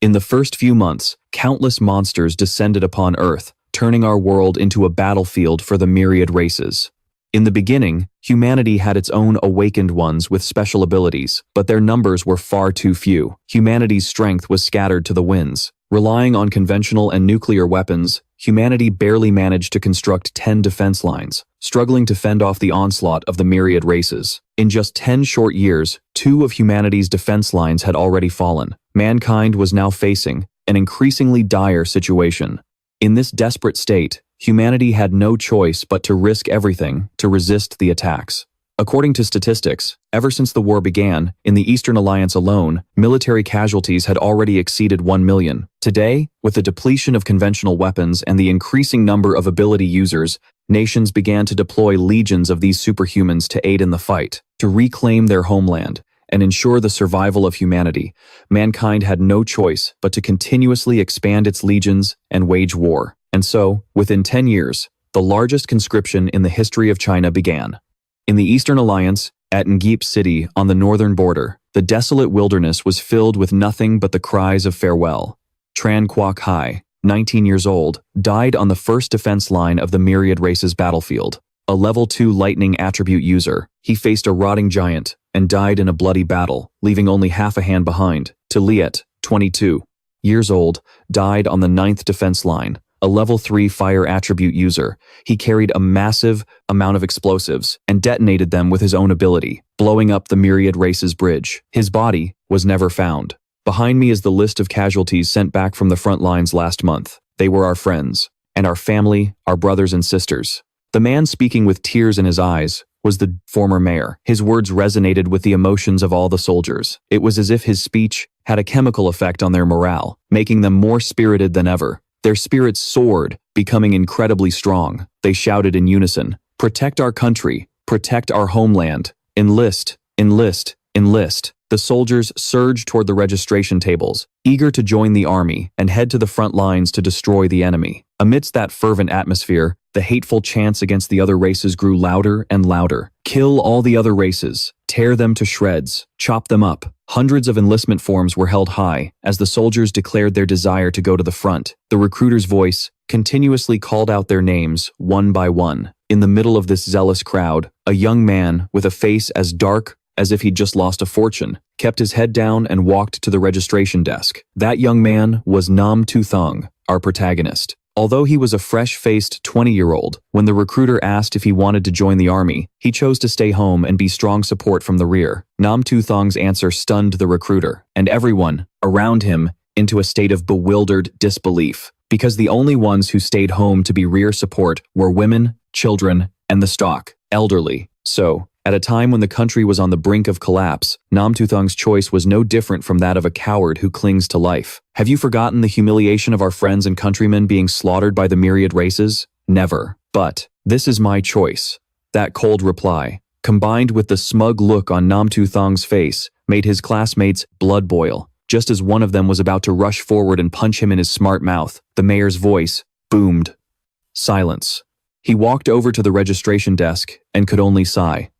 In the first few months, countless monsters descended upon Earth, turning our world into a battlefield for the myriad races. In the beginning, humanity had its own awakened ones with special abilities, but their numbers were far too few. Humanity's strength was scattered to the winds. Relying on conventional and nuclear weapons, humanity barely managed to construct 10 defense lines, struggling to fend off the onslaught of the myriad races. In just 10 short years, 2 of humanity's defense lines had already fallen. Mankind was now facing an increasingly dire situation. In this desperate state, humanity had no choice but to risk everything to resist the attacks. According to statistics, ever since the war began, in the Eastern Alliance alone, military casualties had already exceeded 1 million. Today, with the depletion of conventional weapons and the increasing number of ability users, nations began to deploy legions of these superhumans to aid in the fight, to reclaim their homeland, and ensure the survival of humanity. Mankind had no choice but to continuously expand its legions and wage war. And so, within 10 years, the largest conscription in the history of China began. In the Eastern Alliance, at Ngip City on the northern border, the desolate wilderness was filled with nothing but the cries of farewell. Tran Quoc Hai, 19 years old, died on the first defense line of the Myriad Races battlefield. A level 2 lightning attribute user, he faced a rotting giant and died in a bloody battle, leaving only half a hand behind. Tu Liet, 22 years old, died on the 9th defense line. A level 3 fire attribute user, he carried a massive amount of explosives and detonated them with his own ability, blowing up the Myriad Races bridge. His body was never found. Behind me is the list of casualties sent back from the front lines last month. They were our friends, and our family, our brothers and sisters. The man speaking with tears in his eyes was the former mayor. His words resonated with the emotions of all the soldiers. It was as if his speech had a chemical effect on their morale, making them more spirited than ever. Their spirits soared, becoming incredibly strong. They shouted in unison, "Protect our country, protect our homeland, enlist, enlist, enlist." The soldiers surged toward the registration tables, eager to join the army and head to the front lines to destroy the enemy. Amidst that fervent atmosphere, the hateful chants against the other races grew louder and louder. Kill all the other races, tear them to shreds, chop them up. Hundreds of enlistment forms were held high as the soldiers declared their desire to go to the front. The recruiter's voice continuously called out their names one by one. In the middle of this zealous crowd, a young man with a face as dark as if he'd just lost a fortune kept his head down and walked to the registration desk. That young man was Tu Thang, our protagonist. Although he was a fresh-faced 20-year-old, when the recruiter asked if he wanted to join the army, he chose to stay home and be strong support from the rear. Tu Thang's answer stunned the recruiter, and everyone around him into a state of bewildered disbelief, because the only ones who stayed home to be rear support were women, children, and the stock, elderly. So, at a time when the country was on the brink of collapse, Tu Thang's choice was no different from that of a coward who clings to life. Have you forgotten the humiliation of our friends and countrymen being slaughtered by the myriad races? Never. But, this is my choice. That cold reply, combined with the smug look on Tu Thang's face, made his classmates' blood boil. Just as one of them was about to rush forward and punch him in his smart mouth, the mayor's voice boomed. Silence. He walked over to the registration desk and could only sigh.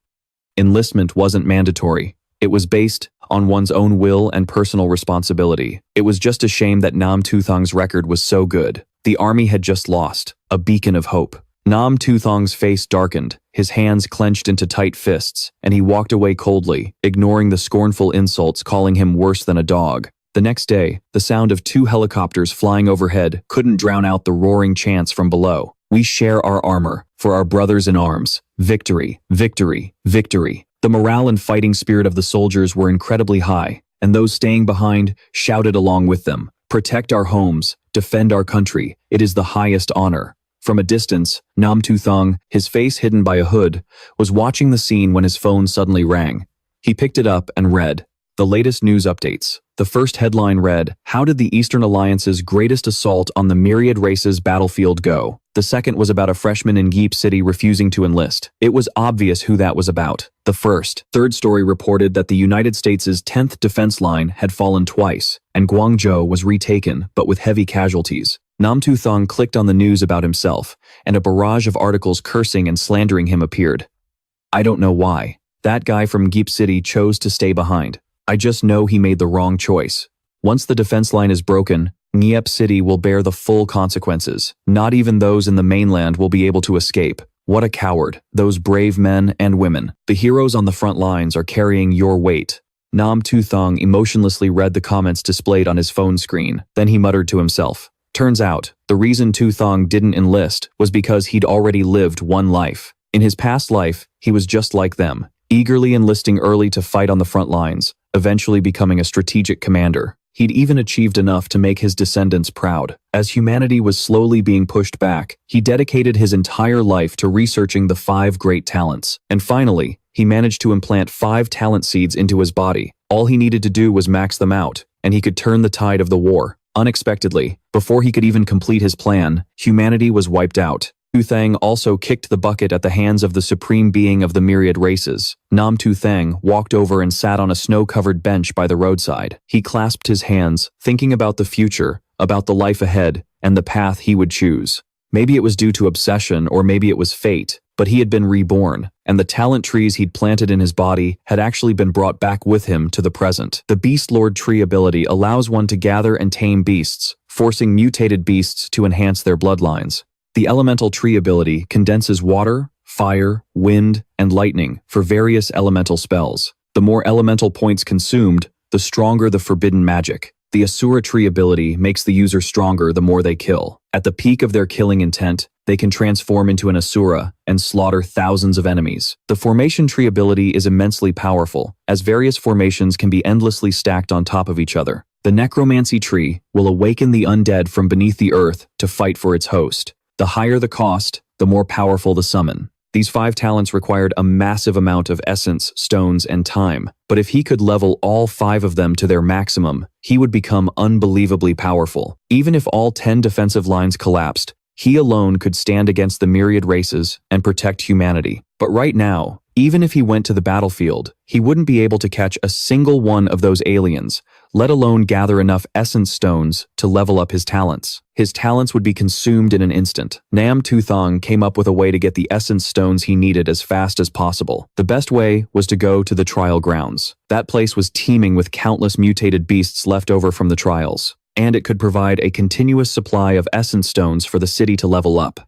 Enlistment wasn't mandatory. It was based on one's own will and personal responsibility. It was just a shame that Tu Thang's record was so good. The army had just lost, a beacon of hope. Tu Thang's face darkened, his hands clenched into tight fists, and he walked away coldly, ignoring the scornful insults calling him worse than a dog. The next day, the sound of 2 helicopters flying overhead couldn't drown out the roaring chants from below. We share our armor, for our brothers in arms. Victory, victory, victory. The morale and fighting spirit of the soldiers were incredibly high, and those staying behind shouted along with them. Protect our homes, defend our country, it is the highest honor. From a distance, Tu Thang, his face hidden by a hood, was watching the scene when his phone suddenly rang. He picked it up and read the latest news updates. The first headline read, "How did the Eastern Alliance's greatest assault on the Myriad Races battlefield go?" The second was about a freshman in Ngip City refusing to enlist. It was obvious who that was about. The third story reported that the United States' 10th defense line had fallen twice, and Guangzhou was retaken, but with heavy casualties. Tu Thang clicked on the news about himself, and a barrage of articles cursing and slandering him appeared. I don't know why. That guy from Ngip City chose to stay behind. I just know he made the wrong choice. Once the defense line is broken, Ngiep City will bear the full consequences. Not even those in the mainland will be able to escape. What a coward, those brave men and women. The heroes on the front lines are carrying your weight. Tu Thang emotionlessly read the comments displayed on his phone screen. Then he muttered to himself. Turns out, the reason Tu Thang didn't enlist was because he'd already lived one life. In his past life, he was just like them, eagerly enlisting early to fight on the front lines, eventually becoming a strategic commander. He'd even achieved enough to make his descendants proud. As humanity was slowly being pushed back, he dedicated his entire life to researching the 5 great talents. And finally, he managed to implant 5 talent seeds into his body. All he needed to do was max them out, and he could turn the tide of the war. Unexpectedly, before he could even complete his plan, humanity was wiped out. Tu Thang also kicked the bucket at the hands of the supreme being of the Myriad Races. Tu Thang walked over and sat on a snow-covered bench by the roadside. He clasped his hands, thinking about the future, about the life ahead, and the path he would choose. Maybe it was due to obsession, or maybe it was fate, but he had been reborn, and the talent trees he'd planted in his body had actually been brought back with him to the present. The Beast Lord Tree ability allows one to gather and tame beasts, forcing mutated beasts to enhance their bloodlines. The Elemental Tree ability condenses water, fire, wind, and lightning for various elemental spells. The more elemental points consumed, the stronger the forbidden magic. The Asura Tree ability makes the user stronger the more they kill. At the peak of their killing intent, they can transform into an Asura and slaughter thousands of enemies. The Formation Tree ability is immensely powerful, as various formations can be endlessly stacked on top of each other. The Necromancy Tree will awaken the undead from beneath the earth to fight for its host. The higher the cost, the more powerful the summon. These 5 talents required a massive amount of essence, stones, and time, but if he could level all 5 of them to their maximum, he would become unbelievably powerful. Even if all 10 defensive lines collapsed, he alone could stand against the Myriad Races and protect humanity. But right now, even if he went to the battlefield, he wouldn't be able to catch a single one of those aliens, let alone gather enough essence stones to level up his talents. His talents would be consumed in an instant. Tu Thang came up with a way to get the essence stones he needed as fast as possible. The best way was to go to the trial grounds. That place was teeming with countless mutated beasts left over from the trials, and it could provide a continuous supply of essence stones for the city to level up.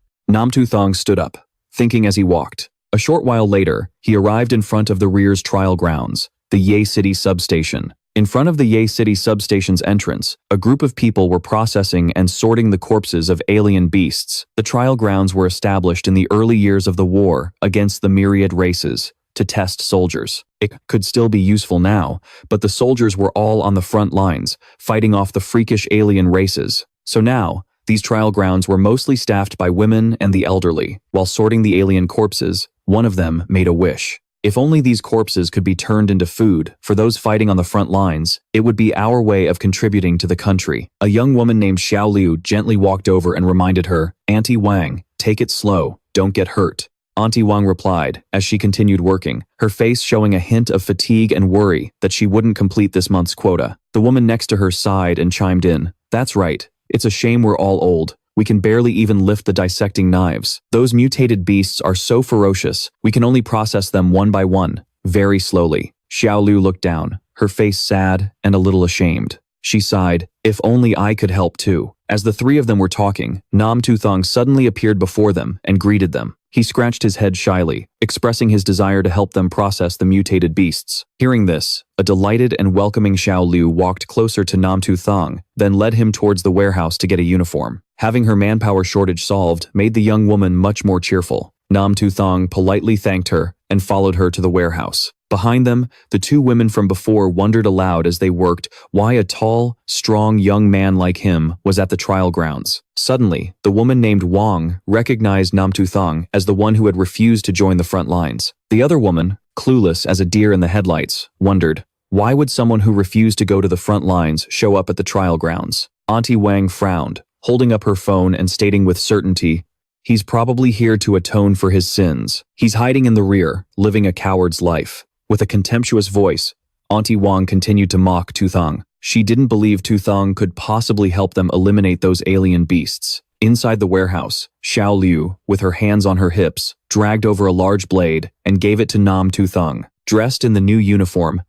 Tu Thang stood up, thinking as he walked. A short while later, he arrived in front of the rear's trial grounds, the Ye City substation. In front of the Ye City substation's entrance, a group of people were processing and sorting the corpses of alien beasts. The trial grounds were established in the early years of the war against the Myriad Races to test soldiers. It could still be useful now, but the soldiers were all on the front lines, fighting off the freakish alien races. So now, these trial grounds were mostly staffed by women and the elderly. While sorting the alien corpses, one of them made a wish. If only these corpses could be turned into food for those fighting on the front lines, it would be our way of contributing to the country. A young woman named Xiao Liu gently walked over and reminded her, "Auntie Wang, take it slow, don't get hurt." Auntie Wang replied as she continued working, her face showing a hint of fatigue and worry that she wouldn't complete this month's quota. The woman next to her sighed and chimed in, "That's right, it's a shame we're all old. We can barely even lift the dissecting knives. Those mutated beasts are so ferocious, we can only process them one by one, very slowly." Xiao Liu looked down, her face sad and a little ashamed. She sighed, "If only I could help too." As the 3 of them were talking, Tu Thang suddenly appeared before them and greeted them. He scratched his head shyly, expressing his desire to help them process the mutated beasts. Hearing this, a delighted and welcoming Xiao Liu walked closer to Tu Thang, then led him towards the warehouse to get a uniform. Having her manpower shortage solved made the young woman much more cheerful. Tu Thang politely thanked her and followed her to the warehouse. Behind them, the 2 women from before wondered aloud as they worked why a tall, strong young man like him was at the trial grounds. Suddenly, the woman named Wang recognized Tu Thang as the one who had refused to join the front lines. The other woman, clueless as a deer in the headlights, wondered, why would someone who refused to go to the front lines show up at the trial grounds? Auntie Wang frowned, holding up her phone and stating with certainty, "He's probably here to atone for his sins. He's hiding in the rear, living a coward's life." With a contemptuous voice, Auntie Wang continued to mock Tu Thang. She didn't believe Tu Thang could possibly help them eliminate those alien beasts. Inside the warehouse, Xiao Liu, with her hands on her hips, dragged over a large blade and gave it to Tu Thang. Dressed in the new uniform,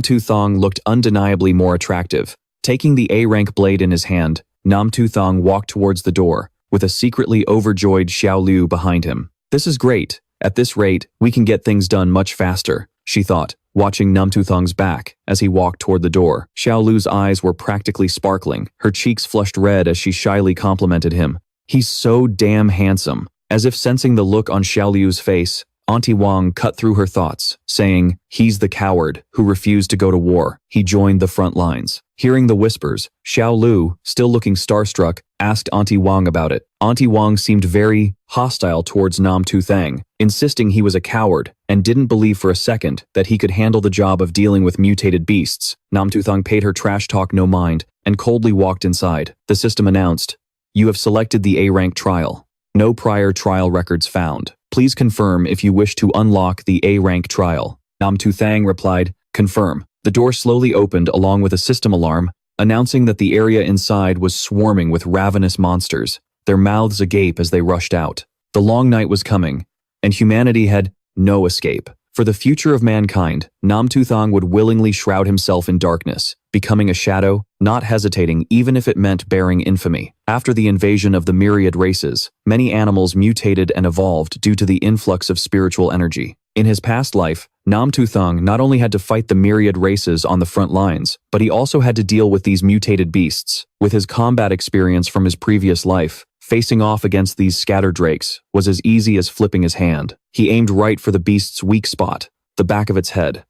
Tu Thang looked undeniably more attractive. Taking the A-rank blade in his hand, Tu Thang walked towards the door, with a secretly overjoyed Xiao Liu behind him. This is great. At this rate, we can get things done much faster, she thought, watching Tu Thang's back as he walked toward the door. Xiao Liu's eyes were practically sparkling, her cheeks flushed red as she shyly complimented him. He's so damn handsome. As if sensing the look on Xiao Liu's face, Auntie Wang cut through her thoughts, saying, he's the coward who refused to go to war. He joined the front lines. Hearing the whispers, Xiao Liu, still looking starstruck, asked Auntie Wang about it. Auntie Wang seemed very hostile towards Tu Thang, insisting he was a coward and didn't believe for a second that he could handle the job of dealing with mutated beasts. Tu Thang paid her trash talk no mind and coldly walked inside. The system announced, "You have selected the A-rank trial. No prior trial records found. Please confirm if you wish to unlock the A-rank trial." Tu Thang replied, "Confirm." The door slowly opened along with a system alarm, announcing that the area inside was swarming with ravenous monsters, their mouths agape as they rushed out. The long night was coming, and humanity had no escape. For the future of mankind, Tu Thang would willingly shroud himself in darkness, becoming a shadow, not hesitating even if it meant bearing infamy. After the invasion of the Myriad Races, many animals mutated and evolved due to the influx of spiritual energy. In his past life, Tu Thang not only had to fight the Myriad Races on the front lines, but he also had to deal with these mutated beasts. With his combat experience from his previous life, facing off against these scatter drakes was as easy as flipping his hand. He aimed right for the beast's weak spot, the back of its head.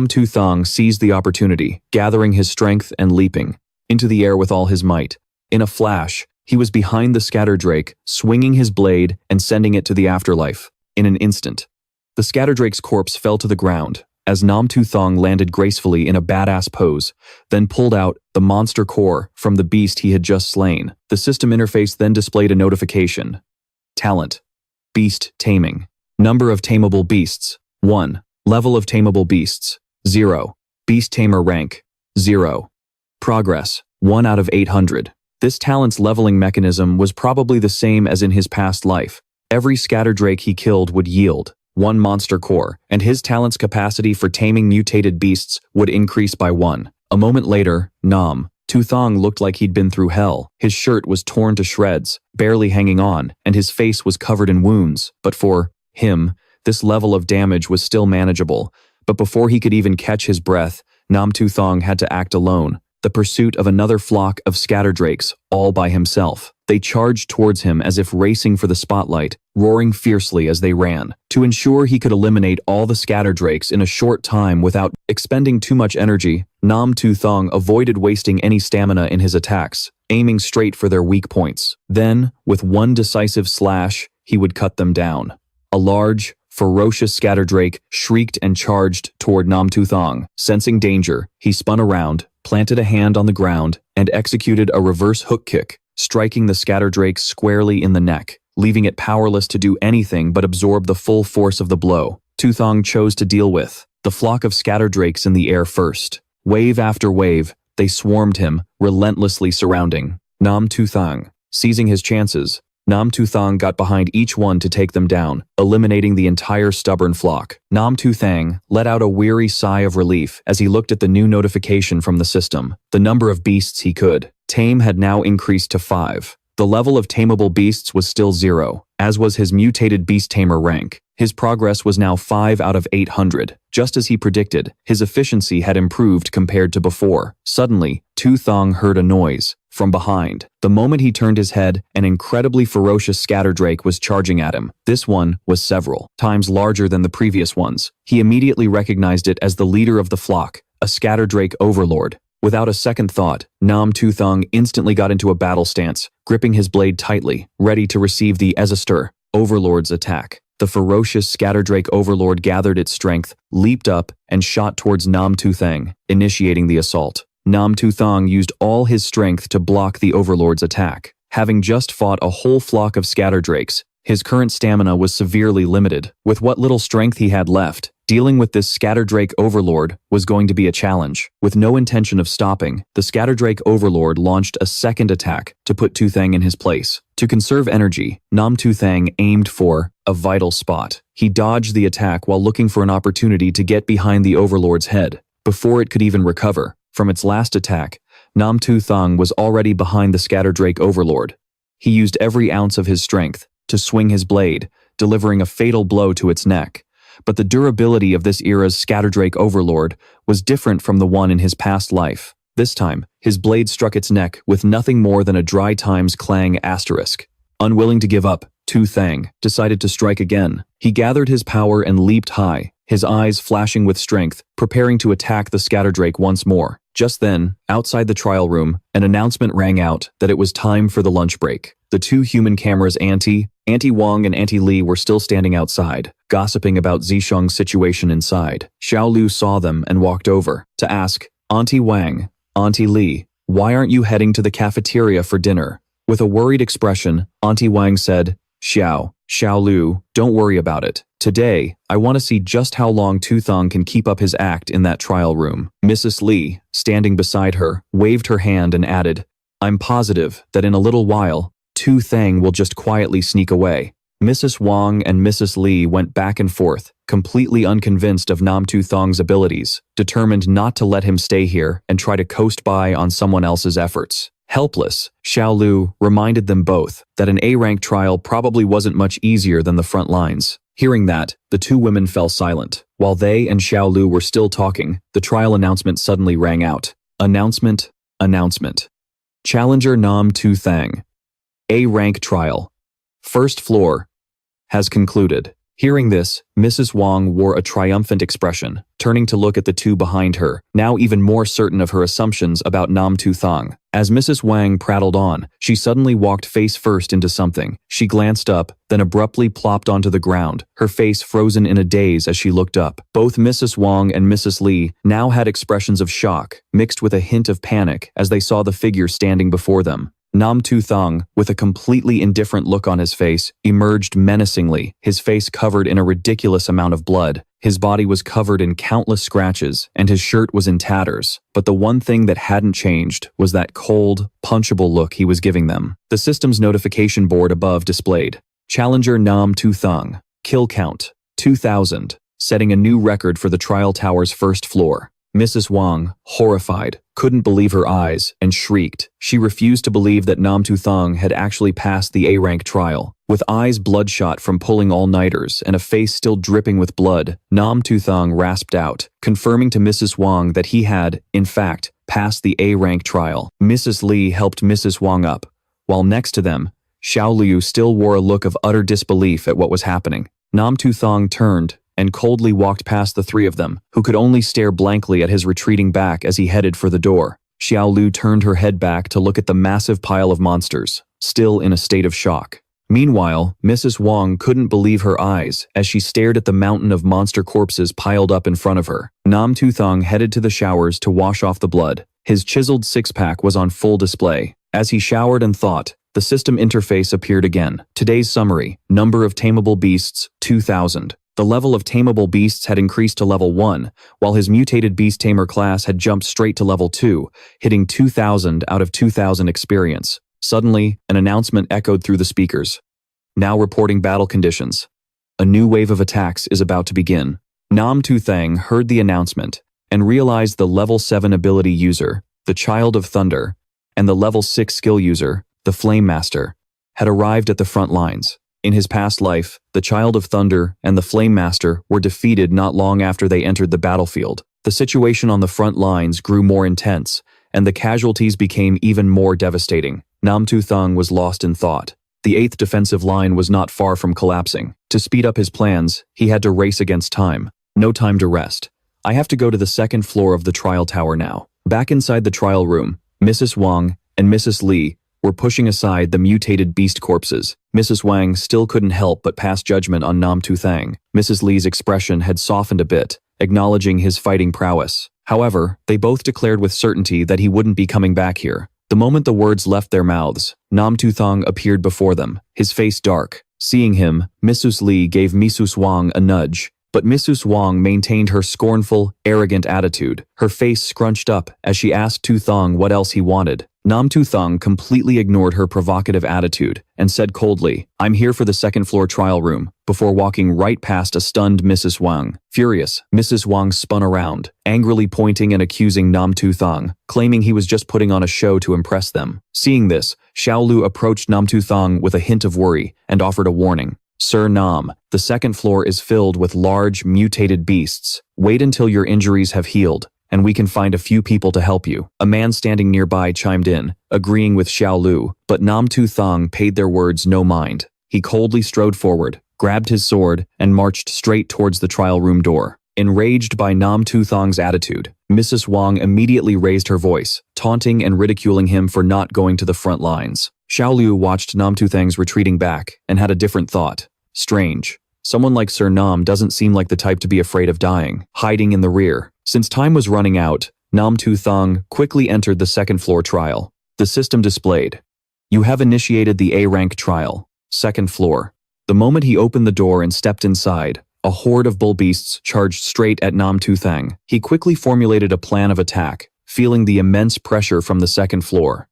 Tu Thang seized the opportunity, gathering his strength and leaping into the air with all his might. In a flash, he was behind the scatter drake, swinging his blade and sending it to the afterlife. In an instant, the scatter drake's corpse fell to the ground as Tu Thang landed gracefully in a badass pose, then pulled out the monster core from the beast he had just slain. The system interface then displayed a notification. Talent: Beast Taming. Number of tameable beasts: 1. Level of tameable beasts: 0. Beast Tamer rank: 0. Progress: 1 out of 800. This talent's leveling mechanism was probably the same as in his past life. Every scatter drake he killed would yield 1 monster core, and his talent's capacity for taming mutated beasts would increase by 1. A moment later, Tu Thang looked like he'd been through hell. His shirt was torn to shreds, barely hanging on, and his face was covered in wounds. But for him, this level of damage was still manageable. But before he could even catch his breath, Tu Thang had to act alone. The pursuit of another flock of scatter drakes, all by himself. They charged towards him as if racing for the spotlight, roaring fiercely as they ran. To ensure he could eliminate all the scatter drakes in a short time without expending too much energy, Tu Thang avoided wasting any stamina in his attacks, aiming straight for their weak points. Then, with one decisive slash, he would cut them down. A large, ferocious scatter drake shrieked and charged toward Tu Thang. Sensing danger, he spun around, planted a hand on the ground, and executed a reverse hook kick, striking the scatter drake squarely in the neck, leaving it powerless to do anything but absorb the full force of the blow. Tu Thang chose to deal with the flock of scatter drakes in the air first. Wave after wave, they swarmed him, relentlessly surrounding Tu Thang. Seizing his chances, Tu Thang got behind each one to take them down, eliminating the entire stubborn flock. Tu Thang let out a weary sigh of relief as he looked at the new notification from the system. The number of beasts he could tame had now increased to 5. The level of tameable beasts was still 0, as was his mutated beast tamer rank. His progress was now 5 out of 800. Just as he predicted, his efficiency had improved compared to before. Suddenly, Tu Thang heard a noise from behind. The moment he turned his head, an incredibly ferocious scatter drake was charging at him. This one was several times larger than the previous ones. He immediately recognized it as the leader of the flock, a scatter drake overlord. Without a second thought, Tu Thang instantly got into a battle stance, gripping his blade tightly, ready to receive the Asura Overlord's attack. The ferocious scatter drake overlord gathered its strength, leaped up, and shot towards Tu Thang, initiating the assault. Tu Thang used all his strength to block the overlord's attack. Having just fought a whole flock of scatter drakes, his current stamina was severely limited. With what little strength he had left, dealing with this scatter drake overlord was going to be a challenge. With no intention of stopping, the scatter drake overlord launched a second attack to put Tu Thang in his place. To conserve energy, Tu Thang aimed for a vital spot. He dodged the attack while looking for an opportunity to get behind the overlord's head. Before it could even recover from its last attack, Nam Tu Thang was already behind the Scatterdrake Overlord. He used every ounce of his strength to swing his blade, delivering a fatal blow to its neck. But the durability of this era's Scatterdrake Overlord was different from the one in his past life. This time, his blade struck its neck with nothing more than a dry times clang asterisk. Unwilling to give up, Tu Thang decided to strike again. He gathered his power and leaped high, his eyes flashing with strength, preparing to attack the Scatterdrake once more. Just then, outside the trial room, an announcement rang out that it was time for the lunch break. The two human cameras Auntie Wang and Auntie Li were still standing outside, gossiping about Zisheng's situation inside. Xiao Lu saw them and walked over to ask, Auntie Wang, Auntie Li, why aren't you heading to the cafeteria for dinner? With a worried expression, Auntie Wang said, Xiao Lu, don't worry about it. Today, I want to see just how long Tu Thang can keep up his act in that trial room. Mrs. Li, standing beside her, waved her hand and added, I'm positive that in a little while, Tu Thang will just quietly sneak away. Mrs. Wang and Mrs. Li went back and forth, completely unconvinced of Nam Tu Thang's abilities, determined not to let him stay here and try to coast by on someone else's efforts. Helpless, Xiao Lu reminded them both that an A-rank trial probably wasn't much easier than the front lines. Hearing that, the two women fell silent. While they and Xiao Lu were still talking, the trial announcement suddenly rang out. Announcement. Challenger Nam Tu Thang. A-rank trial. First floor. Has concluded. Hearing this, Mrs. Wang wore a triumphant expression, turning to look at the two behind her, now even more certain of her assumptions about Nam Tu Thang. As Mrs. Wang prattled on, she suddenly walked face first into something. She glanced up, then abruptly plopped onto the ground, her face frozen in a daze as she looked up. Both Mrs. Wang and Mrs. Li now had expressions of shock, mixed with a hint of panic as they saw the figure standing before them. Nam Tu Thang, with a completely indifferent look on his face, emerged menacingly, his face covered in a ridiculous amount of blood. His body was covered in countless scratches, and his shirt was in tatters. But the one thing that hadn't changed was that cold, punchable look he was giving them. The system's notification board above displayed, Challenger Nam Tu Thang, kill count, 2,000, setting a new record for the trial tower's first floor. Mrs. Wang, horrified, couldn't believe her eyes and shrieked. She refused to believe that Nam Tu Thang had actually passed the A-rank trial. With eyes bloodshot from pulling all-nighters and a face still dripping with blood, Nam Tu Thang rasped out, confirming to Mrs. Wang that he had, in fact, passed the A-rank trial. Mrs. Li helped Mrs. Wang up, while next to them, Xiao Liu still wore a look of utter disbelief at what was happening. Nam Tu Thang turned and coldly walked past the three of them, who could only stare blankly at his retreating back as he headed for the door. Xiao Lu turned her head back to look at the massive pile of monsters, still in a state of shock. Meanwhile, Mrs. Wang couldn't believe her eyes as she stared at the mountain of monster corpses piled up in front of her. Nam Tu Thang headed to the showers to wash off the blood. His chiseled six-pack was on full display. As he showered and thought, the system interface appeared again. Today's summary, number of tameable beasts, 2,000. The level of tameable beasts had increased to level 1, while his mutated beast tamer class had jumped straight to level 2, hitting 2,000 out of 2,000 experience. Suddenly, an announcement echoed through the speakers. Now reporting battle conditions. A new wave of attacks is about to begin. Nam Tu Thang heard the announcement and realized the level 7 ability user, the Child of Thunder, and the level 6 skill user, the Flame Master, had arrived at the front lines. In his past life, the Child of Thunder and the Flame Master were defeated not long after they entered the battlefield. The situation on the front lines grew more intense, and the casualties became even more devastating. Nam Tu Thang was lost in thought. The 8th defensive line was not far from collapsing. To speed up his plans, he had to race against time. No time to rest. I have to go to the second floor of the trial tower now. Back inside the trial room, Mrs. Wang and Mrs. Li were pushing aside the mutated beast corpses. Mrs. Wang still couldn't help but pass judgment on Nam Tu Thang. Mrs. Li's expression had softened a bit, acknowledging his fighting prowess. However, they both declared with certainty that he wouldn't be coming back here. The moment the words left their mouths, Nam Tu Thang appeared before them, his face dark. Seeing him, Mrs. Li gave Mrs. Wang a nudge. But Mrs. Wang maintained her scornful, arrogant attitude, her face scrunched up as she asked Tu Thang what else he wanted. Tu Thang completely ignored her provocative attitude and said coldly, "I'm here for the second-floor trial room," before walking right past a stunned Mrs. Wang. Furious, Mrs. Wang spun around, angrily pointing and accusing Tu Thang, claiming he was just putting on a show to impress them. Seeing this, Xiaolu approached Tu Thang with a hint of worry and offered a warning. "Sir Nam, the second floor is filled with large, mutated beasts. Wait until your injuries have healed, and we can find a few people to help you." A man standing nearby chimed in, agreeing with Xiaolu, but Tu Thang paid their words no mind. He coldly strode forward, grabbed his sword, and marched straight towards the trial room door. Enraged by Tu Thang's attitude, Mrs. Wang immediately raised her voice, taunting and ridiculing him for not going to the front lines. Xiaolu watched Tu Thang's retreating back and had a different thought. Strange. Someone like Sir Nam doesn't seem like the type to be afraid of dying, hiding in the rear. Since time was running out, Tu Thang quickly entered the second-floor trial. The system displayed, "You have initiated the A-rank trial. Second floor." The moment he opened the door and stepped inside, a horde of bull beasts charged straight at Tu Thang. He quickly formulated a plan of attack, feeling the immense pressure from the second floor.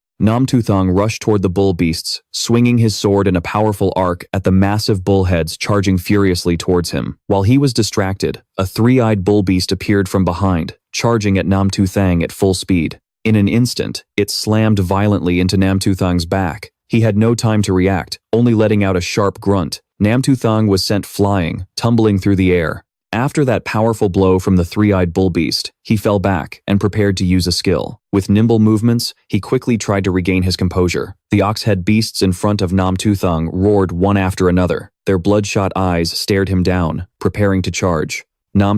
Tu Thang rushed toward the bull beasts, swinging his sword in a powerful arc at the massive bull heads charging furiously towards him. While he was distracted, a three-eyed bull beast appeared from behind, charging at Tu Thang at full speed. In an instant, it slammed violently into Tu Thang's back. He had no time to react, only letting out a sharp grunt. Tu Thang was sent flying, tumbling through the air. After that powerful blow from the three-eyed bull beast, he fell back and prepared to use a skill. With nimble movements, he quickly tried to regain his composure. The ox-head beasts in front of Tu Thang roared one after another. Their bloodshot eyes stared him down, preparing to charge.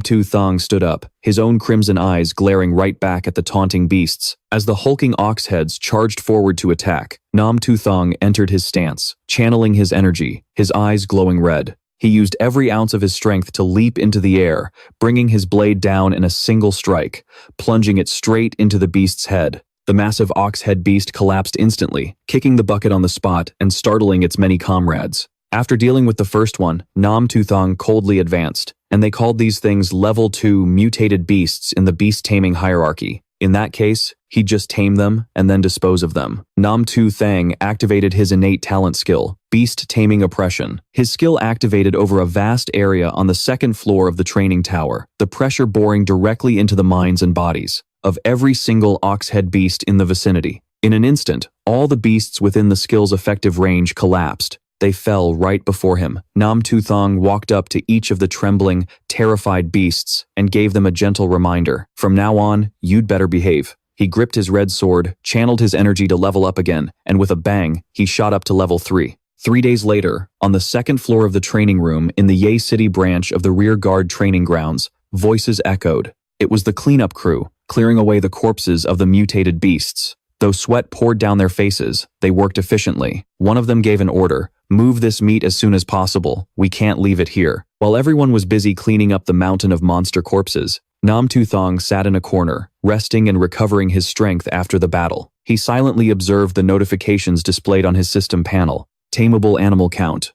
Tu Thang stood up, his own crimson eyes glaring right back at the taunting beasts. As the hulking ox-heads charged forward to attack, Tu Thang entered his stance, channeling his energy, his eyes glowing red. He used every ounce of his strength to leap into the air, bringing his blade down in a single strike, plunging it straight into the beast's head. The massive ox-head beast collapsed instantly, kicking the bucket on the spot and startling its many comrades. After dealing with the first one, Tu Thang coldly advanced, and they called these things Level 2 mutated beasts in the beast-taming hierarchy. In that case, he'd just tame them and then dispose of them. Tu Thang activated his innate talent skill, Beast Taming Oppression. His skill activated over a vast area on the second floor of the training tower, the pressure boring directly into the minds and bodies of every single ox-head beast in the vicinity. In an instant, all the beasts within the skill's effective range collapsed. They fell right before him. Tu Thang walked up to each of the trembling, terrified beasts and gave them a gentle reminder. "From now on, you'd better behave." He gripped his red sword, channeled his energy to level up again, and with a bang, he shot up to level 3. 3 days later, on the second floor of the training room in the Ye City branch of the rear guard training grounds, voices echoed. It was the cleanup crew, clearing away the corpses of the mutated beasts. Though sweat poured down their faces, they worked efficiently. One of them gave an order, "Move this meat as soon as possible. We can't leave it here." While everyone was busy cleaning up the mountain of monster corpses, Tu Thang sat in a corner, resting and recovering his strength after the battle. He silently observed the notifications displayed on his system panel. Tameable animal count,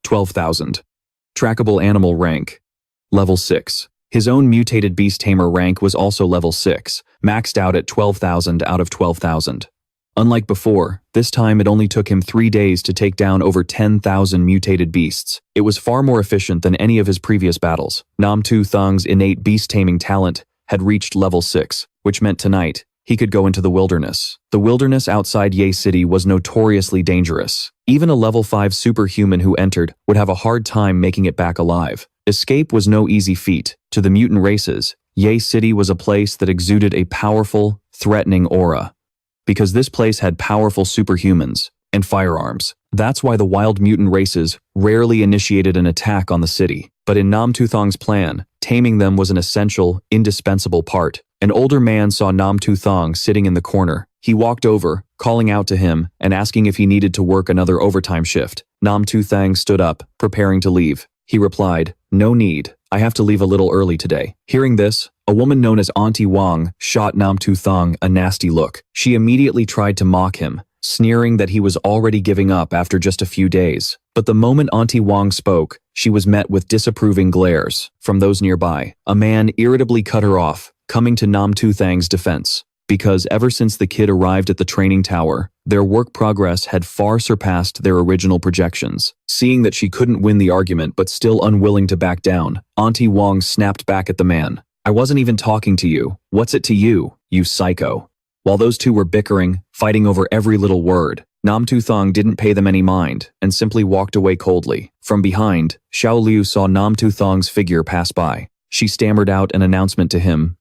12,000. Trackable animal rank, level 6. His own mutated beast tamer rank was also level 6, maxed out at 12,000 out of 12,000. Unlike before, this time it only took him 3 days to take down over 10,000 mutated beasts. It was far more efficient than any of his previous battles. Tu Thang's innate beast-taming talent had reached level 6, which meant tonight, he could go into the wilderness. The wilderness outside Ye City was notoriously dangerous. Even a level 5 superhuman who entered would have a hard time making it back alive. Escape was no easy feat. To the mutant races, Ye City was a place that exuded a powerful, threatening aura. Because this place had powerful superhumans and firearms. That's why the wild mutant races rarely initiated an attack on the city. But in Tu Thang's plan, taming them was an essential, indispensable part. An older man saw Tu Thang sitting in the corner. He walked over, calling out to him and asking if he needed to work another overtime shift. Tu Thang stood up, preparing to leave. He replied, "No need. I have to leave a little early today." Hearing this, a woman known as Auntie Wang shot Tu Thang a nasty look. She immediately tried to mock him, sneering that he was already giving up after just a few days. But the moment Auntie Wang spoke, she was met with disapproving glares from those nearby. A man irritably cut her off, coming to Nam Tu Thang's defense. Because ever since the kid arrived at the training tower, their work progress had far surpassed their original projections. Seeing that she couldn't win the argument but still unwilling to back down, Auntie Wang snapped back at the man. "I wasn't even talking to you. What's it to you, you psycho?" While those two were bickering, fighting over every little word, Nam Tu Thang didn't pay them any mind and simply walked away coldly. From behind, Xiao Liu saw Nam Tu Thang's figure pass by. She stammered out an announcement to him.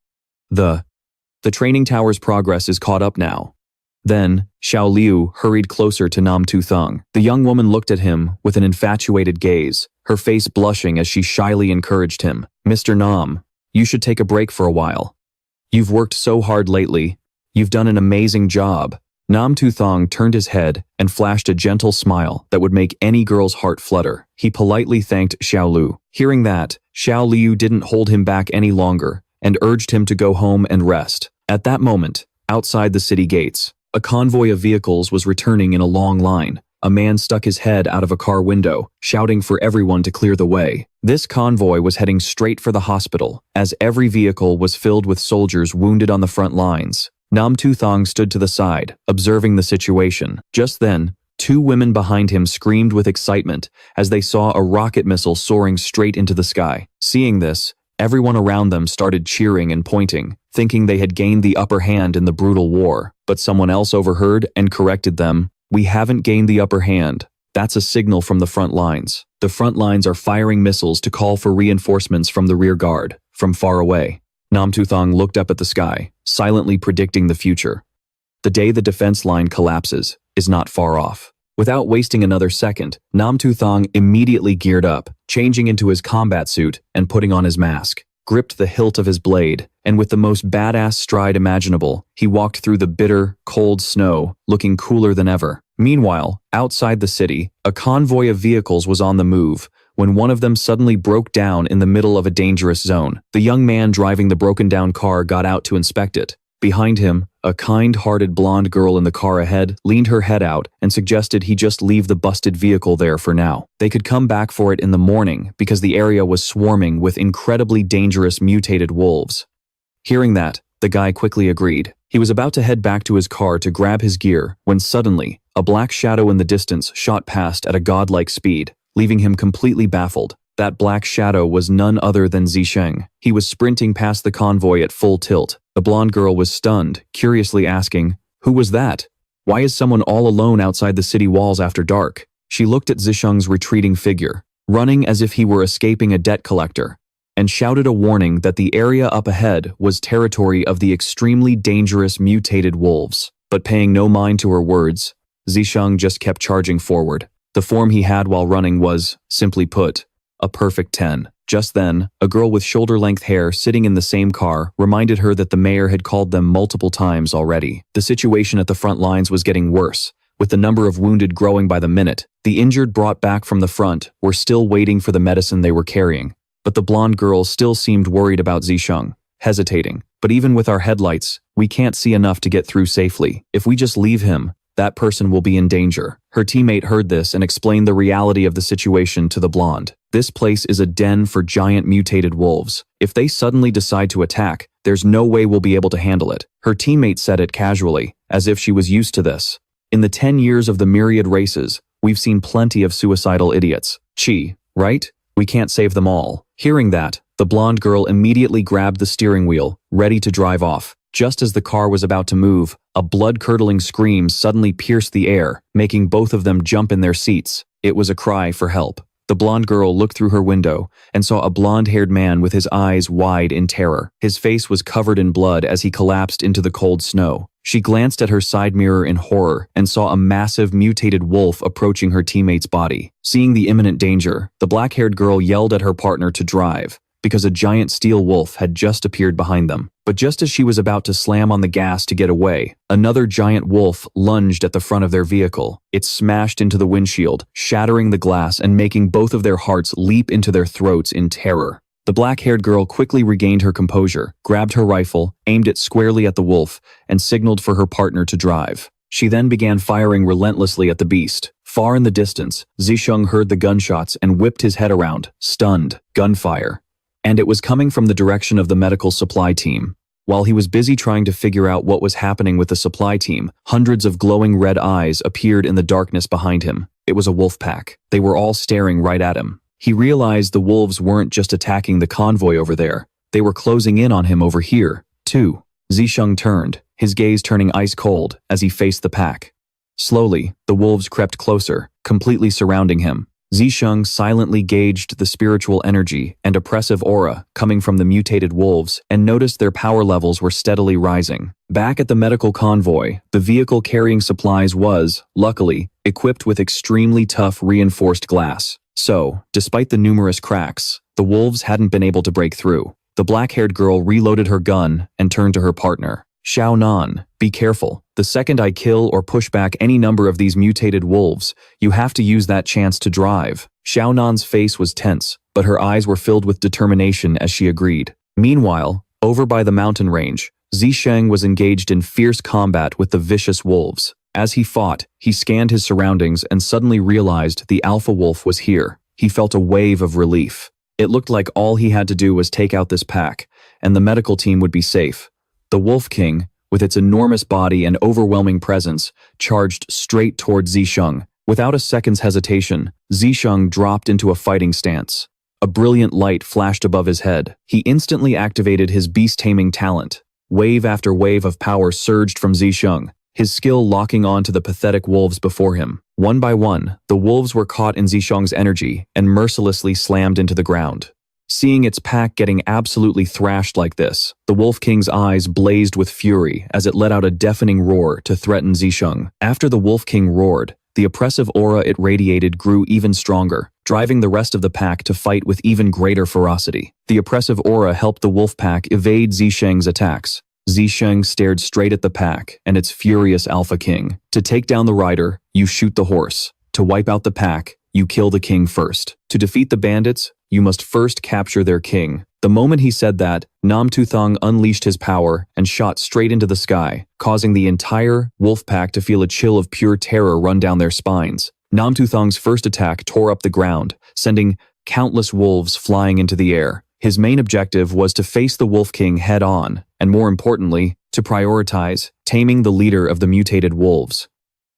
The training tower's progress is caught up now." Then, Xiao Liu hurried closer to Nam Tu Thang. The young woman looked at him with an infatuated gaze, her face blushing as she shyly encouraged him. "Mr. Nam, you should take a break for a while. You've worked so hard lately. You've done an amazing job." Nam Tu Thang turned his head and flashed a gentle smile that would make any girl's heart flutter. He politely thanked Xiao Liu. Hearing that, Xiao Liu didn't hold him back any longer and urged him to go home and rest. At that moment, outside the city gates, a convoy of vehicles was returning in a long line. A man stuck his head out of a car window, shouting for everyone to clear the way. This convoy was heading straight for the hospital, as every vehicle was filled with soldiers wounded on the front lines. Nam Tu Thang stood to the side, observing the situation. Just then, two women behind him screamed with excitement as they saw a rocket missile soaring straight into the sky. Seeing this, everyone around them started cheering and pointing, thinking they had gained the upper hand in the brutal war. But someone else overheard and corrected them. "We haven't gained the upper hand. That's a signal from the front lines. The front lines are firing missiles to call for reinforcements from the rear guard, from far away." Nam Tu Thang looked up at the sky, silently predicting the future. The day the defense line collapses is not far off. Without wasting another second, Nam Tu Thang immediately geared up, changing into his combat suit and putting on his mask, gripped the hilt of his blade, and with the most badass stride imaginable, he walked through the bitter, cold snow, looking cooler than ever. Meanwhile, outside the city, a convoy of vehicles was on the move, when one of them suddenly broke down in the middle of a dangerous zone. The young man driving the broken-down car got out to inspect it. Behind him, a kind-hearted blonde girl in the car ahead leaned her head out and suggested he just leave the busted vehicle there for now. They could come back for it in the morning because the area was swarming with incredibly dangerous mutated wolves. Hearing that, the guy quickly agreed. He was about to head back to his car to grab his gear when suddenly, a black shadow in the distance shot past at a godlike speed, leaving him completely baffled. That black shadow was none other than Zisheng. He was sprinting past the convoy at full tilt. The blonde girl was stunned, curiously asking, "Who was that? Why is someone all alone outside the city walls after dark?" She looked at Zisheng's retreating figure, running as if he were escaping a debt collector, and shouted a warning that the area up ahead was territory of the extremely dangerous mutated wolves. But paying no mind to her words, Zisheng just kept charging forward. The form he had while running was, simply put, a perfect 10. Just then, a girl with shoulder-length hair sitting in the same car reminded her that the mayor had called them multiple times already. The situation at the front lines was getting worse, with the number of wounded growing by the minute. The injured brought back from the front were still waiting for the medicine they were carrying, but the blonde girl still seemed worried about Zisheng, hesitating. "But even with our headlights, we can't see enough to get through safely. If we just leave him, that person will be in danger." Her teammate heard this and explained the reality of the situation to the blonde. "This place is a den for giant mutated wolves. If they suddenly decide to attack, there's no way we'll be able to handle it." Her teammate said it casually, as if she was used to this. "In the 10 years of the Myriad Races, we've seen plenty of suicidal idiots. Chi, right? We can't save them all." Hearing that, the blonde girl immediately grabbed the steering wheel, ready to drive off. Just as the car was about to move, a blood-curdling scream suddenly pierced the air, making both of them jump in their seats. It was a cry for help. The blonde girl looked through her window and saw a blonde-haired man with his eyes wide in terror. His face was covered in blood as he collapsed into the cold snow. She glanced at her side mirror in horror and saw a massive mutated wolf approaching her teammate's body. Seeing the imminent danger, the black-haired girl yelled at her partner to drive, because a giant steel wolf had just appeared behind them. But just as she was about to slam on the gas to get away, another giant wolf lunged at the front of their vehicle. It smashed into the windshield, shattering the glass and making both of their hearts leap into their throats in terror. The black-haired girl quickly regained her composure, grabbed her rifle, aimed it squarely at the wolf, and signaled for her partner to drive. She then began firing relentlessly at the beast. Far in the distance, Zisheng heard the gunshots and whipped his head around, stunned. Gunfire. And it was coming from the direction of the medical supply team. While he was busy trying to figure out what was happening with the supply team, hundreds of glowing red eyes appeared in the darkness behind him. It was a wolf pack. They were all staring right at him. He realized the wolves weren't just attacking the convoy over there. They were closing in on him over here, too. Zisheng turned, his gaze turning ice cold as he faced the pack. Slowly, the wolves crept closer, completely surrounding him. Zisheng silently gauged the spiritual energy and oppressive aura coming from the mutated wolves and noticed their power levels were steadily rising. Back at the medical convoy, the vehicle carrying supplies was, luckily, equipped with extremely tough reinforced glass. So, despite the numerous cracks, the wolves hadn't been able to break through. The black-haired girl reloaded her gun and turned to her partner. Xiao Nan, be careful. The second I kill or push back any number of these mutated wolves, you have to use that chance to drive. Xiao Nan's face was tense, but her eyes were filled with determination as she agreed. Meanwhile, over by the mountain range, Zisheng was engaged in fierce combat with the vicious wolves. As he fought, he scanned his surroundings and suddenly realized the alpha wolf was here. He felt a wave of relief. It looked like all he had to do was take out this pack, and the medical team would be safe. The Wolf King, with its enormous body and overwhelming presence, charged straight toward Zisheng. Without a second's hesitation, Zisheng dropped into a fighting stance. A brilliant light flashed above his head. He instantly activated his beast-taming talent. Wave after wave of power surged from Zisheng, his skill locking on to the pathetic wolves before him. One by one, the wolves were caught in Zisheng's energy and mercilessly slammed into the ground. Seeing its pack getting absolutely thrashed like this, the Wolf King's eyes blazed with fury as it let out a deafening roar to threaten Zisheng. After the Wolf King roared, the oppressive aura it radiated grew even stronger, driving the rest of the pack to fight with even greater ferocity. The oppressive aura helped the wolf pack evade Zisheng's attacks. Zisheng stared straight at the pack and its furious Alpha King. To take down the rider, you shoot the horse. To wipe out the pack, you kill the king first. To defeat the bandits, you must first capture their king. The moment he said that, Tu Thang unleashed his power and shot straight into the sky, causing the entire wolf pack to feel a chill of pure terror run down their spines. Tu Thang's first attack tore up the ground, sending countless wolves flying into the air. His main objective was to face the Wolf King head-on, and more importantly, to prioritize taming the leader of the mutated wolves.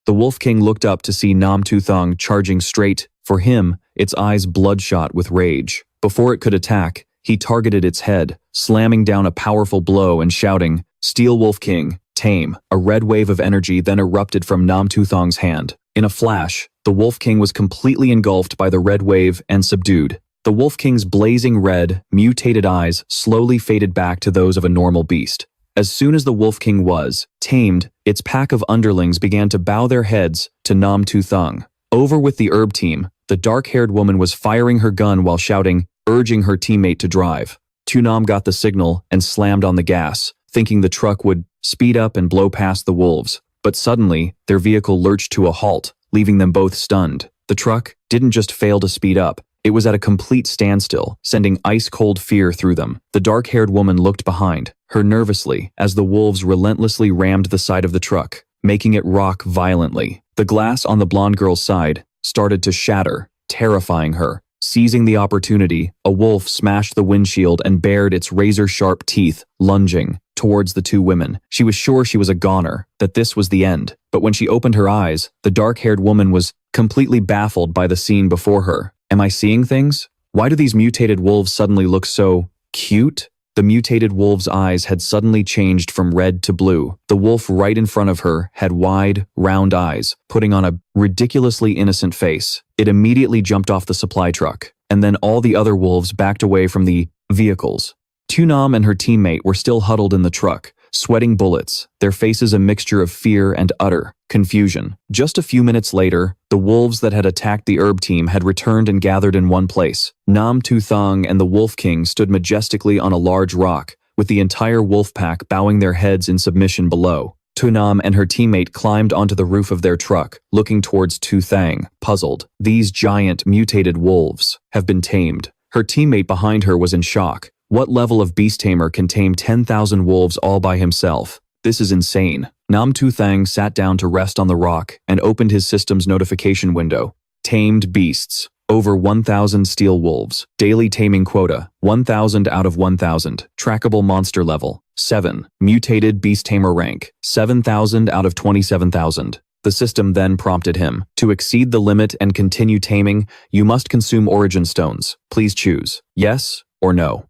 The Wolf King looked up to see Tu Thang charging straight. For him, its eyes bloodshot with rage. Before it could attack, he targeted its head, slamming down a powerful blow and shouting, "Steel Wolf King, tame." A red wave of energy then erupted from Tu Thang's hand. In a flash, the Wolf King was completely engulfed by the red wave and subdued. The Wolf King's blazing red, mutated eyes slowly faded back to those of a normal beast. As soon as the Wolf King was tamed, its pack of underlings began to bow their heads to Tu Thang. Over with the herb team, the dark-haired woman was firing her gun while shouting, urging her teammate to drive. Tu Nam got the signal and slammed on the gas, thinking the truck would speed up and blow past the wolves. But suddenly, their vehicle lurched to a halt, leaving them both stunned. The truck didn't just fail to speed up, it was at a complete standstill, sending ice-cold fear through them. The dark-haired woman looked behind her nervously as the wolves relentlessly rammed the side of the truck, making it rock violently. The glass on the blonde girl's side started to shatter, terrifying her. Seizing the opportunity, a wolf smashed the windshield and bared its razor-sharp teeth, lunging towards the two women. She was sure she was a goner, that this was the end. But when she opened her eyes, the dark-haired woman was completely baffled by the scene before her. Am I seeing things? Why do these mutated wolves suddenly look so cute? The mutated wolf's eyes had suddenly changed from red to blue. The wolf right in front of her had wide, round eyes, putting on a ridiculously innocent face. It immediately jumped off the supply truck, and then all the other wolves backed away from the vehicles. Tu Nam and her teammate were still huddled in the truck, sweating bullets, their faces a mixture of fear and utter confusion. Just a few minutes later, the wolves that had attacked the herb team had returned and gathered in one place. Tu Thang and the Wolf King stood majestically on a large rock, with the entire wolf pack bowing their heads in submission below. Tu Nam and her teammate climbed onto the roof of their truck, looking towards Tu Thang, puzzled. These giant, mutated wolves have been tamed. Her teammate behind her was in shock. What level of beast tamer can tame 10,000 wolves all by himself? This is insane. Tu Thang sat down to rest on the rock and opened his system's notification window. Tamed beasts. Over 1,000 steel wolves. Daily taming quota. 1,000 out of 1,000. Trackable monster level. 7. Mutated beast tamer rank. 7,000 out of 27,000. The system then prompted him. To exceed the limit and continue taming, you must consume origin stones. Please choose. Yes or no.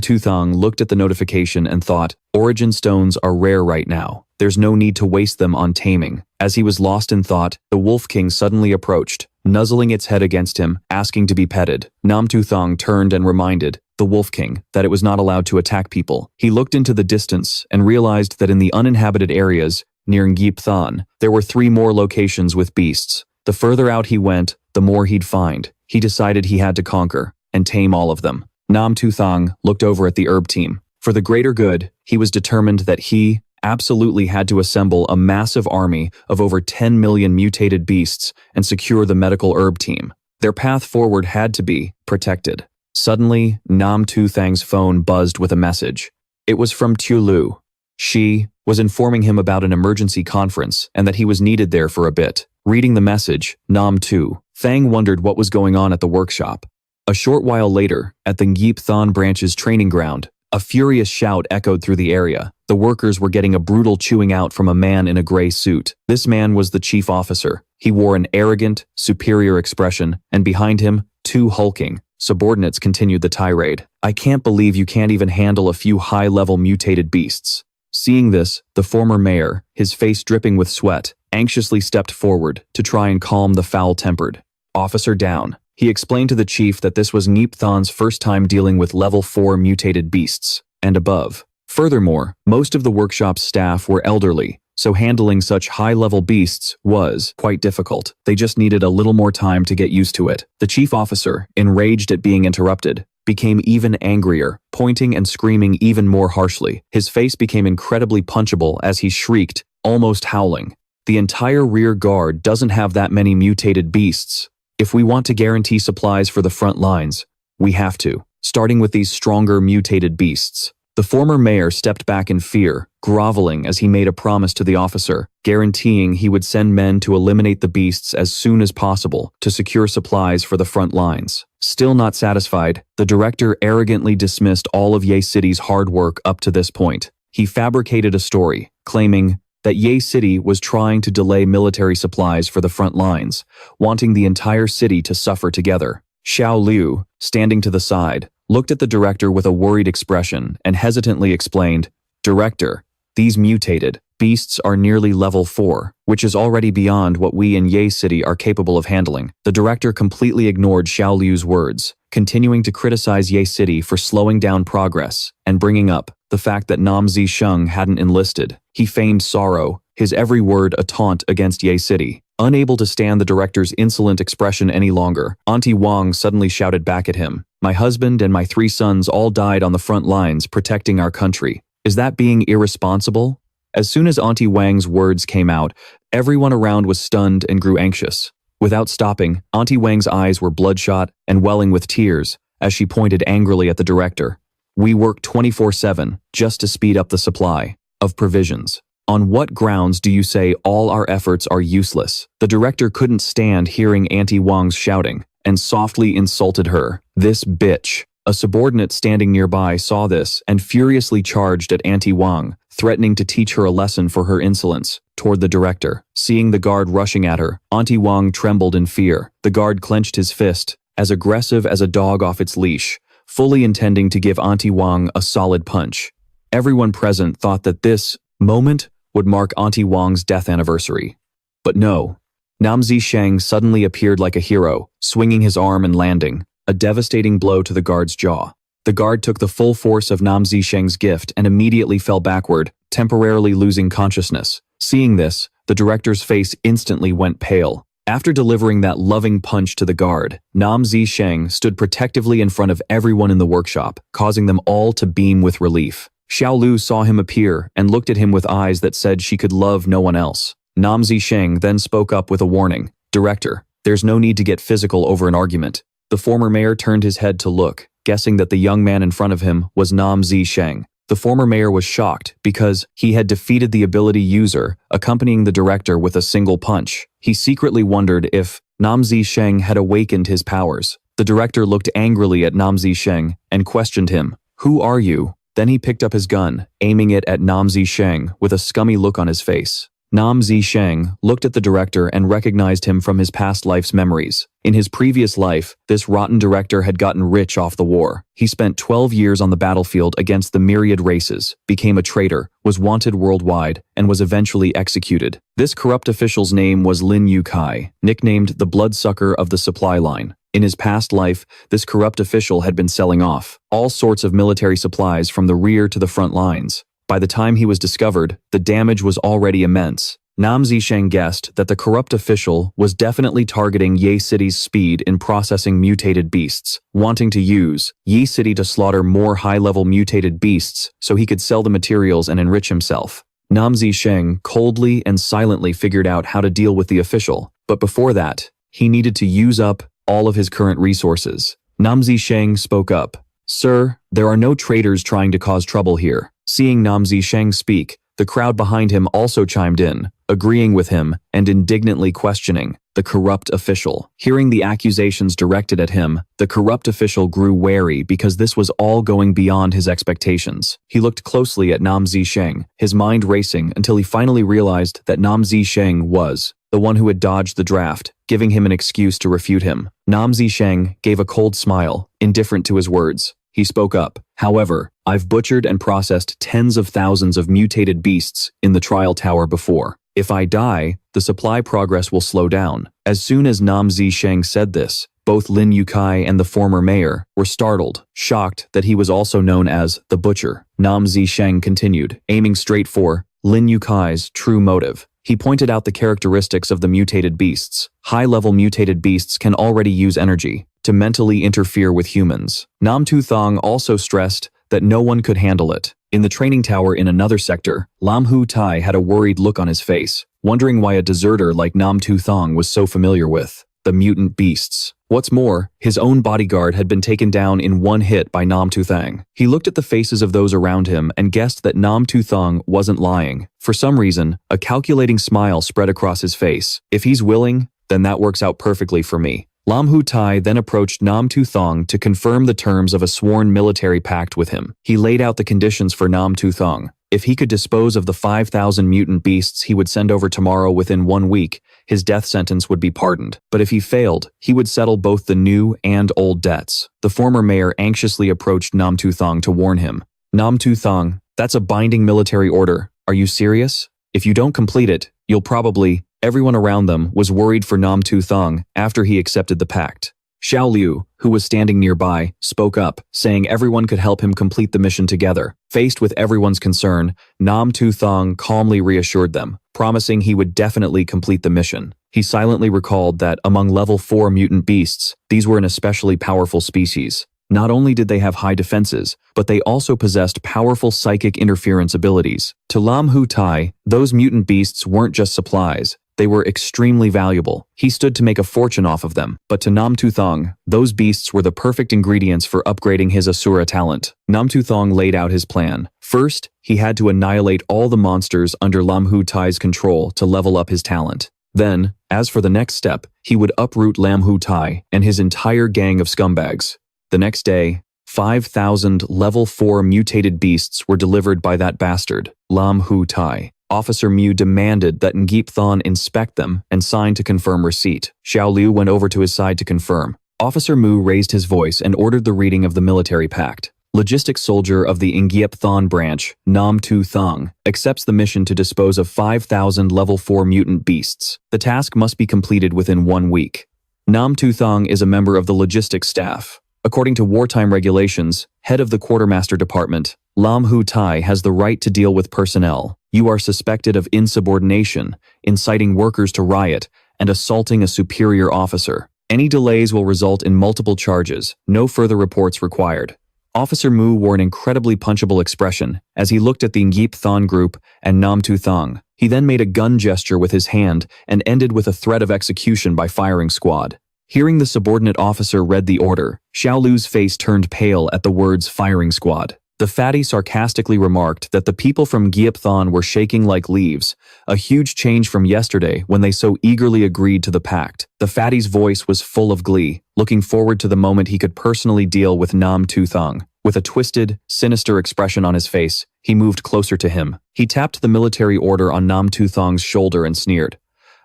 Tu Thang looked at the notification and thought, origin stones are rare right now. There's no need to waste them on taming. As he was lost in thought, the Wolf King suddenly approached, nuzzling its head against him, asking to be petted. Tu Thang turned and reminded the Wolf King that it was not allowed to attack people. He looked into the distance and realized that in the uninhabited areas near Than, there were 3 more locations with beasts. The further out he went, the more he'd find. He decided he had to conquer and tame all of them. Tu Thang looked over at the herb team. For the greater good, he was determined that he absolutely had to assemble a massive army of over 10 million mutated beasts and secure the medical herb team. Their path forward had to be protected. Suddenly, Tu Thang's phone buzzed with a message. It was from Tu Lu. She was informing him about an emergency conference and that he was needed there for a bit. Reading the message, Tu Thang wondered what was going on at the workshop. A short while later, at the Than branch's training ground, a furious shout echoed through the area. The workers were getting a brutal chewing out from a man in a gray suit. This man was the chief officer. He wore an arrogant, superior expression, and behind him, 2 hulking subordinates continued the tirade. I can't believe you can't even handle a few high-level mutated beasts. Seeing this, the former mayor, his face dripping with sweat, anxiously stepped forward to try and calm the foul-tempered officer down. He explained to the chief that this was Than's first time dealing with level 4 mutated beasts and above. Furthermore, most of the workshop's staff were elderly, so handling such high-level beasts was quite difficult. They just needed a little more time to get used to it. The chief officer, enraged at being interrupted, became even angrier, pointing and screaming even more harshly. His face became incredibly punchable as he shrieked, almost howling. The entire rear guard doesn't have that many mutated beasts. If we want to guarantee supplies for the front lines, we have to, starting with these stronger mutated beasts. The former mayor stepped back in fear, groveling as he made a promise to the officer, guaranteeing he would send men to eliminate the beasts as soon as possible to secure supplies for the front lines. Still not satisfied, the director arrogantly dismissed all of Ye City's hard work up to this point. He fabricated a story, claiming that Ye City was trying to delay military supplies for the front lines, wanting the entire city to suffer together. Xiao Liu, standing to the side, looked at the director with a worried expression and hesitantly explained, "Director, these mutated beasts are nearly level 4, which is already beyond what we in Ye City are capable of handling." The director completely ignored Xiao Liu's words, continuing to criticize Ye City for slowing down progress and bringing up the fact that Nam Zisheng hadn't enlisted. He feigned sorrow, his every word a taunt against Ye City. Unable to stand the director's insolent expression any longer, Auntie Wang suddenly shouted back at him, "My husband and my 3 sons all died on the front lines protecting our country. Is that being irresponsible?" As soon as Auntie Wang's words came out, everyone around was stunned and grew anxious. Without stopping, Auntie Wang's eyes were bloodshot and welling with tears as she pointed angrily at the director. "We work 24/7 just to speed up the supply of provisions. On what grounds do you say all our efforts are useless?" The director couldn't stand hearing Auntie Wang's shouting and softly insulted her. "This bitch." A subordinate standing nearby saw this and furiously charged at Auntie Wang, threatening to teach her a lesson for her insolence toward the director. Seeing the guard rushing at her, Auntie Wang trembled in fear. The guard clenched his fist, as aggressive as a dog off its leash, fully intending to give Auntie Wang a solid punch. Everyone present thought that this moment would mark Auntie Wang's death anniversary. But no. Nam Zisheng suddenly appeared like a hero, swinging his arm and landing a devastating blow to the guard's jaw. The guard took the full force of Nam Zisheng's gift and immediately fell backward, temporarily losing consciousness. Seeing this, the director's face instantly went pale. After delivering that loving punch to the guard, Nam Zisheng stood protectively in front of everyone in the workshop, causing them all to beam with relief. Xiao Lu saw him appear and looked at him with eyes that said she could love no one else. Nam Zisheng then spoke up with a warning. "Director, there's no need to get physical over an argument." The former mayor turned his head to look, guessing that the young man in front of him was Nam Zisheng. The former mayor was shocked because he had defeated the ability user, accompanying the director with a single punch. He secretly wondered if Nam Zisheng had awakened his powers. The director looked angrily at Nam Zisheng and questioned him. "Who are you?" Then he picked up his gun, aiming it at Nam Zisheng with a scummy look on his face. Nam Zisheng looked at the director and recognized him from his past life's memories. In his previous life, this rotten director had gotten rich off the war. He spent 12 years on the battlefield against the Myriad Races, became a traitor, was wanted worldwide, and was eventually executed. This corrupt official's name was Lin Yukai, nicknamed the Bloodsucker of the Supply Line. In his past life, this corrupt official had been selling off all sorts of military supplies from the rear to the front lines. By the time he was discovered, the damage was already immense. Nam Zisheng guessed that the corrupt official was definitely targeting Ye City's speed in processing mutated beasts, wanting to use Ye City to slaughter more high-level mutated beasts so he could sell the materials and enrich himself. Nam Zisheng coldly and silently figured out how to deal with the official, but before that, he needed to use up all of his current resources. Nam Zisheng spoke up. "Sir, there are no traitors trying to cause trouble here." Seeing Nam Zisheng speak, the crowd behind him also chimed in, agreeing with him and indignantly questioning the corrupt official. Hearing the accusations directed at him, the corrupt official grew wary because this was all going beyond his expectations. He looked closely at Nam Zisheng, his mind racing until he finally realized that Nam Zisheng was the one who had dodged the draft, giving him an excuse to refute him. Nam Zisheng gave a cold smile, indifferent to his words. He spoke up. "However, I've butchered and processed tens of thousands of mutated beasts in the trial tower before. If I die, the supply progress will slow down." As soon as Nam Zisheng said this, both Lin Yukai and the former mayor were startled, shocked that he was also known as the Butcher. Nam Zisheng continued, aiming straight for Lin Yukai's true motive. He pointed out the characteristics of the mutated beasts. High-level mutated beasts can already use energy to mentally interfere with humans. Nam Tu Thang also stressed that no one could handle it. In the training tower in another sector, Lam Hu Tai had a worried look on his face, wondering why a deserter like Nam Tu Thang was so familiar with the mutant beasts. What's more, his own bodyguard had been taken down in one hit by Nam Tu Thang. He looked at the faces of those around him and guessed that Nam Tu Thang wasn't lying. For some reason, a calculating smile spread across his face. "If he's willing, then that works out perfectly for me." Lam Hu Tai then approached Nam Tu Thang to confirm the terms of a sworn military pact with him. He laid out the conditions for Nam Tu Thang. If he could dispose of the 5,000 mutant beasts he would send over tomorrow within 1 week, his death sentence would be pardoned. But if he failed, he would settle both the new and old debts. The former mayor anxiously approached Nam Tu Thang to warn him. "Nam Tu Thang, that's a binding military order. Are you serious? If you don't complete it, you'll probably..." Everyone around them was worried for Nam Tu Thang after he accepted the pact. Xiao Liu, who was standing nearby, spoke up, saying everyone could help him complete the mission together. Faced with everyone's concern, Nam Tu Thang calmly reassured them, promising he would definitely complete the mission. He silently recalled that among level 4 mutant beasts, these were an especially powerful species. Not only did they have high defenses, but they also possessed powerful psychic interference abilities. To Lam Hu Tai, those mutant beasts weren't just supplies. They were extremely valuable. He stood to make a fortune off of them. But to Nam Tu Thang, those beasts were the perfect ingredients for upgrading his Asura talent. Nam Tu Thang laid out his plan. First, he had to annihilate all the monsters under Lam Hu Tai's control to level up his talent. Then, as for the next step, he would uproot Lam Hu Tai and his entire gang of scumbags. The next day, 5,000 level 4 mutated beasts were delivered by that bastard, Lam Hu Tai. Officer Mu demanded that Ngip Thon inspect them and sign to confirm receipt. Xiao Liu went over to his side to confirm. Officer Mu raised his voice and ordered the reading of the military pact. Logistics soldier of the Ngip Thon branch, Nam Tu Thang, accepts the mission to dispose of 5,000 level 4 mutant beasts. The task must be completed within 1 week. Nam Tu Thang is a member of the logistics staff. According to wartime regulations, head of the quartermaster department, Lam Hu Tai has the right to deal with personnel. You are suspected of insubordination, inciting workers to riot, and assaulting a superior officer. Any delays will result in multiple charges. No further reports required. Officer Mu wore an incredibly punchable expression as he looked at the Ngip Thon group and Nam Tu Thang. He then made a gun gesture with his hand and ended with a threat of execution by firing squad. Hearing the subordinate officer read the order, Xiao Lu's face turned pale at the words firing squad. The fatty sarcastically remarked that the people from Giapthon were shaking like leaves, a huge change from yesterday when they so eagerly agreed to the pact. The fatty's voice was full of glee, looking forward to the moment he could personally deal with Tu Thang. With a twisted, sinister expression on his face, he moved closer to him. He tapped the military order on Tu Thang's shoulder and sneered.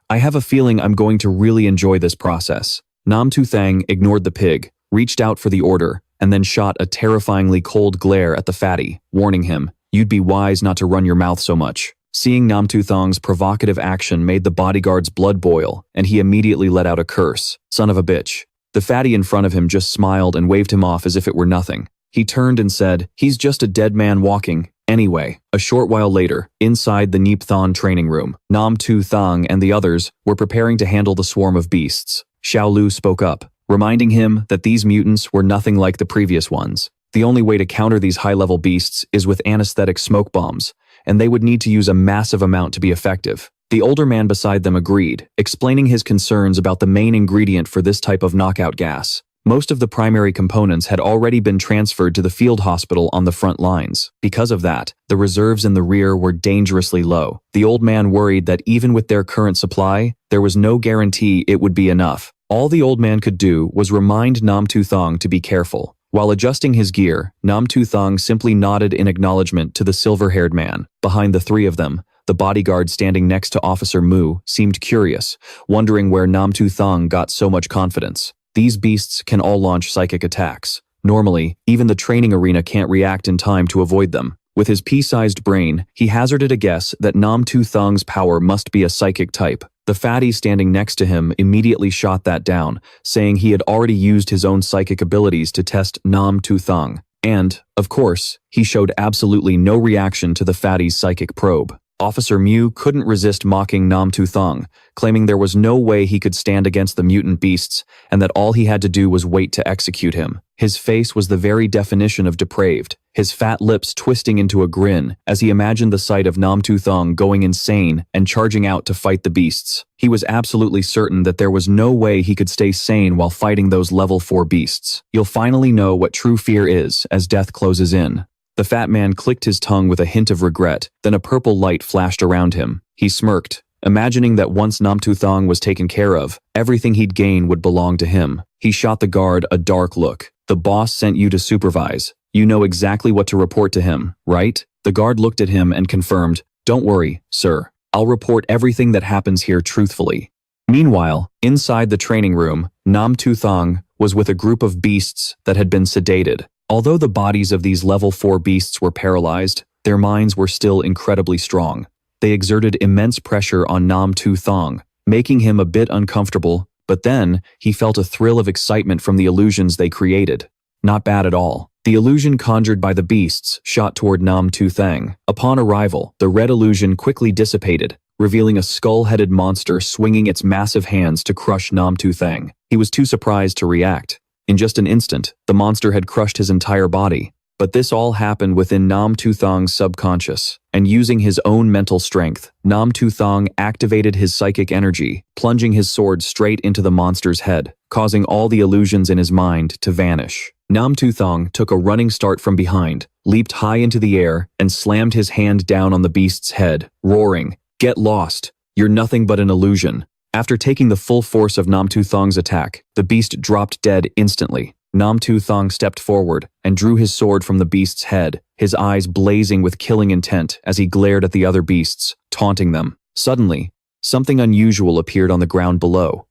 I have a feeling I'm going to really enjoy this process. Tu Thang ignored the pig, reached out for the order, and then shot a terrifyingly cold glare at the fatty, warning him, you'd be wise not to run your mouth so much. Seeing Tu Thang's provocative action made the bodyguard's blood boil, and he immediately let out a curse. Son of a bitch. The fatty in front of him just smiled and waved him off as if it were nothing. He turned and said, he's just a dead man walking. Anyway, a short while later, inside the Giapthon training room, Tu Thang and the others were preparing to handle the swarm of beasts. Xiao Lu spoke up, reminding him that these mutants were nothing like the previous ones. The only way to counter these high-level beasts is with anesthetic smoke bombs, and they would need to use a massive amount to be effective. The older man beside them agreed, explaining his concerns about the main ingredient for this type of knockout gas. Most of the primary components had already been transferred to the field hospital on the front lines. Because of that, the reserves in the rear were dangerously low. The old man worried that even with their current supply, there was no guarantee it would be enough. All the old man could do was remind Tu Thang to be careful. While adjusting his gear, Tu Thang simply nodded in acknowledgement to the silver-haired man. Behind the three of them, the bodyguard standing next to Officer Mu seemed curious, wondering where Tu Thang got so much confidence. These beasts can all launch psychic attacks. Normally, even the training arena can't react in time to avoid them. With his pea-sized brain, he hazarded a guess that Tu Thang's power must be a psychic type. The fatty standing next to him immediately shot that down, saying he had already used his own psychic abilities to test Tu Thang. And, of course, he showed absolutely no reaction to the fatty's psychic probe. Officer Mu couldn't resist mocking Tu Thang, claiming there was no way he could stand against the mutant beasts and that all he had to do was wait to execute him. His face was the very definition of depraved, his fat lips twisting into a grin as he imagined the sight of Tu Thang going insane and charging out to fight the beasts. He was absolutely certain that there was no way he could stay sane while fighting those level 4 beasts. You'll finally know what true fear is as death closes in. The fat man clicked his tongue with a hint of regret, then a purple light flashed around him. He smirked, imagining that once Tu Thang was taken care of, everything he'd gain would belong to him. He shot the guard a dark look. The boss sent you to supervise. You know exactly what to report to him, right? The guard looked at him and confirmed, don't worry, sir. I'll report everything that happens here truthfully. Meanwhile, inside the training room, Tu Thang was with a group of beasts that had been sedated. Although the bodies of these level 4 beasts were paralyzed, their minds were still incredibly strong. They exerted immense pressure on Tu Thang, making him a bit uncomfortable, but then he felt a thrill of excitement from the illusions they created. Not bad at all. The illusion conjured by the beasts shot toward Tu Thang. Upon arrival, the red illusion quickly dissipated, revealing a skull-headed monster swinging its massive hands to crush Tu Thang. He was too surprised to react. In just an instant, the monster had crushed his entire body. But this all happened within Tu Thang's subconscious, and using his own mental strength, Tu Thang activated his psychic energy, plunging his sword straight into the monster's head, causing all the illusions in his mind to vanish. Tu Thang took a running start from behind, leaped high into the air, and slammed his hand down on the beast's head, roaring, "Get lost! You're nothing but an illusion." After taking the full force of Tu Thang's attack, the beast dropped dead instantly. Tu Thang stepped forward and drew his sword from the beast's head, his eyes blazing with killing intent as he glared at the other beasts, taunting them. Suddenly, something unusual appeared on the ground below.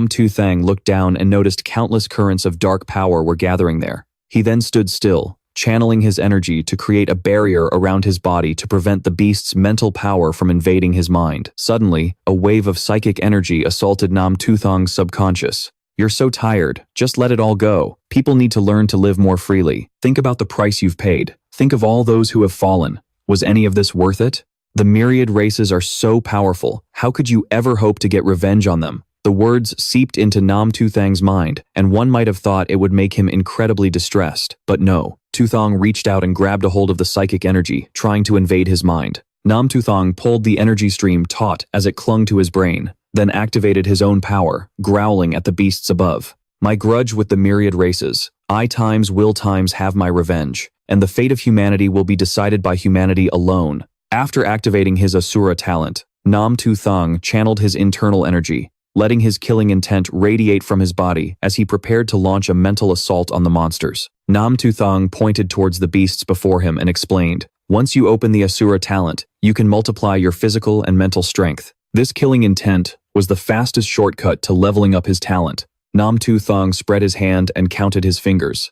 Tu Thang looked down and noticed countless currents of dark power were gathering there. He then stood still, channeling his energy to create a barrier around his body to prevent the beast's mental power from invading his mind. Suddenly, a wave of psychic energy assaulted Tu Thang's subconscious. You're so tired, just let it all go. People need to learn to live more freely. Think about the price you've paid. Think of all those who have fallen. Was any of this worth it? The myriad races are so powerful. How could you ever hope to get revenge on them? The words seeped into Tu Thang's mind, and one might have thought it would make him incredibly distressed. But no. Tu Thang reached out and grabbed a hold of the psychic energy, trying to invade his mind. Tu Thang pulled the energy stream taut as it clung to his brain, then activated his own power, growling at the beasts above. My grudge with the myriad races. I times will times have my revenge. and the fate of humanity will be decided by humanity alone. After activating his Asura talent, Tu Thang channeled his internal energy, letting his killing intent radiate from his body as he prepared to launch a mental assault on the monsters. Tu Thang pointed towards the beasts before him and explained, "Once you open the Asura talent, you can multiply your physical and mental strength." This killing intent was the fastest shortcut to leveling up his talent. Tu Thang spread his hand and counted his fingers.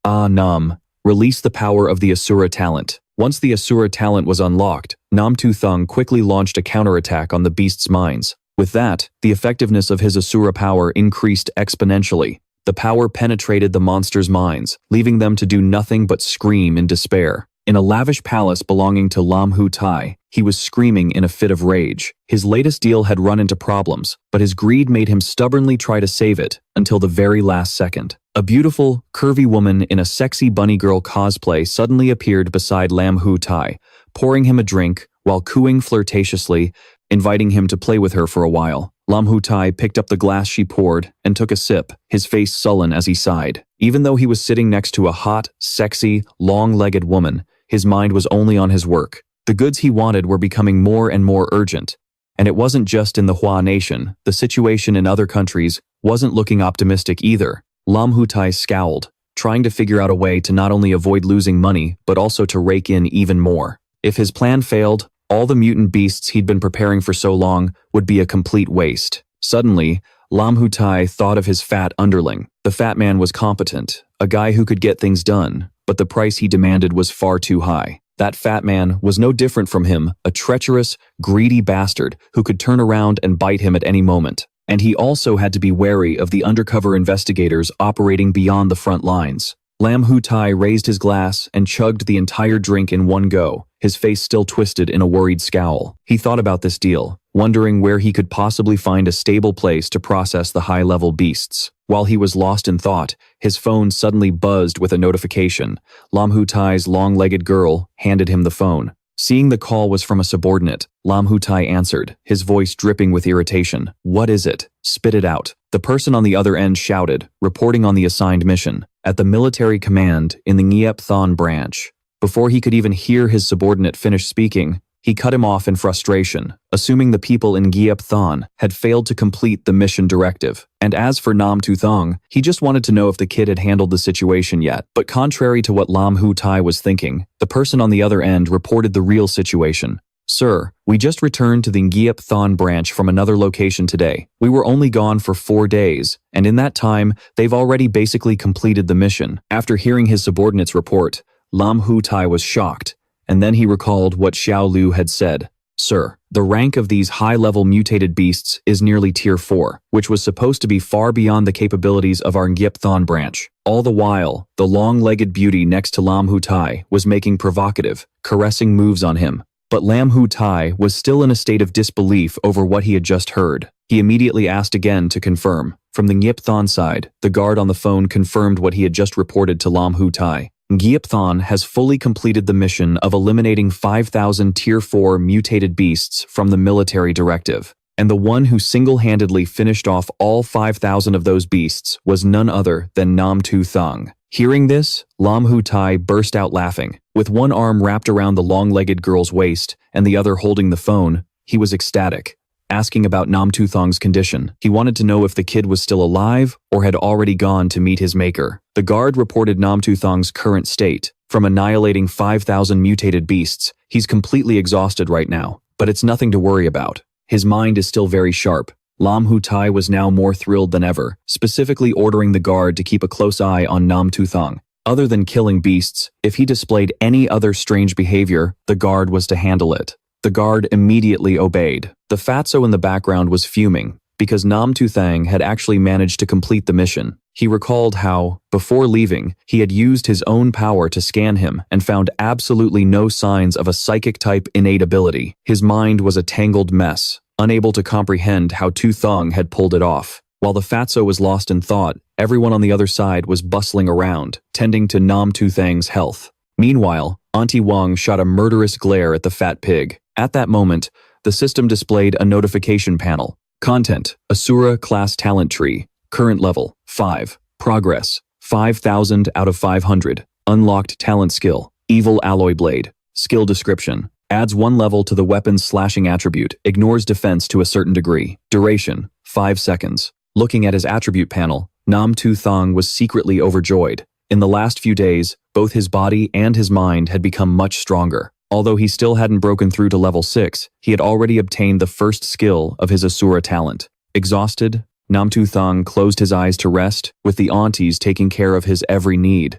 Nam, release the power of the Asura talent. Once the Asura talent was unlocked, Tu Thang quickly launched a counterattack on the beasts' minds. With that, the effectiveness of his Asura power increased exponentially. The power penetrated the monsters' minds, leaving them to do nothing but scream in despair. In a lavish palace belonging to Lam Hu Tai, he was screaming in a fit of rage. His latest deal had run into problems, but his greed made him stubbornly try to save it until the very last second. A beautiful, curvy woman in a sexy bunny girl cosplay suddenly appeared beside Lam Hu Tai, pouring him a drink while cooing flirtatiously, inviting him to play with her for a while. Lam Hu Tai picked up the glass she poured and took a sip, his face sullen as he sighed. Even though he was sitting next to a hot, sexy, long-legged woman, his mind was only on his work. The goods he wanted were becoming more and more urgent. And it wasn't just in the Hua Nation. The situation in other countries wasn't looking optimistic either. Lam Hu Tai scowled, trying to figure out a way to not only avoid losing money, but also to rake in even more. If his plan failed, all the mutant beasts he'd been preparing for so long would be a complete waste. Suddenly, Lam Hu Tai thought of his fat underling. The fat man was competent, a guy who could get things done, but the price he demanded was far too high. That fat man was no different from him, a treacherous, greedy bastard who could turn around and bite him at any moment. And he also had to be wary of the undercover investigators operating beyond the front lines. Lam Hu Tai raised his glass and chugged the entire drink in one go, his face still twisted in a worried scowl. He thought about this deal, wondering where he could possibly find a stable place to process the high-level beasts. While he was lost in thought, his phone suddenly buzzed with a notification. Lam Hu Tai's long-legged girl handed him the phone. Seeing the call was from a subordinate, Lam Hu Tai answered, his voice dripping with irritation. "What is it? Spit it out." The person on the other end shouted, reporting on the assigned mission, at the military command in the Ngiep Thon branch. Before he could even hear his subordinate finish speaking, he cut him off in frustration, assuming the people in Ngiep Thon had failed to complete the mission directive. And as for Tu Thang, he just wanted to know if the kid had handled the situation yet. But contrary to what Lam Hu Tai was thinking, the person on the other end reported the real situation. "Sir, we just returned to the Ngiep Thon branch from another location today. We were only gone for 4 days, and in that time, they've already basically completed the mission." After hearing his subordinate's report, Lam Hu Tai was shocked, and then he recalled what Xiao Lu had said. "Sir, the rank of these high-level mutated beasts is nearly tier 4, which was supposed to be far beyond the capabilities of our Ngiep Thon branch." All the while, the long-legged beauty next to Lam Hu Tai was making provocative, caressing moves on him. But Lam Hu Tai was still in a state of disbelief over what he had just heard. He immediately asked again to confirm. From the Ngiep Thon side, the guard on the phone confirmed what he had just reported to Lam Hu Tai. Ngiep Thon has fully completed the mission of eliminating 5,000 Tier 4 mutated beasts from the military directive. And the one who single-handedly finished off all 5,000 of those beasts was none other than Tu Thang. Hearing this, Lam Hu Tai burst out laughing. With one arm wrapped around the long-legged girl's waist and the other holding the phone, he was ecstatic, asking about Tu Thang's condition. He wanted to know if the kid was still alive or had already gone to meet his maker. The guard reported Tu Thang's current state. From annihilating 5,000 mutated beasts, he's completely exhausted right now, but it's nothing to worry about. His mind is still very sharp. Lam Hu Tai was now more thrilled than ever, specifically ordering the guard to keep a close eye on Tu Thang. Other than killing beasts, if he displayed any other strange behavior, the guard was to handle it. The guard immediately obeyed. The fatso in the background was fuming, because Tu Thang had actually managed to complete the mission. He recalled how, before leaving, he had used his own power to scan him and found absolutely no signs of a psychic-type innate ability. His mind was a tangled mess, unable to comprehend how Tu Thang had pulled it off. While the fatso was lost in thought, everyone on the other side was bustling around, tending to Tu Thang's health. Meanwhile, Auntie Wang shot a murderous glare at the fat pig. At that moment, the system displayed a notification panel. Content: Asura Class Talent Tree. Current level: 5. Progress: 5,000 out of 500. Unlocked talent skill, evil alloy blade. Skill description. Adds 1 level to the weapon's slashing attribute, ignores defense to a certain degree. Duration, 5 seconds. Looking at his attribute panel, Tu Thang was secretly overjoyed. In the last few days, both his body and his mind had become much stronger. Although he still hadn't broken through to level 6, he had already obtained the first skill of his Asura talent. Exhausted, Tu Thang closed his eyes to rest, with the aunties taking care of his every need.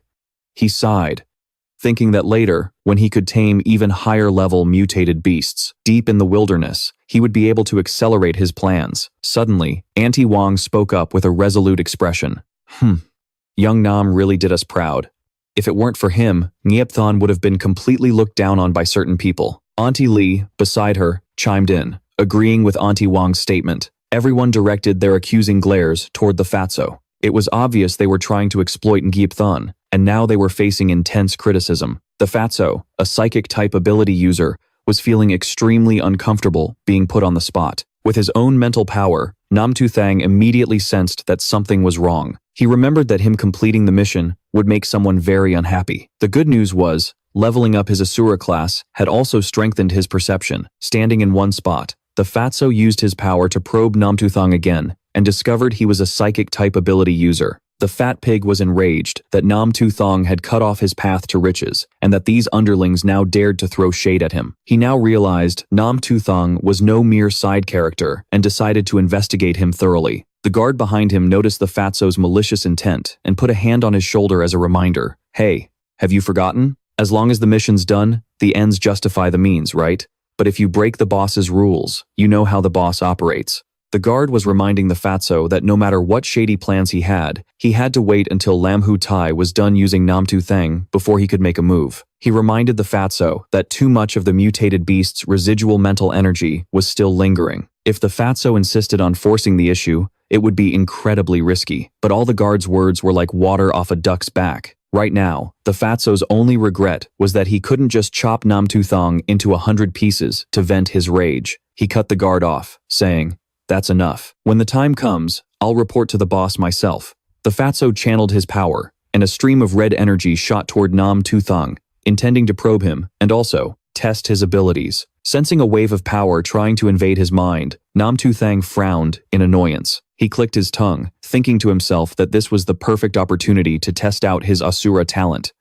He sighed, thinking that later, when he could tame even higher-level mutated beasts, deep in the wilderness, he would be able to accelerate his plans. Suddenly, Auntie Wang spoke up with a resolute expression. Young Nam really did us proud. If it weren't for him, Ngiepthon would have been completely looked down on by certain people. Auntie Li, beside her, chimed in, agreeing with Auntie Wang's statement. Everyone directed their accusing glares toward the fatso. It was obvious they were trying to exploit Ngiepthon, and now they were facing intense criticism. The fatso, a psychic-type ability user, was feeling extremely uncomfortable being put on the spot. With his own mental power, Tu Thang immediately sensed that something was wrong. He remembered that him completing the mission would make someone very unhappy. The good news was, leveling up his Asura class had also strengthened his perception. Standing in one spot, the fatso used his power to probe Tu Thang again and discovered he was a psychic-type ability user. The fat pig was enraged that Tu Thang had cut off his path to riches, and that these underlings now dared to throw shade at him. He now realized Tu Thang was no mere side character and decided to investigate him thoroughly. The guard behind him noticed the fatso's malicious intent and put a hand on his shoulder as a reminder. Hey, have you forgotten? As long as the mission's done, the ends justify the means, right? But if you break the boss's rules, you know how the boss operates. The guard was reminding the fatso that no matter what shady plans he had to wait until Lam Hu Tai was done using Tu Thang before he could make a move. He reminded the fatso that too much of the mutated beast's residual mental energy was still lingering. If the fatso insisted on forcing the issue, it would be incredibly risky. But all the guard's words were like water off a duck's back. Right now, the fatso's only regret was that he couldn't just chop Tu Thang into 100 pieces to vent his rage. He cut the guard off, saying, "That's enough. When the time comes, I'll report to the boss myself." The fatso channeled his power, and a stream of red energy shot toward Tu Thang, intending to probe him and also test his abilities. Sensing a wave of power trying to invade his mind, Tu Thang frowned in annoyance. He clicked his tongue, thinking to himself that this was the perfect opportunity to test out his Asura talent.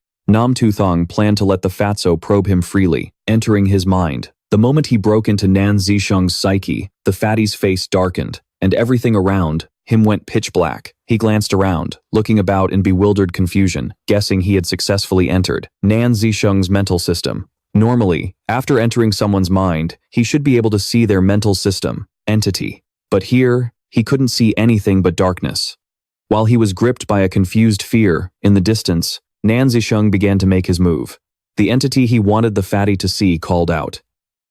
Tu Thang planned to let the fatso probe him freely, entering his mind. The moment he broke into Nan Zisheng's psyche, the fatty's face darkened, and everything around him went pitch black. He glanced around, looking about in bewildered confusion, guessing he had successfully entered Nan Zisheng's mental system. Normally, after entering someone's mind, he should be able to see their mental system, entity. But here, he couldn't see anything but darkness. While he was gripped by a confused fear, in the distance, Nan Zisheng began to make his move. The entity he wanted the fatty to see called out.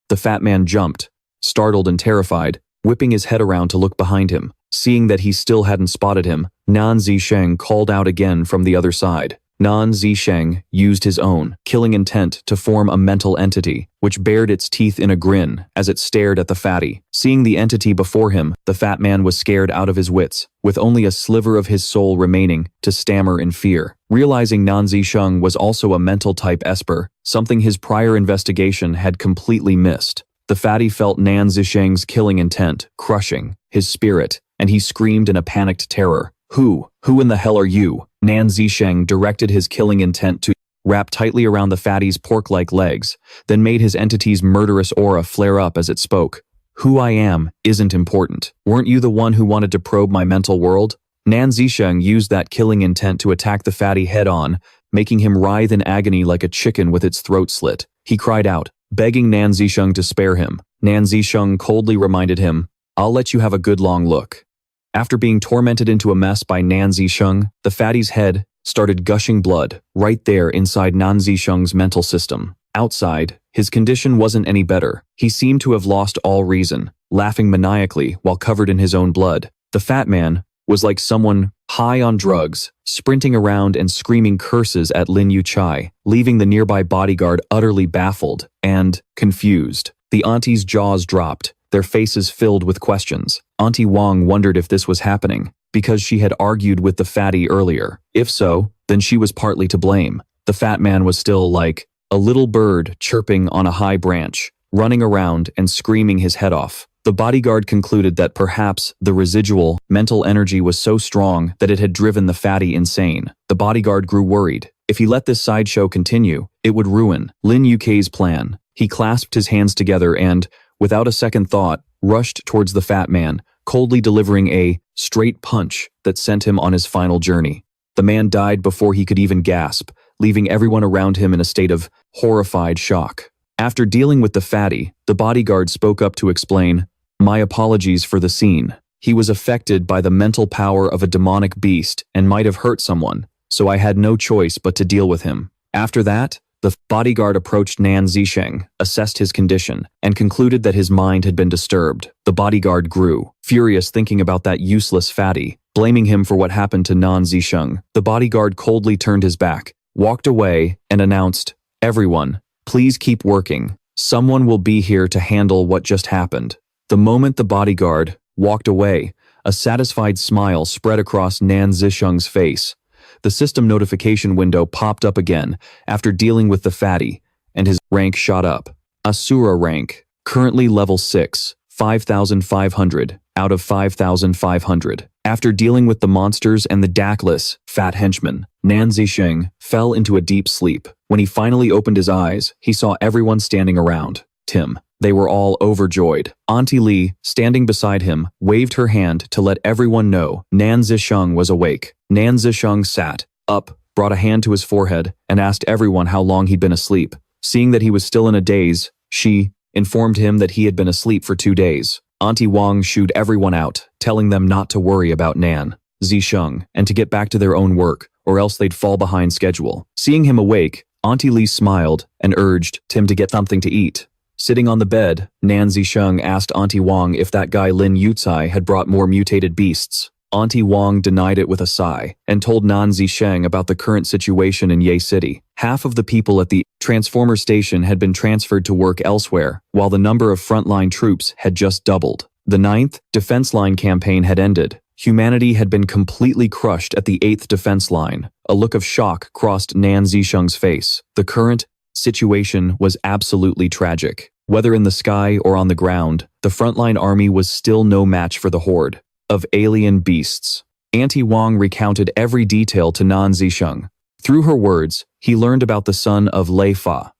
The fat man jumped, startled and terrified, whipping his head around to look behind him. Seeing that he still hadn't spotted him, Nan Zisheng called out again from the other side. Nan Zisheng used his own killing intent to form a mental entity, which bared its teeth in a grin as it stared at the fatty. Seeing the entity before him, the fat man was scared out of his wits, with only a sliver of his soul remaining to stammer in fear. Realizing Nan Zisheng was also a mental-type esper, something his prior investigation had completely missed. The fatty felt Nan Zisheng's killing intent crushing his spirit, and he screamed in a panicked terror. Who in the hell are you? Nan Zisheng directed his killing intent to wrap tightly around the fatty's pork-like legs, then made his entity's murderous aura flare up as it spoke. Who I am isn't important. Weren't you the one who wanted to probe my mental world? Nan Zisheng used that killing intent to attack the fatty head-on, making him writhe in agony like a chicken with its throat slit. He cried out, begging Nan Zisheng to spare him. Nan Zisheng coldly reminded him, "I'll let you have a good long look." After being tormented into a mess by Nan Zisheng, the fatty's head started gushing blood right there inside Nan Zisheng's mental system. Outside, his condition wasn't any better. He seemed to have lost all reason, laughing maniacally while covered in his own blood. The fat man was like someone high on drugs, sprinting around and screaming curses at Lin Yuchai, leaving the nearby bodyguard utterly baffled and confused. The auntie's jaws dropped, their faces filled with questions. Auntie Wang wondered if this was happening because she had argued with the fatty earlier. If so, then she was partly to blame. The fat man was still like a little bird chirping on a high branch, running around and screaming his head off. The bodyguard concluded that perhaps the residual mental energy was so strong that it had driven the fatty insane. The bodyguard grew worried. If he let this sideshow continue, it would ruin Lin Yukei's plan. He clasped his hands together and, without a second thought, rushed towards the fat man, coldly delivering a straight punch that sent him on his final journey. The man died before he could even gasp, leaving everyone around him in a state of horrified shock. After dealing with the fatty, the bodyguard spoke up to explain, "My apologies for the scene. He was affected by the mental power of a demonic beast and might have hurt someone, so I had no choice but to deal with him." After that, the bodyguard approached Nan Zisheng, assessed his condition, and concluded that his mind had been disturbed. The bodyguard grew, furious thinking about that useless fatty, blaming him for what happened to Nan Zisheng. The bodyguard coldly turned his back, walked away, and announced, "Everyone, please keep working. Someone will be here to handle what just happened." The moment the bodyguard walked away, a satisfied smile spread across Nan Zisheng's face. The system notification window popped up again after dealing with the fatty, and his rank shot up. Asura rank, currently level 6, 5,500 out of 5,500. After dealing with the monsters and the dackless, fat henchman, Nan Zisheng fell into a deep sleep. When he finally opened his eyes, he saw everyone standing around Tim. They were all overjoyed. Auntie Li, standing beside him, waved her hand to let everyone know Nan Zisheng was awake. Nan Zisheng sat up, brought a hand to his forehead, and asked everyone how long he'd been asleep. Seeing that he was still in a daze, she informed him that he had been asleep for 2 days. Auntie Wang shooed everyone out, telling them not to worry about Nan Zisheng and to get back to their own work, or else they'd fall behind schedule. Seeing him awake, Auntie Li smiled and urged Tim to get something to eat. Sitting on the bed, Nan Zisheng asked Auntie Wang if that guy Lin Yucai had brought more mutated beasts. Auntie Wang denied it with a sigh and told Nan Zisheng about the current situation in Ye City. Half of the people at the transformer station had been transferred to work elsewhere, while the number of frontline troops had just doubled. The 9th Defense Line campaign had ended. Humanity had been completely crushed at the 8th Defense Line. A look of shock crossed Nan Zisheng's face. The current situation was absolutely tragic. Whether in the sky or on the ground, the frontline army was still no match for the horde of alien beasts. Auntie Wang recounted every detail to Nan Zisheng. Through her words, he learned about the son of Lei Fa,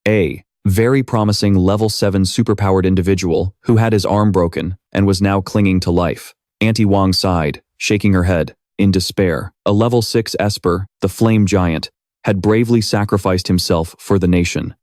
a very promising level 7 superpowered individual who had his arm broken and was now clinging to life. Auntie Wang sighed, shaking her head in despair. A level 6 Esper, the flame giant, had bravely sacrificed himself for the nation.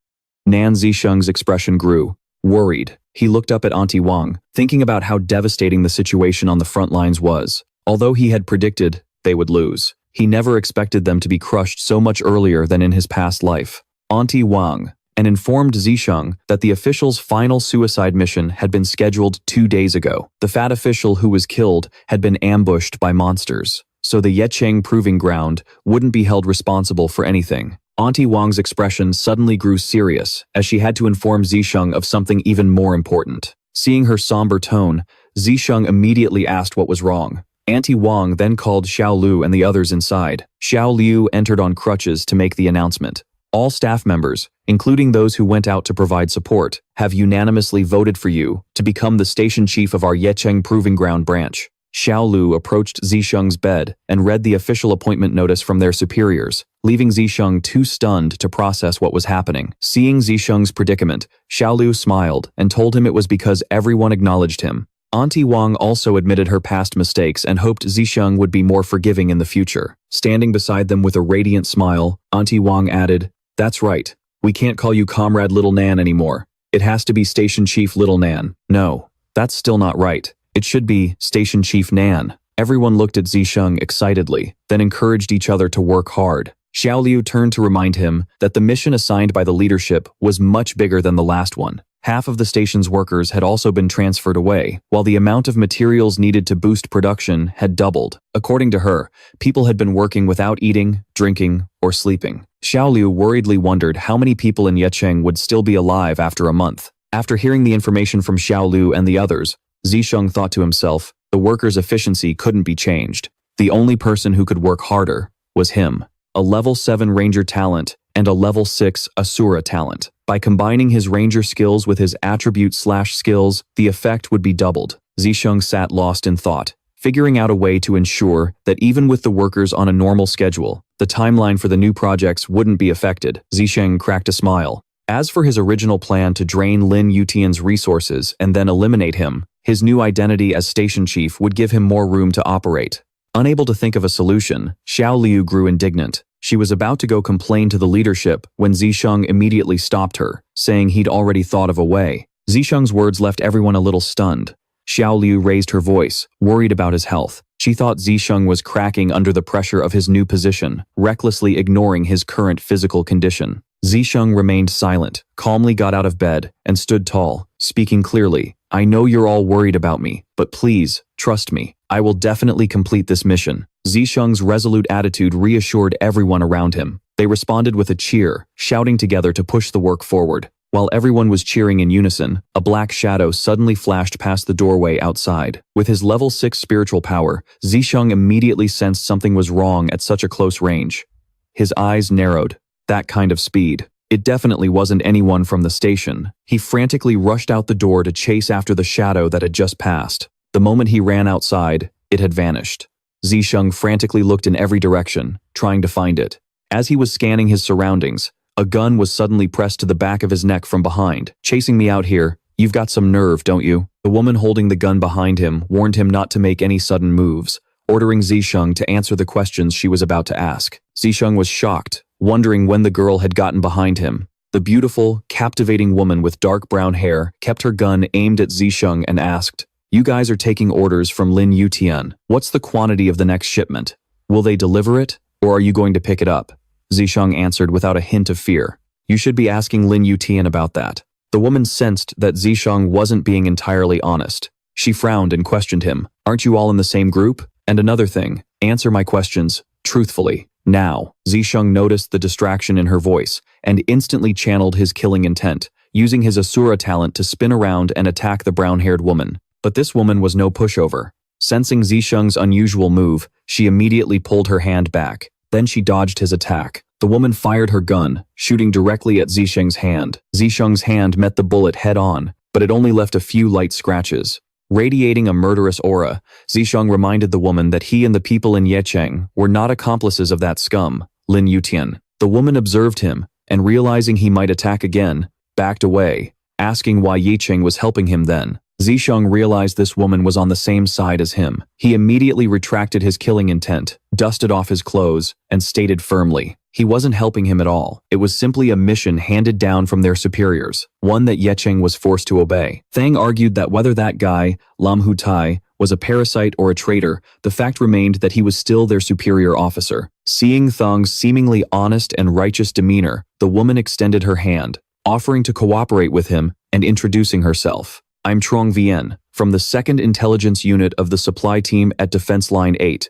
Nan Zisheng's expression grew, worried. He looked up at Auntie Wang, thinking about how devastating the situation on the front lines was. Although he had predicted they would lose, he never expected them to be crushed so much earlier than in his past life. Auntie Wang and informed Zisheng that the official's final suicide mission had been scheduled 2 days ago. The fat official who was killed had been ambushed by monsters, so the Yecheng Proving Ground wouldn't be held responsible for anything. Auntie Wang's expression suddenly grew serious as she had to inform Zisheng of something even more important. Seeing her somber tone, Zisheng immediately asked what was wrong. Auntie Wang then called Xiao Lu and the others inside. Xiao Liu entered on crutches to make the announcement. All staff members, including those who went out to provide support, have unanimously voted for you to become the station chief of our Yecheng Proving Ground branch. Xiao Lu approached Zisheng's bed and read the official appointment notice from their superiors, leaving Zisheng too stunned to process what was happening. Seeing Zisheng's predicament, Xiao Lu smiled and told him it was because everyone acknowledged him. Auntie Wang also admitted her past mistakes and hoped Zisheng would be more forgiving in the future. Standing beside them with a radiant smile, Auntie Wang added, "That's right. We can't call you Comrade Little Nan anymore. It has to be Station Chief Little Nan." "No, that's still not right. It should be Station Chief Nan." Everyone looked at Zisheng excitedly, then encouraged each other to work hard. Xiao Liu turned to remind him that the mission assigned by the leadership was much bigger than the last one. Half of the station's workers had also been transferred away, while the amount of materials needed to boost production had doubled. According to her, people had been working without eating, drinking, or sleeping. Xiao Liu worriedly wondered how many people in Yecheng would still be alive after a month. After hearing the information from Xiao Liu and the others, Zisheng thought to himself, the workers' efficiency couldn't be changed. The only person who could work harder was him. a level 7 ranger talent, and a level 6 Asura talent. By combining his ranger skills with his attribute/skills, the effect would be doubled. Zisheng sat lost in thought, figuring out a way to ensure that even with the workers on a normal schedule, the timeline for the new projects wouldn't be affected. Zisheng cracked a smile. As for his original plan to drain Lin Yutian's resources and then eliminate him, his new identity as station chief would give him more room to operate. Unable to think of a solution, Xiao Liu grew indignant. She was about to go complain to the leadership when Zisheng immediately stopped her, saying he'd already thought of a way. Zisheng's words left everyone a little stunned. Xiao Liu raised her voice, worried about his health. She thought Zisheng was cracking under the pressure of his new position, recklessly ignoring his current physical condition. Zisheng remained silent, calmly got out of bed, and stood tall, speaking clearly. I know you're all worried about me, but please, trust me. I will definitely complete this mission. Zisheng's resolute attitude reassured everyone around him. They responded with a cheer, shouting together to push the work forward. While everyone was cheering in unison, a black shadow suddenly flashed past the doorway outside. With his level 6 spiritual power, Zisheng immediately sensed something was wrong at such a close range. His eyes narrowed. That kind of speed. It definitely wasn't anyone from the station. He frantically rushed out the door to chase after the shadow that had just passed. The moment he ran outside, it had vanished. Zisheng frantically looked in every direction, trying to find it. As he was scanning his surroundings, a gun was suddenly pressed to the back of his neck from behind. Chasing me out here, you've got some nerve, don't you? The woman holding the gun behind him warned him not to make any sudden moves, ordering Zisheng to answer the questions she was about to ask. Zisheng was shocked, wondering when the girl had gotten behind him. The beautiful, captivating woman with dark brown hair kept her gun aimed at Zisheng and asked, You guys are taking orders from Lin Yutian. What's the quantity of the next shipment? Will they deliver it, or are you going to pick it up? Zisheng answered without a hint of fear. You should be asking Lin Yutian about that. The woman sensed that Zisheng wasn't being entirely honest. She frowned and questioned him. Aren't you all in the same group? And another thing, answer my questions, truthfully. Now, Zisheng noticed the distraction in her voice and instantly channeled his killing intent, using his Asura talent to spin around and attack the brown-haired woman. But this woman was no pushover. Sensing Zisheng's unusual move, she immediately pulled her hand back. Then she dodged his attack. The woman fired her gun, shooting directly at Zisheng's hand. Zisheng's hand met the bullet head-on, but it only left a few light scratches. Radiating a murderous aura, Zisheng reminded the woman that he and the people in Yecheng were not accomplices of that scum, Lin Yutian. The woman observed him, and realizing he might attack again, backed away, asking why Yecheng was helping him then. Zisheng realized this woman was on the same side as him. He immediately retracted his killing intent, dusted off his clothes, and stated firmly, he wasn't helping him at all. It was simply a mission handed down from their superiors, one that Yecheng was forced to obey. Thang argued that whether that guy, Lam Hutai, was a parasite or a traitor, the fact remained that he was still their superior officer. Seeing Thang's seemingly honest and righteous demeanor, the woman extended her hand, offering to cooperate with him and introducing herself. I'm Trong Vien, from the 2nd Intelligence Unit of the Supply Team at Defense Line 8.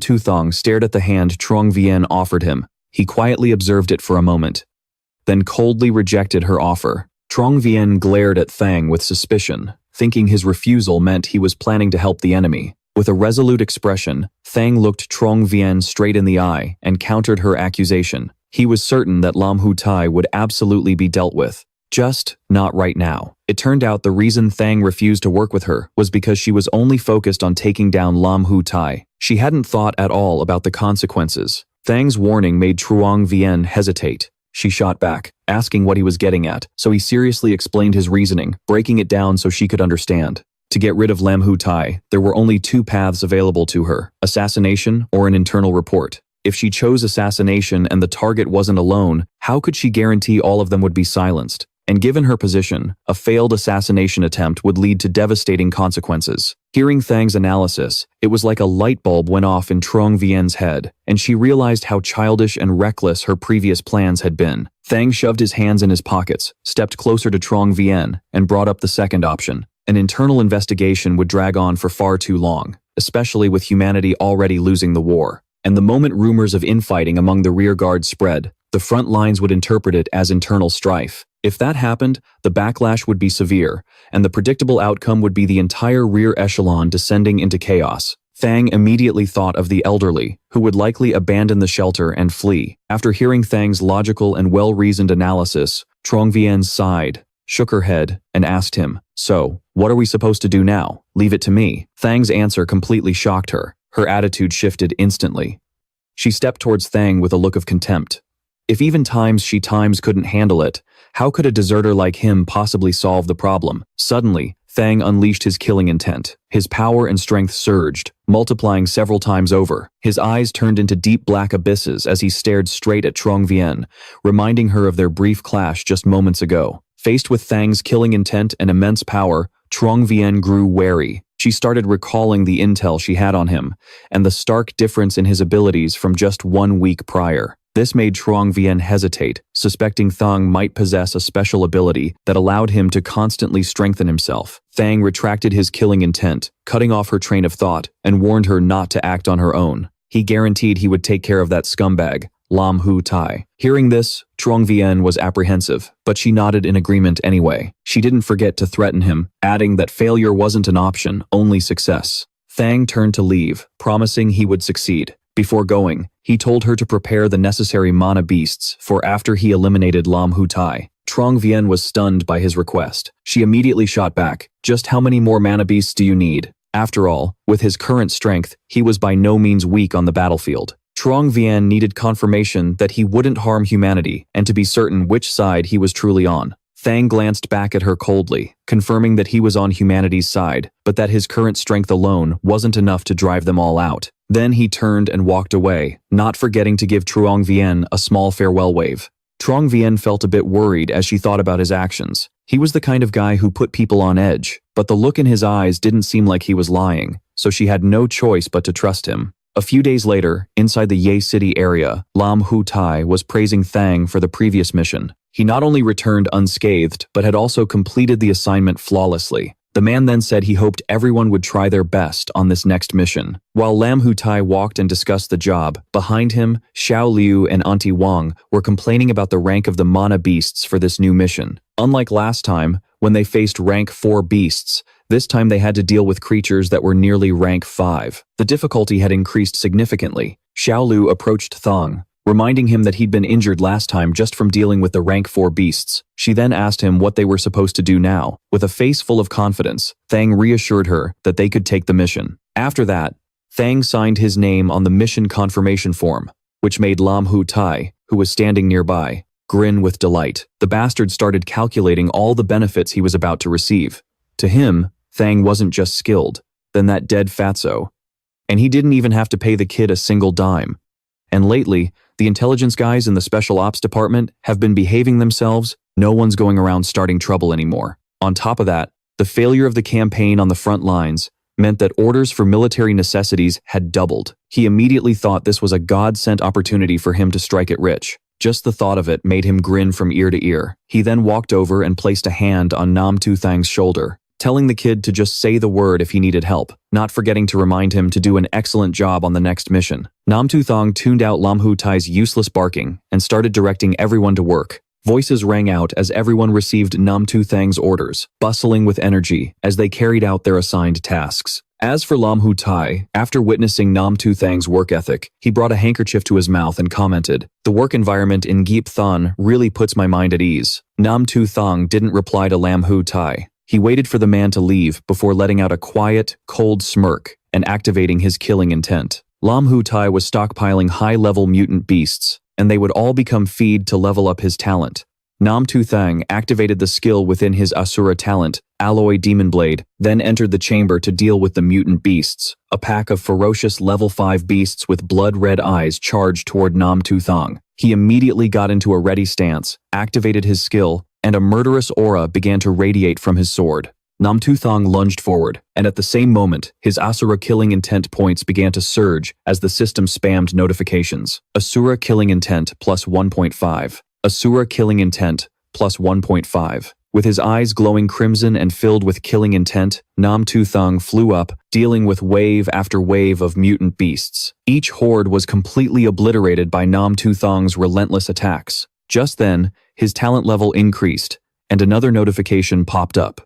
Tu Thang stared at the hand Trong Vien offered him. He quietly observed it for a moment, then coldly rejected her offer. Trong Vien glared at Thang with suspicion, thinking his refusal meant he was planning to help the enemy. With a resolute expression, Thang looked Trong Vien straight in the eye and countered her accusation. He was certain that Lam Hutai would absolutely be dealt with. Just not right now. It turned out the reason Thang refused to work with her was because she was only focused on taking down Lam Hutai. She hadn't thought at all about the consequences. Thang's warning made Trong Vien hesitate. She shot back, asking what he was getting at, so he seriously explained his reasoning, breaking it down so she could understand. To get rid of Lam Hutai, there were only 2 paths available to her, assassination or an internal report. If she chose assassination and the target wasn't alone, how could she guarantee all of them would be silenced? And given her position, a failed assassination attempt would lead to devastating consequences. Hearing Thang's analysis, it was like a light bulb went off in Trong Vien's head, and she realized how childish and reckless her previous plans had been. Thang shoved his hands in his pockets, stepped closer to Trong Vien, and brought up the second option. An internal investigation would drag on for far too long, especially with humanity already losing the war. And the moment rumors of infighting among the rear guard spread, the front lines would interpret it as internal strife. If that happened, the backlash would be severe, and the predictable outcome would be the entire rear echelon descending into chaos. Thang immediately thought of the elderly, who would likely abandon the shelter and flee. After hearing Thang's logical and well-reasoned analysis, Trong Vien sighed, shook her head, and asked him, "So, what are we supposed to do now? Leave it to me." Thang's answer completely shocked her. Her attitude shifted instantly. She stepped towards Thang with a look of contempt. If even she couldn't handle it, how could a deserter like him possibly solve the problem? Suddenly, Thang unleashed his killing intent. His power and strength surged, multiplying several times over. His eyes turned into deep black abysses as he stared straight at Trong Vien, reminding her of their brief clash just moments ago. Faced with Thang's killing intent and immense power, Trong Vien grew wary. She started recalling the intel she had on him, and the stark difference in his abilities from just 1 week prior. This made Trong Vien hesitate, suspecting Thang might possess a special ability that allowed him to constantly strengthen himself. Thang retracted his killing intent, cutting off her train of thought, and warned her not to act on her own. He guaranteed he would take care of that scumbag, Lam Hu Tai. Hearing this, Trong Vien was apprehensive, but she nodded in agreement anyway. She didn't forget to threaten him, adding that failure wasn't an option, only success. Thang turned to leave, promising he would succeed. Before going, he told her to prepare the necessary mana beasts for after he eliminated Lam Hu Tai. Trong Vien was stunned by his request. She immediately shot back, "Just how many more mana beasts do you need?" After all, with his current strength, he was by no means weak on the battlefield. Trong Vien needed confirmation that he wouldn't harm humanity and to be certain which side he was truly on. Thang glanced back at her coldly, confirming that he was on humanity's side, but that his current strength alone wasn't enough to drive them all out. Then he turned and walked away, not forgetting to give Trong Vien a small farewell wave. Trong Vien felt a bit worried as she thought about his actions. He was the kind of guy who put people on edge, but the look in his eyes didn't seem like he was lying, so she had no choice but to trust him. A few days later, inside the Ye City area, Lam Hu Tai was praising Thang for the previous mission. He not only returned unscathed, but had also completed the assignment flawlessly. The man then said he hoped everyone would try their best on this next mission. While Lam Hu Tai walked and discussed the job, behind him, Xiao Liu and Auntie Wang were complaining about the rank of the mana beasts for this new mission. Unlike last time, when they faced rank 4 beasts, this time they had to deal with creatures that were nearly rank 5. The difficulty had increased significantly. Xiao Liu approached Thang, reminding him that he'd been injured last time just from dealing with the rank 4 beasts. She then asked him what they were supposed to do now. With a face full of confidence, Thang reassured her that they could take the mission. After that, Thang signed his name on the mission confirmation form, which made Lam Hu Tai, who was standing nearby, grin with delight. The bastard started calculating all the benefits he was about to receive. To him, Thang wasn't just skilled, then that dead fatso. And he didn't even have to pay the kid a single dime. And lately, the intelligence guys in the special ops department have been behaving themselves. No one's going around starting trouble anymore. On top of that, the failure of the campaign on the front lines meant that orders for military necessities had doubled. He immediately thought this was a God-sent opportunity for him to strike it rich. Just the thought of it made him grin from ear to ear. He then walked over and placed a hand on Nam Tu Thang's shoulder, telling the kid to just say the word if he needed help, not forgetting to remind him to do an excellent job on the next mission. Nam Tu Thang tuned out Lam Hu Tai's useless barking and started directing everyone to work. Voices rang out as everyone received Nam Tu Thang's orders, bustling with energy as they carried out their assigned tasks. As for Lam Hu Tai, after witnessing Nam Tu Thang's work ethic, he brought a handkerchief to his mouth and commented, "The work environment in Geep Than really puts my mind at ease." Nam Tu Thang didn't reply to Lam Hu Tai. He waited for the man to leave before letting out a quiet, cold smirk and activating his killing intent. Lam Hu Tai was stockpiling high-level mutant beasts, and they would all become feed to level up his talent. Nam Tu Thang activated the skill within his Asura talent, Alloy Demon Blade, then entered the chamber to deal with the mutant beasts. A pack of ferocious level 5 beasts with blood-red eyes charged toward Nam Tu Thang. He immediately got into a ready stance, activated his skill, and a murderous aura began to radiate from his sword. Nam Tu Thang lunged forward, and at the same moment, his Asura killing intent points began to surge as the system spammed notifications. Asura killing intent plus 1.5. Asura killing intent plus 1.5. With his eyes glowing crimson and filled with killing intent, Nam Tu Thang flew up, dealing with wave after wave of mutant beasts. Each horde was completely obliterated by Nam Tu Thang's relentless attacks. Just then, his talent level increased, and another notification popped up.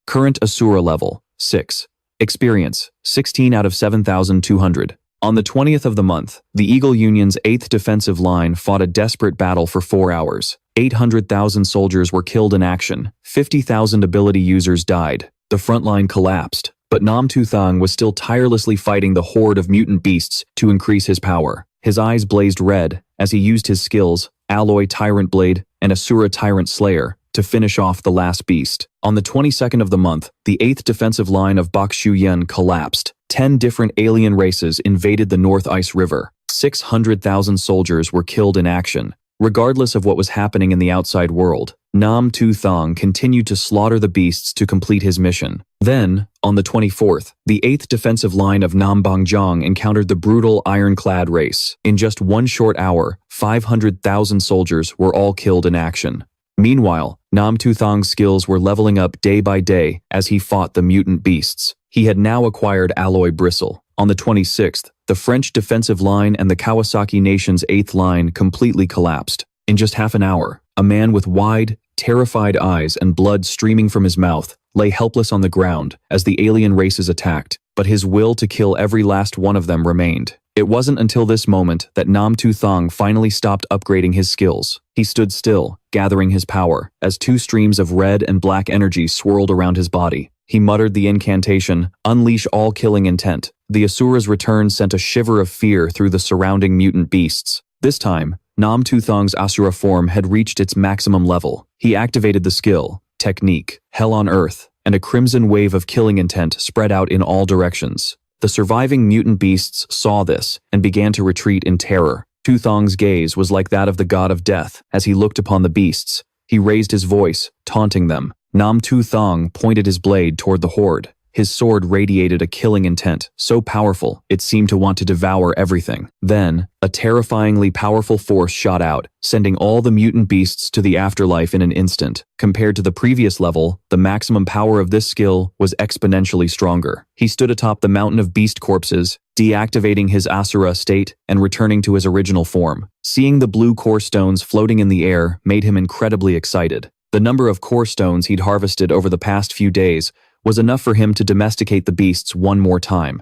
Current Asura level, 6. Experience, 16 out of 7,200. On the 20th of the month, the Eagle Union's 8th defensive line fought a desperate battle for 4 hours. 800,000 soldiers were killed in action. 50,000 ability users died. The front line collapsed, but Tu Thang was still tirelessly fighting the horde of mutant beasts to increase his power. His eyes blazed red as he used his skills, Alloy Tyrant Blade and Asura Tyrant Slayer, to finish off the last beast. On the 22nd of the month, the 8th defensive line of Bakshuyan collapsed. 10 different alien races invaded the North Ice River. 600,000 soldiers were killed in action. Regardless of what was happening in the outside world, Tu Thang continued to slaughter the beasts to complete his mission. Then, on the 24th, the 8th defensive line of Nambangjang encountered the brutal ironclad race. In just one short hour, 500,000 soldiers were all killed in action. Meanwhile, Tu Thang's skills were leveling up day by day as he fought the mutant beasts. He had now acquired Alloy Bristle. On the 26th, the French defensive line and the Kawasaki Nation's 8th line completely collapsed. In just half an hour, a man with wide, terrified eyes and blood streaming from his mouth lay helpless on the ground as the alien races attacked, but his will to kill every last one of them remained. It wasn't until this moment that Tu Thang finally stopped upgrading his skills. He stood still, gathering his power, as 2 streams of red and black energy swirled around his body. He muttered the incantation, "Unleash all killing intent." The Asura's return sent a shiver of fear through the surrounding mutant beasts. This time, Tu Thang's Asura form had reached its maximum level. He activated the skill, technique, Hell on Earth, and a crimson wave of killing intent spread out in all directions. The surviving mutant beasts saw this and began to retreat in terror. Tu Thang's gaze was like that of the god of death as he looked upon the beasts. He raised his voice, taunting them. Tu Thang pointed his blade toward the horde. His sword radiated a killing intent, so powerful it seemed to want to devour everything. Then, a terrifyingly powerful force shot out, sending all the mutant beasts to the afterlife in an instant. Compared to the previous level, the maximum power of this skill was exponentially stronger. He stood atop the mountain of beast corpses, deactivating his Asura state and returning to his original form. Seeing the blue core stones floating in the air made him incredibly excited. The number of core stones he'd harvested over the past few days was enough for him to domesticate the beasts one more time.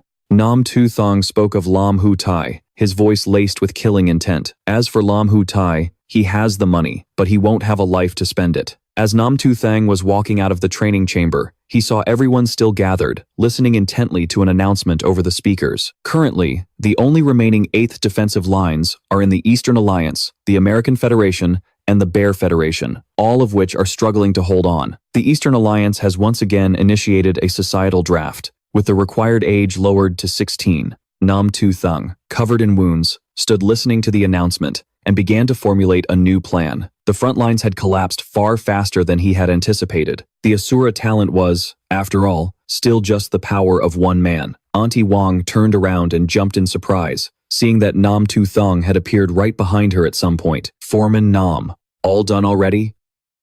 Tu Thang spoke of Lam Hu Tai, his voice laced with killing intent. As for Lam Hu Tai, he has the money, but he won't have a life to spend it. As Tu Thang was walking out of the training chamber, he saw everyone still gathered, listening intently to an announcement over the speakers. Currently, the only remaining 8th defensive lines are in the Eastern Alliance, the American Federation, and the Bear Federation, all of which are struggling to hold on. The Eastern Alliance has once again initiated a societal draft, with the required age lowered to 16. Tu Thang, covered in wounds, stood listening to the announcement and began to formulate a new plan. The front lines had collapsed far faster than he had anticipated. The Asura talent was, after all, still just the power of one man. Auntie Wang turned around and jumped in surprise, seeing that Tu Thang had appeared right behind her at some point. Foreman Nam. All done already?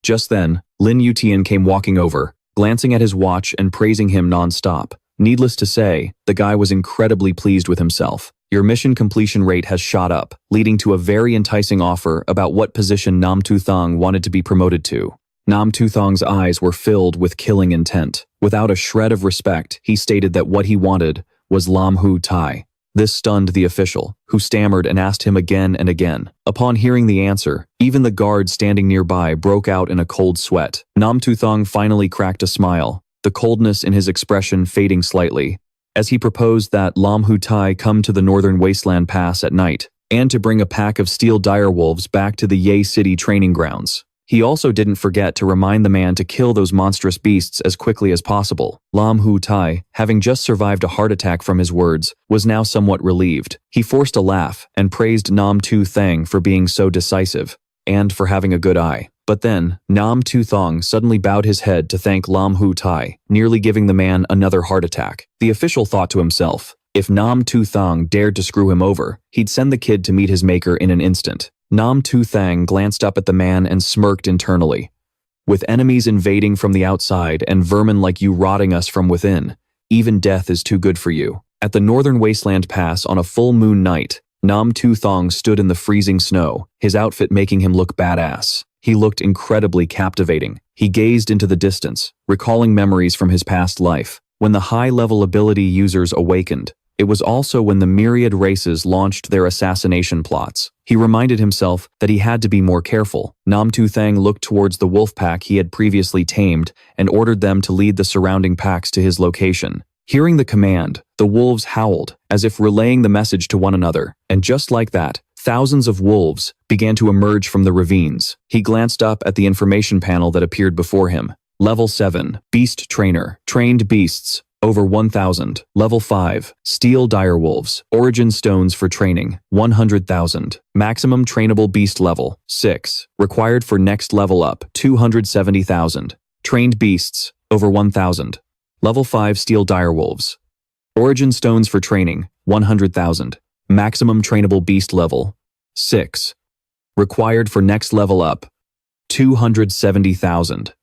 Just then, Lin Yutian came walking over, glancing at his watch and praising him non-stop. Needless to say, the guy was incredibly pleased with himself. Your mission completion rate has shot up, leading to a very enticing offer about what position Tu Thang wanted to be promoted to. Tu Thang's eyes were filled with killing intent. Without a shred of respect, he stated that what he wanted was Lam Hu Tai. This stunned the official, who stammered and asked him again and again. Upon hearing the answer, even the guard standing nearby broke out in a cold sweat. Tu Thang finally cracked a smile, the coldness in his expression fading slightly, as he proposed that Lam Hu Tai come to the Northern Wasteland Pass at night, and to bring a pack of steel direwolves back to the Ye City training grounds. He also didn't forget to remind the man to kill those monstrous beasts as quickly as possible. Lam Hu Tai, having just survived a heart attack from his words, was now somewhat relieved. He forced a laugh and praised Tu Thang for being so decisive, and for having a good eye. But then, Tu Thang suddenly bowed his head to thank Lam Hu Tai, nearly giving the man another heart attack. The official thought to himself, if Tu Thang dared to screw him over, he'd send the kid to meet his maker in an instant. Tu Thang glanced up at the man and smirked internally. With enemies invading from the outside and vermin like you rotting us from within, even death is too good for you. At the Northern Wasteland Pass on a full moon night, Tu Thang stood in the freezing snow, his outfit making him look badass. He looked incredibly captivating. He gazed into the distance, recalling memories from his past life. when the high-level ability users awakened. It was also when the Myriad Races launched their assassination plots. He reminded himself that he had to be more careful. Tu Thang looked towards the wolf pack he had previously tamed and ordered them to lead the surrounding packs to his location. Hearing the command, the wolves howled, as if relaying the message to one another, and just like that, thousands of wolves began to emerge from the ravines. He glanced up at the information panel that appeared before him. Level 7, Beast Trainer, Trained Beasts, over 1,000. Level 5, Steel Direwolves, Origin Stones for Training, 100,000. Maximum Trainable Beast Level, 6. Required for next level up, 270,000. Trained Beasts, over 1,000. Level 5 Steel Direwolves. Origin Stones for Training, 100,000. Maximum Trainable Beast Level, 6. Required for next level up, 270,000.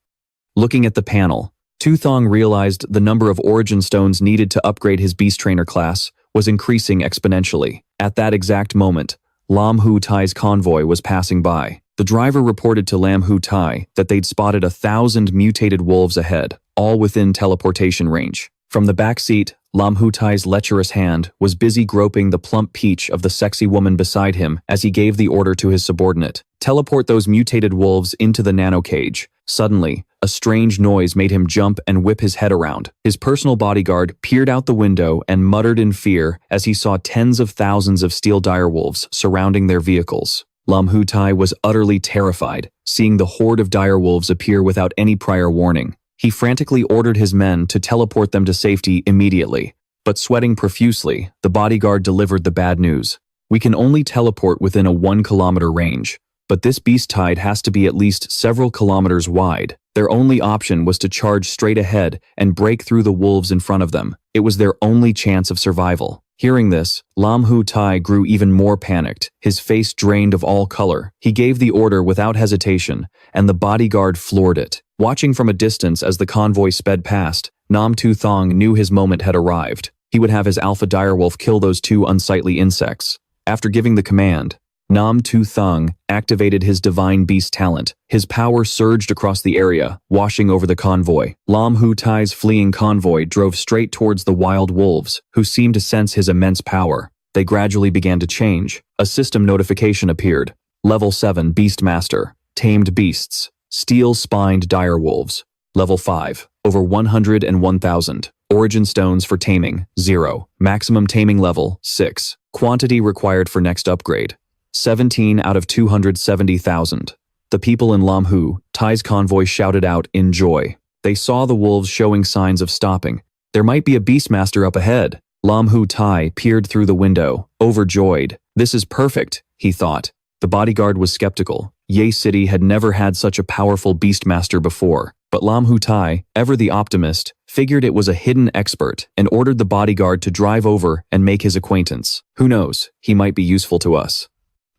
Looking at the panel, Tu Thang realized the number of Origin Stones needed to upgrade his Beast Trainer class was increasing exponentially. At that exact moment, Lam Hu Tai's convoy was passing by. The driver reported to Lam Hu Tai that they'd spotted 1,000 mutated wolves ahead, all within teleportation range. From the back seat, Lam Hu Tai's lecherous hand was busy groping the plump peach of the sexy woman beside him as he gave the order to his subordinate. Teleport those mutated wolves into the nano cage. Suddenly, a strange noise made him jump and whip his head around. His personal bodyguard peered out the window and muttered in fear as he saw tens of thousands of steel direwolves surrounding their vehicles. Lam Hu Tai was utterly terrified, seeing the horde of direwolves appear without any prior warning. He frantically ordered his men to teleport them to safety immediately. But sweating profusely, the bodyguard delivered the bad news. We can only teleport within a 1-kilometer range, but this beast tide has to be at least several kilometers wide. Their only option was to charge straight ahead and break through the wolves in front of them. It was their only chance of survival. Hearing this, Lam Hu Tai grew even more panicked, his face drained of all color. He gave the order without hesitation, and the bodyguard floored it. Watching from a distance as the convoy sped past, Tu Thang knew his moment had arrived. He would have his alpha direwolf kill those two unsightly insects. After giving the command, Tu Thang activated his divine beast talent. His power surged across the area, washing over the convoy. Lam Hu Tai's fleeing convoy drove straight towards the wild wolves, who seemed to sense his immense power. They gradually began to change. A system notification appeared. Level 7 Beastmaster, Tamed Beasts, Steel-Spined Direwolves. Level 5, over 101,000. Origin Stones for Taming, 0. Maximum Taming Level, 6. Quantity required for next upgrade, 17 out of 270,000. The people in Lam Hu Tai's convoy shouted out in joy. They saw the wolves showing signs of stopping. There might be a Beastmaster up ahead. Lam Hu Tai peered through the window, overjoyed. This is perfect, he thought. The bodyguard was skeptical. Ye City had never had such a powerful Beastmaster before. But Lam Hu Tai, ever the optimist, figured it was a hidden expert and ordered the bodyguard to drive over and make his acquaintance. Who knows, he might be useful to us.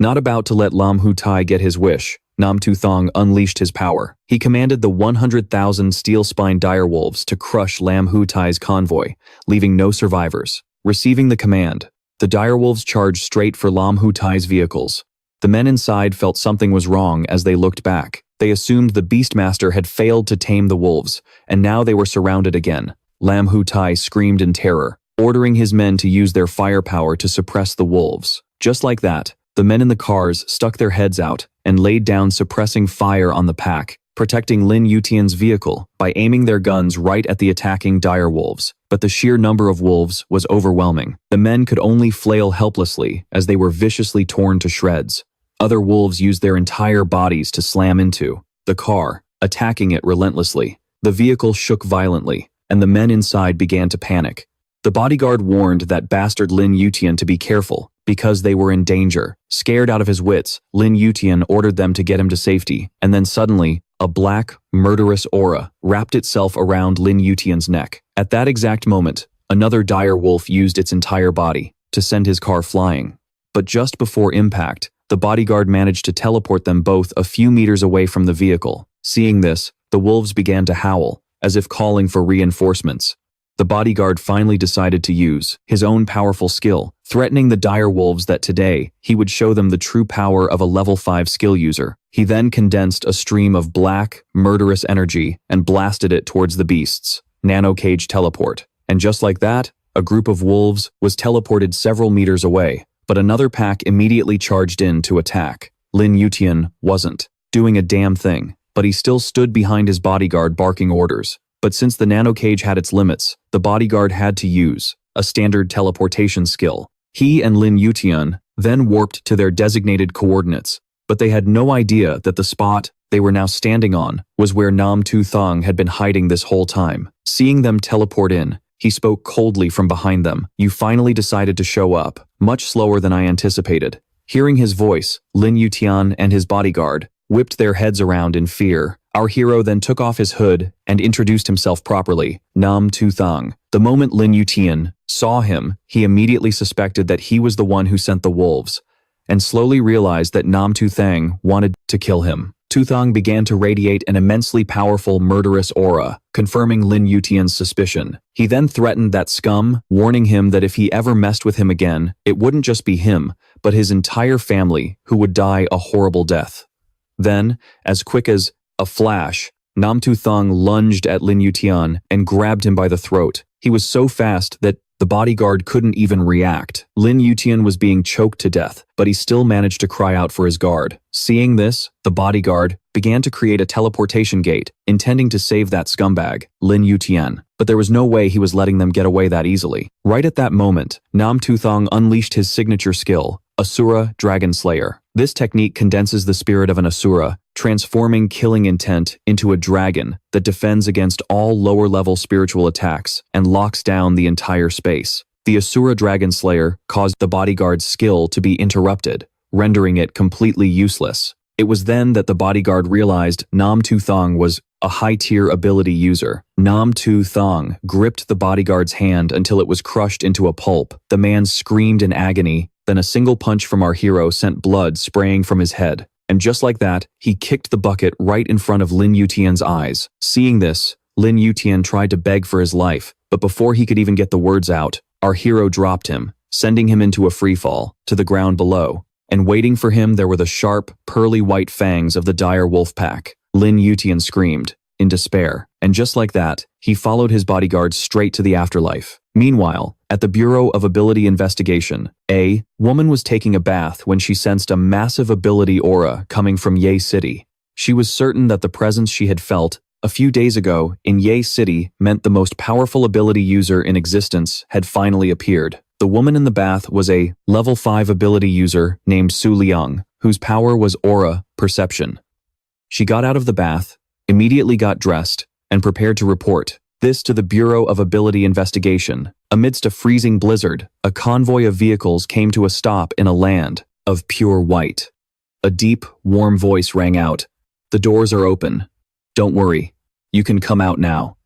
Not about to let Lam Hu Tai get his wish, Tu Thang unleashed his power. He commanded the 100,000 steel-spined direwolves to crush Lam Hu Tai's convoy, leaving no survivors. Receiving the command, the direwolves charged straight for Lam Hu Tai's vehicles. The men inside felt something was wrong as they looked back. They assumed the Beastmaster had failed to tame the wolves, and now they were surrounded again. Lam Hu Tai screamed in terror, ordering his men to use their firepower to suppress the wolves. Just like that, the men in the cars stuck their heads out and laid down suppressing fire on the pack, protecting Lin Yutian's vehicle by aiming their guns right at the attacking direwolves. But the sheer number of wolves was overwhelming. The men could only flail helplessly as they were viciously torn to shreds. Other wolves used their entire bodies to slam into the car, attacking it relentlessly. The vehicle shook violently, and the men inside began to panic. The bodyguard warned that bastard Lin Yutian to be careful, because they were in danger. Scared out of his wits, Lin Yutian ordered them to get him to safety, and then suddenly, a black, murderous aura wrapped itself around Lin Yutian's neck. At that exact moment, another dire wolf used its entire body to send his car flying. But just before impact, the bodyguard managed to teleport them both a few meters away from the vehicle. Seeing this, the wolves began to howl, as if calling for reinforcements. The bodyguard finally decided to use his own powerful skill, threatening the dire wolves that today he would show them the true power of a level 5 skill user. He then condensed a stream of black, murderous energy and blasted it towards the beasts. nano-cage teleport. And just like that, a group of wolves was teleported several meters away, but another pack immediately charged in to attack. Lin Yutian wasn't doing a damn thing, but he still stood behind his bodyguard barking orders. But since the nano-cage had its limits, the bodyguard had to use a standard teleportation skill. He and Lin Yutian then warped to their designated coordinates, but they had no idea that the spot they were now standing on was where Tu Thang had been hiding this whole time. Seeing them teleport in, he spoke coldly from behind them. "You finally decided to show up, much slower than I anticipated." Hearing his voice, Lin Yutian and his bodyguard whipped their heads around in fear. Our hero then took off his hood and introduced himself properly, Tu Thang. The moment Lin Yutian saw him, he immediately suspected that he was the one who sent the wolves, and slowly realized that Tu Thang wanted to kill him. Tu Thang began to radiate an immensely powerful, murderous aura, confirming Lin Yutian's suspicion. He then threatened that scum, warning him that if he ever messed with him again, it wouldn't just be him, but his entire family who would die a horrible death. Then, as quick as a flash, Tu Thang lunged at Lin Yutian and grabbed him by the throat. He was so fast that the bodyguard couldn't even react. Lin Yutian was being choked to death, but he still managed to cry out for his guard. Seeing this, the bodyguard began to create a teleportation gate, intending to save that scumbag, Lin Yutian. But there was no way he was letting them get away that easily. Right at that moment, Tu Thang unleashed his signature skill, Asura Dragon Slayer. This technique condenses the spirit of an Asura, transforming killing intent into a dragon that defends against all lower-level spiritual attacks and locks down the entire space. The Asura Dragon Slayer caused the bodyguard's skill to be interrupted, rendering it completely useless. It was then that the bodyguard realized Tu Thang was a high-tier ability user. Tu Thang gripped the bodyguard's hand until it was crushed into a pulp. The man screamed in agony, then a single punch from our hero sent blood spraying from his head. And just like that, he kicked the bucket right in front of Lin Yutian's eyes. Seeing this, Lin Yutian tried to beg for his life, but before he could even get the words out, our hero dropped him, sending him into a freefall to the ground below. And waiting for him there were the sharp, pearly white fangs of the dire wolf pack. Lin Yutian screamed, in despair, and just like that, he followed his bodyguard straight to the afterlife. Meanwhile, at the Bureau of Ability Investigation, a woman was taking a bath when she sensed a massive ability aura coming from Ye City. She was certain that the presence she had felt a few days ago in Ye City meant the most powerful ability user in existence had finally appeared. The woman in the bath was a level 5 ability user named Su Liang, whose power was aura perception. She got out of the bath, immediately got dressed, and prepared to report this to the Bureau of Ability Investigation. Amidst a freezing blizzard, a convoy of vehicles came to a stop in a land of pure white. A deep, warm voice rang out, "The doors are open. Don't worry, you can come out now."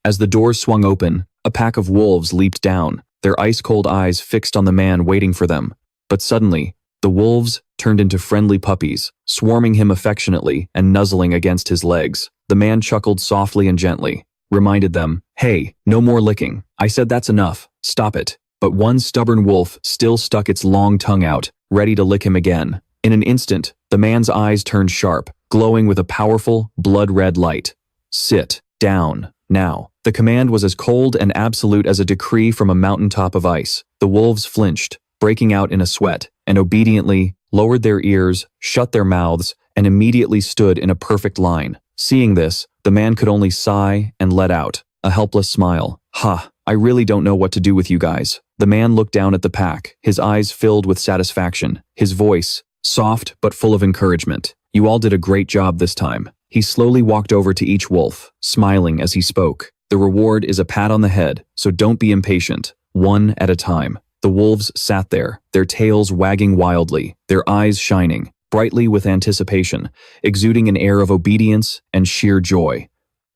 As the doors swung open, a pack of wolves leaped down, their ice-cold eyes fixed on the man waiting for them. But suddenly, the wolves turned into friendly puppies, swarming him affectionately and nuzzling against his legs. The man chuckled softly and gently, reminded them, "Hey, no more licking. I said that's enough. Stop it." But one stubborn wolf still stuck its long tongue out, ready to lick him again. In an instant, the man's eyes turned sharp, glowing with a powerful, blood-red light. "Sit down, now." The command was as cold and absolute as a decree from a mountaintop of ice. The wolves flinched, breaking out in a sweat, and obediently lowered their ears, shut their mouths, and immediately stood in a perfect line. Seeing this, the man could only sigh and let out a helpless smile. "Ha, I really don't know what to do with you guys." The man looked down at the pack, his eyes filled with satisfaction, his voice soft but full of encouragement. "You all did a great job this time." He slowly walked over to each wolf, smiling as he spoke. "The reward is a pat on the head, so don't be impatient, one at a time." The wolves sat there, their tails wagging wildly, their eyes shining brightly with anticipation, exuding an air of obedience and sheer joy.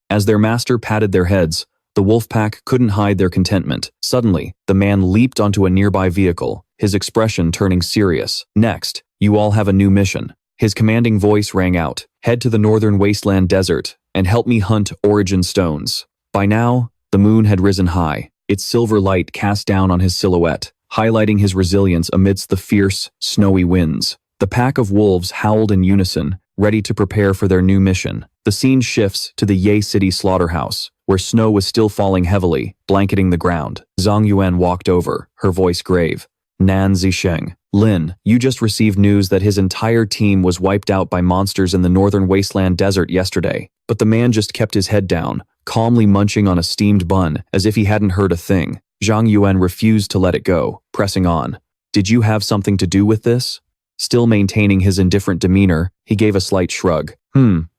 As their master patted their heads, the wolf pack couldn't hide their contentment. Suddenly, the man leaped onto a nearby vehicle, his expression turning serious. "Next, you all have a new mission." His commanding voice rang out, "Head to the northern wasteland desert and help me hunt origin stones." By now, the moon had risen high, its silver light cast down on his silhouette, highlighting his resilience amidst the fierce, snowy winds. The pack of wolves howled in unison, ready to prepare for their new mission. The scene shifts to the Ye City slaughterhouse, where where snow was still falling heavily, blanketing the ground. Zhang Yuan walked over, her voice grave. Nan Zisheng. Lin, you just received news that his entire team was wiped out by monsters in the northern wasteland desert yesterday. But the man just kept his head down, calmly munching on a steamed bun, as if he hadn't heard a thing. Zhang Yuan refused to let it go, pressing on. Did you have something to do with this? Still maintaining his indifferent demeanor, he gave a slight shrug.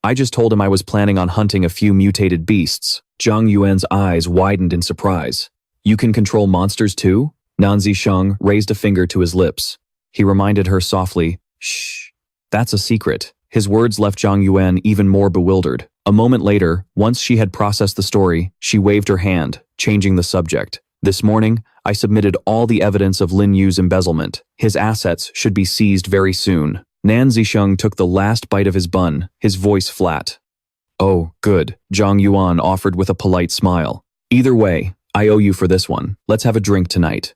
I just told him I was planning on hunting a few mutated beasts. Zhang Yuan's eyes widened in surprise. You can control monsters too? Nan Zisheng raised a finger to his lips. He reminded her softly, shh, that's a secret. His words left Zhang Yuan even more bewildered. A moment later, once she had processed the story, she waved her hand, changing the subject. This morning, I submitted all the evidence of Lin Yu's embezzlement. His assets should be seized very soon. Nan Zisheng took the last bite of his bun, his voice flat. Oh, good, Zhang Yuan offered with a polite smile. Either way, I owe you for this one. Let's have a drink tonight.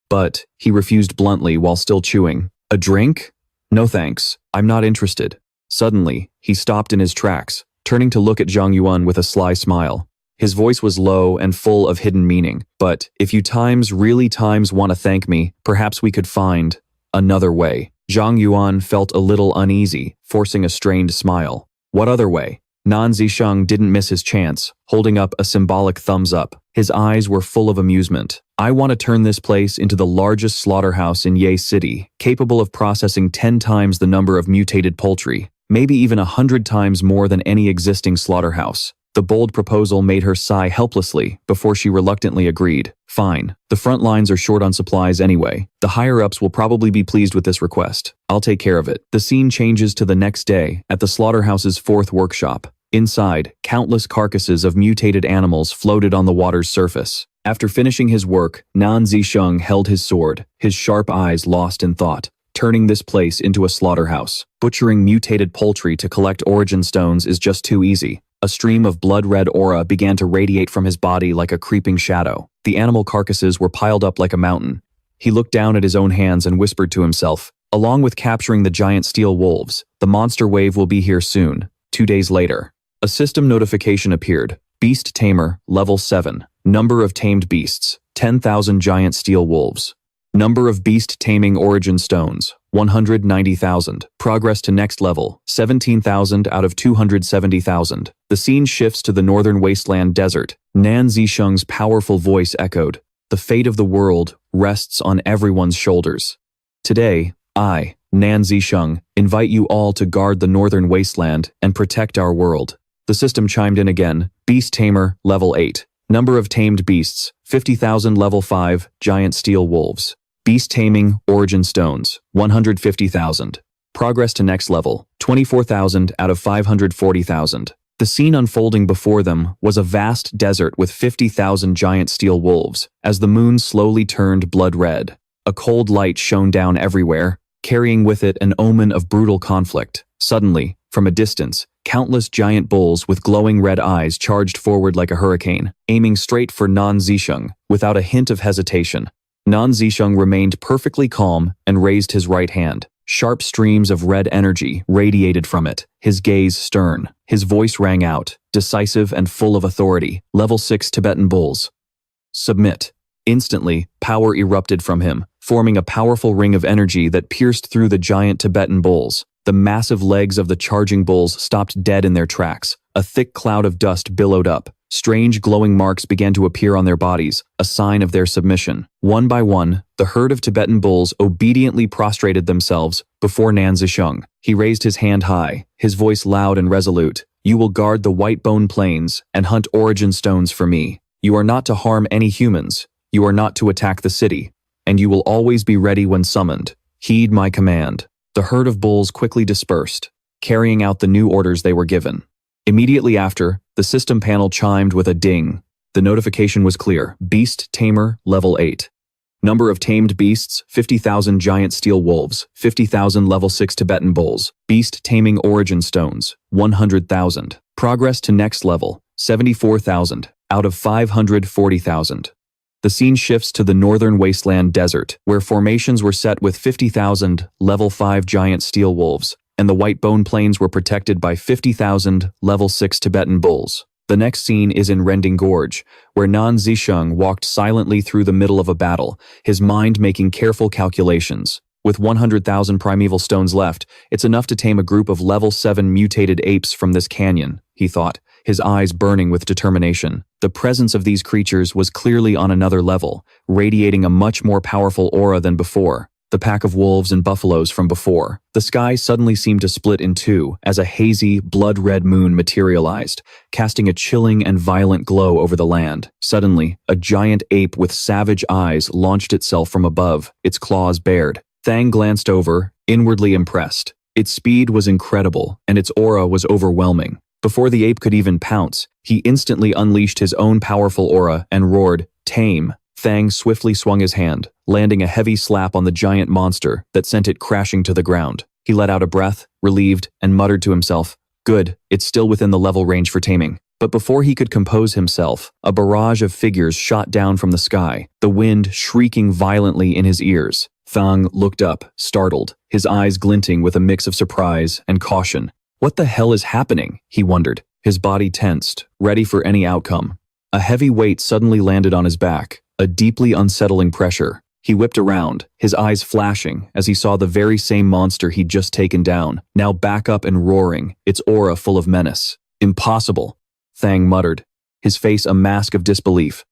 But, he refused bluntly while still chewing. A drink? No thanks, I'm not interested. Suddenly, he stopped in his tracks, turning to look at Zhang Yuan with a sly smile. His voice was low and full of hidden meaning. But, if you really want to thank me, perhaps we could find another way. Zhang Yuan felt a little uneasy, forcing a strained smile. What other way? Nan Zisheng didn't miss his chance, holding up a symbolic thumbs up. His eyes were full of amusement. I want to turn this place into the largest slaughterhouse in Ye City, capable of processing 10 times the number of mutated poultry, maybe even 100 times more than any existing slaughterhouse. The bold proposal made her sigh helplessly before she reluctantly agreed. Fine, the front lines are short on supplies anyway. The higher-ups will probably be pleased with this request. I'll take care of it. The scene changes to the next day at the slaughterhouse's 4th workshop. Inside, countless carcasses of mutated animals floated on the water's surface. After finishing his work, Nan Zisheng held his sword, his sharp eyes lost in thought. Turning this place into a slaughterhouse. Butchering mutated poultry to collect origin stones is just too easy. A stream of blood-red aura began to radiate from his body like a creeping shadow. The animal carcasses were piled up like a mountain. He looked down at his own hands and whispered to himself, along with capturing the giant steel wolves, the monster wave will be here soon. 2 days later. A system notification appeared. Beast Tamer, Level 7. Number of tamed beasts, 10,000 giant steel wolves. Number of beast taming origin stones, 190,000. Progress to next level, 17,000 out of 270,000. The scene shifts to the northern wasteland desert. Nan Zisheng's powerful voice echoed. The fate of the world rests on everyone's shoulders. Today, I, Nan Zisheng, invite you all to guard the northern wasteland and protect our world. The system chimed in again. Beast Tamer, Level 8. Number of tamed beasts, 50,000 Level 5, giant steel wolves. Beast taming, origin stones, 150,000. Progress to next level, 24,000 out of 540,000. The scene unfolding before them was a vast desert with 50,000 giant steel wolves, as the moon slowly turned blood red. A cold light shone down everywhere, carrying with it an omen of brutal conflict. Suddenly, from a distance, countless giant bulls with glowing red eyes charged forward like a hurricane, aiming straight for Nan Zisheng, without a hint of hesitation. Nan Zisheng remained perfectly calm and raised his right hand. Sharp streams of red energy radiated from it, his gaze stern. His voice rang out, decisive and full of authority. Level 6 Tibetan bulls. Submit. Instantly, power erupted from him, forming a powerful ring of energy that pierced through the giant Tibetan bulls. The massive legs of the charging bulls stopped dead in their tracks. A thick cloud of dust billowed up. Strange glowing marks began to appear on their bodies, a sign of their submission. One by one, the herd of Tibetan bulls obediently prostrated themselves before Nan Zisheng. He raised his hand high, his voice loud and resolute. You will guard the white bone plains and hunt origin stones for me. You are not to harm any humans. You are not to attack the city. And you will always be ready when summoned. Heed my command. The herd of bulls quickly dispersed, carrying out the new orders they were given. Immediately after, the system panel chimed with a ding. The notification was clear. Beast Tamer, Level 8. Number of tamed beasts, 50,000 giant steel wolves, 50,000 Level 6 Tibetan bulls. Beast taming origin stones, 100,000. Progress to next level, 74,000, out of 540,000. The scene shifts to the northern wasteland desert, where formations were set with 50,000 Level 5 giant steel wolves, and the white bone plains were protected by 50,000 Level 6 Tibetan bulls. The next scene is in Rending Gorge, where Nan Zisheng walked silently through the middle of a battle, his mind making careful calculations. With 100,000 primeval stones left, it's enough to tame a group of level 7 mutated apes from this canyon, he thought, his eyes burning with determination. The presence of these creatures was clearly on another level, radiating a much more powerful aura than before. The pack of wolves and buffaloes from before. The sky suddenly seemed to split in two as a hazy, blood-red moon materialized, casting a chilling and violent glow over the land. Suddenly, a giant ape with savage eyes launched itself from above, its claws bared. Thang glanced over, inwardly impressed. Its speed was incredible, and its aura was overwhelming. Before the ape could even pounce, he instantly unleashed his own powerful aura and roared, "Tame." Thang swiftly swung his hand, landing a heavy slap on the giant monster that sent it crashing to the ground. He let out a breath, relieved, and muttered to himself, "Good, it's still within the level range for taming." But before he could compose himself, a barrage of figures shot down from the sky, the wind shrieking violently in his ears. Thang looked up, startled, his eyes glinting with a mix of surprise and caution. What the hell is happening? He wondered, his body tensed, ready for any outcome. A heavy weight suddenly landed on his back, a deeply unsettling pressure. He whipped around, his eyes flashing as he saw the very same monster he'd just taken down, now back up and roaring, its aura full of menace. "Impossible," Thang muttered, his face a mask of disbelief.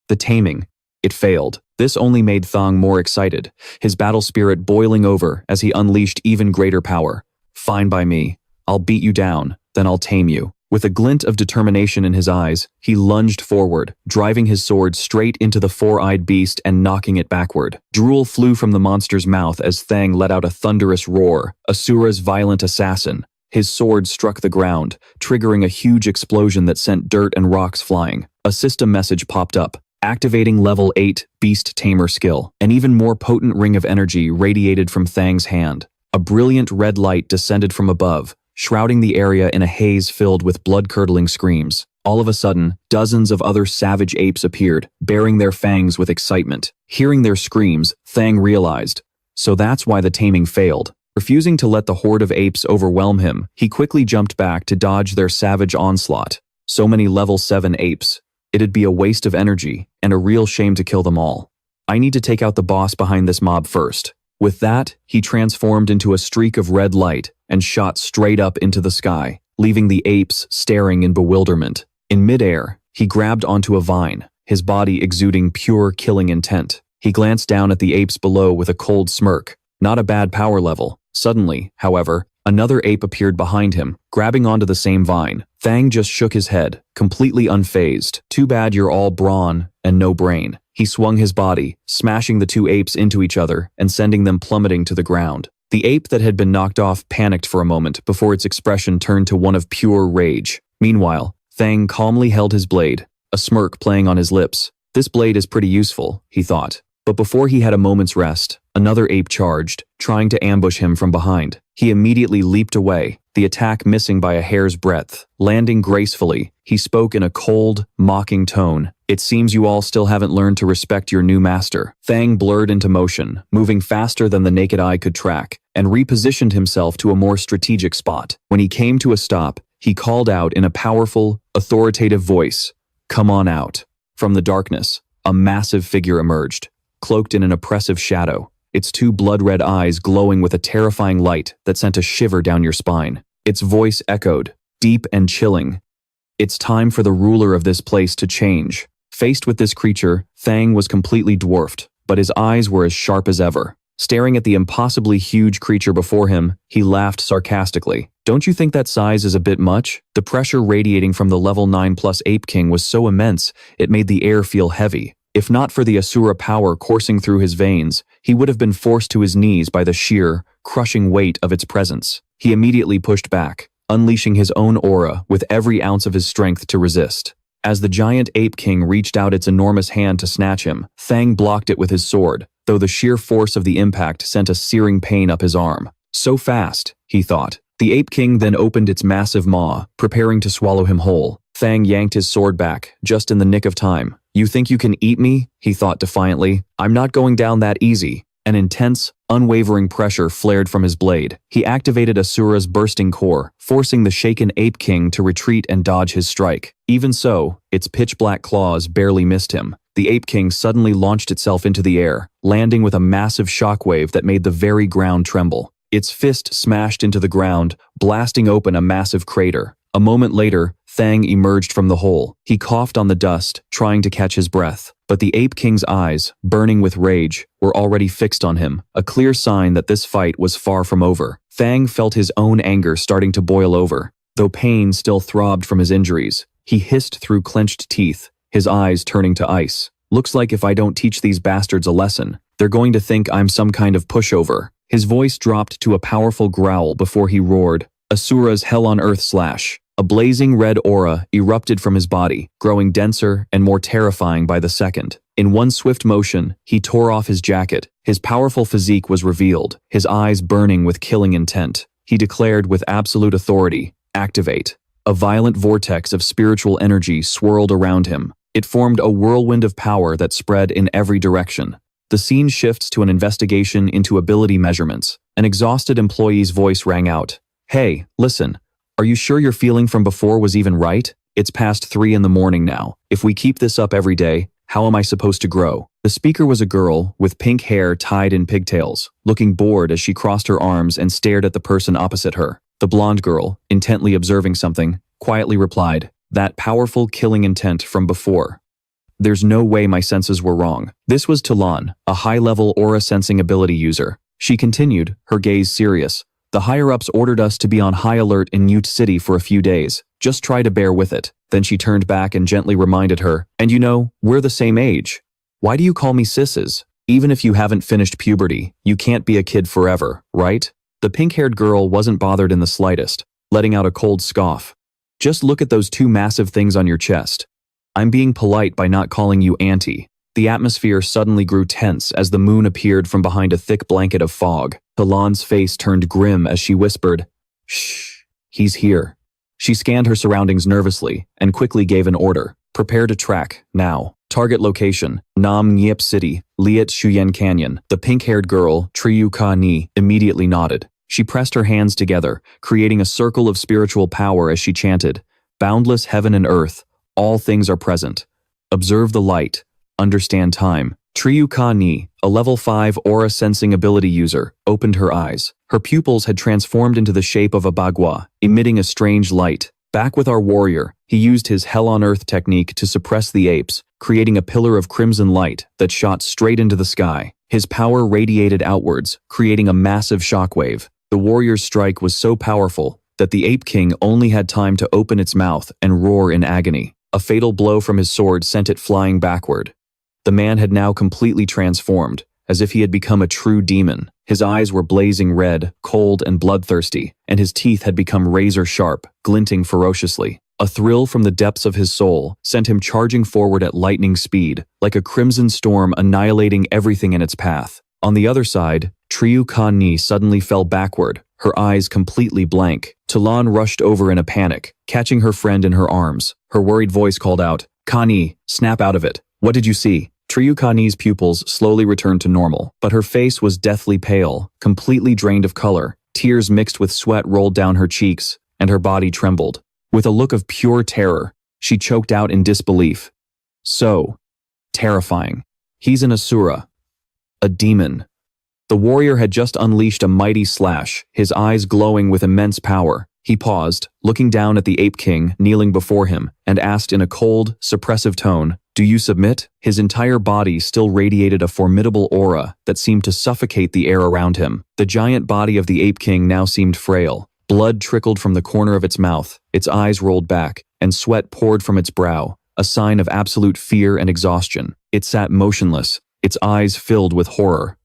The taming. It failed. This only made Thang more excited, his battle spirit boiling over as he unleashed even greater power. "Fine by me. I'll beat you down, then I'll tame you." With a glint of determination in his eyes, he lunged forward, driving his sword straight into the four-eyed beast and knocking it backward. Drool flew from the monster's mouth as Thang let out a thunderous roar, Asura's violent assassin. His sword struck the ground, triggering a huge explosion that sent dirt and rocks flying. A system message popped up, activating level 8 Beast Tamer skill. An even more potent ring of energy radiated from Thang's hand. A brilliant red light descended from above, shrouding the area in a haze filled with blood-curdling screams. All of a sudden, dozens of other savage apes appeared, baring their fangs with excitement. Hearing their screams, Thang realized. So that's why the taming failed. Refusing to let the horde of apes overwhelm him, he quickly jumped back to dodge their savage onslaught. So many level 7 apes. It'd be a waste of energy, and a real shame to kill them all. I need to take out the boss behind this mob first. With that, he transformed into a streak of red light and shot straight up into the sky, leaving the apes staring in bewilderment. In midair, he grabbed onto a vine, his body exuding pure killing intent. He glanced down at the apes below with a cold smirk. Not a bad power level. Suddenly, however, another ape appeared behind him, grabbing onto the same vine. Thang just shook his head, completely unfazed. "Too bad you're all brawn and no brain." He swung his body, smashing the two apes into each other and sending them plummeting to the ground. The ape that had been knocked off panicked for a moment before its expression turned to one of pure rage. Meanwhile, Thang calmly held his blade, a smirk playing on his lips. This blade is pretty useful, he thought. But before he had a moment's rest, another ape charged, trying to ambush him from behind. He immediately leaped away, the attack missing by a hair's breadth. Landing gracefully, he spoke in a cold, mocking tone. "It seems you all still haven't learned to respect your new master." Thang blurred into motion, moving faster than the naked eye could track, and repositioned himself to a more strategic spot. When he came to a stop, he called out in a powerful, authoritative voice, "Come on out." From the darkness, a massive figure emerged, cloaked in an oppressive shadow, its two blood-red eyes glowing with a terrifying light that sent a shiver down your spine. Its voice echoed, deep and chilling. "It's time for the ruler of this place to change." Faced with this creature, Thang was completely dwarfed, but his eyes were as sharp as ever. Staring at the impossibly huge creature before him, he laughed sarcastically. "Don't you think that size is a bit much?" The pressure radiating from the level 9+ Ape King was so immense, it made the air feel heavy. If not for the Asura power coursing through his veins, he would have been forced to his knees by the sheer, crushing weight of its presence. He immediately pushed back, unleashing his own aura with every ounce of his strength to resist. As the giant Ape King reached out its enormous hand to snatch him, Thang blocked it with his sword, though the sheer force of the impact sent a searing pain up his arm. So fast, he thought. The Ape King then opened its massive maw, preparing to swallow him whole. Thang yanked his sword back, just in the nick of time. "You think you can eat me?" he thought defiantly. "I'm not going down that easy." An intense, unwavering pressure flared from his blade. He activated Asura's bursting core, forcing the shaken Ape King to retreat and dodge his strike. Even so, its pitch-black claws barely missed him. The Ape King suddenly launched itself into the air, landing with a massive shockwave that made the very ground tremble. Its fist smashed into the ground, blasting open a massive crater. A moment later, Thang emerged from the hole. He coughed on the dust, trying to catch his breath. But the Ape King's eyes, burning with rage, were already fixed on him, a clear sign that this fight was far from over. Thang felt his own anger starting to boil over. Though pain still throbbed from his injuries, he hissed through clenched teeth, his eyes turning to ice. Looks like if I don't teach these bastards a lesson, they're going to think I'm some kind of pushover. His voice dropped to a powerful growl before he roared, Asura's hell on earth slash. A blazing red aura erupted from his body, growing denser and more terrifying by the second. In one swift motion, he tore off his jacket. His powerful physique was revealed, his eyes burning with killing intent. He declared with absolute authority, activate. A violent vortex of spiritual energy swirled around him. It formed a whirlwind of power that spread in every direction. The scene shifts to an investigation into ability measurements. An exhausted employee's voice rang out. Hey, listen. Are you sure your feeling from before was even right? It's past 3 in the morning now. If we keep this up every day, how am I supposed to grow? The speaker was a girl with pink hair tied in pigtails, looking bored as she crossed her arms and stared at the person opposite her. The blonde girl, intently observing something, quietly replied, that powerful killing intent from before. There's no way my senses were wrong. This was Talan, a high-level aura-sensing ability user. She continued, her gaze serious. The higher-ups ordered us to be on high alert in Mute City for a few days. Just try to bear with it. Then she turned back and gently reminded her, and you know, we're the same age. Why do you call me sisses? Even if you haven't finished puberty, you can't be a kid forever, right? The pink-haired girl wasn't bothered in the slightest, letting out a cold scoff. Just look at those 2 massive things on your chest. I'm being polite by not calling you auntie. The atmosphere suddenly grew tense as the moon appeared from behind a thick blanket of fog. Talan's face turned grim as she whispered, shh, he's here. She scanned her surroundings nervously and quickly gave an order. Prepare to track, now. Target location, Nam Nyep City, Liat Shuyen Canyon. The pink-haired girl, Triyu Ka Ni, immediately nodded. She pressed her hands together, creating a circle of spiritual power as she chanted, boundless heaven and earth, all things are present. Observe the light. Understand time. Triyu Ka Ni, a level 5 aura sensing ability user, opened her eyes. Her pupils had transformed into the shape of a bagua, emitting a strange light. Back with our warrior, he used his hell on earth technique to suppress the apes, creating a pillar of crimson light that shot straight into the sky. His power radiated outwards, creating a massive shockwave. The warrior's strike was so powerful that the Ape King only had time to open its mouth and roar in agony. A fatal blow from his sword sent it flying backward. The man had now completely transformed, as if he had become a true demon. His eyes were blazing red, cold and bloodthirsty, and his teeth had become razor-sharp, glinting ferociously. A thrill from the depths of his soul sent him charging forward at lightning speed, like a crimson storm annihilating everything in its path. On the other side, Triyu Ka Ni suddenly fell backward, her eyes completely blank. Talan rushed over in a panic, catching her friend in her arms. Her worried voice called out, Ka Ni, snap out of it. What did you see? Triyu Ka Ni's pupils slowly returned to normal, but her face was deathly pale, completely drained of color. Tears mixed with sweat rolled down her cheeks, and her body trembled. With a look of pure terror, she choked out in disbelief. So terrifying. He's an Asura. A demon. The warrior had just unleashed a mighty slash, his eyes glowing with immense power. He paused, looking down at the Ape King kneeling before him, and asked in a cold, suppressive tone, do you submit? His entire body still radiated a formidable aura that seemed to suffocate the air around him. The giant body of the Ape King now seemed frail. Blood trickled from the corner of its mouth, its eyes rolled back, and sweat poured from its brow, a sign of absolute fear and exhaustion. It sat motionless, its eyes filled with horror.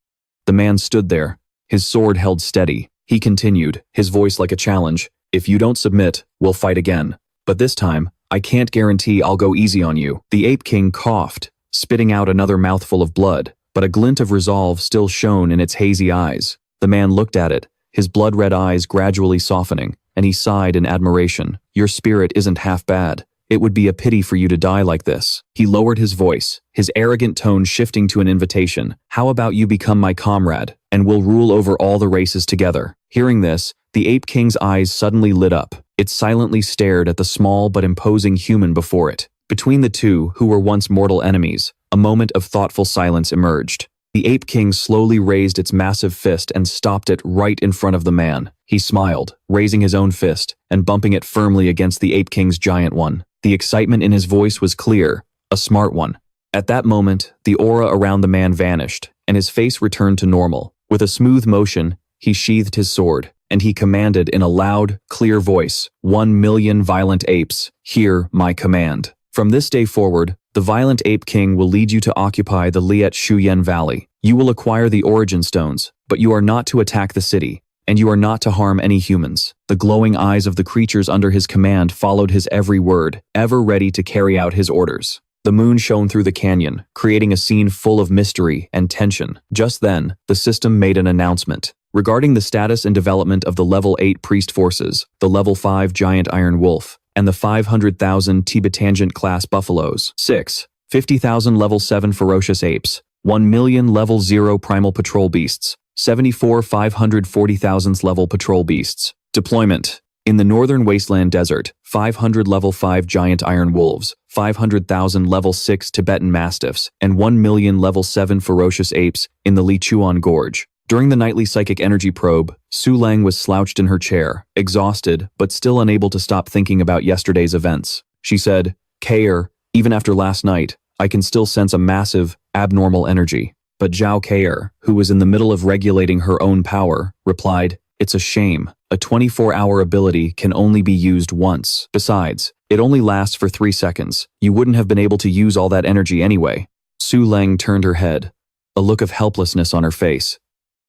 The man stood there, his sword held steady. He continued, his voice like a challenge, if you don't submit, we'll fight again. But this time, I can't guarantee I'll go easy on you. The Ape King coughed, spitting out another mouthful of blood, but a glint of resolve still shone in its hazy eyes. The man looked at it, his blood-red eyes gradually softening, and he sighed in admiration. Your spirit isn't half bad. It would be a pity for you to die like this. He lowered his voice, his arrogant tone shifting to an invitation. How about you become my comrade, and we'll rule over all the races together? Hearing this, the Ape King's eyes suddenly lit up. It silently stared at the small but imposing human before it. Between the two, who were once mortal enemies, a moment of thoughtful silence emerged. The Ape King slowly raised its massive fist and stopped it right in front of the man. He smiled, raising his own fist and bumping it firmly against the Ape King's giant one. The excitement in his voice was clear, a smart one. At that moment, the aura around the man vanished, and his face returned to normal. With a smooth motion, he sheathed his sword, and he commanded in a loud, clear voice, 1,000,000 violent apes, hear my command. From this day forward, the violent Ape King will lead you to occupy the Liet Shuyen Valley. You will acquire the Origin Stones, but you are not to attack the city, and you are not to harm any humans. The glowing eyes of the creatures under his command followed his every word, ever ready to carry out his orders. The moon shone through the canyon, creating a scene full of mystery and tension. Just then, the system made an announcement. Regarding the status and development of the Level 8 Priest Forces, the Level 5 Giant Iron Wolf, and the 500,000 Tibetangent-class buffaloes. 6. 50,000 Level 7 Ferocious Apes. 1,000,000 Level 0 Primal Patrol Beasts. 74 540,000th Level Patrol Beasts. Deployment. In the Northern Wasteland Desert, 500 Level 5 Giant Iron Wolves, 500,000 Level 6 Tibetan Mastiffs, and 1,000,000 Level 7 Ferocious Apes in the Lichuan Gorge. During the nightly psychic energy probe, Su Lang was slouched in her chair, exhausted, but still unable to stop thinking about yesterday's events. She said, Kair, even after last night, I can still sense a massive, abnormal energy. But Zhao Kair, who was in the middle of regulating her own power, replied, it's a shame. A 24-hour ability can only be used once. Besides, it only lasts for 3 seconds. You wouldn't have been able to use all that energy anyway. Su Lang turned her head, a look of helplessness on her face.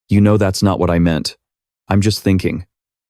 You know that's not what I meant. I'm just thinking.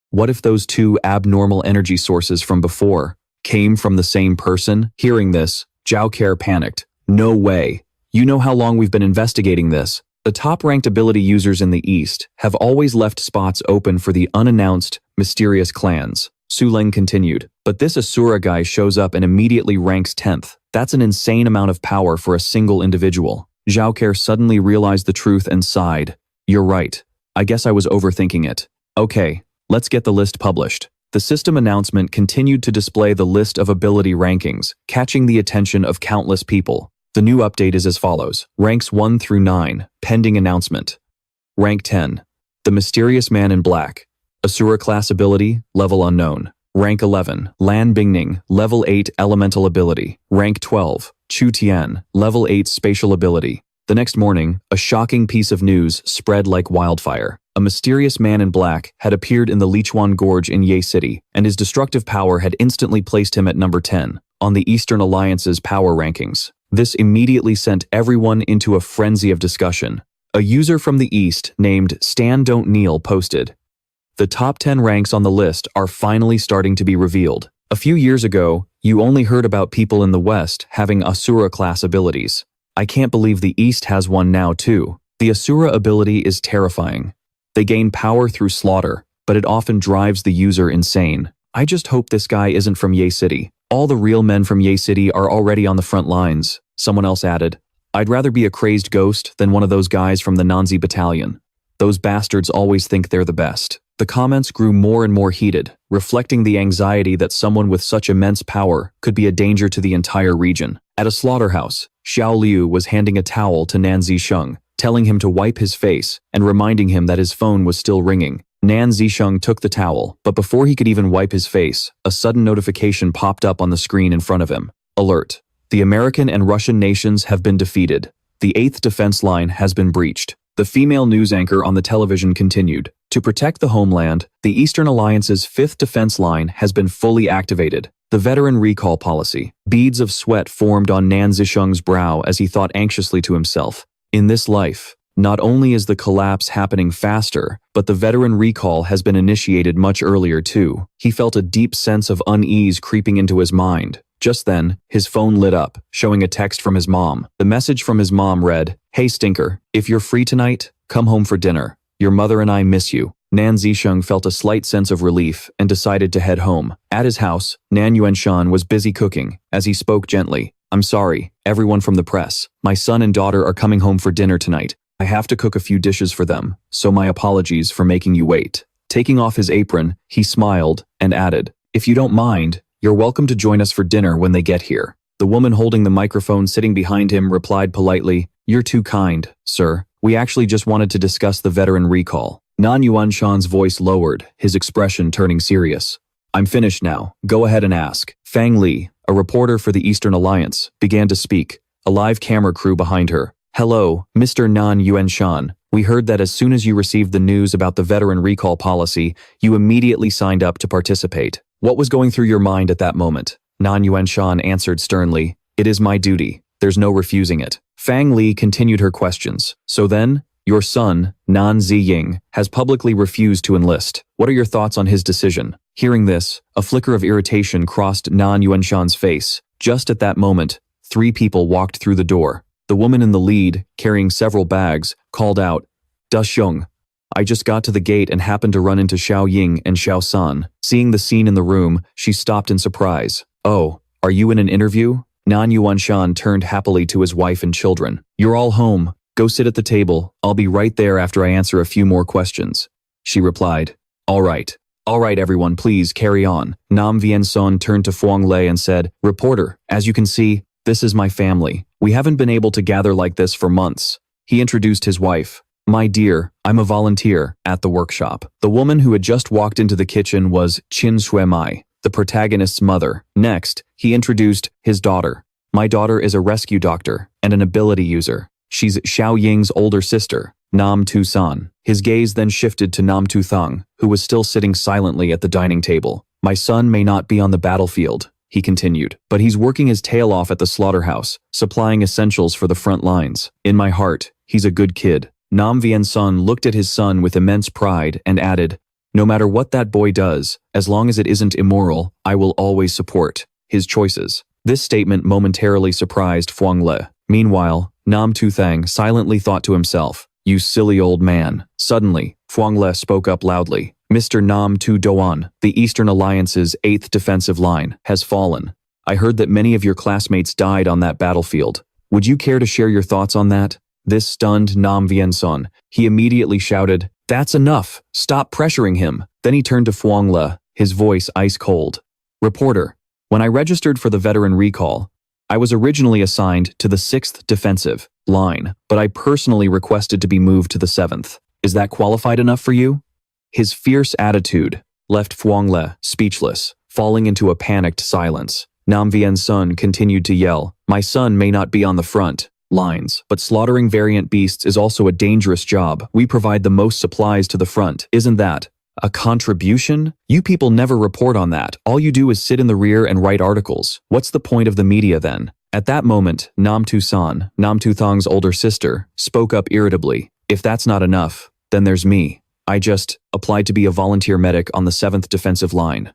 What if those two abnormal energy sources from before came from the same person? Hearing this, Zhao Kair panicked. No way. You know how long we've been investigating this. The top-ranked ability users in the East have always left spots open for the unannounced, mysterious clans. Su Lang continued, but this Asura guy shows up and immediately ranks 10th. That's an insane amount of power for a single individual. Zhao Kair suddenly realized the truth and sighed. You're right. I guess I was overthinking it. Okay, let's get the list published. The system announcement continued to display the list of ability rankings, catching the attention of countless people. The new update is as follows. Ranks 1 through 9, pending announcement. Rank 10, the Mysterious Man in Black. Asura class ability, level unknown. Rank 11, Lan Bingning, level 8 elemental ability. Rank 12, Chu Tian, level 8 spatial ability. The next morning, a shocking piece of news spread like wildfire. A mysterious man in black had appeared in the Lichuan Gorge in Ye City, and his destructive power had instantly placed him at number 10 on the Eastern Alliance's power rankings. This immediately sent everyone into a frenzy of discussion. A user from the East named Stan Don't Kneel posted, "The top 10 ranks on the list are finally starting to be revealed. A few years ago, you only heard about people in the West having Asura class abilities. I can't believe the East has one now too. The Asura ability is terrifying. They gain power through slaughter, but it often drives the user insane. I just hope this guy isn't from Ye City. All the real men from Ye City are already on the front lines." Someone else added, "I'd rather be a crazed ghost than one of those guys from the Nanzi battalion. Those bastards always think they're the best." The comments grew more and more heated, reflecting the anxiety that someone with such immense power could be a danger to the entire region. At a slaughterhouse, Xiao Liu was handing a towel to Nan Zisheng, telling him to wipe his face and reminding him that his phone was still ringing. Nan Zisheng took the towel, but before he could even wipe his face, a sudden notification popped up on the screen in front of him. Alert. The American and Russian nations have been defeated. The 8th defense line has been breached. The female news anchor on the television continued. To protect the homeland, the Eastern Alliance's 5th defense line has been fully activated. The veteran recall policy. Beads of sweat formed on Nan Zisheng's brow as he thought anxiously to himself. In this life, not only is the collapse happening faster, but the veteran recall has been initiated much earlier too. He felt a deep sense of unease creeping into his mind. Just then, his phone lit up, showing a text from his mom. The message from his mom read, "Hey Stinker, if you're free tonight, come home for dinner. Your mother and I miss you. Nan Zisheng felt a slight sense of relief and decided to head home. At his house, Nan Yuanshan was busy cooking. As he spoke gently, "I'm sorry, everyone from the press. My son and daughter are coming home for dinner tonight. I have to cook a few dishes for them, so my apologies for making you wait." Taking off his apron, he smiled and added, "If you don't mind, you're welcome to join us for dinner when they get here." The woman holding the microphone sitting behind him replied politely, "You're too kind, sir. We actually just wanted to discuss the veteran recall." Nan Yuanshan's voice lowered, his expression turning serious. "I'm finished now. Go ahead and ask." Fang Li, a reporter for the Eastern Alliance, began to speak, a live camera crew behind her. "Hello, Mr. Nan Yuanshan. We heard that as soon as you received the news about the veteran recall policy, you immediately signed up to participate. What was going through your mind at that moment?" Nan Yuanshan answered sternly, "It is my duty. There's no refusing it." Fang Li continued her questions. "So then, your son, Nan Ziying, has publicly refused to enlist. What are your thoughts on his decision?" Hearing this, a flicker of irritation crossed Nan Yuanshan's face. Just at that moment, 3 people walked through the door. The woman in the lead, carrying several bags, called out, "Da Xiong." I just got to the gate and happened to run into Xiao Ying and Xiao San. Seeing the scene in the room, she stopped in surprise. "Oh, are you in an interview?" Nan Yuanshan turned happily to his wife and children. "You're all home. Go sit at the table. I'll be right there after I answer a few more questions." She replied, All right, everyone, please carry on." Nam Vienson turned to Fuang Lei and said, "Reporter, as you can see, this is my family. We haven't been able to gather like this for months." He introduced his wife. "My dear, I'm a volunteer at the workshop." The woman who had just walked into the kitchen was Qin Shuemai, the protagonist's mother. Next, he introduced his daughter. "My daughter is a rescue doctor and an ability user. She's Xiao Ying's older sister, Nam Tu San." His gaze then shifted to Nam Tu Thang, who was still sitting silently at the dining table. "My son may not be on the battlefield," he continued, "but he's working his tail off at the slaughterhouse, supplying essentials for the front lines. In my heart, he's a good kid." Nam Vienson looked at his son with immense pride and added, "No matter what that boy does, as long as it isn't immoral, I will always support his choices." This statement momentarily surprised Fuang Le. Meanwhile, Nam Tu Thang silently thought to himself, "You silly old man." Suddenly, Fuang Le spoke up loudly. "Mr. Nam Tu Doan, the Eastern Alliance's 8th defensive line, has fallen. I heard that many of your classmates died on that battlefield. Would you care to share your thoughts on that?" This stunned Nam Vienson. He immediately shouted, "That's enough! Stop pressuring him!" Then he turned to Fuang Le, his voice ice cold. "Reporter, when I registered for the veteran recall, I was originally assigned to the 6th defensive line, but I personally requested to be moved to the 7th. Is that qualified enough for you?" His fierce attitude left Fuang Le speechless, falling into a panicked silence. Nam Viensun continued to yell, "My son may not be on the front lines, but slaughtering variant beasts is also a dangerous job. We provide the most supplies to the front. Isn't that a contribution? You people never report on that. All you do is sit in the rear and write articles. What's the point of the media then?" At that moment, Nam Tu San, Nam Tu Thang's older sister, spoke up irritably. "If that's not enough, then there's me. I just applied to be a volunteer medic on the 7th defensive line."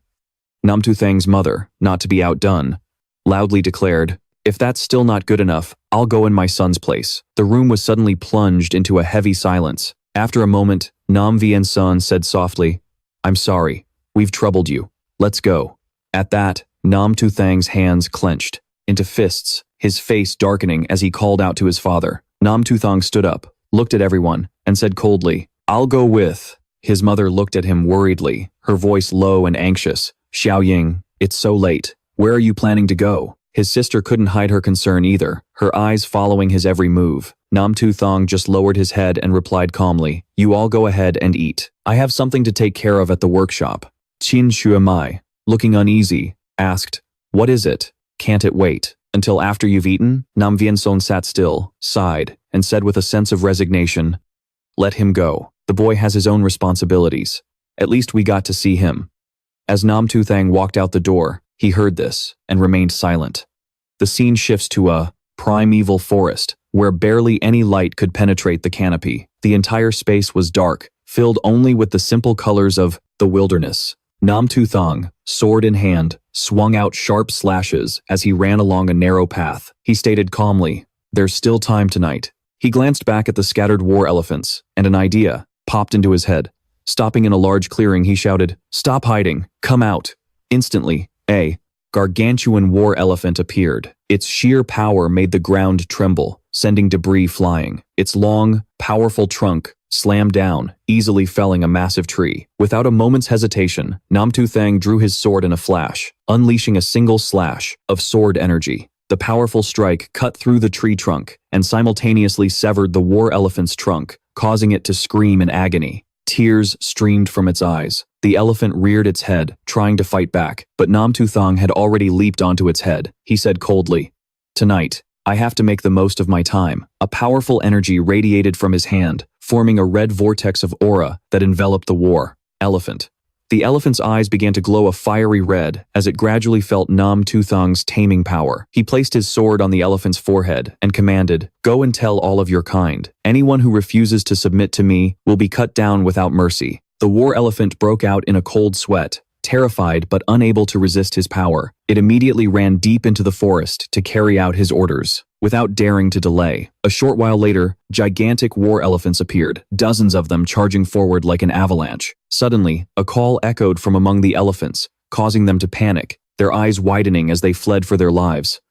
Nam Tu Thang's mother, not to be outdone, loudly declared, "If that's still not good enough, I'll go in my son's place." The room was suddenly plunged into a heavy silence. After a moment, Nam Viensun said softly, "I'm sorry. We've troubled you. Let's go." At that, Nam Tu Thang's hands clenched into fists, his face darkening as he called out to his father. Nam Tu Thang stood up, looked at everyone, and said coldly, "I'll go with." His mother looked at him worriedly, her voice low and anxious. "Xiao Ying, it's so late. Where are you planning to go?" His sister couldn't hide her concern either, her eyes following his every move. Nam Tu Thang just lowered his head and replied calmly, "You all go ahead and eat. I have something to take care of at the workshop." Qin Shuemai, looking uneasy, asked, "What is it? Can't it wait until after you've eaten?" Nam Vienson sat still, sighed, and said with a sense of resignation, "Let him go. The boy has his own responsibilities. At least we got to see him." As Nam Tu Thang walked out the door, he heard this and remained silent. The scene shifts to a primeval forest where barely any light could penetrate the canopy. The entire space was dark, filled only with the simple colors of the wilderness. Nam Tu Thang, sword in hand, swung out sharp slashes as he ran along a narrow path. He stated calmly, "There's still time tonight." He glanced back at the scattered war elephants, and an idea popped into his head. Stopping in a large clearing, he shouted, "Stop hiding! Come out!" Instantly, a gargantuan war elephant appeared. Its sheer power made the ground tremble, sending debris flying. Its long, powerful trunk slammed down, easily felling a massive tree. Without a moment's hesitation, Tu Thang drew his sword in a flash, unleashing a single slash of sword energy. The powerful strike cut through the tree trunk and simultaneously severed the war elephant's trunk, causing it to scream in agony. Tears streamed from its eyes. The elephant reared its head, trying to fight back, but Tu Thang had already leaped onto its head. He said coldly, "Tonight, I have to make the most of my time." A powerful energy radiated from his hand, forming a red vortex of aura that enveloped the war elephant. The elephant's eyes began to glow a fiery red as it gradually felt Tu Thang's taming power. He placed his sword on the elephant's forehead and commanded, "Go and tell all of your kind. Anyone who refuses to submit to me will be cut down without mercy." The war elephant broke out in a cold sweat. Terrified but unable to resist his power, it immediately ran deep into the forest to carry out his orders, without daring to delay. A short while later, gigantic war elephants appeared, dozens of them charging forward like an avalanche. Suddenly, a call echoed from among the elephants, causing them to panic, their eyes widening as they fled for their lives.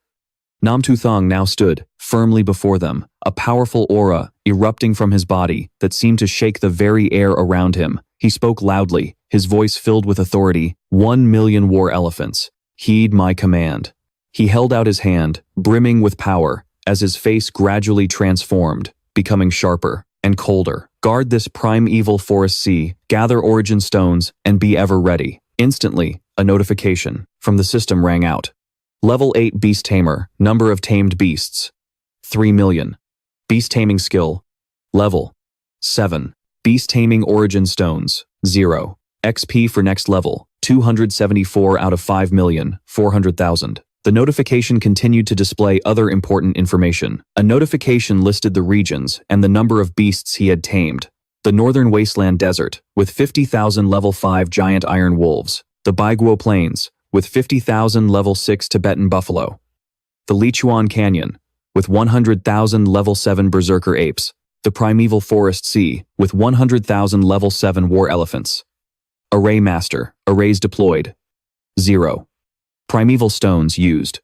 Tu Thang now stood, firmly before them, a powerful aura erupting from his body that seemed to shake the very air around him. He spoke loudly, his voice filled with authority. 1,000,000 war elephants, heed my command." He held out his hand, brimming with power, as his face gradually transformed, becoming sharper and colder. "Guard this primeval forest sea, gather origin stones, and be ever ready." Instantly, a notification from the system rang out. Level 8 Beast Tamer, number of tamed beasts, 3,000,000. Beast Taming Skill, Level 7. Beast Taming Origin Stones, 0. XP for next level, 274 out of 5,400,000. The notification continued to display other important information. A notification listed the regions and the number of beasts he had tamed. The Northern Wasteland Desert, with 50,000 level 5 giant iron wolves. The Baiguo Plains, with 50,000 level 6 Tibetan buffalo. The Lichuan Canyon, with 100,000 level 7 berserker apes. The Primeval Forest Sea, with 100,000 level 7 war elephants. Array Master, arrays deployed, 0. Primeval stones used,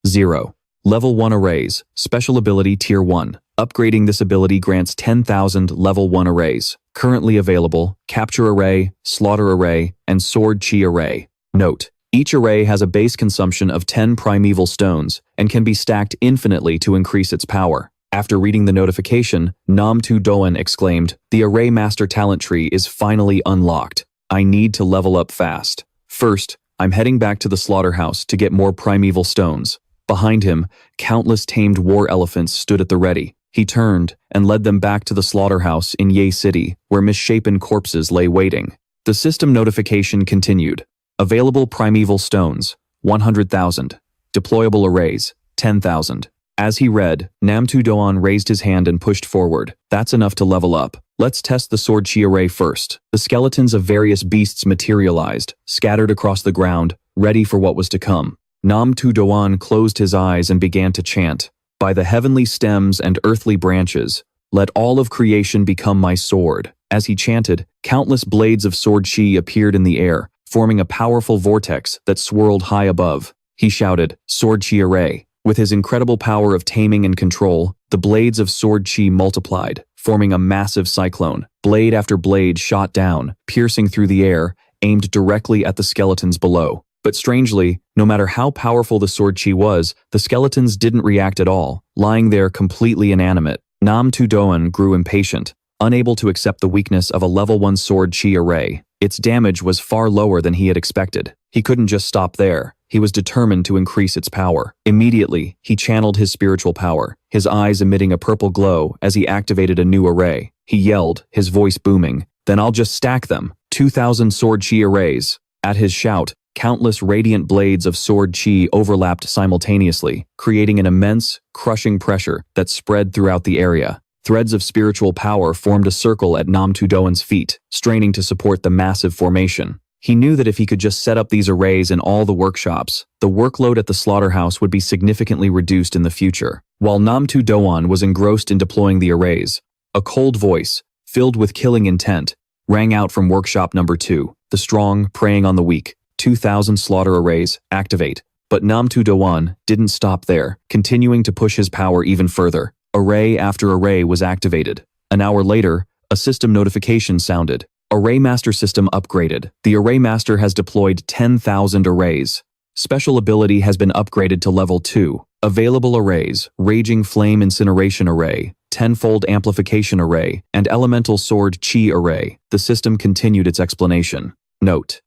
0. Level 1 arrays, special ability Tier 1. Upgrading this ability grants 10,000 level 1 arrays. Currently available, Capture Array, Slaughter Array, and Sword Chi Array. Note: each array has a base consumption of 10 primeval stones and can be stacked infinitely to increase its power. After reading the notification, Tu Thang exclaimed, "The Array Master talent tree is finally unlocked. I need to level up fast. First, I'm heading back to the slaughterhouse to get more primeval stones." Behind him, countless tamed war elephants stood at the ready. He turned and led them back to the slaughterhouse in Ye City, where misshapen corpses lay waiting. The system notification continued. Available primeval stones, 100,000. Deployable arrays, 10,000. As he read, Tu Thang raised his hand and pushed forward. "That's enough to level up. Let's test the Sword Chi array first." The skeletons of various beasts materialized, scattered across the ground, ready for what was to come. Tu Thang closed his eyes and began to chant, "By the heavenly stems and earthly branches, let all of creation become my sword." As he chanted, countless blades of Sword Chi appeared in the air, forming a powerful vortex that swirled high above. He shouted, "Sword Chi array." With his incredible power of taming and control, the blades of Sword Chi multiplied, forming a massive cyclone. Blade after blade shot down, piercing through the air, aimed directly at the skeletons below. But strangely, no matter how powerful the Sword Chi was, the skeletons didn't react at all, lying there completely inanimate. Tu Thang grew impatient, unable to accept the weakness of a level 1 Sword Chi array. Its damage was far lower than he had expected. He couldn't just stop there. He was determined to increase its power. Immediately, he channeled his spiritual power, his eyes emitting a purple glow as he activated a new array. He yelled, his voice booming, "Then I'll just stack them. 2,000 Sword Chi arrays." At his shout, countless radiant blades of Sword Chi overlapped simultaneously, creating an immense, crushing pressure that spread throughout the area. Threads of spiritual power formed a circle at Tu Thang's feet, straining to support the massive formation. He knew that if he could just set up these arrays in all the workshops, the workload at the slaughterhouse would be significantly reduced in the future. While Tu Thang was engrossed in deploying the arrays, a cold voice, filled with killing intent, rang out from workshop number 2. The strong, preying on the weak. 2,000 slaughter arrays, activate. But Nam Tu Doan didn't stop there, continuing to push his power even further. Array after array was activated. An hour later, a system notification sounded. Array Master system upgraded. The Array Master has deployed 10,000 arrays. Special ability has been upgraded to level 2. Available arrays, Raging Flame Incineration Array, Tenfold Amplification Array, and Elemental Sword Chi Array. The system continued its explanation. Note: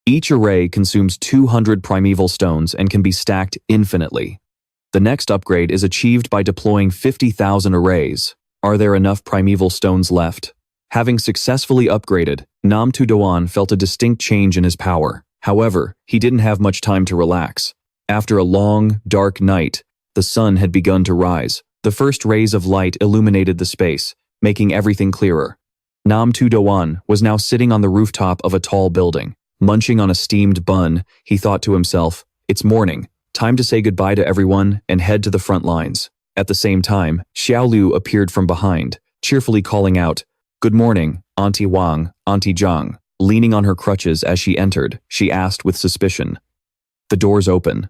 each array consumes 200 primeval stones and can be stacked infinitely. The next upgrade is achieved by deploying 50,000 arrays. Are there enough primeval stones left? Having successfully upgraded, Nam Tu Doan felt a distinct change in his power. However, he didn't have much time to relax. After a long, dark night, the sun had begun to rise. The first rays of light illuminated the space, making everything clearer. Nam Tu Doan was now sitting on the rooftop of a tall building. Munching on a steamed bun, he thought to himself, "It's morning. Time to say goodbye to everyone and head to the front lines." At the same time, Xiaolu appeared from behind, cheerfully calling out, "Good morning, Auntie Wang, Auntie Zhang." Leaning on her crutches as she entered, she asked with suspicion. "The door's open.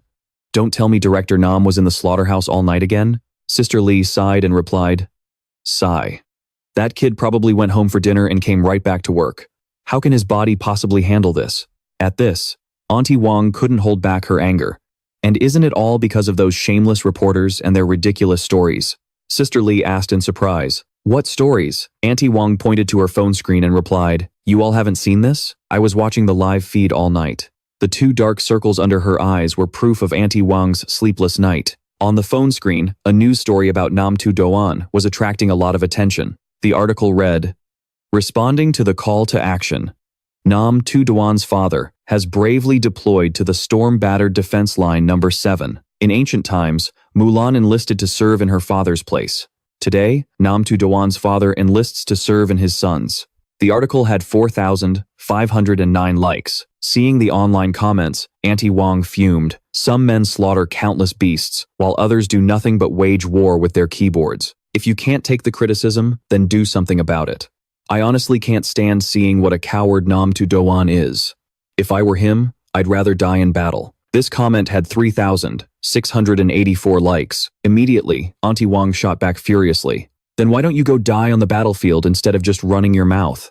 Don't tell me Director Nam was in the slaughterhouse all night again?" Sister Li sighed and replied, "Sigh. That kid probably went home for dinner and came right back to work. How can his body possibly handle this?" At this, Auntie Wang couldn't hold back her anger. "And isn't it all because of those shameless reporters and their ridiculous stories?" Sister Li asked in surprise. "What stories?" Auntie Wang pointed to her phone screen and replied, "You all haven't seen this? I was watching the live feed all night." The 2 dark circles under her eyes were proof of Auntie Wang's sleepless night. On the phone screen, a news story about Nam Tu Doan was attracting a lot of attention. The article read, "Responding to the call to action, Nam Tu Doan's father has bravely deployed to the storm-battered defense line number 7. In ancient times, Mulan enlisted to serve in her father's place. Today, Nam Tu Doan's father enlists to serve in his son's." The article had 4,509 likes. Seeing the online comments, Auntie Wang fumed. Some men slaughter countless beasts, while others do nothing but wage war with their keyboards. If you can't take the criticism, then do something about it. I honestly can't stand seeing what a coward Nam Tu Doan is. If I were him, I'd rather die in battle. This comment had 3,684 likes. Immediately, Auntie Wang shot back furiously. "Then why don't you go die on the battlefield instead of just running your mouth?"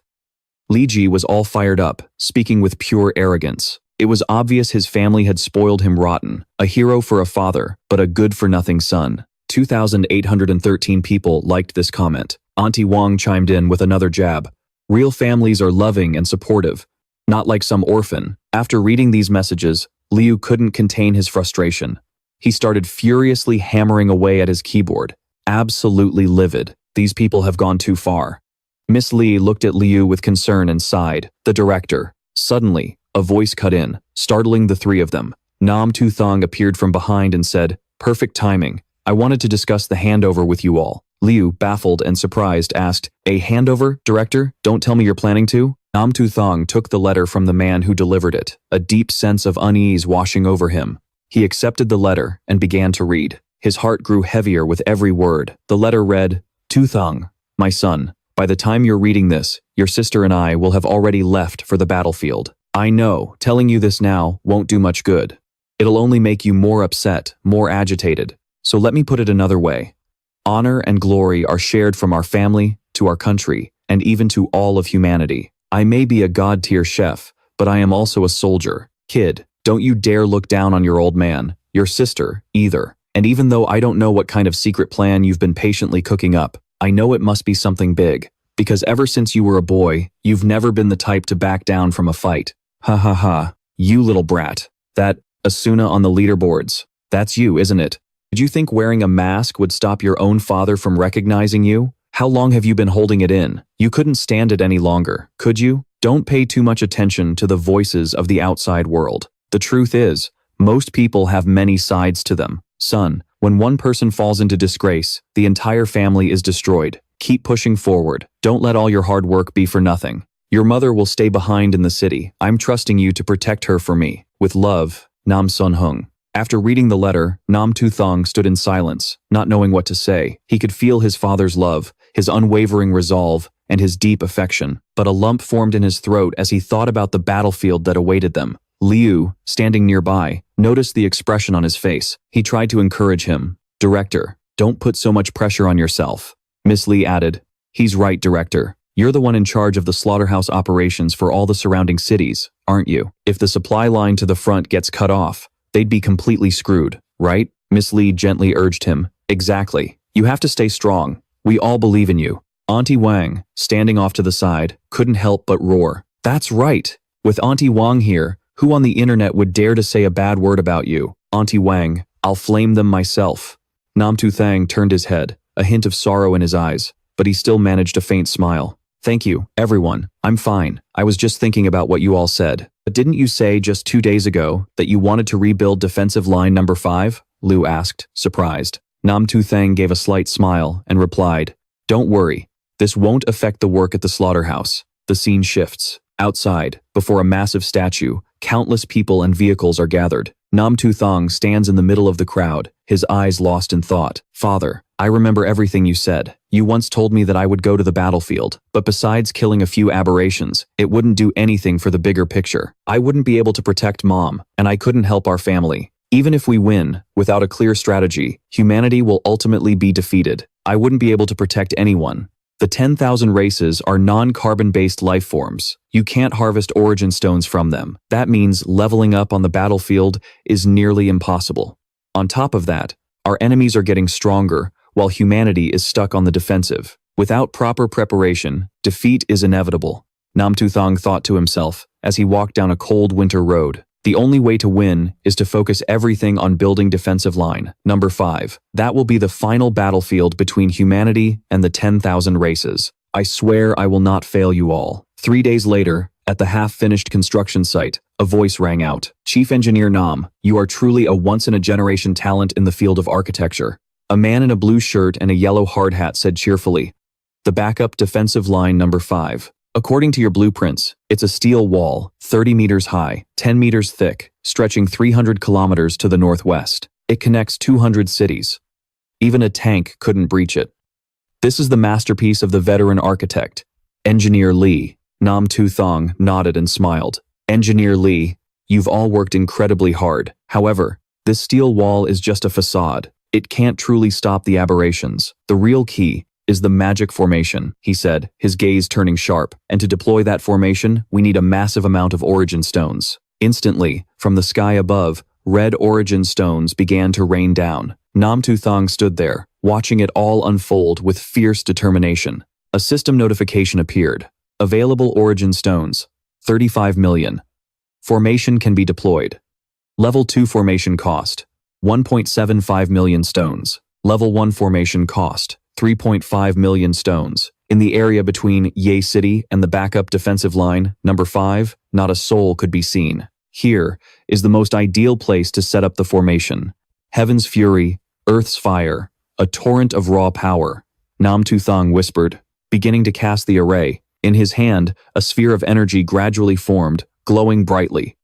Li Ji was all fired up, speaking with pure arrogance. It was obvious his family had spoiled him rotten. A hero for a father, but a good-for-nothing son. 2,813 people liked this comment. Auntie Wang chimed in with another jab. "Real families are loving and supportive, not like some orphan." After reading these messages, Liu couldn't contain his frustration. He started furiously hammering away at his keyboard. Absolutely livid. These people have gone too far. Miss Li looked at Liu with concern and sighed. The director. Suddenly, a voice cut in, startling the 3 of them. Nam Tu Thang appeared from behind and said, "Perfect timing. I wanted to discuss the handover with you all." Liu, baffled and surprised, asked, "A handover, director? Don't tell me you're planning to?" Nam Tu Thang took the letter from the man who delivered it, a deep sense of unease washing over him. He accepted the letter and began to read. His heart grew heavier with every word. The letter read, "Tu Thang, my son, by the time you're reading this, your sister and I will have already left for the battlefield. I know, telling you this now won't do much good. It'll only make you more upset, more agitated. So let me put it another way. Honor and glory are shared from our family, to our country, and even to all of humanity. I may be a god-tier chef, but I am also a soldier. Kid, don't you dare look down on your old man, your sister, either. And even though I don't know what kind of secret plan you've been patiently cooking up, I know it must be something big. Because ever since you were a boy, you've never been the type to back down from a fight. Ha ha ha, you little brat. That Asuna on the leaderboards. That's you, isn't it? Did you think wearing a mask would stop your own father from recognizing you? How long have you been holding it in? You couldn't stand it any longer, could you? Don't pay too much attention to the voices of the outside world. The truth is, most people have many sides to them. Son, when one person falls into disgrace, the entire family is destroyed. Keep pushing forward. Don't let all your hard work be for nothing. Your mother will stay behind in the city. I'm trusting you to protect her for me. With love, Nam Sun Hung. After reading the letter, Nam Tu Thang stood in silence, not knowing what to say. He could feel his father's love, his unwavering resolve, and his deep affection, but a lump formed in his throat as he thought about the battlefield that awaited them. Liu, standing nearby, noticed the expression on his face. He tried to encourage him. "Director, don't put so much pressure on yourself." Miss Li added, "He's right, Director. You're the one in charge of the slaughterhouse operations for all the surrounding cities, aren't you? If the supply line to the front gets cut off, they'd be completely screwed, right?" Miss Li gently urged him. "Exactly. You have to stay strong. We all believe in you." Auntie Wang, standing off to the side, couldn't help but roar. "That's right. With Auntie Wang here, who on the internet would dare to say a bad word about you? Auntie Wang, I'll flame them myself." Tu Thang turned his head, a hint of sorrow in his eyes, but he still managed a faint smile. "Thank you, everyone. I'm fine. I was just thinking about what you all said. But didn't you say just 2 days ago that you wanted to rebuild defensive line number 5? Liu asked, surprised. Tu Thang gave a slight smile and replied, "Don't worry. This won't affect the work at the slaughterhouse." The scene shifts. Outside, before a massive statue, countless people and vehicles are gathered. Tu Thang stands in the middle of the crowd, his eyes lost in thought. "Father, I remember everything you said. You once told me that I would go to the battlefield, but besides killing a few aberrations, it wouldn't do anything for the bigger picture. I wouldn't be able to protect Mom, and I couldn't help our family. Even if we win, without a clear strategy, humanity will ultimately be defeated. I wouldn't be able to protect anyone. The 10,000 races are non-carbon-based life forms. You can't harvest origin stones from them. That means leveling up on the battlefield is nearly impossible. On top of that, our enemies are getting stronger, while humanity is stuck on the defensive. Without proper preparation, defeat is inevitable." Tu Thang thought to himself as he walked down a cold winter road. The only way to win is to focus everything on building defensive line number 5. That will be the final battlefield between humanity and the 10,000 races. I swear I will not fail you all. 3 days later, at the half-finished construction site, a voice rang out. "Chief Engineer Nam, you are truly a once-in-a-generation talent in the field of architecture." A man in a blue shirt and a yellow hard hat said cheerfully, "The backup defensive line number 5. According to your blueprints, it's a steel wall, 30 meters high, 10 meters thick, stretching 300 kilometers to the northwest. It connects 200 cities. Even a tank couldn't breach it. This is the masterpiece of the veteran architect, Engineer Li." Tu Thang nodded and smiled. "Engineer Li, you've all worked incredibly hard. However, this steel wall is just a facade. It can't truly stop the aberrations. The real key is the magic formation," he said, his gaze turning sharp. "And to deploy that formation, we need a massive amount of origin stones." Instantly, from the sky above, red origin stones began to rain down. Tu Thang stood there, watching it all unfold with fierce determination. A system notification appeared. "Available origin stones, 35 million. Formation can be deployed. Level 2 formation cost, 1.75 million stones. Level 1 formation cost, 3.5 million stones. In the area between Ye City and the backup defensive line, number 5, not a soul could be seen. Here is the most ideal place to set up the formation. Heaven's fury, Earth's fire, a torrent of raw power." Tu Thang whispered, beginning to cast the array. In his hand, a sphere of energy gradually formed, glowing brightly.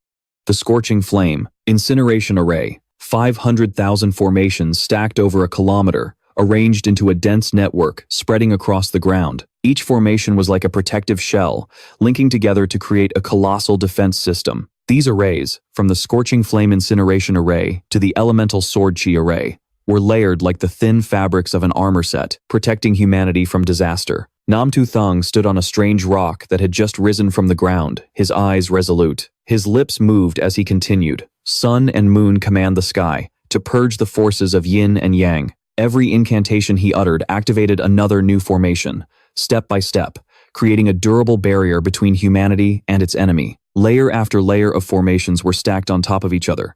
The scorching flame, incineration array, 500,000 formations stacked over a kilometer, arranged into a dense network spreading across the ground. Each formation was like a protective shell, linking together to create a colossal defense system. These arrays, from the scorching flame incineration array to the elemental sword chi array, were layered like the thin fabrics of an armor set, protecting humanity from disaster. Tu Thang stood on a strange rock that had just risen from the ground, his eyes resolute. His lips moved as he continued. "Sun and moon command the sky, to purge the forces of yin and yang." Every incantation he uttered activated another new formation, step by step, creating a durable barrier between humanity and its enemy. Layer after layer of formations were stacked on top of each other.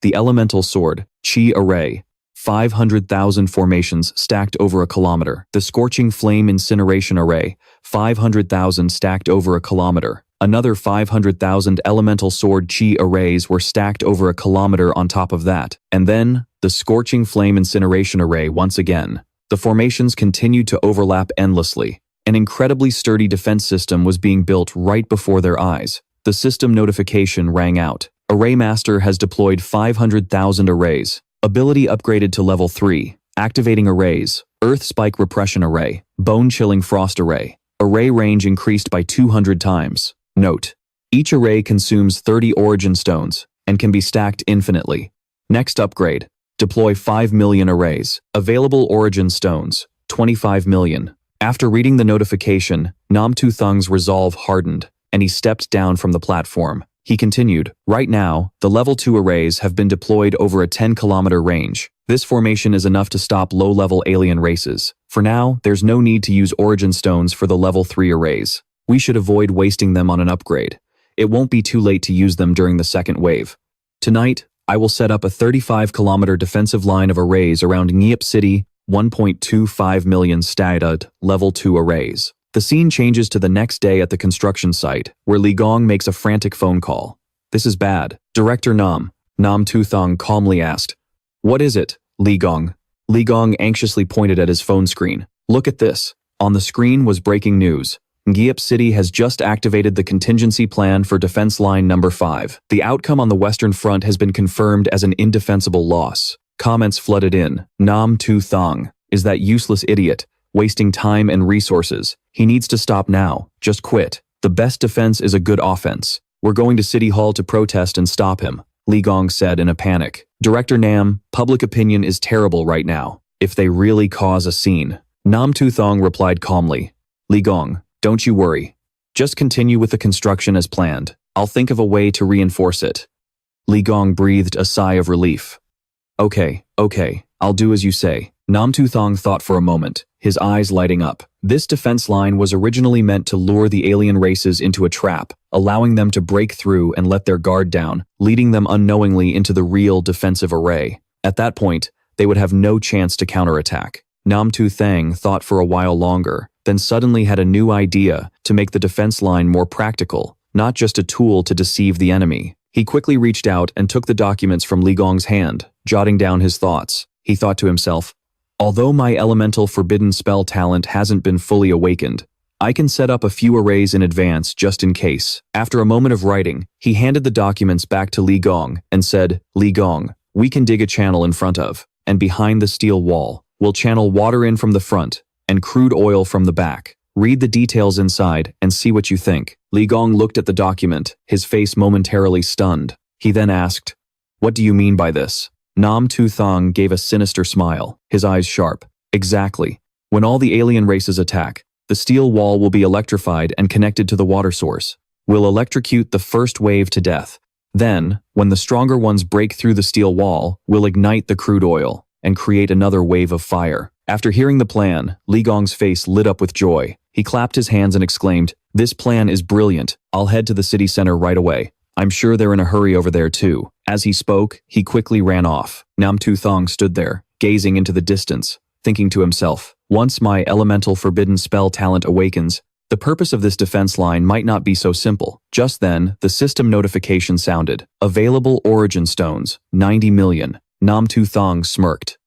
The elemental sword, chi array, 500,000 formations stacked over a kilometer. The scorching flame incineration array, 500,000 stacked over a kilometer. Another 500,000 elemental sword chi arrays were stacked over a kilometer on top of that. And then, the scorching flame incineration array once again. The formations continued to overlap endlessly. An incredibly sturdy defense system was being built right before their eyes. The system notification rang out. Array Master has deployed 500,000 arrays. Ability upgraded to level 3. Activating arrays. Earth Spike Repression Array. Bone Chilling Frost Array. Array range increased by 200 times. Note: each array consumes 30 origin stones and can be stacked infinitely. Next upgrade: deploy 5 million arrays. Available origin stones: 25 million. After reading the notification, Tu Thang's resolve hardened, and he stepped down from the platform. He continued, "Right now, the level 2 arrays have been deployed over a 10-kilometer range. This formation is enough to stop low-level alien races. For now, there's no need to use origin stones for the level 3 arrays. We should avoid wasting them on an upgrade. It won't be too late to use them during the second wave. Tonight, I will set up a 35-kilometer defensive line of arrays around Ngiap City, 1.25 million stated level 2 arrays." The scene changes to the next day at the construction site, where Li Gong makes a frantic phone call. "This is bad. Director Tu Thang calmly asked. "What is it, Li Gong?" Li Gong anxiously pointed at his phone screen. "Look at this." On the screen was breaking news. Ngiap City has just activated the contingency plan for defense line number 5. The outcome on the Western Front has been confirmed as an indefensible loss. Comments flooded in. Tu Thang is that useless idiot, wasting time and resources. He needs to stop now. Just quit. The best defense is a good offense. We're going to City Hall to protest and stop him, Li Gong said in a panic. Director public opinion is terrible right now. If they really cause a scene. Tu Thang replied calmly. "Li Gong, don't you worry. Just continue with the construction as planned. I'll think of a way to reinforce it." Li Gong breathed a sigh of relief. Okay, I'll do as you say." Tu Thang thought for a moment, his eyes lighting up. This defense line was originally meant to lure the alien races into a trap, allowing them to break through and let their guard down, leading them unknowingly into the real defensive array. At that point, they would have no chance to counterattack. Tu Thang thought for a while longer, then suddenly had a new idea to make the defense line more practical, not just a tool to deceive the enemy. He quickly reached out and took the documents from Li Gong's hand, jotting down his thoughts. He thought to himself, "Although my elemental forbidden spell talent hasn't been fully awakened, I can set up a few arrays in advance just in case." After a moment of writing, he handed the documents back to Li Gong and said, "Li Gong, we can dig a channel in front of, and behind the steel wall. We'll channel water in from the front, and crude oil from the back. Read the details inside and see what you think." Li Gong looked at the document, his face momentarily stunned. He then asked, "What do you mean by this?" Tu Thang gave a sinister smile, his eyes sharp. "Exactly. When all the alien races attack, the steel wall will be electrified and connected to the water source. We'll electrocute the first wave to death. Then, when the stronger ones break through the steel wall, we'll ignite the crude oil and create another wave of fire." After hearing the plan, Li Gong's face lit up with joy. He clapped his hands and exclaimed, "This plan is brilliant. I'll head to the city center right away. I'm sure they're in a hurry over there too." As he spoke, he quickly ran off. Tu Thang stood there, gazing into the distance, thinking to himself, "Once my elemental forbidden spell talent awakens, the purpose of this defense line might not be so simple." Just then, the system notification sounded. "Available origin stones, 90 million. Tu Thang smirked.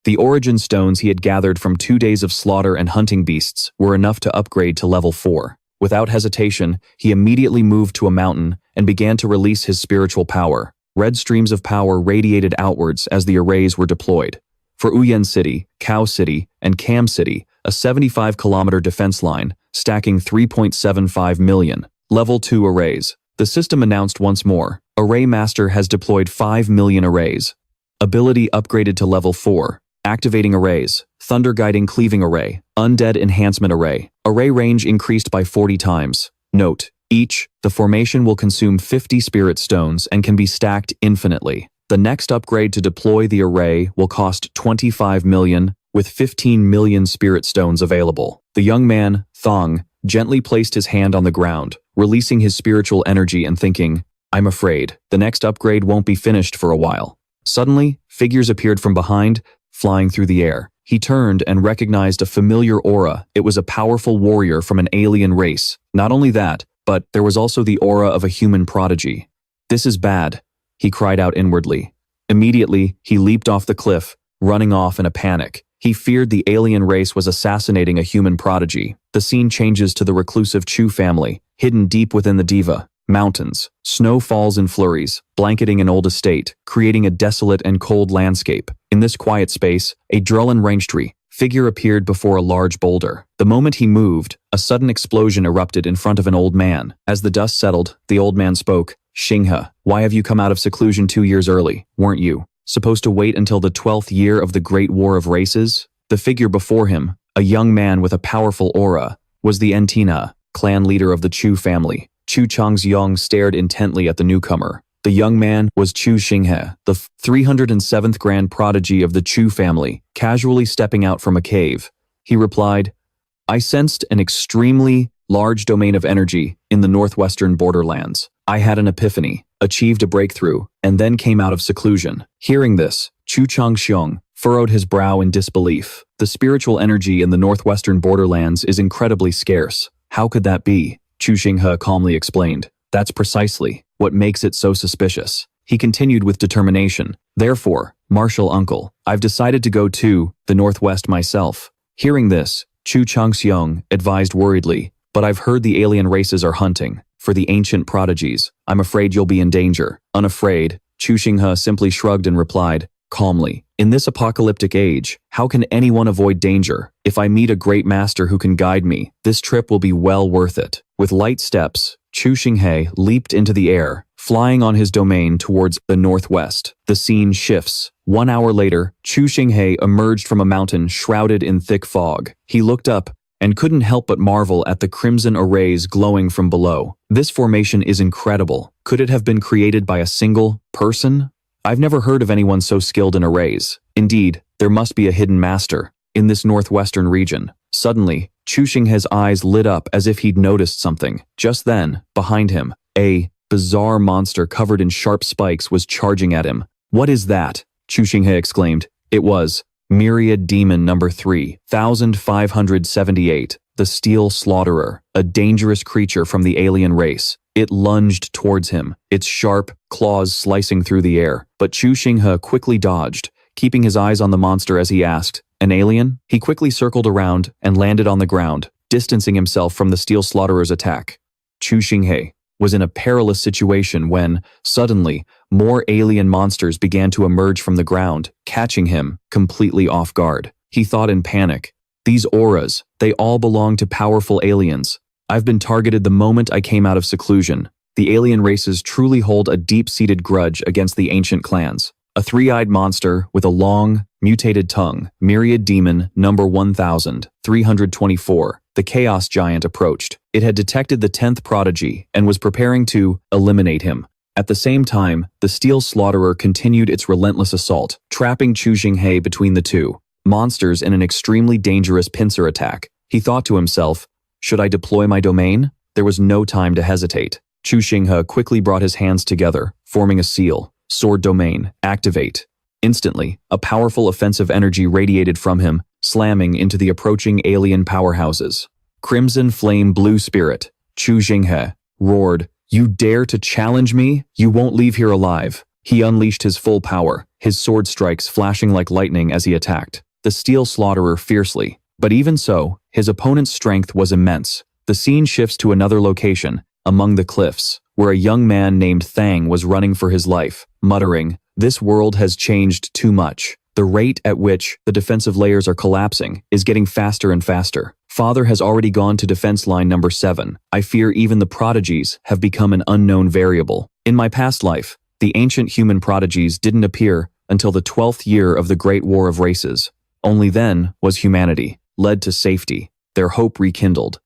The origin stones he had gathered from 2 days of slaughter and hunting beasts were enough to upgrade to level 4. Without hesitation, he immediately moved to a mountain and began to release his spiritual power. Red streams of power radiated outwards as the arrays were deployed. For Uyen City, Cow City, and Cam City, a 75-kilometer defense line, stacking 3.75 million. Level 2 arrays. The system announced once more, Array Master has deployed 5 million arrays. Ability upgraded to level 4. Activating arrays. Thunder Guiding Cleaving Array. Undead Enhancement Array. Array range increased by 40 times. Note: the formation will consume 50 spirit stones and can be stacked infinitely. The next upgrade to deploy the array will cost 25 million, with 15 million spirit stones available. The young man, Thang, gently placed his hand on the ground, releasing his spiritual energy and thinking, "I'm afraid the next upgrade won't be finished for a while." Suddenly, figures appeared from behind, flying through the air. He turned and recognized a familiar aura. It was a powerful warrior from an alien race. Not only that, but there was also the aura of a human prodigy. "This is bad," he cried out inwardly. Immediately, he leaped off the cliff, running off in a panic. He feared the alien race was assassinating a human prodigy. The scene changes to the reclusive Chu family, hidden deep within the Diva Mountains. Snow falls in flurries, blanketing an old estate, creating a desolate and cold landscape. In this quiet space, a Drullen range tree, figure appeared before a large boulder. The moment he moved, a sudden explosion erupted in front of an old man. As the dust settled, the old man spoke. Xinghe, why have you come out of seclusion 2 years early? Weren't you supposed to wait until the 12th year of the Great War of Races? The figure before him, a young man with a powerful aura, was the Entina, clan leader of the Chu family. Chu Changxiong stared intently at the newcomer. The young man was Chu Xinghe, the 307th grand prodigy of the Chu family, casually stepping out from a cave. He replied, I sensed an extremely large domain of energy in the northwestern borderlands. I had an epiphany, achieved a breakthrough, and then came out of seclusion. Hearing this, Chu Changxiong furrowed his brow in disbelief. The spiritual energy in the northwestern borderlands is incredibly scarce. How could that be? Chu Xinghe calmly explained. That's precisely what makes it so suspicious. He continued with determination. Therefore, Martial Uncle, I've decided to go to the northwest myself. Hearing this, Chu Changxiong advised worriedly, but I've heard the alien races are hunting for the ancient prodigies. I'm afraid you'll be in danger. Unafraid, Chu Xinghe simply shrugged and replied, calmly, in this apocalyptic age, how can anyone avoid danger? If I meet a great master who can guide me, this trip will be well worth it. With light steps, Chu Xinghe leaped into the air, flying on his domain towards the northwest. The scene shifts. 1 hour later, Chu Xinghe emerged from a mountain shrouded in thick fog. He looked up and couldn't help but marvel at the crimson arrays glowing from below. This formation is incredible. Could it have been created by a single person? I've never heard of anyone so skilled in arrays. Indeed, there must be a hidden master in this northwestern region. Suddenly, Chu Xinghe's eyes lit up as if he'd noticed something. Just then, behind him, a bizarre monster covered in sharp spikes was charging at him. What is that? Chu Xinghe exclaimed. It was Myriad Demon number 3578, the Steel Slaughterer, a dangerous creature from the alien race. It lunged towards him, its sharp claws slicing through the air. But Chu Xinghe quickly dodged, keeping his eyes on the monster as he asked, an alien? He quickly circled around and landed on the ground, distancing himself from the Steel Slaughterer's attack. Chu Xinghe was in a perilous situation when, suddenly, more alien monsters began to emerge from the ground, catching him completely off guard. He thought in panic, these auras, they all belong to powerful aliens. I've been targeted the moment I came out of seclusion. The alien races truly hold a deep-seated grudge against the ancient clans. A three-eyed monster with a long, mutated tongue, Myriad Demon number 1324, the Chaos Giant approached. It had detected the 10th prodigy and was preparing to eliminate him. At the same time, the Steel Slaughterer continued its relentless assault, trapping Chu Xinghe between the two monsters in an extremely dangerous pincer attack. He thought to himself, should I deploy my domain? There was no time to hesitate. Chu Xinghe quickly brought his hands together, forming a seal. Sword domain, activate. Instantly, a powerful offensive energy radiated from him, slamming into the approaching alien powerhouses. Crimson Flame Blue Spirit, Chu Xinghe roared, you dare to challenge me? You won't leave here alive. He unleashed his full power, his sword strikes flashing like lightning as he attacked the Steel Slaughterer fiercely. But even so, his opponent's strength was immense. The scene shifts to another location, among the cliffs, where a young man named Thang was running for his life, muttering, this world has changed too much. The rate at which the defensive layers are collapsing is getting faster and faster. Father has already gone to defense line number 7. I fear even the prodigies have become an unknown variable. In my past life, the ancient human prodigies didn't appear until the 12th year of the Great War of Races. Only then was humanity led to safety, their hope rekindled.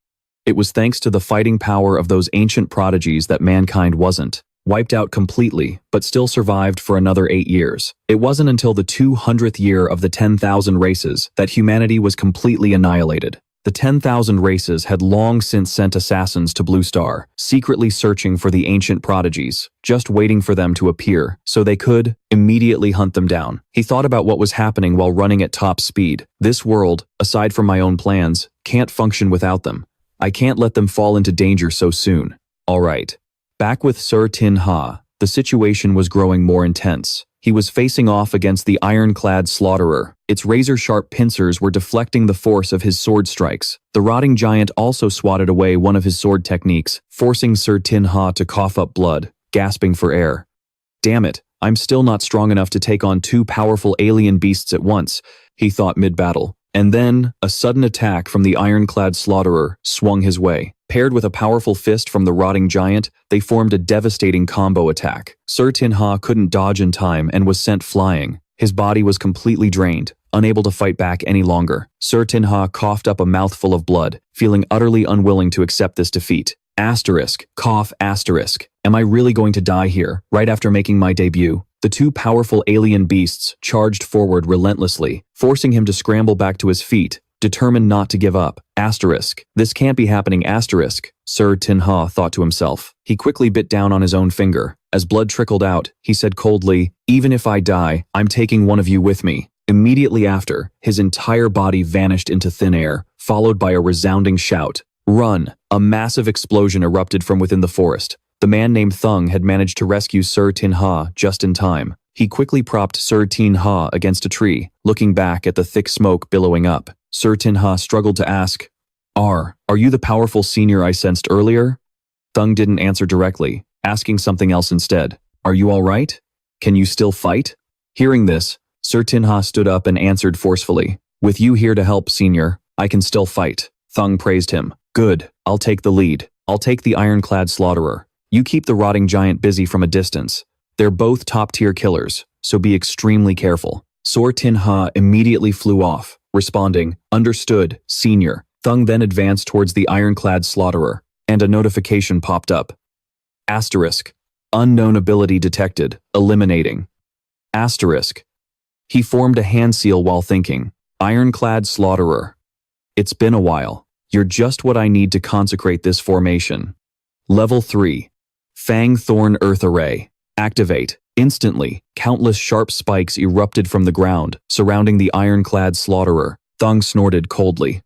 It was thanks to the fighting power of those ancient prodigies that mankind wasn't wiped out completely, but still survived for another 8 years. It wasn't until the 200th year of the 10,000 races that humanity was completely annihilated. The 10,000 races had long since sent assassins to Blue Star, secretly searching for the ancient prodigies, just waiting for them to appear so they could immediately hunt them down. He thought about what was happening while running at top speed. This world, aside from my own plans, can't function without them. I can't let them fall into danger so soon. All right. Back with Sir Tin Ha, the situation was growing more intense. He was facing off against the ironclad slaughterer. Its razor-sharp pincers were deflecting the force of his sword strikes. The rotting giant also swatted away one of his sword techniques, forcing Sir Tin Ha to cough up blood, gasping for air. Damn it, I'm still not strong enough to take on two powerful alien beasts at once, he thought mid-battle. And then, a sudden attack from the ironclad slaughterer swung his way. Paired with a powerful fist from the rotting giant, they formed a devastating combo attack. Sir Tin-Ha couldn't dodge in time and was sent flying. His body was completely drained, unable to fight back any longer. Sir Tin-Ha coughed up a mouthful of blood, feeling utterly unwilling to accept this defeat. Asterisk, cough, asterisk. Am I really going to die here, right after making my debut? The two powerful alien beasts charged forward relentlessly, forcing him to scramble back to his feet, determined not to give up. Asterisk. This can't be happening, asterisk, Sir Tin-Ha thought to himself. He quickly bit down on his own finger. As blood trickled out, he said coldly, "Even if I die, I'm taking one of you with me." Immediately after, his entire body vanished into thin air, followed by a resounding shout. "Run!" A massive explosion erupted from within the forest. The man named Thung had managed to rescue Sir Tin-Ha just in time. He quickly propped Sir Tin-Ha against a tree, looking back at the thick smoke billowing up. Sir Tin-Ha struggled to ask, Are you the powerful senior I sensed earlier?" Thung didn't answer directly, asking something else instead. "Are you all right? Can you still fight?" Hearing this, Sir Tin-Ha stood up and answered forcefully, "With you here to help, senior, I can still fight." Thung praised him. "Good, I'll take the lead. I'll take the ironclad slaughterer. You keep the rotting giant busy from a distance. They're both top-tier killers, so be extremely careful." Sir Tin-Ha immediately flew off, responding, "Understood, senior." Thung then advanced towards the ironclad slaughterer, and a notification popped up. Asterisk. Unknown ability detected. Eliminating. Asterisk. He formed a hand seal while thinking. Ironclad slaughterer. It's been a while. You're just what I need to consecrate this formation. Level 3. Fang Thorn Earth Array. Activate. Instantly, countless sharp spikes erupted from the ground, surrounding the ironclad slaughterer. Thung snorted coldly.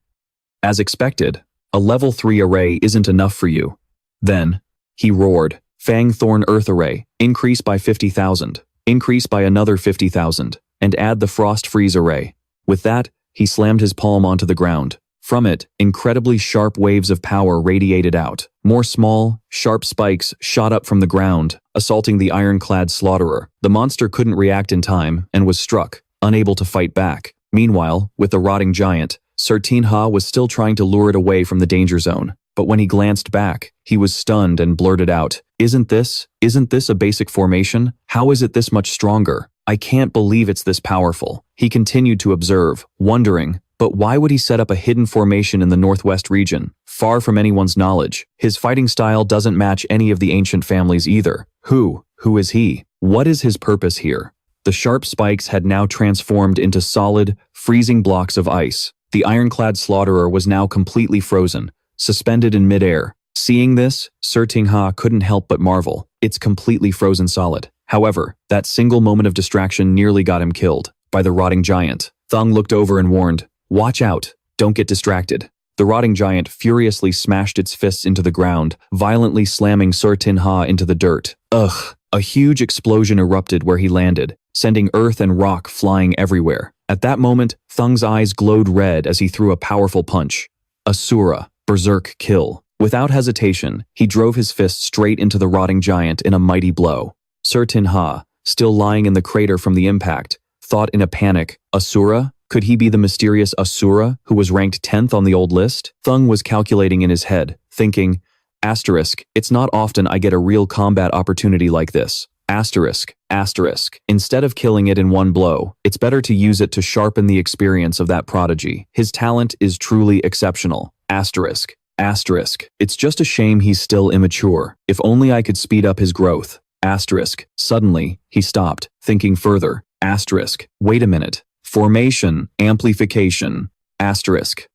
As expected, a level 3 array isn't enough for you. Then, he roared, "Fang Thorn Earth Array, increase by 50,000, increase by another 50,000, and add the Frost Freeze Array." With that, he slammed his palm onto the ground. From it, incredibly sharp waves of power radiated out. More small, sharp spikes shot up from the ground, assaulting the ironclad slaughterer. The monster couldn't react in time and was struck, unable to fight back. Meanwhile, with the rotting giant, Sir Tin-Ha was still trying to lure it away from the danger zone. But when he glanced back, he was stunned and blurted out, Isn't this a basic formation? How is it this much stronger? I can't believe it's this powerful." He continued to observe, wondering, but why would he set up a hidden formation in the northwest region, far from anyone's knowledge? His fighting style doesn't match any of the ancient families either. Who is he? What is his purpose here? The sharp spikes had now transformed into solid, freezing blocks of ice. The ironclad slaughterer was now completely frozen, suspended in midair. Seeing this, Sir Tin-Ha couldn't help but marvel. It's completely frozen solid. However, that single moment of distraction nearly got him killed by the rotting giant. Thung looked over and warned, "Watch out, don't get distracted." The rotting giant furiously smashed its fists into the ground, violently slamming Sir Tin-Ha into the dirt. Ugh! A huge explosion erupted where he landed, sending earth and rock flying everywhere. At that moment, Thung's eyes glowed red as he threw a powerful punch. Asura, berserk kill. Without hesitation, he drove his fist straight into the rotting giant in a mighty blow. Sir Tin-Ha, still lying in the crater from the impact, thought in a panic, Asura? Could he be the mysterious Asura who was ranked 10th on the old list? Thung was calculating in his head, thinking, asterisk, it's not often I get a real combat opportunity like this. Asterisk, asterisk. Instead of killing it in one blow, it's better to use it to sharpen the experience of that prodigy. His talent is truly exceptional. Asterisk, asterisk. It's just a shame he's still immature. If only I could speed up his growth. Asterisk. Suddenly, he stopped, thinking further. Asterisk. Wait a minute. Formation, amplification. Asterisk.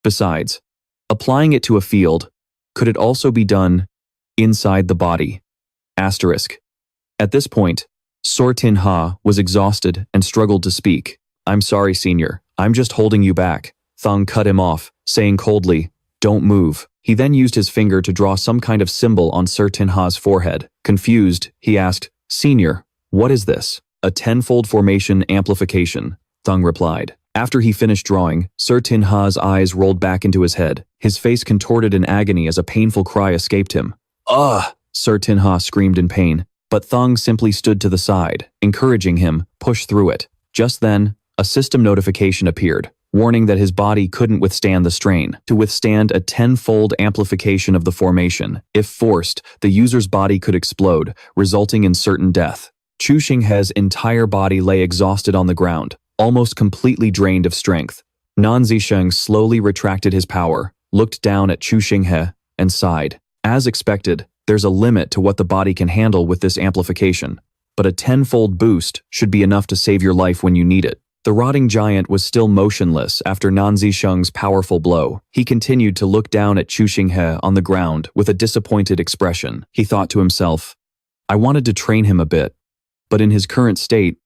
Besides, applying it to a field, could it also be done inside the body? Asterisk. At this point, Sir Tin-Ha was exhausted and struggled to speak. "I'm sorry, senior. I'm just holding you back." Thung cut him off, saying coldly, "Don't move." He then used his finger to draw some kind of symbol on Sir Tin-Ha's forehead. Confused, he asked, "Senior, what is this?" "A tenfold formation amplification," Thung replied. After he finished drawing, Sir Tin-Ha's eyes rolled back into his head. His face contorted in agony as a painful cry escaped him. "Ugh!" Sir Tin-Ha screamed in pain. But Thung simply stood to the side, encouraging him, push through it. Just then, a system notification appeared. warning that his body couldn't withstand the strain. To withstand a tenfold amplification of the formation, if forced, the user's body could explode, resulting in certain death. Chu Xinghe's entire body lay exhausted on the ground, almost completely drained of strength. Nan Zisheng slowly retracted his power, looked down at Chu Xinghe, and sighed. As expected, there's a limit to what the body can handle with this amplification, but a tenfold boost should be enough to save your life when you need it. The rotting giant was still motionless after Nan Zisheng's powerful blow. He continued to look down at Chu Xinghe on the ground with a disappointed expression. He thought to himself, I wanted to train him a bit, but in his current state,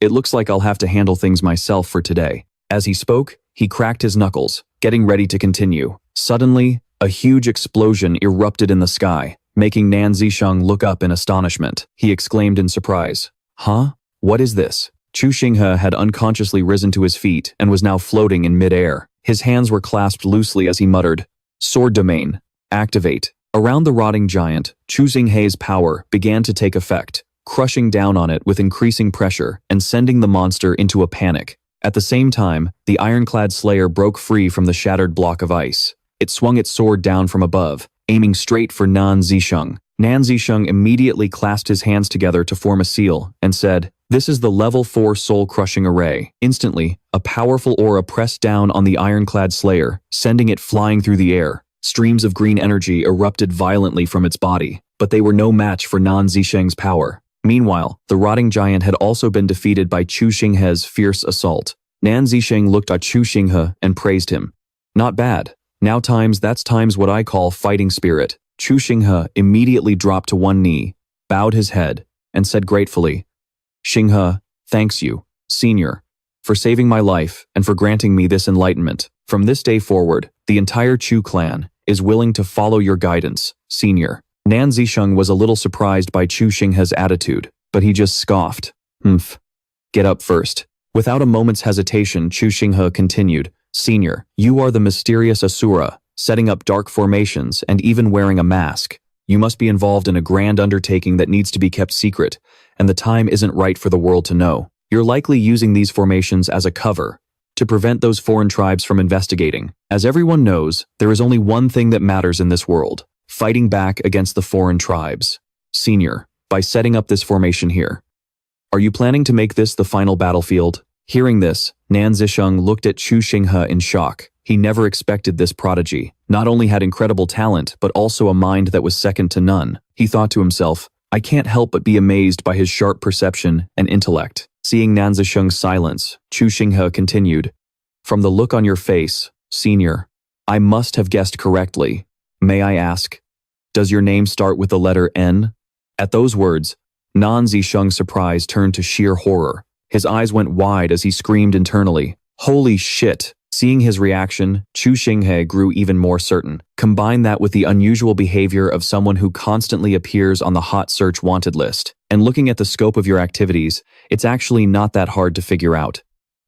it looks like I'll have to handle things myself for today. As he spoke, he cracked his knuckles, getting ready to continue. Suddenly, a huge explosion erupted in the sky, making Nan Zisheng look up in astonishment. He exclaimed in surprise, Huh? What is this? Chu Xinghe had unconsciously risen to his feet and was now floating in midair. His hands were clasped loosely as he muttered, Sword domain, activate. Around the rotting giant, Chu Xinghe's power began to take effect, crushing down on it with increasing pressure and sending the monster into a panic. At the same time, the ironclad slayer broke free from the shattered block of ice. It swung its sword down from above, aiming straight for Nan Zisheng. Nan Zisheng immediately clasped his hands together to form a seal and said, This is the level 4 soul-crushing array. Instantly, a powerful aura pressed down on the ironclad slayer, sending it flying through the air. Streams of green energy erupted violently from its body, but they were no match for Nan Zisheng's power. Meanwhile, the rotting giant had also been defeated by Chu Xinghe's fierce assault. Nan Zisheng looked at Chu Xinghe and praised him. Not bad. That's times what I call fighting spirit. Chu Xinghe immediately dropped to one knee, bowed his head, and said gratefully, Xinghe, thanks you, senior, for saving my life and for granting me this enlightenment. From this day forward, the entire Chu clan is willing to follow your guidance, senior. Nan Zisheng was a little surprised by Chu Xinghe's attitude, but he just scoffed. Get up first. Without a moment's hesitation, Chu Xinghe continued, Senior, you are the mysterious Asura, setting up dark formations and even wearing a mask. You must be involved in a grand undertaking that needs to be kept secret, and the time isn't right for the world to know. You're likely using these formations as a cover, to prevent those foreign tribes from investigating. As everyone knows, there is only one thing that matters in this world, fighting back against the foreign tribes. Senior, by setting up this formation here, are you planning to make this the final battlefield? Hearing this, Nan Zisheng looked at Chu Xinghe in shock. He never expected this prodigy. Not only had incredible talent, but also a mind that was second to none. He thought to himself, I can't help but be amazed by his sharp perception and intellect. Seeing Nan Zisheng's silence, Chu Xinghe continued, From the look on your face, senior, I must have guessed correctly. May I ask, does your name start with the letter N? At those words, Nan Zisheng's surprise turned to sheer horror. His eyes went wide as he screamed internally, Holy shit! Seeing his reaction, Chu Xinghe grew even more certain. Combine that with the unusual behavior of someone who constantly appears on the hot search wanted list, and looking at the scope of your activities, it's actually not that hard to figure out.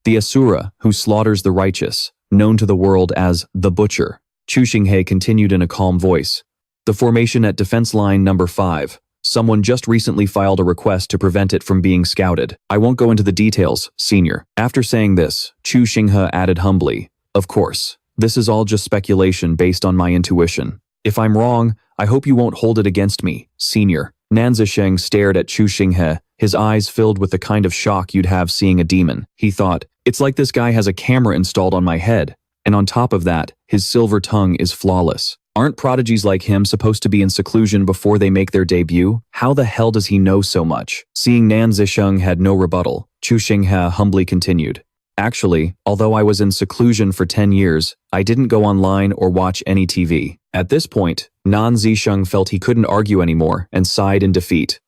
The Asura, who slaughters the righteous, known to the world as the Butcher. Chu Xinghe continued in a calm voice. The formation at defense line number 5. Someone just recently filed a request to prevent it from being scouted. I won't go into the details, senior. After saying this, Chu Xinghe added humbly, Of course, this is all just speculation based on my intuition. If I'm wrong, I hope you won't hold it against me, senior. Nan Zisheng stared at Chu Xinghe, his eyes filled with the kind of shock you'd have seeing a demon. He thought, it's like this guy has a camera installed on my head, and on top of that, his silver tongue is flawless. Aren't prodigies like him supposed to be in seclusion before they make their debut? How the hell does he know so much? Seeing Nan Zisheng had no rebuttal, Chu Xinghe humbly continued. Actually, although I was in seclusion for 10 years, I didn't go online or watch any TV. At this point, Nan Zisheng felt he couldn't argue anymore and sighed in defeat.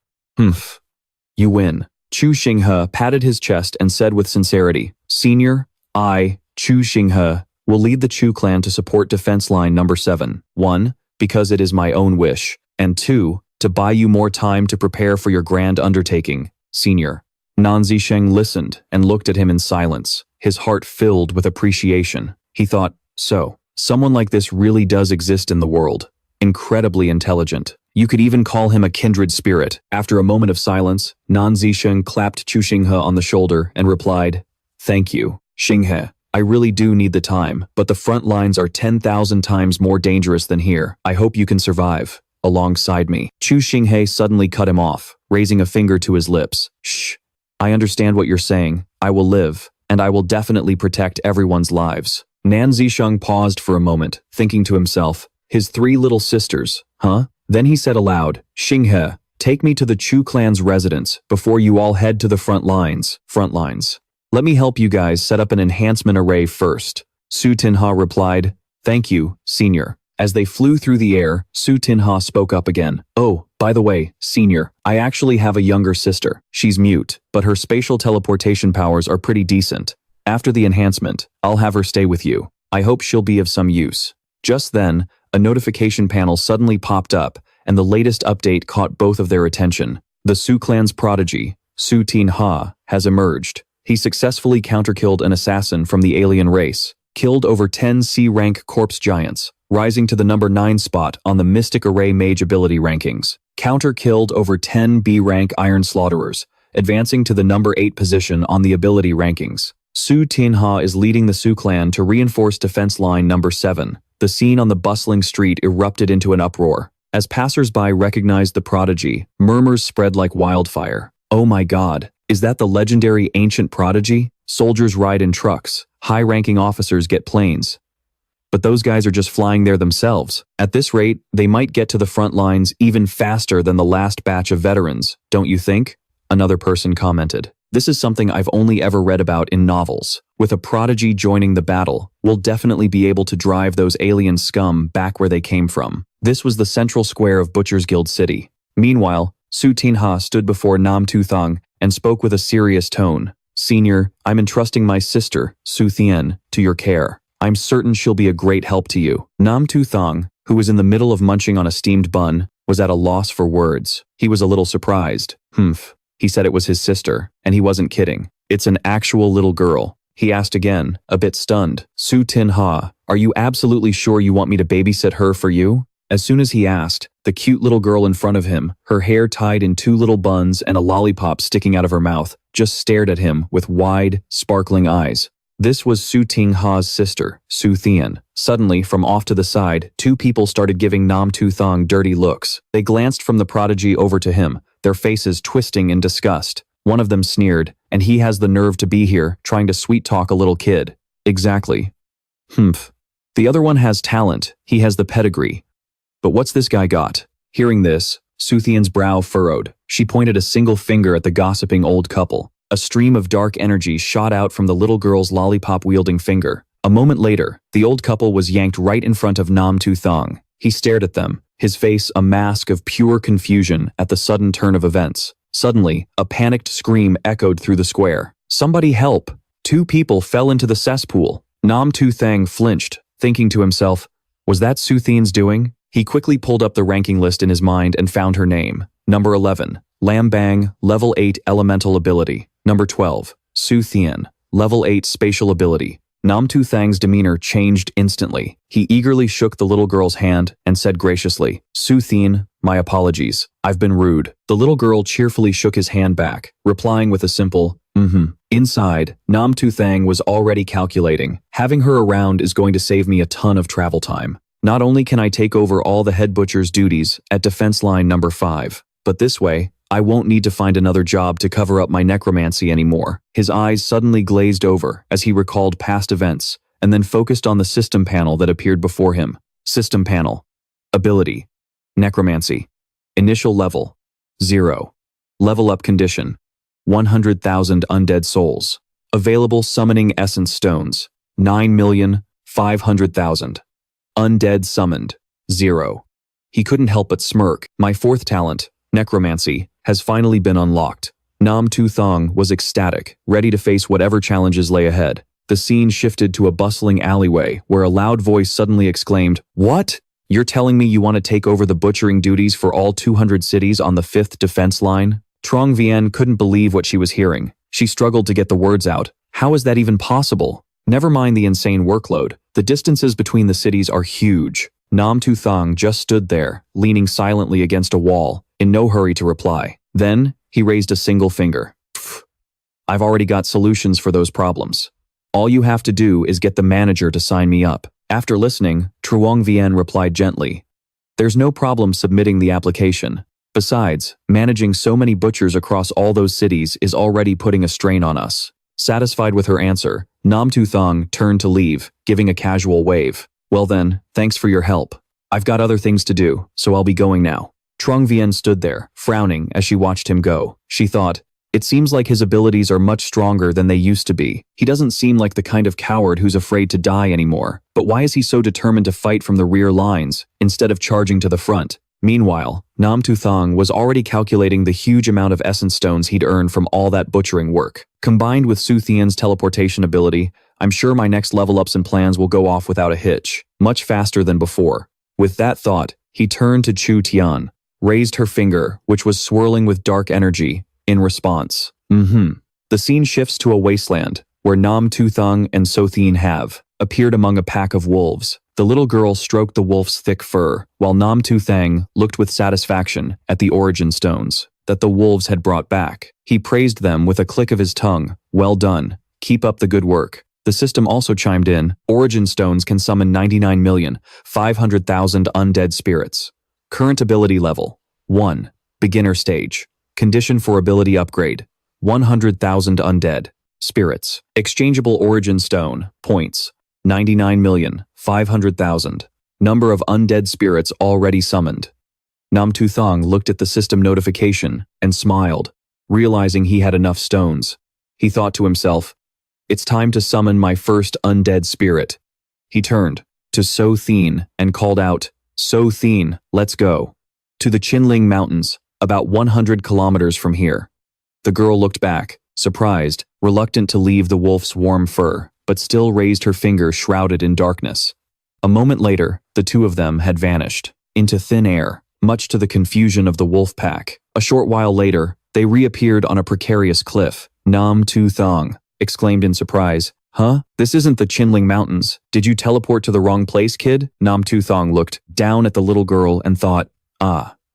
You win. Chu Xinghe patted his chest and said with sincerity, Senior, I, Chu Xinghe, will lead the Chu clan to support defense line number 7. 1, because it is my own wish, and 2, to buy you more time to prepare for your grand undertaking, senior. Nan Zisheng listened and looked at him in silence, his heart filled with appreciation. He thought, so, someone like this really does exist in the world. Incredibly intelligent. You could even call him a kindred spirit. After a moment of silence, Nan Zisheng clapped Chu Xinghe on the shoulder and replied, Thank you, Xinghe. I really do need the time, but the front lines are 10,000 times more dangerous than here. I hope you can survive. Alongside me. Chu Xinghe suddenly cut him off, raising a finger to his lips. Shh. I understand what you're saying. I will live, and I will definitely protect everyone's lives. Nan Zisheng paused for a moment, thinking to himself, his 3 little sisters, huh? Then he said aloud, Xinghe, take me to the Chu clan's residence before you all head to the front lines. Front lines. Let me help you guys set up an enhancement array first. Su Tinha replied, thank you, senior. As they flew through the air, Su Tinha spoke up again. Oh, by the way, senior, I actually have a younger sister. She's mute, but her spatial teleportation powers are pretty decent. After the enhancement, I'll have her stay with you. I hope she'll be of some use. Just then, a notification panel suddenly popped up, and the latest update caught both of their attention. The Su clan's prodigy, Su Tinha, has emerged. He successfully counterkilled an assassin from the alien race, killed over 10 C-rank corpse giants, rising to the number 9 spot on the Mystic Array Mage ability rankings. Counter-killed over 10 B-rank Iron Slaughterers, advancing to the number 8 position on the ability rankings. Su Tinha is leading the Su clan to reinforce defense line number 7. The scene on the bustling street erupted into an uproar. As passers-by recognized the prodigy, murmurs spread like wildfire. Oh my god, is that the legendary ancient prodigy? Soldiers ride in trucks, high-ranking officers get planes. But those guys are just flying there themselves. At this rate, they might get to the front lines even faster than the last batch of veterans, don't you think? Another person commented. This is something I've only ever read about in novels. With a prodigy joining the battle, we'll definitely be able to drive those alien scum back where they came from. This was the central square of Butcher's Guild City. Meanwhile, Su Tinha stood before Tu Thang and spoke with a serious tone. Senior, I'm entrusting my sister, Su Thien, to your care. I'm certain she'll be a great help to you. Tu Thang, who was in the middle of munching on a steamed bun, was at a loss for words. He was a little surprised. He said it was his sister, and he wasn't kidding. It's an actual little girl. He asked again, a bit stunned. Su Tinha, are you absolutely sure you want me to babysit her for you? As soon as he asked, the cute little girl in front of him, her hair tied in 2 little buns and a lollipop sticking out of her mouth, just stared at him with wide, sparkling eyes. This was Su Tinha's sister, Su Thien. Suddenly, from off to the side, 2 people started giving Tu Thang dirty looks. They glanced from the prodigy over to him, their faces twisting in disgust. One of them sneered, and he has the nerve to be here, trying to sweet-talk a little kid. Exactly. The other one has talent, he has the pedigree. But what's this guy got? Hearing this, Su Thien's brow furrowed. She pointed a single finger at the gossiping old couple. A stream of dark energy shot out from the little girl's lollipop-wielding finger. A moment later, the old couple was yanked right in front of Tu Thang. He stared at them, his face a mask of pure confusion at the sudden turn of events. Suddenly, a panicked scream echoed through the square. Somebody help! 2 people fell into the cesspool. Tu Thang flinched, thinking to himself, was that Su Thien's doing? He quickly pulled up the ranking list in his mind and found her name. Number 11, Lambang, level 8 elemental ability. Number 12, Su Thien, level 8 spatial ability. Tu Thang's demeanor changed instantly. He eagerly shook the little girl's hand and said graciously, Su Thien, my apologies. I've been rude. The little girl cheerfully shook his hand back, replying with a simple, Inside, Tu Thang was already calculating. Having her around is going to save me a ton of travel time. Not only can I take over all the head butcher's duties at defense line number 5, but this way, I won't need to find another job to cover up my necromancy anymore. His eyes suddenly glazed over as he recalled past events, and then focused on the system panel that appeared before him. System panel. Ability. Necromancy. Initial level. 0. Level up condition. 100,000 undead souls. Available summoning essence stones. 9,500,000. Undead summoned. 0. He couldn't help but smirk. My 4th talent, necromancy, has finally been unlocked. Tu Thang was ecstatic, ready to face whatever challenges lay ahead. The scene shifted to a bustling alleyway where a loud voice suddenly exclaimed, What? You're telling me you want to take over the butchering duties for all 200 cities on the 5th defense line? Trong Vien couldn't believe what she was hearing. She struggled to get the words out. How is that even possible? Never mind the insane workload. The distances between the cities are huge. Tu Thang just stood there, leaning silently against a wall, in no hurry to reply. Then, he raised a single finger. I've already got solutions for those problems. All you have to do is get the manager to sign me up. After listening, Truong Vien replied gently, "There's no problem submitting the application. Besides, managing so many butchers across all those cities is already putting a strain on us." Satisfied with her answer, Nam Tu Thang turned to leave, giving a casual wave. "Well then, thanks for your help. I've got other things to do, so I'll be going now." Truong Vien stood there, frowning as she watched him go. She thought, it seems like his abilities are much stronger than they used to be. He doesn't seem like the kind of coward who's afraid to die anymore. But why is he so determined to fight from the rear lines, instead of charging to the front? Meanwhile, Nam Tu Thang was already calculating the huge amount of essence stones he'd earned from all that butchering work. Combined with Su Thien's teleportation ability, I'm sure my next level ups and plans will go off without a hitch, much faster than before. With that thought, he turned to Chu Tian, raised her finger, which was swirling with dark energy, in response. The scene shifts to a wasteland, where Nam Tu Thang and So Thien have appeared among a pack of wolves. The little girl stroked the wolf's thick fur, while Nam Tu Thang looked with satisfaction at the origin stones that the wolves had brought back. He praised them with a click of his tongue. "Well done. Keep up the good work." The system also chimed in, "Origin stones can summon 99,500,000 undead spirits. Current ability level, 1. Beginner stage. Condition for ability upgrade, 100,000 undead spirits. Exchangeable origin stone, points, 99,500,000. Number of undead spirits already summoned." Nam Tu Thang looked at the system notification and smiled, realizing he had enough stones. He thought to himself, "It's time to summon my first undead spirit." He turned to So Thien and called out, "So Thien, let's go. To the Qinling Mountains, about 100 kilometers from here." The girl looked back, surprised, reluctant to leave the wolf's warm fur, but still raised her finger shrouded in darkness. A moment later, the two of them had vanished into thin air, much to the confusion of the wolf pack. A short while later, they reappeared on a precarious cliff. Nam Tu Thang exclaimed in surprise, "Huh? This isn't the Qinling Mountains. Did you teleport to the wrong place, kid?" Nam Tu Thang looked down at the little girl and thought,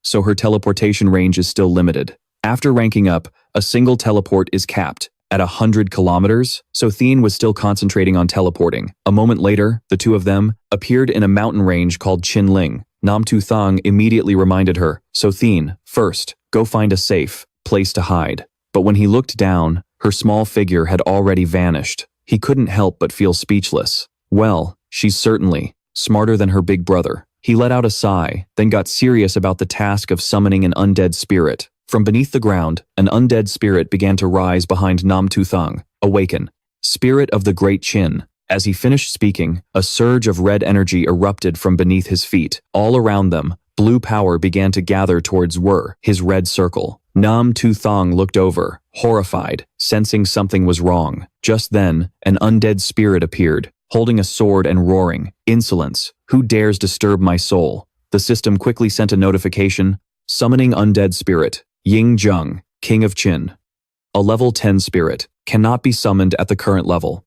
so her teleportation range is still limited. After ranking up, a single teleport is capped at 100 kilometers, so Thien was still concentrating on teleporting. A moment later, the two of them appeared in a mountain range called Qinling. Nam Tu Thang immediately reminded her, "So Thien, first, go find a safe place to hide." But when he looked down, her small figure had already vanished. He couldn't help but feel speechless. Well, she's certainly smarter than her big brother. He let out a sigh, then got serious about the task of summoning an undead spirit. From beneath the ground, an undead spirit began to rise behind Nam Tu Thang. "Awaken, spirit of the Great Qin." As he finished speaking, a surge of red energy erupted from beneath his feet. All around them, blue power began to gather towards his red circle. Nam Tu Thang looked over, horrified, sensing something was wrong. Just then, an undead spirit appeared, holding a sword and roaring, "Insolence! Who dares disturb my soul?" The system quickly sent a notification, "Summoning undead spirit, Ying Zheng, King of Qin. A level 10 spirit, cannot be summoned at the current level."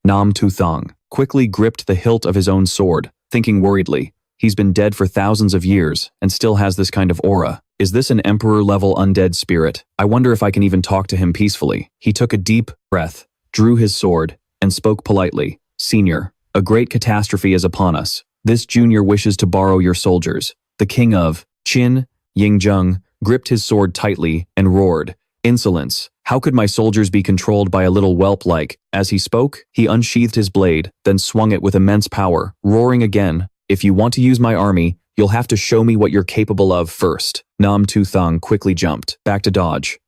Nam Tu Thang quickly gripped the hilt of his own sword, thinking worriedly, he's been dead for thousands of years and still has this kind of aura. Is this an emperor-level undead spirit? I wonder if I can even talk to him peacefully. He took a deep breath, drew his sword, and spoke politely, "Senior, a great catastrophe is upon us. This junior wishes to borrow your soldiers." The king of Qin, Ying Zheng, gripped his sword tightly and roared, "Insolence! How could my soldiers be controlled by a little whelp like?" As he spoke, he unsheathed his blade, then swung it with immense power, roaring again, "If you want to use my army, you'll have to show me what you're capable of first." Nam Tu Thang quickly jumped back to dodge.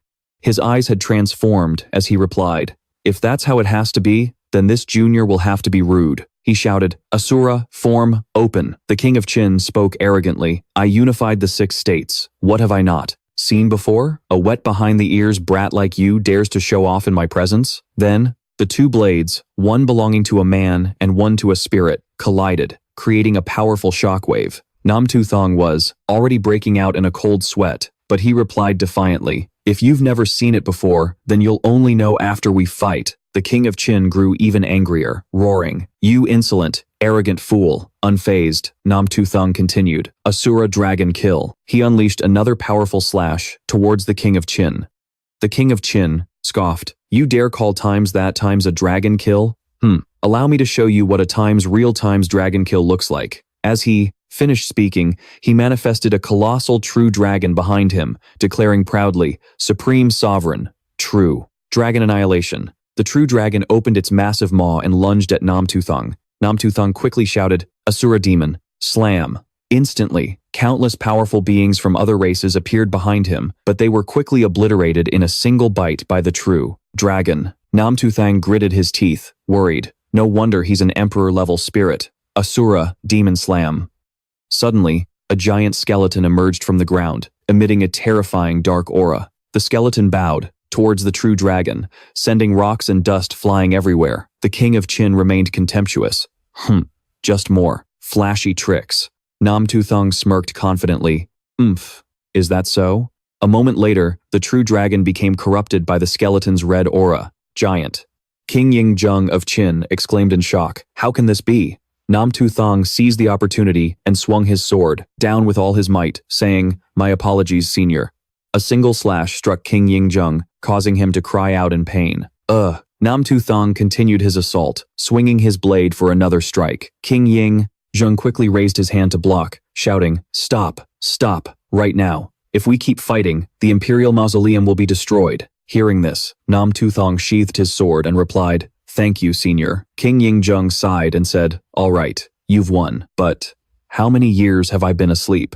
His eyes had transformed as he replied, "If that's how it has to be, then this junior will have to be rude." He shouted, "Asura, form, open." The king of Qin spoke arrogantly, "I unified the 6 states. What have I not seen before? A wet behind the ears brat like you dares to show off in my presence?" Then, the two blades, one belonging to a man and one to a spirit, collided, creating a powerful shockwave. Nam Tu Thang was already breaking out in a cold sweat, but he replied defiantly, "If you've never seen it before, then you'll only know after we fight." The king of Qin grew even angrier, roaring, "You insolent, arrogant fool." Unfazed, Nam Tu Thang continued, "Asura dragon kill." He unleashed another powerful slash towards the king of Qin. The king of Qin scoffed, "You dare call times that times a dragon kill? Allow me to show you what a times real times dragon kill looks like. As he finished speaking, he manifested a colossal true dragon behind him, declaring proudly, Supreme Sovereign, true. Dragon annihilation. The true dragon opened its massive maw and lunged at Tu Thang. Tu Thang quickly shouted, Asura demon, slam. Instantly, countless powerful beings from other races appeared behind him, but they were quickly obliterated in a single bite by the true dragon. Tu Thang gritted his teeth, worried. No wonder he's an emperor-level spirit. Asura, demon slam. Suddenly, a giant skeleton emerged from the ground, emitting a terrifying dark aura. The skeleton bowed towards the true dragon, sending rocks and dust flying everywhere. The king of Qin remained contemptuous. Just more flashy tricks. Tu Thang smirked confidently. Is that so? A moment later, the true dragon became corrupted by the skeleton's red aura. Giant. King Ying-jung of Qin exclaimed in shock, how can this be? Tu Thang seized the opportunity and swung his sword, down with all his might, saying, my apologies, senior. A single slash struck King Ying-jung, causing him to cry out in pain. Tu Thang continued his assault, swinging his blade for another strike. King Ying-jung quickly raised his hand to block, shouting, stop, right now. If we keep fighting, the Imperial Mausoleum will be destroyed. Hearing this, Tu Thang sheathed his sword and replied, thank you, senior. King Ying-jung sighed and said, all right, you've won, but how many years have I been asleep?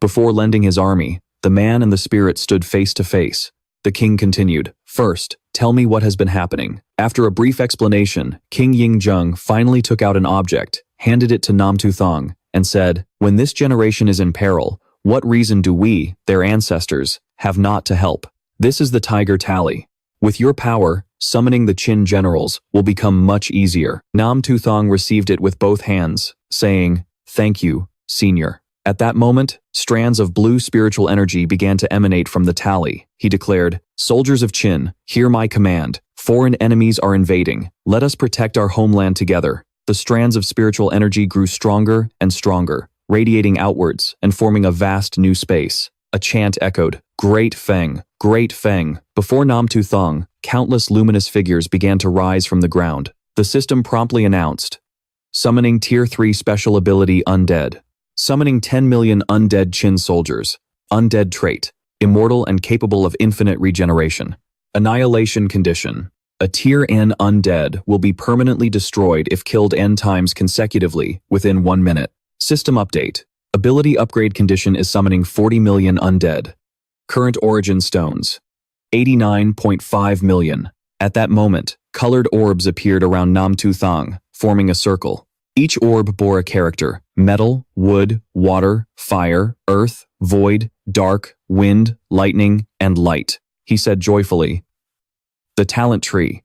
Before lending his army, the man and the spirit stood face to face. The king continued, first, tell me what has been happening. After a brief explanation, King Ying-jung finally took out an object, handed it to Tu Thang, and said, when this generation is in peril, what reason do we, their ancestors, have not to help? This is the Tiger Tally. With your power, summoning the Qin generals will become much easier. Tu Thang received it with both hands, saying, thank you, senior. At that moment, strands of blue spiritual energy began to emanate from the tally. He declared, soldiers of Qin, hear my command. Foreign enemies are invading. Let us protect our homeland together. The strands of spiritual energy grew stronger and stronger, radiating outwards and forming a vast new space. A chant echoed, Great Feng, Great Feng. Before Tu Thang, countless luminous figures began to rise from the ground. The system promptly announced, summoning Tier 3 special ability Undead. Summoning 10 million undead Qin soldiers. Undead trait, immortal and capable of infinite regeneration. Annihilation condition. A Tier N undead will be permanently destroyed if killed N times consecutively within 1 minute. System update. Ability upgrade condition is summoning 40 million undead. Current origin stones. 89.5 million. At that moment, colored orbs appeared around Tu Thang, forming a circle. Each orb bore a character: metal, wood, water, fire, earth, void, dark, wind, lightning, and light. He said joyfully, the talent tree.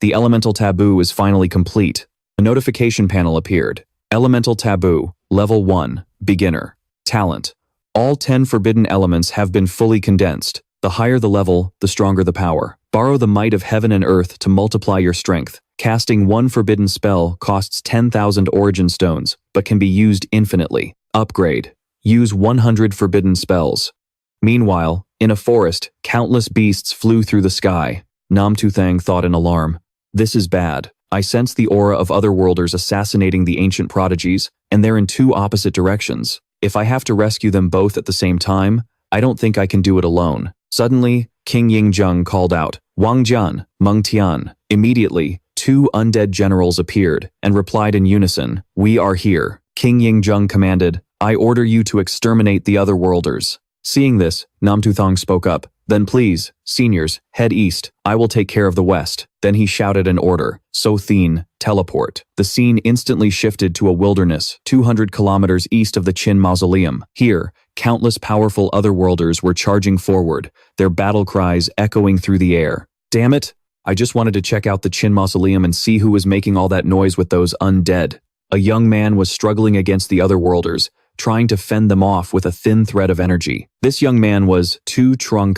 The elemental taboo is finally complete. A notification panel appeared. Elemental taboo, level 1, beginner. Talent. All 10 forbidden elements have been fully condensed. The higher the level, the stronger the power. Borrow the might of heaven and earth to multiply your strength. Casting one forbidden spell costs 10,000 origin stones, but can be used infinitely. Upgrade. Use 100 forbidden spells. Meanwhile, in a forest, countless beasts flew through the sky. Tu Thang thought in alarm. This is bad. I sense the aura of otherworlders assassinating the ancient prodigies, and they're in two opposite directions. If I have to rescue them both at the same time, I don't think I can do it alone. Suddenly, King Ying-jung called out, Wang Jian, Meng Tian. Immediately, 2 undead generals appeared and replied in unison, we are here. King Ying-jung commanded, I order you to exterminate the otherworlders. Seeing this, Tu Thang spoke up, then please, seniors, head east. I will take care of the west. Then he shouted an order, So Thien, teleport. The scene instantly shifted to a wilderness 200 kilometers east of the Qin Mausoleum. Here, countless powerful otherworlders were charging forward, their battle cries echoing through the air. Damn it! I just wanted to check out the Qin Mausoleum and see who was making all that noise with those undead. A young man was struggling against the otherworlders, trying to fend them off with a thin thread of energy. This young man was Tu Thang,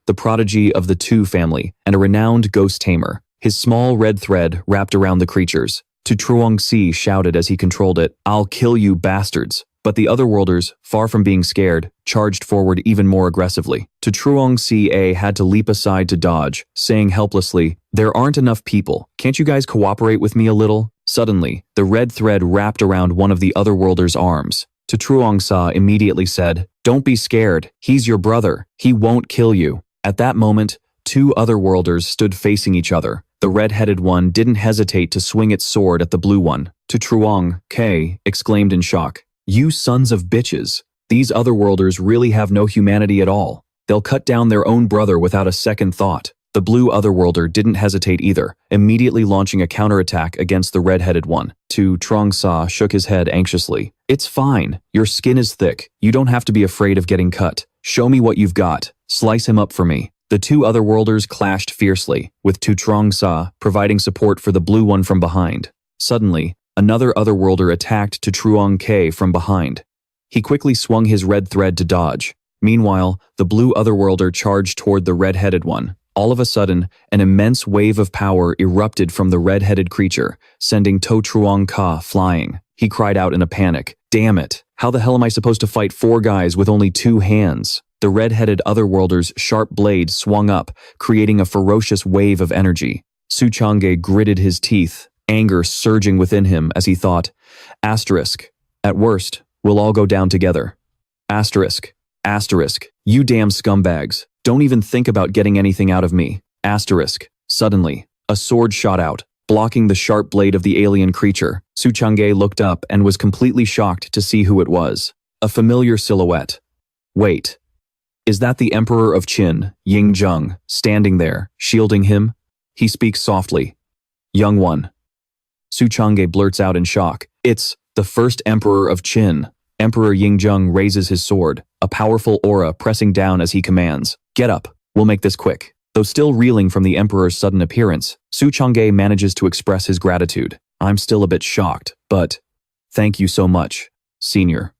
the prodigy of the Tu family and a renowned ghost tamer. His small red thread wrapped around the creatures. Tu Thang shouted as he controlled it, I'll kill you bastards. But the otherworlders, far from being scared, charged forward even more aggressively. Tu Thang had to leap aside to dodge, saying helplessly, "There aren't enough people. Can't you guys cooperate with me a little?" Suddenly, the red thread wrapped around one of the otherworlders' arms. Tu Thang immediately said, "Don't be scared. He's your brother. He won't kill you." At that moment, two otherworlders stood facing each other. The red-headed one didn't hesitate to swing its sword at the blue one. Tu Thang exclaimed in shock, "You sons of bitches. These otherworlders really have no humanity at all. They'll cut down their own brother without a second thought." The blue otherworlder didn't hesitate either, immediately launching a counterattack against the red-headed one. Tu Thang shook his head anxiously. "It's fine. Your skin is thick. You don't have to be afraid of getting cut. Show me what you've got. Slice him up for me." The two otherworlders clashed fiercely, with Tu Thang providing support for the blue one from behind. Suddenly, another otherworlder attacked Tu Thang from behind. He quickly swung his red thread to dodge. Meanwhile, the blue otherworlder charged toward the red-headed one. All of a sudden, an immense wave of power erupted from the red-headed creature, sending Tu Thang flying. He cried out in a panic, "Damn it! How the hell am I supposed to fight four guys with only two hands?" The red-headed otherworlder's sharp blade swung up, creating a ferocious wave of energy. Su Chang'e gritted his teeth, anger surging within him as he thought, "Asterisk. At worst, we'll all go down together. Asterisk. Asterisk. You damn scumbags. Don't even think about getting anything out of me. Asterisk." Suddenly, a sword shot out, blocking the sharp blade of the alien creature. Su Chang'e looked up and was completely shocked to see who it was. A familiar silhouette. Wait. Is that the Emperor of Qin, Yingzheng, standing there, shielding him? He speaks softly. "Young one." Su Chang'e blurts out in shock. "It's the first Emperor of Qin." Emperor Yingzheng raises his sword, a powerful aura pressing down as he commands. "Get up. We'll make this quick." Though still reeling from the Emperor's sudden appearance, Su Chang'e manages to express his gratitude. "I'm still a bit shocked, but thank you so much, Senior."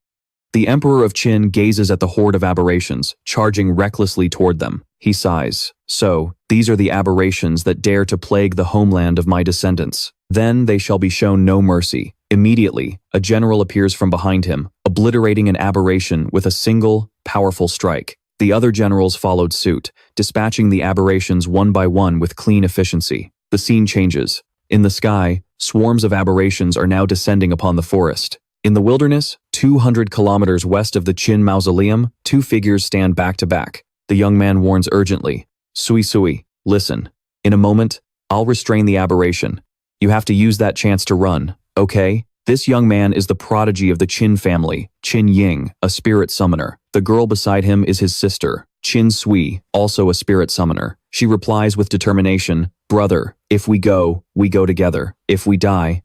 The Emperor of Qin gazes at the horde of aberrations, charging recklessly toward them. He sighs. "So, these are the aberrations that dare to plague the homeland of my descendants. Then they shall be shown no mercy." Immediately, a general appears from behind him, obliterating an aberration with a single, powerful strike. The other generals followed suit, dispatching the aberrations one by one with clean efficiency. The scene changes. In the sky, swarms of aberrations are now descending upon the forest. In the wilderness, 200 kilometers west of the Qin mausoleum, two figures stand back to back. The young man warns urgently, Sui, listen. In a moment, I'll restrain the aberration. You have to use that chance to run, okay?" This young man is the prodigy of the Qin family, Qin Ying, a spirit summoner. The girl beside him is his sister, Qin Sui, also a spirit summoner. She replies with determination, "Brother, if we go together. If we die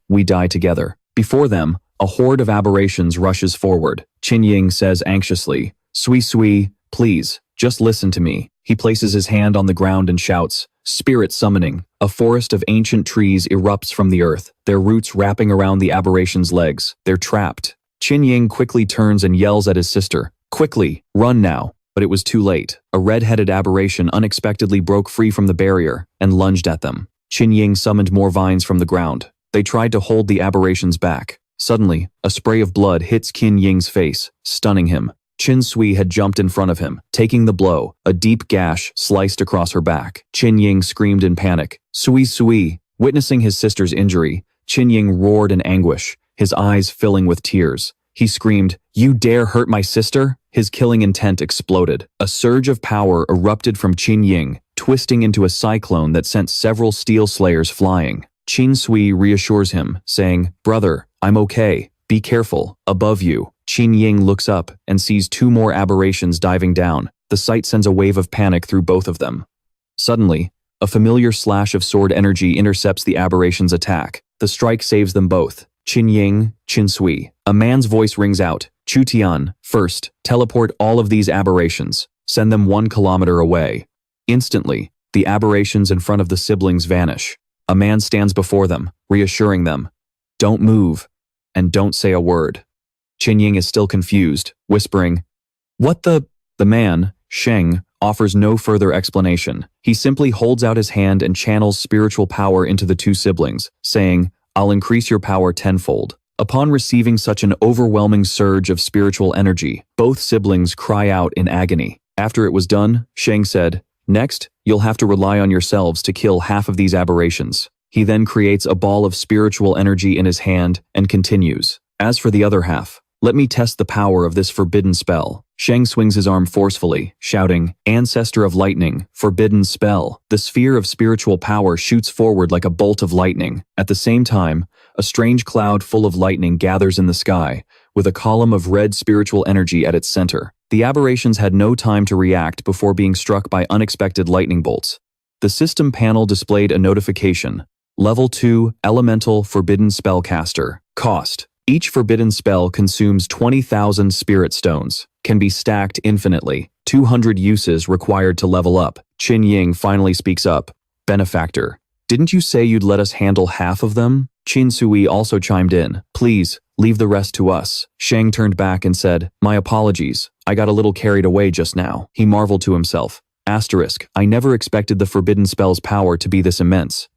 together." Before them, a horde of aberrations rushes forward. Qin Ying says anxiously, Sui, please, just listen to me." He places his hand on the ground and shouts, "Spirit summoning." A forest of ancient trees erupts from the earth, their roots wrapping around the aberration's legs. They're trapped. Qin Ying quickly turns and yells at his sister, "Quickly, run now." But it was too late. A red-headed aberration unexpectedly broke free from the barrier and lunged at them. Qin Ying summoned more vines from the ground. They tried to hold the aberrations back. Suddenly, a spray of blood hits Qin Ying's face, stunning him. Qin Sui had jumped in front of him, taking the blow. A deep gash sliced across her back. Qin Ying screamed in panic. Sui. Witnessing his sister's injury, Qin Ying roared in anguish, his eyes filling with tears. He screamed, "You dare hurt my sister?" His killing intent exploded. A surge of power erupted from Qin Ying, twisting into a cyclone that sent several steel slayers flying. Qin Sui reassures him, saying, "Brother, I'm okay. Be careful. Above you." Qin Ying looks up and sees two more aberrations diving down. The sight sends a wave of panic through both of them. Suddenly, a familiar slash of sword energy intercepts the aberration's attack. The strike saves them both. Qin Ying, Qin Sui. A man's voice rings out. Chu Tian, first, teleport all of these aberrations. Send them 1 kilometer away. Instantly, the aberrations in front of the siblings vanish. A man stands before them, reassuring them. "Don't move, and don't say a word." Qin Ying is still confused, whispering, "What the?" The man, Sheng, offers no further explanation. He simply holds out his hand and channels spiritual power into the two siblings, saying, "I'll increase your power tenfold." Upon receiving such an overwhelming surge of spiritual energy, both siblings cry out in agony. After it was done, Shang said, "Next, you'll have to rely on yourselves to kill half of these aberrations." He then creates a ball of spiritual energy in his hand and continues. "As for the other half, let me test the power of this forbidden spell." Shang swings his arm forcefully, shouting, "Ancestor of lightning, forbidden spell." The sphere of spiritual power shoots forward like a bolt of lightning. At the same time, a strange cloud full of lightning gathers in the sky, with a column of red spiritual energy at its center. The aberrations had no time to react before being struck by unexpected lightning bolts. The system panel displayed a notification. Level 2, Elemental Forbidden Spellcaster. Cost. Each forbidden spell consumes 20,000 spirit stones, can be stacked infinitely, 200 uses required to level up. Qin Ying finally speaks up. "Benefactor, didn't you say you'd let us handle half of them?" Qin Sui also chimed in. "Please, leave the rest to us." Shang turned back and said, "My apologies, I got a little carried away just now." He marveled to himself. I never expected the forbidden spell's power to be this immense.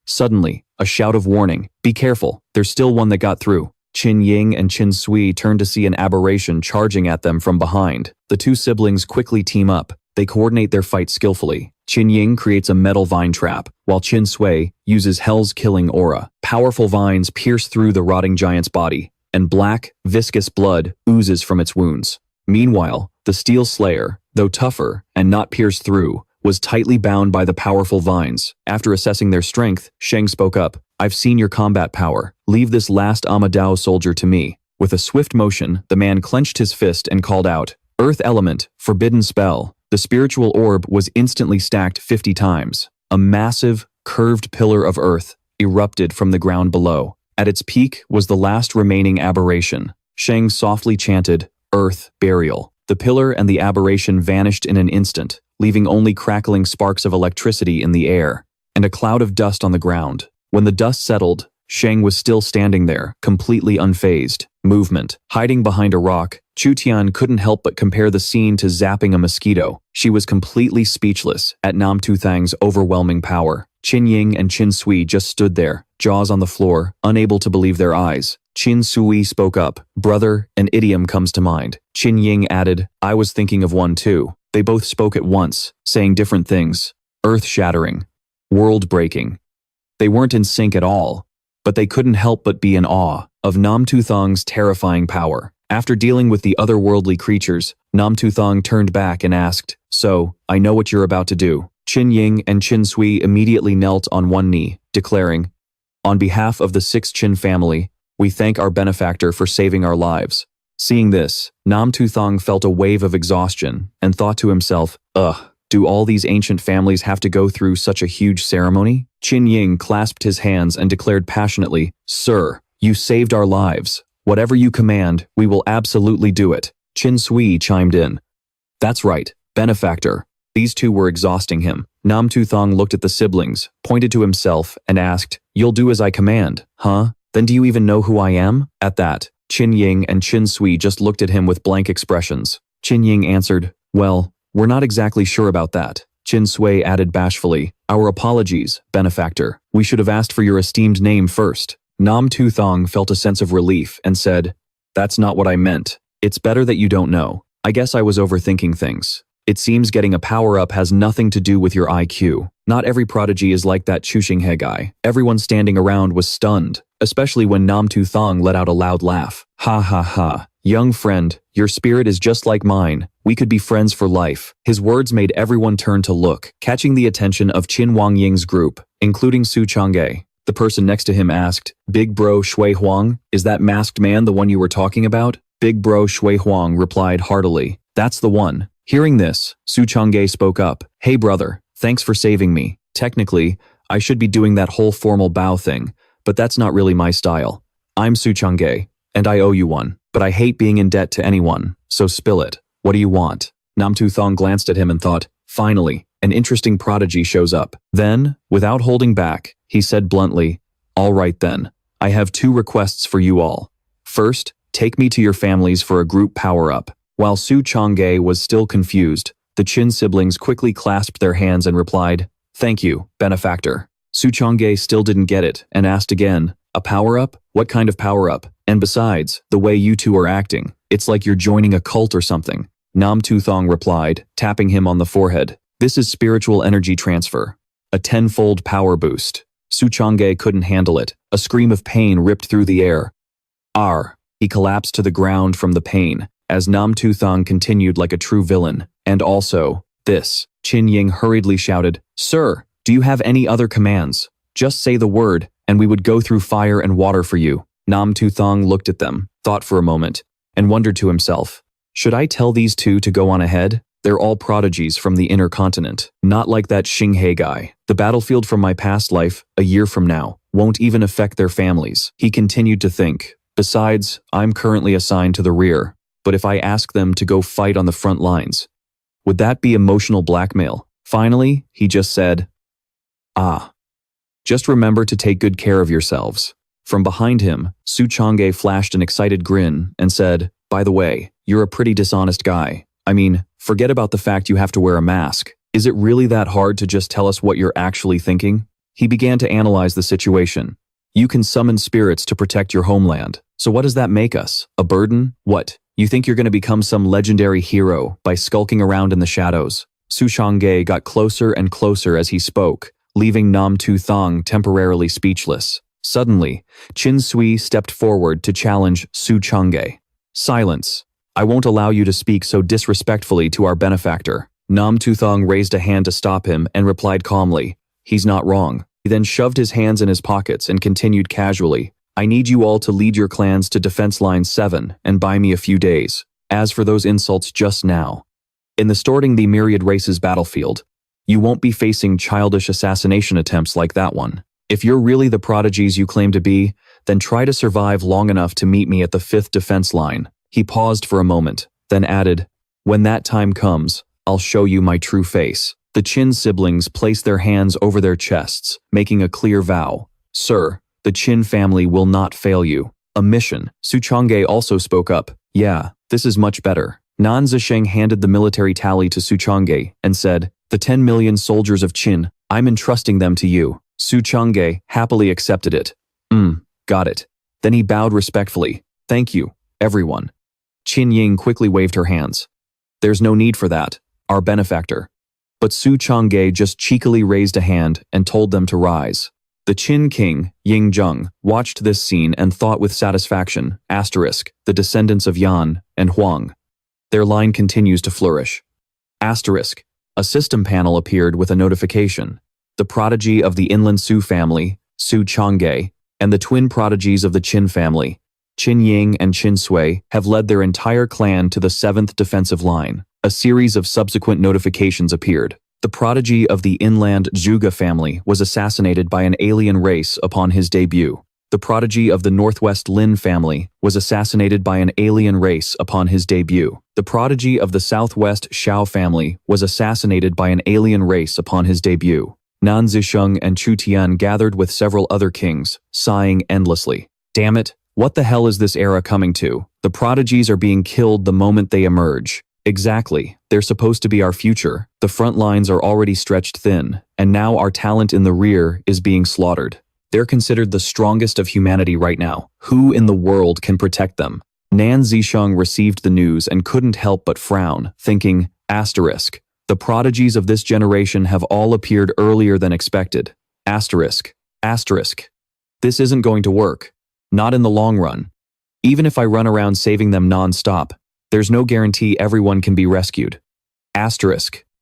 Suddenly, a shout of warning. "Be careful, there's still one that got through." Qin Ying and Qin Sui turned to see an aberration charging at them from behind. The two siblings quickly team up. They coordinate their fight skillfully. Qin Ying creates a metal vine trap, while Qin Sui uses Hell's killing aura. Powerful vines pierce through the rotting giant's body, and black, viscous blood oozes from its wounds. Meanwhile, the Steel Slayer, though tougher and not pierced through, was tightly bound by the powerful vines. After assessing their strength, Shang spoke up. "I've seen your combat power. Leave this last Amadao soldier to me." With a swift motion, the man clenched his fist and called out, "Earth Element, Forbidden Spell." The spiritual orb was instantly stacked 50 times. A massive, curved pillar of earth erupted from the ground below. At its peak was the last remaining aberration. Shang softly chanted, "Earth Burial." The pillar and the aberration vanished in an instant, leaving only crackling sparks of electricity in the air, and a cloud of dust on the ground. When the dust settled, Shang was still standing there, completely unfazed. Movement. Hiding behind a rock, Chu Tian couldn't help but compare the scene to zapping a mosquito. She was completely speechless at Tu Thang's overwhelming power. Qin Ying and Qin Sui just stood there, jaws on the floor, unable to believe their eyes. Qin Sui spoke up. "Brother, an idiom comes to mind." Qin Ying added, "I was thinking of one too." They both spoke at once, saying different things. Earth-shattering. World-breaking. They weren't in sync at all, but they couldn't help but be in awe of Tu Thang's terrifying power. After dealing with the otherworldly creatures, Tu Thang turned back and asked, "So, I know what you're about to do." Qin Ying and Qin Sui immediately knelt on one knee, declaring, "On behalf of the 6 Qin family, we thank our benefactor for saving our lives." Seeing this, Tu Thang felt a wave of exhaustion and thought to himself, "Ugh, do all these ancient families have to go through such a huge ceremony?" Qin Ying clasped his hands and declared passionately, "Sir, you saved our lives. Whatever you command, we will absolutely do it." Qin Sui chimed in. "That's right, benefactor." These two were exhausting him. Tu Thang looked at the siblings, pointed to himself, and asked, "You'll do as I command, huh? Then do you even know who I am?" At that, Qin Ying and Qin Sui just looked at him with blank expressions. Qin Ying answered, "Well, we're not exactly sure about that." Qin Sui added bashfully, "Our apologies, benefactor. We should have asked for your esteemed name first." Tu Thang felt a sense of relief and said, "That's not what I meant. It's better that you don't know. I guess I was overthinking things. It seems getting a power-up has nothing to do with your IQ. Not every prodigy is like that Chuxinghe guy." Everyone standing around was stunned, especially when Tu Thang let out a loud laugh. "Ha ha ha. Young friend, your spirit is just like mine. We could be friends for life." His words made everyone turn to look, catching the attention of Qin Wangying's group, including Su Chang'e. The person next to him asked, "Big bro Shui Huang, is that masked man the one you were talking about?" Big bro Shui Huang replied heartily, "That's the one." Hearing this, Su Chang'e spoke up, "Hey brother, thanks for saving me. Technically, I should be doing that whole formal bow thing, but that's not really my style. I'm Su Chang'e, and I owe you one, but I hate being in debt to anyone, so spill it. What do you want?" Tu Thang glanced at him and thought, finally, an interesting prodigy shows up. Then, without holding back, he said bluntly, "All right then, I have 2 requests for you all. First, take me to your families for a group power-up." While Su Chang'e was still confused, the Qin siblings quickly clasped their hands and replied, "Thank you, benefactor." Su Chang'e still didn't get it and asked again, A power-up? What kind of power-up? And besides, the way you two are acting, it's like you're joining a cult or something. Tu Thang replied, tapping him on the forehead. This is spiritual energy transfer. A tenfold power boost. Su Changge couldn't handle it. A scream of pain ripped through the air. He collapsed to the ground from the pain, as Tu Thang continued like a true villain. And also, this. Qin Ying hurriedly shouted, Sir, do you have any other commands? Just say the word, and we would go through fire and water for you. Tu Thang looked at them, thought for a moment, and wondered to himself, should I tell these two to go on ahead? They're all prodigies from the inner continent, not like that Xinghe guy. The battlefield from my past life, a year from now, won't even affect their families. He continued to think. Besides, I'm currently assigned to the rear, but if I ask them to go fight on the front lines, would that be emotional blackmail? Finally, he just said, just remember to take good care of yourselves. From behind him, Su Changge flashed an excited grin and said, by the way, you're a pretty dishonest guy. I mean, forget about the fact you have to wear a mask. Is it really that hard to just tell us what you're actually thinking? He began to analyze the situation. You can summon spirits to protect your homeland. So what does that make us? A burden? What? You think you're going to become some legendary hero by skulking around in the shadows? Su Changge got closer and closer as he spoke, leaving Tu Thang temporarily speechless. Suddenly, Qin Sui stepped forward to challenge Su Changge. Silence. I won't allow you to speak so disrespectfully to our benefactor. Tu Thang raised a hand to stop him and replied calmly, he's not wrong. He then shoved his hands in his pockets and continued casually, I need you all to lead your clans to Defense Line 7 and buy me a few days. As for those insults just now, in the Storting the Myriad Races battlefield, you won't be facing childish assassination attempts like that one. If you're really the prodigies you claim to be, then try to survive long enough to meet me at the 5th defense line. He paused for a moment, then added, when that time comes, I'll show you my true face. The Qin siblings placed their hands over their chests, making a clear vow. Sir, the Qin family will not fail you. A mission. Su Changge also spoke up. Yeah, this is much better. Nan Zisheng handed the military tally to Su Changge and said, the 10 million soldiers of Qin, I'm entrusting them to you. Su Changge happily accepted it. Got it. Then he bowed respectfully. Thank you, everyone. Qin Ying quickly waved her hands. There's no need for that, our benefactor. But Su Changge just cheekily raised a hand and told them to rise. The Qin king, Ying Zheng, watched this scene and thought with satisfaction, the descendants of Yan and Huang. Their line continues to flourish. A system panel appeared with a notification. The prodigy of the Inland Su family, Su Changge, and the twin prodigies of the Qin family, Qin Ying and Qin Sui, have led their entire clan to the 7th defensive line. A series of subsequent notifications appeared. The prodigy of the inland Zhuge family was assassinated by an alien race upon his debut. The prodigy of the Northwest Lin family was assassinated by an alien race upon his debut. The prodigy of the Southwest Xiao family was assassinated by an alien race upon his debut. Nan Zisheng and Chu Tian gathered with several other kings, sighing endlessly. Damn it, what the hell is this era coming to? The prodigies are being killed the moment they emerge. Exactly, they're supposed to be our future. The front lines are already stretched thin, and now our talent in the rear is being slaughtered. They're considered the strongest of humanity right now. Who in the world can protect them? Nan Zisheng received the news and couldn't help but frown, thinking, the prodigies of this generation have all appeared earlier than expected. This isn't going to work. Not in the long run. Even if I run around saving them non-stop, there's no guarantee everyone can be rescued.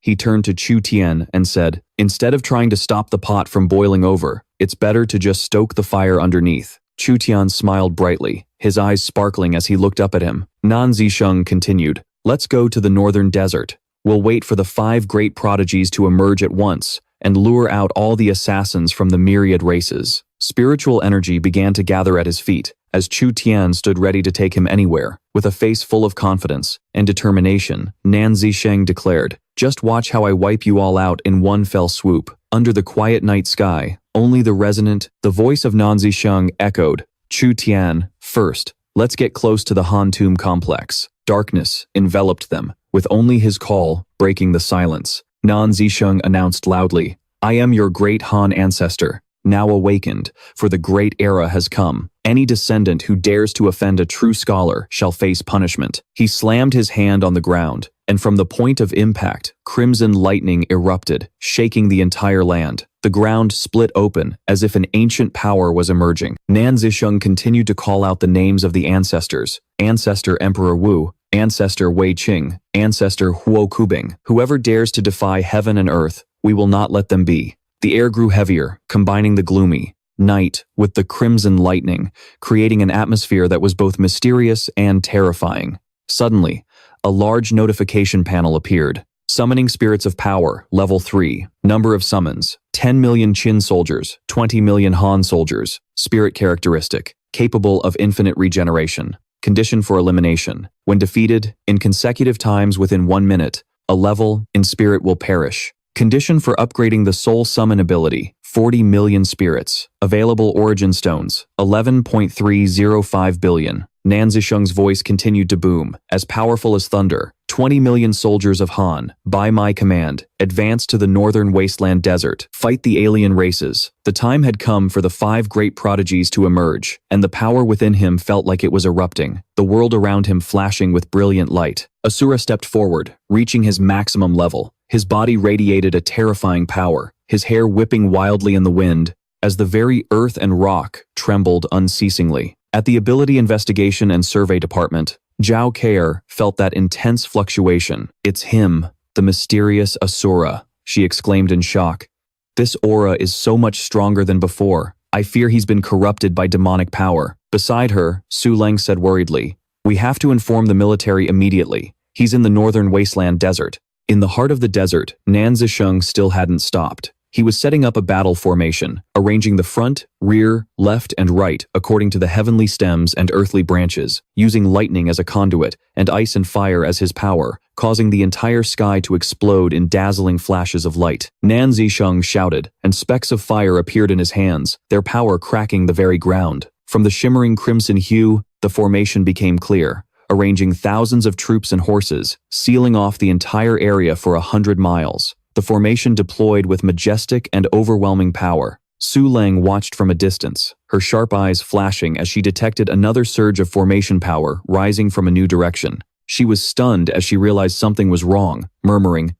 He turned to Chu Tian and said, instead of trying to stop the pot from boiling over, it's better to just stoke the fire underneath. Chu Tian smiled brightly, his eyes sparkling as he looked up at him. Nan Zisheng continued, let's go to the northern desert. We'll wait for the 5 great prodigies to emerge at once and lure out all the assassins from the myriad races. Spiritual energy began to gather at his feet as Chu Tian stood ready to take him anywhere. With a face full of confidence and determination, Nan Zisheng declared, just watch how I wipe you all out in one fell swoop. Under the quiet night sky, only the voice of Nan Zisheng echoed, Chu Tian, first, let's get close to the Han tomb complex. Darkness enveloped them, with only his call breaking the silence. Nan Zisheng announced loudly, I am your great Han ancestor. now awakened, for the great era has come. Any descendant who dares to offend a true scholar shall face punishment. He slammed his hand on the ground, and from the point of impact, crimson lightning erupted, shaking the entire land. The ground split open, as if an ancient power was emerging. Nan Zisheng continued to call out the names of the ancestors. Ancestor Emperor Wu, Ancestor Wei Qing, Ancestor Huo Kubing. Whoever dares to defy heaven and earth, we will not let them be. The air grew heavier, combining the gloomy night with the crimson lightning, creating an atmosphere that was both mysterious and terrifying. Suddenly, a large notification panel appeared. Summoning spirits of power, level 3. Number of summons, 10 million Qin soldiers, 20 million Han soldiers. Spirit characteristic, capable of infinite regeneration. Condition for elimination. When defeated, in consecutive times within 1 minute, a level in spirit will perish. Condition for upgrading the soul summon ability, 40 million spirits. Available origin stones, 11.305 billion. Nan Zisheng's voice continued to boom, as powerful as thunder. 20 million soldiers of Han, by my command, advance to the northern wasteland desert. Fight the alien races. The time had come for the 5 great prodigies to emerge, and the power within him felt like it was erupting, the world around him flashing with brilliant light. Asura stepped forward, reaching his maximum level. His body radiated a terrifying power, his hair whipping wildly in the wind, as the very earth and rock trembled unceasingly. At the Ability Investigation and Survey Department, Zhao Keir felt that intense fluctuation. It's him, the mysterious Asura, she exclaimed in shock. This aura is so much stronger than before. I fear he's been corrupted by demonic power. Beside her, Su Leng said worriedly, we have to inform the military immediately. He's in the northern wasteland desert. In the heart of the desert, Nan Zisheng still hadn't stopped. He was setting up a battle formation, arranging the front, rear, left, and right according to the heavenly stems and earthly branches, using lightning as a conduit and ice and fire as his power, causing the entire sky to explode in dazzling flashes of light. Nan Zisheng shouted, and specks of fire appeared in his hands, their power cracking the very ground. From the shimmering crimson hue, the formation became clear, arranging thousands of troops and horses, sealing off the entire area for 100 miles. The formation deployed with majestic and overwhelming power. Su Leng watched from a distance, her sharp eyes flashing as she detected another surge of formation power rising from a new direction. She was stunned as she realized something was wrong, murmuring,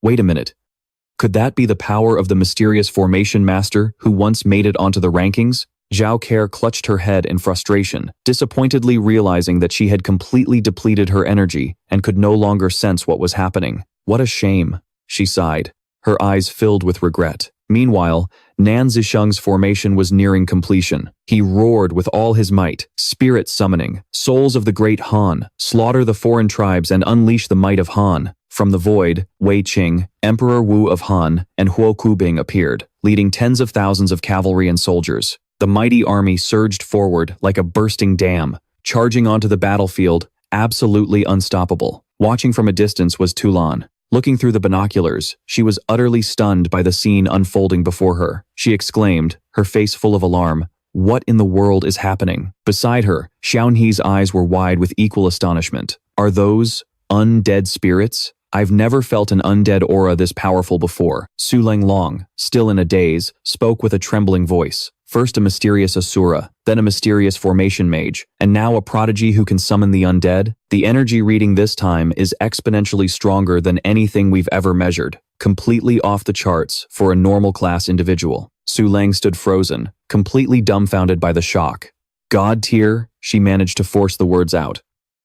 "Wait a minute. Could that be the power of the mysterious formation master who once made it onto the rankings?" Zhao Keir clutched her head in frustration, disappointedly realizing that she had completely depleted her energy and could no longer sense what was happening. What a shame, she sighed, her eyes filled with regret. Meanwhile, Nan Zisheng's formation was nearing completion. He roared with all his might, spirit summoning, souls of the great Han, slaughter the foreign tribes and unleash the might of Han. From the void, Wei Qing, Emperor Wu of Han, and Huo Kubing appeared, leading tens of thousands of cavalry and soldiers. The mighty army surged forward like a bursting dam, charging onto the battlefield, absolutely unstoppable. Watching from a distance was Tu Lan. Looking through the binoculars, she was utterly stunned by the scene unfolding before her. She exclaimed, her face full of alarm, "What in the world is happening?" Beside her, Xiaohe's eyes were wide with equal astonishment. Are those undead spirits? I've never felt an undead aura this powerful before. Su Long, still in a daze, spoke with a trembling voice. First a mysterious Asura, then a mysterious formation mage, and now a prodigy who can summon the undead? The energy reading this time is exponentially stronger than anything we've ever measured, completely off the charts for a normal class individual. Su Leng stood frozen, completely dumbfounded by the shock. God tier, she managed to force the words out.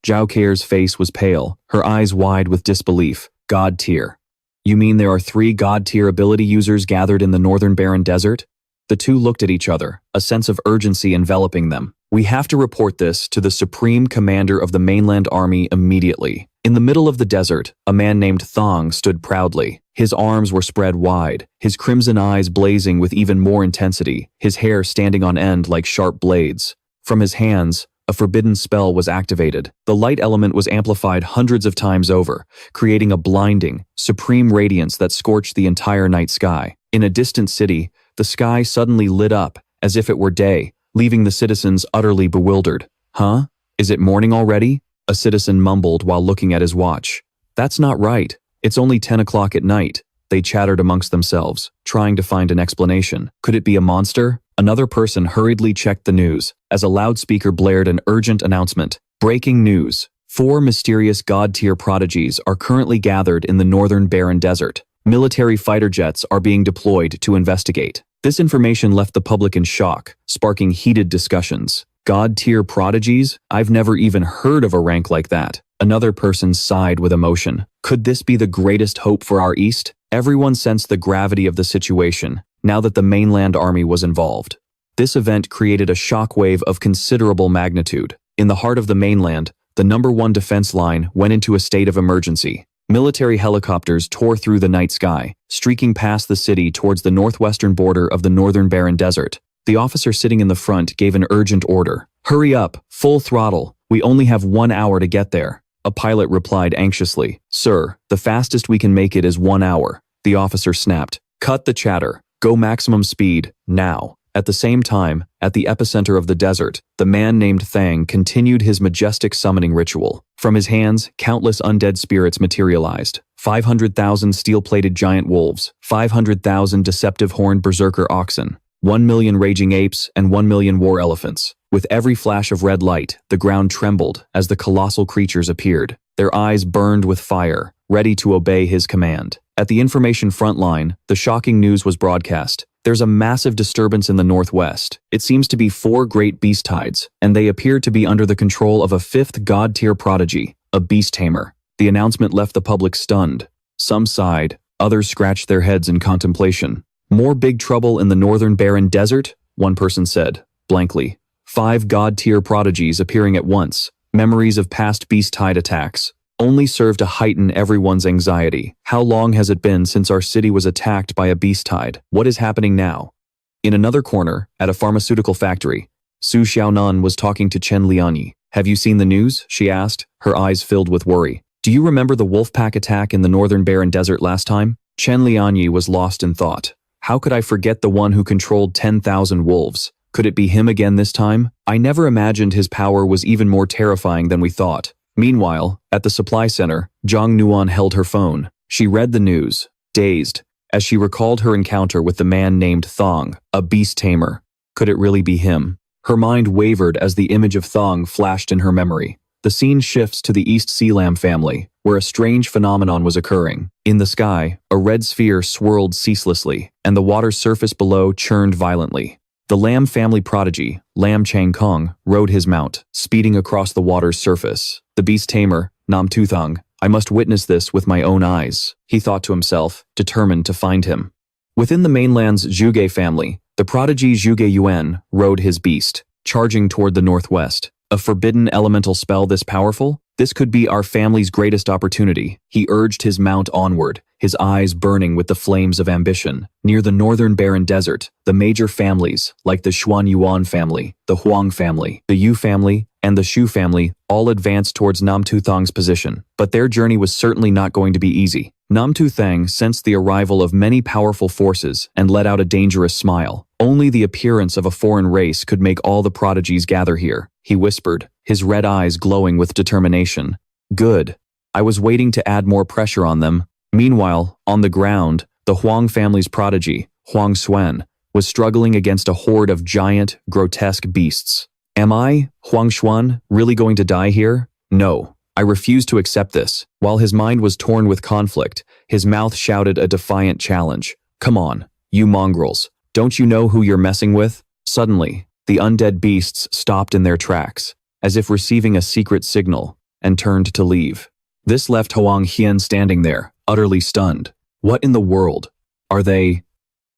Zhao Keir's face was pale, her eyes wide with disbelief. God tier. You mean there are 3 God tier ability users gathered in the northern barren desert? The two looked at each other, a sense of urgency enveloping them. We have to report this to the supreme commander of the mainland army immediately. In the middle of the desert, a man named Thang stood proudly. His arms were spread wide, his crimson eyes blazing with even more intensity, his hair standing on end like sharp blades. From his hands, a forbidden spell was activated. The light element was amplified hundreds of times over, creating a blinding, supreme radiance that scorched the entire night sky. In a distant city, the sky suddenly lit up, as if it were day, leaving the citizens utterly bewildered. Huh? Is it morning already? A citizen mumbled while looking at his watch. That's not right. It's only 10 o'clock at night. They chattered amongst themselves, trying to find an explanation. Could it be a monster? Another person hurriedly checked the news, as a loudspeaker blared an urgent announcement. Breaking news. 4 mysterious god-tier prodigies are currently gathered in the northern barren desert. Military fighter jets are being deployed to investigate. This information left the public in shock, sparking heated discussions. God-tier prodigies? I've never even heard of a rank like that. Another person sighed with emotion. Could this be the greatest hope for our East? Everyone sensed the gravity of the situation, now that the mainland army was involved. This event created a shockwave of considerable magnitude. In the heart of the mainland, the #1 defense line went into a state of emergency. Military helicopters tore through the night sky, streaking past the city towards the northwestern border of the northern barren desert. The officer sitting in the front gave an urgent order. "Hurry up, full throttle. We only have 1 hour to get there." A pilot replied anxiously. "Sir, the fastest we can make it is 1 hour." The officer snapped. "Cut the chatter. Go maximum speed, now." At the same time, at the epicenter of the desert, the man named Thang continued his majestic summoning ritual. From his hands, countless undead spirits materialized. 500,000 steel-plated giant wolves, 500,000 deceptive horned berserker oxen, 1 million raging apes, and 1 million war elephants. With every flash of red light, the ground trembled as the colossal creatures appeared. Their eyes burned with fire, ready to obey his command. At the information front line, the shocking news was broadcast. There's a massive disturbance in the northwest. It seems to be 4 great beast tides, and they appear to be under the control of a 5th god-tier prodigy, a beast tamer. The announcement left the public stunned. Some sighed, others scratched their heads in contemplation. "More big trouble in the northern barren desert?" one person said, blankly. 5 god-tier prodigies appearing at once, memories of past beast tide attacks, only serve to heighten everyone's anxiety. How long has it been since our city was attacked by a beast tide? What is happening now? In another corner, at a pharmaceutical factory, Su Xiaonan was talking to Chen Lianyi. "Have you seen the news?" she asked, her eyes filled with worry. "Do you remember the wolf pack attack in the northern barren desert last time?" Chen Lianyi was lost in thought. "How could I forget the one who controlled 10,000 wolves? Could it be him again this time? I never imagined his power was even more terrifying than we thought." Meanwhile, at the supply center, Zhang Nuan held her phone. She read the news, dazed, as she recalled her encounter with the man named Thang, a beast tamer. Could it really be him? Her mind wavered as the image of Thang flashed in her memory. The scene shifts to the East Sea Lamb family, where a strange phenomenon was occurring. In the sky, a red sphere swirled ceaselessly, and the water's surface below churned violently. The Lamb family prodigy, Lam Changkong, rode his mount, speeding across the water's surface. The beast tamer, Tu Thang, "I must witness this with my own eyes," he thought to himself, determined to find him. Within the mainland's Zhuge family, the prodigy Zhuge Yuan rode his beast, charging toward the northwest. A forbidden elemental spell this powerful? This could be our family's greatest opportunity. He urged his mount onward, his eyes burning with the flames of ambition. Near the northern barren desert, the major families, like the Xuan Yuan family, the Huang family, the Yu family, and the Shu family, all advanced towards Tu Thang's position. But their journey was certainly not going to be easy. Tu Thang sensed the arrival of many powerful forces and let out a dangerous smile. Only the appearance of a foreign race could make all the prodigies gather here, he whispered, his red eyes glowing with determination. "Good. I was waiting to add more pressure on them." Meanwhile, on the ground, the Huang family's prodigy, Huang Xuan, was struggling against a horde of giant, grotesque beasts. "Am I, Huang Xuan, really going to die here? No. I refuse to accept this." While his mind was torn with conflict, his mouth shouted a defiant challenge. "Come on, you mongrels. Don't you know who you're messing with?" Suddenly, the undead beasts stopped in their tracks, as if receiving a secret signal, and turned to leave. This left Huang Hian standing there, utterly stunned. What in the world? Are they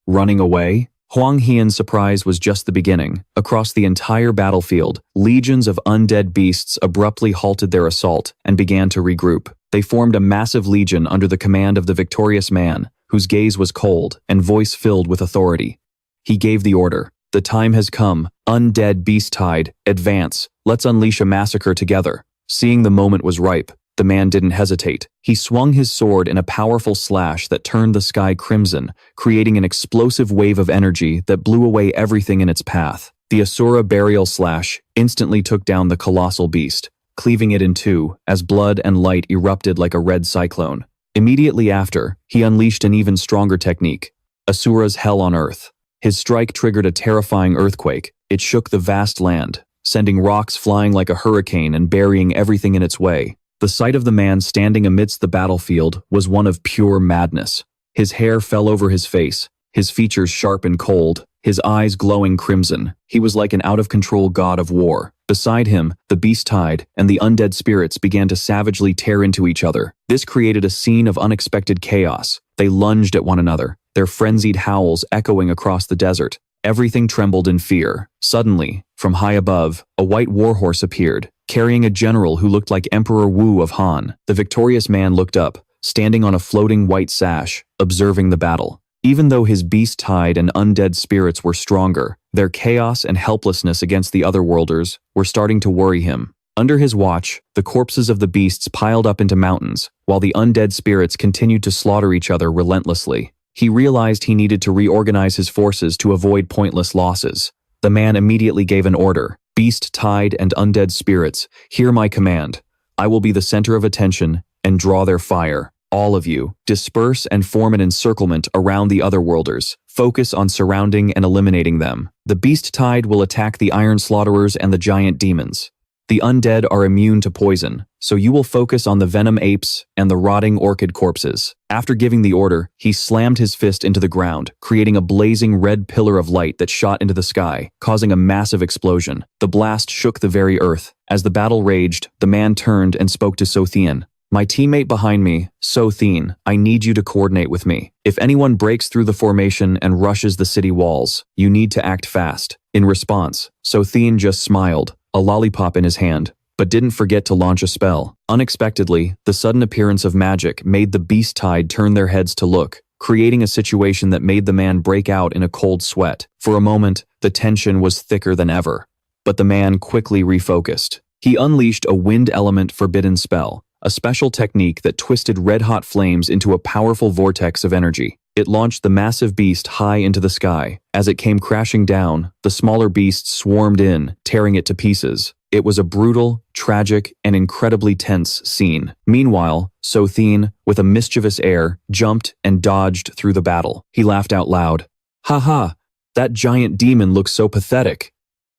running away? Huang Hian's surprise was just the beginning. Across the entire battlefield, legions of undead beasts abruptly halted their assault and began to regroup. They formed a massive legion under the command of the victorious man, whose gaze was cold and voice filled with authority. He gave the order. "The time has come. Undead beast tide, advance. Let's unleash a massacre together." Seeing the moment was ripe, the man didn't hesitate. He swung his sword in a powerful slash that turned the sky crimson, creating an explosive wave of energy that blew away everything in its path. The Asura burial slash instantly took down the colossal beast, cleaving it in two as blood and light erupted like a red cyclone. Immediately after, he unleashed an even stronger technique, Asura's Hell on Earth. His strike triggered a terrifying earthquake. It shook the vast land, sending rocks flying like a hurricane and burying everything in its way. The sight of the man standing amidst the battlefield was one of pure madness. His hair fell over his face, his features sharp and cold, his eyes glowing crimson. He was like an out-of-control god of war. Beside him, the beast tide and the undead spirits began to savagely tear into each other. This created a scene of unexpected chaos. They lunged at one another, their frenzied howls echoing across the desert. Everything trembled in fear. Suddenly, from high above, a white warhorse appeared, carrying a general who looked like Emperor Wu of Han. The victorious man looked up, standing on a floating white sash, observing the battle. Even though his beast tide and undead spirits were stronger, their chaos and helplessness against the otherworlders were starting to worry him. Under his watch, the corpses of the beasts piled up into mountains, while the undead spirits continued to slaughter each other relentlessly. He realized he needed to reorganize his forces to avoid pointless losses. The man immediately gave an order. Beast tide and undead spirits, hear my command. I will be the center of attention and draw their fire. All of you, disperse and form an encirclement around the otherworlders. Focus on surrounding and eliminating them. The beast tide will attack the iron slaughterers and the giant demons. The undead are immune to poison, so you will focus on the venom apes and the rotting orchid corpses. After giving the order, he slammed his fist into the ground, creating a blazing red pillar of light that shot into the sky, causing a massive explosion. The blast shook the very earth. As the battle raged, the man turned and spoke to So Thien. My teammate behind me, So Thien, I need you to coordinate with me. If anyone breaks through the formation and rushes the city walls, you need to act fast. In response, So Thien just smiled, a lollipop in his hand, but didn't forget to launch a spell. Unexpectedly, the sudden appearance of magic made the beast tide turn their heads to look, creating a situation that made the man break out in a cold sweat. For a moment, the tension was thicker than ever, but the man quickly refocused. He unleashed a wind element forbidden spell, a special technique that twisted red-hot flames into a powerful vortex of energy. It launched the massive beast high into the sky. As it came crashing down, the smaller beasts swarmed in, tearing it to pieces. It was a brutal, tragic, and incredibly tense scene. Meanwhile, So Thien, with a mischievous air, jumped and dodged through the battle. He laughed out loud. "Ha ha, that giant demon looks so pathetic."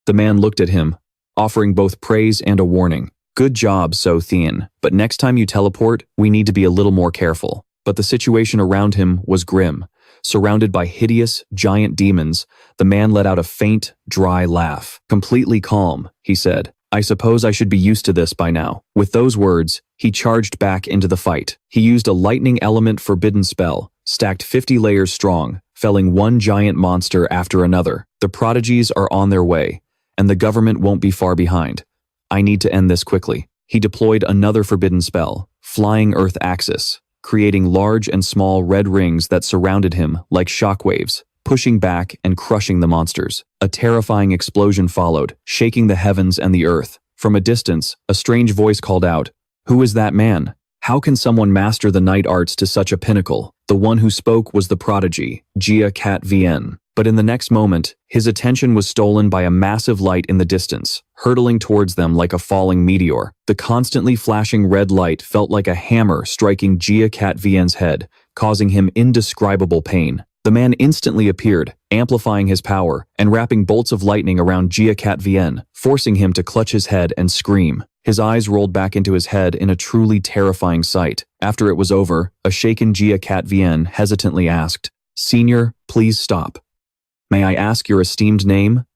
The man looked at him, offering both praise and a warning. "Good job, So Thien, but next time you teleport, we need to be a little more careful." But the situation around him was grim. Surrounded by hideous, giant demons, the man let out a faint, dry laugh. "Completely calm," he said. "I suppose I should be used to this by now." With those words, he charged back into the fight. He used a lightning element forbidden spell, stacked 50 layers strong, felling one giant monster after another. The prodigies are on their way, and the government won't be far behind. I need to end this quickly. He deployed another forbidden spell, Flying Earth Axis, creating large and small red rings that surrounded him like shockwaves, pushing back and crushing the monsters. A terrifying explosion followed, shaking the heavens and the earth. From a distance, a strange voice called out, "Who is that man? How can someone master the night arts to such a pinnacle?" The one who spoke was the prodigy, Jia Cat Vien. But in the next moment, his attention was stolen by a massive light in the distance, hurtling towards them like a falling meteor. The constantly flashing red light felt like a hammer striking Jia Cat Vien's head, causing him indescribable pain. The man instantly appeared, amplifying his power and wrapping bolts of lightning around Jia Cat Vien, forcing him to clutch his head and scream. His eyes rolled back into his head in a truly terrifying sight. After it was over, a shaken Jia Cat Vien hesitantly asked, "Senior, please stop. May I ask your esteemed name?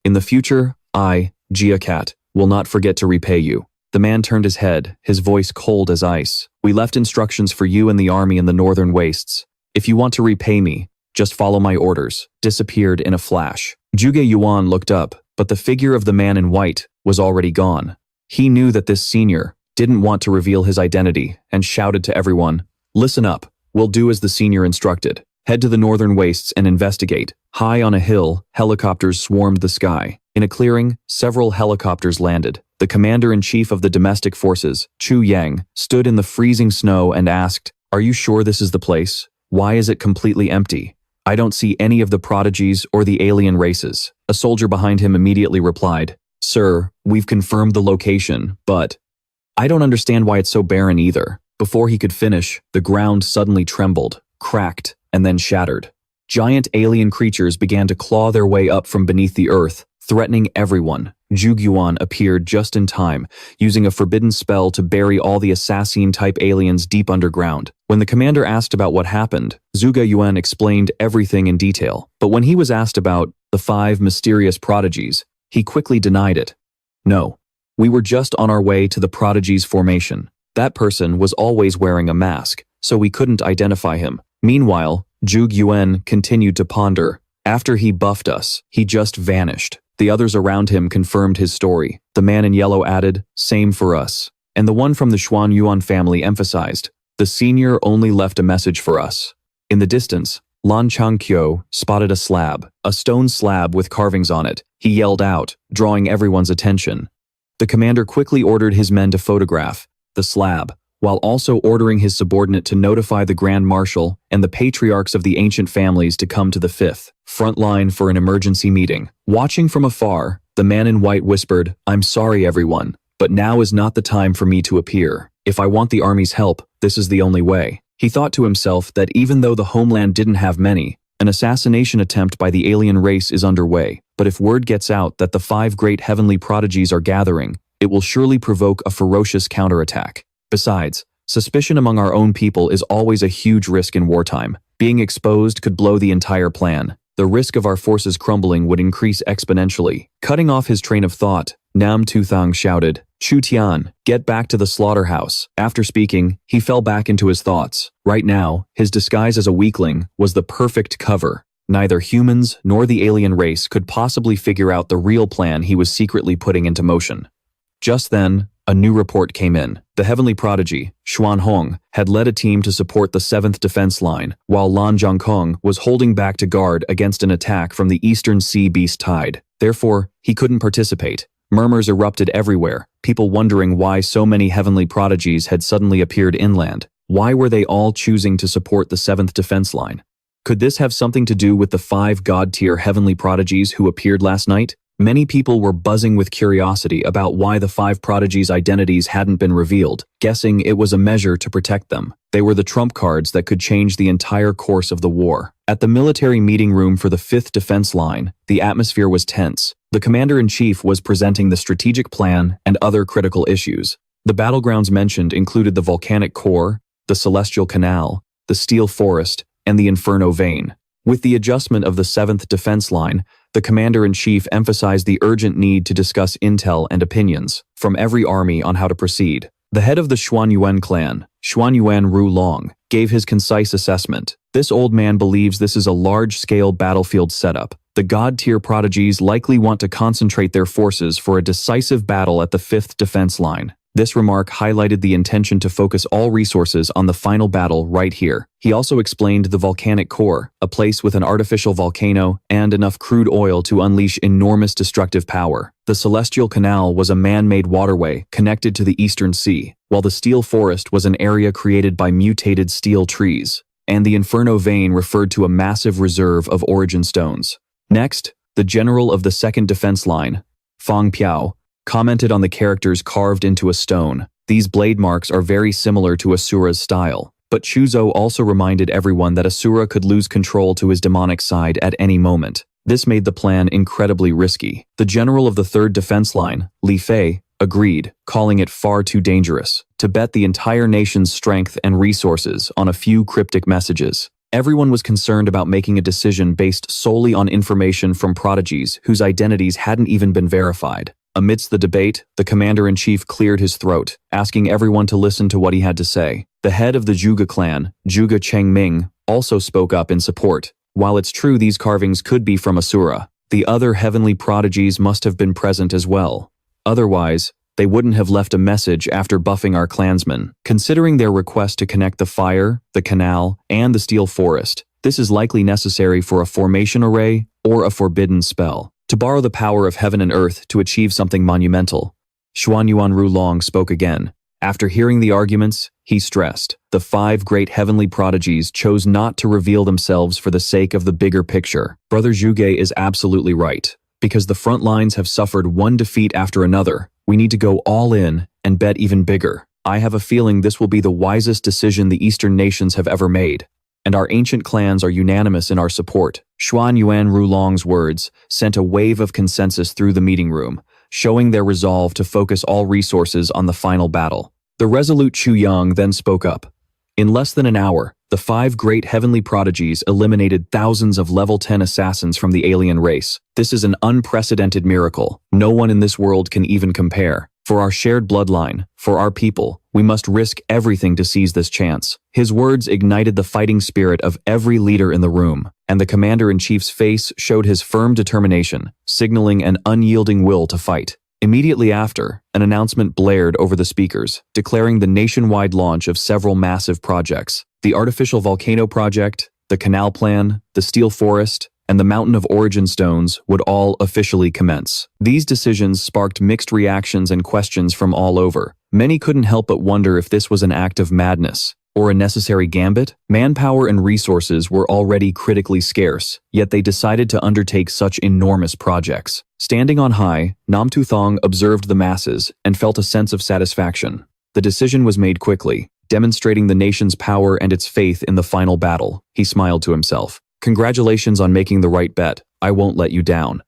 In the future, I, Jia Cat, will not forget to repay you." The man turned his head, his voice cold as ice. "We left instructions for you and the army in the northern wastes. If you want to repay me, just follow my orders." Disappeared in a flash. Zhuge Yuan looked up, but the figure of the man in white was already gone. He knew that this senior didn't want to reveal his identity and shouted to everyone, "Listen up, we'll do as the senior instructed. Head to the northern wastes and investigate." High on a hill, helicopters swarmed the sky. In a clearing, several helicopters landed. The commander-in-chief of the domestic forces, Chu Yang, stood in the freezing snow and asked, "Are you sure this is the place? Why is it completely empty? I don't see any of the prodigies or the alien races." A soldier behind him immediately replied, "Sir, we've confirmed the location, but I don't understand why it's so barren either." Before he could finish, the ground suddenly trembled, cracked, and then shattered. Giant alien creatures began to claw their way up from beneath the earth, threatening everyone. Zhuge Yuan appeared just in time, using a forbidden spell to bury all the assassin-type aliens deep underground. When the commander asked about what happened, Zhuge Yuan explained everything in detail. But when he was asked about the 5 mysterious prodigies, he quickly denied it. No, we were just on our way to the prodigies' formation. That person was always wearing a mask, so we couldn't identify him. Meanwhile, Zhuge Yuan continued to ponder. After he buffed us, he just vanished. The others around him confirmed his story. The man in yellow added, "Same for us." And the one from the Xuan Yuan family emphasized, "The senior only left a message for us." In the distance, Lan Changqiu spotted a stone slab with carvings on it. He yelled out, drawing everyone's attention. The commander quickly ordered his men to photograph the slab, while also ordering his subordinate to notify the Grand Marshal and the patriarchs of the ancient families to come to the 5th front line for an emergency meeting. Watching from afar, the man in white whispered, "I'm sorry everyone, but now is not the time for me to appear. If I want the army's help, this is the only way." He thought to himself that even though the homeland didn't have many, an assassination attempt by the alien race is underway. But if word gets out that the 5 great heavenly prodigies are gathering, it will surely provoke a ferocious counterattack. Besides, suspicion among our own people is always a huge risk in wartime. Being exposed could blow the entire plan. The risk of our forces crumbling would increase exponentially. Cutting off his train of thought, Tu Thang shouted, "Chu Tian, get back to the slaughterhouse." After speaking, he fell back into his thoughts. Right now, his disguise as a weakling was the perfect cover. Neither humans nor the alien race could possibly figure out the real plan he was secretly putting into motion. Just then, a new report came in. The heavenly prodigy, Xuan Hong, had led a team to support the 7th defense line, while Lan Zhangkong was holding back to guard against an attack from the eastern sea beast tide. Therefore, he couldn't participate. Murmurs erupted everywhere, people wondering why so many heavenly prodigies had suddenly appeared inland. Why were they all choosing to support the 7th defense line? Could this have something to do with the 5 god-tier heavenly prodigies who appeared last night? Many people were buzzing with curiosity about why the 5 prodigies' identities hadn't been revealed, guessing it was a measure to protect them. They were the trump cards that could change the entire course of the war. At the military meeting room for the 5th defense line, the atmosphere was tense. The commander-in-chief was presenting the strategic plan and other critical issues. The battlegrounds mentioned included the volcanic core, the celestial canal, the steel forest, and the inferno vein. With the adjustment of the 7th defense line, the commander-in-chief emphasized the urgent need to discuss intel and opinions from every army on how to proceed. The head of the Xuan Yuan clan, Xuan Yuan Ru Long, gave his concise assessment. This old man believes this is a large-scale battlefield setup. The god-tier prodigies likely want to concentrate their forces for a decisive battle at the 5th defense line. This remark highlighted the intention to focus all resources on the final battle right here. He also explained the volcanic core, a place with an artificial volcano and enough crude oil to unleash enormous destructive power. The celestial canal was a man-made waterway connected to the eastern sea, while the steel forest was an area created by mutated steel trees, and the inferno vein referred to a massive reserve of origin stones. Next, the general of the 2nd defense line, Fang Piao, commented on the characters carved into a stone. These blade marks are very similar to Asura's style, but Chuzo also reminded everyone that Asura could lose control to his demonic side at any moment. This made the plan incredibly risky. The general of the 3rd defense line, Li Fei, agreed, calling it far too dangerous to bet the entire nation's strength and resources on a few cryptic messages. Everyone was concerned about making a decision based solely on information from prodigies whose identities hadn't even been verified. Amidst the debate, the commander-in-chief cleared his throat, asking everyone to listen to what he had to say. The head of the Zhuge clan, Zhuge Chengming, also spoke up in support. While it's true these carvings could be from Asura, the other heavenly prodigies must have been present as well. Otherwise, they wouldn't have left a message after buffing our clansmen. Considering their request to connect the fire, the canal, and the steel forest, this is likely necessary for a formation array or a forbidden spell. To borrow the power of heaven and earth to achieve something monumental. Xuan Yuan Ru Long spoke again. After hearing the arguments, he stressed, the 5 great heavenly prodigies chose not to reveal themselves for the sake of the bigger picture. Brother Zhuge is absolutely right. Because the front lines have suffered one defeat after another, we need to go all in and bet even bigger. I have a feeling this will be the wisest decision the Eastern nations have ever made, and our ancient clans are unanimous in our support. Xuan Yuan Rulong's words sent a wave of consensus through the meeting room, showing their resolve to focus all resources on the final battle. The resolute Chu Yang then spoke up. In less than an hour, the 5 great heavenly prodigies eliminated thousands of level 10 assassins from the alien race. This is an unprecedented miracle. No one in this world can even compare. For our shared bloodline, for our people, we must risk everything to seize this chance. His words ignited the fighting spirit of every leader in the room, and the commander-in-chief's face showed his firm determination, signaling an unyielding will to fight. Immediately after, an announcement blared over the speakers, declaring the nationwide launch of several massive projects. The artificial volcano project, the canal plan, the steel forest, and the mountain of origin stones would all officially commence. These decisions sparked mixed reactions and questions from all over. Many couldn't help but wonder if this was an act of madness, or a necessary gambit. Manpower and resources were already critically scarce, yet they decided to undertake such enormous projects. Standing on high, Tu Thang observed the masses and felt a sense of satisfaction. The decision was made quickly, demonstrating the nation's power and its faith in the final battle. He smiled to himself. Congratulations on making the right bet. I won't let you down.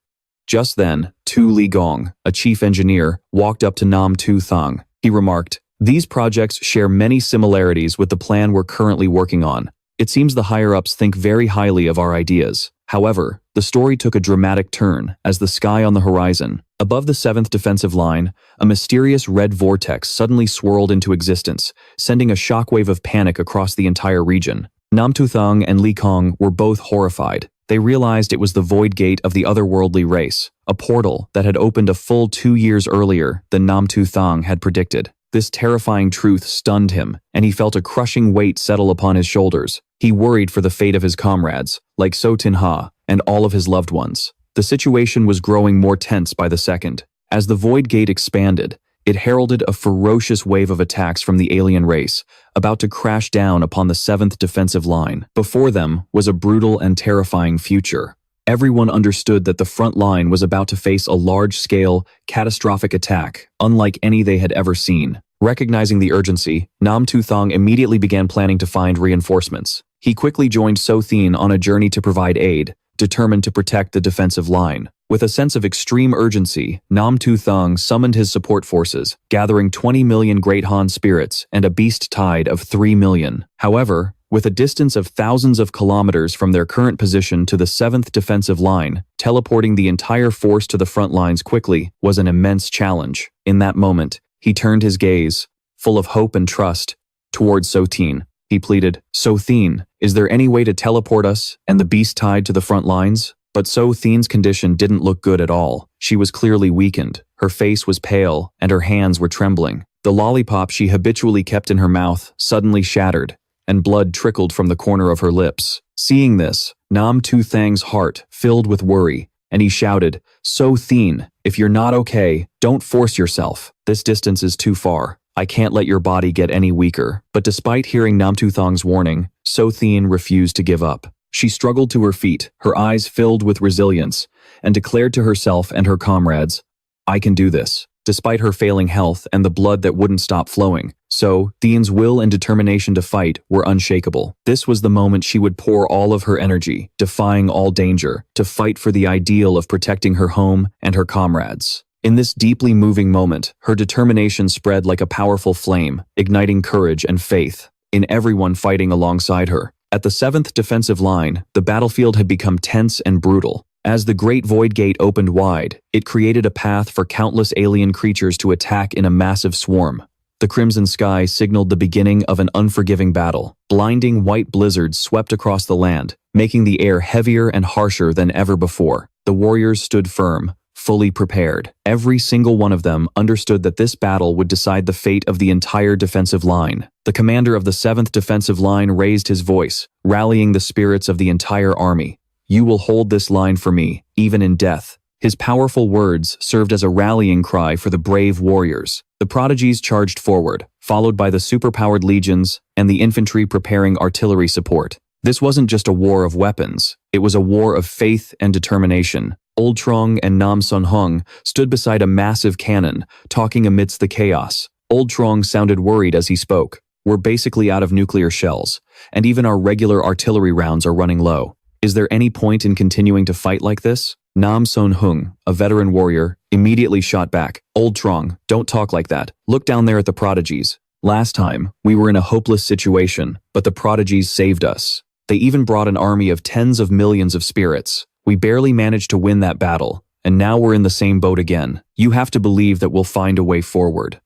Just then, Tu Ligong, a chief engineer, walked up to Tu Thang. He remarked, "These projects share many similarities with the plan we're currently working on. It seems the higher-ups think very highly of our ideas." However, the story took a dramatic turn as the sky on the horizon, above the 7th defensive line, a mysterious red vortex suddenly swirled into existence, sending a shockwave of panic across the entire region. Tu Thang and Li Kong were both horrified. They realized it was the void gate of the otherworldly race, a portal that had opened a full 2 years earlier than Tu Thang had predicted. This terrifying truth stunned him, and he felt a crushing weight settle upon his shoulders. He worried for the fate of his comrades, like So Tin Ha, and all of his loved ones. The situation was growing more tense by the second. As the void gate expanded, it heralded a ferocious wave of attacks from the alien race, about to crash down upon the 7th defensive line. Before them was a brutal and terrifying future. Everyone understood that the front line was about to face a large-scale, catastrophic attack, unlike any they had ever seen. Recognizing the urgency, Tu Thang immediately began planning to find reinforcements. He quickly joined So Thin on a journey to provide aid, determined to protect the defensive line. With a sense of extreme urgency, Tu Thang summoned his support forces, gathering 20 million Great Han spirits and a beast tide of 3 million. However, with a distance of thousands of kilometers from their current position to the 7th defensive line, teleporting the entire force to the front lines quickly was an immense challenge. In that moment, he turned his gaze, full of hope and trust, towards So Thin. He pleaded, "So Thin, is there any way to teleport us and the beast tide to the front lines?" But So Thin's condition didn't look good at all. She was clearly weakened, her face was pale, and her hands were trembling. The lollipop she habitually kept in her mouth suddenly shattered, and blood trickled from the corner of her lips. Seeing this, Tu Thang's heart filled with worry, and he shouted, "So Thin, if you're not okay, don't force yourself. This distance is too far. I can't let your body get any weaker." But despite hearing Tu Thang's warning, So Thin refused to give up. She struggled to her feet, her eyes filled with resilience, and declared to herself and her comrades, "I can do this." Despite her failing health and the blood that wouldn't stop flowing, So Thin's will and determination to fight were unshakable. This was the moment she would pour all of her energy, defying all danger, to fight for the ideal of protecting her home and her comrades. In this deeply moving moment, her determination spread like a powerful flame, igniting courage and faith in everyone fighting alongside her. At the 7th defensive line, the battlefield had become tense and brutal. As the Great Void Gate opened wide, it created a path for countless alien creatures to attack in a massive swarm. The crimson sky signaled the beginning of an unforgiving battle. Blinding white blizzards swept across the land, making the air heavier and harsher than ever before. The warriors stood firm, fully prepared. Every single one of them understood that this battle would decide the fate of the entire defensive line. The commander of the 7th defensive line raised his voice, rallying the spirits of the entire army. "You will hold this line for me, even in death." His powerful words served as a rallying cry for the brave warriors. The prodigies charged forward, followed by the superpowered legions and the infantry preparing artillery support. This wasn't just a war of weapons, it was a war of faith and determination. Old Trong and Nam Sun Hung stood beside a massive cannon, talking amidst the chaos. Old Trong sounded worried as he spoke. We're basically out of nuclear shells, and even our regular artillery rounds are running low. Is there any point in continuing to fight like this? Nam Son Hung, a veteran warrior, immediately shot back. Old Trong, don't talk like that. Look down there at the prodigies. Last time, we were in a hopeless situation, but the prodigies saved us. They even brought an army of tens of millions of spirits. We barely managed to win that battle, and now we're in the same boat again. You have to believe that we'll find a way forward.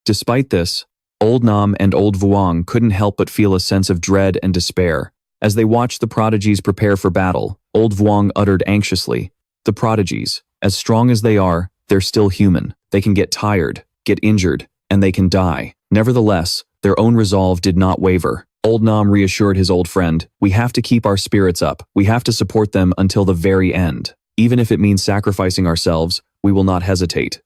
Despite this, Old Nam and Old Vuong couldn't help but feel a sense of dread and despair. As they watched the prodigies prepare for battle, Old Vuong uttered anxiously, "The prodigies, as strong as they are, they're still human. They can get tired, get injured, and they can die." Nevertheless, their own resolve did not waver. Old Nam reassured his old friend, "We have to keep our spirits up. We have to support them until the very end. Even if it means sacrificing ourselves, we will not hesitate."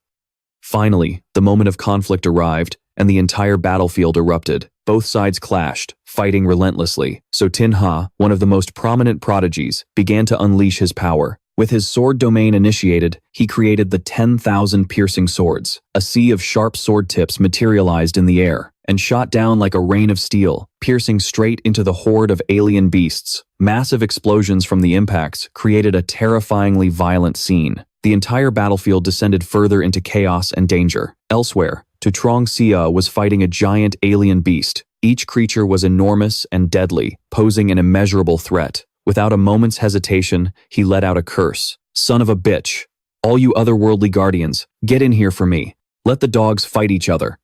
Finally, the moment of conflict arrived, and the entire battlefield erupted. Both sides clashed, fighting relentlessly. So Tin Ha, one of the most prominent prodigies, began to unleash his power. With his sword domain initiated, he created the 10,000 piercing swords. A sea of sharp sword tips materialized in the air, and shot down like a rain of steel, piercing straight into the horde of alien beasts. Massive explosions from the impacts created a terrifyingly violent scene. The entire battlefield descended further into chaos and danger. Elsewhere, Tu Thang was fighting a giant alien beast. Each creature was enormous and deadly, posing an immeasurable threat. Without a moment's hesitation, he let out a curse. "Son of a bitch! All you otherworldly guardians, get in here for me. Let the dogs fight each other."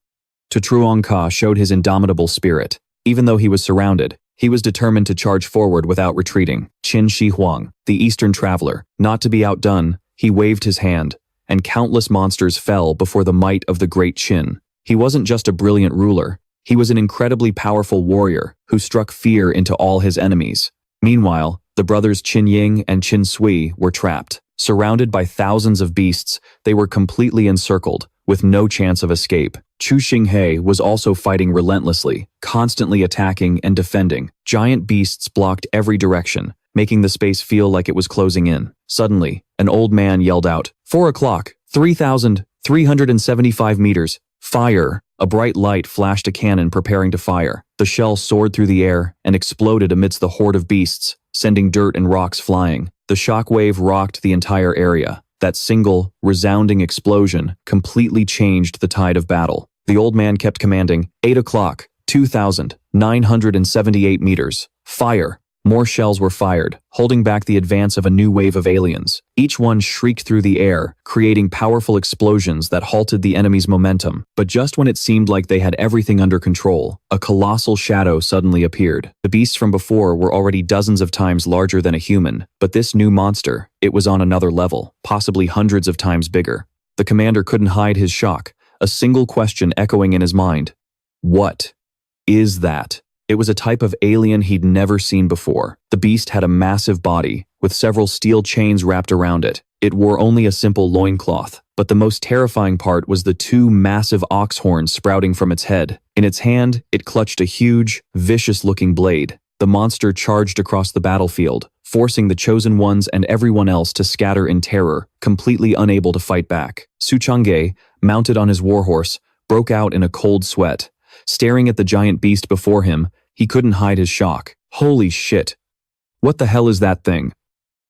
Tu Thang showed his indomitable spirit. Even though he was surrounded, he was determined to charge forward without retreating. Qin Shi Huang, the Eastern traveler, not to be outdone, he waved his hand, and countless monsters fell before the might of the great Qin. He wasn't just a brilliant ruler, he was an incredibly powerful warrior who struck fear into all his enemies. Meanwhile, the brothers Qin Ying and Qin Sui were trapped. Surrounded by thousands of beasts, they were completely encircled, with no chance of escape. Chu Xinghe was also fighting relentlessly, constantly attacking and defending. Giant beasts blocked every direction, making the space feel like it was closing in. Suddenly, an old man yelled out, 4 o'clock, 3,375 meters, fire! A bright light flashed a cannon preparing to fire. The shell soared through the air and exploded amidst the horde of beasts, sending dirt and rocks flying. The shockwave rocked the entire area. That single, resounding explosion completely changed the tide of battle. The old man kept commanding, 8 o'clock, 2,978 meters, fire! More shells were fired, holding back the advance of a new wave of aliens. Each one shrieked through the air, creating powerful explosions that halted the enemy's momentum. But just when it seemed like they had everything under control, a colossal shadow suddenly appeared. The beasts from before were already dozens of times larger than a human, but this new monster, it was on another level, possibly hundreds of times bigger. The commander couldn't hide his shock, a single question echoing in his mind. What is that? It was a type of alien he'd never seen before. The beast had a massive body, with several steel chains wrapped around it. It wore only a simple loincloth, but the most terrifying part was the 2 massive ox horns sprouting from its head. In its hand, it clutched a huge, vicious-looking blade. The monster charged across the battlefield, forcing the chosen ones and everyone else to scatter in terror, completely unable to fight back. Su Chang'e, mounted on his warhorse, broke out in a cold sweat. Staring at the giant beast before him, he couldn't hide his shock. Holy shit! What the hell is that thing?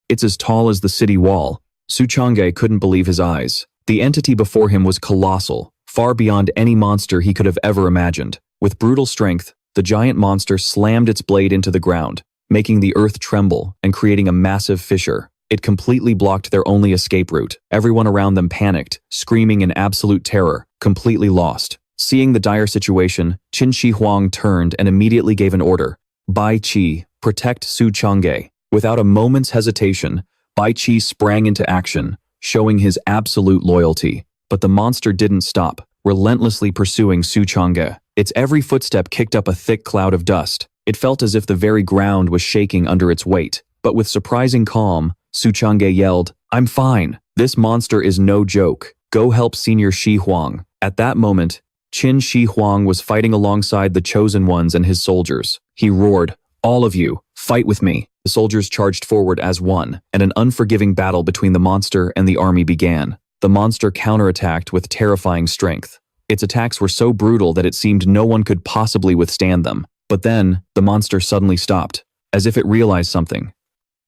It's as tall as the city wall. Su Chang'e couldn't believe his eyes. The entity before him was colossal, far beyond any monster he could have ever imagined. With brutal strength, the giant monster slammed its blade into the ground, making the earth tremble and creating a massive fissure. It completely blocked their only escape route. Everyone around them panicked, screaming in absolute terror, completely lost. Seeing the dire situation, Qin Shi Huang turned and immediately gave an order. Bai Qi, protect Su Chang'e. Without a moment's hesitation, Bai Qi sprang into action, showing his absolute loyalty. But the monster didn't stop, relentlessly pursuing Su Chang'e. Its every footstep kicked up a thick cloud of dust. It felt as if the very ground was shaking under its weight. But with surprising calm, Su Chang'e yelled, "I'm fine. This monster is no joke. Go help Senior Shi Huang." At that moment, Qin Shi Huang was fighting alongside the Chosen Ones and his soldiers. He roared, "All of you, fight with me." The soldiers charged forward as one, and an unforgiving battle between the monster and the army began. The monster counterattacked with terrifying strength. Its attacks were so brutal that it seemed no one could possibly withstand them. But then, the monster suddenly stopped, as if it realized something.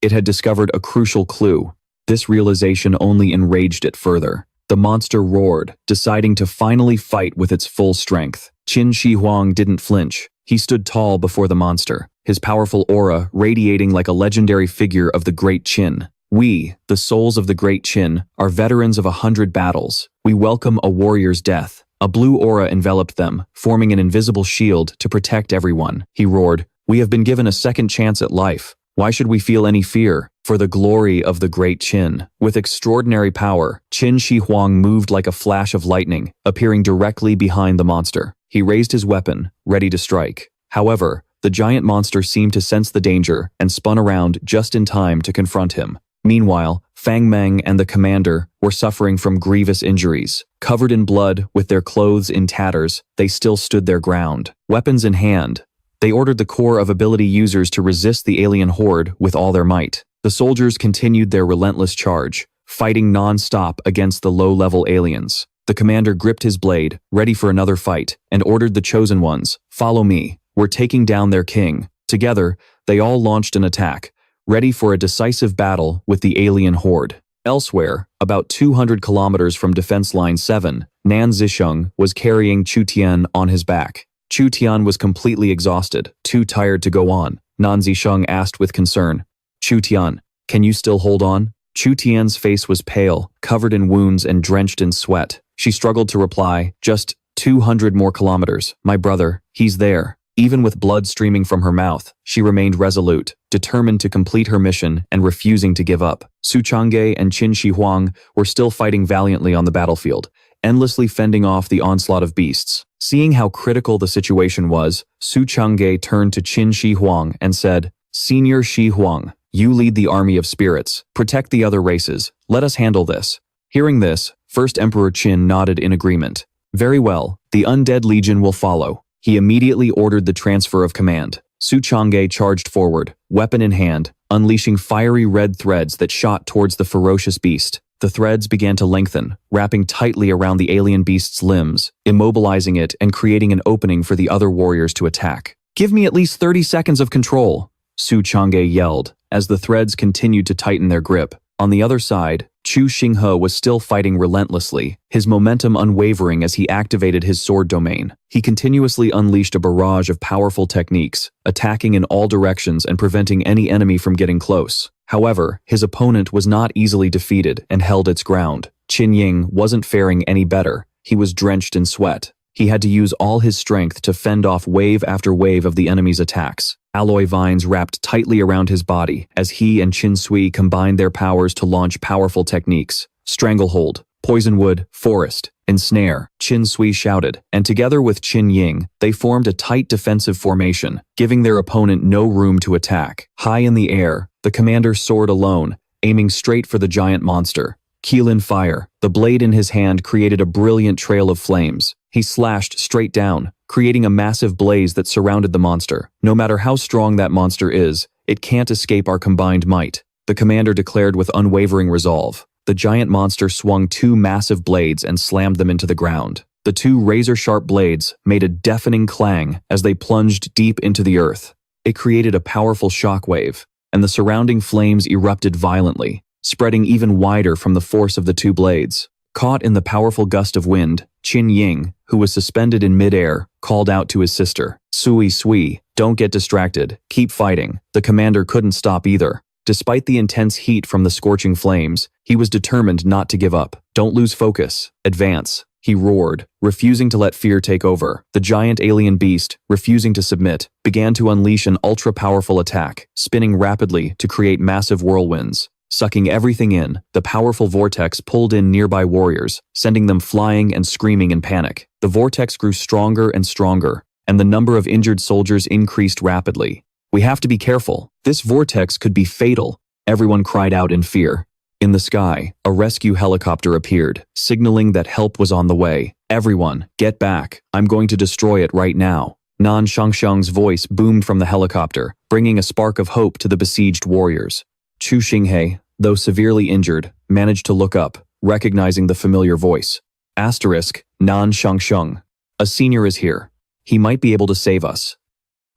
It had discovered a crucial clue. This realization only enraged it further. The monster roared, deciding to finally fight with its full strength. Qin Shi Huang didn't flinch. He stood tall before the monster, his powerful aura radiating like a legendary figure of the Great Qin. We, the souls of the Great Qin, are veterans of 100 battles. We welcome a warrior's death. A blue aura enveloped them, forming an invisible shield to protect everyone. He roared, "We have been given a second chance at life. Why should we feel any fear? For the glory of the Great Qin." With extraordinary power, Qin Shi Huang moved like a flash of lightning, appearing directly behind the monster. He raised his weapon, ready to strike. However, the giant monster seemed to sense the danger and spun around just in time to confront him. Meanwhile, Fang Meng and the commander were suffering from grievous injuries. Covered in blood, with their clothes in tatters, they still stood their ground. Weapons in hand, they ordered the core of ability users to resist the alien horde with all their might. The soldiers continued their relentless charge, fighting non-stop against the low-level aliens. The commander gripped his blade, ready for another fight, and ordered the chosen ones, "Follow me. We're taking down their king." Together, they all launched an attack, ready for a decisive battle with the alien horde. Elsewhere, about 200 kilometers from Defense Line 7, Nan Zisheng was carrying Chu Tian on his back. Chu Tian was completely exhausted, too tired to go on. Nan Zisheng asked with concern, "Chu Tian, can you still hold on?" Chu Tian's face was pale, covered in wounds and drenched in sweat. She struggled to reply, "Just 200 more kilometers, my brother, he's there." Even with blood streaming from her mouth, she remained resolute, determined to complete her mission and refusing to give up. Su Chang'e and Qin Shi Huang were still fighting valiantly on the battlefield, endlessly fending off the onslaught of beasts. Seeing how critical the situation was, Su Chang'e turned to Qin Shi Huang and said, "Senior Shi Huang, you lead the army of spirits. Protect the other races. Let us handle this." Hearing this, First Emperor Qin nodded in agreement. "Very well, the Undead Legion will follow." He immediately ordered the transfer of command. Su Chang'e charged forward, weapon in hand, unleashing fiery red threads that shot towards the ferocious beast. The threads began to lengthen, wrapping tightly around the alien beast's limbs, immobilizing it and creating an opening for the other warriors to attack. "Give me at least 30 seconds of control," Su Chang'e yelled, as the threads continued to tighten their grip. On the other side, Chu Xinghe was still fighting relentlessly, his momentum unwavering as he activated his sword domain. He continuously unleashed a barrage of powerful techniques, attacking in all directions and preventing any enemy from getting close. However, his opponent was not easily defeated and held its ground. Qin Ying wasn't faring any better. He was drenched in sweat. He had to use all his strength to fend off wave after wave of the enemy's attacks. Alloy vines wrapped tightly around his body as he and Qin Sui combined their powers to launch powerful techniques. Stranglehold, poisonwood, forest, ensnare, Qin Sui shouted, and together with Qin Ying, they formed a tight defensive formation, giving their opponent no room to attack. High in the air, the commander soared alone, aiming straight for the giant monster. Keelin fire, the blade in his hand created a brilliant trail of flames. He slashed straight down, creating a massive blaze that surrounded the monster. "No matter how strong that monster is, it can't escape our combined might," the commander declared with unwavering resolve. The giant monster swung two massive blades and slammed them into the ground. The two razor-sharp blades made a deafening clang as they plunged deep into the earth. It created a powerful shockwave, and the surrounding flames erupted violently, spreading even wider from the force of the two blades. Caught in the powerful gust of wind, Qin Ying, who was suspended in midair, called out to his sister, Sui, don't get distracted, keep fighting." The commander couldn't stop either. Despite the intense heat from the scorching flames, he was determined not to give up. "Don't lose focus. Advance," he roared, refusing to let fear take over. The giant alien beast, refusing to submit, began to unleash an ultra-powerful attack, spinning rapidly to create massive whirlwinds. Sucking everything in, the powerful vortex pulled in nearby warriors, sending them flying and screaming in panic. The vortex grew stronger and stronger, and the number of injured soldiers increased rapidly. "We have to be careful. This vortex could be fatal," everyone cried out in fear. In the sky, a rescue helicopter appeared, signaling that help was on the way. "Everyone, get back. I'm going to destroy it right now." Nan Shangshang's voice boomed from the helicopter, bringing a spark of hope to the besieged warriors. Chu Xinghe, though severely injured, managed to look up, recognizing the familiar voice. Asterisk, Nan Shangsheng. A senior is here. He might be able to save us.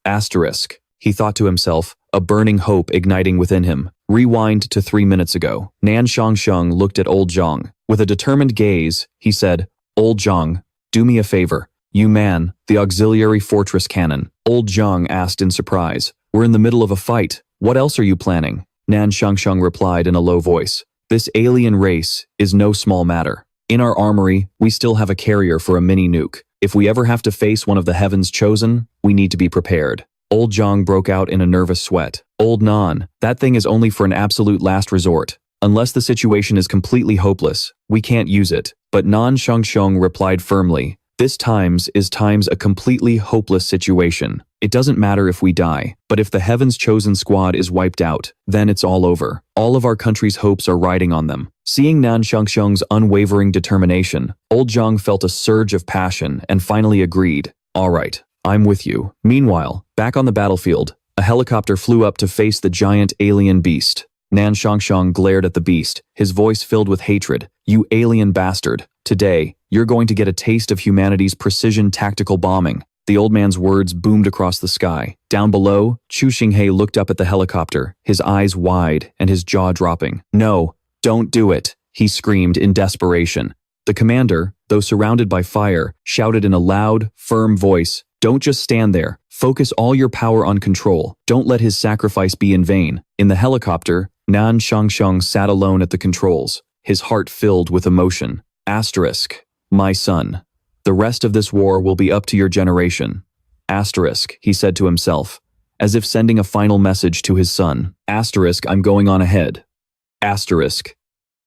Asterisk. He thought to himself, a burning hope igniting within him. Rewind to 3 minutes ago. Nan Shangsheng looked at Old Zhang. With a determined gaze, he said, Old Zhang, do me a favor. You man, the auxiliary fortress cannon. Old Zhang asked in surprise. We're in the middle of a fight. What else are you planning? Nan Shangsheng replied in a low voice. This alien race is no small matter. In our armory, we still have a carrier for a mini nuke. If we ever have to face one of the heavens chosen, we need to be prepared. Old Zhang broke out in a nervous sweat. Old Nan, that thing is only for an absolute last resort. Unless the situation is completely hopeless, we can't use it. But Nan Shangsheng replied firmly, this times is a completely hopeless situation. It doesn't matter if we die, but if the Heaven's Chosen squad is wiped out, then it's all over. All of our country's hopes are riding on them. Seeing Nan Shangsheng's unwavering determination, Old Zhang felt a surge of passion and finally agreed. All right, I'm with you. Meanwhile, back on the battlefield, a helicopter flew up to face the giant alien beast. Nan Shangsheng glared at the beast, his voice filled with hatred. You alien bastard. Today, you're going to get a taste of humanity's precision tactical bombing. The old man's words boomed across the sky. Down below, Chu Xinghe looked up at the helicopter, his eyes wide and his jaw dropping. No, don't do it, he screamed in desperation. The commander, though surrounded by fire, shouted in a loud, firm voice, don't just stand there. Focus all your power on control. Don't let his sacrifice be in vain. In the helicopter, Nan Shangsheng sat alone at the controls, his heart filled with emotion. Asterisk. My son. The rest of this war will be up to your generation. Asterisk, he said to himself, as if sending a final message to his son. Asterisk, I'm going on ahead. Asterisk.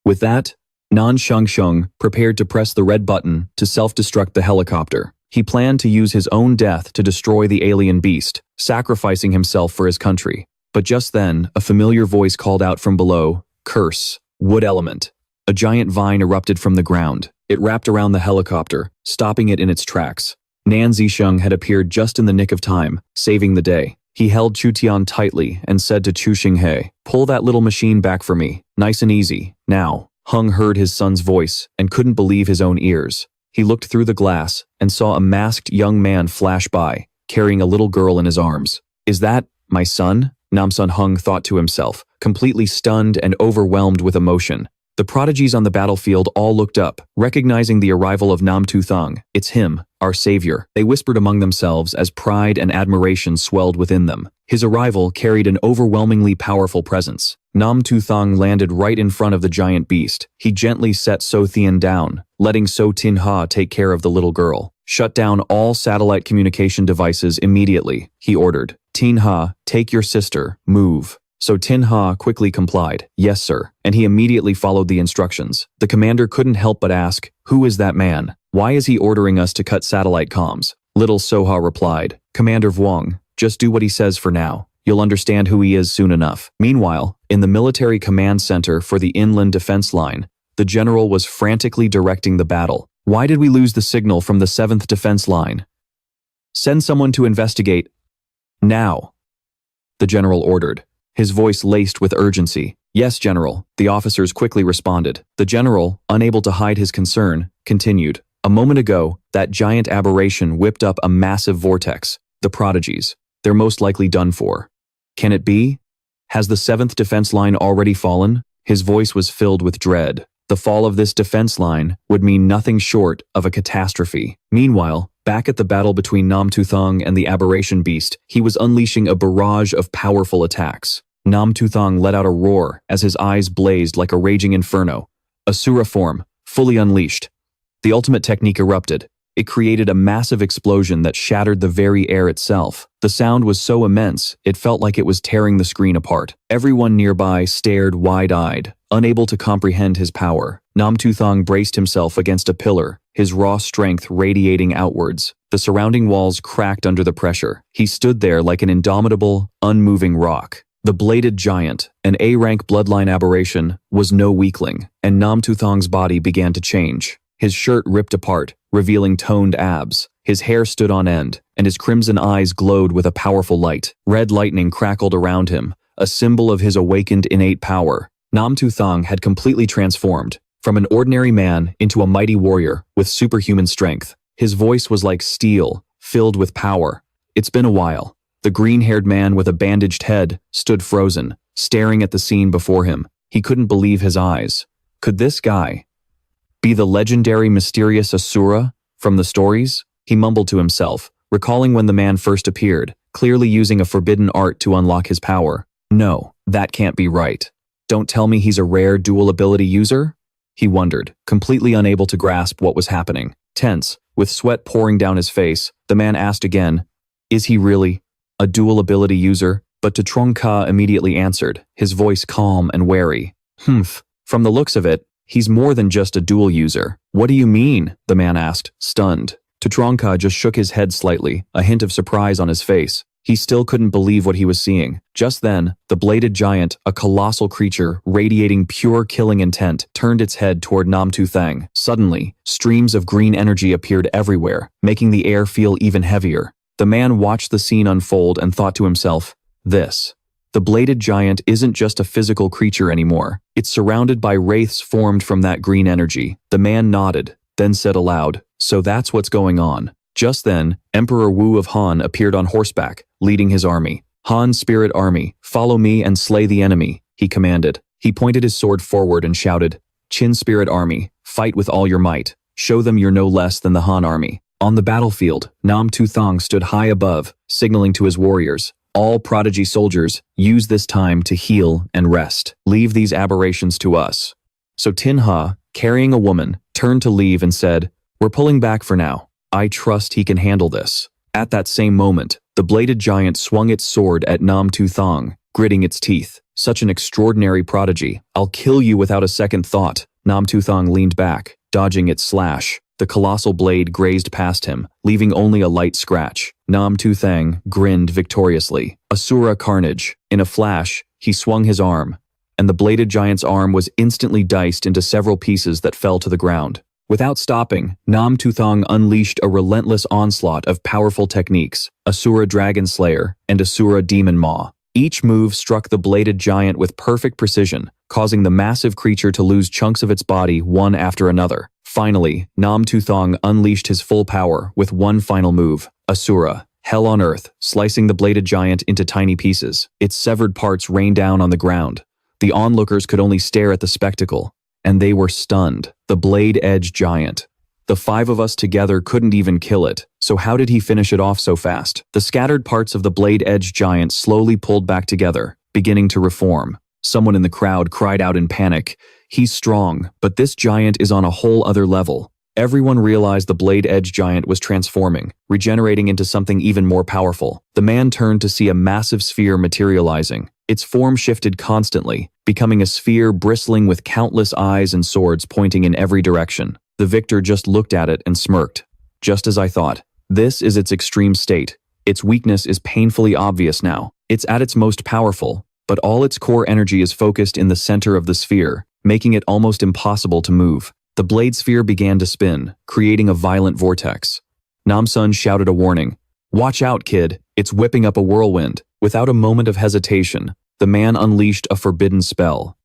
With that, Nan Shangsheng prepared to press the red button to self-destruct the helicopter. He planned to use his own death to destroy the alien beast, sacrificing himself for his country. But just then, a familiar voice called out from below, curse, wood element. A giant vine erupted from the ground. It wrapped around the helicopter, stopping it in its tracks. Nan Zisheng had appeared just in the nick of time, saving the day. He held Chu Tian tightly and said to Chu Xinghe, pull that little machine back for me, nice and easy, now. Hung heard his son's voice and couldn't believe his own ears. He looked through the glass and saw a masked young man flash by, carrying a little girl in his arms. Is that my son? Namsun Hung thought to himself, completely stunned and overwhelmed with emotion. The prodigies on the battlefield all looked up, recognizing the arrival of Tu Thang. It's him, our savior. They whispered among themselves as pride and admiration swelled within them. His arrival carried an overwhelmingly powerful presence. Tu Thang landed right in front of the giant beast. He gently set So Thien down, letting So Tin Ha take care of the little girl. Shut down all satellite communication devices immediately, he ordered. Tin Ha, take your sister, move. So Tin Ha quickly complied, yes sir, and he immediately followed the instructions. The commander couldn't help but ask, who is that man? Why is he ordering us to cut satellite comms? Little Soha replied, Commander Vuong, just do what he says for now. You'll understand who he is soon enough. Meanwhile, in the military command center for the inland defense line, the general was frantically directing the battle. Why did we lose the signal from the 7th defense line? Send someone to investigate. Now, the general ordered, his voice laced with urgency. Yes, General, the officers quickly responded. The general, unable to hide his concern, continued. A moment ago, that giant aberration whipped up a massive vortex. The prodigies. They're most likely done for. Can it be? Has the 7th defense line already fallen? His voice was filled with dread. The fall of this defense line would mean nothing short of a catastrophe. Meanwhile, back at the battle between Tu Thang and the aberration beast, he was unleashing a barrage of powerful attacks. Tu Thang let out a roar as his eyes blazed like a raging inferno. Asura form, fully unleashed. The ultimate technique erupted. It created a massive explosion that shattered the very air itself. The sound was so immense, it felt like it was tearing the screen apart. Everyone nearby stared wide-eyed, unable to comprehend his power. Tu Thang braced himself against a pillar, his raw strength radiating outwards. The surrounding walls cracked under the pressure. He stood there like an indomitable, unmoving rock. The bladed giant, an A-rank bloodline aberration, was no weakling, and Tu Thang's body began to change. His shirt ripped apart, revealing toned abs. His hair stood on end, and his crimson eyes glowed with a powerful light. Red lightning crackled around him, a symbol of his awakened innate power. Tu Thang had completely transformed. From an ordinary man into a mighty warrior with superhuman strength. His voice was like steel, filled with power. It's been a while. The green-haired man with a bandaged head stood frozen, staring at the scene before him. He couldn't believe his eyes. Could this guy be the legendary mysterious Asura from the stories? He mumbled to himself, recalling when the man first appeared, clearly using a forbidden art to unlock his power. No, that can't be right. Don't tell me he's a rare dual ability user? He wondered, completely unable to grasp what was happening. Tense, with sweat pouring down his face, the man asked again, "Is he really a dual ability user?" But Tu Thang immediately answered, his voice calm and wary. From the looks of it, he's more than just a dual user." "What do you mean?" the man asked, stunned. Tu Thang just shook his head slightly, a hint of surprise on his face. He still couldn't believe what he was seeing. Just then, the bladed giant, a colossal creature radiating pure killing intent, turned its head toward Tu Thang. Suddenly, streams of green energy appeared everywhere, making the air feel even heavier. The man watched the scene unfold and thought to himself, the bladed giant isn't just a physical creature anymore. It's surrounded by wraiths formed from that green energy. The man nodded, then said aloud, "So that's what's going on." Just then, Emperor Wu of Han appeared on horseback, leading his army. "Han Spirit Army, follow me and slay the enemy," he commanded. He pointed his sword forward and shouted, "Qin Spirit Army, fight with all your might. Show them you're no less than the Han army." On the battlefield, Tu Thang stood high above, signaling to his warriors, "All prodigy soldiers, use this time to heal and rest. Leave these aberrations to us." So Tin Ha, carrying a woman, turned to leave and said, "We're pulling back for now. I trust he can handle this." At that same moment, the bladed giant swung its sword at Tu Thang, gritting its teeth. "Such an extraordinary prodigy. I'll kill you without a second thought." Tu Thang leaned back, dodging its slash. The colossal blade grazed past him, leaving only a light scratch. Tu Thang grinned victoriously. Asura carnage. In a flash, he swung his arm, and the bladed giant's arm was instantly diced into several pieces that fell to the ground. Without stopping, Tu Thang unleashed a relentless onslaught of powerful techniques, Asura Dragon Slayer and Asura Demon Maw. Each move struck the bladed giant with perfect precision, causing the massive creature to lose chunks of its body one after another. Finally, Tu Thang unleashed his full power with one final move, Asura, Hell on Earth, slicing the bladed giant into tiny pieces. Its severed parts rained down on the ground. The onlookers could only stare at the spectacle, and they were stunned. The blade-edge giant. The five of us together couldn't even kill it, so how did he finish it off so fast? The scattered parts of the blade-edge giant slowly pulled back together, beginning to reform. Someone in the crowd cried out in panic, "He's strong, but this giant is on a whole other level." Everyone realized the blade-edge giant was transforming, regenerating into something even more powerful. The man turned to see a massive sphere materializing. Its form shifted constantly, becoming a sphere bristling with countless eyes and swords pointing in every direction. The victor just looked at it and smirked. "Just as I thought. This is its extreme state. Its weakness is painfully obvious now. It's at its most powerful, but all its core energy is focused in the center of the sphere, making it almost impossible to move." The blade sphere began to spin, creating a violent vortex. Namsun shouted a warning. "Watch out, kid, it's whipping up a whirlwind." Without a moment of hesitation, the man unleashed a forbidden spell.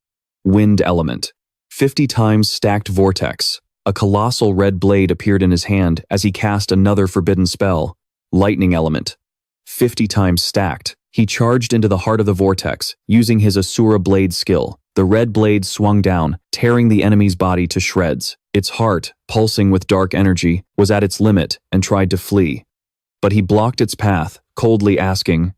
Wind element. 50 times stacked vortex. A colossal red blade appeared in his hand as he cast another forbidden spell. Lightning element. 50 times stacked. He charged into the heart of the vortex, using his Asura blade skill. The red blade swung down, tearing the enemy's body to shreds. Its heart, pulsing with dark energy, was at its limit and tried to flee. But he blocked its path, coldly asking,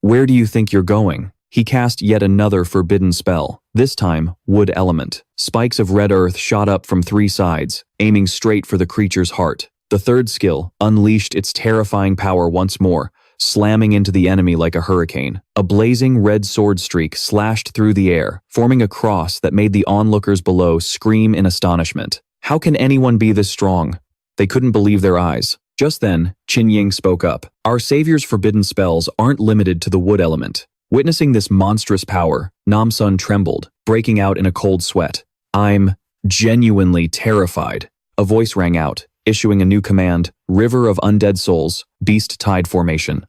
"Where do you think you're going?" He cast yet another forbidden spell, this time wood element. Spikes of red earth shot up from 3 sides, aiming straight for the creature's heart. The third skill unleashed its terrifying power once more, slamming into the enemy like a hurricane. A blazing red sword streak slashed through the air, forming a cross that made the onlookers below scream in astonishment. How can anyone be this strong? They couldn't believe their eyes. Just then, Qin Ying spoke up. "Our savior's forbidden spells aren't limited to the wood element." Witnessing this monstrous power, Namsun trembled, breaking out in a cold sweat. "I'm genuinely terrified." A voice rang out, issuing a new command, "River of Undead Souls, Beast Tide Formation.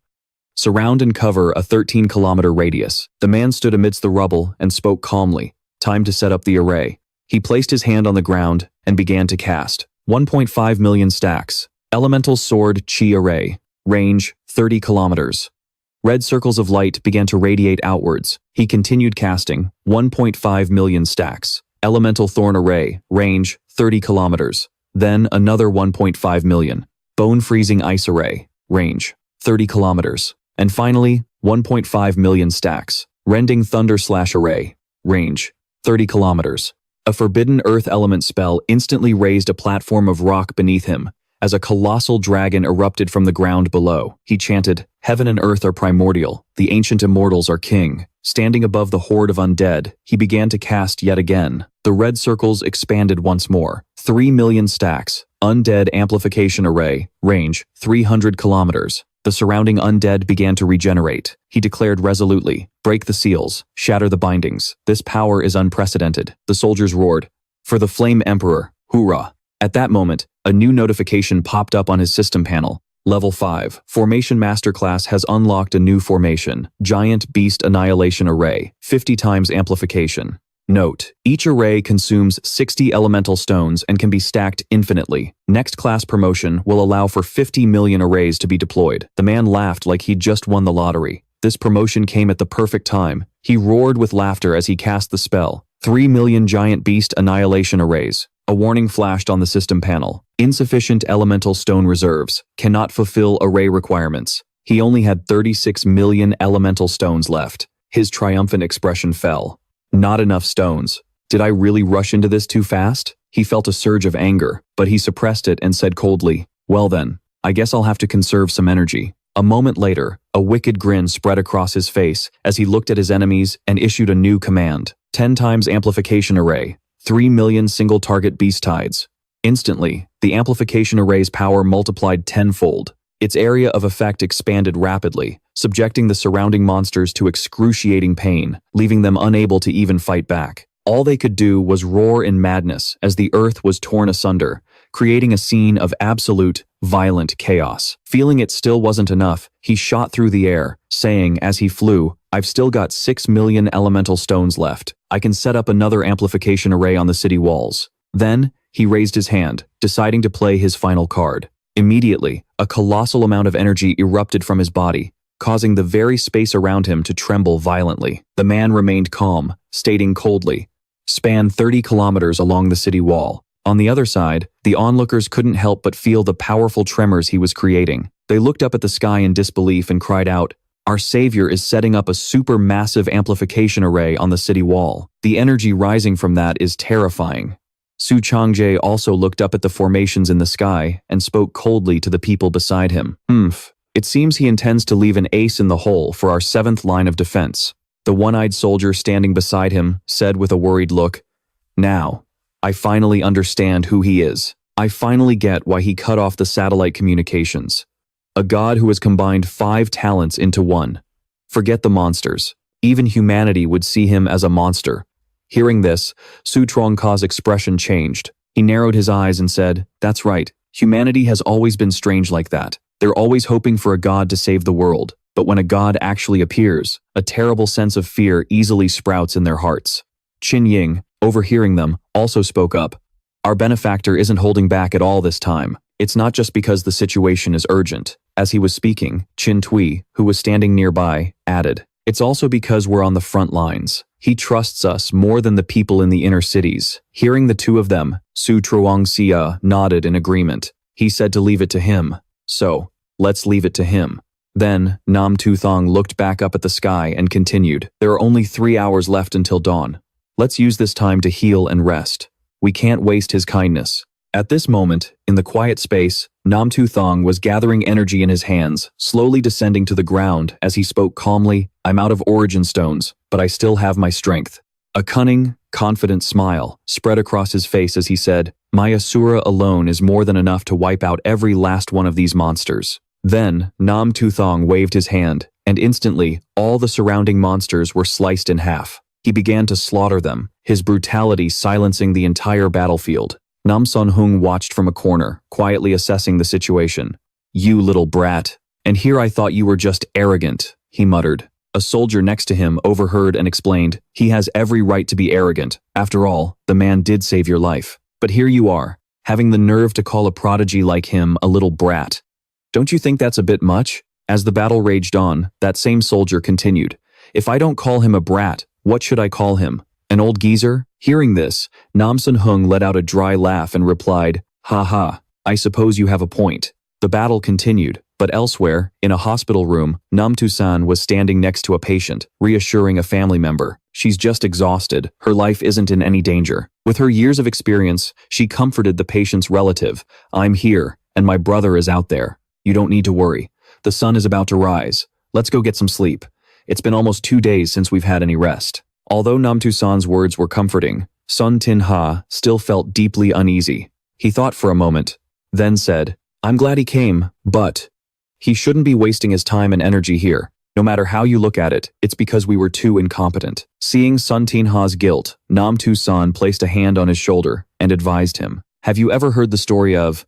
Surround and cover a 13-kilometer radius." The man stood amidst the rubble and spoke calmly. "Time to set up the array." He placed his hand on the ground and began to cast. 1.5 million stacks. Elemental Sword Chi Array. Range 30 kilometers. Red circles of light began to radiate outwards. He continued casting. 1.5 million stacks. Elemental Thorn Array. Range 30 kilometers. Then another 1.5 million. Bone Freezing Ice Array. Range 30 kilometers. And finally, 1.5 million stacks. Rending Thunder Slash Array. Range 30 kilometers. A Forbidden Earth Element spell instantly raised a platform of rock beneath him. As a colossal dragon erupted from the ground below, he chanted, "Heaven and earth are primordial, the ancient immortals are king." Standing above the horde of undead, he began to cast yet again. The red circles expanded once more. 3 million stacks. Undead Amplification Array. Range 300 kilometers. The surrounding undead began to regenerate. He declared resolutely, "Break the seals, shatter the bindings. This power is unprecedented." The soldiers roared, "For the Flame Emperor, hoorah!" At that moment, a new notification popped up on his system panel. Level 5. Formation Masterclass has unlocked a new formation. Giant Beast Annihilation Array. 50 times amplification. Note: each array consumes 60 elemental stones and can be stacked infinitely. Next class promotion will allow for 50 million arrays to be deployed. The man laughed like he'd just won the lottery. This promotion came at the perfect time. He roared with laughter as he cast the spell. 3 million Giant Beast Annihilation Arrays. A warning flashed on the system panel. Insufficient elemental stone reserves. Cannot fulfill array requirements. He only had 36 million elemental stones left. His triumphant expression fell. Not enough stones. Did I really rush into this too fast? He felt a surge of anger, but he suppressed it and said coldly, "Well then, I guess I'll have to conserve some energy." A moment later, a wicked grin spread across his face as he looked at his enemies and issued a new command. 10 times amplification array. 3 million single target beast tides. Instantly, the amplification array's power multiplied tenfold. Its area of effect expanded rapidly, subjecting the surrounding monsters to excruciating pain, leaving them unable to even fight back. All they could do was roar in madness as the earth was torn asunder, creating a scene of absolute, violent chaos. Feeling it still wasn't enough, he shot through the air, saying as he flew, "I've still got 6 million elemental stones left. I can set up another amplification array on the city walls." Then, he raised his hand, deciding to play his final card. Immediately, a colossal amount of energy erupted from his body, causing the very space around him to tremble violently. The man remained calm, stating coldly, "Span 30 kilometers along the city wall." On the other side, the onlookers couldn't help but feel the powerful tremors he was creating. They looked up at the sky in disbelief and cried out, "Our savior is setting up a supermassive amplification array on the city wall. The energy rising from that is terrifying." Su Changjae also looked up at the formations in the sky and spoke coldly to the people beside him. It seems he intends to leave an ace in the hole for our 7th line of defense." The one-eyed soldier standing beside him said with a worried look, "Now, I finally understand who he is. I finally get why he cut off the satellite communications. A god who has combined 5 talents into one. Forget the monsters. Even humanity would see him as a monster." Hearing this, Su Trongka's expression changed. He narrowed his eyes and said, "That's right. Humanity has always been strange like that. They're always hoping for a god to save the world. But when a god actually appears, a terrible sense of fear easily sprouts in their hearts." Qin Ying, overhearing them, also spoke up. "Our benefactor isn't holding back at all this time. It's not just because the situation is urgent." As he was speaking, Qin Tui, who was standing nearby, added, "It's also because we're on the front lines. He trusts us more than the people in the inner cities." Hearing the two of them, Su Truongxia nodded in agreement. He said to leave it to him. So, let's leave it to him. Then, Nam Tu Thang looked back up at the sky and continued, "There are only 3 hours left until dawn. Let's use this time to heal and rest. We can't waste his kindness." At this moment, in the quiet space, Nam Tu Thang was gathering energy in his hands, slowly descending to the ground as he spoke calmly, "I'm out of origin stones, but I still have my strength." A cunning, confident smile spread across his face as he said, "My Asura alone is more than enough to wipe out every last one of these monsters." Then, Nam Tu Thang waved his hand, and instantly, all the surrounding monsters were sliced in half. He began to slaughter them, his brutality silencing the entire battlefield. Nam Son Hung watched from a corner, quietly assessing the situation. "You little brat. And here I thought you were just arrogant," he muttered. A soldier next to him overheard and explained, "He has every right to be arrogant. After all, the man did save your life. But here you are, having the nerve to call a prodigy like him a little brat. Don't you think that's a bit much?" As the battle raged on, that same soldier continued, "If I don't call him a brat, what should I call him? An old geezer?" Hearing this, Nam Sun Hung let out a dry laugh and replied, "Ha ha, I suppose you have a point." The battle continued, but elsewhere, in a hospital room, Nam Tu San was standing next to a patient, reassuring a family member. She's just exhausted, her life isn't in any danger. With her years of experience, she comforted the patient's relative. "I'm here, and my brother is out there. You don't need to worry. The sun is about to rise. Let's go get some sleep. It's been almost 2 days since we've had any rest." Although Nam Tu San's words were comforting, Sun Tin Ha still felt deeply uneasy. He thought for a moment, then said, "I'm glad he came, but he shouldn't be wasting his time and energy here. No matter how you look at it, it's because we were too incompetent." Seeing Sun Tin Ha's guilt, Nam Tu San placed a hand on his shoulder and advised him, "Have you ever heard the story of,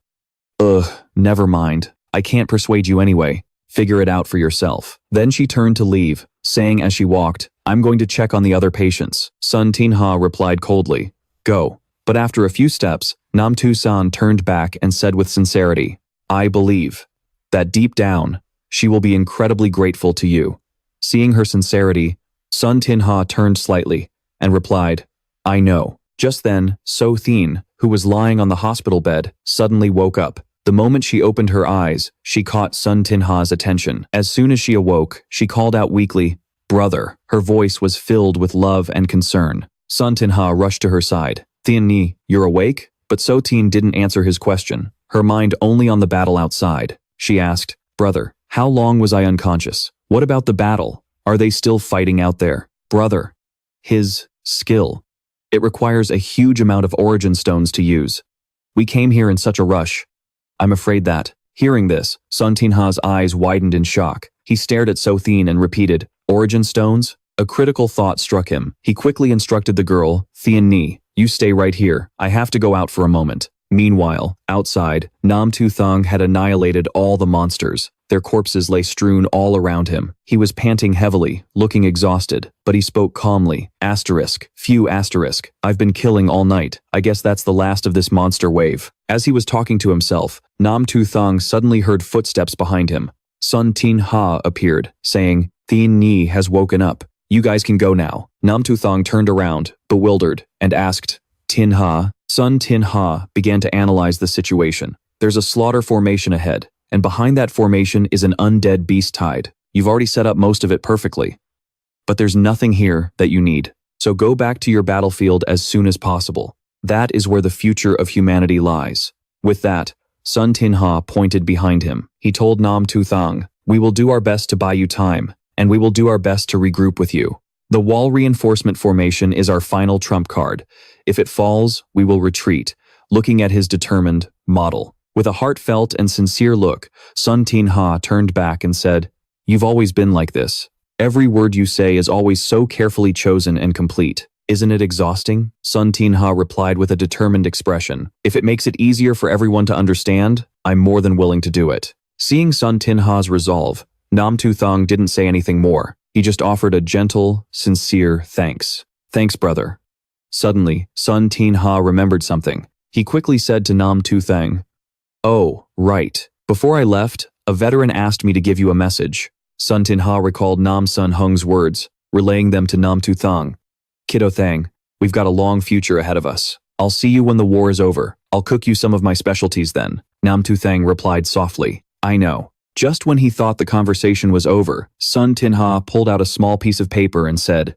never mind. I can't persuade you anyway. Figure it out for yourself." Then she turned to leave, saying as she walked, "I'm going to check on the other patients." Sun Tin Ha replied coldly, "Go." But after a few steps, Nam Tu San turned back and said with sincerity, "I believe that deep down, she will be incredibly grateful to you." Seeing her sincerity, Sun Tin Ha turned slightly and replied, "I know." Just then, So Thin, who was lying on the hospital bed, suddenly woke up. The moment she opened her eyes, she caught Sun Tin Ha's attention. As soon as she awoke, she called out weakly, "Brother." Her voice was filled with love and concern. Sun Tin Ha rushed to her side. "Thin Ni, you're awake?" But So Thin didn't answer his question, her mind only on the battle outside. She asked, "Brother, how long was I unconscious? What about the battle? Are they still fighting out there?" "Brother, his skill. It requires a huge amount of origin stones to use. We came here in such a rush. I'm afraid that." Hearing this, Sun Tin Ha's eyes widened in shock. He stared at So Thin and repeated, "Origin stones?" A critical thought struck him. He quickly instructed the girl, "Thien Ni, you stay right here. I have to go out for a moment." Meanwhile, outside, Nam Tu Thang had annihilated all the monsters. Their corpses lay strewn all around him. He was panting heavily, looking exhausted, but he spoke calmly. Few asterisk. "I've been killing all night. I guess that's the last of this monster wave." As he was talking to himself, Nam Tu Thang suddenly heard footsteps behind him. Sun Tin Ha appeared, saying, "Thien Ni has woken up. You guys can go now." Nam Tu Thang turned around, bewildered, and asked, "Tin Ha?" Sun Tin Ha began to analyze the situation. "There's a slaughter formation ahead, and behind that formation is an undead beast tide. You've already set up most of it perfectly. But there's nothing here that you need. So go back to your battlefield as soon as possible. That is where the future of humanity lies." With that, Sun Tin Ha pointed behind him. He told Nam Tu Thang, "We will do our best to buy you time, and we will do our best to regroup with you. The wall reinforcement formation is our final trump card. If it falls, we will retreat." Looking at his determined model. With a heartfelt and sincere look, Sun Tin Ha turned back and said, "You've always been like this. Every word you say is always so carefully chosen and complete. Isn't it exhausting?" Sun Tin Ha replied with a determined expression, "If it makes it easier for everyone to understand, I'm more than willing to do it." Seeing Sun Tin Ha's resolve, Nam Tu Thang didn't say anything more. He just offered a gentle, sincere thanks. "Thanks, brother." Suddenly, Sun Tin Ha remembered something. He quickly said to Nam Tu Thang, "Oh, right. Before I left, a veteran asked me to give you a message." Sun Tin Ha recalled Nam Sun Hung's words, relaying them to Nam Tu Thang. "Kiddo Thang, we've got a long future ahead of us. I'll see you when the war is over. I'll cook you some of my specialties then." Nam Tu Thang replied softly, "I know." Just when he thought the conversation was over, Sun Tin Ha pulled out a small piece of paper and said,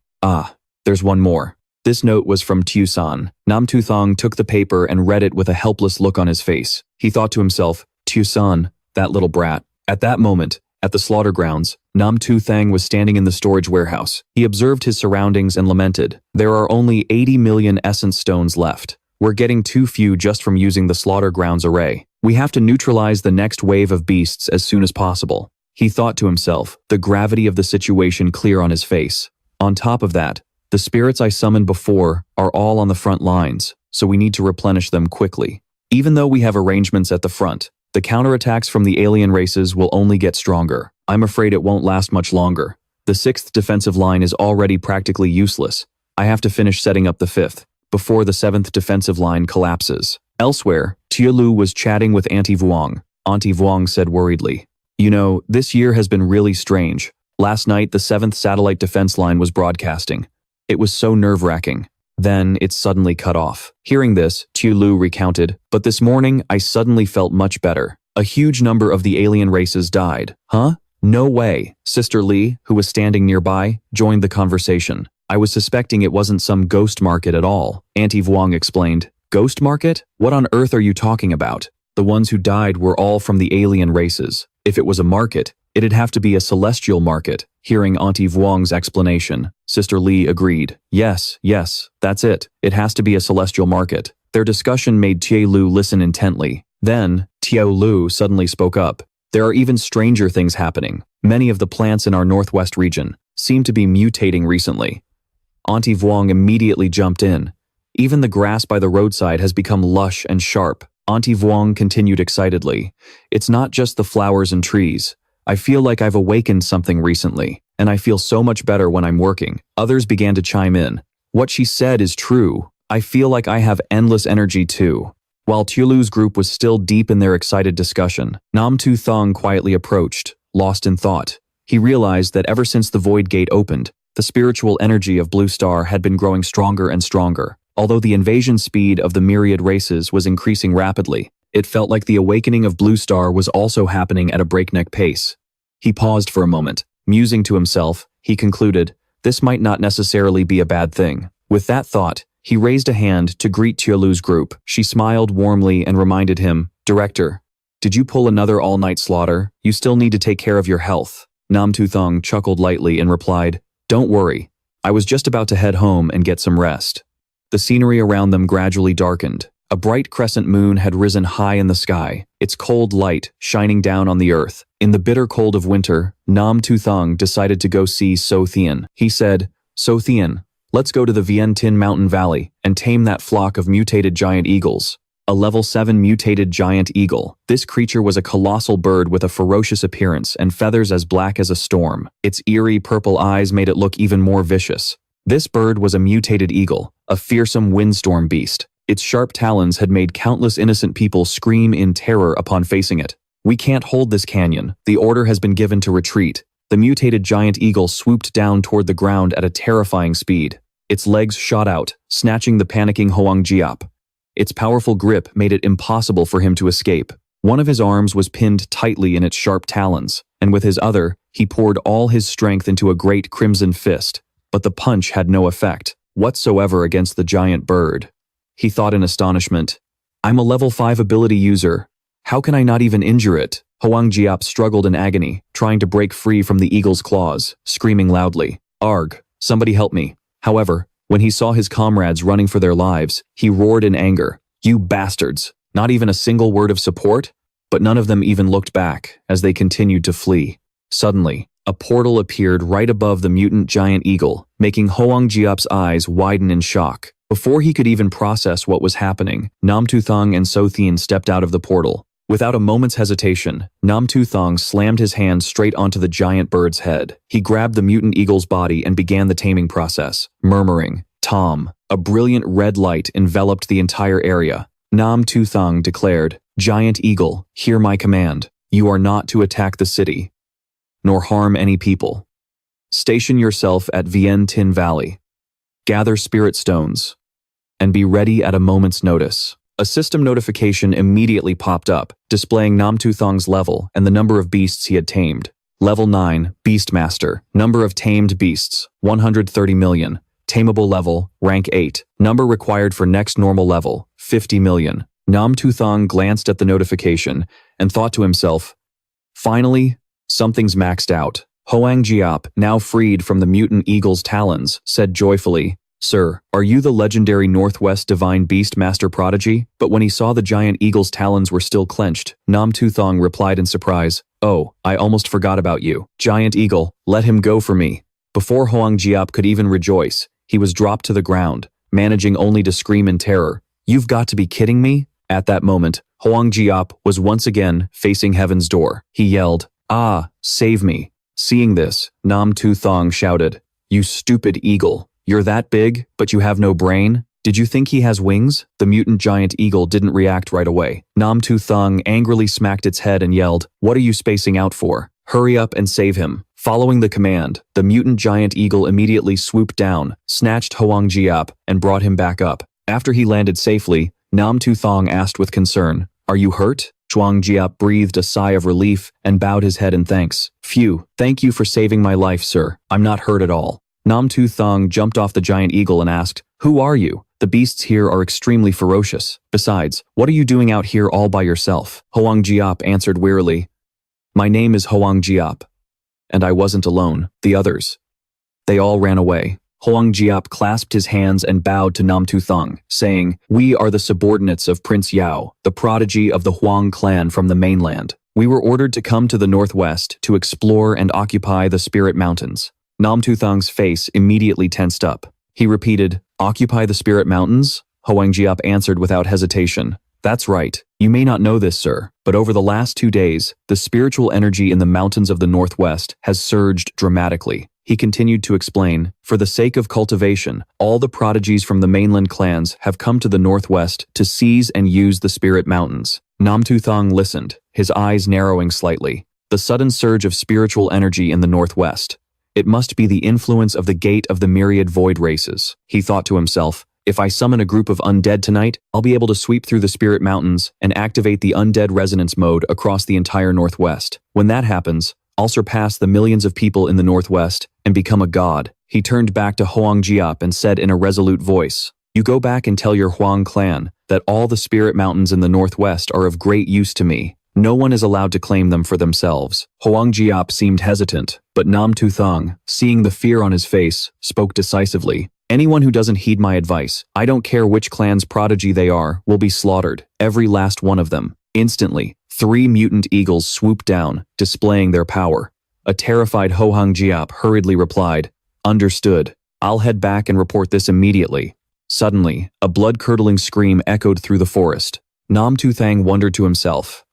"There's one more." This note was from Tu San. Nam Tu Thang took the paper and read it with a helpless look on his face. He thought to himself, Tu San, that little brat. At that moment, at the slaughter grounds, Nam Tu Thang was standing in the storage warehouse. He observed his surroundings and lamented, "There are only 80 million essence stones left. We're getting too few just from using the slaughter grounds array. We have to neutralize the next wave of beasts as soon as possible." He thought to himself, the gravity of the situation clear on his face. On top of that, the spirits I summoned before are all on the front lines, so we need to replenish them quickly. Even though we have arrangements at the front, the counterattacks from the alien races will only get stronger. I'm afraid it won't last much longer. The 6th defensive line is already practically useless. I have to finish setting up the 5th, before the 7th defensive line collapses. Elsewhere, Lu was chatting with Auntie Vuong. Auntie Vuong said worriedly, "You know, this year has been really strange. Last night, the 7th satellite defense line was broadcasting. It was so nerve-wracking. Then it suddenly cut off." Hearing this, Lu recounted, "But this morning, I suddenly felt much better. A huge number of the alien races died." "Huh? No way." Sister Lee, who was standing nearby, joined the conversation. "I was suspecting it wasn't some ghost market at all," Auntie Vuong explained. "Ghost market? What on earth are you talking about? The ones who died were all from the alien races. If it was a market, it'd have to be a celestial market." Hearing Auntie Vuong's explanation, Sister Lee agreed. Yes, that's it. It has to be a celestial market." Their discussion made Lu listen intently. Then, Lu suddenly spoke up. "There are even stranger things happening. Many of the plants in our northwest region seem to be mutating recently." Auntie Vuong immediately jumped in. "Even the grass by the roadside has become lush and sharp." Auntie Vuong continued excitedly. "It's not just the flowers and trees. I feel like I've awakened something recently, and I feel so much better when I'm working." Others began to chime in. "What she said is true. I feel like I have endless energy too." While Lu's group was still deep in their excited discussion, Tu Thang quietly approached, lost in thought. He realized that ever since the Void Gate opened, the spiritual energy of Blue Star had been growing stronger and stronger. Although the invasion speed of the Myriad Races was increasing rapidly, it felt like the awakening of Blue Star was also happening at a breakneck pace. He paused for a moment. Musing to himself, he concluded, this might not necessarily be a bad thing. With that thought, he raised a hand to greet Lu's group. She smiled warmly and reminded him, "Director, did you pull another all-night slaughter? You still need to take care of your health." Tu Thang chuckled lightly and replied, "Don't worry. I was just about to head home and get some rest." The scenery around them gradually darkened. A bright crescent moon had risen high in the sky, its cold light shining down on the earth. In the bitter cold of winter, Tu Thang decided to go see So Thien. He said, "So Thien, let's go to the Vien Tin Mountain Valley and tame that flock of mutated giant eagles." A level 7 mutated giant eagle. This creature was a colossal bird with a ferocious appearance and feathers as black as a storm. Its eerie purple eyes made it look even more vicious. This bird was a mutated eagle, a fearsome windstorm beast. Its sharp talons had made countless innocent people scream in terror upon facing it. "We can't hold this canyon. The order has been given to retreat." The mutated giant eagle swooped down toward the ground at a terrifying speed. Its legs shot out, snatching the panicking Hoang Jiap. Its powerful grip made it impossible for him to escape. One of his arms was pinned tightly in its sharp talons, and with his other, he poured all his strength into a great crimson fist. But the punch had no effect whatsoever against the giant bird. He thought in astonishment, "I'm a level 5 ability user. How can I not even injure it?" Hoang Jiap struggled in agony, trying to break free from the eagle's claws, screaming loudly, "Arg, somebody help me." However, when he saw his comrades running for their lives, he roared in anger, "You bastards! Not even a single word of support?" But none of them even looked back as they continued to flee. Suddenly, a portal appeared right above the mutant giant eagle, making Hoang Jiap's eyes widen in shock. Before he could even process what was happening, Tu Thang and So Thien stepped out of the portal. Without a moment's hesitation, Tu Thang slammed his hand straight onto the giant bird's head. He grabbed the mutant eagle's body and began the taming process, murmuring, "Tom." A brilliant red light enveloped the entire area. Tu Thang declared, "Giant eagle, hear my command. You are not to attack the city, nor harm any people. Station yourself at Vien Tin Valley. Gather spirit stones, and be ready at a moment's notice." A system notification immediately popped up, displaying Tu Thang's level and the number of beasts he had tamed. Level 9, Beastmaster. Number of tamed beasts, 130 million. Tameable level, rank 8. Number required for next normal level, 50 million. Tu Thang glanced at the notification and thought to himself, "Finally, something's maxed out." Hoang Jiap, now freed from the mutant eagle's talons, said joyfully, "Sir, are you the legendary Northwest Divine Beast Master Prodigy?" But when he saw the giant eagle's talons were still clenched, Tu Thang replied in surprise, "Oh, I almost forgot about you. Giant eagle, let him go for me." Before Hoang Jiap could even rejoice, he was dropped to the ground, managing only to scream in terror, "You've got to be kidding me?" At that moment, Hoang Jiap was once again facing heaven's door. He yelled, "Ah, save me." Seeing this, Tu Thang shouted, "You stupid eagle! You're that big, but you have no brain? Did you think he has wings?" The mutant giant eagle didn't react right away. Tu Thang angrily smacked its head and yelled, "What are you spacing out for? Hurry up and save him." Following the command, the mutant giant eagle immediately swooped down, snatched Hoang Jiap, and brought him back up. After he landed safely, Tu Thang asked with concern, "Are you hurt?" Hoang Jiap breathed a sigh of relief and bowed his head in thanks. "Phew, thank you for saving my life, sir. I'm not hurt at all." Tu Thang jumped off the giant eagle and asked, "Who are you? The beasts here are extremely ferocious. Besides, what are you doing out here all by yourself?" Hoang Jiap answered wearily, "My name is Hoang Jiap, and I wasn't alone. The others, they all ran away." Hoang Jiap clasped his hands and bowed to Tu Thang, saying, "We are the subordinates of Prince Yao, the prodigy of the Huang clan from the mainland. We were ordered to come to the northwest to explore and occupy the Spirit Mountains." Tu Thang's face immediately tensed up. He repeated, "Occupy the Spirit Mountains?" Hoang Jiap answered without hesitation, "That's right. You may not know this, sir, but over the last 2 days, the spiritual energy in the mountains of the northwest has surged dramatically." He continued to explain, "For the sake of cultivation, all the prodigies from the mainland clans have come to the northwest to seize and use the Spirit Mountains." Tu Thang listened, his eyes narrowing slightly. The sudden surge of spiritual energy in the northwest. It must be the influence of the gate of the Myriad Void Races. He thought to himself, "If I summon a group of undead tonight, I'll be able to sweep through the Spirit Mountains and activate the undead resonance mode across the entire northwest. When that happens, I'll surpass the millions of people in the northwest and become a god." He turned back to Hoang Jiap and said in a resolute voice, "You go back and tell your Huang clan that all the Spirit Mountains in the northwest are of great use to me. No one is allowed to claim them for themselves." Hoang Jiap seemed hesitant, but Tu Thang, seeing the fear on his face, spoke decisively. "Anyone who doesn't heed my advice, I don't care which clan's prodigy they are, will be slaughtered, every last one of them." Instantly, 3 mutant eagles swooped down, displaying their power. A terrified Hoang Jiap hurriedly replied, "Understood. I'll head back and report this immediately." Suddenly, a blood-curdling scream echoed through the forest. Tu Thang wondered to himself,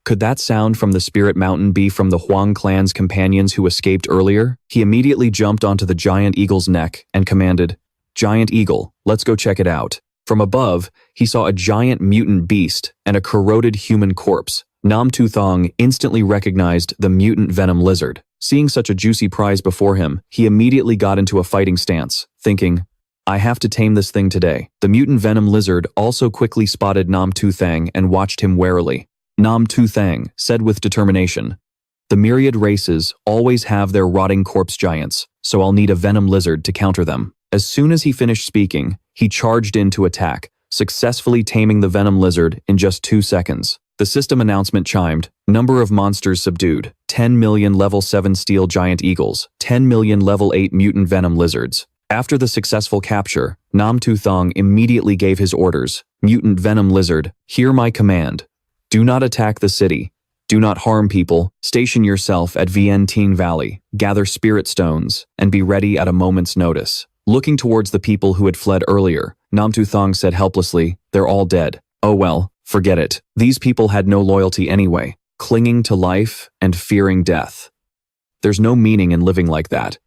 could that sound from the Spirit Mountain be from the Huang clan's companions who escaped earlier? He immediately jumped onto the giant eagle's neck and commanded, "Giant eagle, let's go check it out." From above, he saw a giant mutant beast and a corroded human corpse. Tu Thang instantly recognized the mutant venom lizard. Seeing such a juicy prize before him, he immediately got into a fighting stance, thinking, "I have to tame this thing today." The mutant venom lizard also quickly spotted Tu Thang and watched him warily. Tu Thang said with determination, "The Myriad Races always have their rotting corpse giants, so I'll need a venom lizard to counter them." As soon as he finished speaking, he charged in to attack, successfully taming the venom lizard in just 2 seconds. The system announcement chimed, "Number of monsters subdued, 10 million level 7 steel giant eagles, 10 million level 8 mutant venom lizards." After the successful capture, Tu Thang immediately gave his orders. "Mutant venom lizard, hear my command. Do not attack the city. Do not harm people. Station yourself at Vientiane Valley, gather spirit stones, and be ready at a moment's notice." Looking towards the people who had fled earlier, Tu Thang said helplessly, "They're all dead. Oh well, forget it. These people had no loyalty anyway, clinging to life and fearing death. There's no meaning in living like that."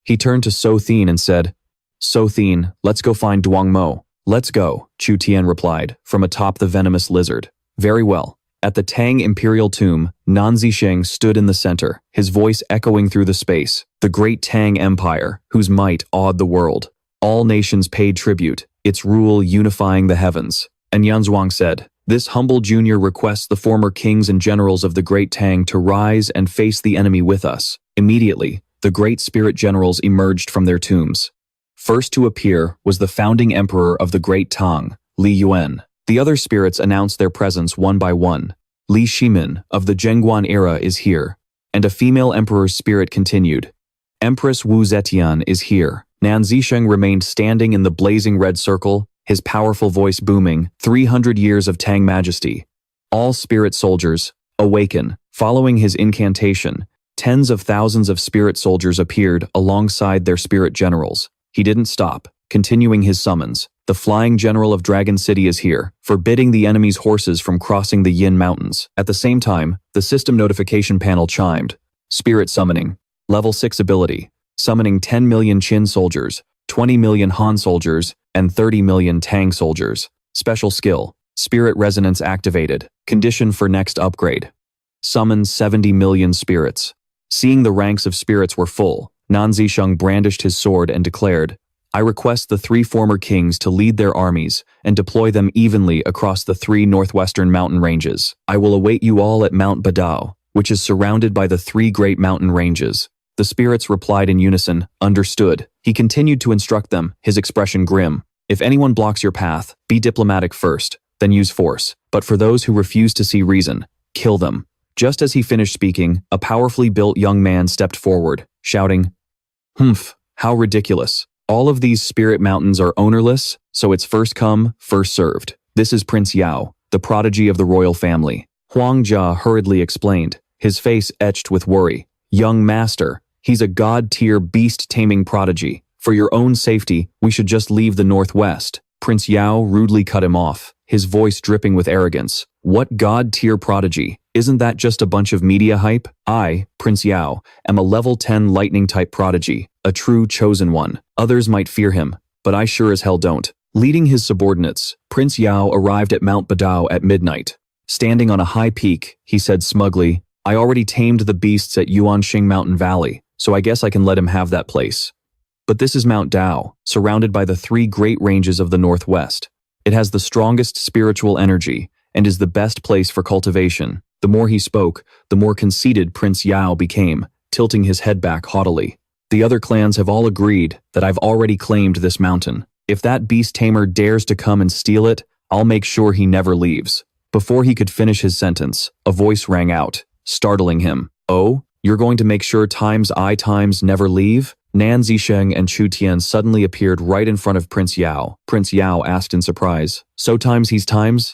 He turned to So Thien and said, "So Thien, let's go find Duang Mo." "Let's go," Chu Tian replied, from atop the venomous lizard. "Very well." At the Tang Imperial Tomb, Nan Zisheng stood in the center, his voice echoing through the space. The great Tang Empire, whose might awed the world. All nations paid tribute, its rule unifying the heavens. And Yanzhuang said, "This humble junior requests the former kings and generals of the great Tang to rise and face the enemy with us." Immediately, the great spirit generals emerged from their tombs. First to appear was the founding emperor of the great Tang, Li Yuan. The other spirits announced their presence one by one. Li Shimin of the Zhengguan era is here, and a female emperor's spirit continued. Empress Wu Zetian is here. Nan Zisheng remained standing in the blazing red circle, his powerful voice booming, 300 years of Tang majesty. All spirit soldiers, awaken. Following his incantation, tens of thousands of spirit soldiers appeared alongside their spirit generals. He didn't stop, continuing his summons. The flying general of Dragon City is here, forbidding the enemy's horses from crossing the Yin Mountains. At the same time, the system notification panel chimed. Spirit Summoning. Level 6 ability. Summoning 10 million Qin soldiers, 20 million Han soldiers, and 30 million Tang soldiers. Special skill. Spirit Resonance activated. Condition for next upgrade. Summon 70 million spirits. Seeing the ranks of spirits were full, Nan Zisheng brandished his sword and declared, I request the 3 former kings to lead their armies and deploy them evenly across the 3 northwestern mountain ranges. I will await you all at Mount Badao, which is surrounded by the 3 great mountain ranges. The spirits replied in unison, understood. He continued to instruct them, his expression grim. If anyone blocks your path, be diplomatic first, then use force. But for those who refuse to see reason, kill them. Just as he finished speaking, a powerfully built young man stepped forward, shouting, Humph, how ridiculous. All of these spirit mountains are ownerless, so it's first come, first served. This is Prince Yao, the prodigy of the royal family. Huang Jia hurriedly explained, his face etched with worry. Young master, he's a god-tier beast-taming prodigy. For your own safety, we should just leave the northwest. Prince Yao rudely cut him off, his voice dripping with arrogance. What god-tier prodigy? Isn't that just a bunch of media hype? I, Prince Yao, am a level 10 lightning-type prodigy, a true chosen one. Others might fear him, but I sure as hell don't. Leading his subordinates, Prince Yao arrived at Mount Badao at midnight. Standing on a high peak, he said smugly, I already tamed the beasts at Yuanxing Mountain Valley, so I guess I can let him have that place. But this is Mount Dao, surrounded by the 3 great ranges of the northwest. It has the strongest spiritual energy and is the best place for cultivation. The more he spoke, the more conceited Prince Yao became, tilting his head back haughtily. The other clans have all agreed that I've already claimed this mountain. If that beast tamer dares to come and steal it, I'll make sure he never leaves. Before he could finish his sentence, a voice rang out, startling him. Oh, you're going to make sure I never leave? Nan Zisheng and Chu Tian suddenly appeared right in front of Prince Yao. Prince Yao asked in surprise, so he's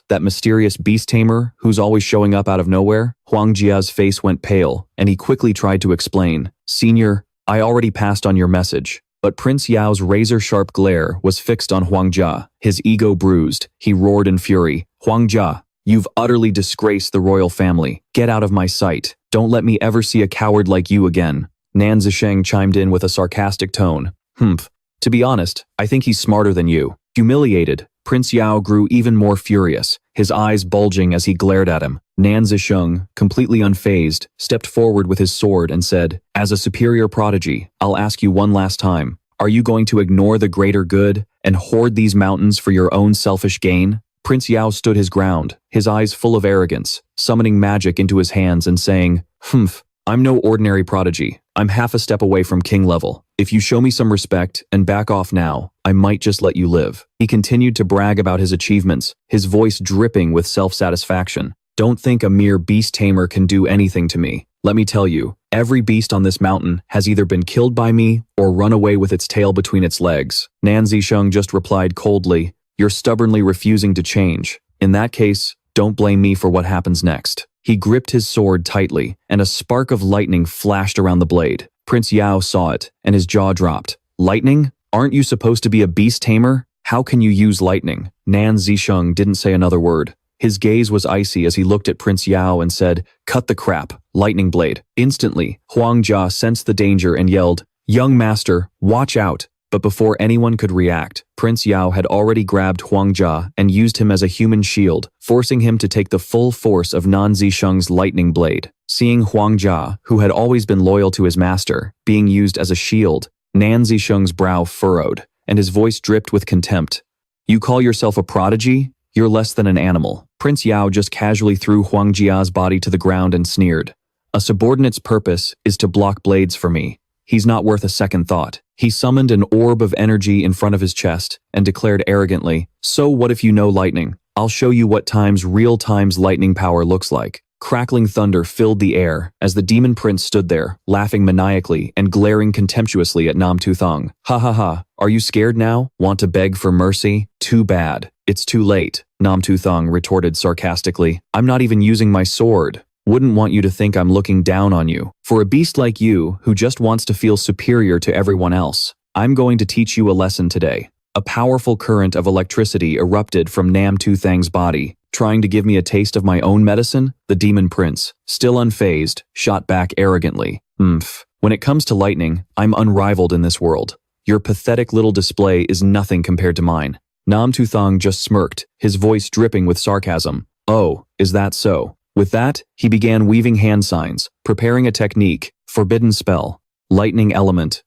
that mysterious beast tamer who's always showing up out of nowhere? Huang Jia's face went pale, and he quickly tried to explain. Senior, I already passed on your message. But Prince Yao's razor-sharp glare was fixed on Huang Jia. His ego bruised, he roared in fury. Huang Jia, you've utterly disgraced the royal family. Get out of my sight. Don't let me ever see a coward like you again. Nan Zisheng chimed in with a sarcastic tone. Humph. To be honest, I think he's smarter than you. Humiliated, Prince Yao grew even more furious, his eyes bulging as he glared at him. Nan Zisheng, completely unfazed, stepped forward with his sword and said, as a superior prodigy, I'll ask you one last time. Are you going to ignore the greater good and hoard these mountains for your own selfish gain? Prince Yao stood his ground, his eyes full of arrogance, summoning magic into his hands and saying, Humph, I'm no ordinary prodigy. I'm half a step away from king level. If you show me some respect and back off now, I might just let you live. He continued to brag about his achievements, his voice dripping with self-satisfaction. Don't think a mere beast tamer can do anything to me. Let me tell you, every beast on this mountain has either been killed by me or run away with its tail between its legs. Nan Zisheng just replied coldly, you're stubbornly refusing to change. In that case, don't blame me for what happens next. He gripped his sword tightly, and a spark of lightning flashed around the blade. Prince Yao saw it, and his jaw dropped. Lightning? Aren't you supposed to be a beast tamer? How can you use lightning? Nan Zisheng didn't say another word. His gaze was icy as he looked at Prince Yao and said, cut the crap, lightning blade. Instantly, Huang Jia sensed the danger and yelled, young master, watch out. But before anyone could react, Prince Yao had already grabbed Huang Jia and used him as a human shield, forcing him to take the full force of Nan Zisheng's lightning blade. Seeing Huang Jia, who had always been loyal to his master, being used as a shield, Nan Zisheng's brow furrowed, and his voice dripped with contempt. You call yourself a prodigy? You're less than an animal. Prince Yao just casually threw Huang Jia's body to the ground and sneered. A subordinate's purpose is to block blades for me. He's not worth a second thought. He summoned an orb of energy in front of his chest and declared arrogantly, so what if you know lightning? I'll show you what real time's lightning power looks like. Crackling thunder filled the air as the demon prince stood there, laughing maniacally and glaring contemptuously at Tu Thang. Ha ha ha, are you scared now? Want to beg for mercy? Too bad. It's too late, Tu Thang retorted sarcastically. I'm not even using my sword. Wouldn't want you to think I'm looking down on you. For a beast like you, who just wants to feel superior to everyone else, I'm going to teach you a lesson today. A powerful current of electricity erupted from Tu Thang's body, trying to give me a taste of my own medicine. The demon prince, still unfazed, shot back arrogantly. When it comes to lightning, I'm unrivaled in this world. Your pathetic little display is nothing compared to mine. Tu Thang just smirked, his voice dripping with sarcasm. Oh, is that so? With that, he began weaving hand signs, preparing a technique, forbidden spell, lightning element,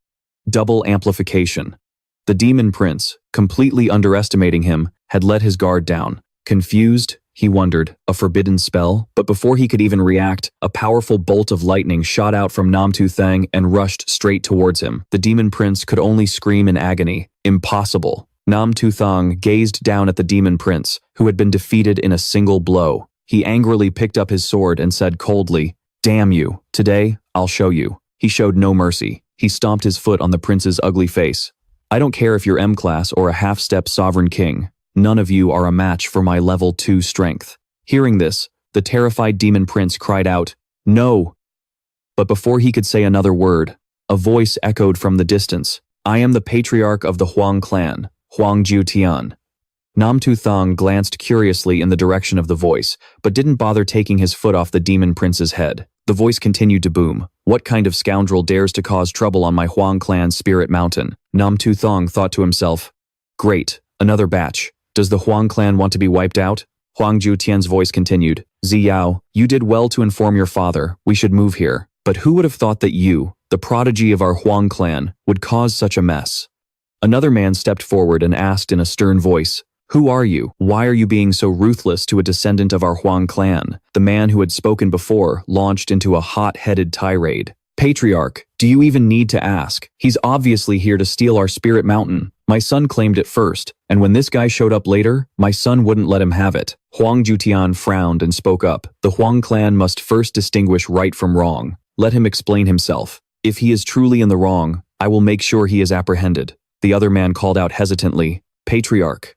double amplification. The demon prince, completely underestimating him, had let his guard down. Confused, he wondered, a forbidden spell? But before he could even react, a powerful bolt of lightning shot out from Tu Thang and rushed straight towards him. The demon prince could only scream in agony. Impossible. Tu Thang gazed down at the demon prince, who had been defeated in a single blow. He angrily picked up his sword and said coldly, "Damn you, today, I'll show you." He showed no mercy. He stomped his foot on the prince's ugly face. "I don't care if you're M-class or a half-step sovereign king. None of you are a match for my level 2 strength." Hearing this, the terrified demon prince cried out, "No!" But before he could say another word, a voice echoed from the distance. "I am the patriarch of the Huang clan, Huang Tian." Tu Thang glanced curiously in the direction of the voice, but didn't bother taking his foot off the demon prince's head. The voice continued to boom. "What kind of scoundrel dares to cause trouble on my Huang clan's spirit mountain?" Tu Thang thought to himself, "Great, another batch. Does the Huang clan want to be wiped out?" Huang Tian's voice continued, "Ziyao, you did well to inform your father. We should move here. But who would have thought that you, the prodigy of our Huang clan, would cause such a mess?" Another man stepped forward and asked in a stern voice, "Who are you? Why are you being so ruthless to a descendant of our Huang clan?" The man who had spoken before launched into a hot-headed tirade. "Patriarch, do you even need to ask? He's obviously here to steal our spirit mountain. My son claimed it first, and when this guy showed up later, my son wouldn't let him have it." Huang Tian frowned and spoke up. "The Huang clan must first distinguish right from wrong. Let him explain himself. If he is truly in the wrong, I will make sure he is apprehended." The other man called out hesitantly, "Patriarch."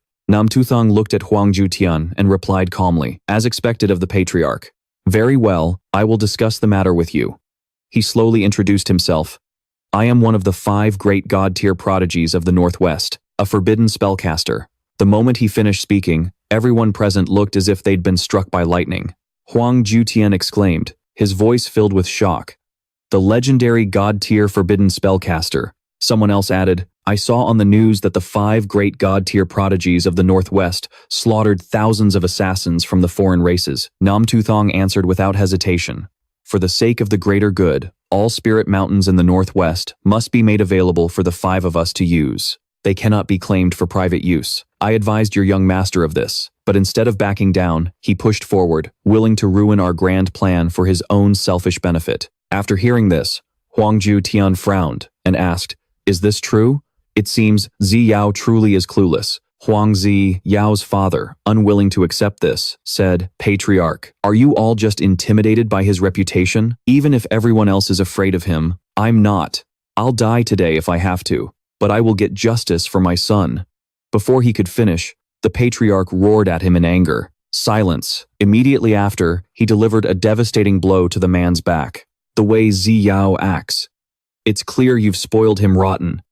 Tu Thang looked at Huang Tian and replied calmly, as expected of the patriarch, "Very well, I will discuss the matter with you." He slowly introduced himself. "I am one of the 5 great god-tier prodigies of the Northwest, a forbidden spellcaster." The moment he finished speaking, everyone present looked as if they'd been struck by lightning. Huang Tian exclaimed, his voice filled with shock. "The legendary god-tier forbidden spellcaster." Someone else added, "I saw on the news that the 5 great god-tier prodigies of the Northwest slaughtered thousands of assassins from the foreign races." Tu Thang answered without hesitation, "For the sake of the greater good, all spirit mountains in the Northwest must be made available for the 5 of us to use. They cannot be claimed for private use. I advised your young master of this, but instead of backing down, he pushed forward, willing to ruin our grand plan for his own selfish benefit." After hearing this, Huang Tian frowned and asked, "Is this true?" It seems Ziyao truly is clueless. Huang Ziyao's father, unwilling to accept this, said, "Patriarch, are you all just intimidated by his reputation? Even if everyone else is afraid of him, I'm not. I'll die today if I have to, but I will get justice for my son." Before he could finish, the patriarch roared at him in anger. "Silence." Immediately after, he delivered a devastating blow to the man's back. "The way Ziyao acts. It's clear you've spoiled him rotten."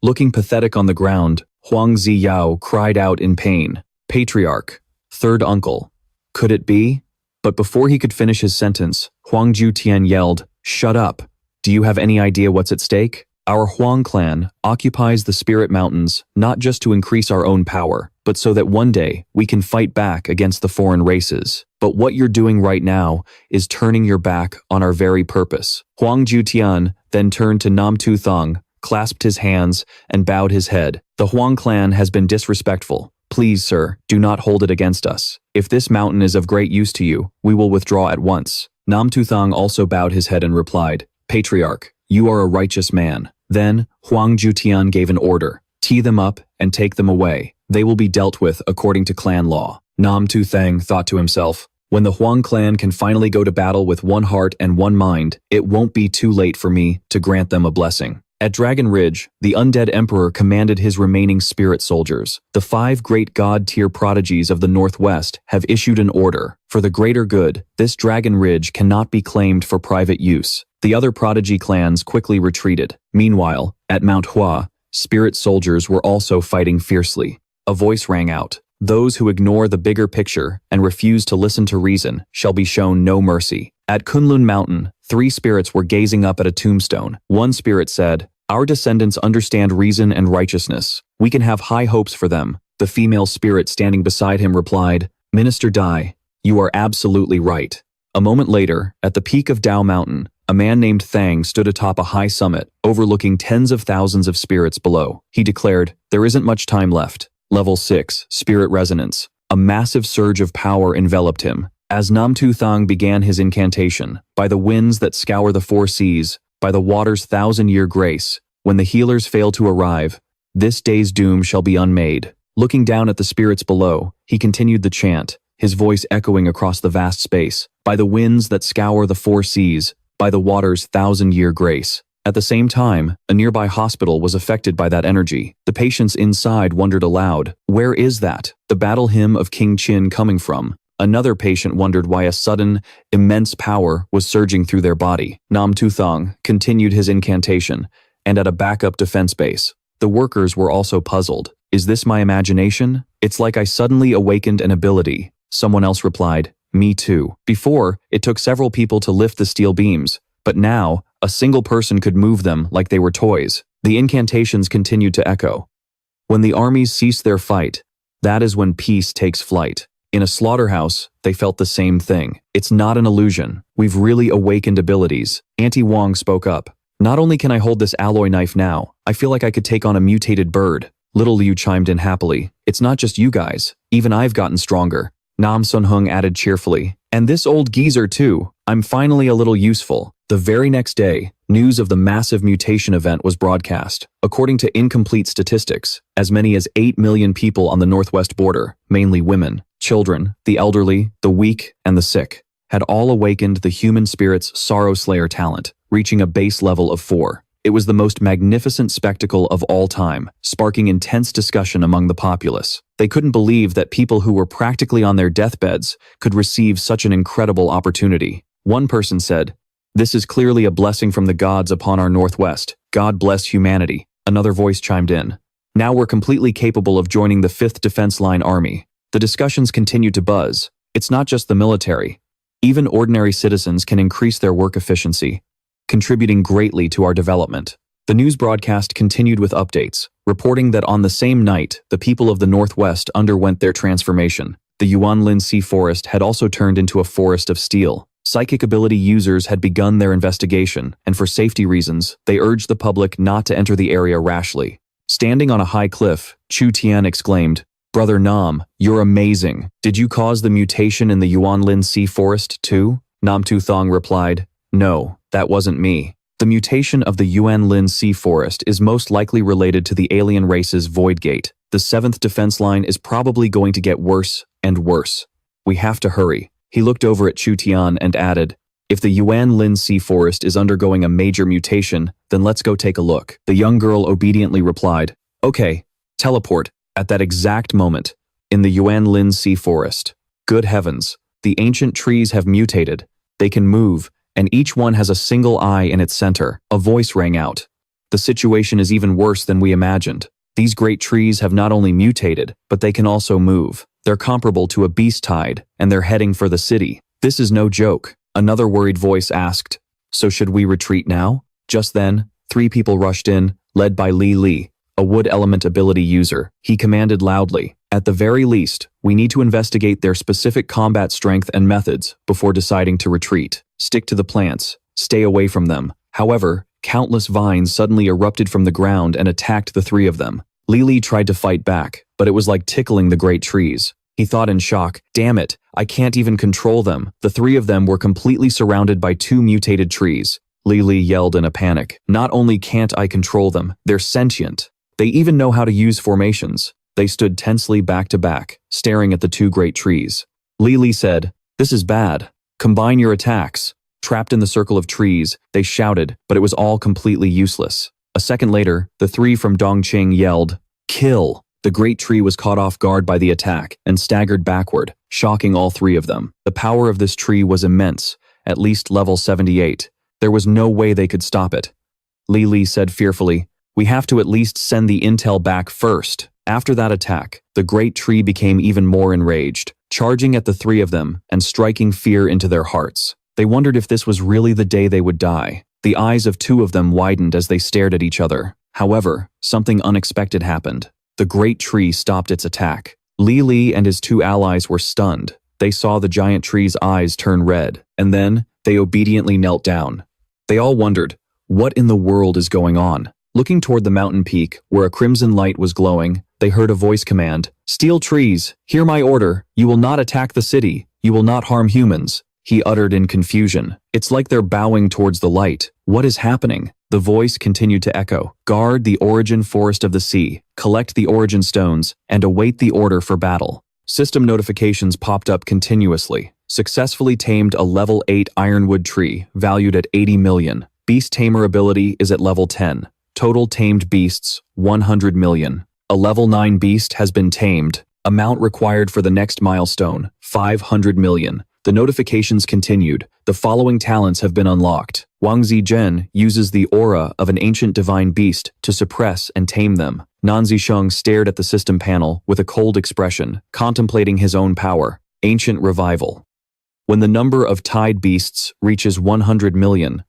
Looking pathetic on the ground, Huang Ziyao cried out in pain, "Patriarch, third uncle, could it be?" But before he could finish his sentence, Huang Tian yelled, "Shut up. Do you have any idea what's at stake? Our Huang clan occupies the spirit mountains not just to increase our own power, but so that one day we can fight back against the foreign races. But what you're doing right now is turning your back on our very purpose." Huang Tian then turned to Tu Thang, clasped his hands, and bowed his head. "The Huang clan has been disrespectful. Please, sir, do not hold it against us. If this mountain is of great use to you, we will withdraw at once." Tu Thang also bowed his head and replied, "Patriarch, you are a righteous man." Then Huang Tian gave an order, "Tee them up and take them away. They will be dealt with according to clan law." Tu Thang thought to himself, "When the Huang clan can finally go to battle with one heart and one mind, it won't be too late for me to grant them a blessing." At Dragon Ridge, the undead emperor commanded his remaining spirit soldiers. The 5 great god-tier prodigies of the Northwest have issued an order. For the greater good, this Dragon Ridge cannot be claimed for private use. The other prodigy clans quickly retreated. Meanwhile, at Mount Hua, spirit soldiers were also fighting fiercely. A voice rang out, "Those who ignore the bigger picture and refuse to listen to reason shall be shown no mercy." At Kunlun Mountain, 3 spirits were gazing up at a tombstone. One spirit said, "Our descendants understand reason and righteousness. We can have high hopes for them." The female spirit standing beside him replied, "Minister Dai, you are absolutely right." A moment later, at the peak of Dao Mountain, a man named Thang stood atop a high summit, overlooking tens of thousands of spirits below. He declared, "There isn't much time left." Level 6, Spirit Resonance. A massive surge of power enveloped him. As Tu Thang began his incantation, "By the winds that scour the 4 seas, by the water's 1,000-year grace, when the healers fail to arrive, this day's doom shall be unmade." Looking down at the spirits below, he continued the chant, his voice echoing across the vast space, "By the winds that scour the 4 seas, by the water's 1,000-year grace." At the same time, a nearby hospital was affected by that energy. The patients inside wondered aloud, "Where is that? The battle hymn of King Qin coming from?" Another patient wondered why a sudden, immense power was surging through their body. Tu Thang continued his incantation, and at a backup defense base. The workers were also puzzled. "Is this my imagination? It's like I suddenly awakened an ability." Someone else replied, "Me too." Before, it took several people to lift the steel beams, but now, a single person could move them like they were toys. The incantations continued to echo. When the armies cease their fight, that is when peace takes flight. In a slaughterhouse, they felt the same thing. "It's not an illusion. We've really awakened abilities." Auntie Wong spoke up. "Not only can I hold this alloy knife now, I feel like I could take on a mutated bird." Little Liu chimed in happily. "It's not just you guys. Even I've gotten stronger." Nam Sun Hung added cheerfully. "And this old geezer too. I'm finally a little useful." The very next day, news of the massive mutation event was broadcast. According to incomplete statistics, as many as 8 million people on the northwest border, mainly women, children, the elderly, the weak, and the sick, had all awakened the human spirit's Sorrow Slayer talent, reaching a base level of 4. It was the most magnificent spectacle of all time, sparking intense discussion among the populace. They couldn't believe that people who were practically on their deathbeds could receive such an incredible opportunity. One person said, "This is clearly a blessing from the gods upon our Northwest. God bless humanity." Another voice chimed in. "Now we're completely capable of joining the 5th Defense Line Army." The discussions continued to buzz. It's not just the military. Even ordinary citizens can increase their work efficiency, contributing greatly to our development. The news broadcast continued with updates, reporting that on the same night, the people of the Northwest underwent their transformation. The Yuanlin Sea Forest had also turned into a forest of steel. Psychic ability users had begun their investigation, and for safety reasons, they urged the public not to enter the area rashly. Standing on a high cliff, Chu Tian exclaimed, "Brother Nam, you're amazing. Did you cause the mutation in the Yuanlin Sea Forest too?" Tu Thang replied, "No, that wasn't me. The mutation of the Yuanlin Sea Forest is most likely related to the alien race's Void Gate. The 7th Defense Line is probably going to get worse and worse. We have to hurry." He looked over at Chu Tian and added, "If the Yuanlin Sea Forest is undergoing a major mutation, then let's go take a look." The young girl obediently replied, "Okay, teleport." At that exact moment, in the Yuanlin Sea Forest, good heavens, the ancient trees have mutated. They can move, and each one has a single eye in its center. A voice rang out. "The situation is even worse than we imagined. These great trees have not only mutated, but they can also move. They're comparable to a beast tide, and they're heading for the city. This is no joke." Another worried voice asked, "So should we retreat now?" Just then, 3 people rushed in, led by Li, a wood element ability user. He commanded loudly, "At the very least, we need to investigate their specific combat strength and methods before deciding to retreat. Stick to the plants. Stay away from them." However, countless vines suddenly erupted from the ground and attacked the 3 of them. Li tried to fight back, but it was like tickling the great trees. He thought in shock, "Damn it, I can't even control them." The 3 of them were completely surrounded by 2 mutated trees. Li yelled in a panic, "Not only can't I control them, they're sentient. They even know how to use formations." They stood tensely back to back, staring at the 2 great trees. Li said, "This is bad. Combine your attacks." Trapped in the circle of trees, they shouted, but it was all completely useless. A second later, the 3 from Dongqing yelled, "Kill!" The great tree was caught off guard by the attack and staggered backward, shocking all 3 of them. The power of this tree was immense, at least level 78. There was no way they could stop it. Li said fearfully, "We have to at least send the intel back first." After that attack, the great tree became even more enraged, charging at the 3 of them and striking fear into their hearts. They wondered if this was really the day they would die. The eyes of two of them widened as they stared at each other. However, something unexpected happened. The great tree stopped its attack. Li and his two allies were stunned. They saw the giant tree's eyes turn red, and then they obediently knelt down. They all wondered, what in the world is going on? Looking toward the mountain peak, where a crimson light was glowing, they heard a voice command, "Steel trees, hear my order. You will not attack the city. You will not harm humans." He uttered in confusion. It's like they're bowing towards the light. What is happening? The voice continued to echo. Guard the origin forest of the sea, collect the origin stones, and await the order for battle. System notifications popped up continuously. Successfully tamed a level 8 ironwood tree, valued at 80 million. Beast tamer ability is at level 10. Total tamed beasts, 100 million. A level 9 beast has been tamed. Amount required for the next milestone, 500 million. The notifications continued. The following talents have been unlocked. Wang Zizhen uses the aura of an ancient divine beast to suppress and tame them. Nan Zisheng stared at the system panel with a cold expression, contemplating his own power. Ancient revival. When the number of tied beasts reaches 100 million,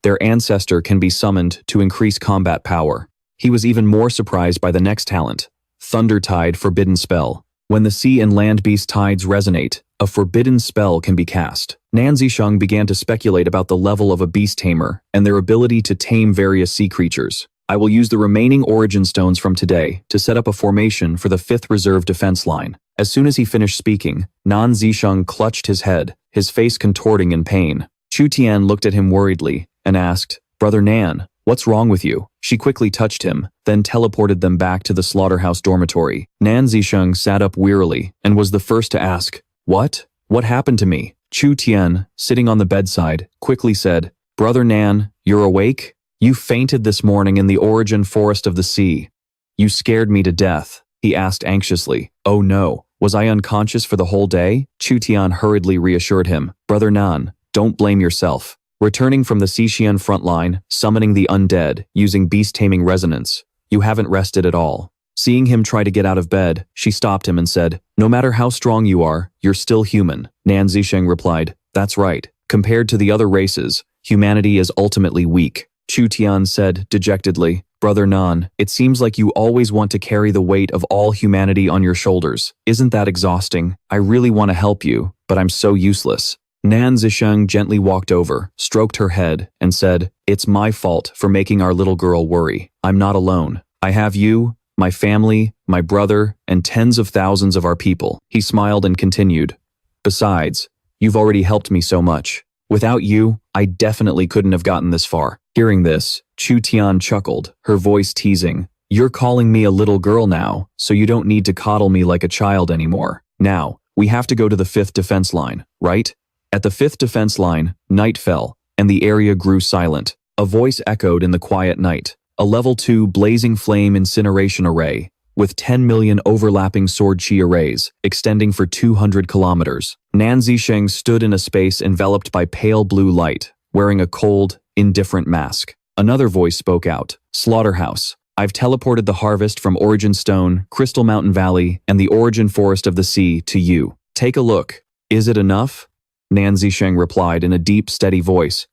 their ancestor can be summoned to increase combat power. He was even more surprised by the next talent. Thunder Tide Forbidden Spell. When the sea and land beast tides resonate, a forbidden spell can be cast. Nan Zisheng began to speculate about the level of a beast tamer and their ability to tame various sea creatures. I will use the remaining origin stones from today to set up a formation for the 5th reserve defense line. As soon as he finished speaking, Nan Zisheng clutched his head, his face contorting in pain. Chu Tian looked at him worriedly and asked, "Brother Nan, what's wrong with you?" She quickly touched him, then teleported them back to the slaughterhouse dormitory. Nan Zisheng sat up wearily and was the first to ask, "What? What happened to me?" Chu Tian, sitting on the bedside, quickly said, "Brother Nan, you're awake? You fainted this morning in the origin forest of the sea. You scared me to death," he asked anxiously. "Oh no, was I unconscious for the whole day?" Chu Tian hurriedly reassured him. "Brother Nan, don't blame yourself. Returning from the Xixian front line, summoning the undead, using beast-taming resonance, you haven't rested at all." Seeing him try to get out of bed, she stopped him and said, "No matter how strong you are, you're still human." Nan Zisheng replied, "That's right. Compared to the other races, humanity is ultimately weak." Chu Tian said dejectedly, "Brother Nan, it seems like you always want to carry the weight of all humanity on your shoulders. Isn't that exhausting? I really want to help you, but I'm so useless." Nan Zisheng gently walked over, stroked her head, and said, "It's my fault for making our little girl worry. I'm not alone. I have you, my family, my brother, and tens of thousands of our people." He smiled and continued, "Besides, you've already helped me so much. Without you, I definitely couldn't have gotten this far." Hearing this, Chu Tian chuckled, her voice teasing, "You're calling me a little girl now, so you don't need to coddle me like a child anymore. Now, we have to go to the 5th defense line, right?" At the 5th defense line, night fell, and the area grew silent. A voice echoed in the quiet night. A level 2 blazing flame incineration array, with 10 million overlapping sword chi arrays, extending for 200 kilometers. Nan Zisheng stood in a space enveloped by pale blue light, wearing a cold, indifferent mask. Another voice spoke out, "Slaughterhouse. I've teleported the harvest from Origin Stone, Crystal Mountain Valley, and the Origin Forest of the Sea to you. Take a look. Is it enough?" Nan Zisheng replied in a deep, steady voice,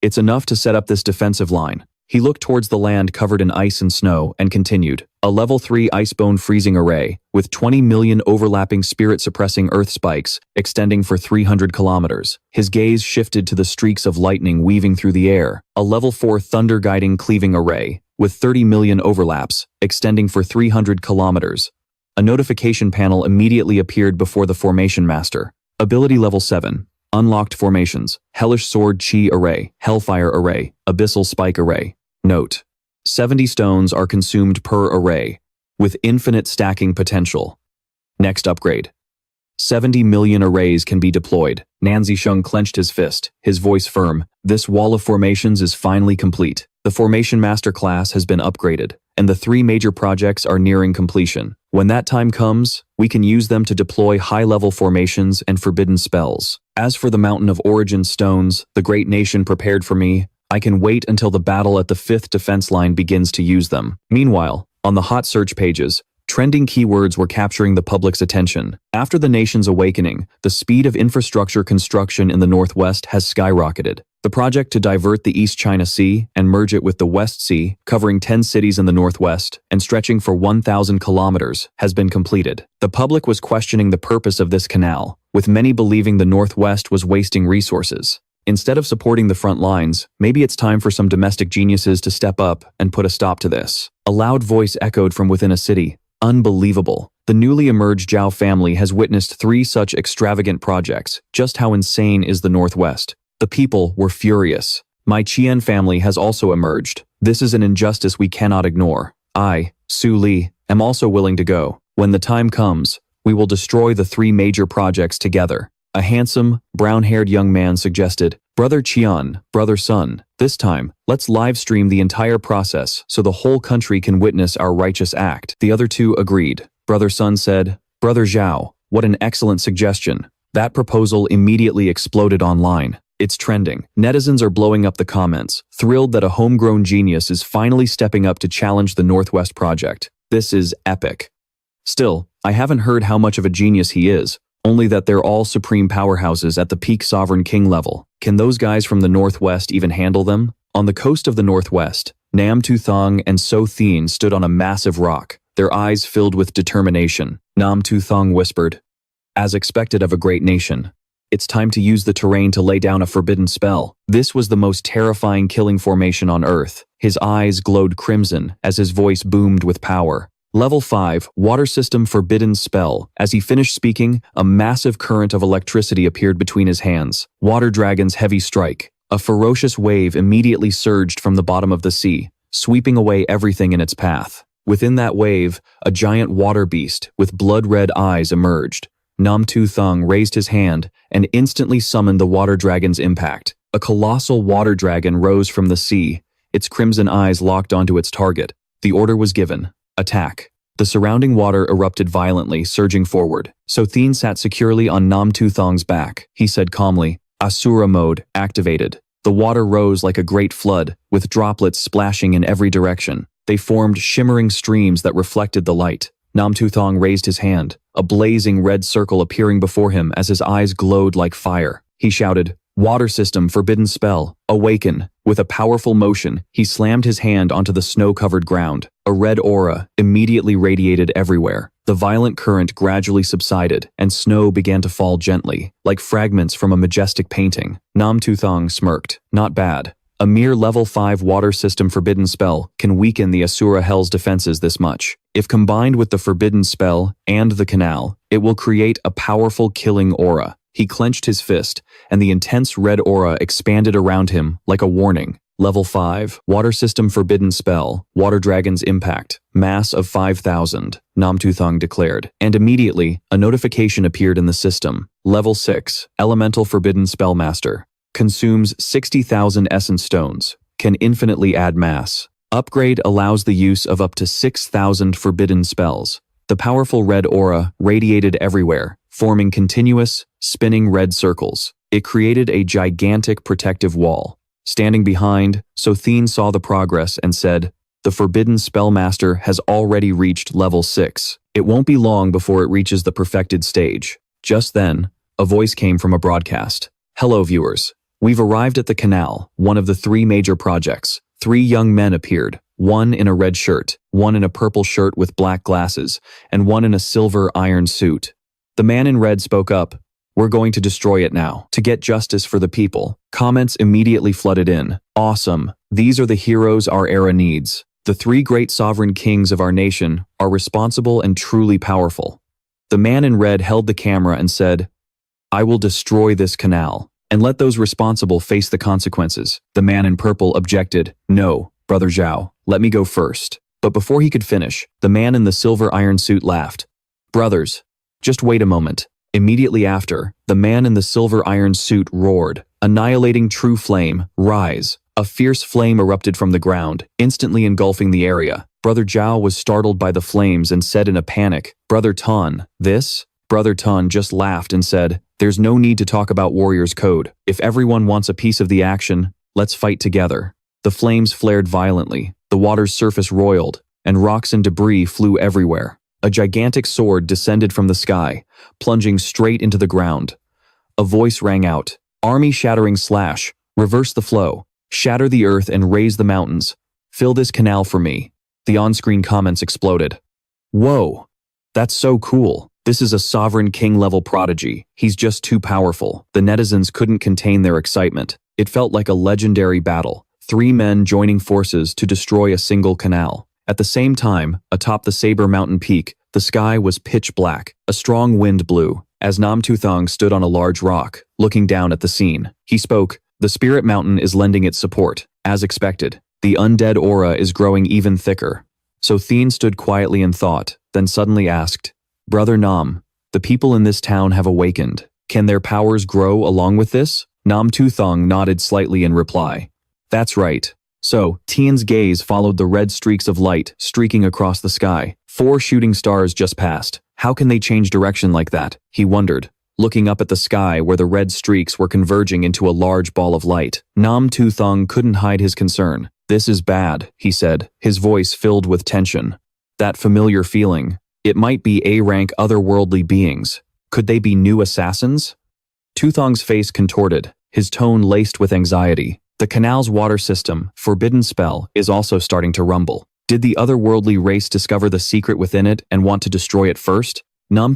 "It's enough to set up this defensive line." He looked towards the land covered in ice and snow and continued, "A level 3 icebone freezing array, with 20 million overlapping spirit-suppressing earth spikes, extending for 300 kilometers. His gaze shifted to the streaks of lightning weaving through the air. A level 4 thunder-guiding cleaving array, with 30 million overlaps, extending for 300 kilometers. A notification panel immediately appeared before the Formation Master. Ability level 7. Unlocked formations, Hellish Sword Chi Array, Hellfire Array, Abyssal Spike Array. Note: 70 stones are consumed per array, with infinite stacking potential. Next upgrade. 70 million arrays can be deployed. Nan Zisheng clenched his fist, his voice firm. This wall of formations is finally complete. The Formation Master class has been upgraded, and the 3 major projects are nearing completion. When that time comes, we can use them to deploy high-level formations and forbidden spells. As for the Mountain of Origin stones, the great nation prepared for me, I can wait until the battle at the 5th defense line begins to use them. Meanwhile, on the hot search pages, Trending keywords were capturing the public's attention. After the nation's awakening, the speed of infrastructure construction in the Northwest has skyrocketed. The project to divert the East China Sea and merge it with the West Sea, covering 10 cities in the Northwest and stretching for 1,000 kilometers, has been completed. The public was questioning the purpose of this canal, with many believing the Northwest was wasting resources. Instead of supporting the front lines, maybe it's time for some domestic geniuses to step up and put a stop to this. A loud voice echoed from within a city. Unbelievable. The newly emerged Zhao family has witnessed 3 such extravagant projects. Just how insane is the Northwest? The people were furious. My Qian family has also emerged. This is an injustice we cannot ignore. I, Su Li, am also willing to go. When the time comes, we will destroy the 3 major projects together. A handsome, brown-haired young man suggested, Brother Qian, Brother Sun, this time, let's live stream the entire process so the whole country can witness our righteous act. The other 2 agreed. Brother Sun said, Brother Zhao, what an excellent suggestion. That proposal immediately exploded online. It's trending. Netizens are blowing up the comments, thrilled that a homegrown genius is finally stepping up to challenge the Northwest project. This is epic. Still, I haven't heard how much of a genius he is, only that they're all supreme powerhouses at the peak sovereign king level. Can those guys from the Northwest even handle them? On the coast of the Northwest, Tu Thang and Tu Thang stood on a massive rock, their eyes filled with determination. Tu Thang whispered, as expected of a great nation, it's time to use the terrain to lay down a forbidden spell. This was the most terrifying killing formation on Earth. His eyes glowed crimson as his voice boomed with power. Level 5, Water System Forbidden Spell. As he finished speaking, a massive current of electricity appeared between his hands. Water Dragon's Heavy Strike. A ferocious wave immediately surged from the bottom of the sea, sweeping away everything in its path. Within that wave, a giant water beast with blood-red eyes emerged. Tu Thang raised his hand and instantly summoned the Water Dragon's impact. A colossal water dragon rose from the sea, its crimson eyes locked onto its target. The order was given. Attack. The surrounding water erupted violently, surging forward. Tu Thang sat securely on Tu Thang's back. He said calmly, Asura mode activated. The water rose like a great flood, with droplets splashing in every direction. They formed shimmering streams that reflected the light. Tu Thang raised his hand, a blazing red circle appearing before him as his eyes glowed like fire. He shouted, Water System Forbidden Spell, awaken. With a powerful motion, he slammed his hand onto the snow-covered ground. A red aura immediately radiated everywhere. The violent current gradually subsided, and snow began to fall gently, like fragments from a majestic painting. Tu Thang smirked. Not bad. A mere level 5 Water System Forbidden Spell can weaken the Asura Hell's defenses this much. If combined with the Forbidden Spell and the canal, it will create a powerful killing aura. He clenched his fist, and the intense red aura expanded around him like a warning. Level 5, Water System Forbidden Spell, Water Dragon's Impact, mass of 5,000, Tu Thang declared. And immediately, a notification appeared in the system. Level 6, Elemental Forbidden Spellmaster, consumes 60,000 essence stones, can infinitely add mass. Upgrade allows the use of up to 6,000 forbidden spells. The powerful red aura radiated everywhere, forming continuous, spinning red circles. It created a gigantic protective wall. Standing behind, Tu Thang saw the progress and said, the Forbidden Spellmaster has already reached level 6. It won't be long before it reaches the perfected stage. Just then, a voice came from a broadcast. Hello viewers. We've arrived at the canal, one of the 3 major projects. 3 young men appeared, one in a red shirt, one in a purple shirt with black glasses, and one in a silver iron suit. The man in red spoke up, we're going to destroy it now, to get justice for the people. Comments immediately flooded in. Awesome. These are the heroes our era needs. The 3 great sovereign kings of our nation are responsible and truly powerful. The man in red held the camera and said, I will destroy this canal, and let those responsible face the consequences. The man in purple objected, no, Brother Zhao, let me go first. But before he could finish, the man in the silver iron suit laughed. Brothers, just wait a moment. Immediately after, the man in the silver iron suit roared, annihilating true flame, rise. A fierce flame erupted from the ground, instantly engulfing the area. Brother Zhao was startled by the flames and said in a panic, Brother Tan, this? Brother Tan just laughed and said, there's no need to talk about Warrior's Code. If everyone wants a piece of the action, let's fight together. The flames flared violently, the water's surface roiled, and rocks and debris flew everywhere. A gigantic sword descended from the sky, plunging straight into the ground. A voice rang out, "Army-shattering slash, reverse the flow, shatter the earth and raise the mountains. Fill this canal for me." The on-screen comments exploded. "Whoa, that's so cool. This is a sovereign king-level prodigy. He's just too powerful." The netizens couldn't contain their excitement. It felt like a legendary battle, 3 men joining forces to destroy a single canal. At the same time, atop the Saber Mountain peak, the sky was pitch black. A strong wind blew, as Tu Thang stood on a large rock, looking down at the scene. He spoke, "The Spirit Mountain is lending its support. As expected, the undead aura is growing even thicker." So Thien stood quietly in thought, then suddenly asked, "Brother Nam, the people in this town have awakened. Can their powers grow along with this?" Tu Thang nodded slightly in reply. "That's right." So, Tien's gaze followed the red streaks of light streaking across the sky. 4 shooting stars just passed. How can they change direction like that? He wondered, looking up at the sky where the red streaks were converging into a large ball of light. Tu Thang couldn't hide his concern. "This is bad," he said, his voice filled with tension. "That familiar feeling. It might be A-rank otherworldly beings. Could they be new assassins?" Tu Thang's face contorted, his tone laced with anxiety. "The canal's water system, forbidden spell, is also starting to rumble. Did the otherworldly race discover the secret within it and want to destroy it first?"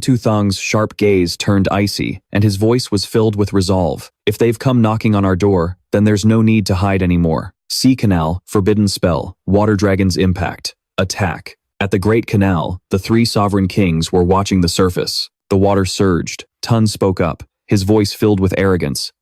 Tu Thang's sharp gaze turned icy, and his voice was filled with resolve. "If they've come knocking on our door, then there's no need to hide anymore. Sea canal, forbidden spell, water dragon's impact, attack." At the Great Canal, the 3 sovereign kings were watching the surface. The water surged. Tun spoke up, his voice filled with arrogance.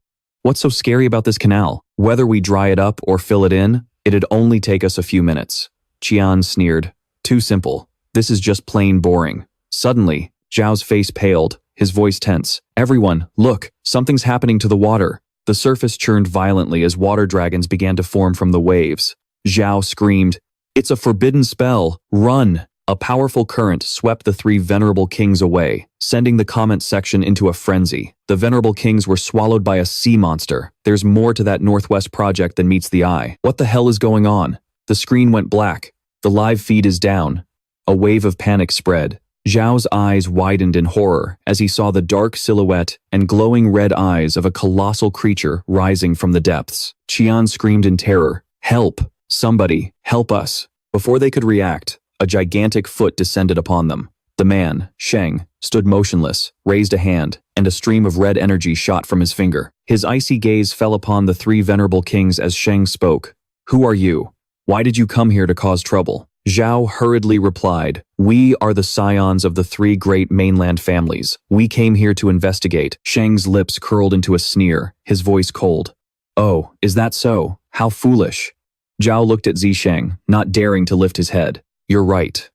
"What's so scary about this canal? Whether we dry it up or fill it in, it'd only take us a few minutes." Qian sneered. "Too simple. This is just plain boring." Suddenly, Zhao's face paled, his voice tense. "Everyone, look, something's happening to the water." The surface churned violently as water dragons began to form from the waves. Zhao screamed, "It's a forbidden spell! Run!" A powerful current swept the 3 venerable kings away, sending the comment section into a frenzy. The venerable kings were swallowed by a sea monster. There's more to that Northwest project than meets the eye. What the hell is going on? The screen went black. The live feed is down. A wave of panic spread. Zhao's eyes widened in horror as he saw the dark silhouette and glowing red eyes of a colossal creature rising from the depths. Qian screamed in terror, "Help! Somebody, help us!" Before they could react, a gigantic foot descended upon them. The man, Sheng, stood motionless, raised a hand, and a stream of red energy shot from his finger. His icy gaze fell upon the 3 venerable kings as Sheng spoke. "Who are you? Why did you come here to cause trouble?" Zhao hurriedly replied, "We are the scions of the 3 great mainland families. We came here to investigate." Sheng's lips curled into a sneer, his voice cold. "Oh, is that so? How foolish." Zhao looked at Zisheng, not daring to lift his head. "You're right.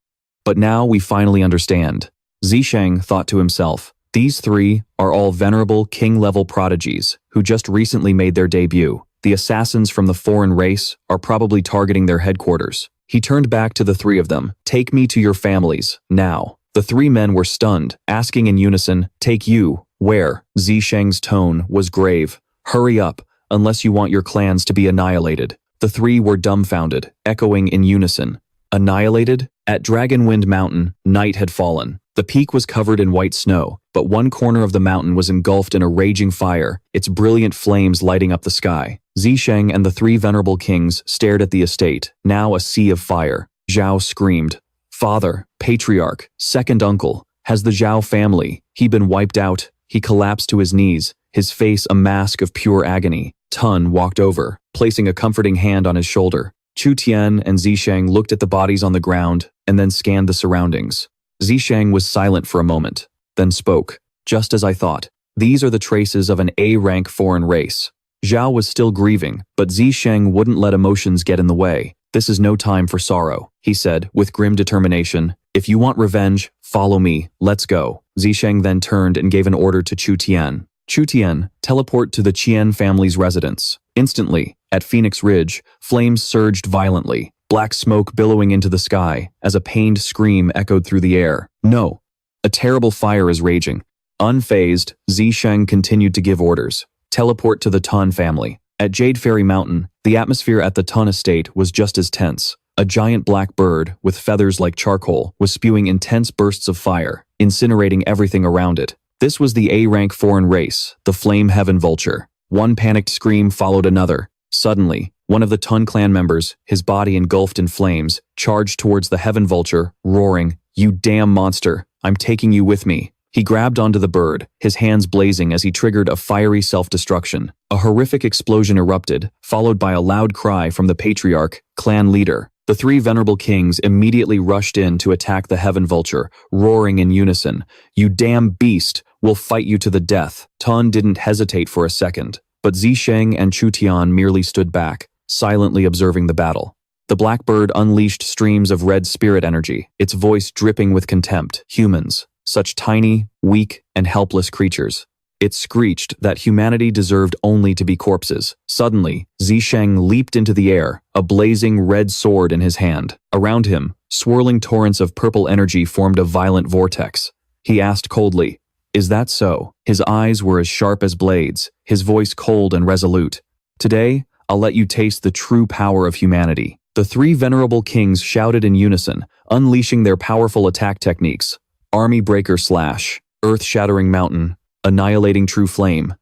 But now we finally understand." Zisheng thought to himself, "These 3 are all venerable king-level prodigies who just recently made their debut. The assassins from the foreign race are probably targeting their headquarters." He turned back to the 3 of them. "Take me to your families, now." The 3 men were stunned, asking in unison, "Take you, where?" Zisheng's tone was grave. "Hurry up, unless you want your clans to be annihilated." The 3 were dumbfounded, echoing in unison. Annihilated? At Dragonwind Mountain, night had fallen. The peak was covered in white snow, but one corner of the mountain was engulfed in a raging fire, its brilliant flames lighting up the sky. Zisheng and the 3 venerable kings stared at the estate, now a sea of fire. Zhao screamed, "Father, patriarch, second uncle, has the Zhao family he been wiped out?" He collapsed to his knees, his face a mask of pure agony. Tun walked over, placing a comforting hand on his shoulder. Chu Tian and Zisheng looked at the bodies on the ground and then scanned the surroundings. Zisheng was silent for a moment, then spoke, "Just as I thought. These are the traces of an A-rank foreign race." Zhao was still grieving, but Zisheng wouldn't let emotions get in the way. "This is no time for sorrow," he said with grim determination. "If you want revenge, follow me. Let's go." Zisheng then turned and gave an order to Chu Tian. "Chu Tian, teleport to the Qian family's residence." Instantly, at Phoenix Ridge, flames surged violently, black smoke billowing into the sky as a pained scream echoed through the air. "No! A terrible fire is raging." Unfazed, Zisheng continued to give orders. "Teleport to the Tun family." At Jade Fairy Mountain, the atmosphere at the Tun estate was just as tense. A giant black bird, with feathers like charcoal, was spewing intense bursts of fire, incinerating everything around it. This was the A-rank foreign race, the Flame Heaven Vulture. One panicked scream followed another. Suddenly, one of the Tun clan members, his body engulfed in flames, charged towards the Heaven Vulture, roaring, "You damn monster, I'm taking you with me." He grabbed onto the bird, his hands blazing as he triggered a fiery self-destruction. A horrific explosion erupted, followed by a loud cry from the patriarch, clan leader. The three venerable kings immediately rushed in to attack the Heaven Vulture, roaring in unison, "You damn beast, we'll fight you to the death." Tun didn't hesitate for a second, but Zisheng and Chu Tian merely stood back, silently observing the battle. The black bird unleashed streams of red spirit energy, its voice dripping with contempt. Humans, such tiny, weak, and helpless creatures. It screeched that humanity deserved only to be corpses. Suddenly, Zisheng leaped into the air, a blazing red sword in his hand. Around him, swirling torrents of purple energy formed a violent vortex. He asked coldly, "Is that so?" His eyes were as sharp as blades, his voice cold and resolute. "Today, I'll let you taste the true power of humanity." The three venerable kings shouted in unison, unleashing their powerful attack techniques. Army Breaker Slash, Earth-Shattering Mountain, Annihilating True Flame.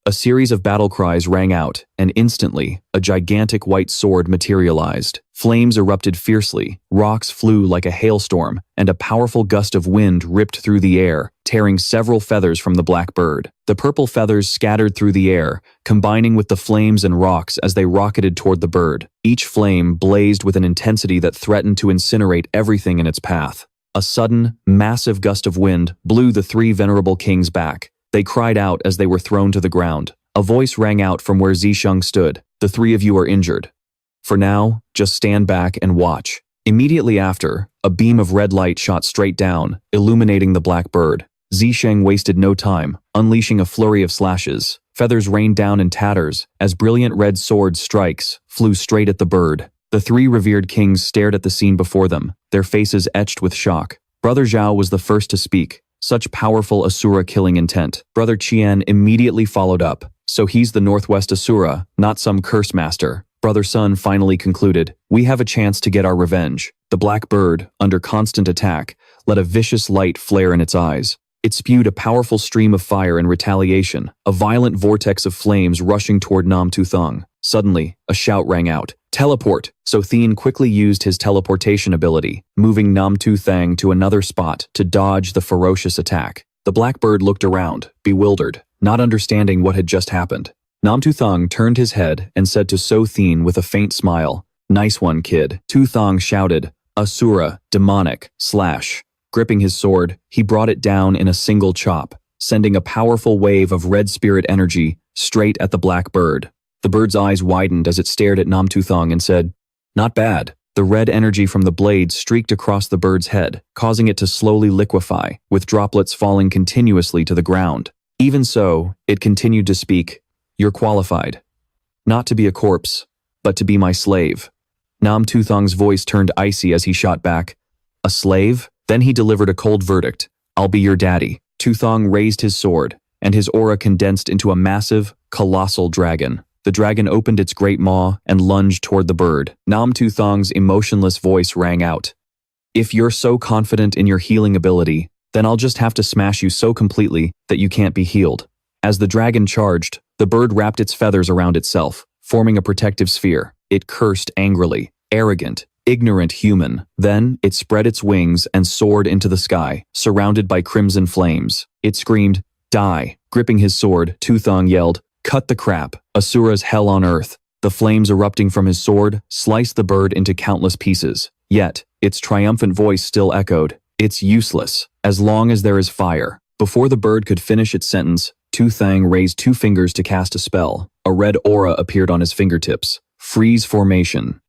A series of battle cries rang out, and instantly, a gigantic white sword materialized. Flames erupted fiercely, rocks flew like a hailstorm, and a powerful gust of wind ripped through the air, tearing several feathers from the black bird. The purple feathers scattered through the air, combining with the flames and rocks as they rocketed toward the bird. Each flame blazed with an intensity that threatened to incinerate everything in its path. A sudden, massive gust of wind blew the three venerable kings back. They cried out as they were thrown to the ground. A voice rang out from where Zisheng stood. "The three of you are injured. For now, just stand back and watch." Immediately after, a beam of red light shot straight down, illuminating the black bird. Zisheng wasted no time, unleashing a flurry of slashes. Feathers rained down in tatters as brilliant red sword strikes flew straight at the bird. The three revered kings stared at the scene before them, their faces etched with shock. Brother Zhao was the first to speak. Such powerful Asura killing intent. Brother Qian immediately followed up. "So he's the Northwest Asura, not some curse master." Brother Sun finally concluded, "We have a chance to get our revenge." The black bird, under constant attack, let a vicious light flare in its eyes. It spewed a powerful stream of fire in retaliation, a violent vortex of flames rushing toward Tu Thang. Suddenly, a shout rang out, "Teleport!" So Thien quickly used his teleportation ability, moving Tu Thang to another spot to dodge the ferocious attack. The blackbird looked around, bewildered, not understanding what had just happened. Tu Thang turned his head and said to So Thien with a faint smile, "Nice one, kid." Tu Thang shouted, "Asura, demonic, slash." Gripping his sword, he brought it down in a single chop, sending a powerful wave of red spirit energy straight at the black bird. The bird's eyes widened as it stared at Tu Thang and said, "Not bad." The red energy from the blade streaked across the bird's head, causing it to slowly liquefy, with droplets falling continuously to the ground. Even so, it continued to speak, "You're qualified. Not to be a corpse, but to be my slave." Tu Thang's voice turned icy as he shot back, "A slave?" Then he delivered a cold verdict, "I'll be your daddy." Tu Thang raised his sword, and his aura condensed into a massive, colossal dragon. The dragon opened its great maw and lunged toward the bird. Tu Thang's emotionless voice rang out, "If you're so confident in your healing ability, then I'll just have to smash you so completely that you can't be healed." As the dragon charged, the bird wrapped its feathers around itself, forming a protective sphere. It cursed angrily, "Arrogant, ignorant human." Then it spread its wings and soared into the sky, surrounded by crimson flames. It screamed, "Die!" Gripping his sword, Tu Thang yelled, "Cut the crap! Asura's hell on earth." The flames erupting from his sword sliced the bird into countless pieces. Yet, its triumphant voice still echoed, "It's useless, as long as there is fire." Before the bird could finish its sentence, Tu Thang raised two fingers to cast a spell. A red aura appeared on his fingertips. Freeze formation.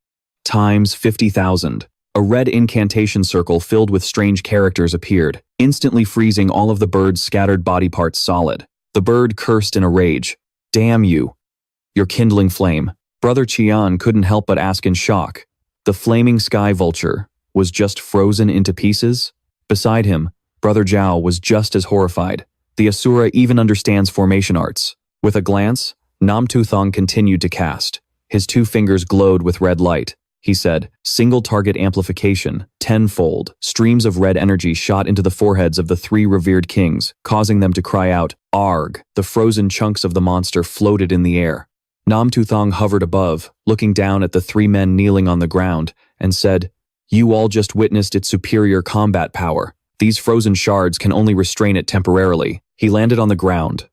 Times 50,000. A red incantation circle filled with strange characters appeared, instantly freezing all of the bird's scattered body parts solid. The bird cursed in a rage, "Damn you! Your kindling flame." Brother Qian couldn't help but ask in shock. The flaming sky vulture was just frozen into pieces? Beside him, Brother Zhao was just as horrified. The Asura even understands formation arts. With a glance, Tu Thang continued to cast. His two fingers glowed with red light. he said. Single target amplification, tenfold. Streams of red energy shot into the foreheads of the three revered kings, causing them to cry out, "Arg!" The frozen chunks of the monster floated in the air. Tu Thang hovered above, looking down at the three men kneeling on the ground, and said, "You all just witnessed its superior combat power. These frozen shards can only restrain it temporarily." He landed on the ground,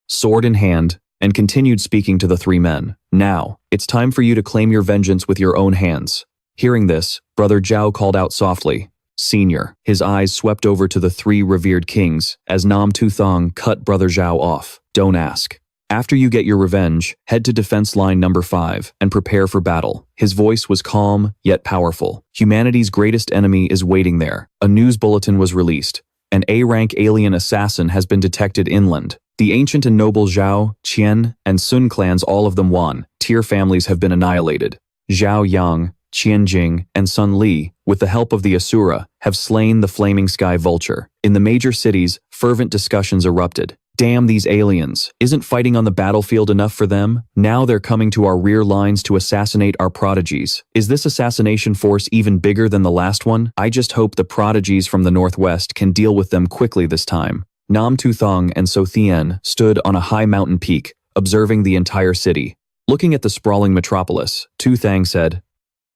sword in hand, and continued speaking to the three men. "Now, it's time for you to claim your vengeance with your own hands." Hearing this, Brother Zhao called out softly, "Senior." His eyes swept over to the three revered kings as Tu Thang cut Brother Zhao off. "Don't ask. After you get your revenge, head to defense line number 5 and prepare for battle." His voice was calm, yet powerful. Humanity's greatest enemy is waiting there. A news bulletin was released. An A-rank alien assassin has been detected inland. The ancient and noble Zhao, Qian, and Sun clans, all of them won. Tier families have been annihilated. Zhao Yang, Qian Jing, and Sun Li, with the help of the Asura, have slain the flaming sky vulture. In the major cities, fervent discussions erupted. "Damn these aliens. Isn't fighting on the battlefield enough for them? Now they're coming to our rear lines to assassinate our prodigies. Is this assassination force even bigger than the last one? I just hope the prodigies from the northwest can deal with them quickly this time." Tu Thang and So Thien stood on a high mountain peak, observing the entire city. Looking at the sprawling metropolis, Tu Thang said,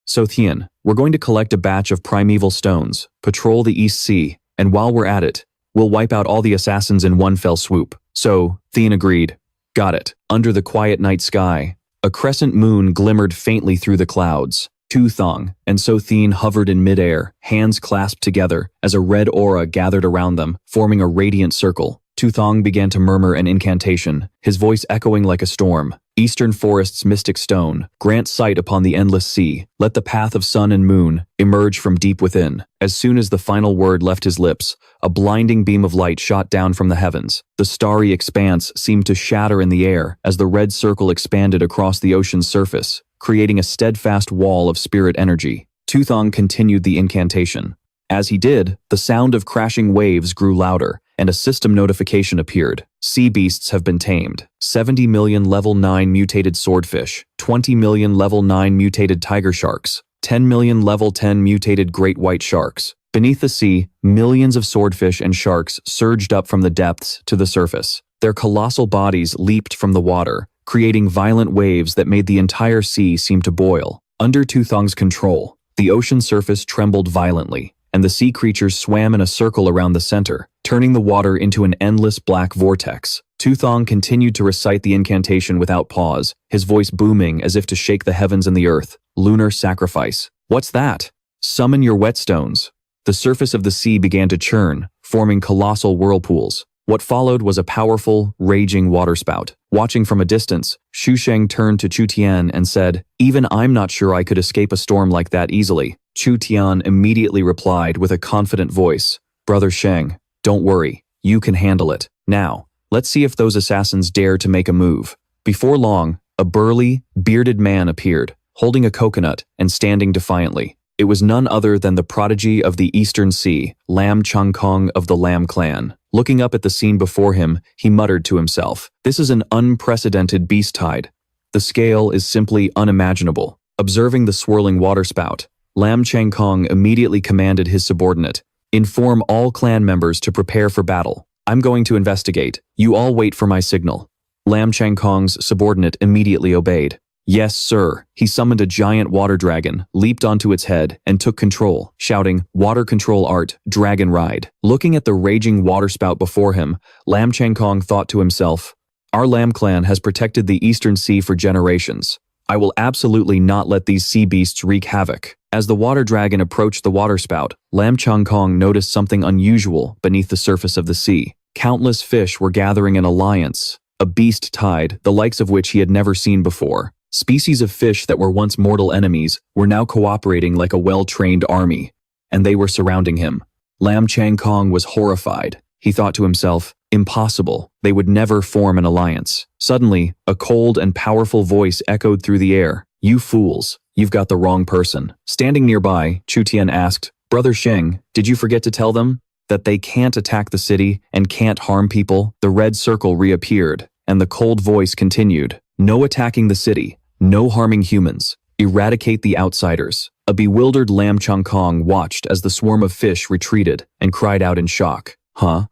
"So Thien, we're going to collect a batch of primeval stones, patrol the East Sea, and while we're at it, we'll wipe out all the assassins in one fell swoop." So Thien agreed. "Got it." Under the quiet night sky, a crescent moon glimmered faintly through the clouds. Tu Thang and So Thien hovered in midair, hands clasped together, as a red aura gathered around them, forming a radiant circle. Tu Thang began to murmur an incantation, his voice echoing like a storm. "Eastern forest's mystic stone, grant sight upon the endless sea. Let the path of sun and moon emerge from deep within." As soon as the final word left his lips, a blinding beam of light shot down from the heavens. The starry expanse seemed to shatter in the air as the red circle expanded across the ocean's surface, creating a steadfast wall of spirit energy. Tu Thang continued the incantation. As he did, the sound of crashing waves grew louder, and a system notification appeared. "Sea beasts have been tamed. 70 million level 9 mutated swordfish, 20 million level 9 mutated tiger sharks, 10 million level 10 mutated great white sharks." Beneath the sea, millions of swordfish and sharks surged up from the depths to the surface. Their colossal bodies leaped from the water, creating violent waves that made the entire sea seem to boil. Under Tu Thang's control, the ocean surface trembled violently, and the sea creatures swam in a circle around the center, turning the water into an endless black vortex. Tu Thang continued to recite the incantation without pause, his voice booming as if to shake the heavens and the earth. "Lunar sacrifice. What's that? Summon your whetstones." The surface of the sea began to churn, forming colossal whirlpools. What followed was a powerful, raging waterspout. Watching from a distance, Xu Sheng turned to Chu Tian and said, "Even I'm not sure I could escape a storm like that easily." Chu Tian immediately replied with a confident voice, "Brother Sheng, don't worry, you can handle it. Now, let's see if those assassins dare to make a move." Before long, a burly, bearded man appeared, holding a coconut and standing defiantly. It was none other than the prodigy of the Eastern Sea, Lam Changkong of the Lam clan. Looking up at the scene before him, he muttered to himself, "This is an unprecedented beast tide. The scale is simply unimaginable." Observing the swirling waterspout, Lam Changkong immediately commanded his subordinate, "Inform all clan members to prepare for battle. I'm going to investigate. You all wait for my signal." Lam Changkong's subordinate immediately obeyed. "Yes, sir." He summoned a giant water dragon, leaped onto its head, and took control, shouting, "Water control art, dragon ride." Looking at the raging waterspout before him, Lam Changkong thought to himself, "Our Lam clan has protected the Eastern Sea for generations. I will absolutely not let these sea beasts wreak havoc." As the water dragon approached the waterspout, Lam Changkong noticed something unusual beneath the surface of the sea. Countless fish were gathering an alliance, a beast tide, the likes of which he had never seen before. Species of fish that were once mortal enemies were now cooperating like a well-trained army, and they were surrounding him. Lam Changkong was horrified. He thought to himself, "Impossible, they would never form an alliance." Suddenly, a cold and powerful voice echoed through the air, "You fools, you've got the wrong person." Standing nearby, Chu Tian asked, "Brother Sheng, did you forget to tell them that they can't attack the city and can't harm people?" The red circle reappeared, and the cold voice continued, "No attacking the city. No harming humans. Eradicate the outsiders. A bewildered Lam Chung Kong watched as the swarm of fish retreated and cried out in shock. Huh?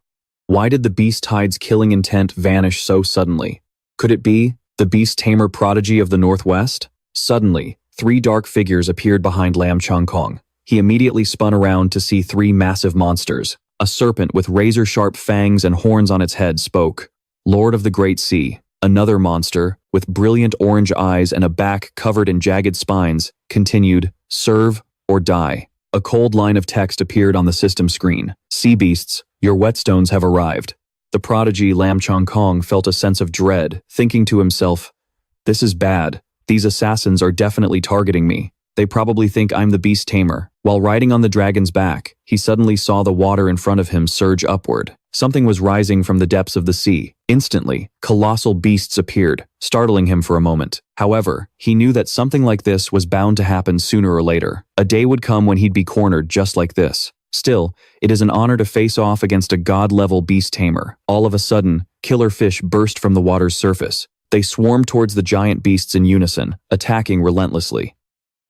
Why did the beast tide's killing intent vanish so suddenly? Could it be the beast tamer prodigy of the Northwest? Suddenly, three dark figures appeared behind Lam Chung Kong. He immediately spun around to see three massive monsters. A serpent with razor-sharp fangs and horns on its head spoke. Lord of the Great Sea. Another monster, with brilliant orange eyes and a back covered in jagged spines, continued, serve or die. A cold line of text appeared on the system screen. Sea beasts, your whetstones have arrived. The prodigy Lam Chung Kong felt a sense of dread, thinking to himself, this is bad. These assassins are definitely targeting me. They probably think I'm the beast tamer. While riding on the dragon's back, he suddenly saw the water in front of him surge upward. Something was rising from the depths of the sea. Instantly, colossal beasts appeared, startling him for a moment. However, he knew that something like this was bound to happen sooner or later. A day would come when he'd be cornered just like this. Still, it is an honor to face off against a god-level beast tamer. All of a sudden, killer fish burst from the water's surface. They swarmed towards the giant beasts in unison, attacking relentlessly.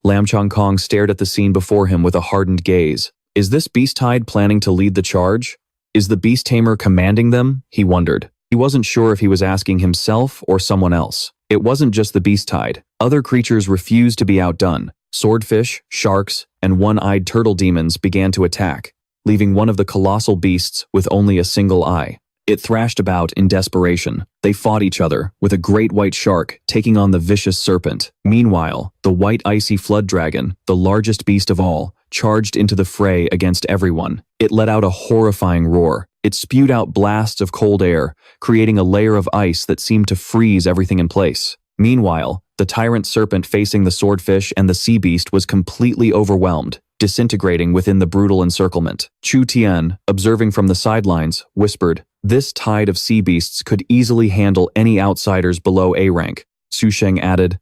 Lam Chung Kong stared at the scene before him with a hardened gaze. Is this beast tide planning to lead the charge? Is the beast tamer commanding them? He wondered. He wasn't sure if he was asking himself or someone else. It wasn't just the beast tide. Other creatures refused to be outdone. Swordfish, sharks, and one-eyed turtle demons began to attack, leaving one of the colossal beasts with only a single eye. It thrashed about in desperation. They fought each other, with a great white shark taking on the vicious serpent. Meanwhile, the white icy flood dragon, the largest beast of all, charged into the fray against everyone. It let out a horrifying roar. It spewed out blasts of cold air, creating a layer of ice that seemed to freeze everything in place. Meanwhile, the tyrant serpent facing the swordfish and the sea beast was completely overwhelmed, disintegrating within the brutal encirclement. Chu Tian, observing from the sidelines, whispered, this tide of sea beasts could easily handle any outsiders below A rank. Su Sheng added,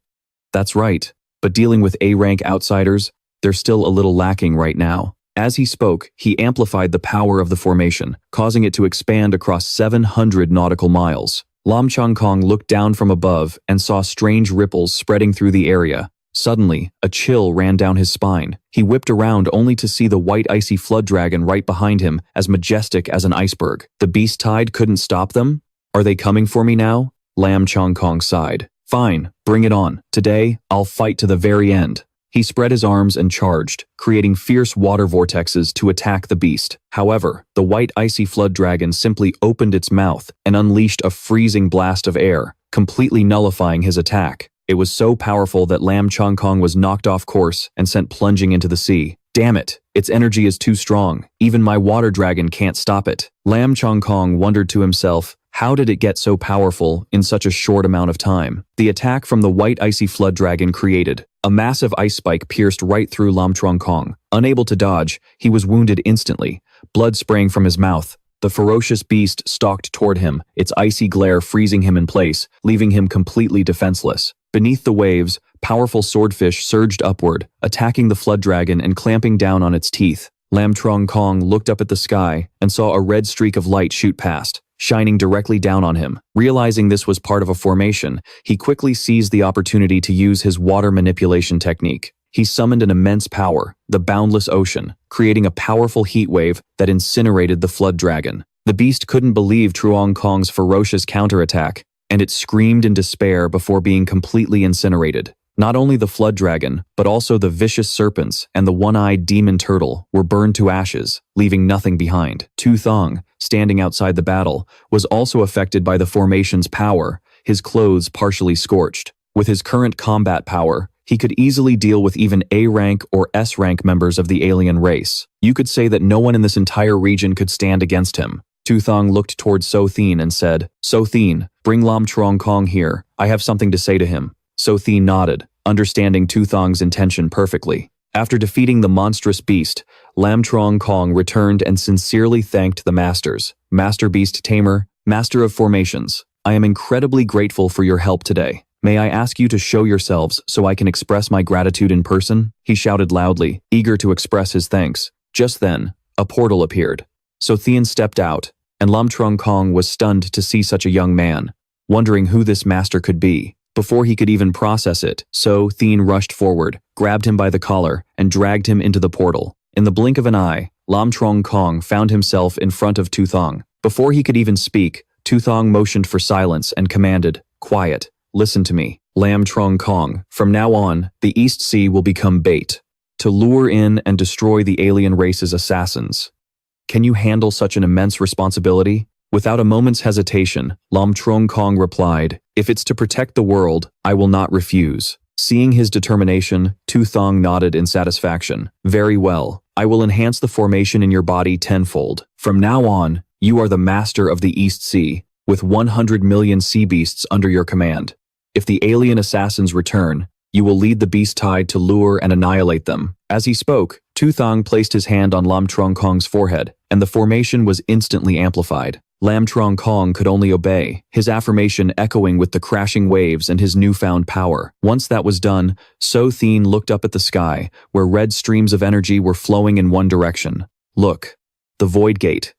that's right, but dealing with A rank outsiders, they're still a little lacking right now. As he spoke, he amplified the power of the formation, causing it to expand across 700 nautical miles. Lam Chung Kong looked down from above and saw strange ripples spreading through the area. Suddenly, a chill ran down his spine. He whipped around only to see the white icy flood dragon right behind him, as majestic as an iceberg. The beast tide couldn't stop them? Are they coming for me now? Lam Chung Kong sighed. Fine, bring it on. Today, I'll fight to the very end. He spread his arms and charged, creating fierce water vortexes to attack the beast. However, the white icy flood dragon simply opened its mouth and unleashed a freezing blast of air, completely nullifying his attack. It was so powerful that Lam Chung Kong was knocked off course and sent plunging into the sea. Damn it, its energy is too strong. Even my water dragon can't stop it. Lam Chung Kong wondered to himself, how did it get so powerful in such a short amount of time? The attack from the white icy flood dragon created. A massive ice spike pierced right through Lam Chung Kong. Unable to dodge, he was wounded instantly, blood spraying from his mouth. The ferocious beast stalked toward him, its icy glare freezing him in place, leaving him completely defenseless. Beneath the waves, powerful swordfish surged upward, attacking the flood dragon and clamping down on its teeth. Lam Chung Kong looked up at the sky and saw a red streak of light shoot past, shining directly down on him. Realizing this was part of a formation, he quickly seized the opportunity to use his water manipulation technique. He summoned an immense power, the boundless ocean, creating a powerful heat wave that incinerated the flood dragon. The beast couldn't believe Truong Kong's ferocious counterattack, and it screamed in despair before being completely incinerated. Not only the flood dragon, but also the vicious serpents and the one-eyed demon turtle were burned to ashes, leaving nothing behind. Tu Thang, standing outside the battle, was also affected by the formation's power, his clothes partially scorched. With his current combat power, he could easily deal with even A-rank or S-rank members of the alien race. You could say that no one in this entire region could stand against him. Tu Thang looked toward So Thien and said, So Thien, bring Lam Chung Kong here. I have something to say to him. So Thien nodded, understanding Tu Thang's intention perfectly. After defeating the monstrous beast, Lam Chung Kong returned and sincerely thanked the masters. Master Beast Tamer, Master of Formations, I am incredibly grateful for your help today. May I ask you to show yourselves so I can express my gratitude in person? He shouted loudly, eager to express his thanks. Just then, a portal appeared. So Thien stepped out, and Lam Chung Kong was stunned to see such a young man, wondering who this master could be. Before he could even process it, Tu Thang rushed forward, grabbed him by the collar, and dragged him into the portal. In the blink of an eye, Lam Trong Kong found himself in front of Tu Thang. Before he could even speak, Tu Thang motioned for silence and commanded, "Quiet, listen to me. Lam Trong Kong, from now on, the East Sea will become bait to lure in and destroy the alien race's assassins. Can you handle such an immense responsibility?" Without a moment's hesitation, Lam Trong Kong replied, "If it's to protect the world, I will not refuse." Seeing his determination, Tu Thang nodded in satisfaction. "Very well. I will enhance the formation in your body tenfold. From now on, you are the master of the East Sea, with 100 million sea beasts under your command. If the alien assassins return, you will lead the beast tide to lure and annihilate them." As he spoke, Tu Thang placed his hand on Lam Trong Kong's forehead, and the formation was instantly amplified. Lam Trong Kong could only obey, his affirmation echoing with the crashing waves and his newfound power. Once that was done, Tu Thang looked up at the sky, where red streams of energy were flowing in one direction. "Look, the Void Gate.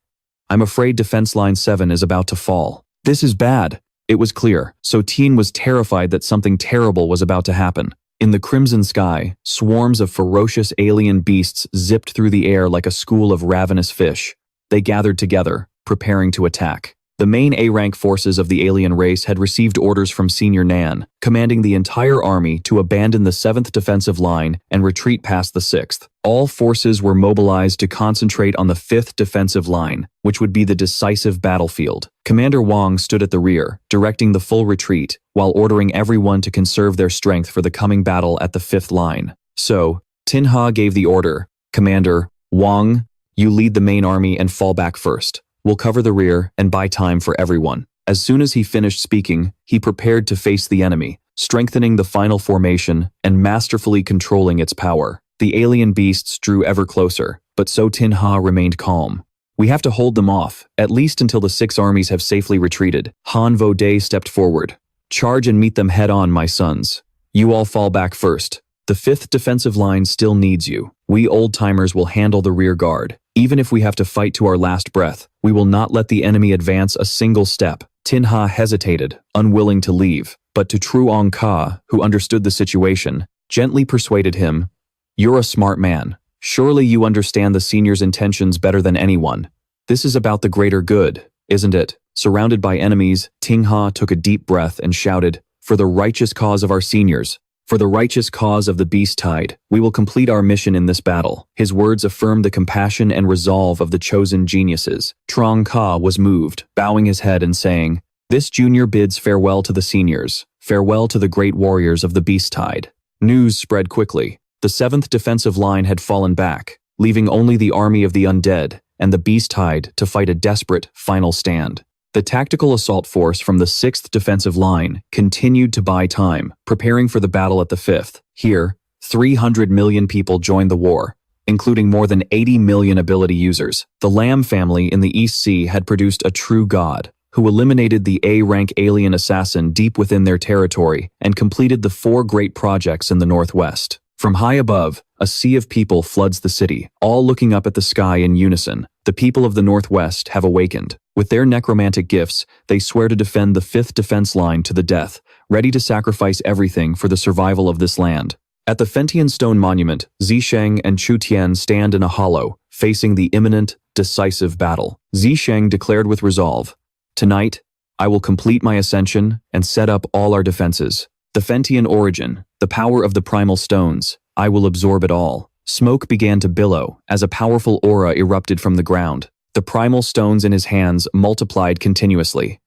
I'm afraid Defense Line 7 is about to fall. This is bad." It was clear. Tu Thang was terrified that something terrible was about to happen. In the crimson sky, swarms of ferocious alien beasts zipped through the air like a school of ravenous fish. They gathered together, preparing to attack. The main A-rank forces of the alien race had received orders from Senior Nan, commanding the entire army to abandon the 7th defensive line and retreat past the 6th. All forces were mobilized to concentrate on the 5th defensive line, which would be the decisive battlefield. Commander Wang stood at the rear, directing the full retreat, while ordering everyone to conserve their strength for the coming battle at the 5th line. So, Tin Ha gave the order, "Commander, Wang, you lead the main army and fall back first. We'll cover the rear and buy time for everyone." As soon as he finished speaking, he prepared to face the enemy, strengthening the final formation and masterfully controlling its power. The alien beasts drew ever closer, but Tin Ha remained calm. "We have to hold them off, at least until the 6 armies have safely retreated." Han Vo Day stepped forward. "Charge and meet them head on, my sons. You all fall back first. The 5th defensive line still needs you. We old-timers will handle the rear guard. Even if we have to fight to our last breath, we will not let the enemy advance a single step." Tin Ha hesitated, unwilling to leave, but to Truong Ka, who understood the situation, gently persuaded him, "You're a smart man. Surely you understand the senior's intentions better than anyone. This is about the greater good, isn't it?" Surrounded by enemies, Tin Ha took a deep breath and shouted, "For the righteous cause of our seniors, for the righteous cause of the beast tide, we will complete our mission in this battle." His words affirmed the compassion and resolve of the chosen geniuses. Trong Ka was moved, bowing his head and saying, "This junior bids farewell to the seniors, farewell to the great warriors of the beast tide." News spread quickly. The 7th defensive line had fallen back, leaving only the army of the undead and the beast tide to fight a desperate final stand. The tactical assault force from the 6th defensive line continued to buy time, preparing for the battle at the 5th. Here, 300 million people joined the war, including more than 80 million ability users. The Lam family in the East Sea had produced a true god, who eliminated the A-rank alien assassin deep within their territory and completed the 4 great projects in the northwest. From high above, a sea of people floods the city, all looking up at the sky in unison. The people of the Northwest have awakened. With their necromantic gifts, they swear to defend the 5th defense line to the death, ready to sacrifice everything for the survival of this land. At the Fentian Stone Monument, Zisheng and Chu Tian stand in a hollow, facing the imminent, decisive battle. Zisheng declared with resolve, "Tonight, I will complete my ascension and set up all our defenses. The Fentian origin, the power of the primal stones, I will absorb it all." Smoke began to billow as a powerful aura erupted from the ground. The primal stones in his hands multiplied continuously.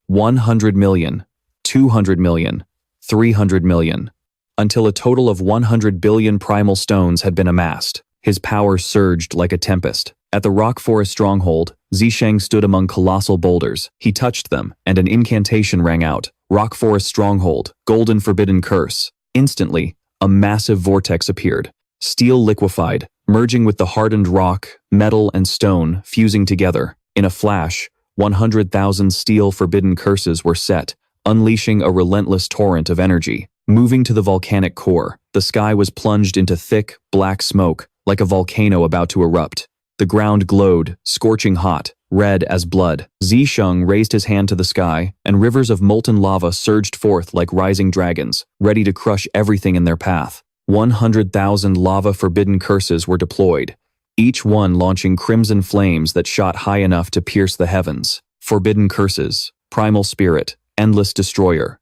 100 million, 200 million, 300 million, until a total of 100 billion primal stones had been amassed. His power surged like a tempest. At the rock forest stronghold, Zisheng stood among colossal boulders. He touched them, and an incantation rang out. "Rock forest stronghold, golden forbidden curse." Instantly, a massive vortex appeared. Steel liquefied, merging with the hardened rock, metal, and stone, fusing together. In a flash, 100,000 steel forbidden curses were set, unleashing a relentless torrent of energy. Moving to the volcanic core, the sky was plunged into thick, black smoke, like a volcano about to erupt. The ground glowed, scorching hot, red as blood. Zisheng raised his hand to the sky, and rivers of molten lava surged forth like rising dragons, ready to crush everything in their path. 100,000 lava-forbidden curses were deployed, each one launching crimson flames that shot high enough to pierce the heavens. Forbidden curses, primal spirit, endless destroyer.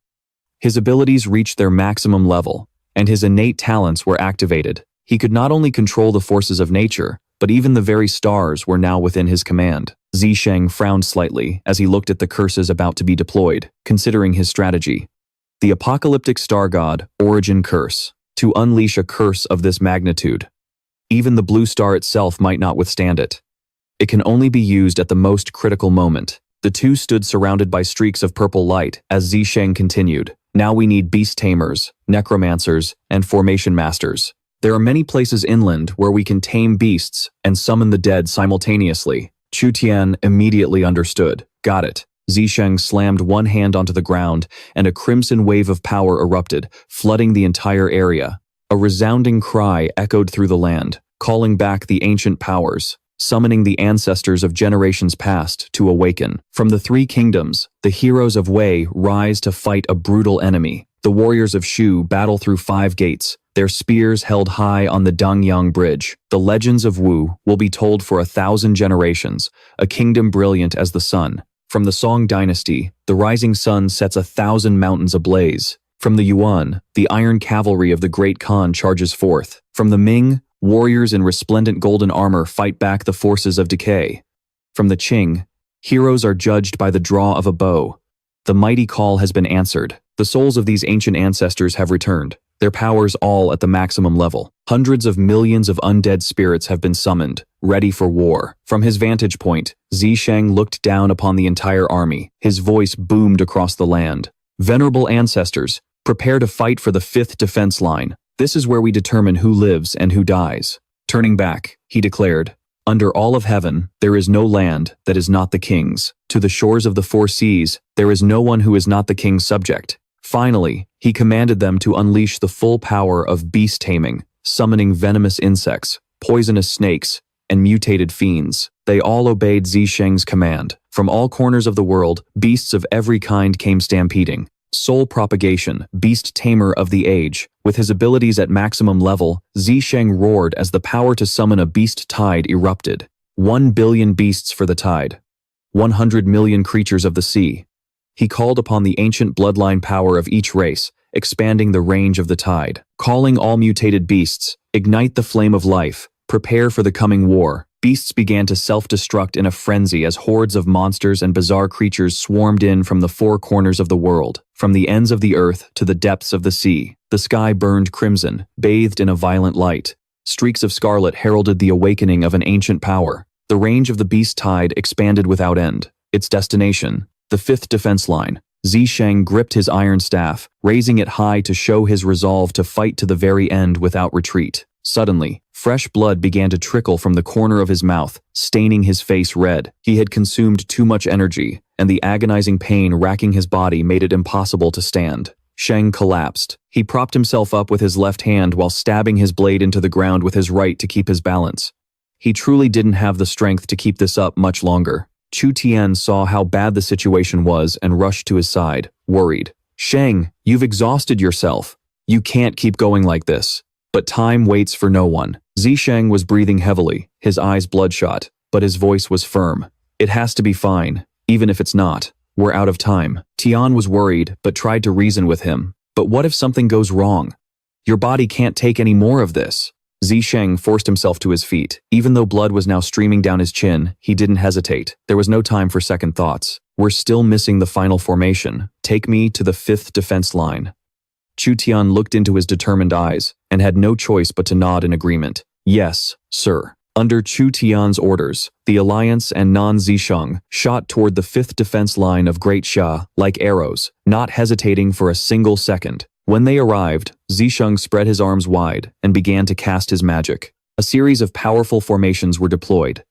His abilities reached their maximum level, and his innate talents were activated. He could not only control the forces of nature, but even the very stars were now within his command. Zisheng frowned slightly as he looked at the curses about to be deployed, considering his strategy. The apocalyptic star god, Origin Curse. To unleash a curse of this magnitude, even the blue star itself might not withstand it. It can only be used at the most critical moment. The two stood surrounded by streaks of purple light as Zisheng continued. Now we need beast tamers, necromancers, and formation masters. There are many places inland where we can tame beasts and summon the dead simultaneously. Chu Tian immediately understood. Got it. Zisheng slammed one hand onto the ground, and a crimson wave of power erupted, flooding the entire area. A resounding cry echoed through the land, calling back the ancient powers, summoning the ancestors of generations past to awaken. From the three kingdoms, the heroes of Wei rise to fight a brutal enemy. The warriors of Shu battle through 5 gates, their spears held high on the Dangyang Bridge. The legends of Wu will be told for 1,000 generations, a kingdom brilliant as the sun. From the Song dynasty, the rising sun sets 1,000 mountains ablaze. From the Yuan, the iron cavalry of the Great Khan charges forth. From the Ming, warriors in resplendent golden armor fight back the forces of decay. From the Qing, heroes are judged by the draw of a bow. The mighty call has been answered. The souls of these ancient ancestors have returned, their powers all at the maximum level. Hundreds of millions of undead spirits have been summoned, ready for war. From his vantage point, Zisheng looked down upon the entire army. His voice boomed across the land. Venerable ancestors, prepare to fight for the 5th defense line. This is where we determine who lives and who dies. Turning back, he declared, under all of heaven, there is no land that is not the king's. To the shores of the 4 seas, there is no one who is not the king's subject. Finally, he commanded them to unleash the full power of beast taming, summoning venomous insects, poisonous snakes, and mutated fiends. They all obeyed Zisheng's command. From all corners of the world, beasts of every kind came stampeding. Soul propagation, beast tamer of the age. With his abilities at maximum level, Zisheng roared as the power to summon a beast tide erupted. 1 billion beasts for the tide. 100 million creatures of the sea. He called upon the ancient bloodline power of each race, expanding the range of the tide. Calling all mutated beasts, ignite the flame of life, prepare for the coming war. Beasts began to self-destruct in a frenzy as hordes of monsters and bizarre creatures swarmed in from the 4 corners of the world, from the ends of the earth to the depths of the sea. The sky burned crimson, bathed in a violent light. Streaks of scarlet heralded the awakening of an ancient power. The range of the beast tide expanded without end. Its destination, the 5th defense line. Zisheng gripped his iron staff, raising it high to show his resolve to fight to the very end without retreat. Suddenly, fresh blood began to trickle from the corner of his mouth, staining his face red. He had consumed too much energy, and the agonizing pain racking his body made it impossible to stand. Sheng collapsed. He propped himself up with his left hand while stabbing his blade into the ground with his right to keep his balance. He truly didn't have the strength to keep this up much longer. Chu Tian saw how bad the situation was and rushed to his side, worried. Sheng, you've exhausted yourself. You can't keep going like this. But time waits for no one. Zisheng was breathing heavily, his eyes bloodshot, but his voice was firm. It has to be fine, even if it's not. We're out of time. Tian was worried, but tried to reason with him. But what if something goes wrong? Your body can't take any more of this. Zisheng forced himself to his feet. Even though blood was now streaming down his chin, he didn't hesitate. There was no time for second thoughts. We're still missing the final formation. Take me to the 5th defense line. Chu Tian looked into his determined eyes and had no choice but to nod in agreement. Yes, sir. Under Chu Tian's orders, the Alliance and Non-Zisheng shot toward the 5th defense line of Great Xia like arrows, not hesitating for a single second. When they arrived, Zisheng spread his arms wide and began to cast his magic. A series of powerful formations were deployed.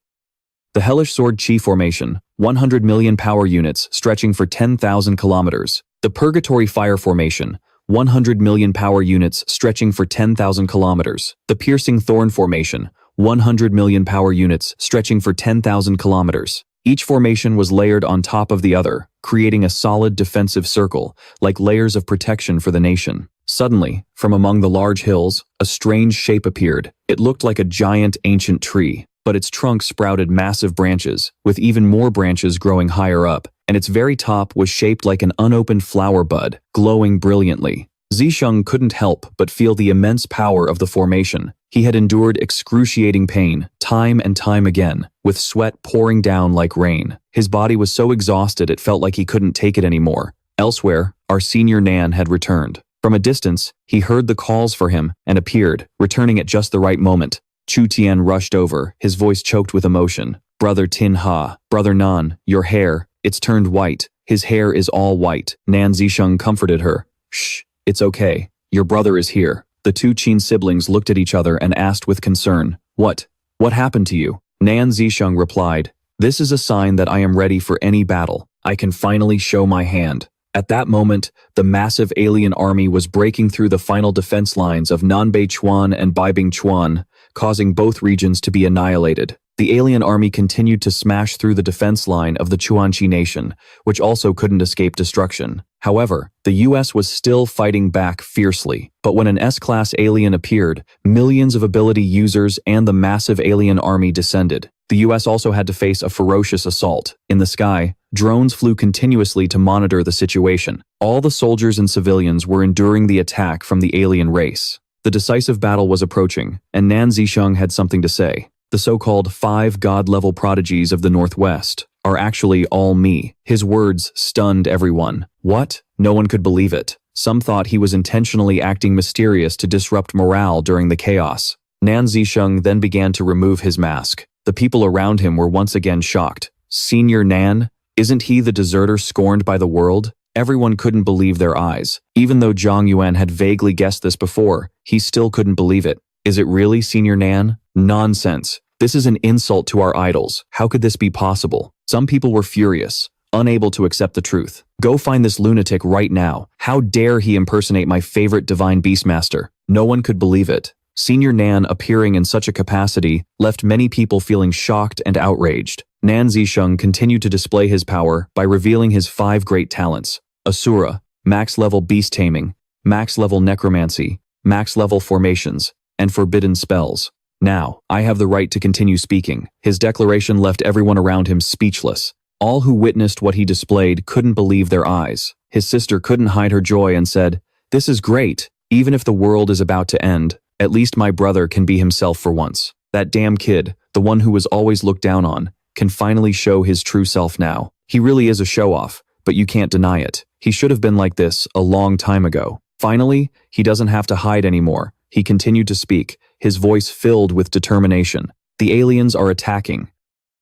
The Hellish Sword Chi formation, 100 million power units stretching for 10,000 kilometers. The Purgatory Fire formation, 100 million power units stretching for 10,000 kilometers. The Piercing Thorn formation, 100 million power units stretching for 10,000 kilometers. Each formation was layered on top of the other, creating a solid defensive circle, like layers of protection for the nation. Suddenly, from among the large hills, a strange shape appeared. It looked like a giant ancient tree, but its trunk sprouted massive branches, with even more branches growing higher up, and its very top was shaped like an unopened flower bud, glowing brilliantly. Zisheng couldn't help but feel the immense power of the formation. He had endured excruciating pain, time and time again, with sweat pouring down like rain. His body was so exhausted it felt like he couldn't take it anymore. Elsewhere, our senior Nan had returned. From a distance, he heard the calls for him and appeared, returning at just the right moment. Chu Tian rushed over, his voice choked with emotion. "Brother Tin Ha, Brother Nan, your hair, it's turned white. His hair is all white." Nan Zisheng comforted her. "Shh, it's okay. Your brother is here." The two Qin siblings looked at each other and asked with concern, What happened to you?" Nan Zisheng replied, "This is a sign that I am ready for any battle. I can finally show my hand." At that moment, the massive alien army was breaking through the final defense lines of Nanbei Chuan and Baibing Chuan, causing both regions to be annihilated. The alien army continued to smash through the defense line of the Chuanchi nation, which also couldn't escape destruction. However, the US was still fighting back fiercely. But when an S-class alien appeared, millions of ability users and the massive alien army descended. The US also had to face a ferocious assault. In the sky, drones flew continuously to monitor the situation. All the soldiers and civilians were enduring the attack from the alien race. The decisive battle was approaching, and Nan Zisheng had something to say. The so-called 5 god-level prodigies of the Northwest are actually all me. His words stunned everyone. What? No one could believe it. Some thought he was intentionally acting mysterious to disrupt morale during the chaos. Nan Zisheng then began to remove his mask. The people around him were once again shocked. Senior Nan? Isn't he the deserter scorned by the world? Everyone couldn't believe their eyes. Even though Zhang Yuan had vaguely guessed this before, he still couldn't believe it. Is it really Senior Nan? Nonsense. This is an insult to our idols. How could this be possible? Some people were furious, unable to accept the truth. Go find this lunatic right now. How dare he impersonate my favorite divine beastmaster? No one could believe it. Senior Nan appearing in such a capacity left many people feeling shocked and outraged. Nan Zisheng continued to display his power by revealing his 5 great talents: Asura, max-level beast taming, max-level necromancy, max-level formations, and forbidden spells. Now, I have the right to continue speaking. His declaration left everyone around him speechless. All who witnessed what he displayed couldn't believe their eyes. His sister couldn't hide her joy and said, "This is great. Even if the world is about to end, at least my brother can be himself for once. That damn kid, the one who was always looked down on, can finally show his true self now. He really is a show-off, but you can't deny it. He should have been like this a long time ago. Finally, he doesn't have to hide anymore." He continued to speak, his voice filled with determination. "The aliens are attacking.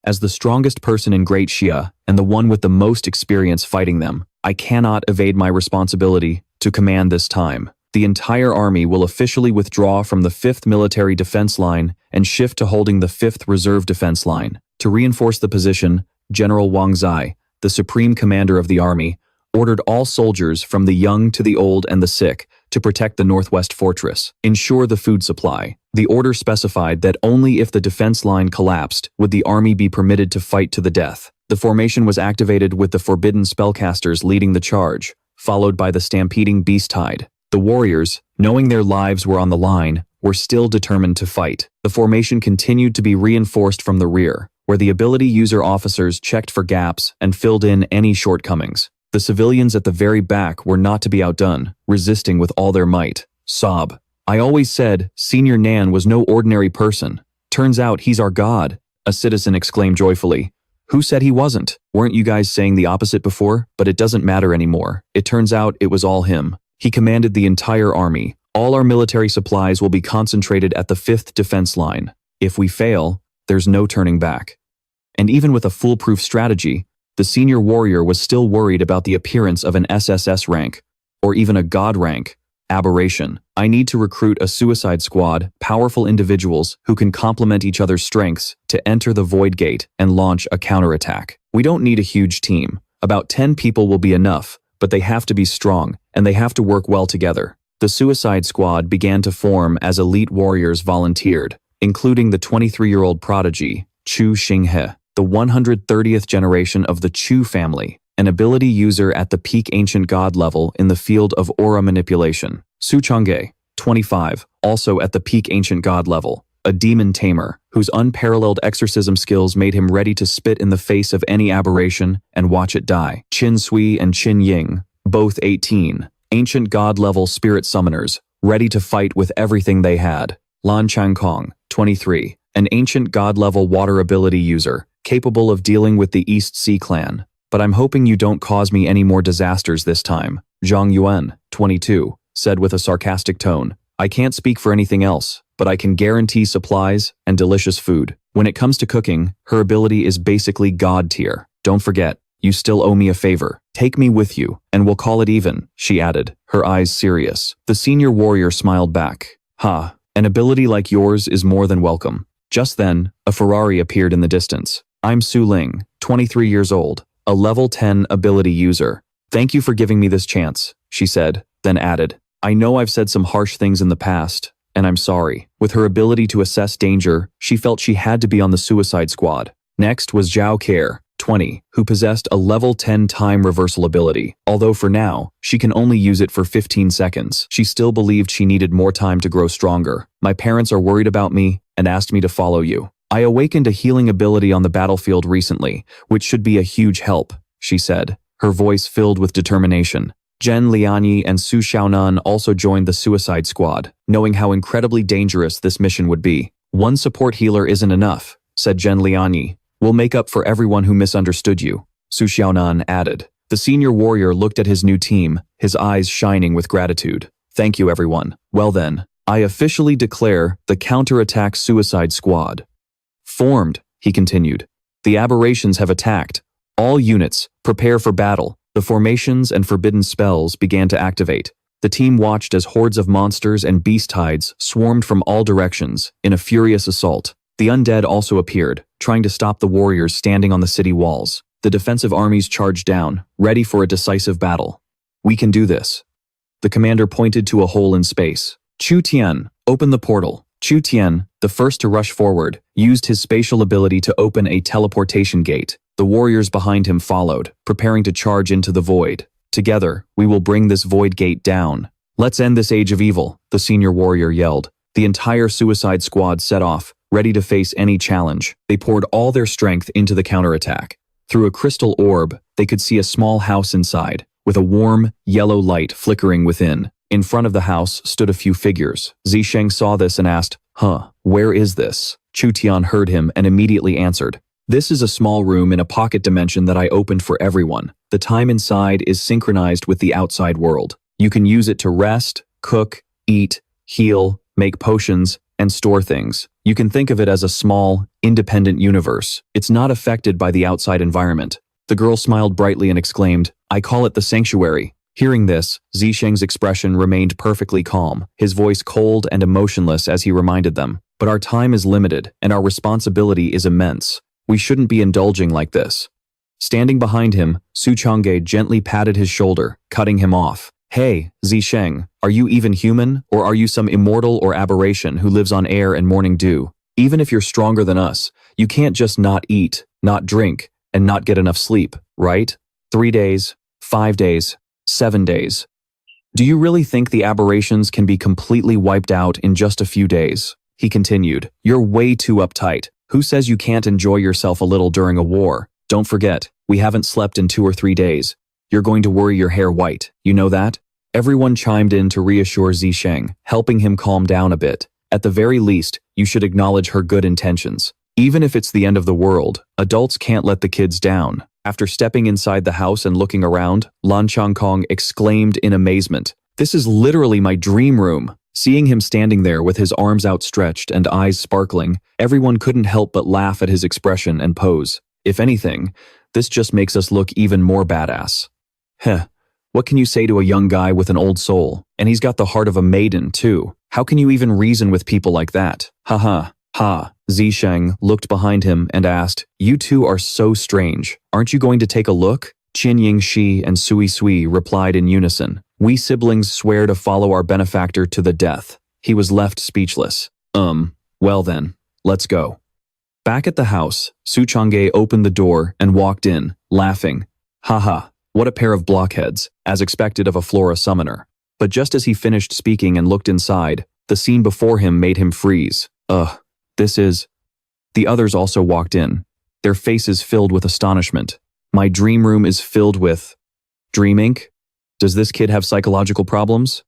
As the strongest person in Great Xia and the one with the most experience fighting them, I cannot evade my responsibility to command this time. The entire army will officially withdraw from the 5th military defense line and shift to holding the 5th reserve defense line. To reinforce the position, General Wang Zai, the supreme commander of the army, ordered all soldiers from the young to the old and the sick to protect the Northwest Fortress, ensure the food supply. The order specified that only if the defense line collapsed would the army be permitted to fight to the death. The formation was activated with the forbidden spellcasters leading the charge, followed by the stampeding beast tide. The warriors, knowing their lives were on the line, were still determined to fight. The formation continued to be reinforced from the rear, where the ability user officers checked for gaps and filled in any shortcomings. The civilians at the very back were not to be outdone, resisting with all their might. Sob. "I always said Senior Nan was no ordinary person. Turns out he's our god," a citizen exclaimed joyfully. "Who said he wasn't? Weren't you guys saying the opposite before? But it doesn't matter anymore. It turns out it was all him. He commanded the entire army. All our military supplies will be concentrated at the 5th defense line. If we fail, there's no turning back." And even with a foolproof strategy, the senior warrior was still worried about the appearance of an SSS rank, or even a god rank. Aberration. "I need to recruit a suicide squad, powerful individuals who can complement each other's strengths to enter the Void Gate and launch a counterattack. We don't need a huge team. About 10 people will be enough, but they have to be strong, and they have to work well together." The suicide squad began to form as elite warriors volunteered, including the 23-year-old prodigy, Chu Xinghe. the 130th generation of the Chu family, an ability user at the peak ancient god level in the field of aura manipulation. Su Changge, 25, also at the peak ancient god level, a demon tamer, whose unparalleled exorcism skills made him ready to spit in the face of any aberration and watch it die. Qin Sui and Qin Ying, both 18, ancient god-level spirit summoners, ready to fight with everything they had. Lan Changkong, 23, an ancient god-level water ability user, capable of dealing with the East Sea clan. But I'm hoping you don't cause me any more disasters this time. Zhang Yuan, 22, said with a sarcastic tone. I can't speak for anything else, but I can guarantee supplies and delicious food. When it comes to cooking, her ability is basically god tier. Don't forget, you still owe me a favor. Take me with you, and we'll call it even, she added, her eyes serious. The senior warrior smiled back. Ha, an ability like yours is more than welcome. Just then, a Ferrari appeared in the distance. I'm Su Ling, 23 years old, a level 10 ability user. Thank you for giving me this chance, she said, then added. I know I've said some harsh things in the past, and I'm sorry. With her ability to assess danger, she felt she had to be on the suicide squad. Next was Zhao Care, 20, who possessed a level 10 time reversal ability. Although for now, she can only use it for 15 seconds. She still believed she needed more time to grow stronger. My parents are worried about me and asked me to follow you. I awakened a healing ability on the battlefield recently, which should be a huge help, she said, her voice filled with determination. Zhen Lianyi and Su Xiaonan also joined the suicide squad, knowing how incredibly dangerous this mission would be. One support healer isn't enough, said Zhen Lianyi. We'll make up for everyone who misunderstood you, Su Xiaonan added. The senior warrior looked at his new team, his eyes shining with gratitude. Thank you, everyone. Well then, I officially declare the counterattack suicide squad. Formed, he continued. The aberrations have attacked. All units, prepare for battle. The formations and forbidden spells began to activate. The team watched as hordes of monsters and beast tides swarmed from all directions in a furious assault. The undead also appeared, trying to stop the warriors standing on the city walls. The defensive armies charged down, ready for a decisive battle. We can do this. The commander pointed to a hole in space. Chu Tian, open the portal. Chu Tian, the first to rush forward, used his spatial ability to open a teleportation gate. The warriors behind him followed, preparing to charge into the void. Together, we will bring this void gate down. Let's end this age of evil, the senior warrior yelled. The entire suicide squad set off, ready to face any challenge. They poured all their strength into the counterattack. Through a crystal orb, they could see a small house inside, with a warm, yellow light flickering within. In front of the house stood a few figures. Zisheng saw this and asked, where is this? Chu Tian heard him and immediately answered, this is a small room in a pocket dimension that I opened for everyone. The time inside is synchronized with the outside world. You can use it to rest, cook, eat, heal, make potions, and store things. You can think of it as a small, independent universe. It's not affected by the outside environment. The girl smiled brightly and exclaimed, I call it the sanctuary. Hearing this, Zisheng's expression remained perfectly calm, his voice cold and emotionless as he reminded them. But our time is limited, and our responsibility is immense. We shouldn't be indulging like this. Standing behind him, Su Changge gently patted his shoulder, cutting him off. Hey, Zisheng, are you even human, or are you some immortal or aberration who lives on air and morning dew? Even if you're stronger than us, you can't just not eat, not drink, and not get enough sleep, right? 3 days, 5 days, 7 days. Do you really think the aberrations can be completely wiped out in just a few days? He continued. You're way too uptight. Who says you can't enjoy yourself a little during a war? Don't forget, we haven't slept in 2 or 3 days. You're going to worry your hair white, you know that? Everyone chimed in to reassure Zisheng, helping him calm down a bit. At the very least, you should acknowledge her good intentions. Even if it's the end of the world, adults can't let the kids down. After stepping inside the house and looking around, Lan Changkong exclaimed in amazement, This is literally my dream room. Seeing him standing there with his arms outstretched and eyes sparkling, everyone couldn't help but laugh at his expression and pose. If anything, this just makes us look even more badass. Heh, what can you say to a young guy with an old soul? And he's got the heart of a maiden, too. How can you even reason with people like that? Ha. Zisheng looked behind him and asked, You two are so strange. Aren't you going to take a look? Qin Yingxi and Sui Sui replied in unison. We siblings swear to follow our benefactor to the death. He was left speechless. Well then, let's go. Back at the house, Su Chang'e opened the door and walked in, laughing. Haha, what a pair of blockheads, as expected of a Flora summoner. But just as he finished speaking and looked inside, the scene before him made him freeze. This is… The others also walked in, their faces filled with astonishment. My dream room is filled with… Dream ink? Does this kid have psychological problems?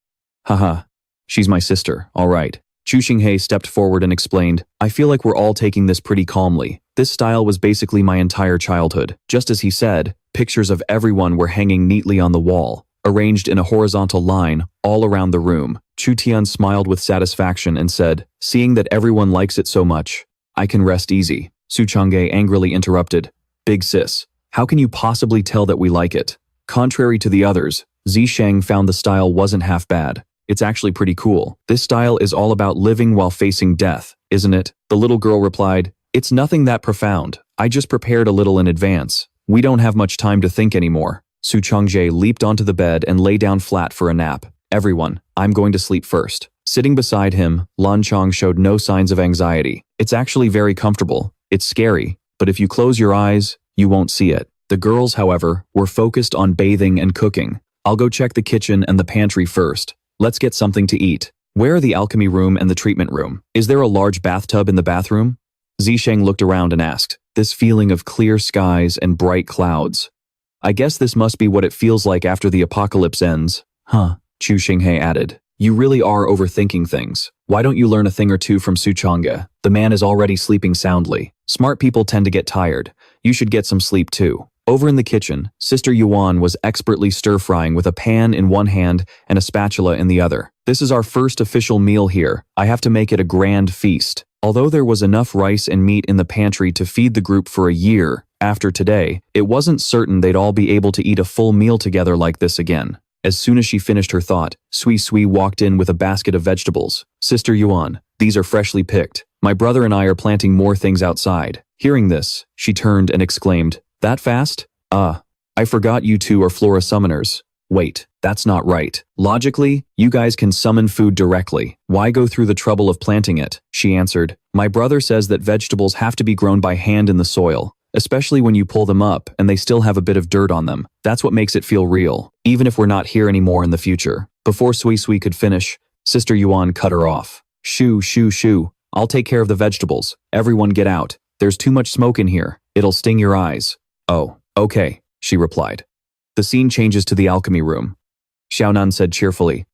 Haha, she's my sister, all right. Chu Xinghe stepped forward and explained, I feel like we're all taking this pretty calmly. This style was basically my entire childhood. Just as he said, pictures of everyone were hanging neatly on the wall, arranged in a horizontal line all around the room. Chu Tian smiled with satisfaction and said, seeing that everyone likes it so much, I can rest easy. Su Chang'e angrily interrupted, Big sis, how can you possibly tell that we like it? Contrary to the others, Zisheng found the style wasn't half bad. It's actually pretty cool. This style is all about living while facing death, isn't it? The little girl replied, It's nothing that profound. I just prepared a little in advance. We don't have much time to think anymore. Su Chang'e leaped onto the bed and lay down flat for a nap. Everyone, I'm going to sleep first. Sitting beside him, Lan Chong showed no signs of anxiety. It's actually very comfortable. It's scary, but if you close your eyes, you won't see it. The girls, however, were focused on bathing and cooking. I'll go check the kitchen and the pantry first. Let's get something to eat. Where are the alchemy room and the treatment room? Is there a large bathtub in the bathroom? Zisheng looked around and asked, this feeling of clear skies and bright clouds. I guess this must be what it feels like after the apocalypse ends. Huh, Chu Xinghe added. You really are overthinking things. Why don't you learn a thing or two from Su Chang'e? The man is already sleeping soundly. Smart people tend to get tired. You should get some sleep too. Over in the kitchen, Sister Yuan was expertly stir-frying with a pan in one hand and a spatula in the other. This is our first official meal here. I have to make it a grand feast. Although there was enough rice and meat in the pantry to feed the group for a year, after today, it wasn't certain they'd all be able to eat a full meal together like this again. As soon as she finished her thought, Sui Sui walked in with a basket of vegetables. Sister Yuan, these are freshly picked. My brother and I are planting more things outside. Hearing this, she turned and exclaimed, That fast? I forgot you two are Flora summoners. Wait, that's not right. Logically, you guys can summon food directly. Why go through the trouble of planting it? She answered, My brother says that vegetables have to be grown by hand in the soil, especially when you pull them up and they still have a bit of dirt on them. That's what makes it feel real, even if we're not here anymore in the future. Before Sui Sui could finish, Sister Yuan cut her off. Shoo, shoo, shoo. I'll take care of the vegetables. Everyone get out. There's too much smoke in here. It'll sting your eyes. Oh, okay, she replied. The scene changes to the alchemy room. Xiaonan said cheerfully,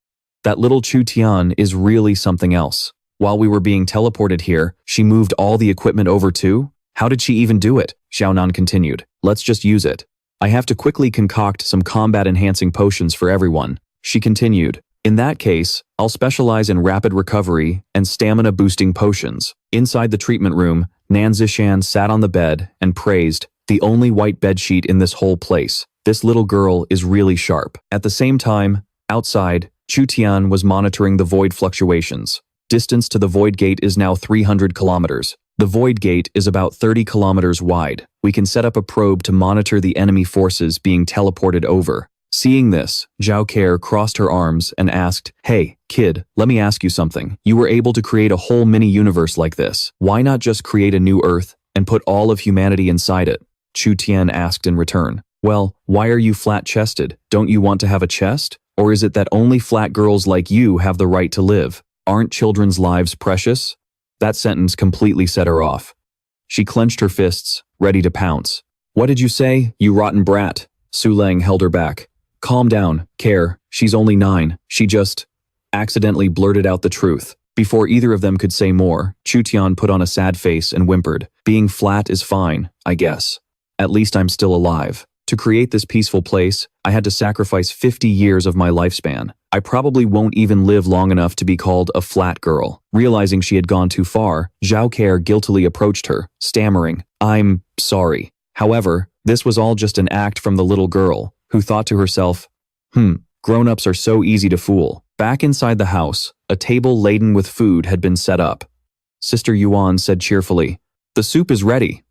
That little Chu Tian is really something else. While we were being teleported here, she moved all the equipment over too? How did she even do it? Xiaonan continued. Let's just use it. I have to quickly concoct some combat-enhancing potions for everyone. She continued. In that case, I'll specialize in rapid recovery and stamina-boosting potions. Inside the treatment room, Nan Zishan sat on the bed and praised, the only white bedsheet in this whole place. This little girl is really sharp. At the same time, outside, Chu Tian was monitoring the void fluctuations. Distance to the void gate is now 300 kilometers. The void gate is about 30 kilometers wide. We can set up a probe to monitor the enemy forces being teleported over. Seeing this, Zhao Care crossed her arms and asked, Hey, kid, let me ask you something. You were able to create a whole mini-universe like this. Why not just create a new Earth and put all of humanity inside it? Chu Tian asked in return. Well, why are you flat-chested? Don't you want to have a chest? Or is it that only flat girls like you have the right to live? Aren't children's lives precious? That sentence completely set her off. She clenched her fists, ready to pounce. What did you say, you rotten brat? Su Lang held her back. Calm down, Care, she's only 9. She just accidentally blurted out the truth. Before either of them could say more, Chu Tian put on a sad face and whimpered. Being flat is fine, I guess. At least I'm still alive. To create this peaceful place, I had to sacrifice 50 years of my lifespan. I probably won't even live long enough to be called a flat girl. Realizing she had gone too far, Zhao Care guiltily approached her, stammering, I'm sorry. However, this was all just an act from the little girl, who thought to herself, grown-ups are so easy to fool. Back inside the house, a table laden with food had been set up. Sister Yuan said cheerfully, The soup is ready.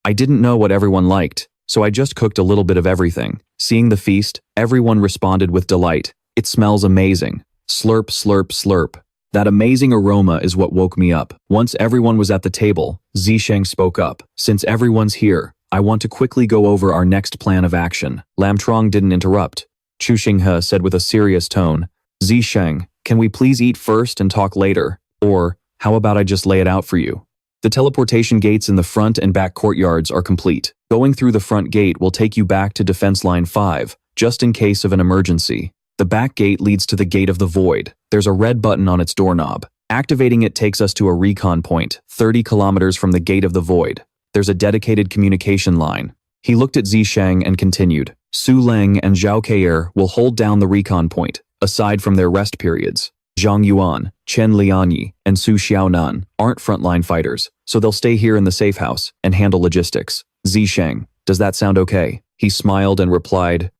I didn't know what everyone liked, so I just cooked a little bit of everything. Seeing the feast, everyone responded with delight. It smells amazing. Slurp, slurp, slurp. That amazing aroma is what woke me up. Once everyone was at the table, Zisheng spoke up. Since everyone's here, I want to quickly go over our next plan of action. Lam Trong didn't interrupt. Chu Xinghe said with a serious tone, Zisheng, can we please eat first and talk later? Or, how about I just lay it out for you? The teleportation gates in the front and back courtyards are complete. Going through the front gate will take you back to Defense Line 5, just in case of an emergency. The back gate leads to the Gate of the Void. There's a red button on its doorknob. Activating it takes us to a recon point, 30 kilometers from the Gate of the Void. There's a dedicated communication line. He looked at Zisheng and continued. Su Leng and Zhao Keir will hold down the recon point, aside from their rest periods. Zhang Yuan, Chen Lianyi, and Su Xiaonan aren't frontline fighters, so they'll stay here in the safe house and handle logistics. Zisheng, does that sound okay? He smiled and replied,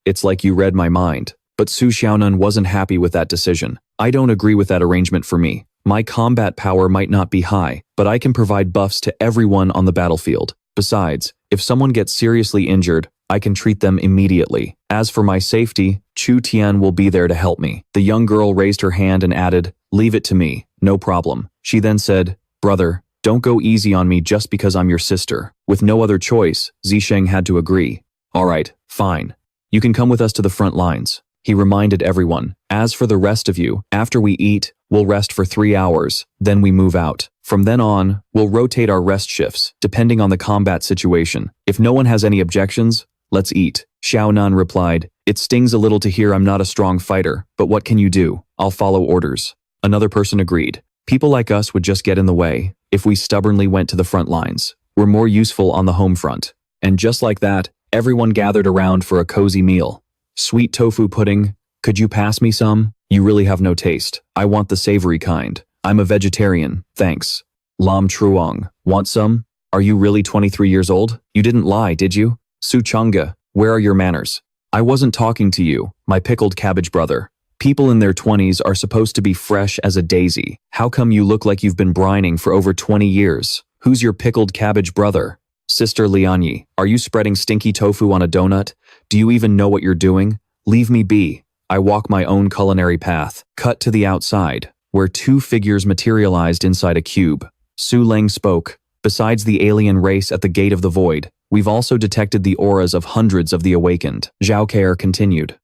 it's like you read my mind. But Su Xiaonan wasn't happy with that decision. I don't agree with that arrangement for me. My combat power might not be high, but I can provide buffs to everyone on the battlefield. Besides, if someone gets seriously injured, I can treat them immediately. As for my safety, Chu Tian will be there to help me. The young girl raised her hand and added, leave it to me, no problem. She then said, brother, don't go easy on me just because I'm your sister. With no other choice, Zisheng had to agree. All right, fine. You can come with us to the front lines. He reminded everyone, as for the rest of you, after we eat, we'll rest for 3 hours, then we move out. From then on, we'll rotate our rest shifts, depending on the combat situation. If no one has any objections, let's eat. Xiaonan replied, it stings a little to hear I'm not a strong fighter, but what can you do? I'll follow orders. Another person agreed. People like us would just get in the way if we stubbornly went to the front lines. We're more useful on the home front. And just like that, everyone gathered around for a cozy meal. Sweet tofu pudding, could you pass me some? You really have no taste. I want the savory kind. I'm a vegetarian, thanks. Lam Truong, want some? Are you really 23 years old? You didn't lie, did you? Su Changge, where are your manners? I wasn't talking to you, my pickled cabbage brother. People in their 20s are supposed to be fresh as a daisy. How come you look like you've been brining for over 20 years? Who's your pickled cabbage brother? Sister Lianyi, are you spreading stinky tofu on a donut? Do you even know what you're doing? Leave me be. I walk my own culinary path. Cut to the outside, where two figures materialized inside a cube. Su Leng spoke. Besides the alien race at the Gate of the Void, we've also detected the auras of hundreds of the awakened. Zhao Keir continued.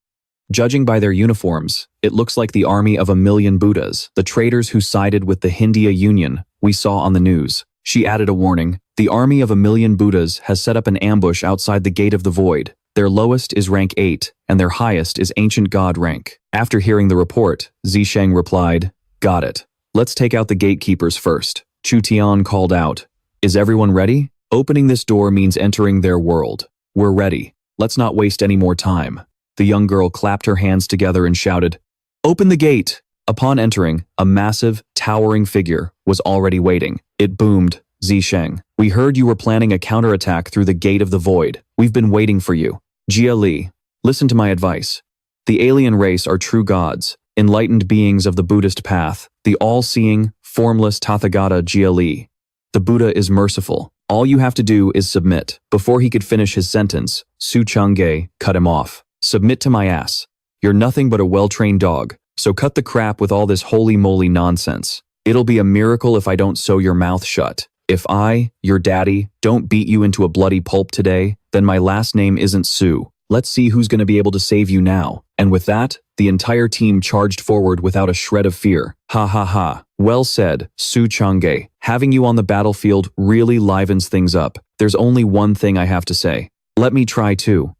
Judging by their uniforms, it looks like the army of 1,000,000 Buddhas, the traitors who sided with the Hindia Union we saw on the news. She added a warning. The army of 1,000,000 Buddhas has set up an ambush outside the Gate of the Void. Their lowest is rank 8, and their highest is Ancient God rank. After hearing the report, Zisheng replied, got it. Let's take out the gatekeepers first. Chu Tian called out, is everyone ready? Opening this door means entering their world. We're ready. Let's not waste any more time. The young girl clapped her hands together and shouted, open the gate! Upon entering, a massive, towering figure was already waiting. It boomed, Zisheng, we heard you were planning a counterattack through the Gate of the Void. We've been waiting for you. Jia Li, listen to my advice. The alien race are true gods, enlightened beings of the Buddhist path, the all-seeing, formless Tathagata Jia Li. The Buddha is merciful. All you have to do is submit. Before he could finish his sentence, Su Changge cut him off. Submit to my ass. You're nothing but a well-trained dog, so cut the crap with all this holy-moly nonsense. It'll be a miracle if I don't sew your mouth shut. If I, your daddy, don't beat you into a bloody pulp today, then my last name isn't Su. Let's see who's going to be able to save you now. And with that, the entire team charged forward without a shred of fear. Ha ha ha. Well said, Su Changge. Having you on the battlefield really livens things up. There's only one thing I have to say. Let me try too.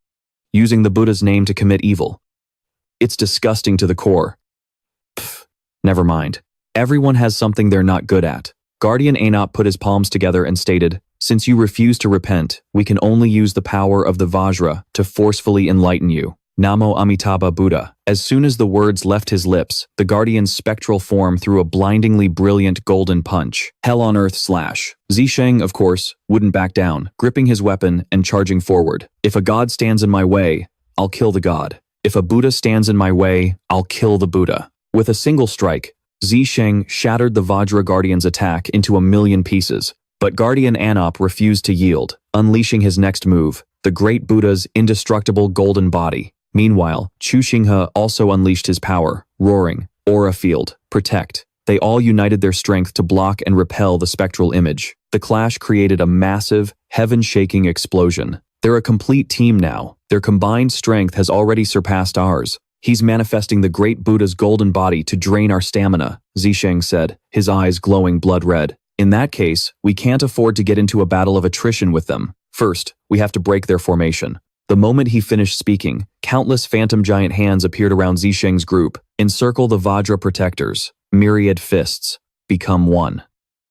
Using the Buddha's name to commit evil. It's disgusting to the core. Pfft, never mind. Everyone has something they're not good at. Guardian Anop put his palms together and stated, since you refuse to repent, we can only use the power of the Vajra to forcefully enlighten you. Namo Amitabha Buddha. As soon as the words left his lips, the Guardian's spectral form threw a blindingly brilliant golden punch. Hell on earth / Zisheng, of course, wouldn't back down, gripping his weapon and charging forward. If a god stands in my way, I'll kill the god. If a Buddha stands in my way, I'll kill the Buddha. With a single strike, Zisheng shattered the Vajra Guardian's attack into 1,000,000 pieces, but Guardian Anop refused to yield, unleashing his next move, the Great Buddha's indestructible golden body. Meanwhile, Chu Xinghe also unleashed his power, roaring, Aura field, protect. They all united their strength to block and repel the spectral image. The clash created a massive, heaven-shaking explosion. They're a complete team now. Their combined strength has already surpassed ours. He's manifesting the great Buddha's golden body to drain our stamina, Zisheng said, his eyes glowing blood red. In that case, we can't afford to get into a battle of attrition with them. First, we have to break their formation. The moment he finished speaking, countless phantom giant hands appeared around Zisheng's group. Encircle the Vajra protectors. Myriad fists. Become one.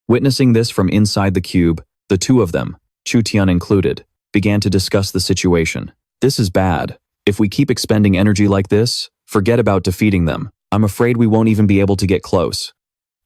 Witnessing this from inside the cube, the two of them, Tu Thang included, began to discuss the situation. This is bad. If we keep expending energy like this, forget about defeating them. I'm afraid we won't even be able to get close.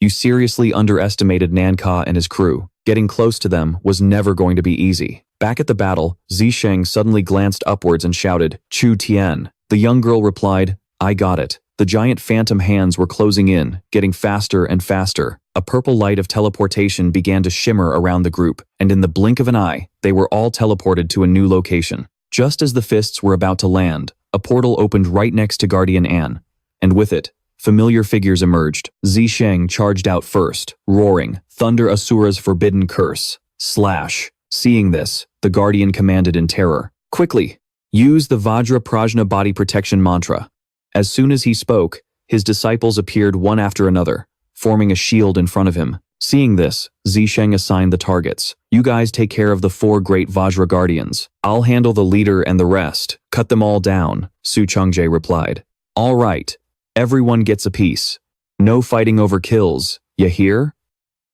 You seriously underestimated Nanka and his crew. Getting close to them was never going to be easy. Back at the battle, Zisheng suddenly glanced upwards and shouted, "Chu Tian." The young girl replied, "I got it." The giant phantom hands were closing in, getting faster and faster. A purple light of teleportation began to shimmer around the group, and in the blink of an eye, they were all teleported to a new location. Just as the fists were about to land, a portal opened right next to Guardian An, and with it, familiar figures emerged. Zisheng charged out first, roaring, "Thunder Asura's forbidden curse. Slash." Seeing this, the Guardian commanded in terror, "Quickly, use the Vajra Prajna body protection mantra." As soon as he spoke, his disciples appeared one after another, forming a shield in front of him. Seeing this, Zisheng assigned the targets. "You guys take care of the 4 great Vajra Guardians. I'll handle the leader and the rest. Cut them all down," Su Changjae replied. "All right. Everyone gets a piece. No fighting over kills, ya hear?"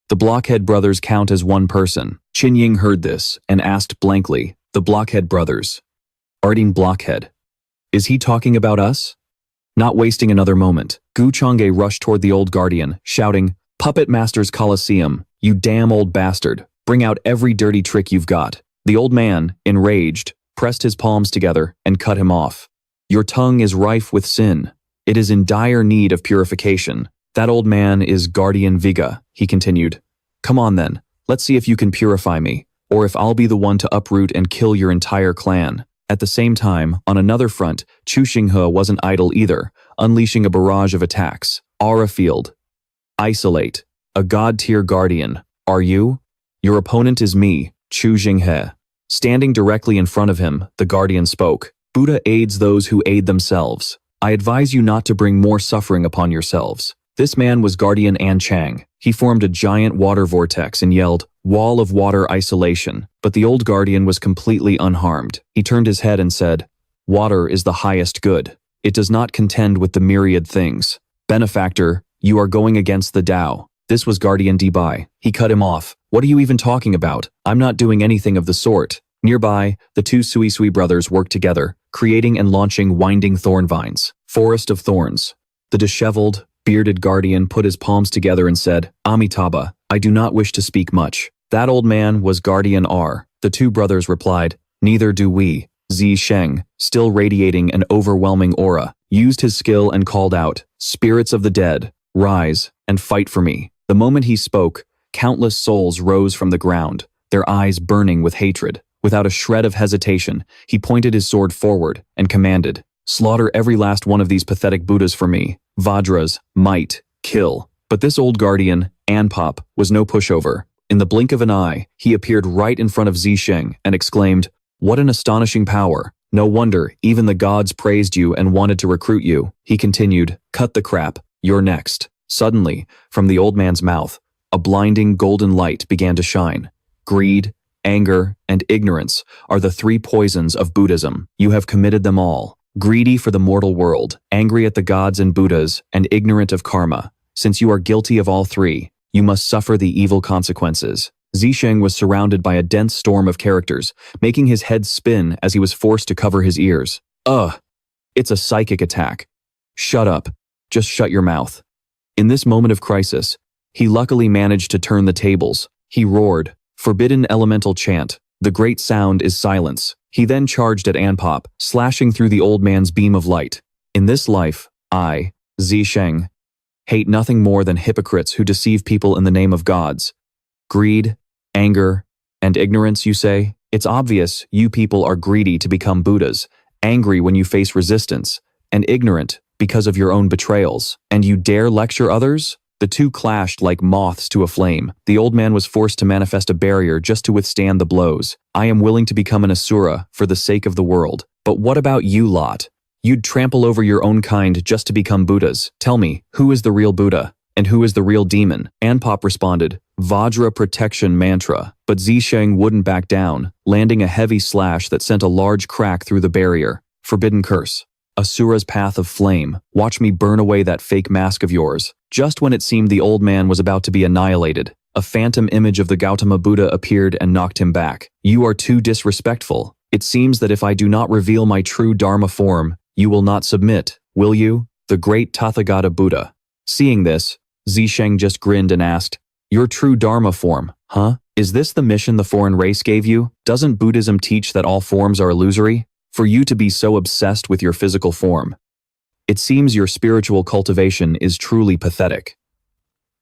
The Blockhead brothers count as one person. Qin Ying heard this and asked blankly, "The Blockhead brothers? Ardeen Blockhead? Is he talking about us?" Not wasting another moment, Gu Changge rushed toward the old guardian, shouting, "Puppet Master's Colosseum, you damn old bastard. Bring out every dirty trick you've got." The old man, enraged, pressed his palms together and cut him off. "Your tongue is rife with sin. It is in dire need of purification. That old man is Guardian Viga," he continued. "Come on then, let's see if you can purify me, or if I'll be the one to uproot and kill your entire clan." At the same time, on another front, Chu Xinghe wasn't idle either, unleashing a barrage of attacks. Aura field. Isolate. A god-tier guardian. Are you? Your opponent is me, Chu Xinghe. Standing directly in front of him, the guardian spoke. "Buddha aids those who aid themselves. I advise you not to bring more suffering upon yourselves." This man was Guardian An Chang. He formed a giant water vortex and yelled, "Wall of water isolation." But the old guardian was completely unharmed. He turned his head and said, "Water is the highest good. It does not contend with the myriad things. Benefactor, you are going against the Tao." This was Guardian Debai. He cut him off. "What are you even talking about? I'm not doing anything of the sort." Nearby, the 2 Sui Sui brothers worked together, creating and launching winding thorn vines. Forest of thorns. The disheveled, bearded guardian put his palms together and said, "Amitabha, I do not wish to speak much." That old man was Guardian R. The 2 brothers replied, "Neither do we." Zisheng, still radiating an overwhelming aura, used his skill and called out, "Spirits of the dead, rise and fight for me." The moment he spoke, countless souls rose from the ground, their eyes burning with hatred. Without a shred of hesitation, he pointed his sword forward and commanded, "Slaughter every last one of these pathetic Buddhas for me. Vajras, might, kill." But this old guardian, Anpop, was no pushover. In the blink of an eye, he appeared right in front of Zisheng and exclaimed, "What an astonishing power. No wonder even the gods praised you and wanted to recruit you." He continued, "Cut the crap. You're next." Suddenly, from the old man's mouth, a blinding golden light began to shine. Greed, anger, and ignorance are the 3 poisons of Buddhism. You have committed them all. Greedy for the mortal world, angry at the gods and Buddhas, and ignorant of karma. Since you are guilty of all 3, you must suffer the evil consequences. Zisheng was surrounded by a dense storm of characters, making his head spin as he was forced to cover his ears. "Ugh! It's a psychic attack." "Shut up. Just shut your mouth." In this moment of crisis, he luckily managed to turn the tables. He roared, "Forbidden elemental chant. The great sound is silence." He then charged at Anpop, slashing through the old man's beam of light. In this life, I, Zisheng, hate nothing more than hypocrites who deceive people in the name of gods. Greed, anger, and ignorance, you say? It's obvious you people are greedy to become Buddhas, angry when you face resistance, and ignorant because of your own betrayals. And you dare lecture others? The two clashed like moths to a flame. The old man was forced to manifest a barrier just to withstand the blows. I am willing to become an Asura for the sake of the world. But what about you lot? You'd trample over your own kind just to become Buddhas. Tell me, who is the real Buddha? And who is the real demon? Anpop responded, Vajra protection mantra. But Zisheng wouldn't back down, landing a heavy slash that sent a large crack through the barrier. Forbidden curse. Asura's path of flame. Watch me burn away that fake mask of yours. Just when it seemed the old man was about to be annihilated, a phantom image of the Gautama Buddha appeared and knocked him back. You are too disrespectful. It seems that if I do not reveal my true Dharma form, you will not submit, will you? The great Tathagata Buddha. Seeing this, Zisheng just grinned and asked, Your true Dharma form, huh? Is this the mission the foreign race gave you? Doesn't Buddhism teach that all forms are illusory? For you to be so obsessed with your physical form. It seems your spiritual cultivation is truly pathetic.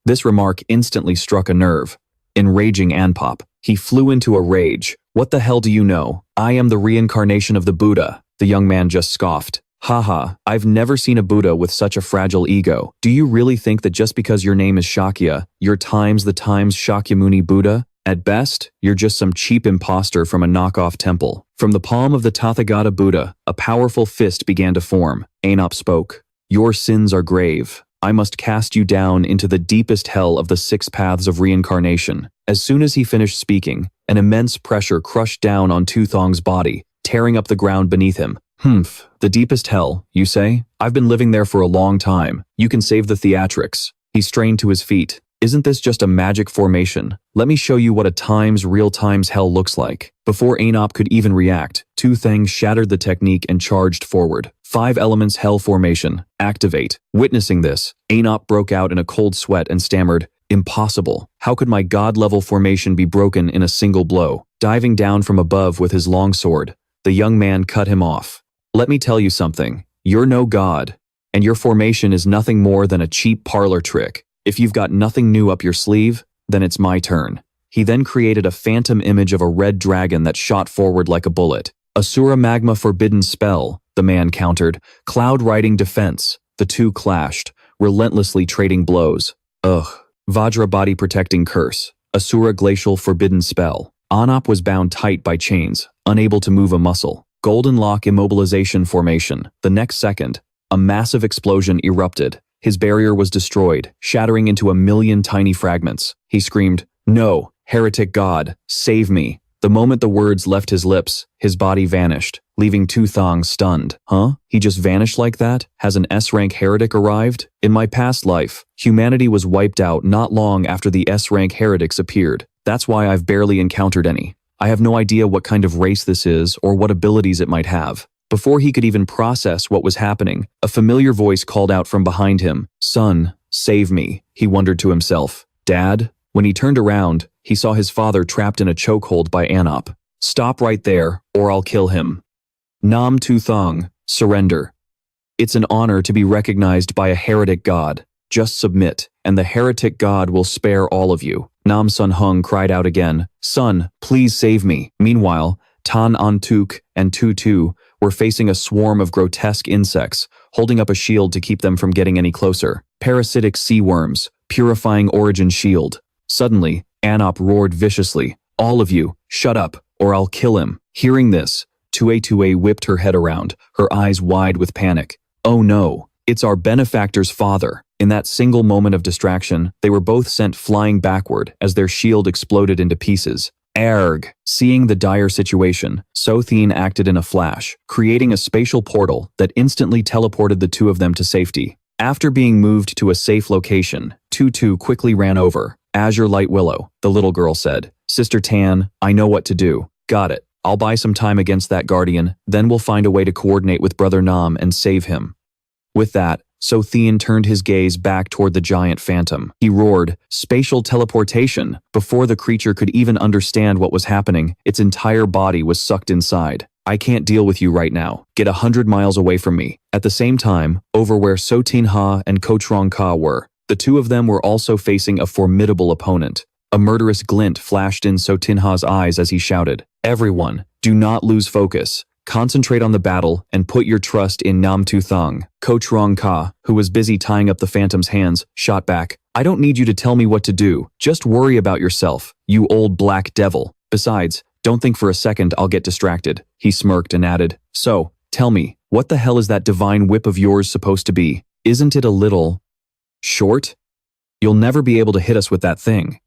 This remark instantly struck a nerve. Enraging Anpop, he flew into a rage. What the hell do you know? I am the reincarnation of the Buddha. The young man just scoffed. Haha, I've never seen a Buddha with such a fragile ego. Do you really think that just because your name is Shakya, you're times the times Shakyamuni Buddha? At best, you're just some cheap imposter from a knockoff temple. From the palm of the Tathagata Buddha, a powerful fist began to form. Anop spoke. Your sins are grave. I must cast you down into the deepest hell of the 6 paths of reincarnation. As soon as he finished speaking, an immense pressure crushed down on Tu Thang's body, tearing up the ground beneath him. The deepest hell, you say? I've been living there for a long time. You can save the theatrics. He strained to his feet. Isn't this just a magic formation? Let me show you what a times real times hell looks like. Before Anop could even react, Tu Thang shattered the technique and charged forward. 5 elements hell formation. Activate. Witnessing this, Anop broke out in a cold sweat and stammered, Impossible. How could my god-level formation be broken in a single blow? Diving down from above with his long sword, the young man cut him off. Let me tell you something. You're no god, and your formation is nothing more than a cheap parlor trick. If you've got nothing new up your sleeve, then it's my turn. He then created a phantom image of a red dragon that shot forward like a bullet. Asura Magma Forbidden Spell, the man countered. Cloud Riding Defense. The two clashed, relentlessly trading blows. Vajra Body Protecting Curse. Asura Glacial Forbidden Spell. Anop was bound tight by chains, unable to move a muscle. Golden Lock Immobilization Formation. The next second, a massive explosion erupted. His barrier was destroyed, shattering into a million tiny fragments. He screamed, No, heretic god, save me. The moment the words left his lips, his body vanished, leaving Tu Thang stunned. Huh? He just vanished like that? Has an S-rank heretic arrived? In my past life, humanity was wiped out not long after the S-rank heretics appeared. That's why I've barely encountered any. I have no idea what kind of race this is or what abilities it might have. Before he could even process what was happening, a familiar voice called out from behind him. Son, save me, he wondered to himself. Dad? When he turned around, he saw his father trapped in a chokehold by Anop. Stop right there, or I'll kill him. Nam Tu Thang, surrender. It's an honor to be recognized by a heretic god. Just submit, and the heretic god will spare all of you. Nam Sun Hung cried out again. Son, please save me. Meanwhile, Tan Antuk and Tu were facing a swarm of grotesque insects, holding up a shield to keep them from getting any closer. Parasitic sea worms, purifying origin shield. Suddenly, Anop roared viciously. All of you, shut up, or I'll kill him. Hearing this, Tue whipped her head around, her eyes wide with panic. Oh no, it's our benefactor's father. In that single moment of distraction, they were both sent flying backward as their shield exploded into pieces. Erg! Seeing the dire situation, Sothene acted in a flash, creating a spatial portal that instantly teleported the two of them to safety. After being moved to a safe location, Tu quickly ran over. Azure Light Willow, the little girl said. Sister Tan, I know what to do. Got it. I'll buy some time against that guardian, then we'll find a way to coordinate with Brother Nam and save him. With that, Sothene turned his gaze back toward the giant phantom. He roared, spatial teleportation. Before the creature could even understand what was happening, its entire body was sucked inside. I can't deal with you right now. Get 100 miles away from me. At the same time, over where Sotin Ha and Kotrong Ka were, the two of them were also facing a formidable opponent. A murderous glint flashed in Sotin Ha's eyes as he shouted, Everyone, do not lose focus. Concentrate on the battle and put your trust in Nam Tu Thang. Coach Rong Ka, who was busy tying up the phantom's hands, shot back. I don't need you to tell me what to do. Just worry about yourself, you old black devil. Besides, don't think for a second I'll get distracted. He smirked and added, so, tell me, what the hell is that divine whip of yours supposed to be? Isn't it a little short? You'll never be able to hit us with that thing.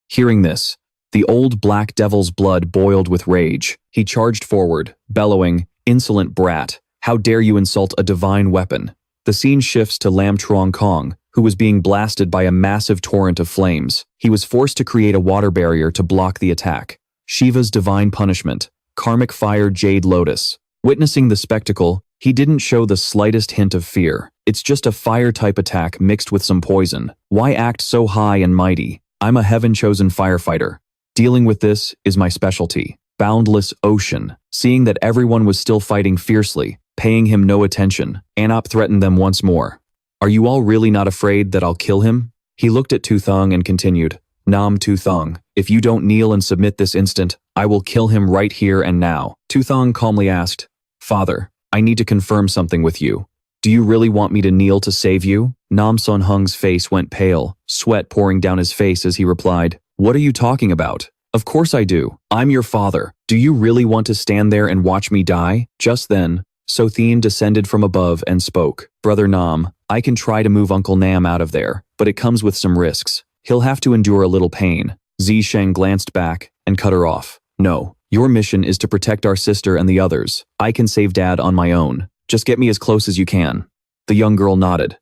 Hearing this, the old black devil's blood boiled with rage. He charged forward, bellowing, insolent brat, how dare you insult a divine weapon? The scene shifts to Lam Truong Kong, who was being blasted by a massive torrent of flames. He was forced to create a water barrier to block the attack. Shiva's divine punishment, karmic fire jade lotus. Witnessing the spectacle, he didn't show the slightest hint of fear. It's just a fire-type attack mixed with some poison. Why act so high and mighty? I'm a heaven-chosen firefighter. Dealing with this is my specialty. Boundless ocean. Seeing that everyone was still fighting fiercely, paying him no attention, Anop threatened them once more. Are you all really not afraid that I'll kill him? He looked at Tu Thang and continued, Nam Tu Thang, if you don't kneel and submit this instant, I will kill him right here and now. Tu Thang calmly asked, Father, I need to confirm something with you. Do you really want me to kneel to save you? Nam Son Hung's face went pale, sweat pouring down his face as he replied, What are you talking about? Of course I do. I'm your father. Do you really want to stand there and watch me die? Just then, Sotheen descended from above and spoke. Brother Nam, I can try to move Uncle Nam out of there, but it comes with some risks. He'll have to endure a little pain. Zisheng glanced back and cut her off. No, your mission is to protect our sister and the others. I can save Dad on my own. Just get me as close as you can. The young girl nodded.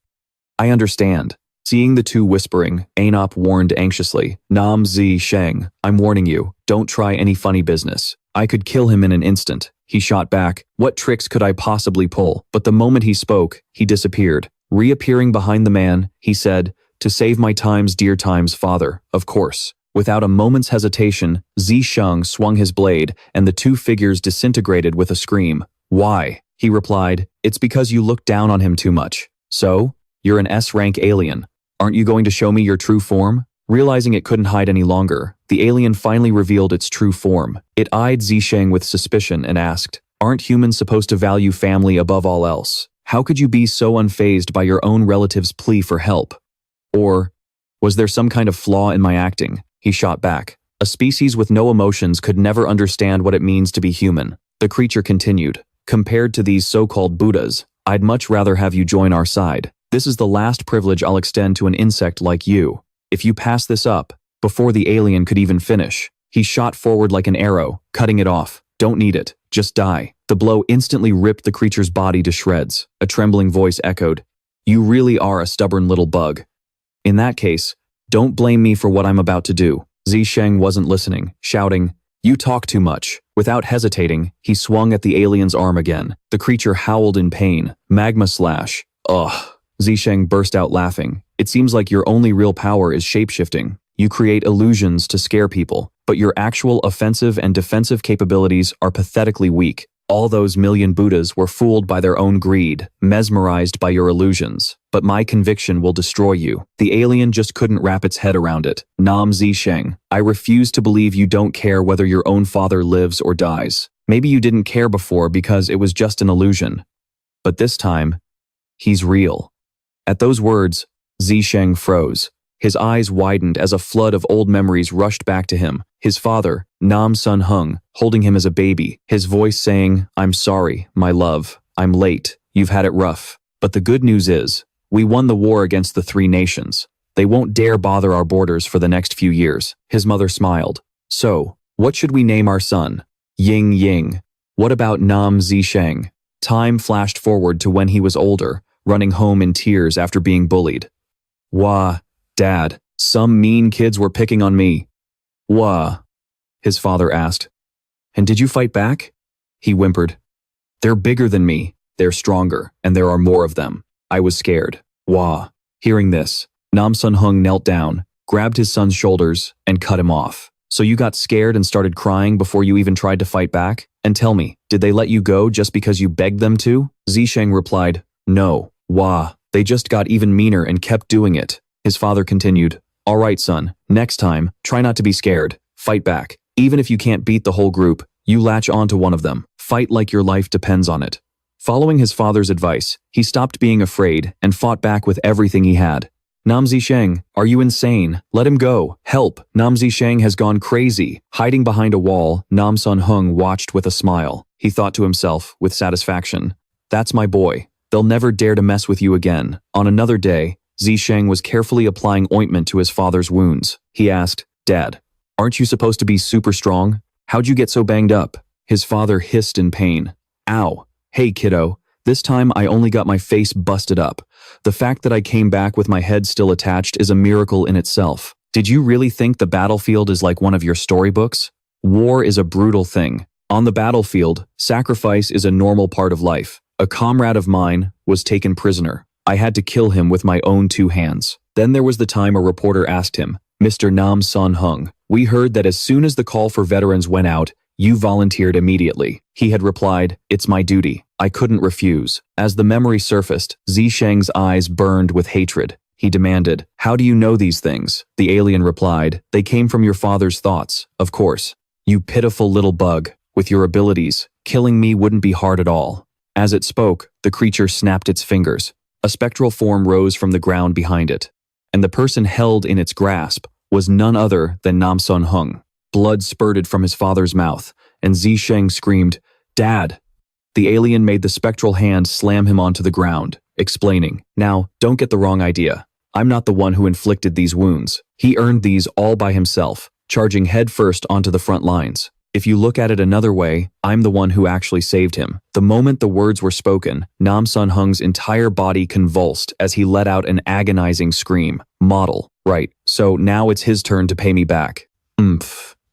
I understand. Seeing the two whispering, Anop warned anxiously, Nam Zisheng, I'm warning you, don't try any funny business. I could kill him in an instant. He shot back, what tricks could I possibly pull? But the moment he spoke, he disappeared. Reappearing behind the man, he said, To save my times, dear times, father, of course. Without a moment's hesitation, Zisheng swung his blade, and the two figures disintegrated with a scream. Why? He replied, It's because you look down on him too much. So? You're an S-rank alien. Aren't you going to show me your true form? Realizing it couldn't hide any longer, the alien finally revealed its true form. It eyed Zisheng with suspicion and asked, Aren't humans supposed to value family above all else? How could you be so unfazed by your own relative's plea for help? Or, was there some kind of flaw in my acting? He shot back. A species with no emotions could never understand what it means to be human. The creature continued, Compared to these so-called Buddhas, I'd much rather have you join our side. This is the last privilege I'll extend to an insect like you. If you pass this up, before the alien could even finish, he shot forward like an arrow, cutting it off. Don't need it, just die. The blow instantly ripped the creature's body to shreds. A trembling voice echoed, You really are a stubborn little bug. In that case, don't blame me for what I'm about to do. Zisheng wasn't listening, shouting, You talk too much. Without hesitating, he swung at the alien's arm again. The creature howled in pain. Magma slash. Ugh. Zisheng burst out laughing. It seems like your only real power is shapeshifting. You create illusions to scare people, but your actual offensive and defensive capabilities are pathetically weak. All those million Buddhas were fooled by their own greed, mesmerized by your illusions. But my conviction will destroy you. The alien just couldn't wrap its head around it. Nam Zisheng, I refuse to believe you don't care whether your own father lives or dies. Maybe you didn't care before because it was just an illusion. But this time, he's real. At those words, Zisheng froze. His eyes widened as a flood of old memories rushed back to him. His father, Nam Son Hung, holding him as a baby, his voice saying, I'm sorry, my love. I'm late. You've had it rough. But the good news is, we won the war against the three nations. They won't dare bother our borders for the next few years. His mother smiled. So, what should we name our son? Ying Ying. What about Nam Zisheng? Time flashed forward to when he was older, running home in tears after being bullied. Wah, Dad, some mean kids were picking on me. Wah, his father asked. And did you fight back? He whimpered. They're bigger than me, they're stronger, and there are more of them. I was scared. Wah. Hearing this, Nam Sun Hung knelt down, grabbed his son's shoulders, and cut him off. So you got scared and started crying before you even tried to fight back? And tell me, did they let you go just because you begged them to? Zisheng replied, No. Wah, they just got even meaner and kept doing it. His father continued, All right, son, next time, try not to be scared. Fight back. Even if you can't beat the whole group, You latch onto one of them. Fight like your life depends on it. Following his father's advice, he stopped being afraid and fought back with everything he had. Nam Zisheng, are you insane? Let him go. Help. Nam Zisheng has gone crazy. Hiding behind a wall, Nam Sun Hung watched with a smile. He thought to himself, with satisfaction, that's my boy. They'll never dare to mess with you again. On another day, Zisheng was carefully applying ointment to his father's wounds. He asked, Dad, aren't you supposed to be super strong? How'd you get so banged up? His father hissed in pain. Ow. Hey, kiddo. This time I only got my face busted up. The fact that I came back with my head still attached is a miracle in itself. Did you really think the battlefield is like one of your storybooks? War is a brutal thing. On the battlefield, sacrifice is a normal part of life. A comrade of mine was taken prisoner. I had to kill him with my own 2 hands. Then there was the time a reporter asked him, Mr. Nam Sun Hung, we heard that as soon as the call for veterans went out, you volunteered immediately. He had replied, it's my duty. I couldn't refuse. As the memory surfaced, Zisheng's eyes burned with hatred. He demanded, how do you know these things? The alien replied, they came from your father's thoughts, of course. You pitiful little bug. With your abilities, killing me wouldn't be hard at all. As it spoke, the creature snapped its fingers. A spectral form rose from the ground behind it, and the person held in its grasp was none other than Nam Sun Hung. Blood spurted from his father's mouth, and Zisheng screamed, Dad! The alien made the spectral hand slam him onto the ground, explaining, now, don't get the wrong idea. I'm not the one who inflicted these wounds. He earned these all by himself, charging headfirst onto the front lines. If you look at it another way, I'm the one who actually saved him. The moment the words were spoken, Nam Sun Hung's entire body convulsed as he let out an agonizing scream. Model. Right, so now it's his turn to pay me back.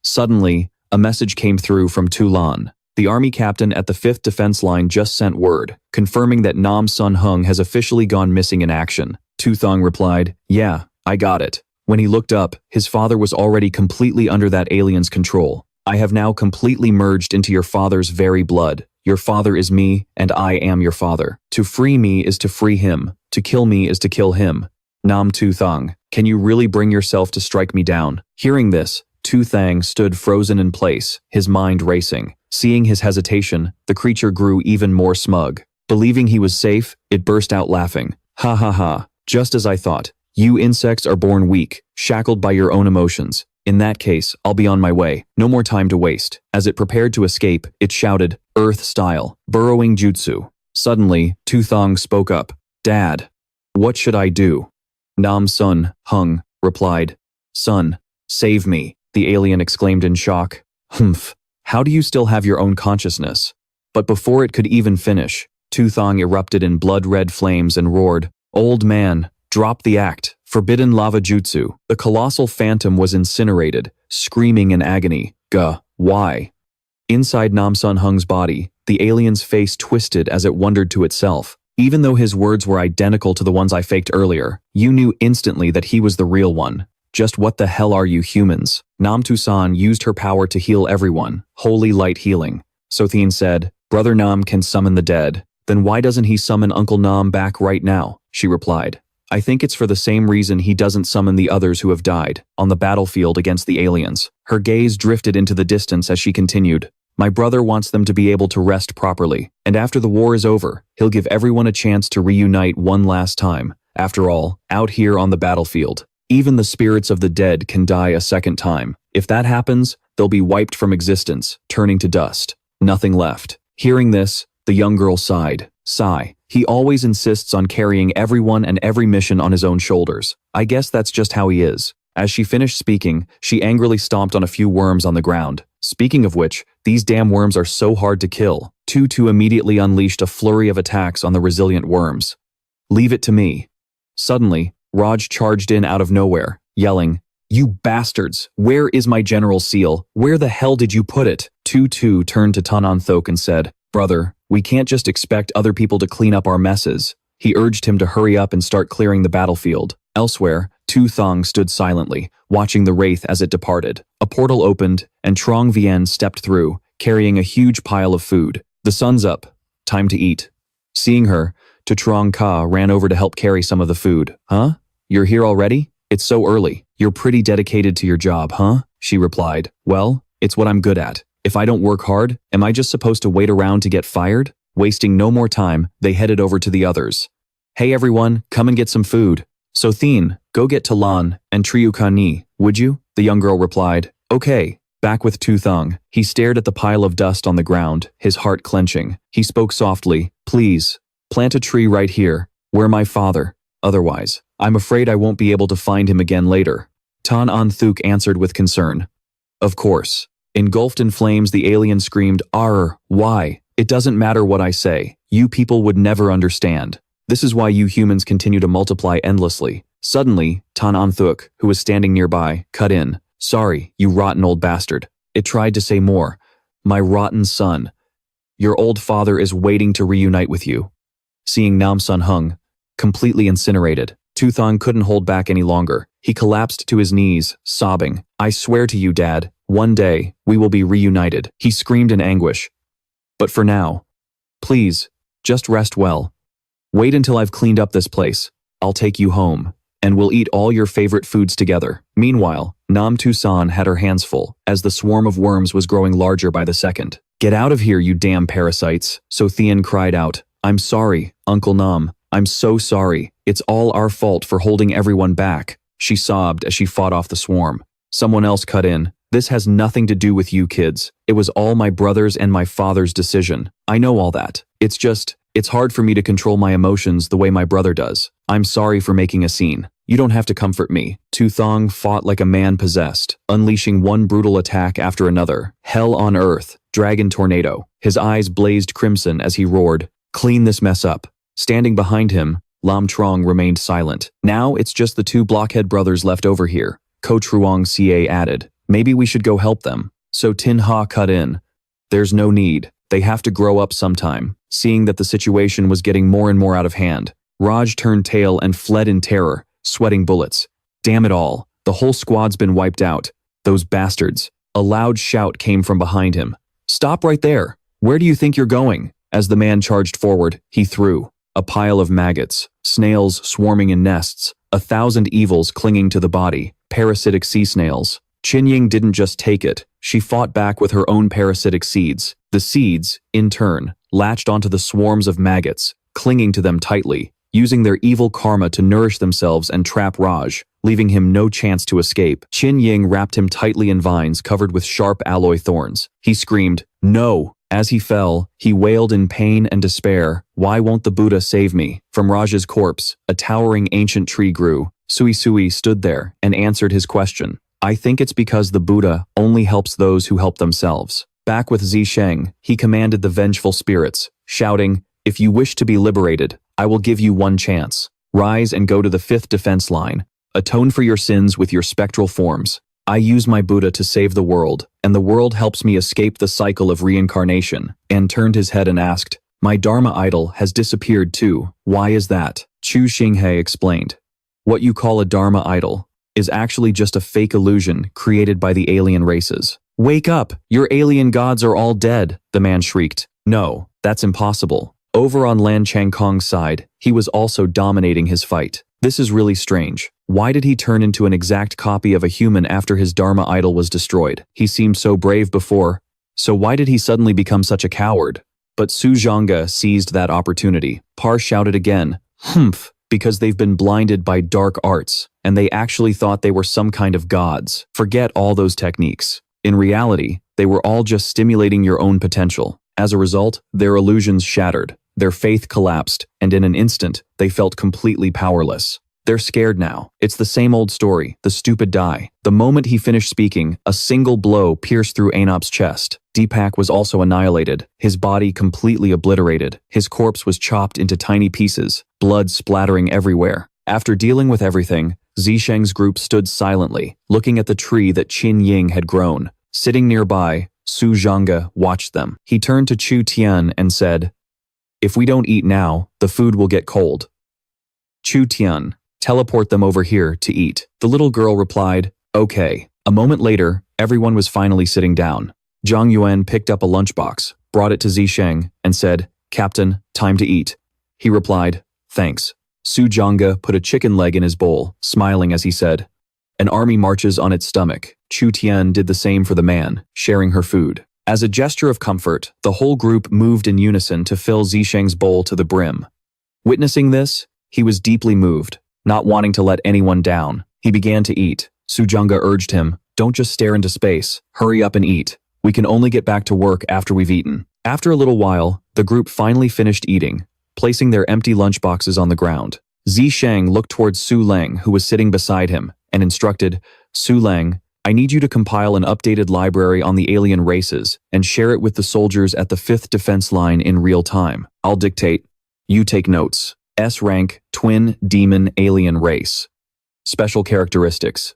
Suddenly, a message came through from Tu Lan. The army captain at the 5th Defense Line just sent word, confirming that Nam Sun Hung has officially gone missing in action. Tu Thang replied, yeah, I got it. When he looked up, his father was already completely under that alien's control. I have now completely merged into your father's very blood. Your father is me, and I am your father. To free me is to free him. To kill me is to kill him. Nam Tu Thang, can you really bring yourself to strike me down? Hearing this, Tu Thang stood frozen in place, his mind racing. Seeing his hesitation, the creature grew even more smug. Believing he was safe, it burst out laughing. Ha ha ha, just as I thought. You insects are born weak, shackled by your own emotions. In that case, I'll be on my way. No more time to waste. As it prepared to escape, it shouted, Earth style, burrowing jutsu. Suddenly, Tu Thang spoke up. Dad, what should I do? Nam Sun Hung replied, Son, save me. The alien exclaimed in shock. Humph, how do you still have your own consciousness? But before it could even finish, Tu Thang erupted in blood-red flames and roared, Old man, drop the act. Forbidden lava jutsu. The colossal phantom was incinerated, screaming in agony. Why? Inside Nam Sun Hung's body, the alien's face twisted as it wondered to itself. Even though his words were identical to the ones I faked earlier, you knew instantly that he was the real one. Just what the hell are you humans? Nam Tusan used her power to heal everyone, holy light healing. Sothine said, Brother Nam can summon the dead. Then why doesn't he summon Uncle Nam back right now? She replied. I think it's for the same reason he doesn't summon the others who have died, on the battlefield against the aliens. Her gaze drifted into the distance as she continued. My brother wants them to be able to rest properly, and after the war is over, he'll give everyone a chance to reunite one last time. After all, out here on the battlefield, even the spirits of the dead can die a second time. If that happens, they'll be wiped from existence, turning to dust. Nothing left. Hearing this, the young girl sighed. Sigh. He always insists on carrying everyone and every mission on his own shoulders. I guess that's just how he is. As she finished speaking, she angrily stomped on a few worms on the ground. Speaking of which, these damn worms are so hard to kill. Tu immediately unleashed a flurry of attacks on the resilient worms. Leave it to me. Suddenly, Raj charged in out of nowhere, yelling, You bastards! Where is my general seal? Where the hell did you put it? Tu turned to Tanan Thok and said, Brother, we can't just expect other people to clean up our messes. He urged him to hurry up and start clearing the battlefield. Elsewhere, Tu Thang stood silently, watching the wraith as it departed. A portal opened, and Trong Vien stepped through, carrying a huge pile of food. The sun's up. Time to eat. Seeing her, Tu Trong Ka ran over to help carry some of the food. Huh? You're here already? It's so early. You're pretty dedicated to your job, huh? She replied. Well, it's what I'm good at. If I don't work hard, am I just supposed to wait around to get fired? Wasting no more time, they headed over to the others. Hey everyone, come and get some food. So Thien, go get Talan and Triukani, would you? The young girl replied. Okay. Back with Tu Thang, he stared at the pile of dust on the ground, his heart clenching. He spoke softly. Please, plant a tree right here, where my father. Otherwise, I'm afraid I won't be able to find him again later. Tan An Thuk answered with concern. Of course. Engulfed in flames, the alien screamed, Arr, why? It doesn't matter what I say. You people would never understand. This is why you humans continue to multiply endlessly. Suddenly, Tan An Thuk, who was standing nearby, cut in. Sorry, you rotten old bastard. It tried to say more. My rotten son. Your old father is waiting to reunite with you. Seeing Nam Sun hung, completely incinerated, Tu Thang couldn't hold back any longer. He collapsed to his knees, sobbing. I swear to you, Dad, one day, we will be reunited. He screamed in anguish. But for now, please, just rest well. Wait until I've cleaned up this place. I'll take you home, and we'll eat all your favorite foods together. Meanwhile, Nam Tusan had her hands full, as the swarm of worms was growing larger by the second. Get out of here, you damn parasites, so Thien cried out. I'm sorry, Uncle Nam. I'm so sorry. It's all our fault for holding everyone back. She sobbed as she fought off the swarm. Someone else cut in. This has nothing to do with you kids. It was all my brother's and my father's decision. I know all that. It's hard for me to control my emotions the way my brother does. I'm sorry for making a scene. You don't have to comfort me. Tu Thang fought like a man possessed, unleashing one brutal attack after another. Hell on earth, dragon tornado. His eyes blazed crimson as he roared, clean this mess up. Standing behind him, Lam Trong remained silent. Now it's just the two blockhead brothers left over here. Ko Truong Ca added, maybe we should go help them. So Tin Ha cut in. There's no need. They have to grow up sometime. Seeing that the situation was getting more and more out of hand, Raj turned tail and fled in terror, sweating bullets. Damn it all. The whole squad's been wiped out. Those bastards. A loud shout came from behind him. Stop right there. Where do you think you're going? As the man charged forward, he threw. A pile of maggots, snails swarming in nests, 1,000 evils clinging to the body, parasitic sea snails. Qin Ying didn't just take it, she fought back with her own parasitic seeds. The seeds, in turn, latched onto the swarms of maggots, clinging to them tightly, using their evil karma to nourish themselves and trap Raj, leaving him no chance to escape. Qin Ying wrapped him tightly in vines covered with sharp alloy thorns. He screamed, no! As he fell, he wailed in pain and despair, why won't the Buddha save me? From Raj's corpse, a towering ancient tree grew. Sui Sui stood there and answered his question. I think it's because the Buddha only helps those who help themselves. Back with Zisheng, he commanded the vengeful spirits, shouting, if you wish to be liberated, I will give you one chance. Rise and go to the 5th defense line. Atone for your sins with your spectral forms. I use my Buddha to save the world, and the world helps me escape the cycle of reincarnation. And turned his head and asked, my Dharma idol has disappeared too. Why is that? Chu Xinghe explained. What you call a Dharma idol is actually just a fake illusion created by the alien races. Wake up! Your alien gods are all dead, the man shrieked. No, that's impossible. Over on Lan Changkong's side, he was also dominating his fight. This is really strange. Why did he turn into an exact copy of a human after his Dharma idol was destroyed? He seemed so brave before. So why did he suddenly become such a coward? But Su Zhanga seized that opportunity. Par shouted again, humph, because they've been blinded by dark arts, and they actually thought they were some kind of gods. Forget all those techniques. In reality, they were all just stimulating your own potential. As a result, their illusions shattered. Their faith collapsed, and in an instant, they felt completely powerless. They're scared now. It's the same old story, the stupid die. The moment he finished speaking, a single blow pierced through Anop's chest. Deepak was also annihilated, his body completely obliterated. His corpse was chopped into tiny pieces, blood splattering everywhere. After dealing with everything, Zisheng's group stood silently, looking at the tree that Qin Ying had grown. Sitting nearby, Su Zhanga watched them. He turned to Chu Tian and said, if we don't eat now, the food will get cold. Chu Tian, teleport them over here to eat. The little girl replied, okay. A moment later, everyone was finally sitting down. Zhang Yuan picked up a lunchbox, brought it to Zisheng, and said, Captain, time to eat. He replied, thanks. Su Zhanga put a chicken leg in his bowl, smiling as he said, an army marches on its stomach. Chu Tian did the same for the man, sharing her food. As a gesture of comfort, the whole group moved in unison to fill Zisheng's bowl to the brim. Witnessing this, he was deeply moved, not wanting to let anyone down. He began to eat. Sujunga urged him, "Don't just stare into space. Hurry up and eat. We can only get back to work after we've eaten." After a little while, the group finally finished eating, placing their empty lunchboxes on the ground. Zisheng looked towards Su Leng, who was sitting beside him, and instructed, "Su Leng, I need you to compile an updated library on the alien races and share it with the soldiers at the 5th defense line in real time. I'll dictate. You take notes. S rank, twin, demon, alien race. Special characteristics.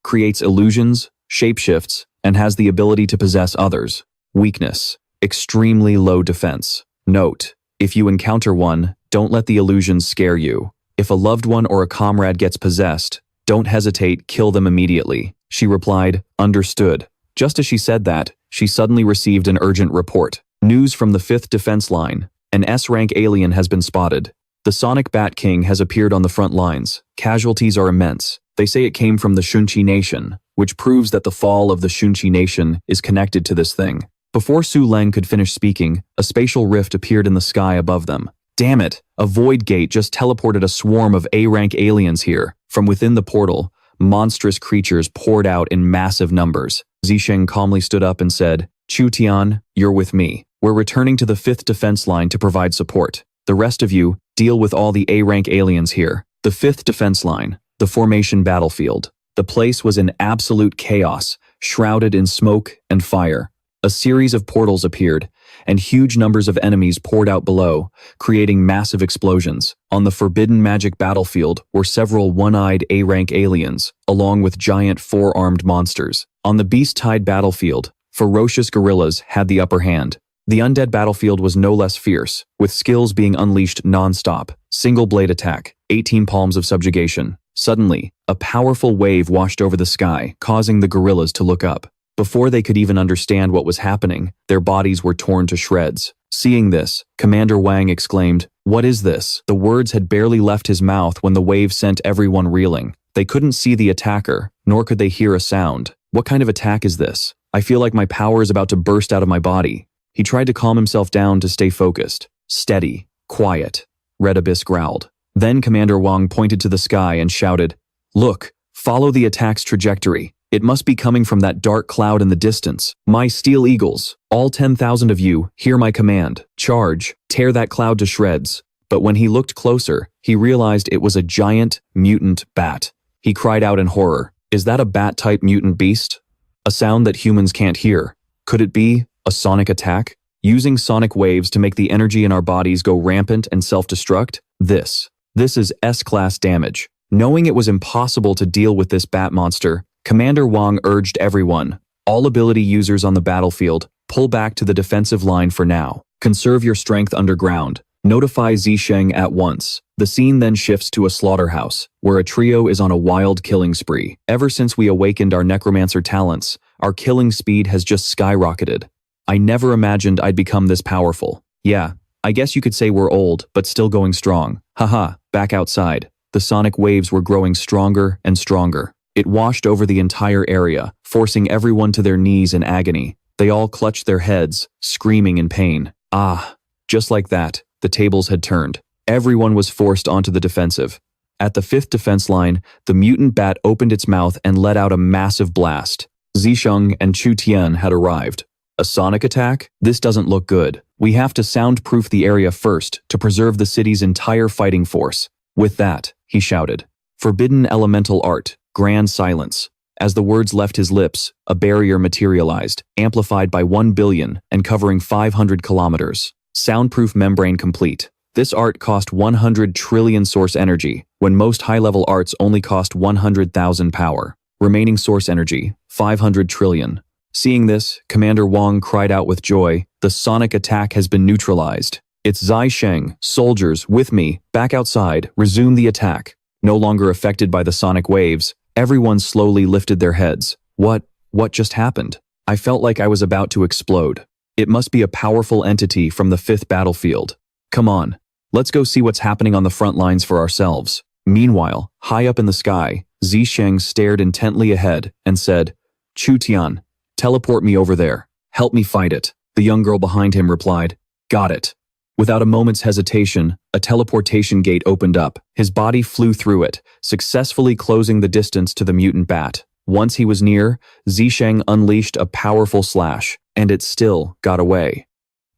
Creates illusions, shapeshifts, and has the ability to possess others. Weakness. Extremely low defense. Note, if you encounter one, don't let the illusions scare you. If a loved one or a comrade gets possessed, don't hesitate, kill them immediately." She replied, "Understood." Just as she said that, she suddenly received an urgent report. News from the 5th defense line. An S-rank alien has been spotted. The Sonic Bat King has appeared on the front lines. Casualties are immense. They say it came from the Shunchi Nation, which proves that the fall of the Shunchi Nation is connected to this thing. Before Su Leng could finish speaking, a spatial rift appeared in the sky above them. Damn it, a void gate just teleported a swarm of A-rank aliens here. From within the portal, monstrous creatures poured out in massive numbers. Zisheng calmly stood up and said, "Chu Tian, you're with me. We're returning to the 5th defense line to provide support. The rest of you, deal with all the A-rank aliens here." The 5th defense line, the formation battlefield. The place was in absolute chaos, shrouded in smoke and fire. A series of portals appeared, and huge numbers of enemies poured out below, creating massive explosions. On the forbidden magic battlefield were several one-eyed A-rank aliens, along with giant four-armed monsters. On the beast-tide battlefield, ferocious gorillas had the upper hand. The undead battlefield was no less fierce, with skills being unleashed non-stop. Single-blade attack, 18 palms of subjugation. Suddenly, a powerful wave washed over the sky, causing the gorillas to look up. Before they could even understand what was happening, their bodies were torn to shreds. Seeing this, Commander Wang exclaimed, "What is this?" The words had barely left his mouth when the wave sent everyone reeling. They couldn't see the attacker, nor could they hear a sound. "What kind of attack is this? I feel like my power is about to burst out of my body." He tried to calm himself down to stay focused. "Steady, quiet," Red Abyss growled. Then Commander Wang pointed to the sky and shouted, "Look, follow the attack's trajectory. It must be coming from that dark cloud in the distance. My Steel Eagles, all 10,000 of you, hear my command. Charge, tear that cloud to shreds." But when he looked closer, he realized it was a giant, mutant bat. He cried out in horror, "Is that a bat-type mutant beast? A sound that humans can't hear. Could it be a sonic attack? Using sonic waves to make the energy in our bodies go rampant and self-destruct? This is S-class damage." Knowing it was impossible to deal with this bat monster, Commander Wang urged everyone, all ability users on the battlefield, pull back to the defensive line for now. Conserve your strength underground. Notify Zisheng at once. The scene then shifts to a slaughterhouse, where a trio is on a wild killing spree. Ever since we awakened our necromancer talents, our killing speed has just skyrocketed. I never imagined I'd become this powerful. Yeah, I guess you could say we're old, but still going strong. Haha, back outside. The sonic waves were growing stronger and stronger. It washed over the entire area, forcing everyone to their knees in agony. They all clutched their heads, screaming in pain. Ah, just like that, the tables had turned. Everyone was forced onto the defensive. At the 5th defense line, the mutant bat opened its mouth and let out a massive blast. Zisheng and Chu Tian had arrived. A sonic attack? This doesn't look good. We have to soundproof the area first to preserve the city's entire fighting force. With that, he shouted, "Forbidden elemental art, grand silence." As the words left his lips, a barrier materialized, amplified by 1 billion and covering 500 kilometers. Soundproof membrane complete. This art cost 100 trillion source energy, when most high-level arts only cost 100,000 power. Remaining source energy, 500 trillion. Seeing this, Commander Wang cried out with joy, "The sonic attack has been neutralized." "It's Zisheng, soldiers, with me, back outside, resume the attack." No longer affected by the sonic waves, everyone slowly lifted their heads. What just happened? I felt like I was about to explode. It must be a powerful entity from the 5th battlefield. Come on, let's go see what's happening on the front lines for ourselves. Meanwhile, high up in the sky, Zisheng stared intently ahead and said, "Chu Tian, teleport me over there." Help me fight it. The young girl behind him replied, Got it. Without a moment's hesitation, a teleportation gate opened up. His body flew through it, successfully closing the distance to the mutant bat. Once he was near, Zisheng unleashed a powerful slash, and it still got away.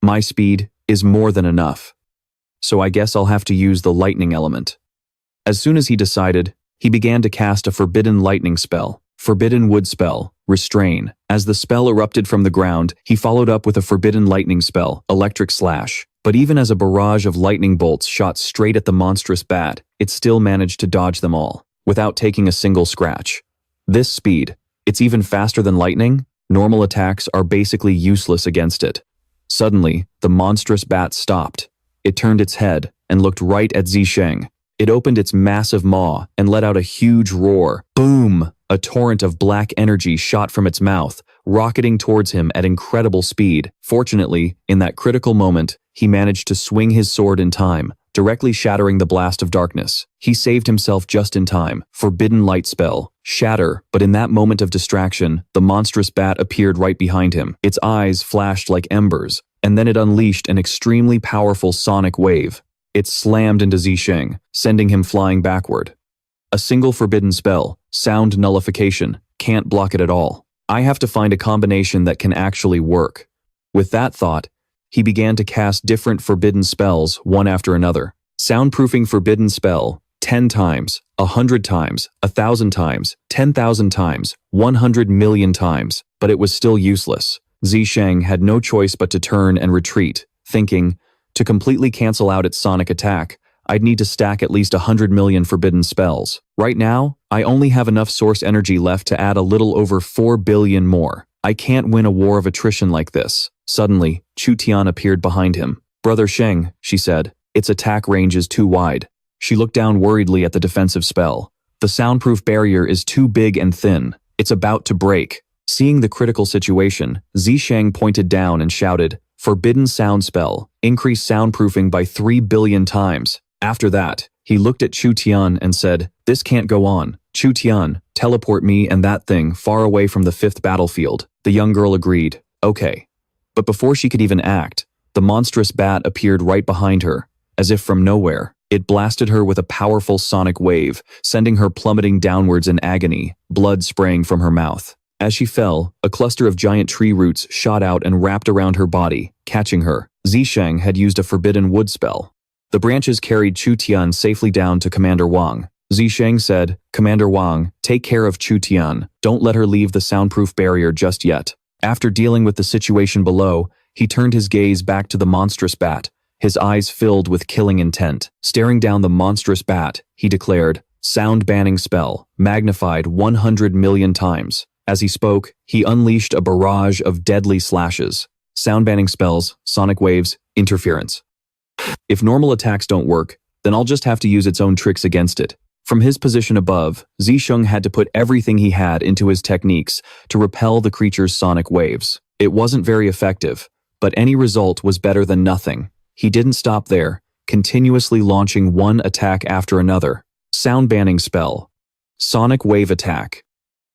My speed is more than enough. So I guess I'll have to use the lightning element. As soon as he decided, he began to cast a forbidden lightning spell. Forbidden wood spell, Restrain. As the spell erupted from the ground, he followed up with a forbidden lightning spell, Electric Slash. But even as a barrage of lightning bolts shot straight at the monstrous bat, it still managed to dodge them all, without taking a single scratch. This speed, it's even faster than lightning. Normal attacks are basically useless against it. Suddenly, the monstrous bat stopped. It turned its head and looked right at Zisheng. It opened its massive maw and let out a huge roar. Boom! A torrent of black energy shot from its mouth, rocketing towards him at incredible speed. Fortunately, in that critical moment, he managed to swing his sword in time, directly shattering the blast of darkness. He saved himself just in time. Forbidden light spell. Shatter, but in that moment of distraction, the monstrous bat appeared right behind him. Its eyes flashed like embers, and then it unleashed an extremely powerful sonic wave. It slammed into Zisheng, sending him flying backward. A single forbidden spell, sound nullification, can't block it at all. I have to find a combination that can actually work. With that thought, he began to cast different forbidden spells one after another. Soundproofing forbidden spell, 10 times, 100 times, 1,000 times, 10,000 times, 100 million times, but it was still useless. Zisheng had no choice but to turn and retreat, thinking, to completely cancel out its sonic attack, I'd need to stack at least 100 million forbidden spells. Right now, I only have enough source energy left to add a little over 4 billion more. I can't win a war of attrition like this. Suddenly, Tu Thang appeared behind him. Brother Sheng, she said, its attack range is too wide. She looked down worriedly at the defensive spell. The soundproof barrier is too big and thin. It's about to break. Seeing the critical situation, Zisheng pointed down and shouted, Forbidden sound spell, increase soundproofing by 3 billion times. After that, he looked at Tu Thang and said, This can't go on. Tu Thang, teleport me and that thing far away from the 5th battlefield. The young girl agreed. Okay. But before she could even act, the monstrous bat appeared right behind her, as if from nowhere. It blasted her with a powerful sonic wave, sending her plummeting downwards in agony, blood spraying from her mouth. As she fell, a cluster of giant tree roots shot out and wrapped around her body, catching her. Zisheng had used a forbidden wood spell. The branches carried Tu Thang safely down to Commander Wang. Zisheng said, Commander Wang, take care of Tu Thang. Don't let her leave the soundproof barrier just yet. After dealing with the situation below, he turned his gaze back to the monstrous bat, his eyes filled with killing intent. Staring down the monstrous bat, he declared, Sound banning spell, magnified 100 million times. As he spoke, he unleashed a barrage of deadly slashes. Sound banning spells, sonic waves, interference. If normal attacks don't work, then I'll just have to use its own tricks against it. From his position above, Zisheng had to put everything he had into his techniques to repel the creature's sonic waves. It wasn't very effective, but any result was better than nothing. He didn't stop there, continuously launching one attack after another. Sound banning spell. Sonic wave attack.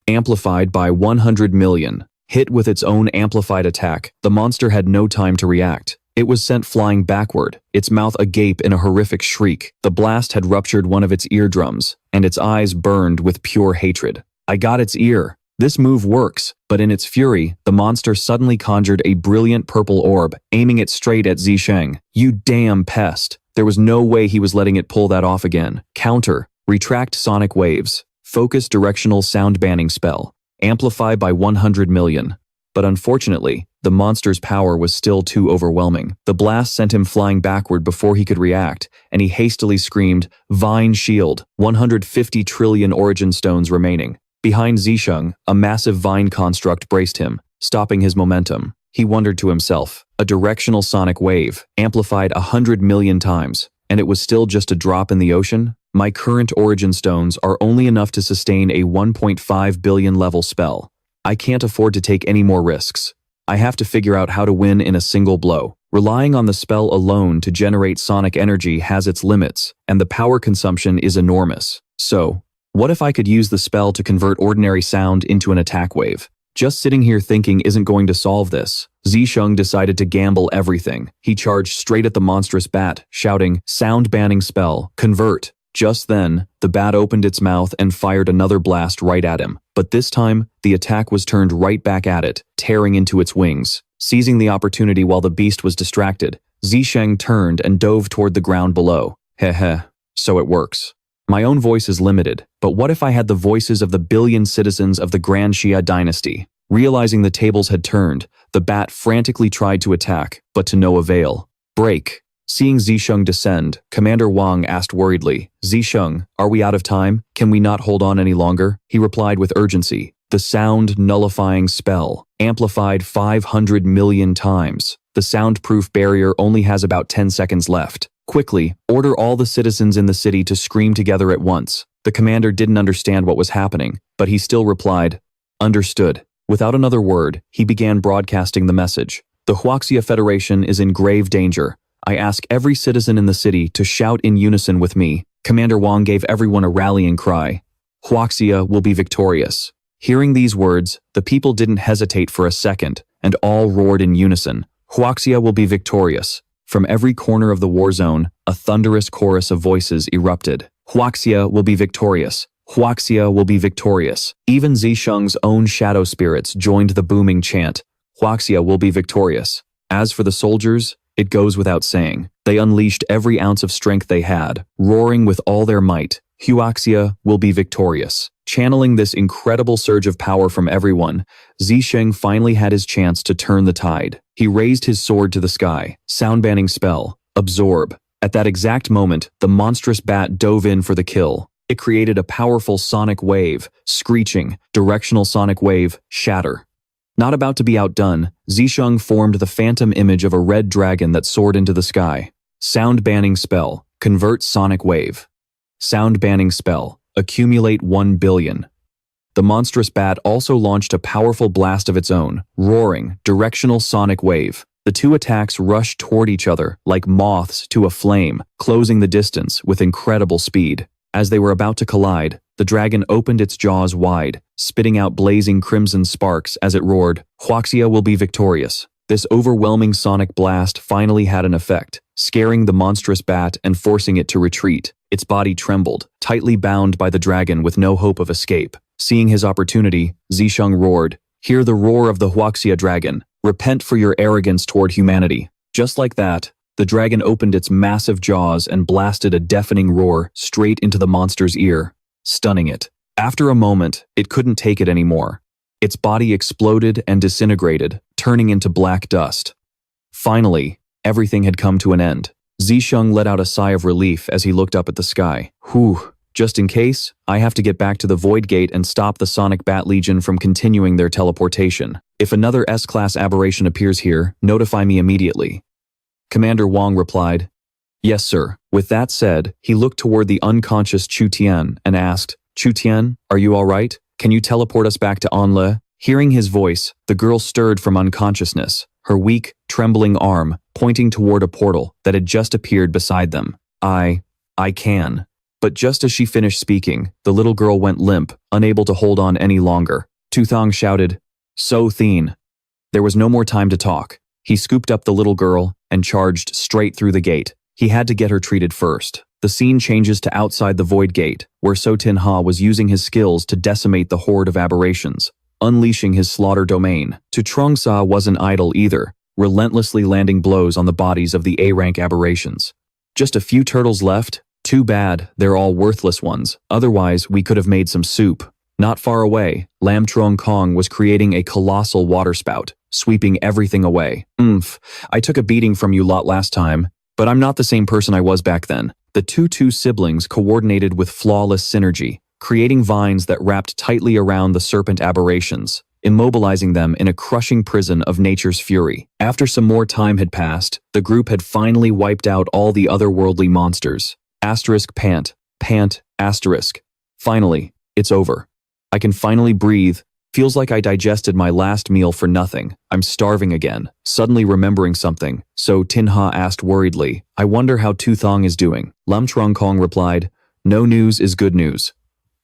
Amplified by 100 million. Hit with its own amplified attack, the monster had no time to react. It was sent flying backward, its mouth agape in a horrific shriek. The blast had ruptured one of its eardrums, and its eyes burned with pure hatred. I got its ear. This move works, but in its fury, the monster suddenly conjured a brilliant purple orb, aiming it straight at Zisheng. You damn pest. There was no way he was letting it pull that off again. Counter. Retract sonic waves. Focus directional sound banning spell. Amplify by 100 million. But unfortunately, the monster's power was still too overwhelming. The blast sent him flying backward before he could react, and he hastily screamed, Vine Shield, 150 trillion origin stones remaining. Behind Zisheng, a massive vine construct braced him, stopping his momentum. He wondered to himself, a directional sonic wave, amplified 100 million times, and it was still just a drop in the ocean? My current origin stones are only enough to sustain a 1.5 billion level spell. I can't afford to take any more risks. I have to figure out how to win in a single blow. Relying on the spell alone to generate sonic energy has its limits, and the power consumption is enormous. So, what if I could use the spell to convert ordinary sound into an attack wave? Just sitting here thinking isn't going to solve this. Zisheng decided to gamble everything. He charged straight at the monstrous bat, shouting, "Sound banning spell, convert." Just then, the bat opened its mouth and fired another blast right at him. But this time, the attack was turned right back at it, tearing into its wings. Seizing the opportunity while the beast was distracted, Zisheng turned and dove toward the ground below. Heh, so it works. My own voice is limited, but what if I had the voices of the billion citizens of the Grand Xia dynasty? Realizing the tables had turned, the bat frantically tried to attack, but to no avail. Break. Seeing Zisheng descend, Commander Wang asked worriedly, "Zisheng, are we out of time? Can we not hold on any longer?" He replied with urgency, "The sound nullifying spell, amplified 500 million times. The soundproof barrier only has about 10 seconds left. Quickly, order all the citizens in the city to scream together at once." The commander didn't understand what was happening, but he still replied, "Understood." Without another word, he began broadcasting the message. "The Huaxia Federation is in grave danger. I ask every citizen in the city to shout in unison with me." Commander Wang gave everyone a rallying cry. "Huaxia will be victorious." Hearing these words, the people didn't hesitate for a second, and all roared in unison, "Huaxia will be victorious." From every corner of the war zone, a thunderous chorus of voices erupted. "Huaxia will be victorious. Huaxia will be victorious." Even Zisheng's own shadow spirits joined the booming chant, "Huaxia will be victorious." As for the soldiers, it goes without saying. They unleashed every ounce of strength they had, roaring with all their might, "Huaxia will be victorious." Channeling this incredible surge of power from everyone, Zisheng finally had his chance to turn the tide. He raised his sword to the sky, sound-banning spell, absorb. At that exact moment, the monstrous bat dove in for the kill. It created a powerful sonic wave, screeching, directional sonic wave, shatter. Not about to be outdone, Zisheng formed the phantom image of a red dragon that soared into the sky. Sound-banning spell, convert sonic wave. Sound-banning spell, accumulate 1 billion. The monstrous bat also launched a powerful blast of its own, roaring, directional sonic wave. The two attacks rushed toward each other like moths to a flame, closing the distance with incredible speed. As they were about to collide, the dragon opened its jaws wide, spitting out blazing crimson sparks as it roared, "Huaxia will be victorious." This overwhelming sonic blast finally had an effect, scaring the monstrous bat and forcing it to retreat. Its body trembled, tightly bound by the dragon with no hope of escape. Seeing his opportunity, Zisheng roared, "Hear the roar of the Huaxia dragon. Repent for your arrogance toward humanity." Just like that, the dragon opened its massive jaws and blasted a deafening roar straight into the monster's ear, stunning it. After a moment, it couldn't take it anymore. Its body exploded and disintegrated, turning into black dust. Finally, everything had come to an end. Zisheng let out a sigh of relief as he looked up at the sky. "Whew, just in case, I have to get back to the Void Gate and stop the Sonic Bat Legion from continuing their teleportation. If another S-class aberration appears here, notify me immediately." Commander Wang replied, "Yes, sir." With that said, he looked toward the unconscious Chu Tian and asked, "Chu Tian, are you all right? Can you teleport us back to Anle?" Hearing his voice, the girl stirred from unconsciousness, her weak, trembling arm pointing toward a portal that had just appeared beside them. I can." But just as she finished speaking, the little girl went limp, unable to hold on any longer. Tu Thang shouted, "So Thien." There was no more time to talk. He scooped up the little girl and charged straight through the gate. He had to get her treated first. The scene changes to outside the Void Gate, where So Tin-Ha was using his skills to decimate the horde of aberrations, unleashing his slaughter domain. Tu Trongsa wasn't idle either, relentlessly landing blows on the bodies of the A-rank aberrations. Just a few turtles left? Too bad, they're all worthless ones. Otherwise, we could have made some soup. Not far away, Lam Trong Kong was creating a colossal waterspout, sweeping everything away. I took a beating from you lot last time, but I'm not the same person I was back then. The two siblings coordinated with flawless synergy, creating vines that wrapped tightly around the serpent aberrations, immobilizing them in a crushing prison of nature's fury. After some more time had passed, the group had finally wiped out all the otherworldly monsters. Pant, asterisk. Finally, it's over. I can finally breathe. Feels like I digested my last meal for nothing. I'm starving again. Suddenly remembering something, So Tin-Ha asked worriedly, "I wonder how Tu Thang is doing." Lam Trong Kong replied, "No news is good news."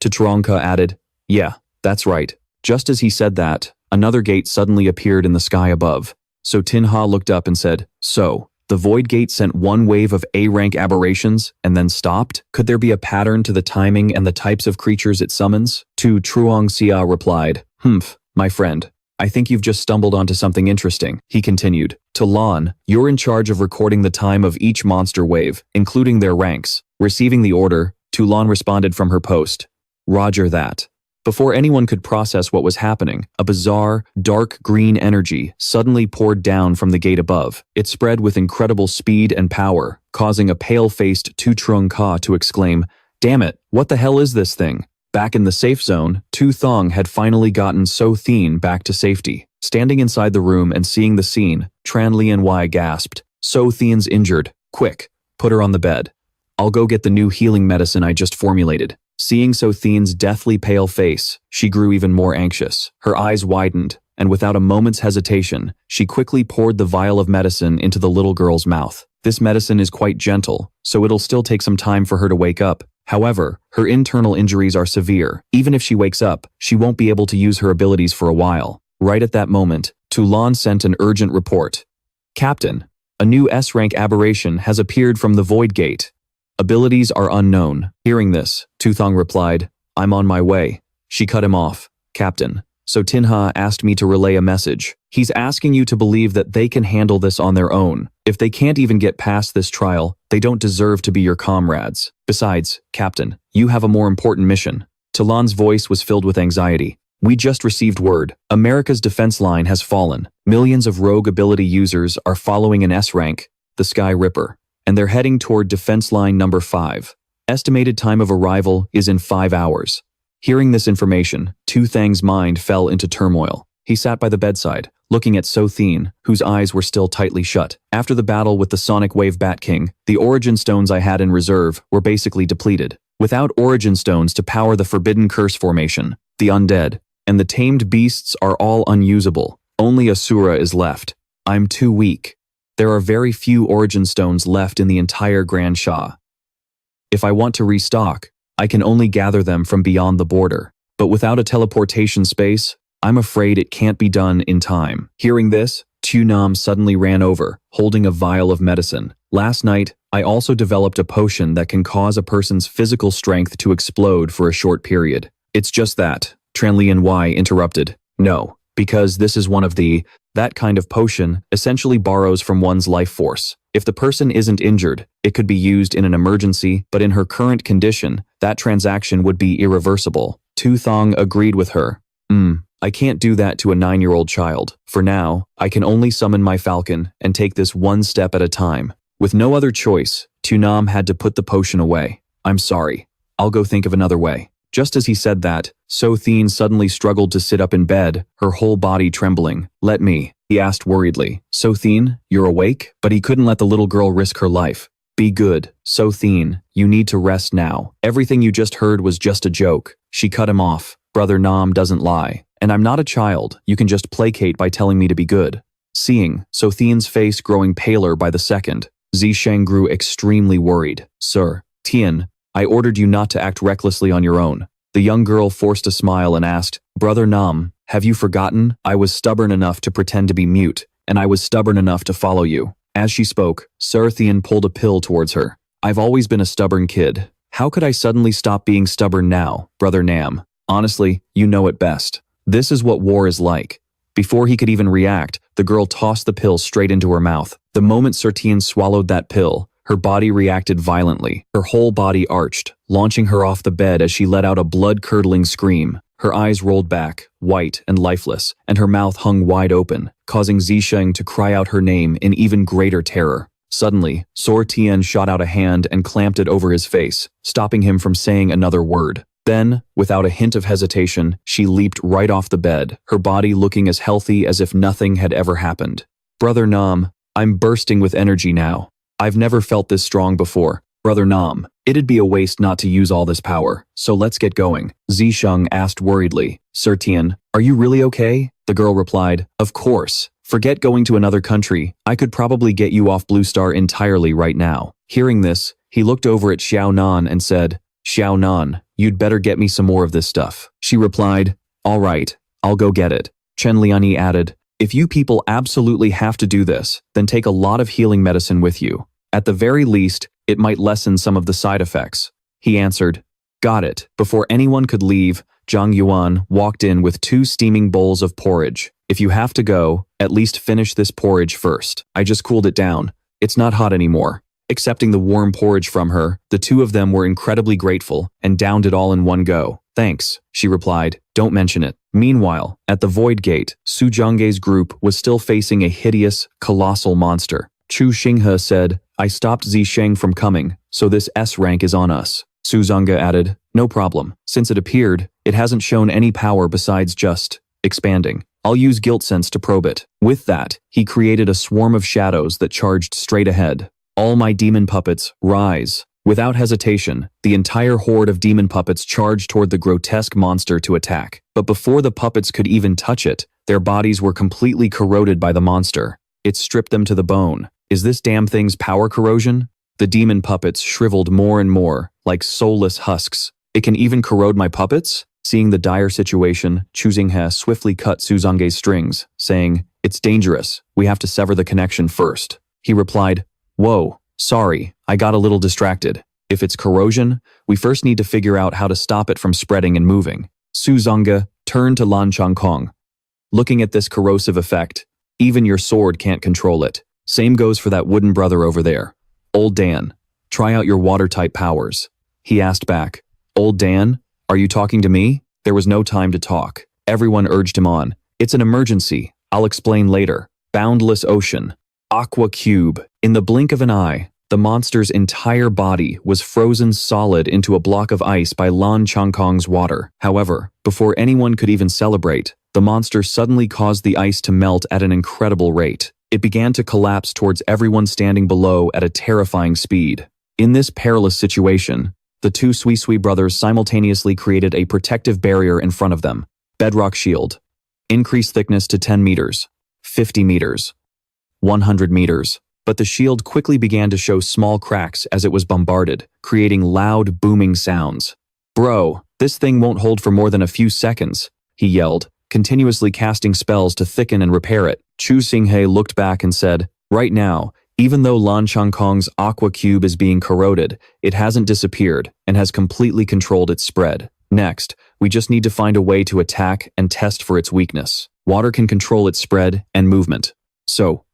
Tu Trongka added, "Yeah, that's right." Just as he said that, another gate suddenly appeared in the sky above. So Tinha looked up and said, "So, the Void Gate sent one wave of A-rank aberrations and then stopped? Could there be a pattern to the timing and the types of creatures it summons?" Tu Truong Xia replied, "Humph, my friend. I think you've just stumbled onto something interesting." He continued, "To Lan, you're in charge of recording the time of each monster wave, including their ranks." Receiving the order, Tu Lan responded from her post, "Roger that." Before anyone could process what was happening, a bizarre, dark green energy suddenly poured down from the gate above. It spread with incredible speed and power, causing a pale-faced Tu Trung Ka to exclaim, "Damn it, what the hell is this thing?" Back in the safe zone, Tu Thang had finally gotten So Thien back to safety. Standing inside the room and seeing the scene, Tran Lien Y gasped, "So Thien's injured. Quick, put her on the bed. I'll go get the new healing medicine I just formulated." Seeing So Thien's deathly pale face, she grew even more anxious. Her eyes widened, and without a moment's hesitation, she quickly poured the vial of medicine into the little girl's mouth. This medicine is quite gentle, so it'll still take some time for her to wake up. However, her internal injuries are severe. Even if she wakes up, she won't be able to use her abilities for a while. Right at that moment, Tu Lan sent an urgent report. "Captain, a new S-rank aberration has appeared from the Void Gate. Abilities are unknown." Hearing this, Tu Thang replied, "I'm on my way." She cut him off. "Captain, so Tinha asked me to relay a message. He's asking you to believe that they can handle this on their own. If they can't even get past this trial, they don't deserve to be your comrades. Besides, Captain, you have a more important mission." Talan's voice was filled with anxiety. "We just received word. America's defense line has fallen. Millions of rogue ability users are following an S-rank, the Sky Ripper, and they're heading toward defense line number 5. Estimated time of arrival is in 5 hours. Hearing this information, Tu Thang's mind fell into turmoil. He sat by the bedside, looking at So Thien, whose eyes were still tightly shut. After the battle with the Sonic Wave Bat King, the Origin Stones I had in reserve were basically depleted. Without Origin Stones to power the Forbidden Curse formation, the Undead, and the tamed beasts are all unusable. Only Asura is left. I'm too weak. There are very few Origin Stones left in the entire Grand Shah. If I want to restock, I can only gather them from beyond the border. But without a teleportation space, I'm afraid it can't be done in time." Hearing this, Tu Nam suddenly ran over, holding a vial of medicine. "Last night, I also developed a potion that can cause a person's physical strength to explode for a short period." "It's just that," Tran Lien Y interrupted. "No, because this is one of that kind of potion essentially borrows from one's life force. If the person isn't injured, it could be used in an emergency, but in her current condition, that transaction would be irreversible." Tu Thang agreed with her. I can't do that to a 9-year-old child. For now, I can only summon my falcon and take this one step at a time." With no other choice, Tu Nam had to put the potion away. "I'm sorry. I'll go think of another way." Just as he said that, So Thien suddenly struggled to sit up in bed, her whole body trembling. "Let me," he asked worriedly. "So Thien, you're awake?" But he couldn't let the little girl risk her life. "Be good, So Thien, you need to rest now. Everything you just heard was just a joke." She cut him off. "Brother Nam doesn't lie. And I'm not a child you can just placate by telling me to be good." Seeing So Thien's face growing paler by the second, Zisheng grew extremely worried. "Sir, Tien, I ordered you not to act recklessly on your own." The young girl forced a smile and asked, "Brother Nam, have you forgotten? I was stubborn enough to pretend to be mute, and I was stubborn enough to follow you." As she spoke, Sir Thien pulled a pill towards her. "I've always been a stubborn kid. How could I suddenly stop being stubborn now, Brother Nam? Honestly, you know it best. This is what war is like." Before he could even react, the girl tossed the pill straight into her mouth. The moment Sir Thien swallowed that pill, her body reacted violently. Her whole body arched, launching her off the bed as she let out a blood-curdling scream. Her eyes rolled back, white and lifeless, and her mouth hung wide open, causing Zisheng to cry out her name in even greater terror. Suddenly, Sor Tien shot out a hand and clamped it over his face, stopping him from saying another word. Then, without a hint of hesitation, she leaped right off the bed, her body looking as healthy as if nothing had ever happened. "Brother Nam, I'm bursting with energy now. I've never felt this strong before. Brother Nam, it'd be a waste not to use all this power, so let's get going." Zisheng asked worriedly. "Sir Tien, are you really okay?" The girl replied, "Of course. Forget going to another country. I could probably get you off Blue Star entirely right now." Hearing this, he looked over at Xiao Nan and said, "Xiao Nan, you'd better get me some more of this stuff." She replied, "All right, I'll go get it." Chen Liani added, if you people absolutely have to do this, then take a lot of healing medicine with you. At the very least, it might lessen some of the side effects. He answered, got it. Before anyone could leave, Zhang Yuan walked in with 2 steaming bowls of porridge. If you have to go, at least finish this porridge first. I just cooled it down. It's not hot anymore. Accepting the warm porridge from her, the 2 of them were incredibly grateful and downed it all in one go. Thanks, she replied. Don't mention it. Meanwhile, at the Void Gate, Su Zhangge's group was still facing a hideous, colossal monster. Chu Xinghe said, I stopped Zisheng from coming, so this S rank is on us. Su Zhangge added, no problem. Since it appeared, it hasn't shown any power besides just expanding. I'll use guilt sense to probe it. With that, he created a swarm of shadows that charged straight ahead. All my demon puppets, rise. Without hesitation, the entire horde of demon puppets charged toward the grotesque monster to attack. But before the puppets could even touch it, their bodies were completely corroded by the monster. It stripped them to the bone. Is this damn thing's power corrosion? The demon puppets shriveled more and more, like soulless husks. It can even corrode my puppets? Seeing the dire situation, Chu Xinghe swiftly cut Su Zhangge's strings, saying, it's dangerous. We have to sever the connection first. He replied, whoa, sorry, I got a little distracted. If it's corrosion, we first need to figure out how to stop it from spreading and moving. Su Zhangge turned to Lan Changkong. Looking at this corrosive effect, even your sword can't control it. Same goes for that wooden brother over there. Old Dan, try out your water-type powers. He asked back, Old Dan, are you talking to me? There was no time to talk. Everyone urged him on. It's an emergency. I'll explain later. Boundless ocean. Aqua cube. In the blink of an eye, the monster's entire body was frozen solid into a block of ice by Lan Changkong's water. However, before anyone could even celebrate, the monster suddenly caused the ice to melt at an incredible rate. It began to collapse towards everyone standing below at a terrifying speed. In this perilous situation, the 2 Sui brothers simultaneously created a protective barrier in front of them. Bedrock shield. Increased thickness to 10 meters, 50 meters, 100 meters. But the shield quickly began to show small cracks as it was bombarded, creating loud, booming sounds. Bro, this thing won't hold for more than a few seconds, he yelled, continuously casting spells to thicken and repair it. Chu Xinghe looked back and said, right now, even though Lan Changkong's aqua cube is being corroded, it hasn't disappeared and has completely controlled its spread. Next, we just need to find a way to attack and test for its weakness. Water can control its spread and movement. So,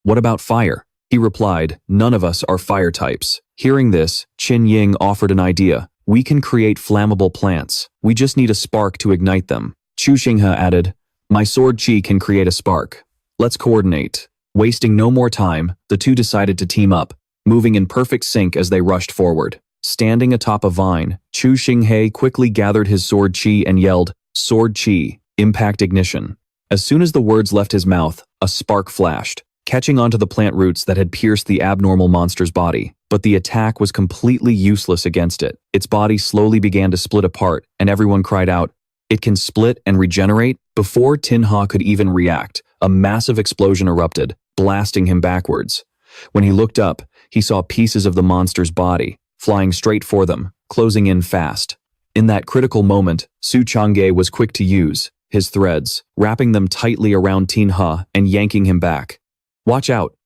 what about fire? He replied, none of us are fire types. Hearing this, Qin Ying offered an idea. We can create flammable plants. We just need a spark to ignite them. Chu Xinghe added, my sword chi can create a spark. Let's coordinate. Wasting no more time, the 2 decided to team up, moving in perfect sync as they rushed forward. Standing atop a vine, Chu Xinghe quickly gathered his sword chi and yelled, sword chi, impact ignition. As soon as the words left his mouth, a spark flashed, catching onto the plant roots that had pierced the abnormal monster's body. But the attack was completely useless against it. Its body slowly began to split apart, and everyone cried out, it can split and regenerate? Before Tin Ha could even react, a massive explosion erupted, blasting him backwards. When he looked up, he saw pieces of the monster's body, flying straight for them, closing in fast. In that critical moment, Su Changge was quick to use his threads, wrapping them tightly around Tin Ha and yanking him back. Watch out!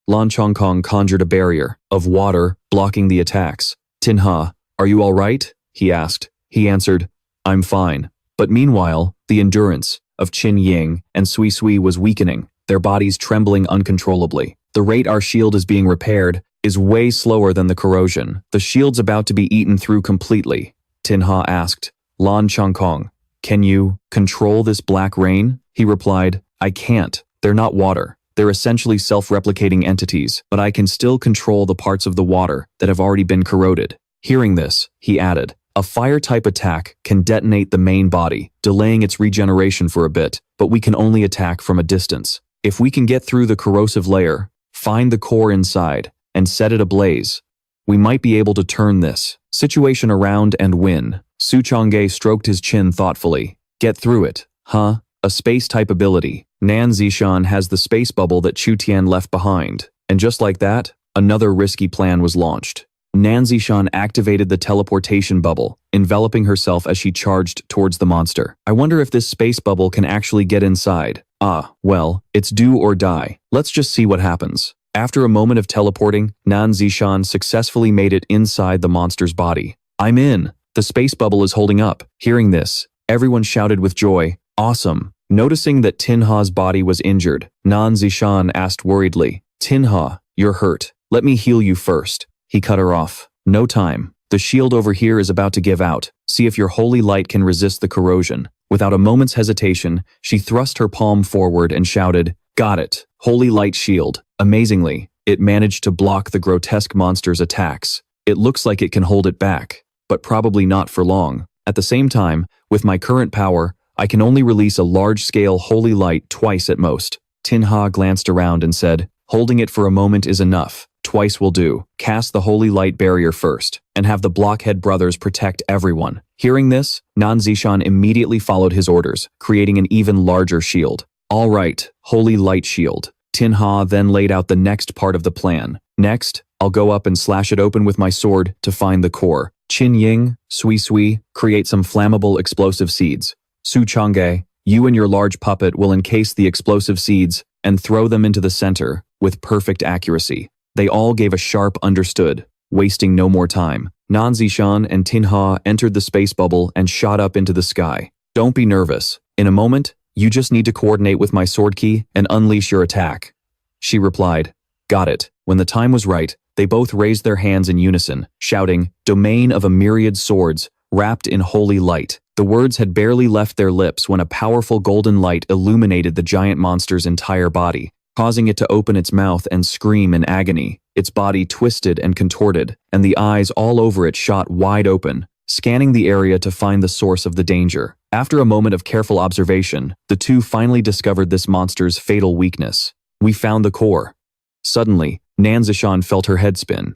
Lan Changkong conjured a barrier of water, blocking the attacks. Tin Ha, are you all right? He asked. He answered, I'm fine. But meanwhile, the endurance of Qin Ying and Sui Sui was weakening, their bodies trembling uncontrollably. The rate our shield is being repaired is way slower than the corrosion. The shield's about to be eaten through completely. Tin Ha asked, Lan Changkong, can you control this black rain? He replied, I can't. They're not water. They're essentially self-replicating entities, but I can still control the parts of the water that have already been corroded. Hearing this, he added, a fire-type attack can detonate the main body, delaying its regeneration for a bit, but we can only attack from a distance. If we can get through the corrosive layer, find the core inside, and set it ablaze, we might be able to turn this situation around and win. Su Changge stroked his chin thoughtfully. Get through it, huh? A space-type ability. Nan Zishan has the space bubble that Chu Tian left behind. And just like that, another risky plan was launched. Nanzishan activated the teleportation bubble, enveloping herself as she charged towards the monster. I wonder if this space bubble can actually get inside. Ah, well, it's do or die. Let's just see what happens. After a moment of teleporting, Nanzishan successfully made it inside the monster's body. I'm in! The space bubble is holding up. Hearing this, everyone shouted with joy, awesome. Noticing that Tinha's body was injured, Nanzishan asked worriedly, Tinha, you're hurt. Let me heal you first. He cut her off. No time. The shield over here is about to give out. See if your holy light can resist the corrosion. Without a moment's hesitation, she thrust her palm forward and shouted, got it. Holy light shield. Amazingly, it managed to block the grotesque monster's attacks. It looks like it can hold it back, but probably not for long. At the same time, with my current power, I can only release a large-scale holy light twice at most. Tinha glanced around and said, holding it for a moment is enough. Twice will do. Cast the holy light barrier first, and have the Blockhead brothers protect everyone. Hearing this, Nanzishan immediately followed his orders, creating an even larger shield. All right, holy light shield. Tinha then laid out the next part of the plan. Next, I'll go up and slash it open with my sword to find the core. Qin Ying, Sui Sui, create some flammable explosive seeds. Su Chang'e, you and your large puppet will encase the explosive seeds and throw them into the center with perfect accuracy. They all gave a sharp understood, wasting no more time. Nanzishan and Tinha entered the space bubble and shot up into the sky. Don't be nervous. In a moment, you just need to coordinate with my sword key and unleash your attack. She replied, got it. When the time was right, they both raised their hands in unison, shouting, domain of a myriad swords, wrapped in holy light. The words had barely left their lips when a powerful golden light illuminated the giant monster's entire body, causing it to open its mouth and scream in agony. Its body twisted and contorted, and the eyes all over it shot wide open, scanning the area to find the source of the danger. After a moment of careful observation, the two finally discovered this monster's fatal weakness. We found the core. Suddenly, Nanzishan felt her head spin.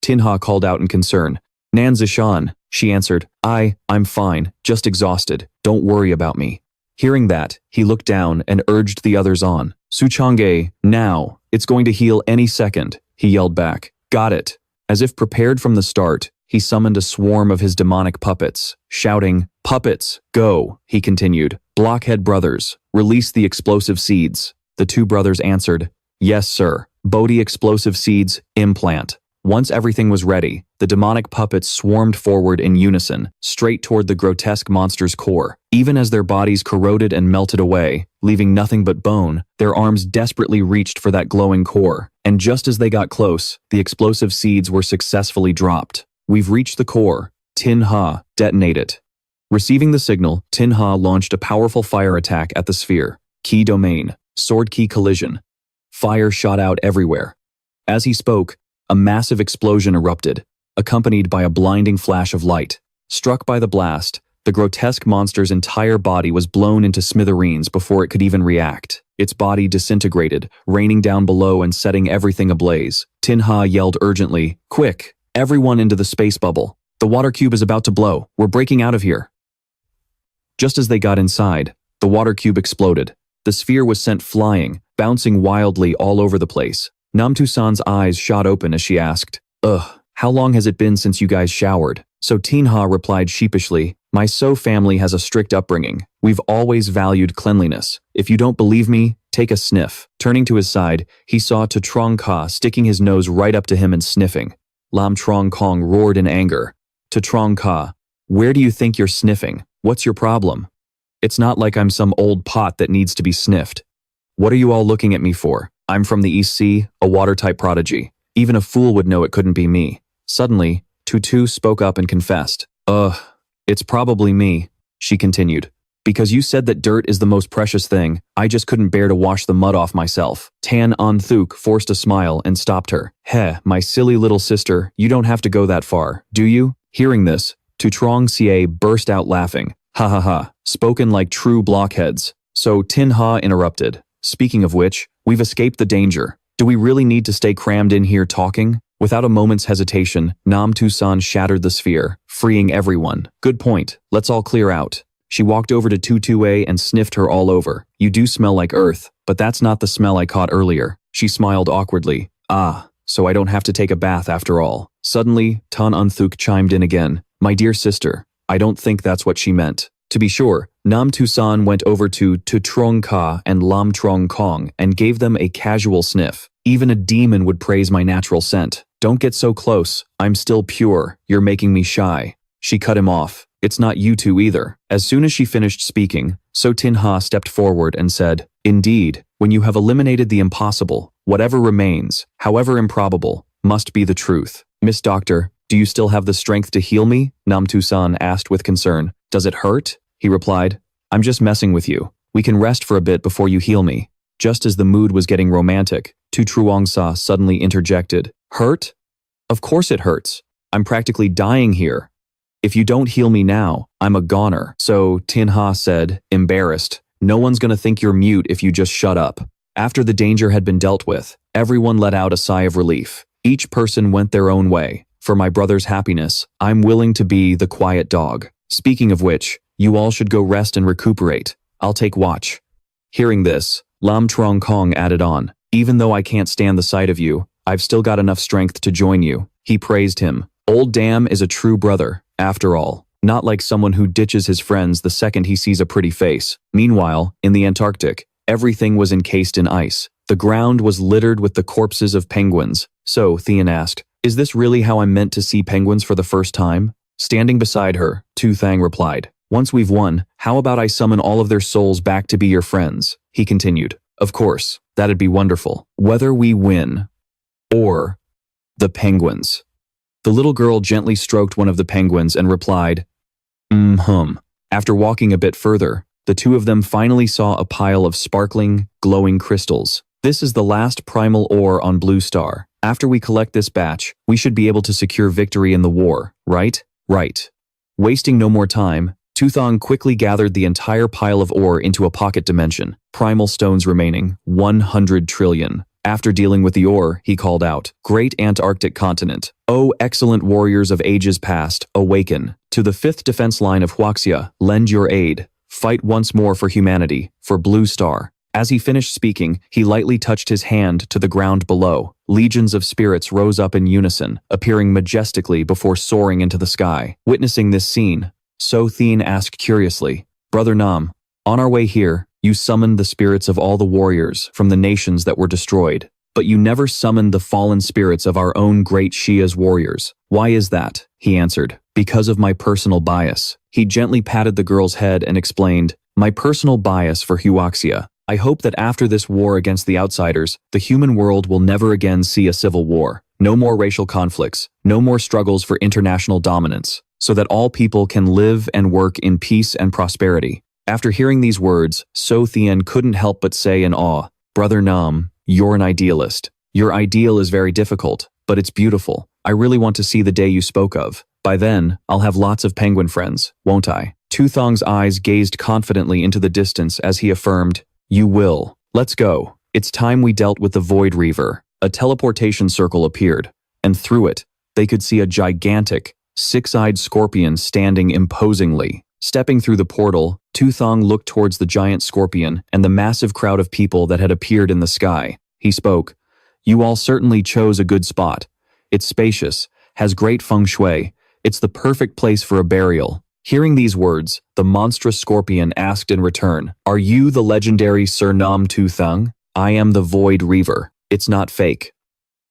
Tinha called out in concern. Nanzishan, she answered, I'm fine, just exhausted. Don't worry about me. Hearing that, he looked down and urged the others on. Su Chang'e, now, it's going to heal any second, he yelled back. Got it. As if prepared from the start, he summoned a swarm of his demonic puppets, shouting, puppets, go, he continued. Blockhead brothers, release the explosive seeds. The two brothers answered, yes, sir. Bodhi explosive seeds, implant. Once everything was ready, the demonic puppets swarmed forward in unison, straight toward the grotesque monster's core. Even as their bodies corroded and melted away, leaving nothing but bone, their arms desperately reached for that glowing core. And just as they got close, the explosive seeds were successfully dropped. We've reached the core. Tinha, detonate it. Receiving the signal, Tinha launched a powerful fire attack at the sphere. Key domain, sword key collision. Fire shot out everywhere. As he spoke, a massive explosion erupted, accompanied by a blinding flash of light. Struck by the blast, the grotesque monster's entire body was blown into smithereens before it could even react. Its body disintegrated, raining down below and setting everything ablaze. Tinha yelled urgently, quick, everyone into the space bubble. The water cube is about to blow. We're breaking out of here. Just as they got inside, the water cube exploded. The sphere was sent flying, bouncing wildly all over the place. Namtusan's eyes shot open as she asked, how long has it been since you guys showered? So Tinha replied sheepishly, my So family has a strict upbringing. We've always valued cleanliness. If you don't believe me, take a sniff. Turning to his side, he saw Tu Thang sticking his nose right up to him and sniffing. Lam Trong Kong roared in anger. Tu Thang, where do you think you're sniffing? What's your problem? It's not like I'm some old pot that needs to be sniffed. What are you all looking at me for? I'm from the East Sea, a water-type prodigy. Even a fool would know it couldn't be me. Suddenly, Tutu spoke up and confessed. It's probably me, she continued. Because you said that dirt is the most precious thing, I just couldn't bear to wash the mud off myself. Tan An Thuk forced a smile and stopped her. Heh, my silly little sister, you don't have to go that far, do you? Hearing this, Tu Trong Xie burst out laughing. Ha ha ha, spoken like true blockheads. So Tinha interrupted. Speaking of which, we've escaped the danger. Do we really need to stay crammed in here talking? Without a moment's hesitation, Nam Tusan shattered the sphere, freeing everyone. Good point. Let's all clear out. She walked over to Tutue and sniffed her all over. You do smell like earth, but that's not the smell I caught earlier. She smiled awkwardly. Ah, so I don't have to take a bath after all. Suddenly, Tan Unthuk chimed in again. My dear sister, I don't think that's what she meant. To be sure, Nam Tusan went over to Tu Trong Ka and Lam Trong Kong and gave them a casual sniff. Even a demon would praise my natural scent. Don't get so close. I'm still pure. You're making me shy. She cut him off. It's not you two either. As soon as she finished speaking, So Tin Ha stepped forward and said, Indeed, when you have eliminated the impossible, whatever remains, however improbable, must be the truth. Miss Doctor, do you still have the strength to heal me? Nam Tusan asked with concern. Does it hurt? He replied, I'm just messing with you. We can rest for a bit before you heal me. Just as the mood was getting romantic, Tu Truong Sa suddenly interjected. Hurt? Of course it hurts. I'm practically dying here. If you don't heal me now, I'm a goner. So Tin Ha said, embarrassed, no one's gonna think you're mute if you just shut up. After the danger had been dealt with, everyone let out a sigh of relief. Each person went their own way. For my brother's happiness, I'm willing to be the quiet dog. Speaking of which, you all should go rest and recuperate. I'll take watch. Hearing this, Lam Trong Kong added on, even though I can't stand the sight of you, I've still got enough strength to join you. He praised him. Old Dam is a true brother, after all, not like someone who ditches his friends the second he sees a pretty face. Meanwhile, in the Antarctic, everything was encased in ice. The ground was littered with the corpses of penguins. So, Thean asked, is this really how I'm meant to see penguins for the first time? Standing beside her, Tu Thang replied, once we've won, how about I summon all of their souls back to be your friends? He continued, of course, that'd be wonderful. Whether we win or the penguins. The little girl gently stroked one of the penguins and replied, After walking a bit further, the two of them finally saw a pile of sparkling, glowing crystals. This is the last primal ore on Blue Star. After we collect this batch, we should be able to secure victory in the war, right? Right. Wasting no more time, Tu Thang quickly gathered the entire pile of ore into a pocket dimension, primal stones remaining, 100 trillion. After dealing with the ore, he called out, Great Antarctic Continent, O excellent warriors of ages past, awaken. To the 5th defense line of Huaxia, lend your aid. Fight once more for humanity, for Blue Star. As he finished speaking, he lightly touched his hand to the ground below. Legions of spirits rose up in unison, appearing majestically before soaring into the sky. Witnessing this scene, So Thean asked curiously, Brother Nam, on our way here, you summoned the spirits of all the warriors from the nations that were destroyed, but you never summoned the fallen spirits of our own great Shia's warriors. Why is that? He answered, because of my personal bias. He gently patted the girl's head and explained, my personal bias for Huaxia. I hope that after this war against the outsiders, the human world will never again see a civil war. No more racial conflicts, no more struggles for international dominance, so that all people can live and work in peace and prosperity. After hearing these words, So Thean couldn't help but say in awe, Brother Nam, you're an idealist. Your ideal is very difficult, but it's beautiful. I really want to see the day you spoke of. By then, I'll have lots of penguin friends, won't I? Tu Thang's eyes gazed confidently into the distance as he affirmed, You will. Let's go. It's time we dealt with the Void Reaver. A teleportation circle appeared, and through it, they could see a gigantic, six-eyed scorpion standing imposingly. Stepping through the portal, Tu Thang looked towards the giant scorpion and the massive crowd of people that had appeared in the sky. He spoke, You all certainly chose a good spot. It's spacious, has great feng shui. It's the perfect place for a burial. Hearing these words, the monstrous scorpion asked in return, Are you the legendary Sir Nam Tu Thang? I am the Void Reaver. It's not fake.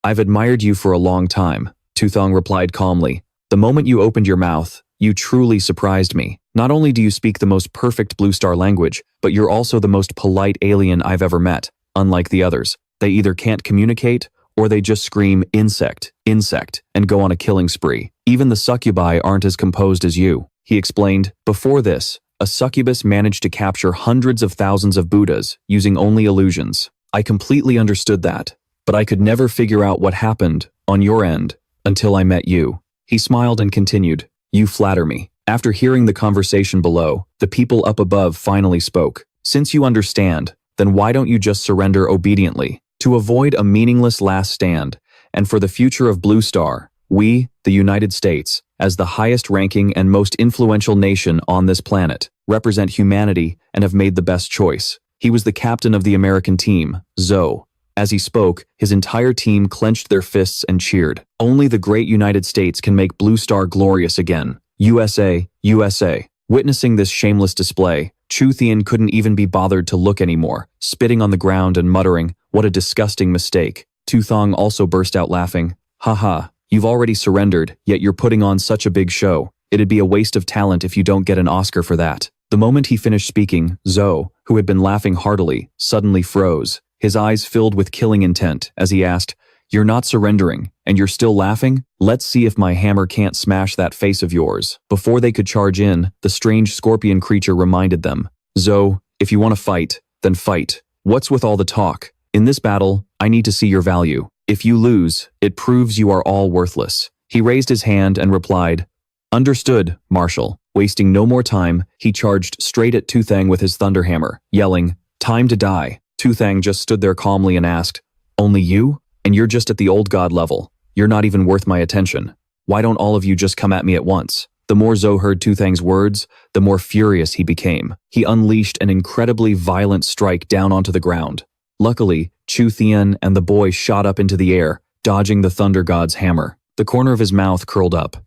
I've admired you for a long time, Tu Thang replied calmly. The moment you opened your mouth, you truly surprised me. Not only do you speak the most perfect Blue Star language, but you're also the most polite alien I've ever met. Unlike the others, they either can't communicate or they just scream insect, insect, and go on a killing spree. Even the succubi aren't as composed as you. He explained, before this, a succubus managed to capture hundreds of thousands of Buddhas using only illusions. I completely understood that, but I could never figure out what happened, on your end, until I met you. He smiled and continued, You flatter me. After hearing the conversation below, the people up above finally spoke. Since you understand, then why don't you just surrender obediently? To avoid a meaningless last stand, and for the future of Blue Star, we, the United States, as the highest-ranking and most influential nation on this planet, represent humanity and have made the best choice. He was the captain of the American team, Zoe, As he spoke, his entire team clenched their fists and cheered. Only the great United States can make Blue Star glorious again. USA, USA. Witnessing this shameless display, Tu Thang couldn't even be bothered to look anymore, spitting on the ground and muttering, "What a disgusting mistake." Tu Thang also burst out laughing. "Haha, you've already surrendered, yet you're putting on such a big show. It'd be a waste of talent if you don't get an Oscar for that." The moment he finished speaking, Zhou, who had been laughing heartily, suddenly froze, his eyes filled with killing intent as he asked, "You're not surrendering, and you're still laughing? Let's see if my hammer can't smash that face of yours." Before they could charge in, the strange scorpion creature reminded them, "Zhou, if you want to fight, then fight. What's with all the talk? In this battle, I need to see your value. If you lose, it proves you are all worthless." He raised his hand and replied, "Understood, Marshal." Wasting no more time, he charged straight at Tu Thang with his thunder hammer, yelling, "Time to die." Tu Thang just stood there calmly and asked, "Only you? And you're just at the old god level. You're not even worth my attention. Why don't all of you just come at me at once?" The more Zhou heard Tu Thang's words, the more furious he became. He unleashed an incredibly violent strike down onto the ground. Luckily, Tu Thang and the boy shot up into the air, dodging the thunder god's hammer. The corner of his mouth curled up.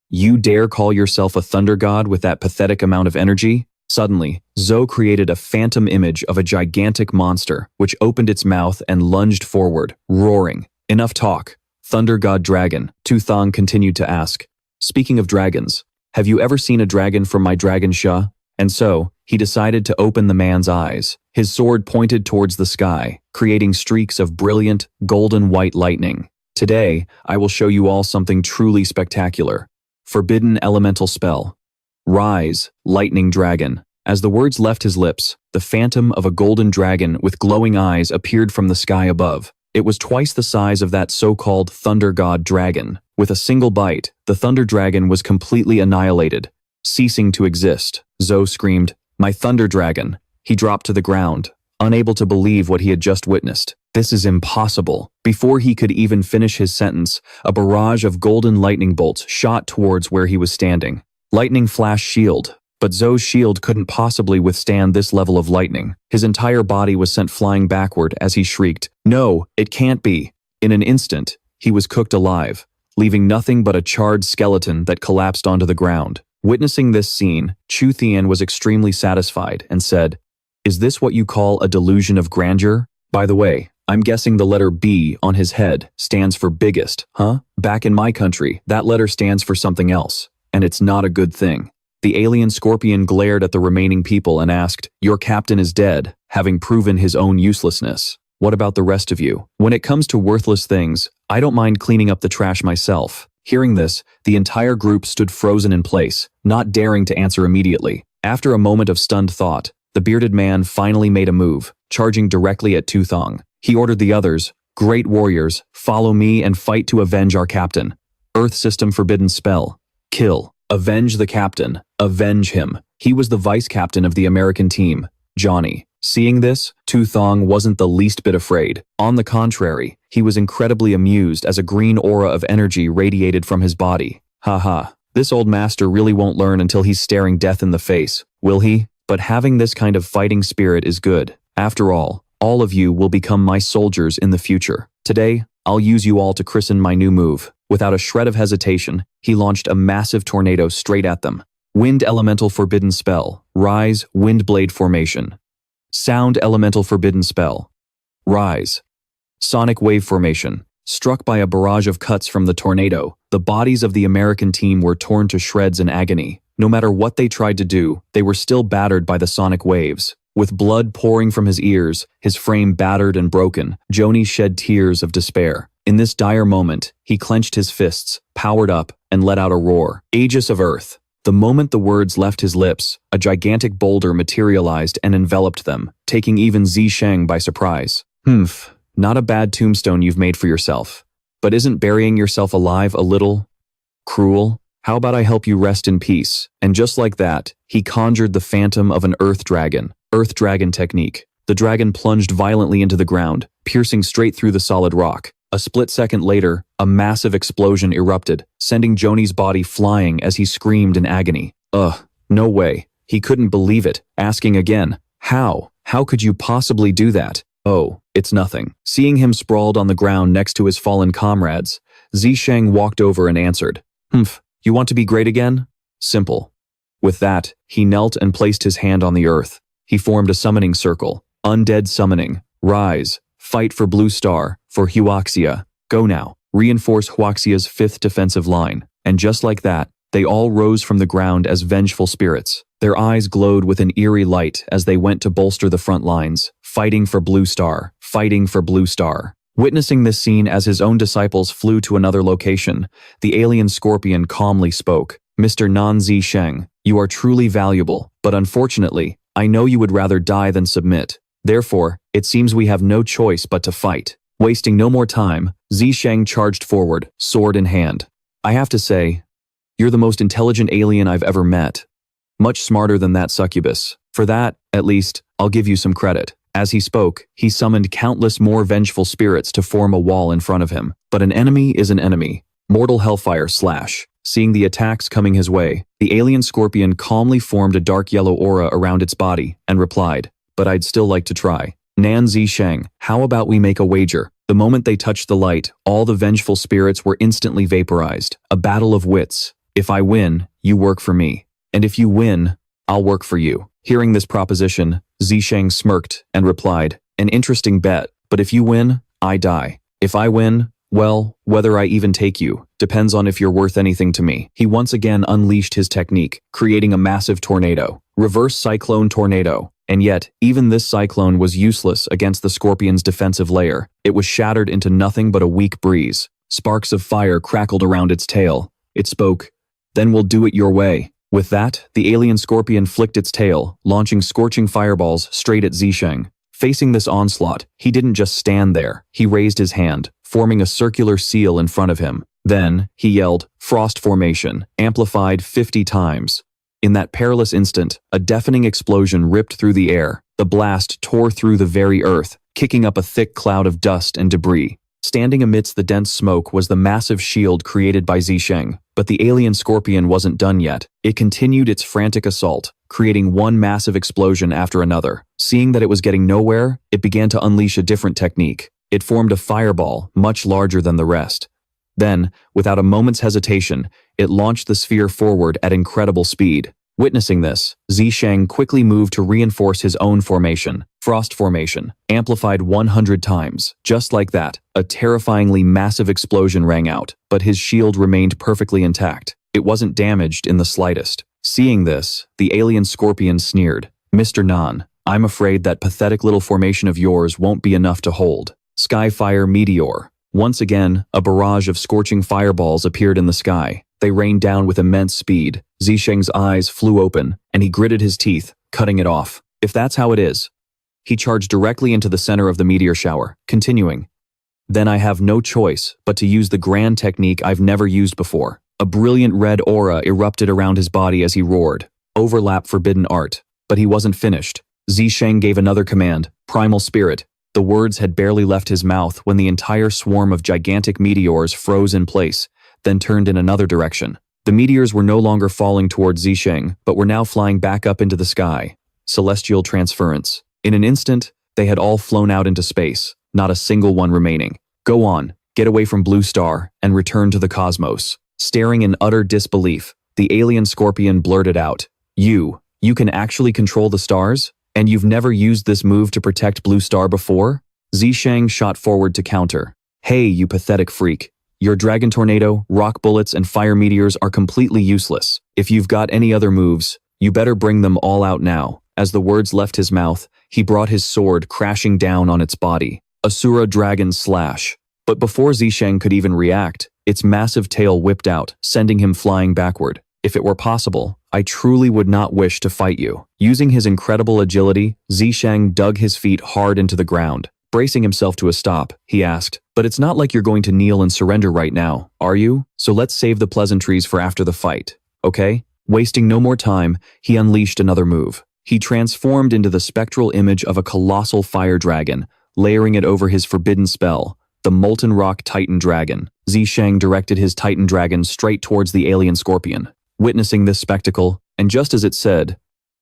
"You dare call yourself a thunder god with that pathetic amount of energy?" Suddenly, Zhou created a phantom image of a gigantic monster, which opened its mouth and lunged forward, roaring. "Enough talk. Thunder god dragon," Tu Thang continued to ask. "Speaking of dragons, have you ever seen a dragon from my dragon Sha?" And so, he decided to open the man's eyes. His sword pointed towards the sky, creating streaks of brilliant, golden white lightning. "Today, I will show you all something truly spectacular. Forbidden elemental spell. Rise, lightning dragon." As the words left his lips, the phantom of a golden dragon with glowing eyes appeared from the sky above. It was twice the size of that so-called thunder god dragon. With a single bite, the thunder dragon was completely annihilated, ceasing to exist. Zhou screamed, "My thunder dragon!" He dropped to the ground, unable to believe what he had just witnessed. "This is impossible." Before he could even finish his sentence, a barrage of golden lightning bolts shot towards where he was standing. Lightning flashed shield, but Zhou's shield couldn't possibly withstand this level of lightning. His entire body was sent flying backward as he shrieked, "No, it can't be." In an instant, he was cooked alive, leaving nothing but a charred skeleton that collapsed onto the ground. Witnessing this scene, Tu Thang was extremely satisfied and said, "Is this what you call a delusion of grandeur? By the way, I'm guessing the letter B on his head stands for biggest, huh? Back in my country, that letter stands for something else, and it's not a good thing." The alien scorpion glared at the remaining people and asked, "Your captain is dead, having proven his own uselessness. What about the rest of you? When it comes to worthless things, I don't mind cleaning up the trash myself." Hearing this, the entire group stood frozen in place, not daring to answer immediately. After a moment of stunned thought, the bearded man finally made a move, charging directly at Tu Thang. He ordered the others, "Great warriors, follow me and fight to avenge our captain. Earth system forbidden spell. Kill. Avenge the captain. Avenge him." He was the vice captain of the American team, Johnny. Seeing this, Tu Thang wasn't the least bit afraid. On the contrary, he was incredibly amused as a green aura of energy radiated from his body. "Haha, this old master really won't learn until he's staring death in the face, will he? But having this kind of fighting spirit is good. After all of you will become my soldiers in the future. Today, I'll use you all to christen my new move." Without a shred of hesitation, he launched a massive tornado straight at them. Wind elemental forbidden spell. Rise, wind blade formation. Sound elemental forbidden spell. Rise. Sonic wave formation. Struck by a barrage of cuts from the tornado, the bodies of the American team were torn to shreds in agony. No matter what they tried to do, they were still battered by the sonic waves. With blood pouring from his ears, his frame battered and broken, Johnny shed tears of despair. In this dire moment, he clenched his fists, powered up, and let out a roar. "Aegis of Earth." The moment the words left his lips, a gigantic boulder materialized and enveloped them, taking even Zisheng by surprise. "Humph, not a bad tombstone you've made for yourself. But isn't burying yourself alive a little cruel? How about I help you rest in peace?" And just like that, he conjured the phantom of an earth dragon technique. The dragon plunged violently into the ground, piercing straight through the solid rock. A split second later, a massive explosion erupted, sending Johnny's body flying as he screamed in agony. "Ugh, no way." He couldn't believe it, asking again, "How? How could you possibly do that?" "Oh, It's nothing. Seeing him sprawled on the ground next to his fallen comrades, Zisheng walked over and answered, "Humph, you want to be great again? Simple." With that, he knelt and placed his hand on the earth. He formed a summoning circle. Undead summoning. Rise. Fight for Blue Star, for Huaxia. Go now. Reinforce Huaxia's 5th defensive line. And just like that, they all rose from the ground as vengeful spirits. Their eyes glowed with an eerie light as they went to bolster the front lines, fighting for Blue Star, fighting for Blue Star. Witnessing this scene as his own disciples flew to another location, the alien scorpion calmly spoke. "Mr. Nan Zisheng, you are truly valuable, but unfortunately, I know you would rather die than submit. Therefore, it seems we have no choice but to fight." Wasting no more time, Zisheng charged forward, sword in hand. "I have to say, you're the most intelligent alien I've ever met. Much smarter than that succubus. For that, at least, I'll give you some credit." As he spoke, he summoned countless more vengeful spirits to form a wall in front of him. But an enemy is an enemy. Mortal hellfire slash. Seeing the attacks coming his way, the alien scorpion calmly formed a dark yellow aura around its body and replied, "But I'd still like to try. Nan Zisheng, how about we make a wager?" The moment they touched the light, all the vengeful spirits were instantly vaporized. A battle of wits. If I win, you work for me. And if you win, I'll work for you. Hearing this proposition, Zisheng smirked and replied, "An interesting bet, but if you win, I die. If I win, well, whether I even take you, depends on if you're worth anything to me." He once again unleashed his technique, creating a massive tornado. Reverse cyclone tornado. And yet, even this cyclone was useless against the scorpion's defensive layer. It was shattered into nothing but a weak breeze. Sparks of fire crackled around its tail. It spoke, "Then we'll do it your way." With that, the alien scorpion flicked its tail, launching scorching fireballs straight at Zisheng. Facing this onslaught, he didn't just stand there. He raised his hand, forming a circular seal in front of him. Then, he yelled, "Frost formation," amplified 50 times. In that perilous instant, a deafening explosion ripped through the air. The blast tore through the very earth, kicking up a thick cloud of dust and debris. Standing amidst the dense smoke was the massive shield created by Zisheng. But the alien scorpion wasn't done yet. It continued its frantic assault, creating one massive explosion after another. Seeing that it was getting nowhere, it began to unleash a different technique. It formed a fireball much larger than the rest. Then, without a moment's hesitation, it launched the sphere forward at incredible speed. Witnessing this, Zisheng quickly moved to reinforce his own formation, Frost Formation, amplified 100 times. Just like that, a terrifyingly massive explosion rang out, but his shield remained perfectly intact. It wasn't damaged in the slightest. Seeing this, the alien scorpion sneered, "Mr. Nan, I'm afraid that pathetic little formation of yours won't be enough to hold." Skyfire Meteor. Once again, a barrage of scorching fireballs appeared in the sky. They rained down with immense speed. Zisheng's eyes flew open, and he gritted his teeth, cutting it off. If that's how it is. He charged directly into the center of the meteor shower, continuing, "Then I have no choice but to use the grand technique I've never used before." A brilliant red aura erupted around his body as he roared. Overlap forbidden art. But he wasn't finished. Zisheng gave another command, Primal Spirit. The words had barely left his mouth when the entire swarm of gigantic meteors froze in place, then turned in another direction. The meteors were no longer falling towards Zisheng, but were now flying back up into the sky. Celestial transference. In an instant, they had all flown out into space, not a single one remaining. "Go on, get away from Blue Star, and return to the cosmos." Staring in utter disbelief, the alien scorpion blurted out, You can actually control the stars? And you've never used this move to protect Blue Star before?" Zisheng shot forward to counter. "Hey, you pathetic freak. Your dragon tornado, rock bullets, and fire meteors are completely useless. If you've got any other moves, you better bring them all out now." As the words left his mouth, he brought his sword crashing down on its body. Asura Dragon Slash. But before Zisheng could even react, its massive tail whipped out, sending him flying backward. "If it were possible, I truly would not wish to fight you." Using his incredible agility, Zisheng dug his feet hard into the ground. Bracing himself to a stop, he asked, "But it's not like you're going to kneel and surrender right now, are you? So let's save the pleasantries for after the fight, okay?" Wasting no more time, he unleashed another move. He transformed into the spectral image of a colossal fire dragon, layering it over his forbidden spell, the Molten Rock Titan Dragon. Zisheng directed his Titan Dragon straight towards the alien scorpion. Witnessing this spectacle, and just as it said,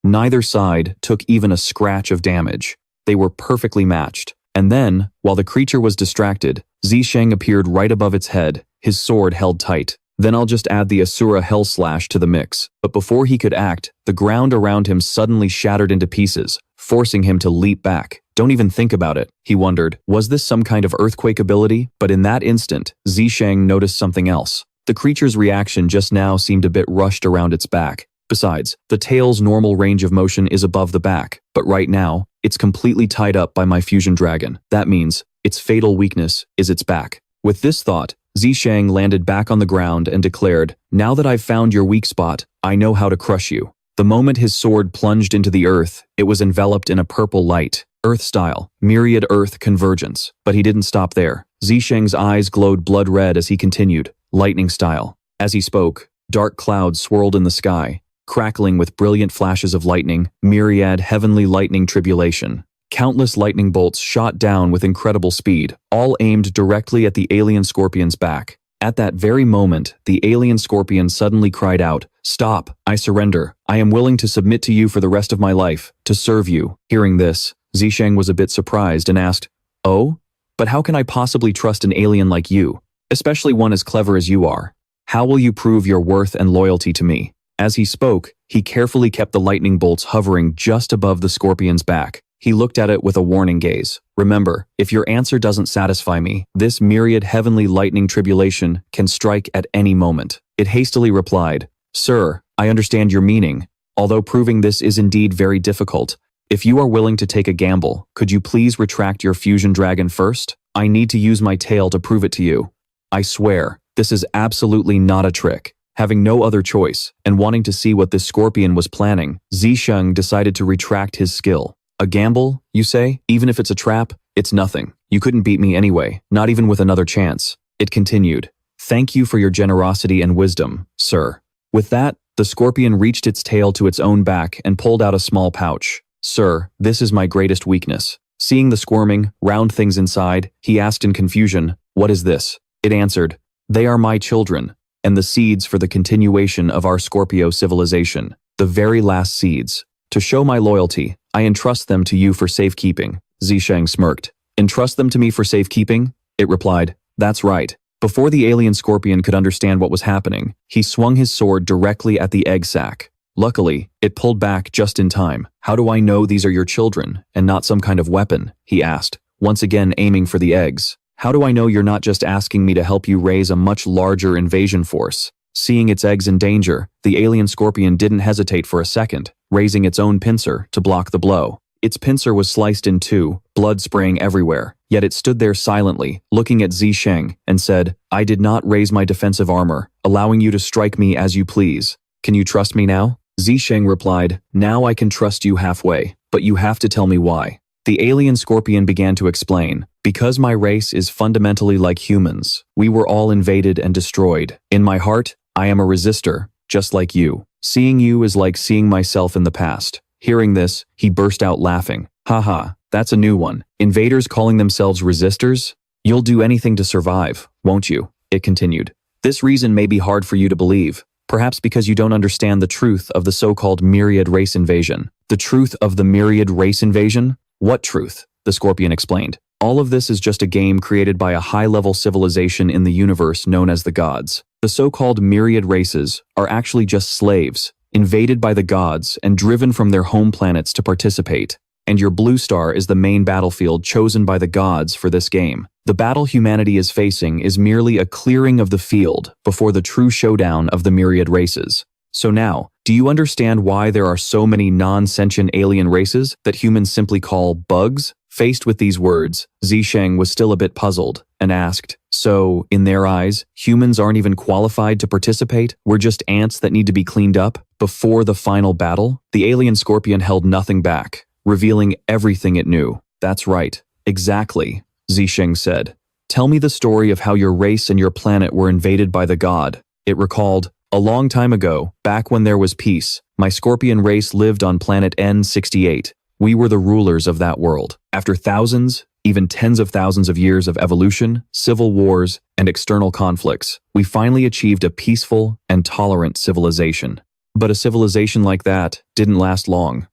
neither side took even a scratch of damage. They were perfectly matched. And then, while the creature was distracted, Zisheng appeared right above its head, his sword held tight. Then I'll just add the Asura Hell Slash to the mix. But before he could act, the ground around him suddenly shattered into pieces, forcing him to leap back. Don't even think about it, he wondered. Was this some kind of earthquake ability? But in that instant, Zisheng noticed something else. The creature's reaction just now seemed a bit rushed around its back. Besides, the tail's normal range of motion is above the back, but right now, it's completely tied up by my fusion dragon. That means, its fatal weakness is its back. With this thought, Zisheng landed back on the ground and declared, "Now that I've found your weak spot, I know how to crush you." The moment his sword plunged into the earth, it was enveloped in a purple light. Earth-style, Myriad Earth convergence. But he didn't stop there. Zisheng's eyes glowed blood red as he continued, lightning style. As he spoke, dark clouds swirled in the sky, crackling with brilliant flashes of lightning, myriad heavenly lightning tribulation. Countless lightning bolts shot down with incredible speed, all aimed directly at the alien scorpion's back. At that very moment, the alien scorpion suddenly cried out, "Stop, I surrender. I am willing to submit to you for the rest of my life, to serve you." Hearing this, Zisheng was a bit surprised and asked, "Oh? But how can I possibly trust an alien like you, especially one as clever as you are? How will you prove your worth and loyalty to me?" As he spoke, he carefully kept the lightning bolts hovering just above the scorpion's back. He looked at it with a warning gaze. "Remember, if your answer doesn't satisfy me, this myriad heavenly lightning tribulation can strike at any moment." It hastily replied, "Sir, I understand your meaning, although proving this is indeed very difficult. If you are willing to take a gamble, could you please retract your fusion dragon first? I need to use my tail to prove it to you. I swear, this is absolutely not a trick." Having no other choice, and wanting to see what this scorpion was planning, Zisheng decided to retract his skill. "A gamble, you say? Even if it's a trap, it's nothing. You couldn't beat me anyway, not even with another chance." It continued, "Thank you for your generosity and wisdom, sir." With that, the scorpion reached its tail to its own back and pulled out a small pouch. "Sir, this is my greatest weakness." Seeing the squirming, round things inside, he asked in confusion, "What is this?" It answered, "They are my children, and the seeds for the continuation of our Scorpio civilization, the very last seeds. To show my loyalty, I entrust them to you for safekeeping." Zisheng smirked. "Entrust them to me for safekeeping?" It replied, "That's right." Before the alien scorpion could understand what was happening, he swung his sword directly at the egg sac. Luckily, it pulled back just in time. "How do I know these are your children, and not some kind of weapon?" he asked, once again aiming for the eggs. "How do I know you're not just asking me to help you raise a much larger invasion force?" Seeing its eggs in danger, the alien scorpion didn't hesitate for a second, raising its own pincer to block the blow. Its pincer was sliced in two, blood spraying everywhere, yet it stood there silently, looking at Zisheng, and said, "I did not raise my defensive armor, allowing you to strike me as you please. Can you trust me now?" Zisheng replied, "Now I can trust you halfway, but you have to tell me why." The alien scorpion began to explain, "Because my race is fundamentally like humans. We were all invaded and destroyed. In my heart, I am a resistor, just like you. Seeing you is like seeing myself in the past." Hearing this, he burst out laughing. "Haha, that's a new one. Invaders calling themselves resistors? You'll do anything to survive, won't you?" It continued. "This reason may be hard for you to believe, perhaps because you don't understand the truth of the so-called Myriad race invasion." "The truth of the Myriad race invasion? What truth?" the scorpion explained. "All of this is just a game created by a high-level civilization in the universe known as the gods. The so-called Myriad races are actually just slaves, invaded by the gods and driven from their home planets to participate. And your blue star is the main battlefield chosen by the gods for this game. The battle humanity is facing is merely a clearing of the field before the true showdown of the Myriad races. So now, do you understand why there are so many non-sentient alien races that humans simply call bugs?" Faced with these words, Zisheng was still a bit puzzled and asked, "So, in their eyes, humans aren't even qualified to participate? We're just ants that need to be cleaned up before the final battle?" The alien scorpion held nothing back, revealing everything it knew. "That's right. Exactly," Zisheng said. "Tell me the story of how your race and your planet were invaded by the god." It recalled, "A long time ago, back when there was peace, my scorpion race lived on planet N68. We were the rulers of that world. After thousands, even tens of thousands of years of evolution, civil wars, and external conflicts, we finally achieved a peaceful and tolerant civilization. But a civilization like that didn't last long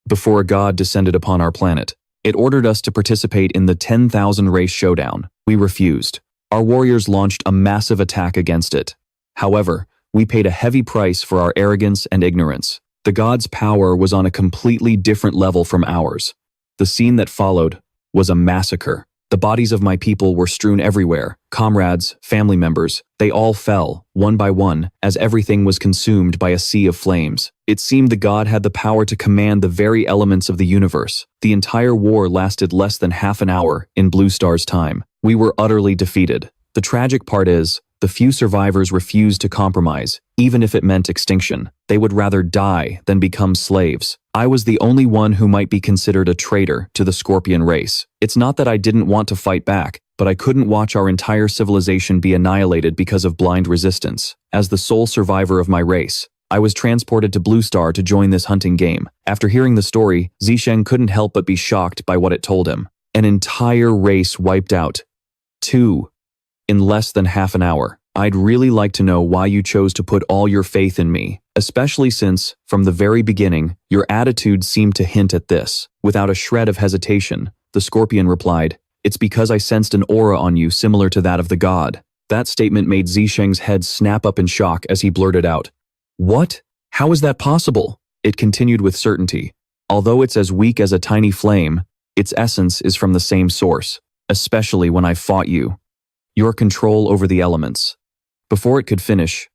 before a god descended upon our planet. It ordered us to participate in the 10,000 race showdown. We refused. Our warriors launched a massive attack against it. However, we paid a heavy price for our arrogance and ignorance. The gods' power was on a completely different level from ours. The scene that followed was a massacre. The bodies of my people were strewn everywhere. Comrades, family members, they all fell, one by one, as everything was consumed by a sea of flames. It seemed the god had the power to command the very elements of the universe. The entire war lasted less than half an hour in Blue Star's time. We were utterly defeated. The tragic part is, the few survivors refused to compromise, even if it meant extinction. They would rather die than become slaves. I was the only one who might be considered a traitor to the Scorpion race. It's not that I didn't want to fight back, but I couldn't watch our entire civilization be annihilated because of blind resistance. As the sole survivor of my race, I was transported to Blue Star to join this hunting game. After hearing the story, Zisheng couldn't help but be shocked by what it told him. An entire race wiped out. 2. In less than half an hour. I'd really like to know why you chose to put all your faith in me, especially since, from the very beginning, your attitude seemed to hint at this. Without a shred of hesitation, the Scorpion replied, "It's because I sensed an aura on you similar to that of the god." That statement made Zisheng's head snap up in shock as he blurted out, "What? How is that possible?" It continued with certainty. "Although it's as weak as a tiny flame, its essence is from the same source, especially when I fought you. Your control over the elements." Before it could finish,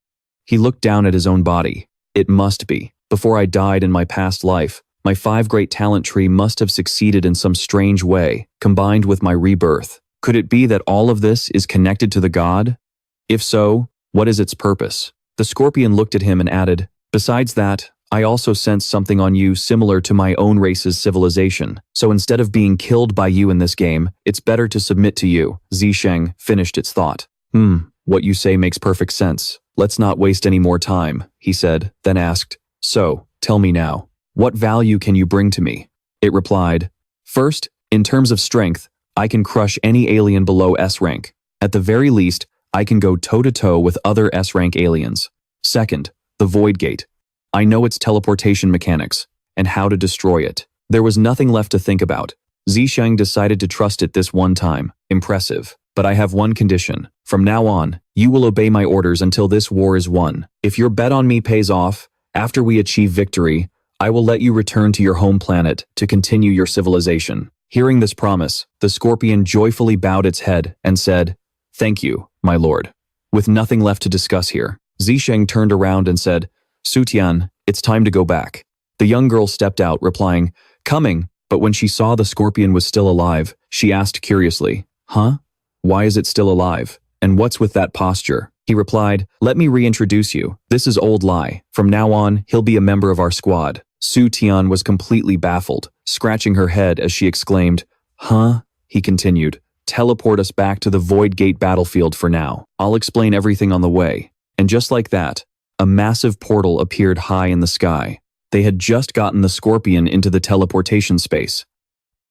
he looked down at his own body. It must be. Before I died in my past life, my 5 great talent tree must have succeeded in some strange way, combined with my rebirth. Could it be that all of this is connected to the god? If so, what is its purpose? The Scorpion looked at him and added, "Besides that, I also sense something on you similar to my own race's civilization. So instead of being killed by you in this game, it's better to submit to you." Zisheng finished its thought. What you say makes perfect sense. Let's not waste any more time," he said, then asked, "So, tell me now, what value can you bring to me?" It replied, "First, in terms of strength, I can crush any alien below S rank. At the very least, I can go toe-to-toe with other S rank aliens. Second, the Void Gate. I know its teleportation mechanics, and how to destroy it." There was nothing left to think about. Zisheng decided to trust it this one time. Impressive. "But I have one condition. From now on, you will obey my orders until this war is won. If your bet on me pays off, after we achieve victory, I will let you return to your home planet to continue your civilization." Hearing this promise, the Scorpion joyfully bowed its head and said, "Thank you, my lord." With nothing left to discuss here, Zisheng turned around and said, "Sutian, it's time to go back." The young girl stepped out, replying, "Coming," but when she saw the Scorpion was still alive, she asked curiously, "Huh? Why is it still alive? And what's with that posture?" He replied, "Let me reintroduce you. This is Old Lai. From now on, he'll be a member of our squad." Su Tian was completely baffled, scratching her head as she exclaimed, "Huh?" He continued, "Teleport us back to the Void Gate battlefield for now. I'll explain everything on the way." And just like that, a massive portal appeared high in the sky. They had just gotten the Scorpion into the teleportation space.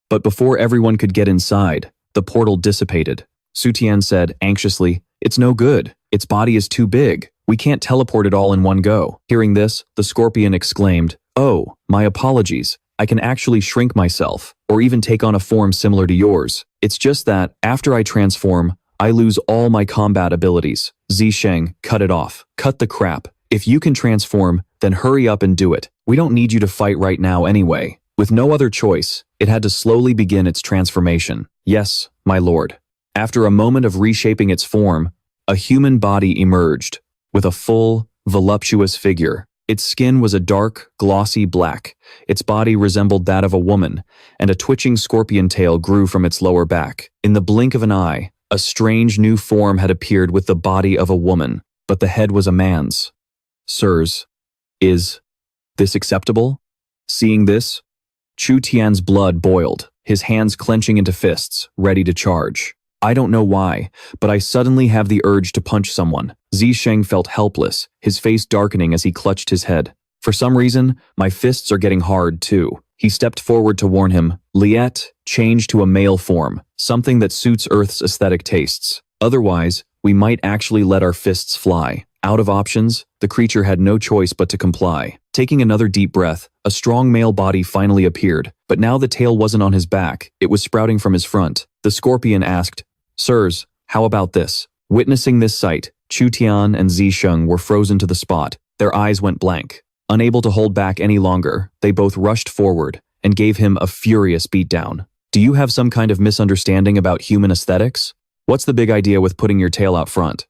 But before everyone could get inside, the portal dissipated. Sutian said anxiously, "It's no good. Its body is too big. We can't teleport it all in one go." Hearing this, the Scorpion exclaimed, "Oh, my apologies. I can actually shrink myself, or even take on a form similar to yours. It's just that, after I transform, I lose all my combat abilities." Zisheng cut it off. "Cut the crap. If you can transform, then hurry up and do it. We don't need you to fight right now anyway." With no other choice, it had to slowly begin its transformation. "Yes, my lord." After a moment of reshaping its form, a human body emerged, with a full, voluptuous figure. Its skin was a dark, glossy black. Its body resembled that of a woman, and a twitching scorpion tail grew from its lower back. In the blink of an eye, a strange new form had appeared with the body of a woman, but the head was a man's. "Sirs, is this acceptable?" Seeing this, Chu Tian's blood boiled, his hands clenching into fists, ready to charge. "I don't know why, but I suddenly have the urge to punch someone." Zisheng felt helpless, his face darkening as he clutched his head. "For some reason, my fists are getting hard too." He stepped forward to warn him, "Liet, change to a male form, something that suits Earth's aesthetic tastes. Otherwise, we might actually let our fists fly." Out of options, the creature had no choice but to comply. Taking another deep breath, a strong male body finally appeared, But now the tail wasn't on his back, it was sprouting from his front. The scorpion asked, "Sirs, how about this?" Witnessing this sight, Chu Tian and Zisheng were frozen to the spot. Their eyes went blank. Unable to hold back any longer, they both rushed forward and gave him a furious beatdown. Do you have some kind of misunderstanding about human aesthetics? What's the big idea with putting your tail out front?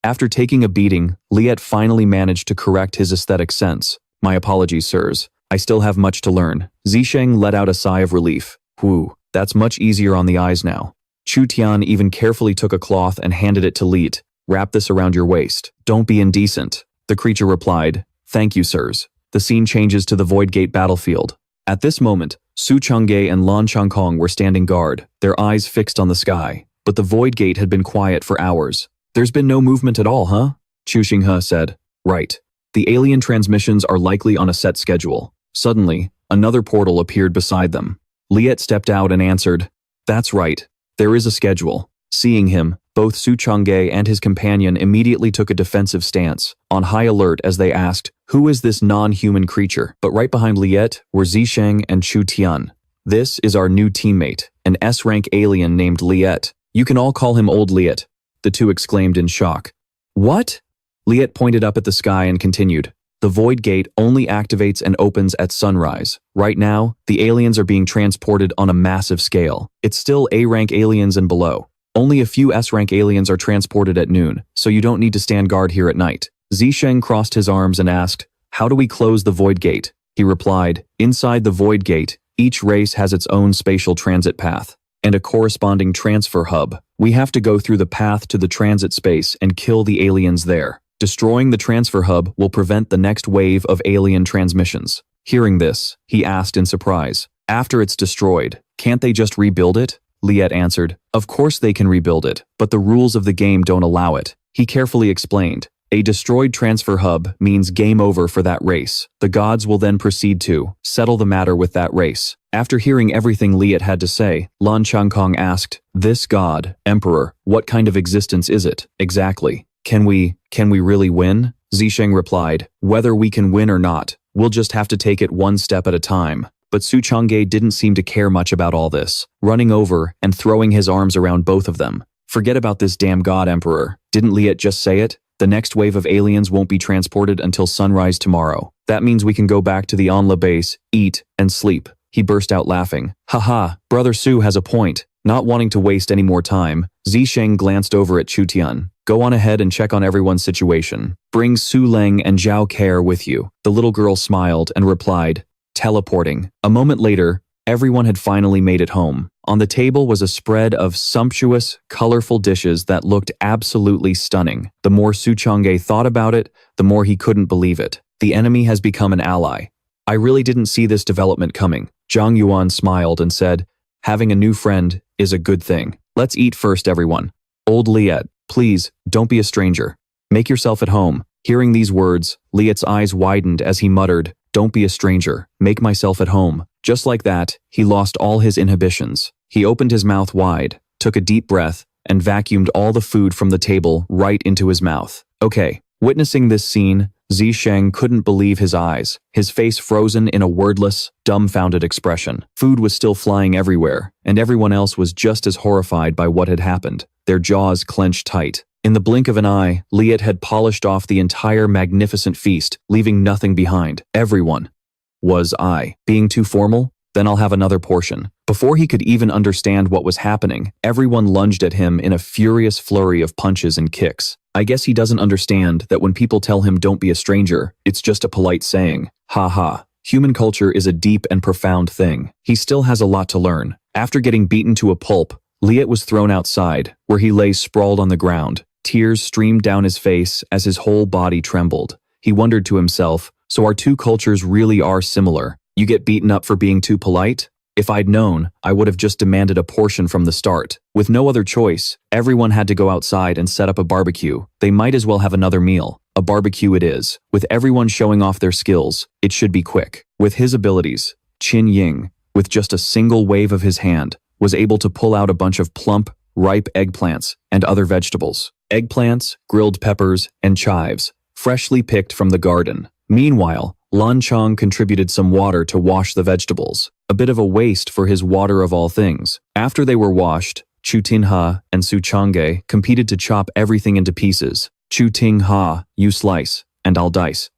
After taking a beating, Liet finally managed to correct his aesthetic sense. My apologies, sirs. I still have much to learn. Zisheng let out a sigh of relief. Whew, that's much easier on the eyes now. Chu Tian even carefully took a cloth and handed it to Liet. Wrap this around your waist. Don't be indecent. The creature replied, Thank you, sirs. The scene changes to the Void Gate battlefield. At this moment, Su Changge and Lan Changkong were standing guard, their eyes fixed on the sky. But the Void Gate had been quiet for hours. There's been no movement at all, huh? Chu Xinghe said. Right. The alien transmissions are likely on a set schedule. Suddenly, another portal appeared beside them. Liet stepped out and answered, That's right. There is a schedule. Seeing him, both Su Changge and his companion immediately took a defensive stance, on high alert as they asked, Who is this non-human creature? But right behind Liet were Zisheng and Chu Tian. This is our new teammate, an S-rank alien named Liet. You can all call him Old Liet, the two exclaimed in shock. What? Liet pointed up at the sky and continued. The Void Gate only activates and opens at sunrise. Right now, the aliens are being transported on a massive scale. It's still A-rank aliens and below. Only a few S-rank aliens are transported at noon, so you don't need to stand guard here at night. Zisheng crossed his arms and asked, How do we close the Void Gate? He replied, Inside the Void Gate, each race has its own spatial transit path and a corresponding transfer hub. We have to go through the path to the transit space and kill the aliens there. Destroying the transfer hub will prevent the next wave of alien transmissions. Hearing this, he asked in surprise, After it's destroyed, can't they just rebuild it? Liet answered, Of course they can rebuild it, but the rules of the game don't allow it. He carefully explained, A destroyed transfer hub means game over for that race. The gods will then proceed to settle the matter with that race. After hearing everything Liet had to say, Lan Changkong asked, This god, Emperor, what kind of existence is it, exactly? Can we really win? Zisheng replied, Whether we can win or not, we'll just have to take it one step at a time. But Su Changge didn't seem to care much about all this, running over and throwing his arms around both of them. Forget about this damn god, Emperor. Didn't Liet just say it? The next wave of aliens won't be transported until sunrise tomorrow. That means we can go back to the Anla base, eat, and sleep. He burst out laughing. Haha, Brother Su has a point. Not wanting to waste any more time, Zisheng glanced over at Chu Tian. Go on ahead and check on everyone's situation. Bring Su Leng and Zhao Care with you. The little girl smiled and replied, Teleporting. A moment later, everyone had finally made it home. On the table was a spread of sumptuous, colorful dishes that looked absolutely stunning. The more Su Changge thought about it, the more he couldn't believe it. The enemy has become an ally. I really didn't see this development coming. Zhang Yuan smiled and said, Having a new friend is a good thing. Let's eat first, everyone. Old Liet, please, don't be a stranger. Make yourself at home. Hearing these words, Liet's eyes widened as he muttered, Don't be a stranger. Make myself at home. Just like that, he lost all his inhibitions. He opened his mouth wide, took a deep breath, and vacuumed all the food from the table right into his mouth. Okay, witnessing this scene, Zisheng couldn't believe his eyes, his face frozen in a wordless, dumbfounded expression. Food was still flying everywhere, and everyone else was just as horrified by what had happened. Their jaws clenched tight. In the blink of an eye, Liet had polished off the entire magnificent feast, leaving nothing behind. Everyone. Was I being too formal? Then I'll have another portion. Before he could even understand what was happening, everyone lunged at him in a furious flurry of punches and kicks. I guess he doesn't understand that when people tell him don't be a stranger, it's just a polite saying. Ha ha. Human culture is a deep and profound thing. He still has a lot to learn. After getting beaten to a pulp, Liet was thrown outside, where he lay sprawled on the ground. Tears streamed down his face as his whole body trembled. He wondered to himself, so our two cultures really are similar. You get beaten up for being too polite? If I'd known, I would have just demanded a portion from the start. With no other choice, everyone had to go outside and set up a barbecue. They might as well have another meal. A barbecue it is. With everyone showing off their skills, it should be quick. With his abilities, Qin Ying, with just a single wave of his hand, was able to pull out a bunch of plump, ripe eggplants and other vegetables. Eggplants, grilled peppers, and chives, freshly picked from the garden. Meanwhile, Lan Chang contributed some water to wash the vegetables, a bit of a waste for his water of all things. After they were washed, Chu Tinha and Su Changge competed to chop everything into pieces. Chu Tingha, you slice, and I'll dice.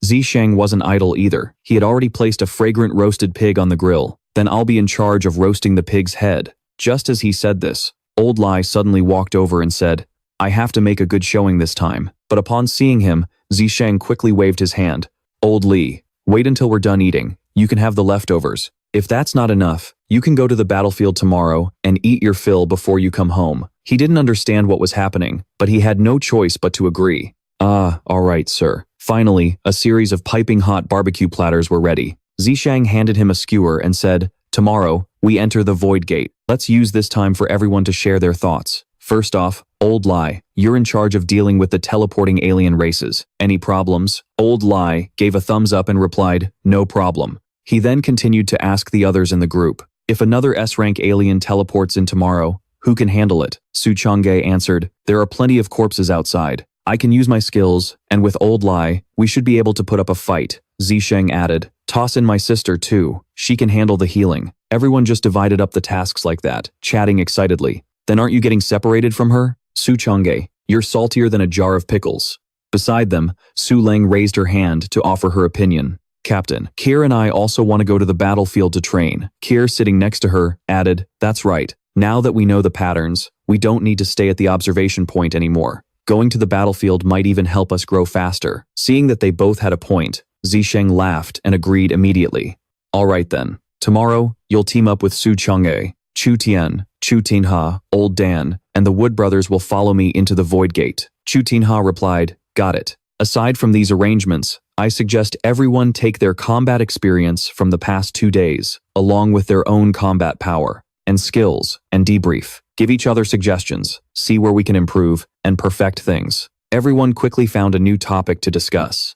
Zisheng wasn't idle either. He had already placed a fragrant roasted pig on the grill. Then I'll be in charge of roasting the pig's head. Just as he said this, Old Lai suddenly walked over and said, I have to make a good showing this time. But upon seeing him, Zisheng quickly waved his hand. Old Li, wait until we're done eating. You can have the leftovers. If that's not enough, you can go to the battlefield tomorrow and eat your fill before you come home. He didn't understand what was happening, but he had no choice but to agree. Ah, all right, sir. Finally, a series of piping hot barbecue platters were ready. Zisheng handed him a skewer and said, Tomorrow, we enter the Void Gate. Let's use this time for everyone to share their thoughts. First off, Old Lai, you're in charge of dealing with the teleporting alien races. Any problems? Old Lai gave a thumbs up and replied, no problem. He then continued to ask the others in the group, if another S-rank alien teleports in tomorrow, who can handle it? Su Changge answered, there are plenty of corpses outside. I can use my skills, and with Old Lai, we should be able to put up a fight. Zisheng added, toss in my sister too. She can handle the healing. Everyone just divided up the tasks like that, chatting excitedly. Then aren't you getting separated from her? Su Changge, you're saltier than a jar of pickles. Beside them, Su Leng raised her hand to offer her opinion. Captain, Kier and I also want to go to the battlefield to train. Kier, sitting next to her, added, that's right. Now that we know the patterns, we don't need to stay at the observation point anymore. Going to the battlefield might even help us grow faster. Seeing that they both had a point, Zisheng laughed and agreed immediately. All right then. Tomorrow, you'll team up with Su Changge, Chu Tian, Chu Tinha, Old Dan, and the Wood brothers will follow me into the Void Gate. Chu Tinha replied, got it. Aside from these arrangements, I suggest everyone take their combat experience from the past 2 days, along with their own combat power and skills, and debrief. Give each other suggestions, see where we can improve, and perfect things. Everyone quickly found a new topic to discuss.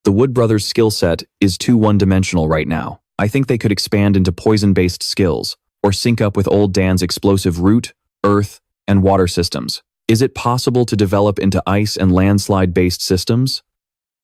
The Wood brothers' skill set is too one-dimensional right now. I think they could expand into poison-based skills, or sync up with Old Dan's explosive root, earth, and water systems. Is it possible to develop into ice and landslide-based systems?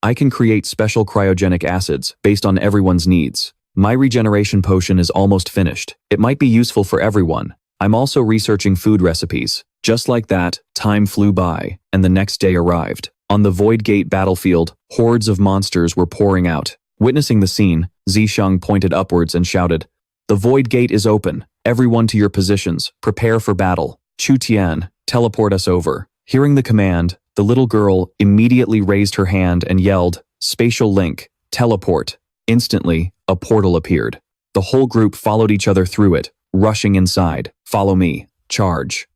I can create special cryogenic acids based on everyone's needs. My regeneration potion is almost finished. It might be useful for everyone. I'm also researching food recipes. Just like that, time flew by, and the next day arrived. On the Void Gate battlefield, hordes of monsters were pouring out. Witnessing the scene, Zisheng pointed upwards and shouted, the Void Gate is open. Everyone to your positions. Prepare for battle. Chu Tian, teleport us over. Hearing the command, the little girl immediately raised her hand and yelled, spatial link, teleport. Instantly, a portal appeared. The whole group followed each other through it, rushing inside. Follow me. Charge.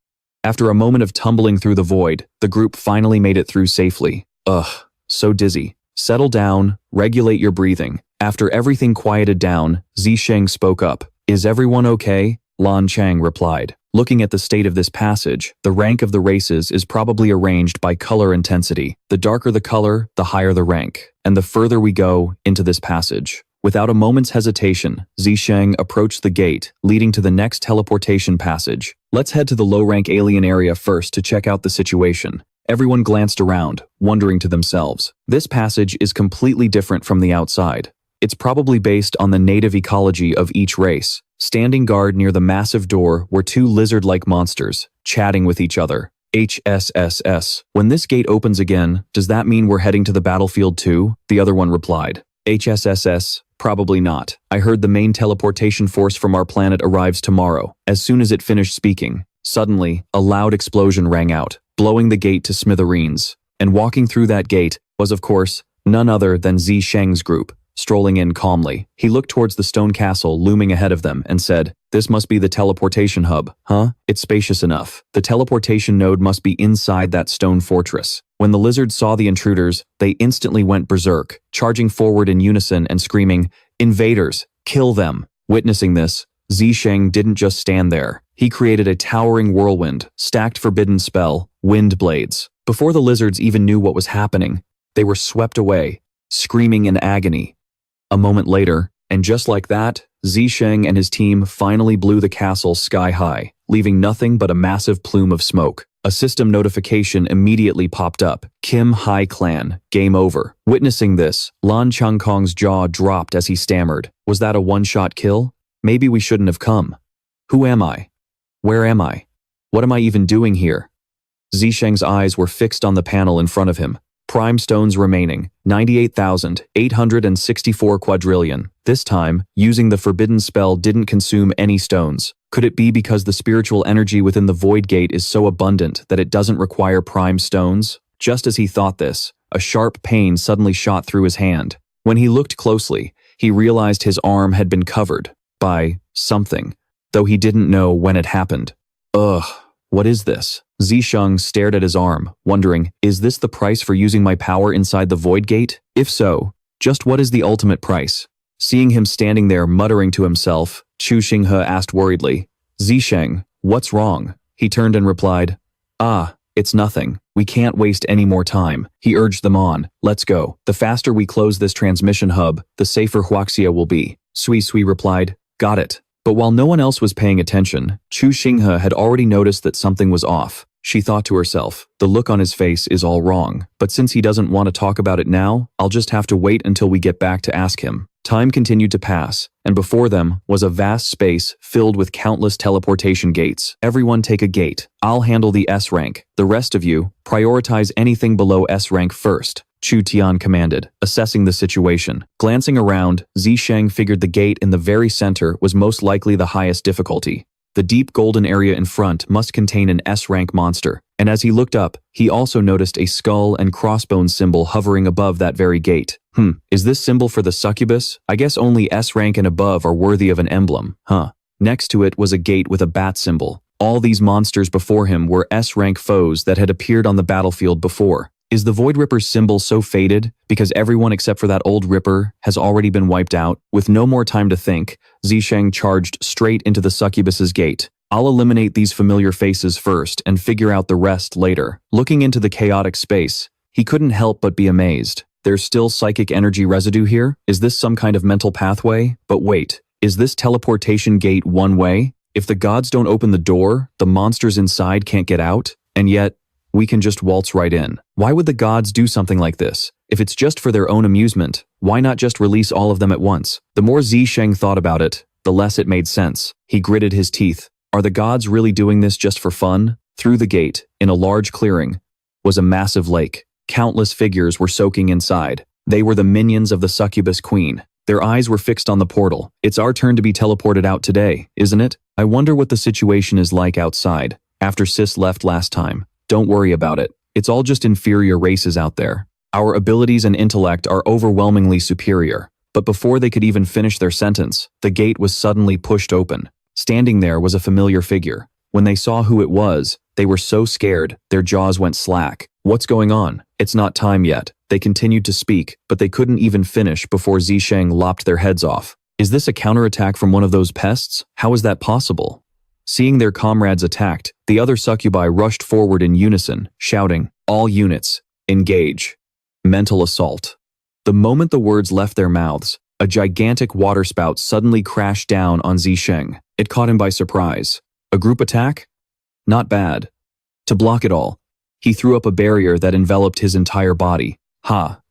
After a moment of tumbling through the void, the group finally made it through safely. Ugh, so dizzy. Settle down, regulate your breathing. After everything quieted down, Zisheng spoke up. Is everyone okay? Lan Chang replied. Looking at the state of this passage, the rank of the races is probably arranged by color intensity. The darker the color, the higher the rank. And the further we go into this passage. Without a moment's hesitation, Zisheng approached the gate, leading to the next teleportation passage. Let's head to the low-rank alien area first to check out the situation. Everyone glanced around, wondering to themselves. This passage is completely different from the outside. It's probably based on the native ecology of each race. Standing guard near the massive door were 2 lizard-like monsters, chatting with each other. HSSS. When this gate opens again, does that mean we're heading to the battlefield too? The other one replied. HSSS. Probably not. I heard the main teleportation force from our planet arrives tomorrow. As soon as it finished speaking, suddenly, a loud explosion rang out, blowing the gate to smithereens. And walking through that gate was, of course, none other than Zisheng's group, strolling in calmly. He looked towards the stone castle looming ahead of them and said, this must be the teleportation hub, huh? It's spacious enough. The teleportation node must be inside that stone fortress. When the lizards saw the intruders, they instantly went berserk, charging forward in unison and screaming, invaders, kill them. Witnessing this, Zisheng didn't just stand there. He created a towering whirlwind, stacked forbidden spell, wind blades. Before the lizards even knew what was happening, they were swept away, screaming in agony. A moment later, and just like that, Zisheng and his team finally blew the castle sky high, leaving nothing but a massive plume of smoke. A system notification immediately popped up. Kim Hai Clan, game over. Witnessing this, Lan Changkong's jaw dropped as he stammered. Was that a one-shot kill? Maybe we shouldn't have come. Who am I? Where am I? What am I even doing here? Zisheng's eyes were fixed on the panel in front of him. Prime stones remaining, 98,864 quadrillion. This time, using the forbidden spell didn't consume any stones. Could it be because the spiritual energy within the Void Gate is so abundant that it doesn't require prime stones? Just as he thought this, a sharp pain suddenly shot through his hand. When he looked closely, he realized his arm had been covered by something, though he didn't know when it happened. Ugh, what is this? Zisheng stared at his arm, wondering, is this the price for using my power inside the Void Gate? If so, just what is the ultimate price? Seeing him standing there muttering to himself, Chu Xinghe asked worriedly, Zisheng, what's wrong? He turned and replied, it's nothing. We can't waste any more time. He urged them on. Let's go. The faster we close this transmission hub, the safer Huaxia will be. Sui Sui replied, got it. But while no one else was paying attention, Chu Xinghe had already noticed that something was off. She thought to herself, the look on his face is all wrong, but since he doesn't want to talk about it now, I'll just have to wait until we get back to ask him. Time continued to pass, and before them was a vast space filled with countless teleportation gates. Everyone take a gate. I'll handle the S rank. The rest of you, prioritize anything below S rank first, Chu Tian commanded, assessing the situation. Glancing around, Zisheng figured the gate in the very center was most likely the highest difficulty. The deep golden area in front must contain an S-rank monster, and as he looked up, he also noticed a skull and crossbones symbol hovering above that very gate. Is this symbol for the succubus? I guess only S-rank and above are worthy of an emblem, huh? Next to it was a gate with a bat symbol. All these monsters before him were S-rank foes that had appeared on the battlefield before. Is the Void Ripper's symbol so faded because everyone except for that old Ripper has already been wiped out? With no more time to think, Zisheng charged straight into the succubus's gate. I'll eliminate these familiar faces first and figure out the rest later. Looking into the chaotic space, he couldn't help but be amazed. There's still psychic energy residue here? Is this some kind of mental pathway? But wait, is this teleportation gate one way? If the gods don't open the door, the monsters inside can't get out? And yet, we can just waltz right in. Why would the gods do something like this? If it's just for their own amusement, why not just release all of them at once? The more Zisheng thought about it, the less it made sense. He gritted his teeth. Are the gods really doing this just for fun? Through the gate, in a large clearing, was a massive lake. Countless figures were soaking inside. They were the minions of the succubus queen. Their eyes were fixed on the portal. It's our turn to be teleported out today, isn't it? I wonder what the situation is like outside, after Sis left last time. Don't worry about it. It's all just inferior races out there. Our abilities and intellect are overwhelmingly superior. But before they could even finish their sentence, the gate was suddenly pushed open. Standing there was a familiar figure. When they saw who it was, they were so scared, their jaws went slack. What's going on? It's not time yet. They continued to speak, but they couldn't even finish before Zisheng lopped their heads off. Is this a counterattack from one of those pests? How is that possible? Seeing their comrades attacked, the other succubi rushed forward in unison, shouting, all units, engage. Mental assault. The moment the words left their mouths, a gigantic waterspout suddenly crashed down on Zisheng. It caught him by surprise. A group attack? Not bad. To block it all, he threw up a barrier that enveloped his entire body.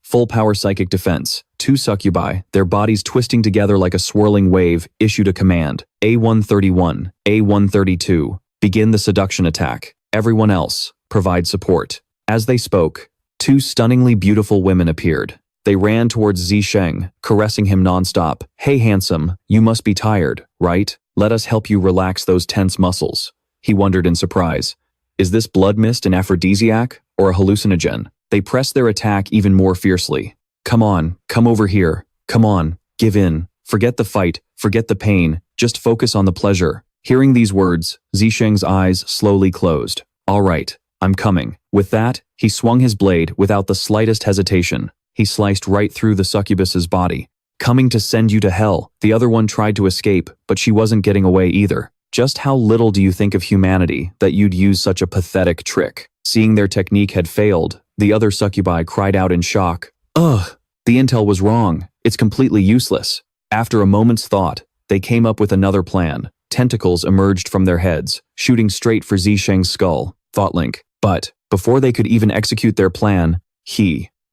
Full power psychic defense. Two succubi, their bodies twisting together like a swirling wave, issued a command. A131, A132, begin the seduction attack. Everyone else, provide support. As they spoke, two stunningly beautiful women appeared. They ran towards Zisheng, caressing him nonstop. Hey handsome, you must be tired, right? Let us help you relax those tense muscles. He wondered in surprise. Is this blood mist an aphrodisiac or a hallucinogen? They pressed their attack even more fiercely. Come on, come over here. Come on, give in. Forget the fight, forget the pain, just focus on the pleasure. Hearing these words, Zisheng's eyes slowly closed. All right, I'm coming. With that, he swung his blade without the slightest hesitation. He sliced right through the succubus's body. Coming to send you to hell. The other one tried to escape, but she wasn't getting away either. Just how little do you think of humanity that you'd use such a pathetic trick? Seeing their technique had failed, the other succubi cried out in shock. Ugh, the intel was wrong. It's completely useless. After a moment's thought, they came up with another plan. tentacles emerged from their heads, shooting straight for Zisheng's skull. Thoughtlink. But, before they could even execute their plan,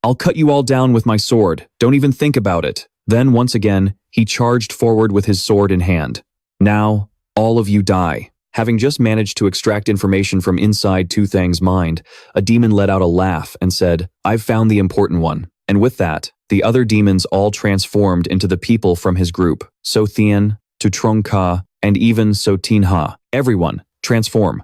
I'll cut you all down with my sword, don't even think about it. Then, once again, he charged forward with his sword in hand. Now, all of you die. Having just managed to extract information from inside Tu Thang's mind, a demon let out a laugh and said, I've found the important one. And with that, the other demons all transformed into the people from his group. So Thien, Tu Trong Ka, and even So Tin Ha. Everyone, transform.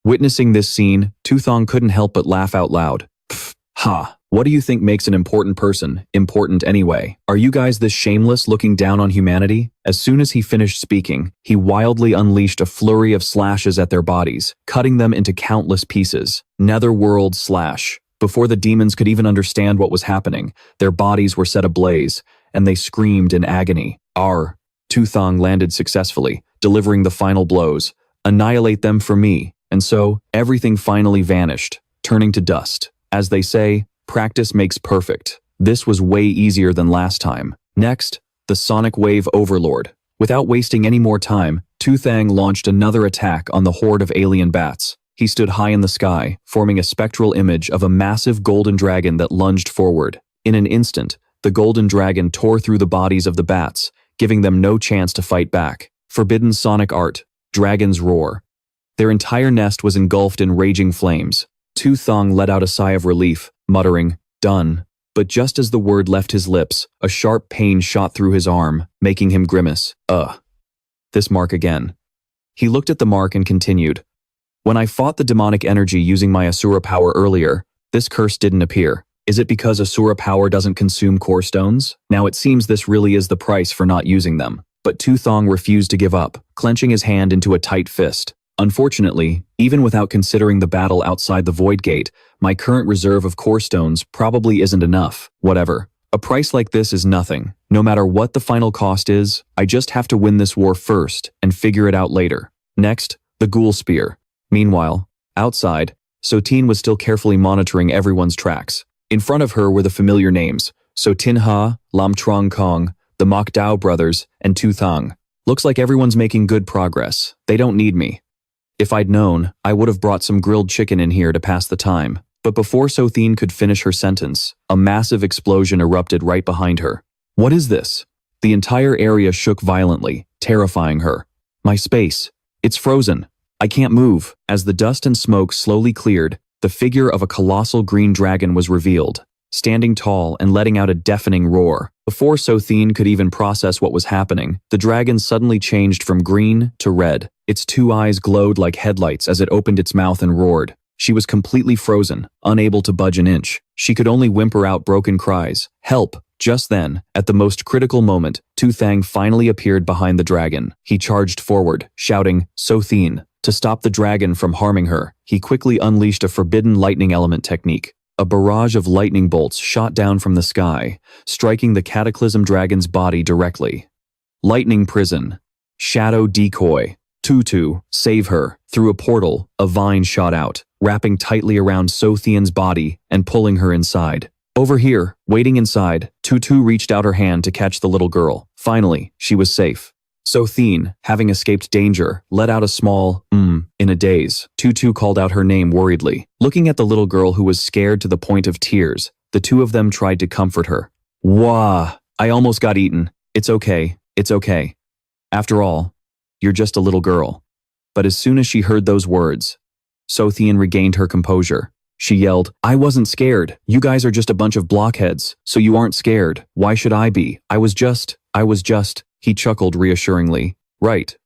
Witnessing this scene, Tu Thang couldn't help but laugh out loud. Pfft, ha. What do you think makes an important person important anyway? Are you guys this shameless looking down on humanity? As soon as he finished speaking, he wildly unleashed a flurry of slashes at their bodies, cutting them into countless pieces. Netherworld slash. Before the demons could even understand what was happening, their bodies were set ablaze, and they screamed in agony. Tu Thang landed successfully, delivering the final blows. Annihilate them for me. And so, everything finally vanished, turning to dust. As they say, practice makes perfect. This was way easier than last time. Next, the Sonic Wave Overlord. Without wasting any more time, Tu Thang launched another attack on the horde of alien bats. He stood high in the sky, forming a spectral image of a massive golden dragon that lunged forward. In an instant, the golden dragon tore through the bodies of the bats, giving them no chance to fight back. Forbidden sonic art, Dragon's Roar. Their entire nest was engulfed in raging flames. Tu Thang let out a sigh of relief, muttering, done. But just as the word left his lips, a sharp pain shot through his arm, making him grimace. This mark again. He looked at the mark and continued. When I fought the demonic energy using my Asura power earlier, this curse didn't appear. Is it because Asura power doesn't consume core stones? Now it seems this really is the price for not using them. But Tu Thang refused to give up, clenching his hand into a tight fist. Unfortunately, even without considering the battle outside the Void Gate, my current reserve of core stones probably isn't enough. Whatever. A price like this is nothing. No matter what the final cost is, I just have to win this war first and figure it out later. Next, the Ghoul Spear. Meanwhile, outside, Sotin was still carefully monitoring everyone's tracks. In front of her were the familiar names, So Tin Ha, Lam Trong Kong, the Mok Dao brothers, and Tu Thang. Looks like everyone's making good progress. They don't need me. If I'd known, I would have brought some grilled chicken in here to pass the time. But before Sothine could finish her sentence, a massive explosion erupted right behind her. What is this? The entire area shook violently, terrifying her. My space. It's frozen. I can't move. As the dust and smoke slowly cleared, the figure of a colossal green dragon was revealed, standing tall and letting out a deafening roar. Before Sothine could even process what was happening, the dragon suddenly changed from green to red. Its two eyes glowed like headlights as it opened its mouth and roared. She was completely frozen, unable to budge an inch. She could only whimper out broken cries. Help! Just then, at the most critical moment, Tu Thang finally appeared behind the dragon. He charged forward, shouting, Sothine. To stop the dragon from harming her, he quickly unleashed a forbidden lightning element technique. A barrage of lightning bolts shot down from the sky, striking the Cataclysm Dragon's body directly. Lightning Prison. Shadow Decoy. Tutu, save her. Through a portal, a vine shot out, wrapping tightly around Sothian's body and pulling her inside. Over here, waiting inside, Tutu reached out her hand to catch the little girl. Finally, she was safe. Sothine, having escaped danger, let out a small, in a daze. Tutu called out her name worriedly. Looking at the little girl who was scared to the point of tears, the two of them tried to comfort her. Wah! I almost got eaten. It's okay. It's okay. After all, you're just a little girl. But as soon as she heard those words, Sothine regained her composure. She yelled, I wasn't scared. You guys are just a bunch of blockheads, so you aren't scared. Why should I be? I was just. He chuckled reassuringly. Right.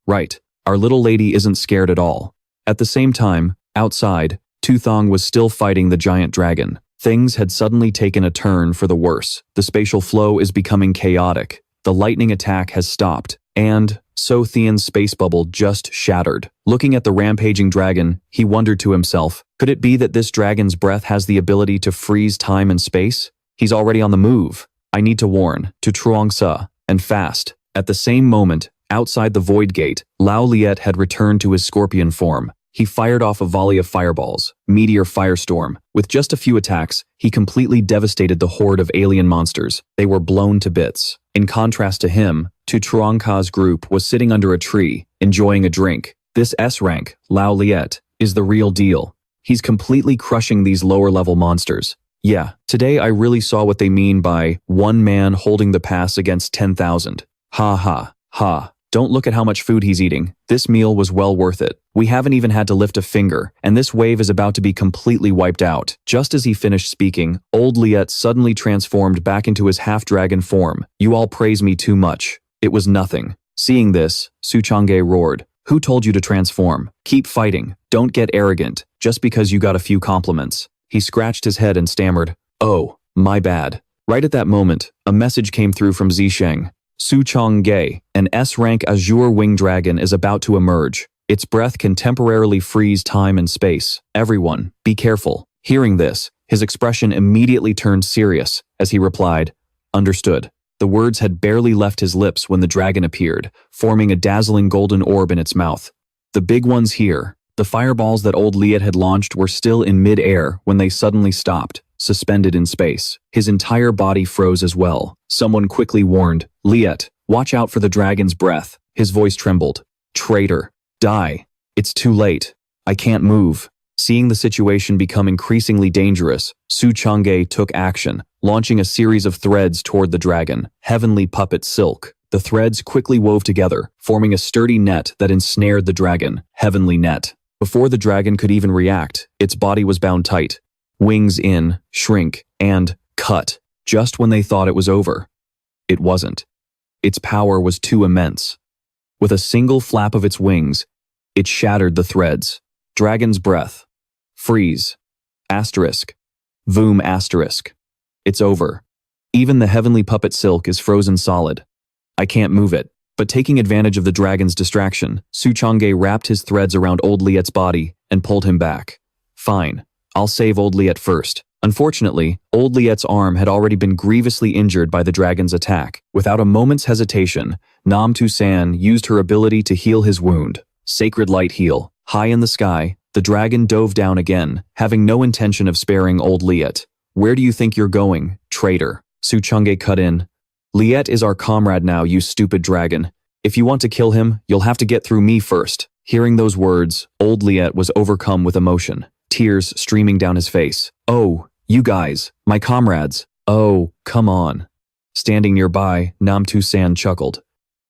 Our little lady isn't scared at all. At the same time, outside, Tu Thang was still fighting the giant dragon. Things had suddenly taken a turn for the worse. The spatial flow is becoming chaotic. The lightning attack has stopped, and Sothian's space bubble just shattered. Looking at the rampaging dragon, he wondered to himself, could it be that this dragon's breath has the ability to freeze time and space? He's already on the move. I need to warn, to Truongsa, and fast. At the same moment, outside the Void Gate, Lao Liet had returned to his scorpion form. He fired off a volley of fireballs, meteor firestorm. With just a few attacks, he completely devastated the horde of alien monsters. They were blown to bits. In contrast to him, Tu Thang's group was sitting under a tree, enjoying a drink. This S-rank, Lao Liet, is the real deal. He's completely crushing these lower-level monsters. Yeah, today I really saw what they mean by one man holding the pass against 10,000. Ha ha, ha. Don't look at how much food he's eating. This meal was well worth it. We haven't even had to lift a finger, and this wave is about to be completely wiped out. Just as he finished speaking, old Liet suddenly transformed back into his half-dragon form. You all praise me too much. It was nothing. Seeing this, Su Changge roared. Who told you to transform? Keep fighting. Don't get arrogant, just because you got a few compliments. He scratched his head and stammered, "Oh, my bad." Right at that moment, a message came through from Zisheng. Su Changge, an S-rank Azure Wing Dragon is about to emerge. Its breath can temporarily freeze time and space. Everyone, be careful. Hearing this, his expression immediately turned serious as he replied, "Understood." The words had barely left his lips when the dragon appeared, forming a dazzling golden orb in its mouth. The big one's here. The fireballs that old Liet had launched were still in mid-air when they suddenly stopped, suspended in space. His entire body froze as well. Someone quickly warned, "Liet, watch out for the dragon's breath." His voice trembled. "Traitor, die. It's too late. I can't move." Seeing the situation become increasingly dangerous, Su Changge took action, launching a series of threads toward the dragon, heavenly puppet silk. The threads quickly wove together, forming a sturdy net that ensnared the dragon, heavenly net. Before the dragon could even react, its body was bound tight. Wings in, shrink, and cut, just when they thought it was over. It wasn't. Its power was too immense. With a single flap of its wings, it shattered the threads. Dragon's breath. Freeze. Asterisk. Voom asterisk. It's over. Even the heavenly puppet silk is frozen solid. I can't move it. But taking advantage of the dragon's distraction, Su Changge wrapped his threads around old Liet's body and pulled him back. Fine. I'll save old Liet first. Unfortunately, old Liet's arm had already been grievously injured by the dragon's attack. Without a moment's hesitation, Nam Tu San used her ability to heal his wound. Sacred light heal. High in the sky, the dragon dove down again, having no intention of sparing old Liet. Where do you think you're going, traitor? Su Changge cut in. Liet is our comrade now, you stupid dragon. If you want to kill him, you'll have to get through me first. Hearing those words, old Liet was overcome with emotion, tears streaming down his face. Oh, you guys, my comrades. Oh, come on. Standing nearby, Nam Tu San chuckled.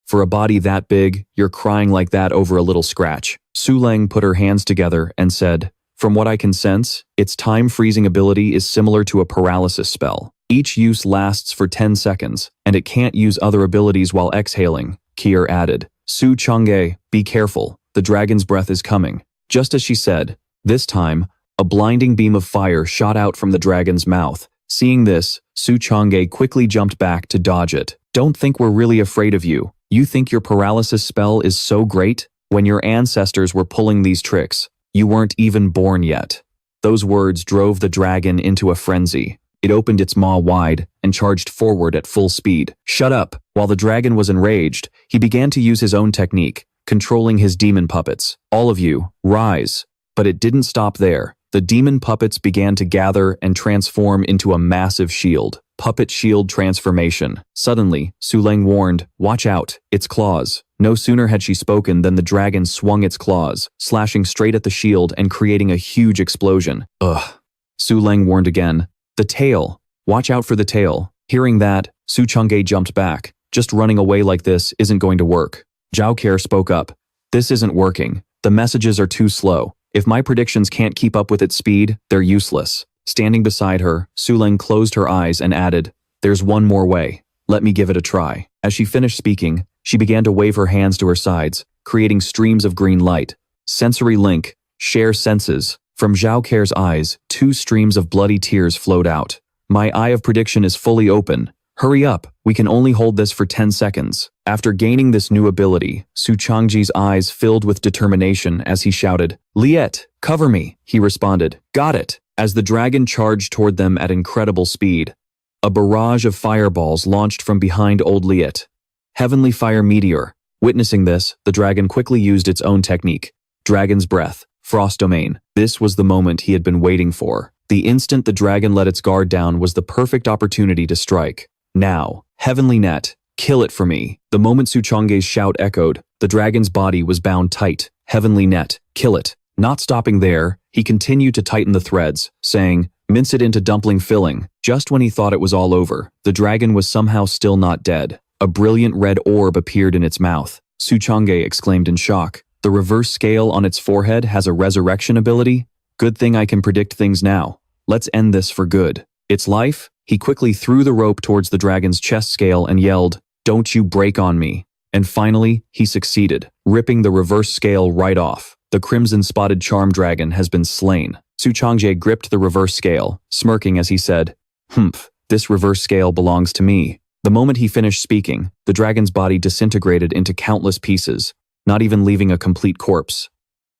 For a body that big, you're crying like that over a little scratch. Su Leng put her hands together and said, From what I can sense, its time-freezing ability is similar to a paralysis spell. Each use lasts for 10 seconds, and it can't use other abilities while exhaling, Kier added. Su Changge, be careful, the dragon's breath is coming. Just as she said, this time, a blinding beam of fire shot out from the dragon's mouth. Seeing this, Su Changge quickly jumped back to dodge it. Don't think we're really afraid of you. You think your paralysis spell is so great? When your ancestors were pulling these tricks, you weren't even born yet. Those words drove the dragon into a frenzy. It opened its maw wide and charged forward at full speed. Shut up! While the dragon was enraged, he began to use his own technique, controlling his demon puppets. All of you, rise. But it didn't stop there. The demon puppets began to gather and transform into a massive shield. Puppet shield transformation. Suddenly, Su Leng warned, watch out, its claws. No sooner had she spoken than the dragon swung its claws, slashing straight at the shield and creating a huge explosion. Ugh. Su Leng warned again. The tail. Watch out for the tail. Hearing that, Su Changge jumped back. Just running away like this isn't going to work. Zhao Care spoke up. This isn't working. The messages are too slow. If my predictions can't keep up with its speed, they're useless. Standing beside her, Su Leng closed her eyes and added, there's one more way. Let me give it a try. As she finished speaking, she began to wave her hands to her sides, creating streams of green light. Sensory link. Share senses. From Zhao Care's eyes, 2 streams of bloody tears flowed out. My eye of prediction is fully open. Hurry up, we can only hold this for 10 seconds. After gaining this new ability, Su Changji's eyes filled with determination as he shouted, Liet, cover me, he responded. Got it. As the dragon charged toward them at incredible speed, a barrage of fireballs launched from behind old Liet. Heavenly Fire Meteor. Witnessing this, the dragon quickly used its own technique. Dragon's Breath. Frost Domain. This was the moment he had been waiting for. The instant the dragon let its guard down was the perfect opportunity to strike. Now, Heavenly Net. Kill it for me. The moment Su Chang's shout echoed, the dragon's body was bound tight. Heavenly net. Kill it. Not stopping there, he continued to tighten the threads, saying, mince it into dumpling filling. Just when he thought it was all over, the dragon was somehow still not dead. A brilliant red orb appeared in its mouth. Su Chang exclaimed in shock. The reverse scale on its forehead has a resurrection ability? Good thing I can predict things now. Let's end this for good. Its life? He quickly threw the rope towards the dragon's chest scale and yelled, don't you break on me. And finally, he succeeded, ripping the reverse scale right off. The crimson-spotted charm dragon has been slain. Su Changje gripped the reverse scale, smirking as he said, humph, this reverse scale belongs to me. The moment he finished speaking, the dragon's body disintegrated into countless pieces, not even leaving a complete corpse.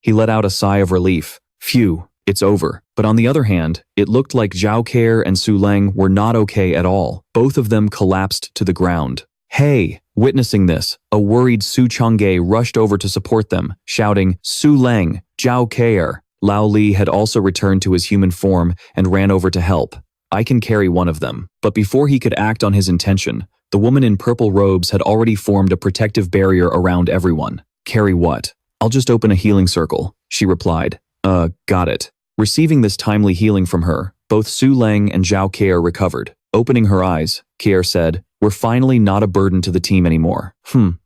He let out a sigh of relief. Phew, it's over. But on the other hand, it looked like Zhao Keir and Su Leng were not okay at all. Both of them collapsed to the ground. Hey! Witnessing this, a worried Su Changge rushed over to support them, shouting, Su Leng, Zhao Keir. Lao Li had also returned to his human form and ran over to help. I can carry one of them. But before he could act on his intention, the woman in purple robes had already formed a protective barrier around everyone. Carry what? I'll just open a healing circle, she replied. Got it. Receiving this timely healing from her, both Su Leng and Zhao Keir recovered. Opening her eyes, Keir said, we're finally not a burden to the team anymore.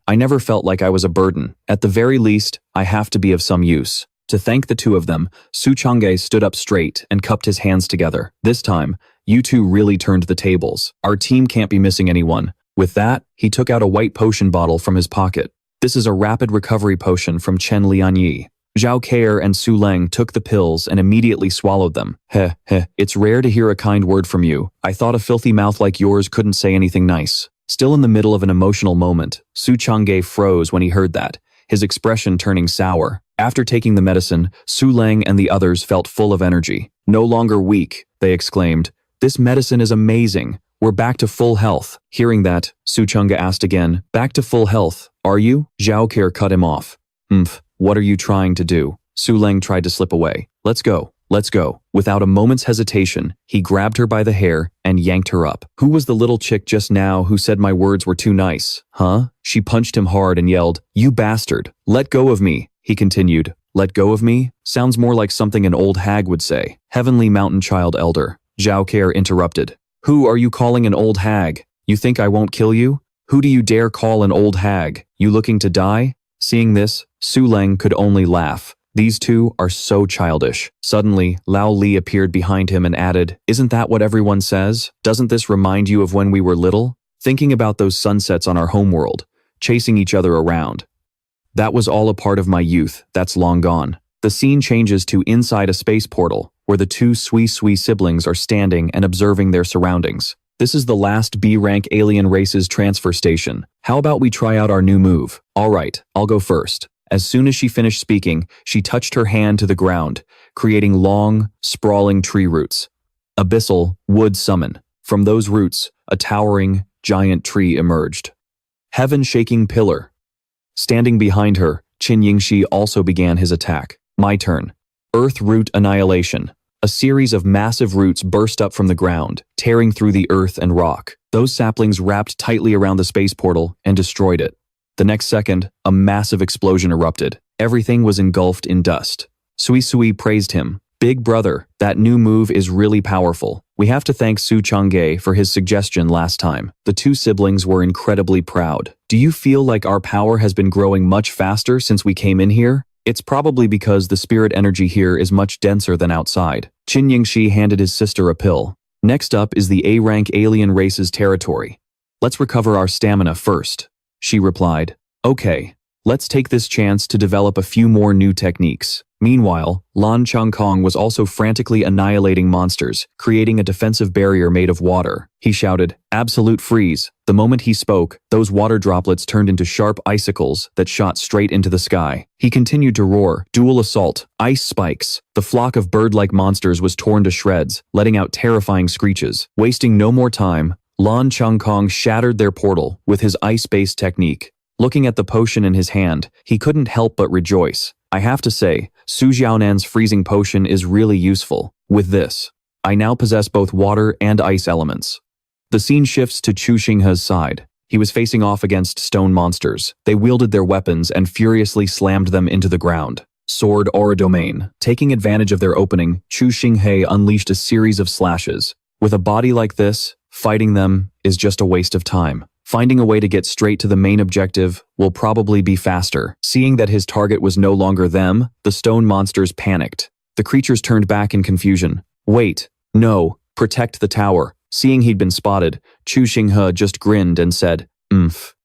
I never felt like I was a burden. At the very least, I have to be of some use. To thank the two of them, Su Changge stood up straight and cupped his hands together. This time, you two really turned the tables. Our team can't be missing anyone. With that, he took out a white potion bottle from his pocket. This is a rapid recovery potion from Chen Lianyi. Zhao Keir and Su Leng took the pills and immediately swallowed them. It's rare to hear a kind word from you. I thought a filthy mouth like yours couldn't say anything nice. Still in the middle of an emotional moment, Su Changge froze when he heard that, his expression turning sour. After taking the medicine, Su Leng and the others felt full of energy. No longer weak, they exclaimed. This medicine is amazing. We're back to full health. Hearing that, Su Changge asked again, back to full health, are you? Zhao Keir cut him off. What are you trying to do? Su Leng tried to slip away. Let's go. Let's go. Without a moment's hesitation, he grabbed her by the hair and yanked her up. Who was the little chick just now who said my words were too nice? Huh? She punched him hard and yelled, you bastard. Let go of me. He continued. Let go of me? Sounds more like something an old hag would say. Heavenly mountain child elder. Zhao Keir interrupted. Who are you calling an old hag? You think I won't kill you? Who do you dare call an old hag? You looking to die? Seeing this, Su Leng could only laugh. These two are so childish. Suddenly, Lao Li appeared behind him and added, isn't that what everyone says? Doesn't this remind you of when we were little? Thinking about those sunsets on our homeworld, chasing each other around. That was all a part of my youth, that's long gone. The scene changes to inside a space portal, where the two Sui siblings are standing and observing their surroundings. This is the last B-rank alien races transfer station. How about we try out our new move? All right, I'll go first. As soon as she finished speaking, she touched her hand to the ground, creating long, sprawling tree roots. Abyssal wood summon. From those roots, a towering, giant tree emerged. Heaven-shaking pillar. Standing behind her, Qin Yingxi also began his attack. My turn. Earth root annihilation. A series of massive roots burst up from the ground, tearing through the earth and rock. Those saplings wrapped tightly around the space portal and destroyed it. The next second, a massive explosion erupted. Everything was engulfed in dust. Sui praised him. Big brother, that new move is really powerful. We have to thank Su Changge for his suggestion last time. The two siblings were incredibly proud. Do you feel like our power has been growing much faster since we came in here? It's probably because the spirit energy here is much denser than outside. Qin Yingxi handed his sister a pill. Next up is the A-rank alien races territory. Let's recover our stamina first, she replied. Okay, let's take this chance to develop a few more new techniques. Meanwhile, Lan Changkong was also frantically annihilating monsters, creating a defensive barrier made of water. He shouted, "Absolute freeze." The moment he spoke, those water droplets turned into sharp icicles that shot straight into the sky. He continued to roar, "Dual assault, ice spikes." The flock of bird-like monsters was torn to shreds, letting out terrifying screeches. Wasting no more time, Lan Changkong shattered their portal with his ice-based technique. Looking at the potion in his hand, he couldn't help but rejoice. I have to say, Su Xiaonan's freezing potion is really useful. With this, I now possess both water and ice elements. The scene shifts to Chu Xinghe's side. He was facing off against stone monsters. They wielded their weapons and furiously slammed them into the ground. Sword Aura Domain. Taking advantage of their opening, Chu Xinghe unleashed a series of slashes. With a body like this, fighting them is just a waste of time. Finding a way to get straight to the main objective will probably be faster. Seeing that his target was no longer them, the stone monsters panicked. The creatures turned back in confusion. Wait, no, protect the tower. Seeing he'd been spotted, Chu Xinghe just grinned and said,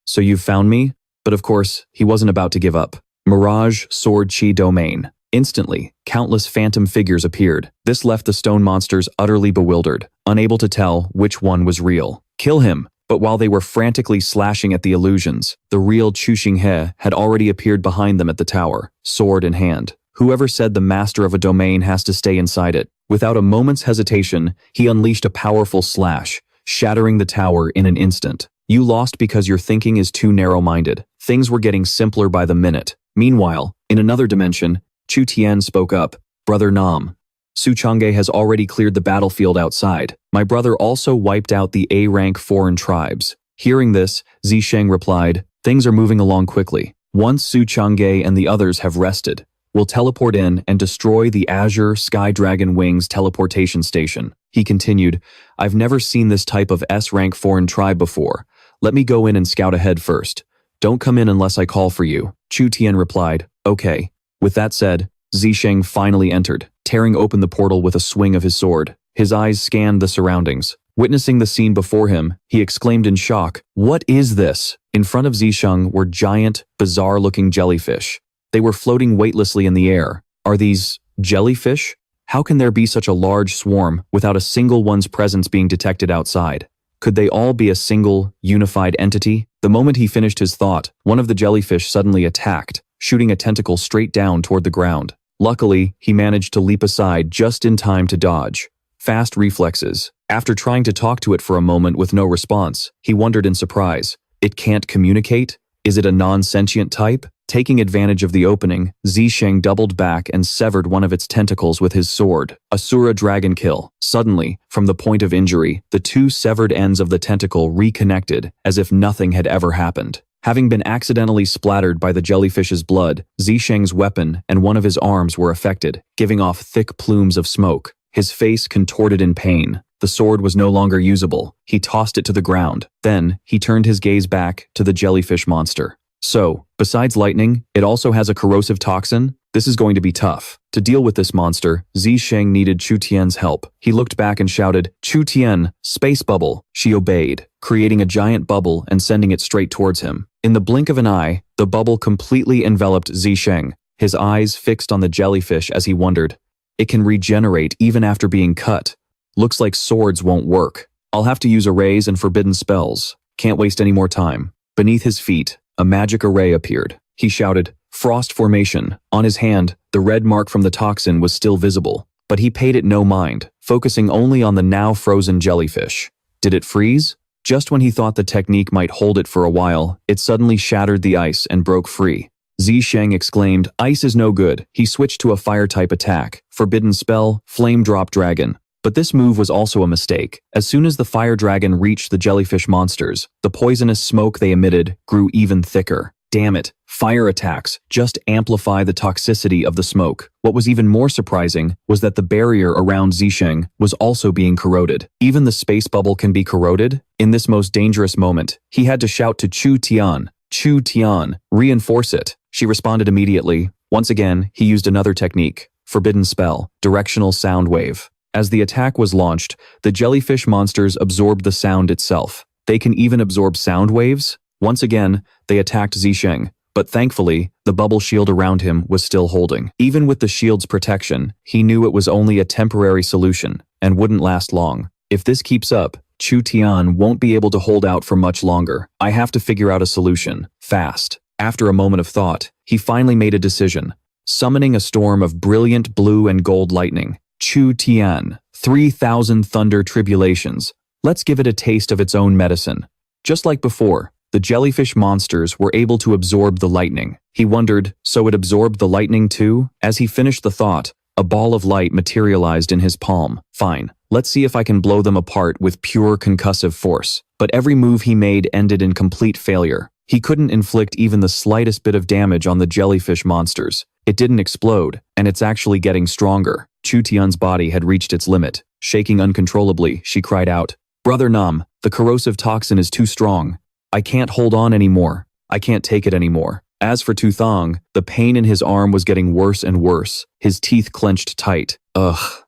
so you've found me? But of course, he wasn't about to give up. Mirage Sword Chi Domain. Instantly, countless phantom figures appeared. This left the stone monsters utterly bewildered, unable to tell which one was real. Kill him! But while they were frantically slashing at the illusions, the real Chu Xinghe had already appeared behind them at the tower, sword in hand. Whoever said the master of a domain has to stay inside it? Without a moment's hesitation, he unleashed a powerful slash, shattering the tower in an instant. You lost because your thinking is too narrow-minded. Things were getting simpler by the minute. Meanwhile, in another dimension, Chu Tian spoke up. Brother Nam. Su Chang'e has already cleared the battlefield outside. My brother also wiped out the A-rank foreign tribes. Hearing this, Zisheng replied, things are moving along quickly. Once Su Chang'e and the others have rested, we'll teleport in and destroy the Azure Sky Dragon Wings teleportation station. He continued, I've never seen this type of S-rank foreign tribe before. Let me go in and scout ahead first. Don't come in unless I call for you. Chu Tian replied, okay. With that said, Zisheng finally entered, tearing open the portal with a swing of his sword. His eyes scanned the surroundings. Witnessing the scene before him, he exclaimed in shock, what is this? In front of Zisheng were giant, bizarre-looking jellyfish. They were floating weightlessly in the air. Are these jellyfish? How can there be such a large swarm without a single one's presence being detected outside? Could they all be a single, unified entity? The moment he finished his thought, one of the jellyfish suddenly attacked, shooting a tentacle straight down toward the ground. Luckily, he managed to leap aside just in time to dodge. Fast reflexes. After trying to talk to it for a moment with no response, he wondered in surprise. It can't communicate? Is it a non-sentient type? Taking advantage of the opening, Zisheng doubled back and severed one of its tentacles with his sword. Asura Dragon Kill. Suddenly, from the point of injury, the two severed ends of the tentacle reconnected as if nothing had ever happened. Having been accidentally splattered by the jellyfish's blood, Zisheng's weapon and one of his arms were affected, giving off thick plumes of smoke. His face contorted in pain. The sword was no longer usable. He tossed it to the ground. Then, he turned his gaze back to the jellyfish monster. So, besides lightning, it also has a corrosive toxin? This is going to be tough. To deal with this monster, Zisheng needed Chu Tian's help. He looked back and shouted, Chu Tian, space bubble. She obeyed, creating a giant bubble and sending it straight towards him. In the blink of an eye, the bubble completely enveloped Zisheng, his eyes fixed on the jellyfish as he wondered. It can regenerate even after being cut. Looks like swords won't work. I'll have to use arrays and forbidden spells. Can't waste any more time. Beneath his feet, a magic array appeared. He shouted, Frost Formation. On his hand, the red mark from the toxin was still visible, but he paid it no mind, focusing only on the now frozen jellyfish. Did it freeze? Just when he thought the technique might hold it for a while, it suddenly shattered the ice and broke free. Zisheng exclaimed, ice is no good. He switched to a fire-type attack. Forbidden spell, Flame Drop Dragon. But this move was also a mistake. As soon as the fire dragon reached the jellyfish monsters, the poisonous smoke they emitted grew even thicker. Damn it, fire attacks just amplify the toxicity of the smoke. What was even more surprising was that the barrier around Zisheng was also being corroded. Even the space bubble can be corroded? In this most dangerous moment, he had to shout to Chu Tian, reinforce it. She responded immediately. Once again, he used another technique, Forbidden Spell, Directional Sound Wave. As the attack was launched, the jellyfish monsters absorbed the sound itself. They can even absorb sound waves? Once again, they attacked Zisheng, but thankfully, the bubble shield around him was still holding. Even with the shield's protection, he knew it was only a temporary solution and wouldn't last long. If this keeps up, Chu Tian won't be able to hold out for much longer. I have to figure out a solution, fast. After a moment of thought, he finally made a decision, summoning a storm of brilliant blue and gold lightning. Chu Tian, 3,000 thunder tribulations. Let's give it a taste of its own medicine. Just like before, the jellyfish monsters were able to absorb the lightning. He wondered, so it absorbed the lightning too? As he finished the thought, a ball of light materialized in his palm. Fine, Let's see if I can blow them apart with pure concussive force. But every move he made ended in complete failure. He couldn't inflict even the slightest bit of damage on the jellyfish monsters. It didn't explode, and it's actually getting stronger. Chu Tian's body had reached its limit. Shaking uncontrollably, she cried out, "Brother Nam, the corrosive toxin is too strong. I can't hold on anymore. I can't take it anymore." As for Tu Thang, the pain in his arm was getting worse and worse. His teeth clenched tight. Ugh.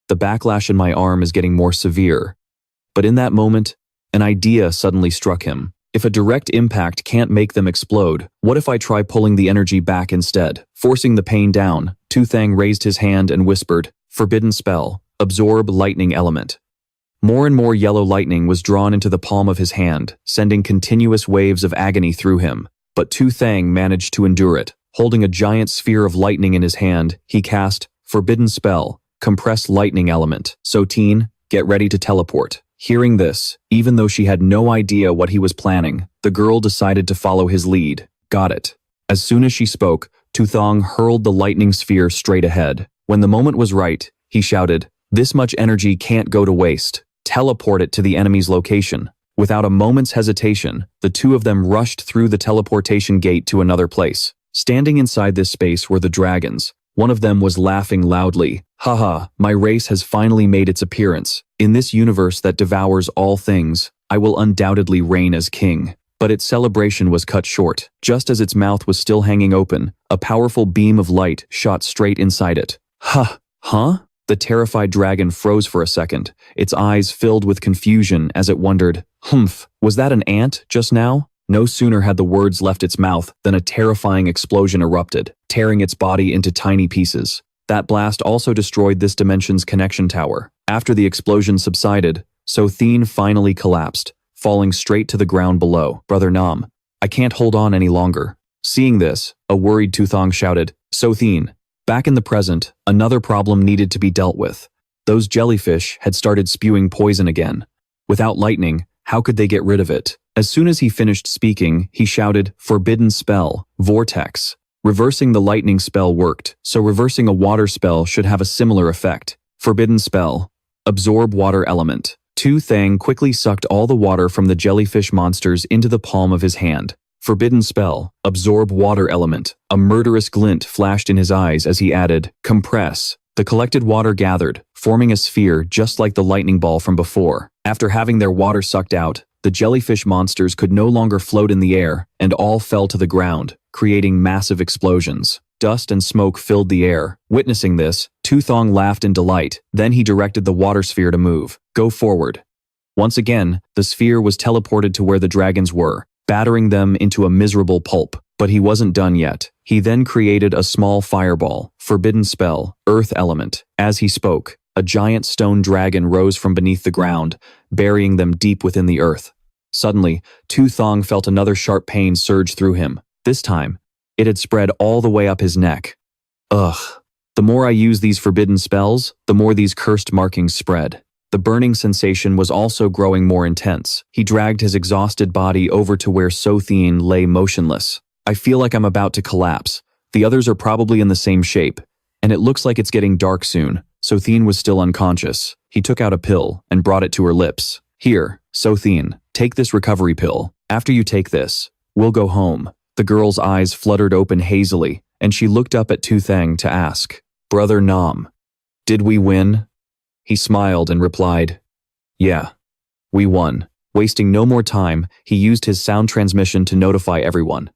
The backlash in my arm is getting more severe. But in that moment, an idea suddenly struck him. If a direct impact can't make them explode, what if I try pulling the energy back instead? Forcing the pain down, Tu Thang raised his hand and whispered, "Forbidden spell, absorb lightning element." More and more yellow lightning was drawn into the palm of his hand, sending continuous waves of agony through him. But Tu Thang managed to endure it. Holding a giant sphere of lightning in his hand, he cast, "Forbidden spell, compress lightning element. So Teen, get ready to teleport." Hearing this, even though she had no idea what he was planning, the girl decided to follow his lead. Got it. As soon as she spoke, Tu Thang hurled the lightning sphere straight ahead. When the moment was right, he shouted, "This much energy can't go to waste. Teleport it to the enemy's location." Without a moment's hesitation, the two of them rushed through the teleportation gate to another place. Standing inside this space were the dragons. One of them was laughing loudly. "Haha, my race has finally made its appearance. In this universe that devours all things, I will undoubtedly reign as king." But its celebration was cut short. Just as its mouth was still hanging open, a powerful beam of light shot straight inside it. Huh? The terrified dragon froze for a second, its eyes filled with confusion as it wondered, was that an ant just now? No sooner had the words left its mouth than a terrifying explosion erupted, tearing its body into tiny pieces. That blast also destroyed this dimension's connection tower. After the explosion subsided, Sothene finally collapsed, falling straight to the ground below. "Brother Nam, I can't hold on any longer." Seeing this, a worried Tu Thang shouted, "Sothene." Back in the present, another problem needed to be dealt with. Those jellyfish had started spewing poison again. Without lightning, how could they get rid of it? As soon as he finished speaking, he shouted, "Forbidden spell, vortex." Reversing the lightning spell worked, so reversing a water spell should have a similar effect. "Forbidden spell, absorb water element." Tu Thang quickly sucked all the water from the jellyfish monsters into the palm of his hand. "Forbidden spell, absorb water element." A murderous glint flashed in his eyes as he added, "Compress." The collected water gathered, forming a sphere just like the lightning ball from before. After having their water sucked out, the jellyfish monsters could no longer float in the air, and all fell to the ground, creating massive explosions. Dust and smoke filled the air. Witnessing this, Tu Thang laughed in delight. Then he directed the water sphere to move. "Go forward." Once again, the sphere was teleported to where the dragons were, battering them into a miserable pulp. But he wasn't done yet. He then created a small fireball, forbidden spell, earth element. As he spoke, a giant stone dragon rose from beneath the ground, burying them deep within the earth. Suddenly, Tu Thang felt another sharp pain surge through him. This time, it had spread all the way up his neck. Ugh. The more I use these forbidden spells, the more these cursed markings spread. The burning sensation was also growing more intense. He dragged his exhausted body over to where Sothene lay motionless. "I feel like I'm about to collapse. The others are probably in the same shape, and it looks like it's getting dark soon." Sothene was still unconscious. He took out a pill and brought it to her lips. "Here, Sothene, take this recovery pill. After you take this, we'll go home." The girl's eyes fluttered open hazily, and she looked up at Tu Thang to ask, "Brother Nam, did we win?" He smiled and replied, "Yeah, we won." Wasting no more time, he used his sound transmission to notify everyone.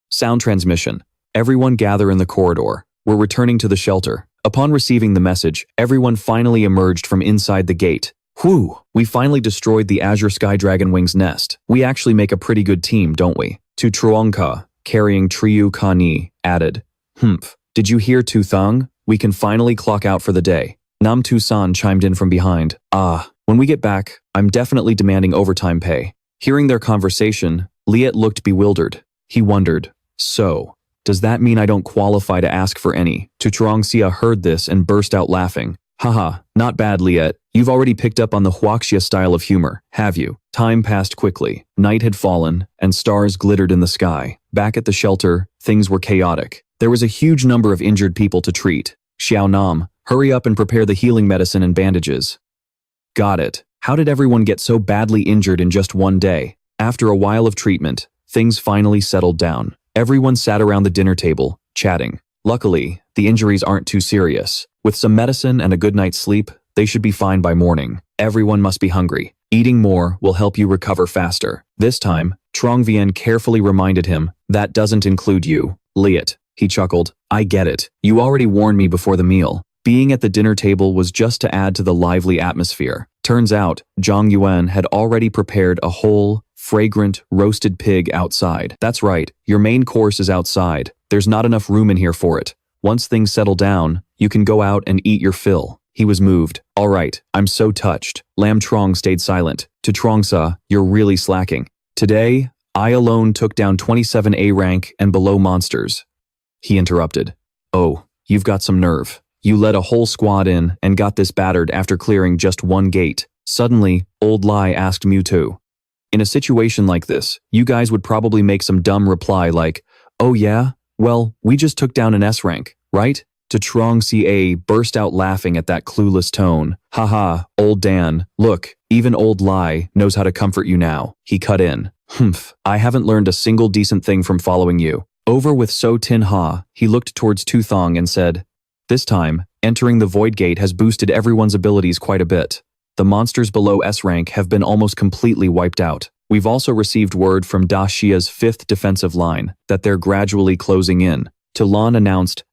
Sound transmission. Everyone gather in the corridor. We're returning to the shelter. Upon receiving the message, everyone finally emerged from inside the gate. Whew, we finally destroyed the Azure Sky Dragon Wing's nest. We actually make a pretty good team, don't we? Tu Truongka, carrying Triu Kani, added, Did you hear Tu Thang? We can finally clock out for the day. Nam Tu San chimed in from behind. When we get back, I'm definitely demanding overtime pay. Hearing their conversation, Liet looked bewildered. He wondered, so, does that mean I don't qualify to ask for any? Tu Truongxia heard this and burst out laughing. Haha, not bad, Liet. You've already picked up on the Huaxia style of humor, have you? Time passed quickly. Night had fallen, and stars glittered in the sky. Back at the shelter, things were chaotic. There was a huge number of injured people to treat. Xiao Nam, hurry up and prepare the healing medicine and bandages. Got it. How did everyone get so badly injured in just one day? After a while of treatment, things finally settled down. Everyone sat around the dinner table, chatting. Luckily, the injuries aren't too serious. With some medicine and a good night's sleep, they should be fine by morning. Everyone must be hungry. Eating more will help you recover faster. This time, Trong carefully reminded him, that doesn't include you, Liet. He chuckled. I get it. You already warned me before the meal. Being at the dinner table was just to add to the lively atmosphere. Turns out, Zhang Yuan had already prepared a whole, fragrant, roasted pig outside. That's right, your main course is outside. There's not enough room in here for it. Once things settle down, you can go out and eat your fill. He was moved. All right, I'm so touched. Lam Trong stayed silent. To Trongsa, you're really slacking. Today, I alone took down 27 A rank and below monsters. He interrupted. Oh, you've got some nerve. You led a whole squad in and got this battered after clearing just one gate. Suddenly, Old Lai asked Mewtwo. In a situation like this, you guys would probably make some dumb reply like, oh yeah? Well, we just took down an S rank, right? To Trong Ca burst out laughing at that clueless tone. Haha, old Dan, look, even Old Lai knows how to comfort you now. He cut in. Humph, I haven't learned a single decent thing from following you. Over with So Tin Ha, he looked towards Tu Thang and said, this time, entering the Void Gate has boosted everyone's abilities quite a bit. The monsters below S rank have been almost completely wiped out. We've also received word from Da Xia's 5th defensive line that they're gradually closing in. To Lan announced,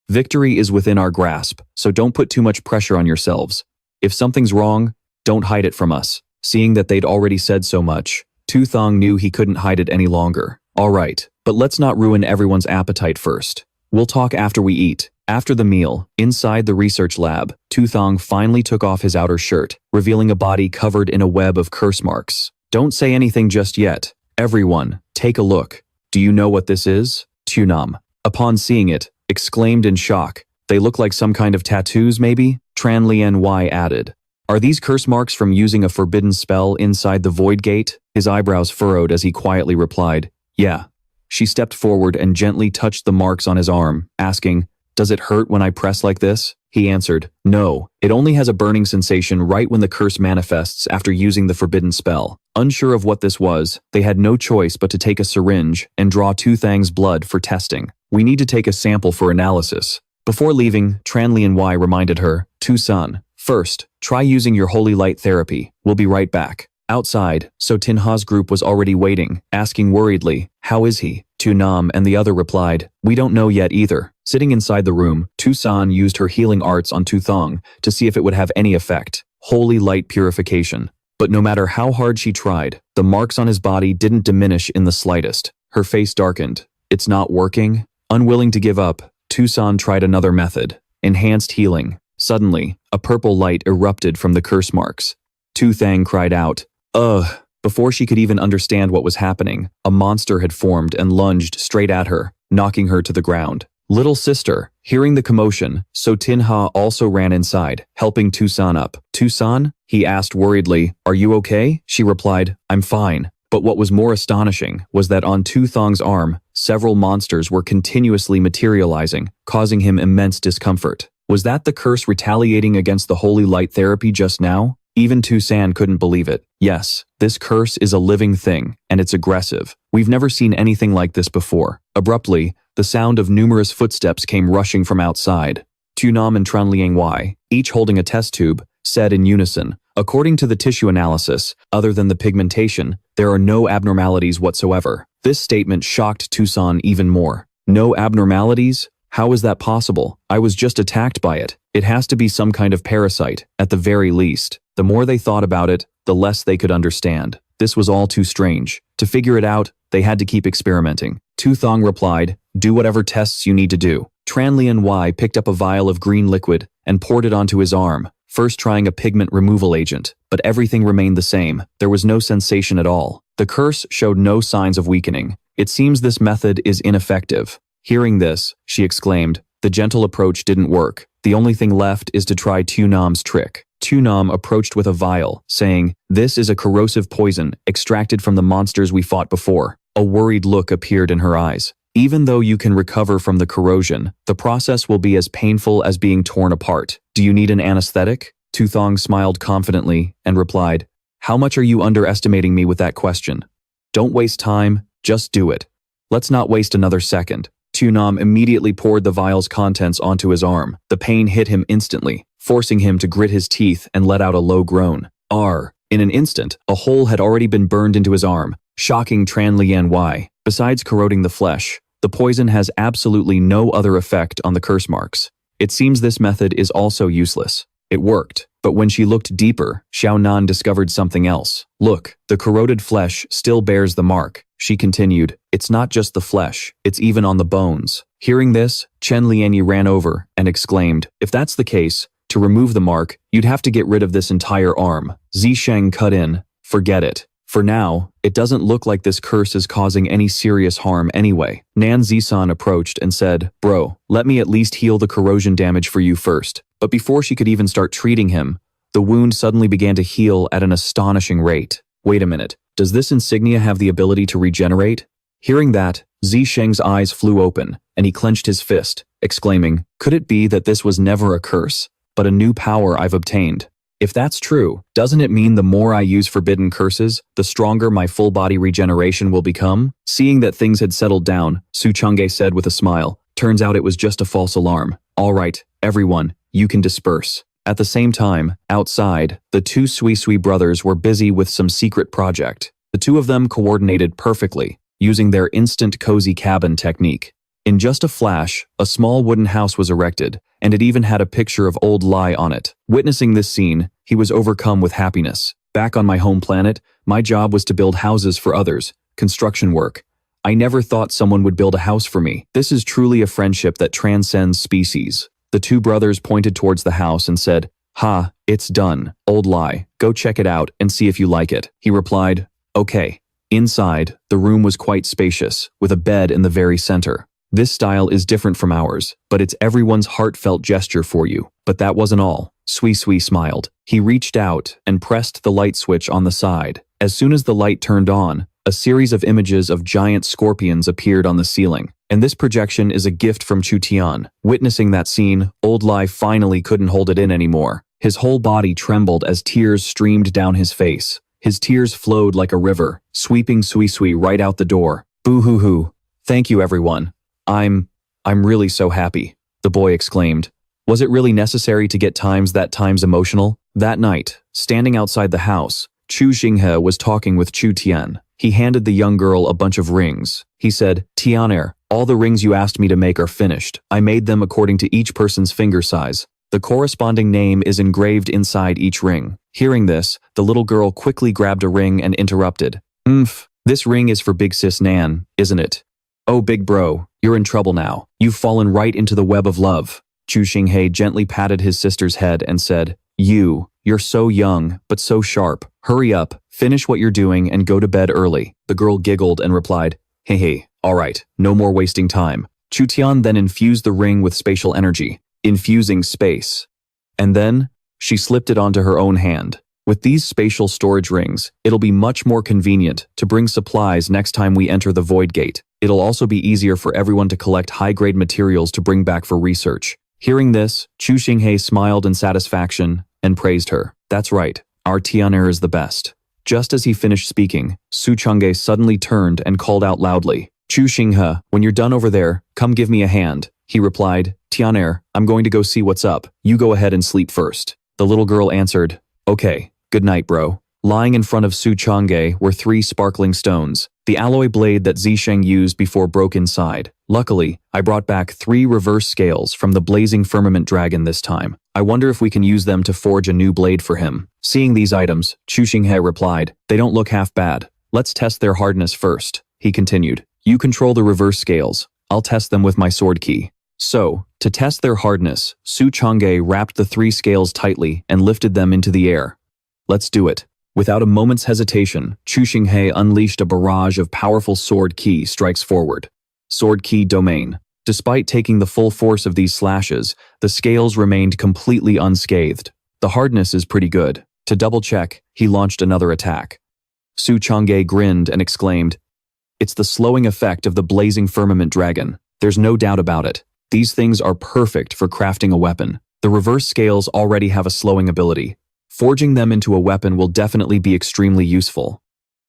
victory is within our grasp, so don't put too much pressure on yourselves. If something's wrong, don't hide it from us. Seeing that they'd already said so much, Tu Thang knew he couldn't hide it any longer. All right, but let's not ruin everyone's appetite first. We'll talk after we eat. After the meal, inside the research lab, Tu Thang finally took off his outer shirt, revealing a body covered in a web of curse marks. Don't say anything just yet. Everyone, take a look. Do you know what this is? Tu Nam, upon seeing it, exclaimed in shock. They look like some kind of tattoos, maybe? Tran Lien Y added. Are these curse marks from using a forbidden spell inside the Void Gate? His eyebrows furrowed as he quietly replied, yeah. She stepped forward and gently touched the marks on his arm, asking, does it hurt when I press like this? He answered, no, it only has a burning sensation right when the curse manifests after using the forbidden spell. Unsure of what this was, they had no choice but to take a syringe and draw Tu Thang's blood for testing. We need to take a sample for analysis. Before leaving, Tran Lien Y reminded her, Tu San, first, try using your holy light therapy. We'll be right back. Outside, So Tin Ha's group was already waiting, asking worriedly, how is he? Tu Nam and the other replied, we don't know yet either. Sitting inside the room, Tu San used her healing arts on Tu Thang to see if it would have any effect. Holy light purification. But no matter how hard she tried, the marks on his body didn't diminish in the slightest. Her face darkened. It's not working? Unwilling to give up, Tu San tried another method. Enhanced healing. Suddenly, a purple light erupted from the curse marks. Tu Thang cried out, ugh. Before she could even understand what was happening, a monster had formed and lunged straight at her, knocking her to the ground. Little sister, hearing the commotion, So Tin Ha also ran inside, helping Tu San up. Tu San? He asked worriedly, are you okay? She replied, I'm fine. But what was more astonishing was that on Tu Thang's arm, several monsters were continuously materializing, causing him immense discomfort. Was that the curse retaliating against the holy light therapy just now? Even Tu San couldn't believe it. Yes, this curse is a living thing, and it's aggressive. We've never seen anything like this before. Abruptly, the sound of numerous footsteps came rushing from outside. Tu Nam and Tran Liang Y, each holding a test tube, said in unison, according to the tissue analysis, other than the pigmentation, there are no abnormalities whatsoever. This statement shocked Tu San even more. No abnormalities? How is that possible? I was just attacked by it. It has to be some kind of parasite, at the very least. The more they thought about it, the less they could understand. This was all too strange. To figure it out, they had to keep experimenting. Tu Thang replied, do whatever tests you need to do. Tran Lien Y picked up a vial of green liquid and poured it onto his arm, first trying a pigment removal agent, but everything remained the same. There was no sensation at all. The curse showed no signs of weakening. It seems this method is ineffective. Hearing this, she exclaimed, the gentle approach didn't work. The only thing left is to try Tu Nam's trick. Tu Nam approached with a vial, saying, this is a corrosive poison extracted from the monsters we fought before. A worried look appeared in her eyes. Even though you can recover from the corrosion, the process will be as painful as being torn apart. Do you need an anesthetic? Tu Thang smiled confidently and replied, "How much are you underestimating me with that question? Don't waste time, just do it. Let's not waste another second." Tu Nam immediately poured the vial's contents onto his arm. The pain hit him instantly, forcing him to grit his teeth and let out a low groan. R. In an instant, a hole had already been burned into his arm, shocking Tran Lian Wei. Besides corroding the flesh, the poison has absolutely no other effect on the curse marks. It seems this method is also useless. It worked, but when she looked deeper, Xiao Nan discovered something else. Look, the corroded flesh still bears the mark. She continued, "It's not just the flesh, it's even on the bones." Hearing this, Chen Lianyi ran over and exclaimed, "If that's the case, to remove the mark, you'd have to get rid of this entire arm." Zisheng cut in, "Forget it. For now, it doesn't look like this curse is causing any serious harm anyway." Nan Zisan approached and said, "Bro, let me at least heal the corrosion damage for you first." But before she could even start treating him, the wound suddenly began to heal at an astonishing rate. Wait a minute, does this insignia have the ability to regenerate? Hearing that, Zisheng's eyes flew open, and he clenched his fist, exclaiming, "Could it be that this was never a curse, but a new power I've obtained? If that's true, doesn't it mean the more I use forbidden curses, the stronger my full-body regeneration will become?" Seeing that things had settled down, Su Chang'e said with a smile, "Turns out it was just a false alarm. All right, everyone, you can disperse." At the same time, outside, the two Sui Sui brothers were busy with some secret project. The two of them coordinated perfectly, using their instant cozy cabin technique. In just a flash, a small wooden house was erected, and it even had a picture of Old Lai on it. Witnessing this scene, he was overcome with happiness. Back on my home planet, my job was to build houses for others, construction work. I never thought someone would build a house for me. This is truly a friendship that transcends species. The two brothers pointed towards the house and said, "Ha, it's done. Old Lai, go check it out and see if you like it." He replied, "Okay." Inside, the room was quite spacious, with a bed in the very center. This style is different from ours, but it's everyone's heartfelt gesture for you. But that wasn't all. Sui Sui smiled. He reached out and pressed the light switch on the side. As soon as the light turned on, a series of images of giant scorpions appeared on the ceiling. And this projection is a gift from Chu Tian. Witnessing that scene, Old Lai finally couldn't hold it in anymore. His whole body trembled as tears streamed down his face. His tears flowed like a river, sweeping Sui Sui right out the door. "Boo-hoo-hoo. Thank you, everyone. I'm really so happy," the boy exclaimed. Was it really necessary to get that times emotional? That night, standing outside the house, Chu Xinghe was talking with Chu Tian. He handed the young girl a bunch of rings. He said, "Tianer, all the rings you asked me to make are finished. I made them according to each person's finger size. The corresponding name is engraved inside each ring." Hearing this, the little girl quickly grabbed a ring and interrupted. This ring is for Big Sis Nan, isn't it? Oh, big bro, you're in trouble now. You've fallen right into the web of love." Chu Xinghe gently patted his sister's head and said, You're so young, but so sharp. Hurry up, finish what you're doing and go to bed early." The girl giggled and replied, Hey, all right, no more wasting time." Chu Tian then infused the ring with spatial energy, infusing space. And then, she slipped it onto her own hand. With these spatial storage rings, it'll be much more convenient to bring supplies next time we enter the Void Gate. It'll also be easier for everyone to collect high-grade materials to bring back for research. Hearing this, Chu Xinghe smiled in satisfaction and praised her. "That's right, our Tianer is the best." Just as he finished speaking, Su Chang'e suddenly turned and called out loudly, "Chu Xinghe, when you're done over there, come give me a hand." He replied, "Tianer, I'm going to go see what's up. You go ahead and sleep first." The little girl answered, "Okay, good night, bro." Lying in front of Su Chang'e were 3 sparkling stones, the alloy blade that Zisheng used before broke inside. Luckily, I brought back 3 reverse scales from the blazing firmament dragon this time. I wonder if we can use them to forge a new blade for him. Seeing these items, Chu Xinghe replied, "They don't look half bad. Let's test their hardness first." He continued, "You control the reverse scales. I'll test them with my sword key." So, to test their hardness, Su Chang'e wrapped the 3 scales tightly and lifted them into the air. "Let's do it." Without a moment's hesitation, Chu Xinghe unleashed a barrage of powerful sword ki strikes forward. Sword ki domain. Despite taking the full force of these slashes, the scales remained completely unscathed. The hardness is pretty good. To double-check, he launched another attack. Su Chang'e grinned and exclaimed, "It's the slowing effect of the blazing firmament dragon. There's no doubt about it. These things are perfect for crafting a weapon." The reverse scales already have a slowing ability. Forging them into a weapon will definitely be extremely useful.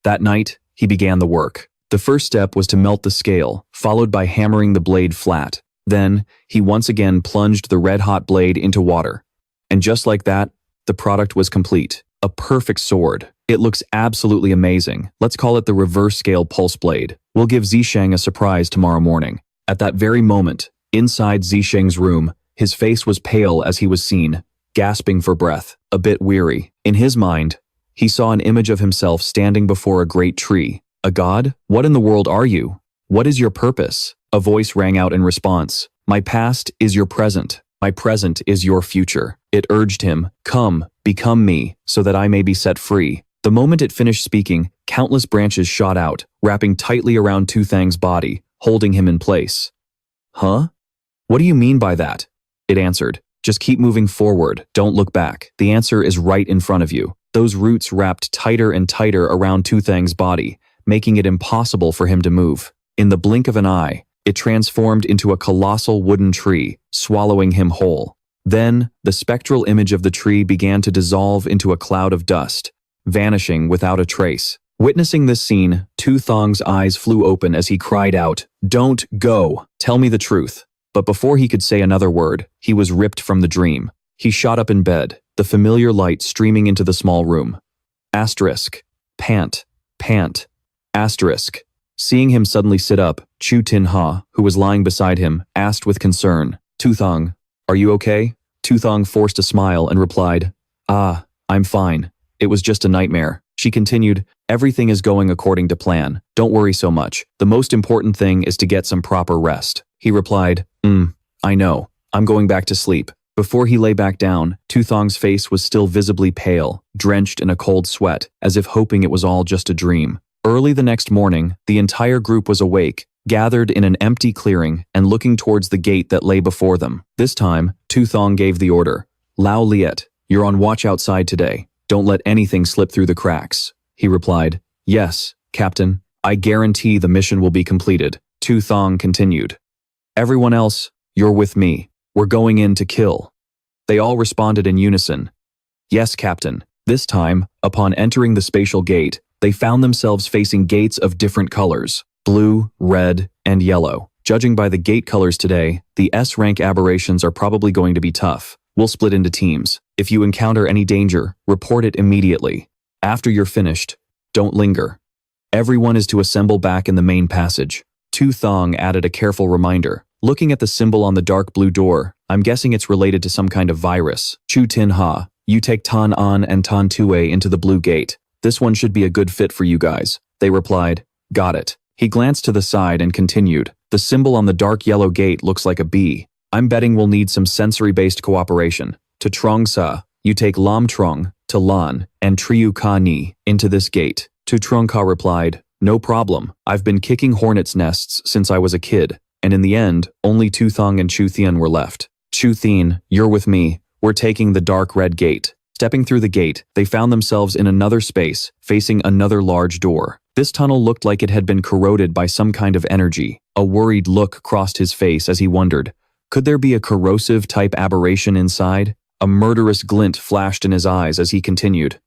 That night, he began the work. The first step was to melt the scale, followed by hammering the blade flat. Then, he once again plunged the red-hot blade into water. And just like that, the product was complete. A perfect sword. It looks absolutely amazing. Let's call it the reverse scale pulse blade. We'll give Zisheng a surprise tomorrow morning. At that very moment, inside Zisheng's room, his face was pale as he was seen, gasping for breath, a bit weary. In his mind, he saw an image of himself standing before a great tree. A god? What in the world are you? What is your purpose? A voice rang out in response. My past is your present. My present is your future. It urged him, come, become me, so that I may be set free. The moment it finished speaking, countless branches shot out, wrapping tightly around Tu Thang's body, holding him in place. Huh? What do you mean by that? It answered. Just keep moving forward, don't look back. The answer is right in front of you. Those roots wrapped tighter and tighter around Tu Thang's body, making it impossible for him to move. In the blink of an eye, it transformed into a colossal wooden tree, swallowing him whole. Then, the spectral image of the tree began to dissolve into a cloud of dust, vanishing without a trace. Witnessing this scene, Tu Thang's eyes flew open as he cried out, "Don't go! Tell me the truth!" But before he could say another word, he was ripped from the dream. He shot up in bed, the familiar light streaming into the small room. Asterisk. Pant. Pant. Asterisk. Seeing him suddenly sit up, Chu Tin Ha, who was lying beside him, asked with concern, Tu Thang, are you okay? Tu Thang forced a smile and replied, Ah, I'm fine. It was just a nightmare. She continued, everything is going according to plan. Don't worry so much. The most important thing is to get some proper rest. He replied, I know. I'm going back to sleep. Before he lay back down, Tu Thang's face was still visibly pale, drenched in a cold sweat, as if hoping it was all just a dream. Early the next morning, the entire group was awake, gathered in an empty clearing and looking towards the gate that lay before them. This time, Tu Thang gave the order. Lao Liet, you're on watch outside today. Don't let anything slip through the cracks. He replied, Yes, Captain. I guarantee the mission will be completed. Tu Thang continued. Everyone else, you're with me. We're going in to kill. They all responded in unison. Yes, Captain. This time, upon entering the spatial gate, they found themselves facing gates of different colors, blue, red, and yellow. Judging by the gate colors today, the S-rank aberrations are probably going to be tough. We'll split into teams. If you encounter any danger, report it immediately. After you're finished, don't linger. Everyone is to assemble back in the main passage. Tu Thang added a careful reminder. Looking at the symbol on the dark blue door, I'm guessing it's related to some kind of virus. Chu Tin Ha, you take Tan An and Tan Tue into the blue gate. This one should be a good fit for you guys. They replied, Got it. He glanced to the side and continued. The symbol on the dark yellow gate looks like a bee. I'm betting we'll need some sensory-based cooperation. To Trong Sa, you take Lam Trong, to Lan, and Triu Ka Ni into this gate. Tu Trong Ka replied, No problem. I've been kicking hornets' nests since I was a kid. And in the end, only Tu Thang and Chu Thien were left. Chu Thien, you're with me. We're taking the dark red gate. Stepping through the gate, they found themselves in another space, facing another large door. This tunnel looked like it had been corroded by some kind of energy. A worried look crossed his face as he wondered, could there be a corrosive-type aberration inside? A murderous glint flashed in his eyes as he continued.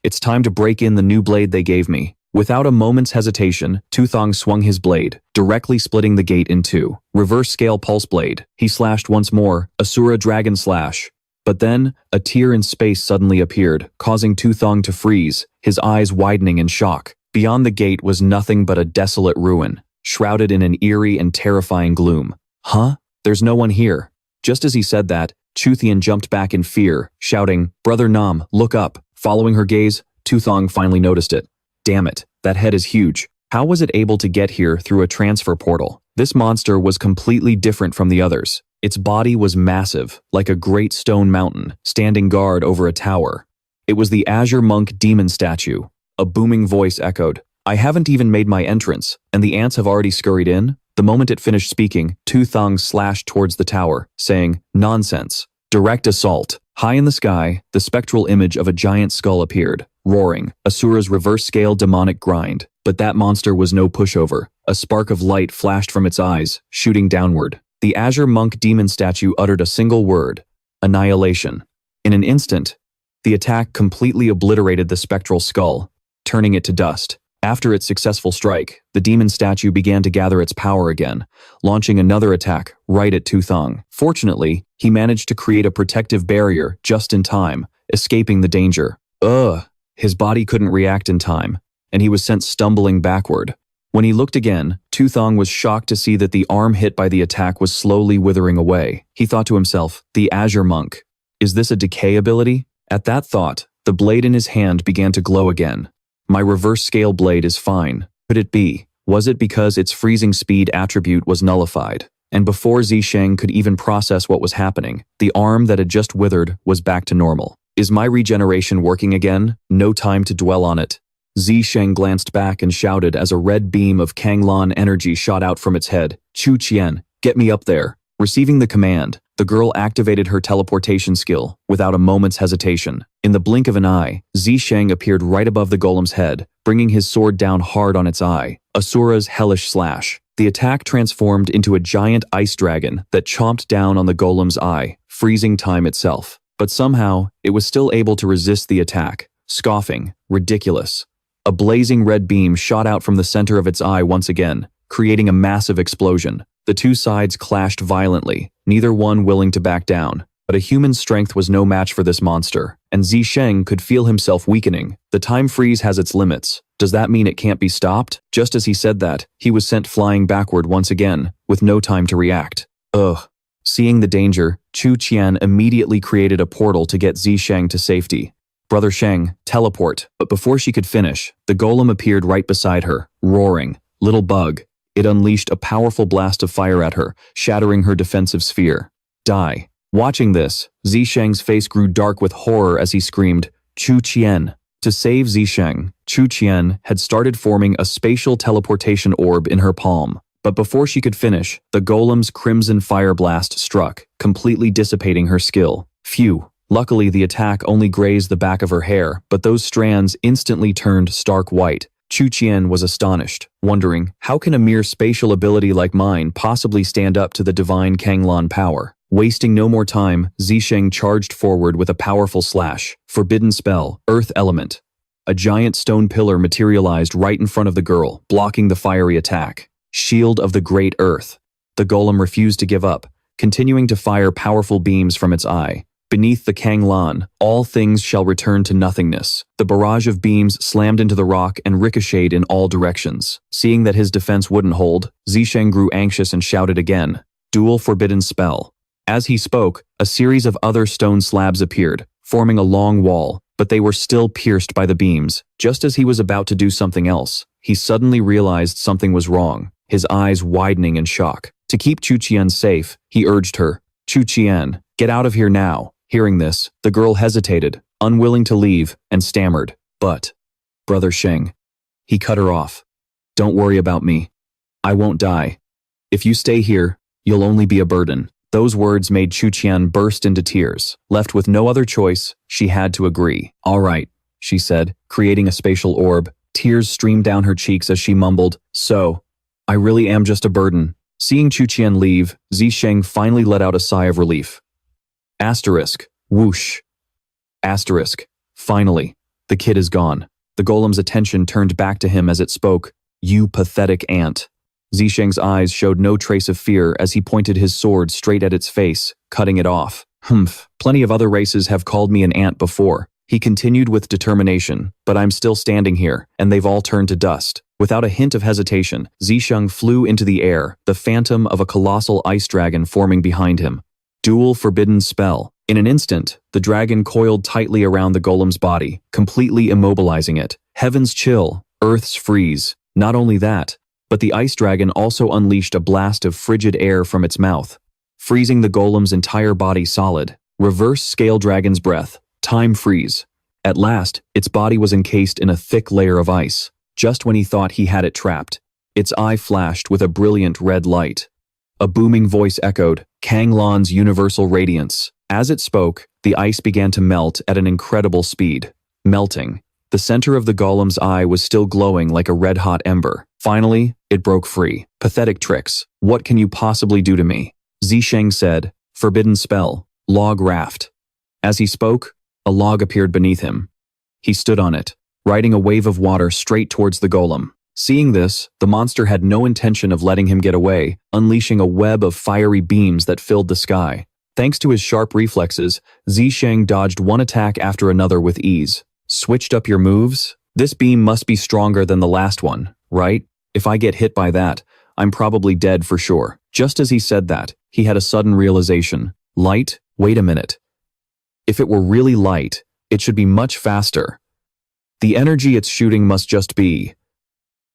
It's time to break in the new blade they gave me. Without a moment's hesitation, Tu Thang swung his blade, directly splitting the gate in two. Reverse scale pulse blade. He slashed once more, Asura dragon slash. But then, a tear in space suddenly appeared, causing Tu Thang to freeze, his eyes widening in shock. Beyond the gate was nothing but a desolate ruin, shrouded in an eerie and terrifying gloom. Huh? There's no one here. Just as he said that, Chu Thien jumped back in fear, shouting, Brother Nam, look up. Following her gaze, Tu Thang finally noticed it. Damn it, that head is huge. How was it able to get here through a transfer portal? This monster was completely different from the others. Its body was massive, like a great stone mountain, standing guard over a tower. It was the Azure Monk demon statue. A booming voice echoed, I haven't even made my entrance, and the ants have already scurried in? The moment it finished speaking, Tu Thang slashed towards the tower, saying, Nonsense. Direct assault. High in the sky, the spectral image of a giant skull appeared, roaring, Asura's reverse-scale demonic grind. But that monster was no pushover. A spark of light flashed from its eyes, shooting downward. The Azure Monk demon statue uttered a single word, Annihilation. In an instant, the attack completely obliterated the spectral skull, turning it to dust. After its successful strike, the demon statue began to gather its power again, launching another attack right at Tu Thang. Fortunately, he managed to create a protective barrier just in time, escaping the danger. His body couldn't react in time, and he was sent stumbling backward. When he looked again, Tu Thang was shocked to see that the arm hit by the attack was slowly withering away. He thought to himself, the Azure Monk. Is this a decay ability? At that thought, the blade in his hand began to glow again. My reverse scale blade is fine. Could it be? Was it because its freezing speed attribute was nullified? And before Zisheng could even process what was happening, the arm that had just withered was back to normal. Is my regeneration working again? No time to dwell on it. Zisheng glanced back and shouted as a red beam of Kanglan energy shot out from its head. Chu Qian, get me up there. Receiving the command, the girl activated her teleportation skill without a moment's hesitation. In the blink of an eye, Zisheng appeared right above the golem's head, bringing his sword down hard on its eye. Asura's hellish slash. The attack transformed into a giant ice dragon that chomped down on the golem's eye, freezing time itself. But somehow, it was still able to resist the attack, scoffing, ridiculous. A blazing red beam shot out from the center of its eye once again, creating a massive explosion. The two sides clashed violently, neither one willing to back down. But a human's strength was no match for this monster, and Zisheng could feel himself weakening. The time freeze has its limits. Does that mean it can't be stopped? Just as he said that, he was sent flying backward once again, with no time to react. Seeing the danger, Chu Qian immediately created a portal to get Zisheng to safety. Brother Sheng, teleport. But before she could finish, the golem appeared right beside her, roaring. Little bug. It unleashed a powerful blast of fire at her, shattering her defensive sphere. Die. Watching this, Zisheng's face grew dark with horror as he screamed, Chu Qian. To save Zisheng, Chu Qian had started forming a spatial teleportation orb in her palm. But before she could finish, the golem's crimson fire blast struck, completely dissipating her skill. Phew. Luckily, the attack only grazed the back of her hair, but those strands instantly turned stark white. Chu Qian was astonished, wondering, how can a mere spatial ability like mine possibly stand up to the divine Kanglan power? Wasting no more time, Zisheng charged forward with a powerful slash. Forbidden spell, Earth Element. A giant stone pillar materialized right in front of the girl, blocking the fiery attack. Shield of the Great Earth. The golem refused to give up, continuing to fire powerful beams from its eye. Beneath the Kanglan, all things shall return to nothingness. The barrage of beams slammed into the rock and ricocheted in all directions. Seeing that his defense wouldn't hold, Zisheng grew anxious and shouted again, Dual Forbidden Spell. As he spoke, a series of other stone slabs appeared, forming a long wall, but they were still pierced by the beams. Just as he was about to do something else, he suddenly realized something was wrong, his eyes widening in shock. To keep Chu Qian safe, he urged her, Chu Qian, get out of here now. Hearing this, the girl hesitated, unwilling to leave, and stammered, but, Brother Sheng. He cut her off. Don't worry about me. I won't die. If you stay here, you'll only be a burden. Those words made Chu Qian burst into tears. Left with no other choice, she had to agree. All right, she said, creating a spatial orb. Tears streamed down her cheeks as she mumbled, so, I really am just a burden. Seeing Chu Qian leave, Zisheng finally let out a sigh of relief. Asterisk. Whoosh. Asterisk. Finally, the kid is gone. The golem's attention turned back to him as it spoke. You pathetic ant. Zisheng's eyes showed no trace of fear as he pointed his sword straight at its face, cutting it off. Humph. Plenty of other races have called me an ant before. He continued with determination, but I'm still standing here, and they've all turned to dust. Without a hint of hesitation, Zisheng flew into the air, the phantom of a colossal ice dragon forming behind him. Dual Forbidden Spell. In an instant, the dragon coiled tightly around the golem's body, completely immobilizing it. Heaven's chill, Earth's freeze. Not only that, but the ice dragon also unleashed a blast of frigid air from its mouth, freezing the golem's entire body solid. Reverse scale dragon's breath. Time freeze. At last, its body was encased in a thick layer of ice. Just when he thought he had it trapped, its eye flashed with a brilliant red light. A booming voice echoed, Kanglan's universal radiance. As it spoke, the ice began to melt at an incredible speed. Melting. The center of the golem's eye was still glowing like a red-hot ember. Finally, it broke free. Pathetic tricks. What can you possibly do to me? Zisheng said, Forbidden spell. Log raft. As he spoke, a log appeared beneath him. He stood on it, riding a wave of water straight towards the golem. Seeing this, the monster had no intention of letting him get away, unleashing a web of fiery beams that filled the sky. Thanks to his sharp reflexes, Zisheng dodged one attack after another with ease. Switched up your moves? This beam must be stronger than the last one, right? If I get hit by that, I'm probably dead for sure. Just as he said that, he had a sudden realization. Light? Wait a minute. If it were really light, it should be much faster. The energy it's shooting must just be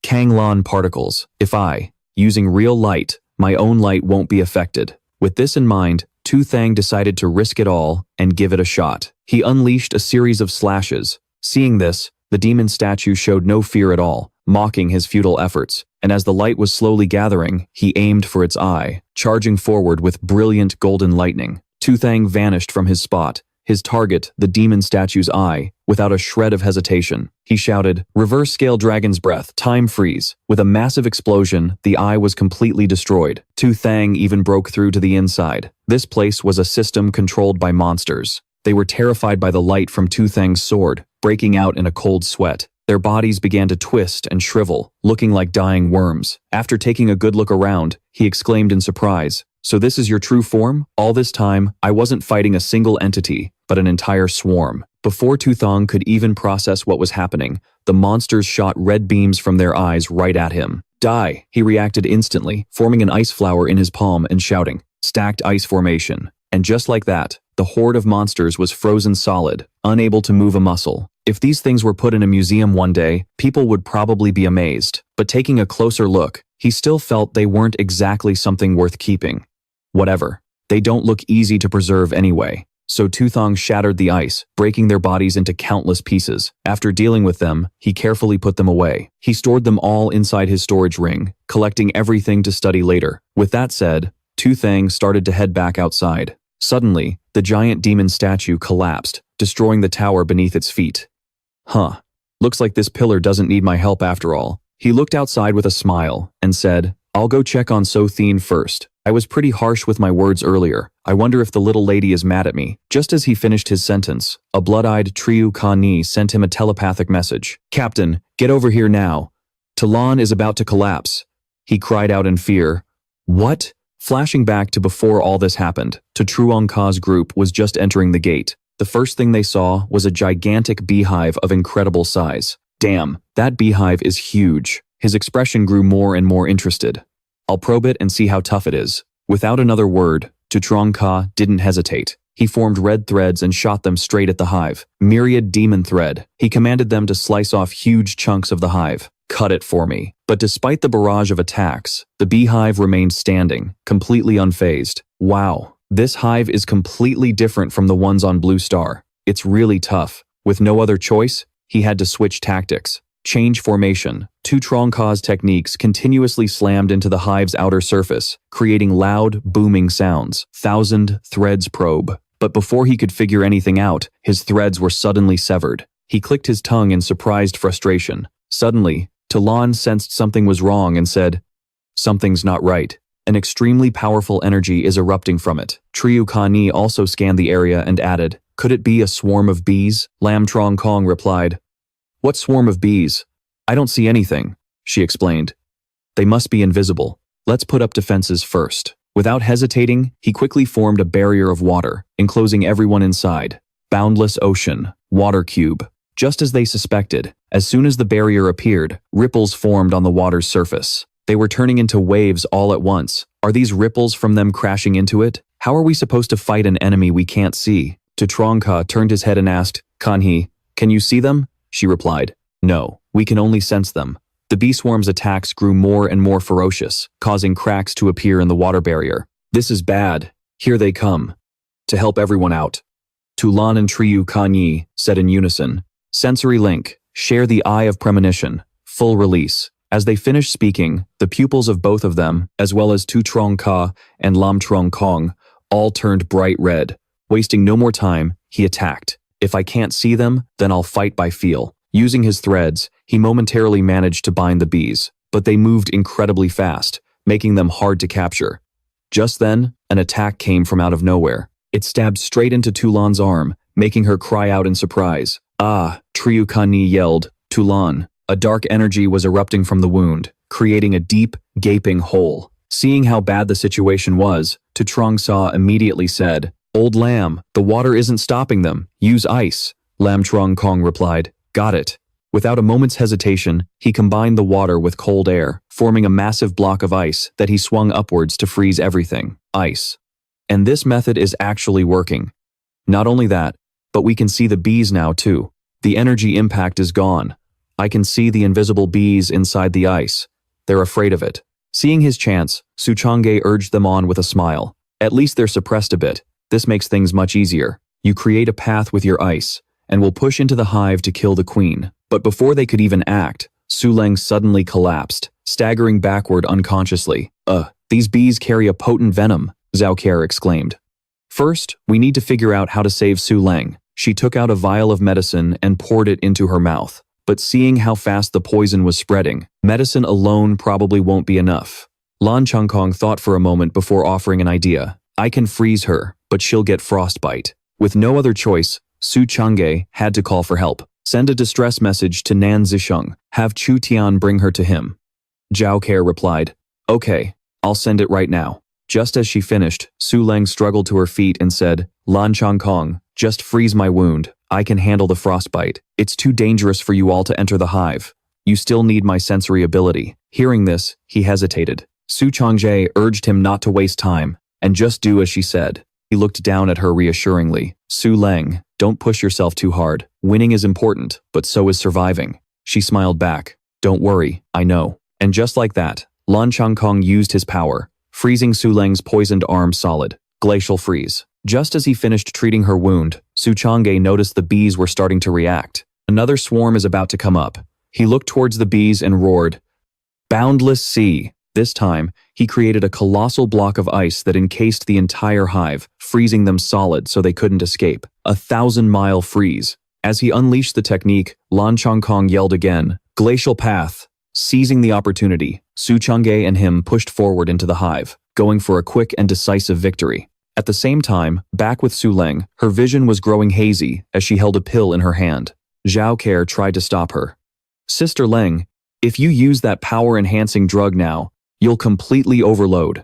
Kanglan particles. If I, using real light, my own light won't be affected. With this in mind, Tu Thang decided to risk it all and give it a shot. He unleashed a series of slashes. Seeing this, the demon statue showed no fear at all, mocking his futile efforts, and as the light was slowly gathering, he aimed for its eye, charging forward with brilliant golden lightning. Tu Thang vanished from his spot, his target, the demon statue's eye, without a shred of hesitation. He shouted, "Reverse scale dragon's breath, time freeze." With a massive explosion, the eye was completely destroyed. Tu Thang even broke through to the inside. This place was a system controlled by monsters. They were terrified by the light from Tu Thang's sword, breaking out in a cold sweat. Their bodies began to twist and shrivel, looking like dying worms. After taking a good look around, he exclaimed in surprise, "So this is your true form? All this time, I wasn't fighting a single entity, but an entire swarm." Before Tu Thang could even process what was happening, the monsters shot red beams from their eyes right at him. "Die!" He reacted instantly, forming an ice flower in his palm and shouting, "Stacked ice formation." And just like that, the horde of monsters was frozen solid, unable to move a muscle. If these things were put in a museum one day, people would probably be amazed. But taking a closer look, he still felt they weren't exactly something worth keeping. Whatever. They don't look easy to preserve anyway. So Tu Thang shattered the ice, breaking their bodies into countless pieces. After dealing with them, he carefully put them away. He stored them all inside his storage ring, collecting everything to study later. With that said, Tu Thang started to head back outside. Suddenly, the giant demon statue collapsed, destroying the tower beneath its feet. Looks like this pillar doesn't need my help after all. He looked outside with a smile and said, "I'll go check on So Thien first. I was pretty harsh with my words earlier. I wonder if the little lady is mad at me." Just as he finished his sentence, a blood-eyed Triu Kani sent him a telepathic message. "Captain, get over here now. Talon is about to collapse." He cried out in fear. "What?" Flashing back to before all this happened, to Truong Ka's group was just entering the gate. The first thing they saw was a gigantic beehive of incredible size. "Damn, that beehive is huge." His expression grew more and more interested. "I'll probe it and see how tough it is." Without another word, Truong Ka didn't hesitate. He formed red threads and shot them straight at the hive. Myriad demon thread. He commanded them to slice off huge chunks of the hive. "Cut it for me." But despite the barrage of attacks, the beehive remained standing, completely unfazed. Wow. This hive is completely different from the ones on Blue Star. It's really tough. With no other choice, he had to switch tactics. Change formation. Tu Trong Ka's techniques continuously slammed into the hive's outer surface, creating loud, booming sounds. 1,000 threads probe. But before he could figure anything out, his threads were suddenly severed. He clicked his tongue in surprised frustration. Suddenly, Talon sensed something was wrong and said, "Something's not right." An extremely powerful energy is erupting from it. Triu Kani also scanned the area and added, "Could it be a swarm of bees?" Lam Trong Kong replied, "What swarm of bees? I don't see anything," she explained. "They must be invisible. Let's put up defenses first." Without hesitating, he quickly formed a barrier of water, enclosing everyone inside. Boundless ocean, water cube. Just as they suspected, as soon as the barrier appeared, ripples formed on the water's surface. They were turning into waves all at once. Are these ripples from them crashing into it? How are we supposed to fight an enemy we can't see? Tutrongka turned his head and asked, "Kanhi, can you see them?" She replied, "No, we can only sense them." The bee swarm's attacks grew more and more ferocious, causing cracks to appear in the water barrier. "This is bad. Here they come." To help everyone out, Tulan and Triu Kanyi said in unison, "Sensory link, share the eye of premonition, full release." As they finished speaking, the pupils of both of them, as well as Tu Trong Ka and Lam Trong Kong, all turned bright red. Wasting no more time, he attacked. "If I can't see them, then I'll fight by feel." Using his threads, he momentarily managed to bind the bees, but they moved incredibly fast, making them hard to capture. Just then, an attack came from out of nowhere. It stabbed straight into Tulan's arm, making her cry out in surprise. Ah, Triukani yelled. Tulan. A dark energy was erupting from the wound, creating a deep, gaping hole. Seeing how bad the situation was, Tu Thang immediately said, Old Lamb, the water isn't stopping them. Use ice. Lam Trong Kong replied, Got it. Without a moment's hesitation, he combined the water with cold air, forming a massive block of ice that he swung upwards to freeze everything. Ice. And this method is actually working. Not only that, but we can see the bees now too. The energy impact is gone. I can see the invisible bees inside the ice. They're afraid of it. Seeing his chance, Su Chang'e urged them on with a smile. At least they're suppressed a bit. This makes things much easier. You create a path with your ice, and will push into the hive to kill the queen. But before they could even act, Su Leng suddenly collapsed, staggering backward unconsciously. These bees carry a potent venom, Zhao Ker exclaimed. First, we need to figure out how to save Su Leng. She took out a vial of medicine and poured it into her mouth. But seeing how fast the poison was spreading, medicine alone probably won't be enough. Lan Changkong thought for a moment before offering an idea. I can freeze her, but she'll get frostbite. With no other choice, Su Chang'e had to call for help. Send a distress message to Nan Zisheng. Have Chu Tian bring her to him. Zhao Ker replied, Okay, I'll send it right now. Just as she finished, Su Leng struggled to her feet and said, Lan Changkong, just freeze my wound. I can handle the frostbite. It's too dangerous for you all to enter the hive. You still need my sensory ability. Hearing this, he hesitated. Su Chang'e urged him not to waste time, and just do as she said. He looked down at her reassuringly. Su Leng, don't push yourself too hard. Winning is important, but so is surviving. She smiled back. Don't worry, I know. And just like that, Lan Changkong used his power, freezing Su Leng's poisoned arm solid. Glacial freeze. Just as he finished treating her wound, Su Chang'e noticed the bees were starting to react. Another swarm is about to come up. He looked towards the bees and roared, Boundless sea! This time, he created a colossal block of ice that encased the entire hive, freezing them solid so they couldn't escape. 1,000-mile freeze. As he unleashed the technique, Lan Changkong yelled again, Glacial path! Seizing the opportunity, Su Chang'e and him pushed forward into the hive, going for a quick and decisive victory. At the same time, back with Su Leng, her vision was growing hazy as she held a pill in her hand. Zhao Ker tried to stop her. Sister Leng, if you use that power-enhancing drug now, you'll completely overload.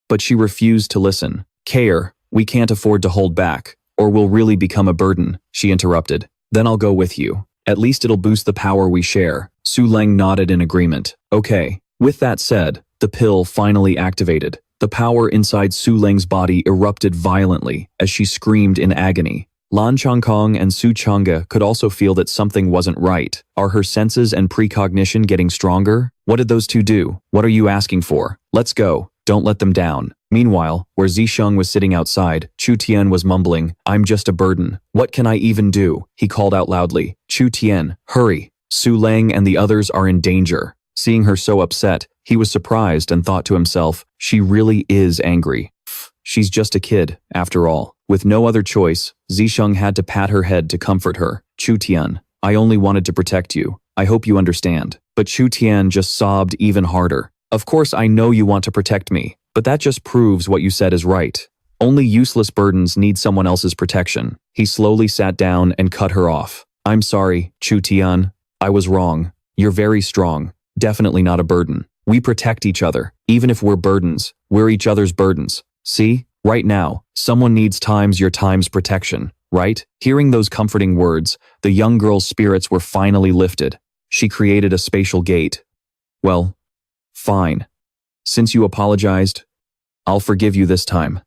But she refused to listen. Ker, we can't afford to hold back, or we'll really become a burden, she interrupted. Then I'll go with you. At least it'll boost the power we share. Su Leng nodded in agreement. Okay. With that said, the pill finally activated. The power inside Su Leng's body erupted violently as she screamed in agony. Lan Changkong and Su Chang'e could also feel that something wasn't right. Are her senses and precognition getting stronger? What did those two do? What are you asking for? Let's go. Don't let them down. Meanwhile, where Zisheng was sitting outside, Chu Tian was mumbling, I'm just a burden. What can I even do? He called out loudly. Chu Tian, hurry. Su Leng and the others are in danger. Seeing her so upset, he was surprised and thought to himself, she really is angry. She's just a kid, after all. With no other choice, Zisheng had to pat her head to comfort her. Chu Tian, I only wanted to protect you. I hope you understand. But Chu Tian just sobbed even harder. Of course I know you want to protect me, but that just proves what you said is right. Only useless burdens need someone else's protection. He slowly sat down and cut her off. I'm sorry, Chu Tian. I was wrong. You're very strong. Definitely not a burden. We protect each other. Even if we're burdens, we're each other's burdens. See? Right now, someone needs your time's protection, right? Hearing those comforting words, the young girl's spirits were finally lifted. She created a spatial gate. Well, fine. Since you apologized, I'll forgive you this time.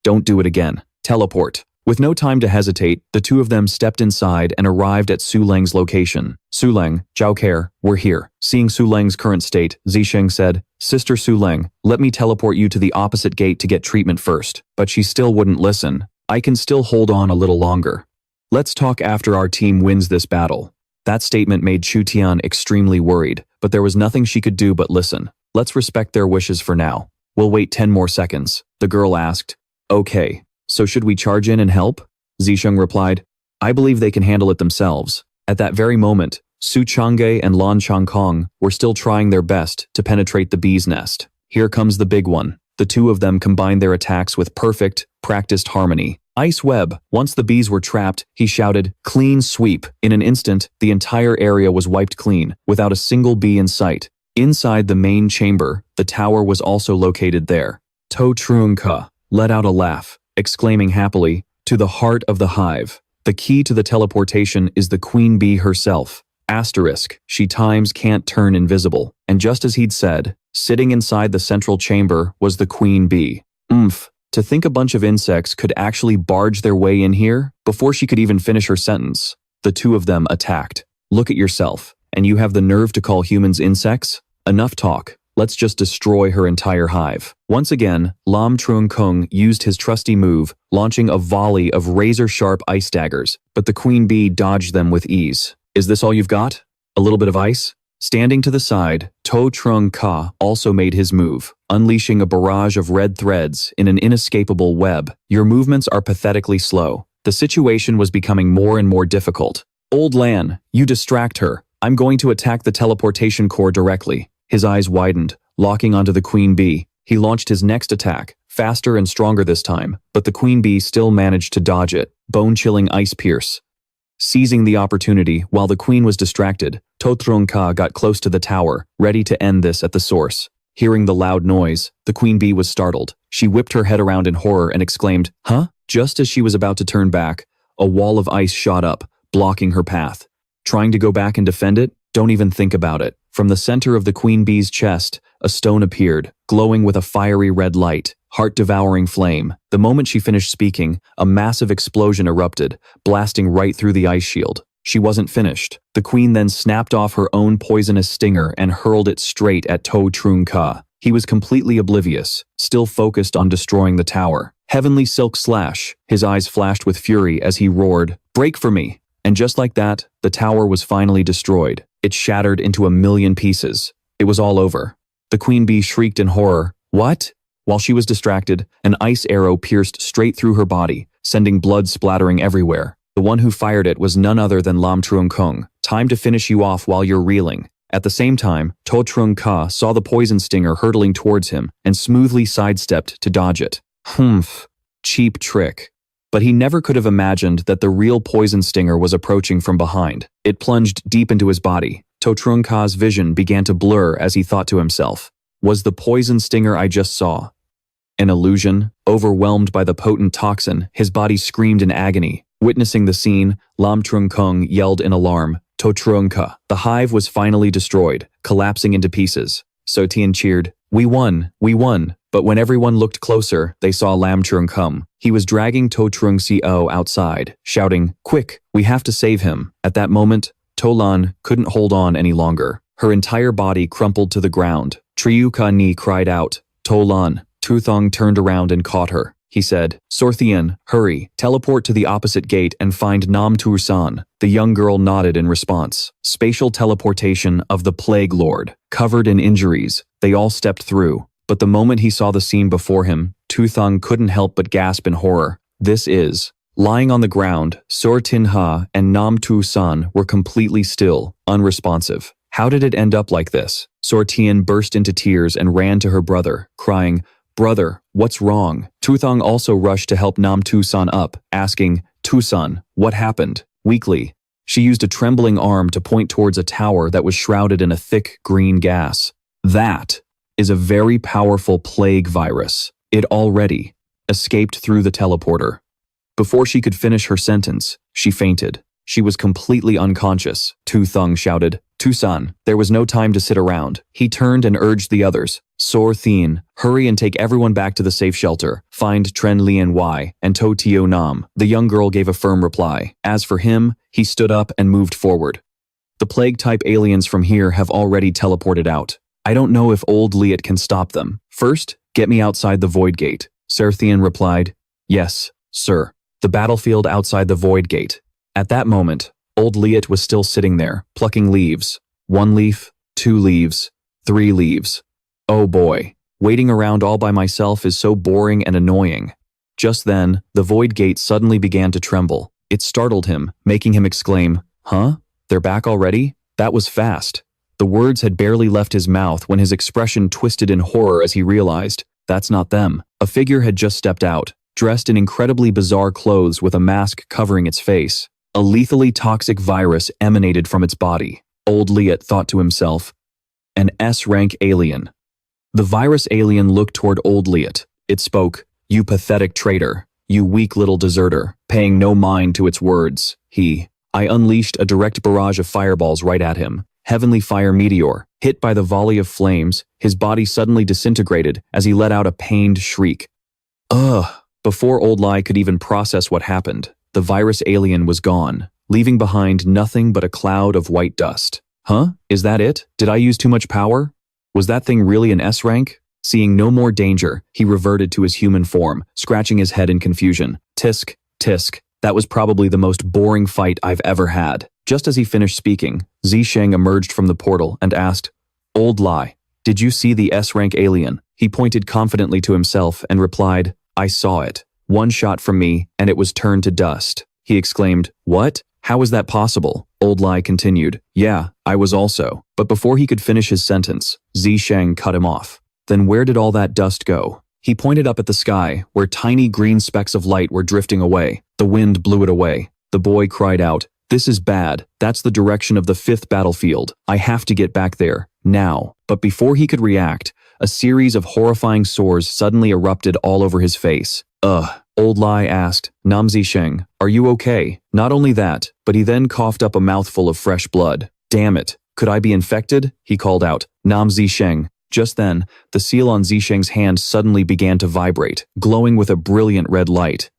Don't do it again. Teleport. With no time to hesitate, the two of them stepped inside and arrived at Su Leng's location. Su Leng, Zhao Ker, we're here. Seeing Su Leng's current state, Zisheng said, Sister Su Leng, let me teleport you to the opposite gate to get treatment first. But she still wouldn't listen. I can still hold on a little longer. Let's talk after our team wins this battle. That statement made Chu Tian extremely worried, but there was nothing she could do but listen. Let's respect their wishes for now. We'll wait 10 more seconds. The girl asked. Okay. So should we charge in and help? Zisheng replied, I believe they can handle it themselves. At that very moment, Su Chang'e and Lan Changkong were still trying their best to penetrate the bee's nest. Here comes the big one. The two of them combined their attacks with perfect, practiced harmony. Ice web. Once the bees were trapped, he shouted, "Clean sweep." In an instant, the entire area was wiped clean, without a single bee in sight. Inside the main chamber, the tower was also located there. Tu Thang let out a laugh, exclaiming happily, "To the heart of the hive. The key to the teleportation is the queen bee herself. Asterisk, she times can't turn invisible." And just as he'd said, sitting inside the central chamber was the queen bee. To think a bunch of insects could actually barge their way in here? Before she could even finish her sentence, the two of them attacked. "Look at yourself, and you have the nerve to call humans insects? Enough talk. Let's just destroy her entire hive." Once again, Lam Trung Kung used his trusty move, launching a volley of razor-sharp ice daggers, but the queen bee dodged them with ease. "Is this all you've got? A little bit of ice?" Standing to the side, Tu Thang also made his move, unleashing a barrage of red threads in an inescapable web. "Your movements are pathetically slow." The situation was becoming more and more difficult. "Old Lan, you distract her. I'm going to attack the teleportation core directly." His eyes widened, locking onto the queen bee. He launched his next attack, faster and stronger this time, but the queen bee still managed to dodge it. Bone-chilling ice pierce. Seizing the opportunity, while the queen was distracted, Tu Thang got close to the tower, ready to end this at the source. Hearing the loud noise, the queen bee was startled. She whipped her head around in horror and exclaimed, "Huh?" Just as she was about to turn back, a wall of ice shot up, blocking her path. Trying to go back and defend it? Don't even think about it. From the center of the queen bee's chest, a stone appeared, glowing with a fiery red light, heart-devouring flame. The moment she finished speaking, a massive explosion erupted, blasting right through the ice shield. She wasn't finished. The queen then snapped off her own poisonous stinger and hurled it straight at Tu Thang. He was completely oblivious, still focused on destroying the tower. Heavenly silk slash. His eyes flashed with fury as he roared, "Break for me!" And just like that, the tower was finally destroyed. It shattered into a million pieces. It was all over. The queen bee shrieked in horror. "What?" While she was distracted, an ice arrow pierced straight through her body, sending blood splattering everywhere. The one who fired it was none other than Lam Trung Kung. "Time to finish you off while you're reeling." At the same time, Tu Thang saw the poison stinger hurtling towards him and smoothly sidestepped to dodge it. Cheap trick. But he never could have imagined that the real poison stinger was approaching from behind. It plunged deep into his body. Tu Thang's vision began to blur as he thought to himself, "Was the poison stinger I just saw an illusion?" Overwhelmed by the potent toxin, his body screamed in agony. Witnessing the scene, Lam Trung Kung yelled in alarm, "Tu Thang." The hive was finally destroyed, collapsing into pieces. So Tian cheered, we won." But when everyone looked closer, they saw Lam Trung Kung. He was dragging Tu Thang outside, shouting, "Quick, we have to save him." At that moment, To Lan couldn't hold on any longer. Her entire body crumpled to the ground. Triuka Ni cried out, "Tu Lan." Tu Thang turned around and caught her. He said, "Sorthian, hurry, teleport to the opposite gate and find Nam Tu San." The young girl nodded in response. Spatial teleportation of the Plague Lord. Covered in injuries, they all stepped through. But the moment he saw the scene before him, Tu Thang couldn't help but gasp in horror. This is... Lying on the ground, Sur Tin Ha and Nam Tu San were completely still, unresponsive. How did it end up like this? Sur Tian burst into tears and ran to her brother, crying, "Brother, what's wrong?" Tu Thang also rushed to help Nam Tu San up, asking, "Tu San, what happened?" Weakly, she used a trembling arm to point towards a tower that was shrouded in a thick green gas. "That is a very powerful plague virus. It already escaped through the teleporter." Before she could finish her sentence, she fainted. She was completely unconscious. Tu Thang shouted, "Tu San." There was no time to sit around. He turned and urged the others, "Sor Thien, hurry and take everyone back to the safe shelter. Find Tren Lien Y and To Tio Nam." The young girl gave a firm reply. As for him, he stood up and moved forward. "The plague-type aliens from here have already teleported out. I don't know if old Liet can stop them. First, get me outside the Void Gate." Serthian replied, "Yes, sir." The battlefield outside the Void Gate. At that moment, old Liet was still sitting there, plucking leaves. 1 leaf, 2 leaves, 3 leaves. Oh boy, waiting around all by myself is so boring and annoying. Just then, the Void Gate suddenly began to tremble. It startled him, making him exclaim, "Huh? They're back already? That was fast." The words had barely left his mouth when his expression twisted in horror as he realized That's not them. A figure had just stepped out, dressed in incredibly bizarre clothes with a mask covering its face. A lethally toxic virus emanated from its body. Old Liet thought to himself, an S-rank alien. The virus alien looked toward Old Liet. It spoke, "You pathetic traitor. You weak little deserter." Paying no mind to its words, I unleashed a direct barrage of fireballs right at him. Heavenly fire meteor. Hit by the volley of flames, his body suddenly disintegrated as he let out a pained shriek. Ugh! Before Old Lai could even process what happened, the virus alien was gone, leaving behind nothing but a cloud of white dust. Huh? Is that it? Did I use too much power? Was that thing really an S-rank? Seeing no more danger, he reverted to his human form, scratching his head in confusion. Tisk, tisk. That was probably the most boring fight I've ever had. Just as he finished speaking, Zisheng emerged from the portal and asked, Old Lai, did you see the S-rank alien? He pointed confidently to himself and replied, I saw it. One shot from me, and it was turned to dust. He exclaimed, What? How is that possible? Old Lai continued, Yeah, I was also. But before he could finish his sentence, Zisheng cut him off. Then where did all that dust go? He pointed up at the sky, where tiny green specks of light were drifting away. The wind blew it away. The boy cried out, This is bad. That's the direction of the 5th battlefield. I have to get back there, now. But before he could react, a series of horrifying sores suddenly erupted all over his face. Old Lai asked, Nam Zisheng, are you okay? Not only that, but he then coughed up a mouthful of fresh blood. Damn it. Could I be infected? He called out, Nam Zisheng. Just then, the seal on Zisheng's hand suddenly began to vibrate, glowing with a brilliant red light.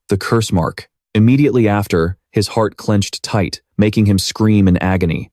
The curse mark. Immediately after, his heart clenched tight, making him scream in agony.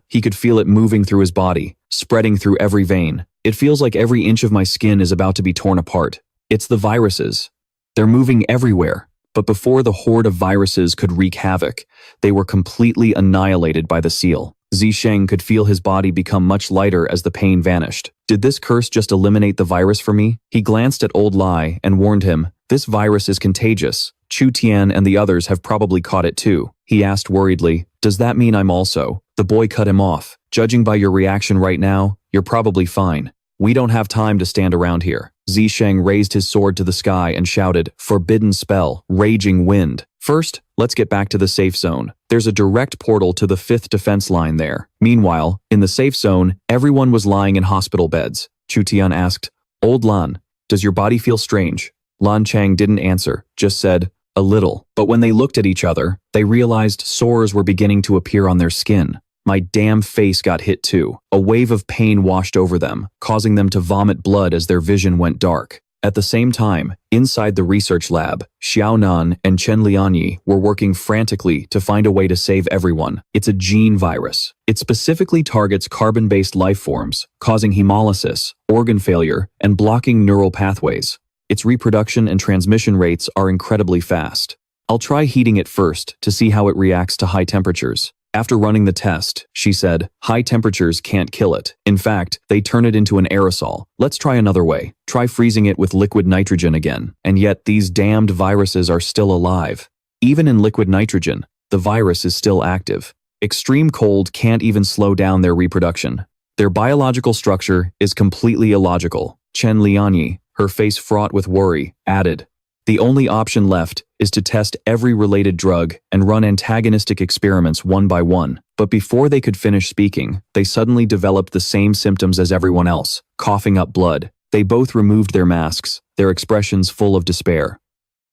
He could feel it moving through his body, spreading through every vein. It feels like every inch of my skin is about to be torn apart. It's the viruses. They're moving everywhere. But before the horde of viruses could wreak havoc, they were completely annihilated by the seal. Zisheng could feel his body become much lighter as the pain vanished. Did this curse just eliminate the virus for me? He glanced at Old Lai and warned him, This virus is contagious. Chu Tian and the others have probably caught it too. He asked worriedly, Does that mean I'm also? The boy cut him off. Judging by your reaction right now, you're probably fine. We don't have time to stand around here. Zisheng raised his sword to the sky and shouted, Forbidden spell, raging wind. First, let's get back to the safe zone. There's a direct portal to the 5th defense line there. Meanwhile, in the safe zone, everyone was lying in hospital beds. Chu Tian asked, Old Lan, does your body feel strange? Lan Chang didn't answer, just said, a little. But when they looked at each other, they realized sores were beginning to appear on their skin. My damn face got hit too. A wave of pain washed over them, causing them to vomit blood as their vision went dark. At the same time, inside the research lab, Xiaonan and Chen Lianyi were working frantically to find a way to save everyone. It's a gene virus. It specifically targets carbon-based life forms, causing hemolysis, organ failure, and blocking neural pathways. Its reproduction and transmission rates are incredibly fast. I'll try heating it first to see how it reacts to high temperatures. After running the test, she said, high temperatures can't kill it. In fact, they turn it into an aerosol. Let's try another way. Try freezing it with liquid nitrogen again. And yet these damned viruses are still alive. Even in liquid nitrogen, the virus is still active. Extreme cold can't even slow down their reproduction. Their biological structure is completely illogical. Chen Lianyi, her face fraught with worry, added, The only option left is to test every related drug and run antagonistic experiments one by one. But before they could finish speaking, they suddenly developed the same symptoms as everyone else, coughing up blood. They both removed their masks, their expressions full of despair.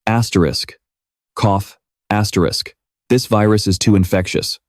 Asterisk. Cough. Asterisk. This virus is too infectious.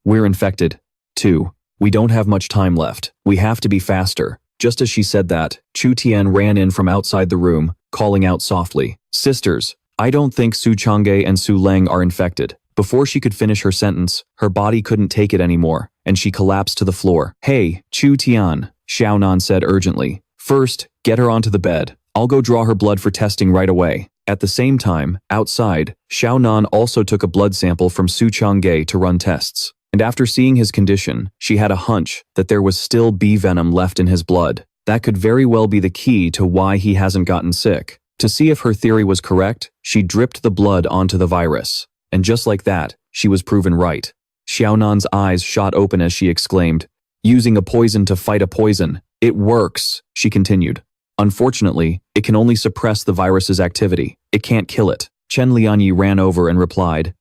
We're infected, too. We don't have much time left. We have to be faster. Just as she said that, Chu Tian ran in from outside the room, calling out softly, Sisters, I don't think Su Chang'e and Su Leng are infected. Before she could finish her sentence, her body couldn't take it anymore, and she collapsed to the floor. Hey, Chu Tian, Xiaonan said urgently. First, get her onto the bed. I'll go draw her blood for testing right away. At the same time, outside, Xiaonan also took a blood sample from Su Chang'e to run tests. And after seeing his condition, she had a hunch that there was still bee venom left in his blood. That could very well be the key to why he hasn't gotten sick. To see if her theory was correct, she dripped the blood onto the virus. And just like that, she was proven right. Xiaonan's eyes shot open as she exclaimed, Using a poison to fight a poison. It works, she continued. Unfortunately, it can only suppress the virus's activity. It can't kill it. Chen Lianyi ran over and replied,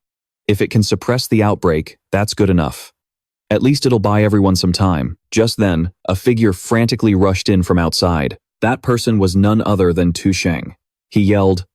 "If it can suppress the outbreak, that's good enough. At least it'll buy everyone some time." Just then, a figure frantically rushed in from outside. That person was none other than Tu Thang. He yelled,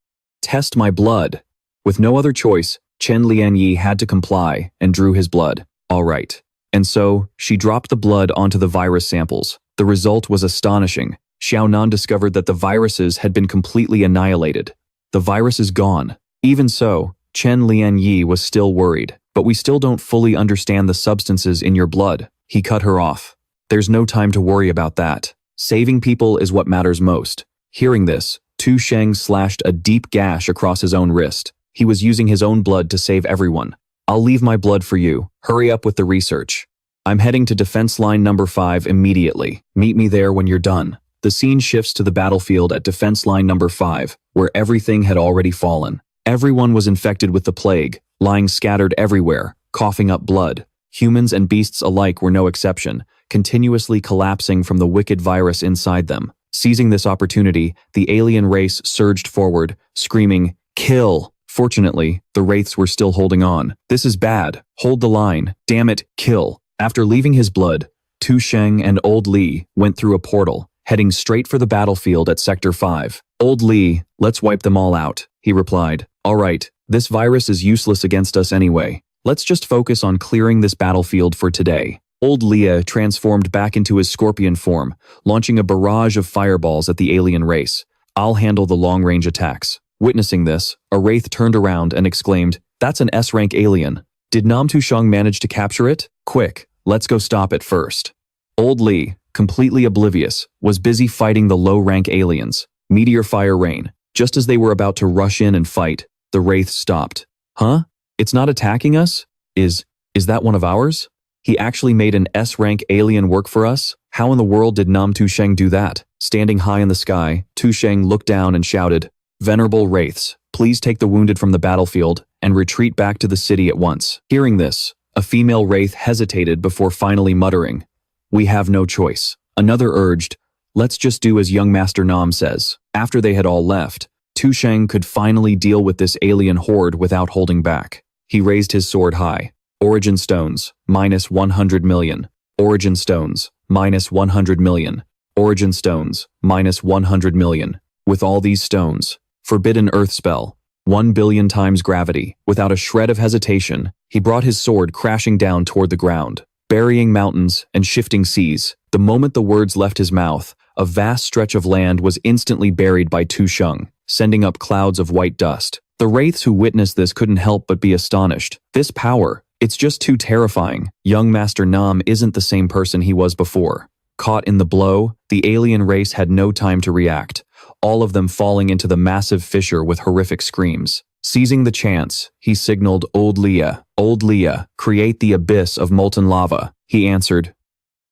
"Test my blood." With no other choice, Chen Lianyi had to comply and drew his blood. All right. And so, she dropped the blood onto the virus samples. The result was astonishing. Xiaonan discovered that the viruses had been completely annihilated. The virus is gone. Even so, Chen Lianyi was still worried. "But we still don't fully understand the substances in your blood." He cut her off. "There's no time to worry about that. Saving people is what matters most." Hearing this, Tu Thang slashed a deep gash across his own wrist. He was using his own blood to save everyone. "I'll leave my blood for you. Hurry up with the research. I'm heading to defense line number 5 immediately. Meet me there when you're done." The scene shifts to the battlefield at defense line number 5, where everything had already fallen. Everyone was infected with the plague, lying scattered everywhere, coughing up blood. Humans and beasts alike were no exception, continuously collapsing from the wicked virus inside them. Seizing this opportunity, the alien race surged forward, screaming, "Kill!" Fortunately, the wraiths were still holding on. "This is bad. Hold the line. Damn it, kill." After leaving his blood, Tu Thang and Old Li went through a portal, heading straight for the battlefield at Sector 5. "Old Li, let's wipe them all out," he replied. "All right, this virus is useless against us anyway. Let's just focus on clearing this battlefield for today." Old Leah transformed back into his scorpion form, launching a barrage of fireballs at the alien race. "I'll handle the long-range attacks." Witnessing this, a wraith turned around and exclaimed, "That's an S-rank alien. Did Nam Tu Thang manage to capture it? Quick, let's go stop it first." Old Li, completely oblivious, was busy fighting the low-rank aliens. Meteor fire rain. Just as they were about to rush in and fight, the wraith stopped. "Huh? It's not attacking us? Is that one of ours? He actually made an S-rank alien work for us? How in the world did Nam Tu Thang do that?" Standing high in the sky, Tu Thang looked down and shouted, "Venerable wraiths, please take the wounded from the battlefield and retreat back to the city at once." Hearing this, a female wraith hesitated before finally muttering, "We have no choice." Another urged, "Let's just do as young Master Nam says." After they had all left, Tu Thang could finally deal with this alien horde without holding back. He raised his sword high. Origin stones, minus 100 million. Origin stones, minus 100 million. Origin stones, minus 100 million. With all these stones, forbidden earth spell, 1 billion times gravity. Without a shred of hesitation, he brought his sword crashing down toward the ground, burying mountains and shifting seas. The moment the words left his mouth, a vast stretch of land was instantly buried by Tu Thang, sending up clouds of white dust. The wraiths who witnessed this couldn't help but be astonished. This power, it's just too terrifying. Young Master Nam isn't the same person he was before. Caught in the blow, the alien race had no time to react, all of them falling into the massive fissure with horrific screams. Seizing the chance, he signaled Old Leah. "Old Leah, create the abyss of molten lava." He answered,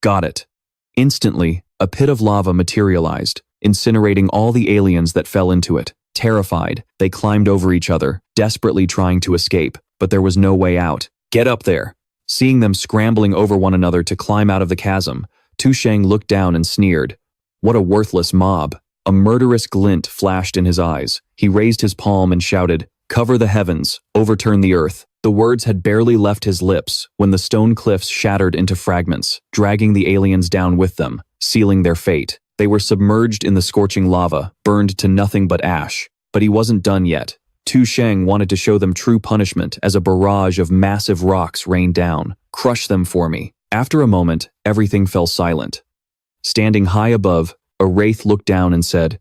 "Got it." Instantly, a pit of lava materialized, incinerating all the aliens that fell into it. Terrified, they climbed over each other, desperately trying to escape, but there was no way out. "Get up there." Seeing them scrambling over one another to climb out of the chasm, Tu Thang looked down and sneered. What a worthless mob. A murderous glint flashed in his eyes. He raised his palm and shouted, "Cover the heavens, overturn the earth." The words had barely left his lips when the stone cliffs shattered into fragments, dragging the aliens down with them, sealing their fate. They were submerged in the scorching lava, burned to nothing but ash. But he wasn't done yet. Tu Thang wanted to show them true punishment as a barrage of massive rocks rained down. "Crush them for me." After a moment, everything fell silent. Standing high above, a wraith looked down and said,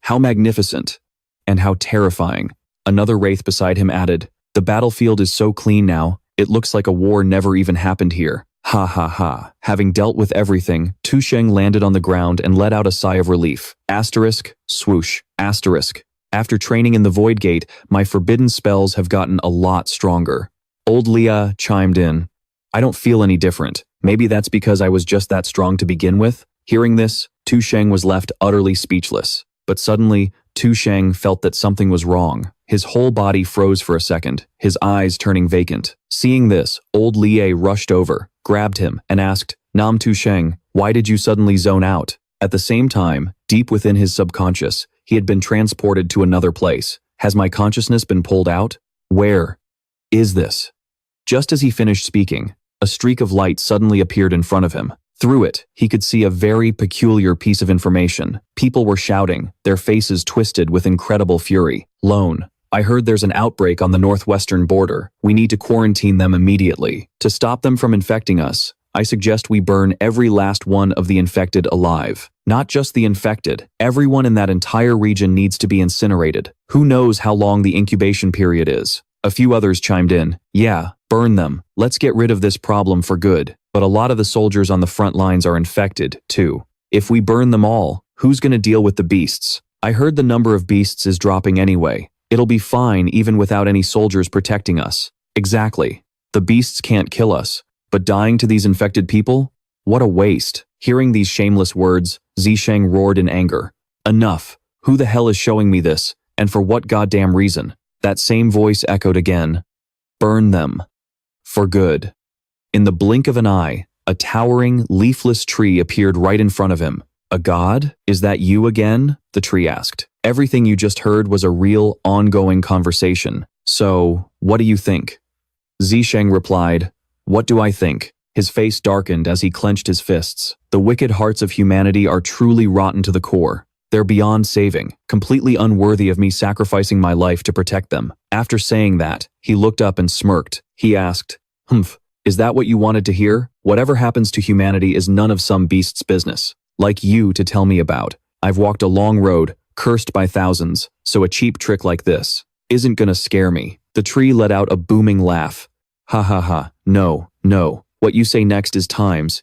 "How magnificent, and how terrifying." Another wraith beside him added, "The battlefield is so clean now, it looks like a war never even happened here." Ha ha ha. Having dealt with everything, Tu Thang landed on the ground and let out a sigh of relief. Asterisk, swoosh, asterisk. After training in the Void Gate, my forbidden spells have gotten a lot stronger. Old Leah chimed in. "I don't feel any different. Maybe that's because I was just that strong to begin with." Hearing this, Tu Thang was left utterly speechless. But suddenly, Tu Thang felt that something was wrong. His whole body froze for a second, his eyes turning vacant. Seeing this, Old Lie rushed over, grabbed him, and asked, "Nam Tu Thang, why did you suddenly zone out?" At the same time, deep within his subconscious, he had been transported to another place. Has my consciousness been pulled out? Where is this? Just as he finished speaking, a streak of light suddenly appeared in front of him. Through it, he could see a very peculiar piece of information. People were shouting, their faces twisted with incredible fury. Lone, I heard there's an outbreak on the northwestern border. We need to quarantine them immediately. To stop them from infecting us, I suggest we burn every last one of the infected alive. Not just the infected, everyone in that entire region needs to be incinerated. Who knows how long the incubation period is? A few others chimed in. Yeah, burn them. Let's get rid of this problem for good. But a lot of the soldiers on the front lines are infected, too. If we burn them all, who's gonna deal with the beasts? I heard the number of beasts is dropping anyway. It'll be fine even without any soldiers protecting us. Exactly. The beasts can't kill us. But dying to these infected people? What a waste. Hearing these shameless words, Zisheng roared in anger. Enough. Who the hell is showing me this? And for what goddamn reason? That same voice echoed again. Burn them. For good. In the blink of an eye, a towering, leafless tree appeared right in front of him. A god? Is that you again? The tree asked. Everything you just heard was a real, ongoing conversation. So, what do you think? Zisheng replied, What do I think? His face darkened as he clenched his fists. The wicked hearts of humanity are truly rotten to the core. They're beyond saving, completely unworthy of me sacrificing my life to protect them. After saying that, he looked up and smirked. He asked, Humph, is that what you wanted to hear? Whatever happens to humanity is none of some beast's business. Like you to tell me about. I've walked a long road, cursed by thousands, so a cheap trick like this isn't gonna scare me. The tree let out a booming laugh. Ha ha ha, no. What you say next is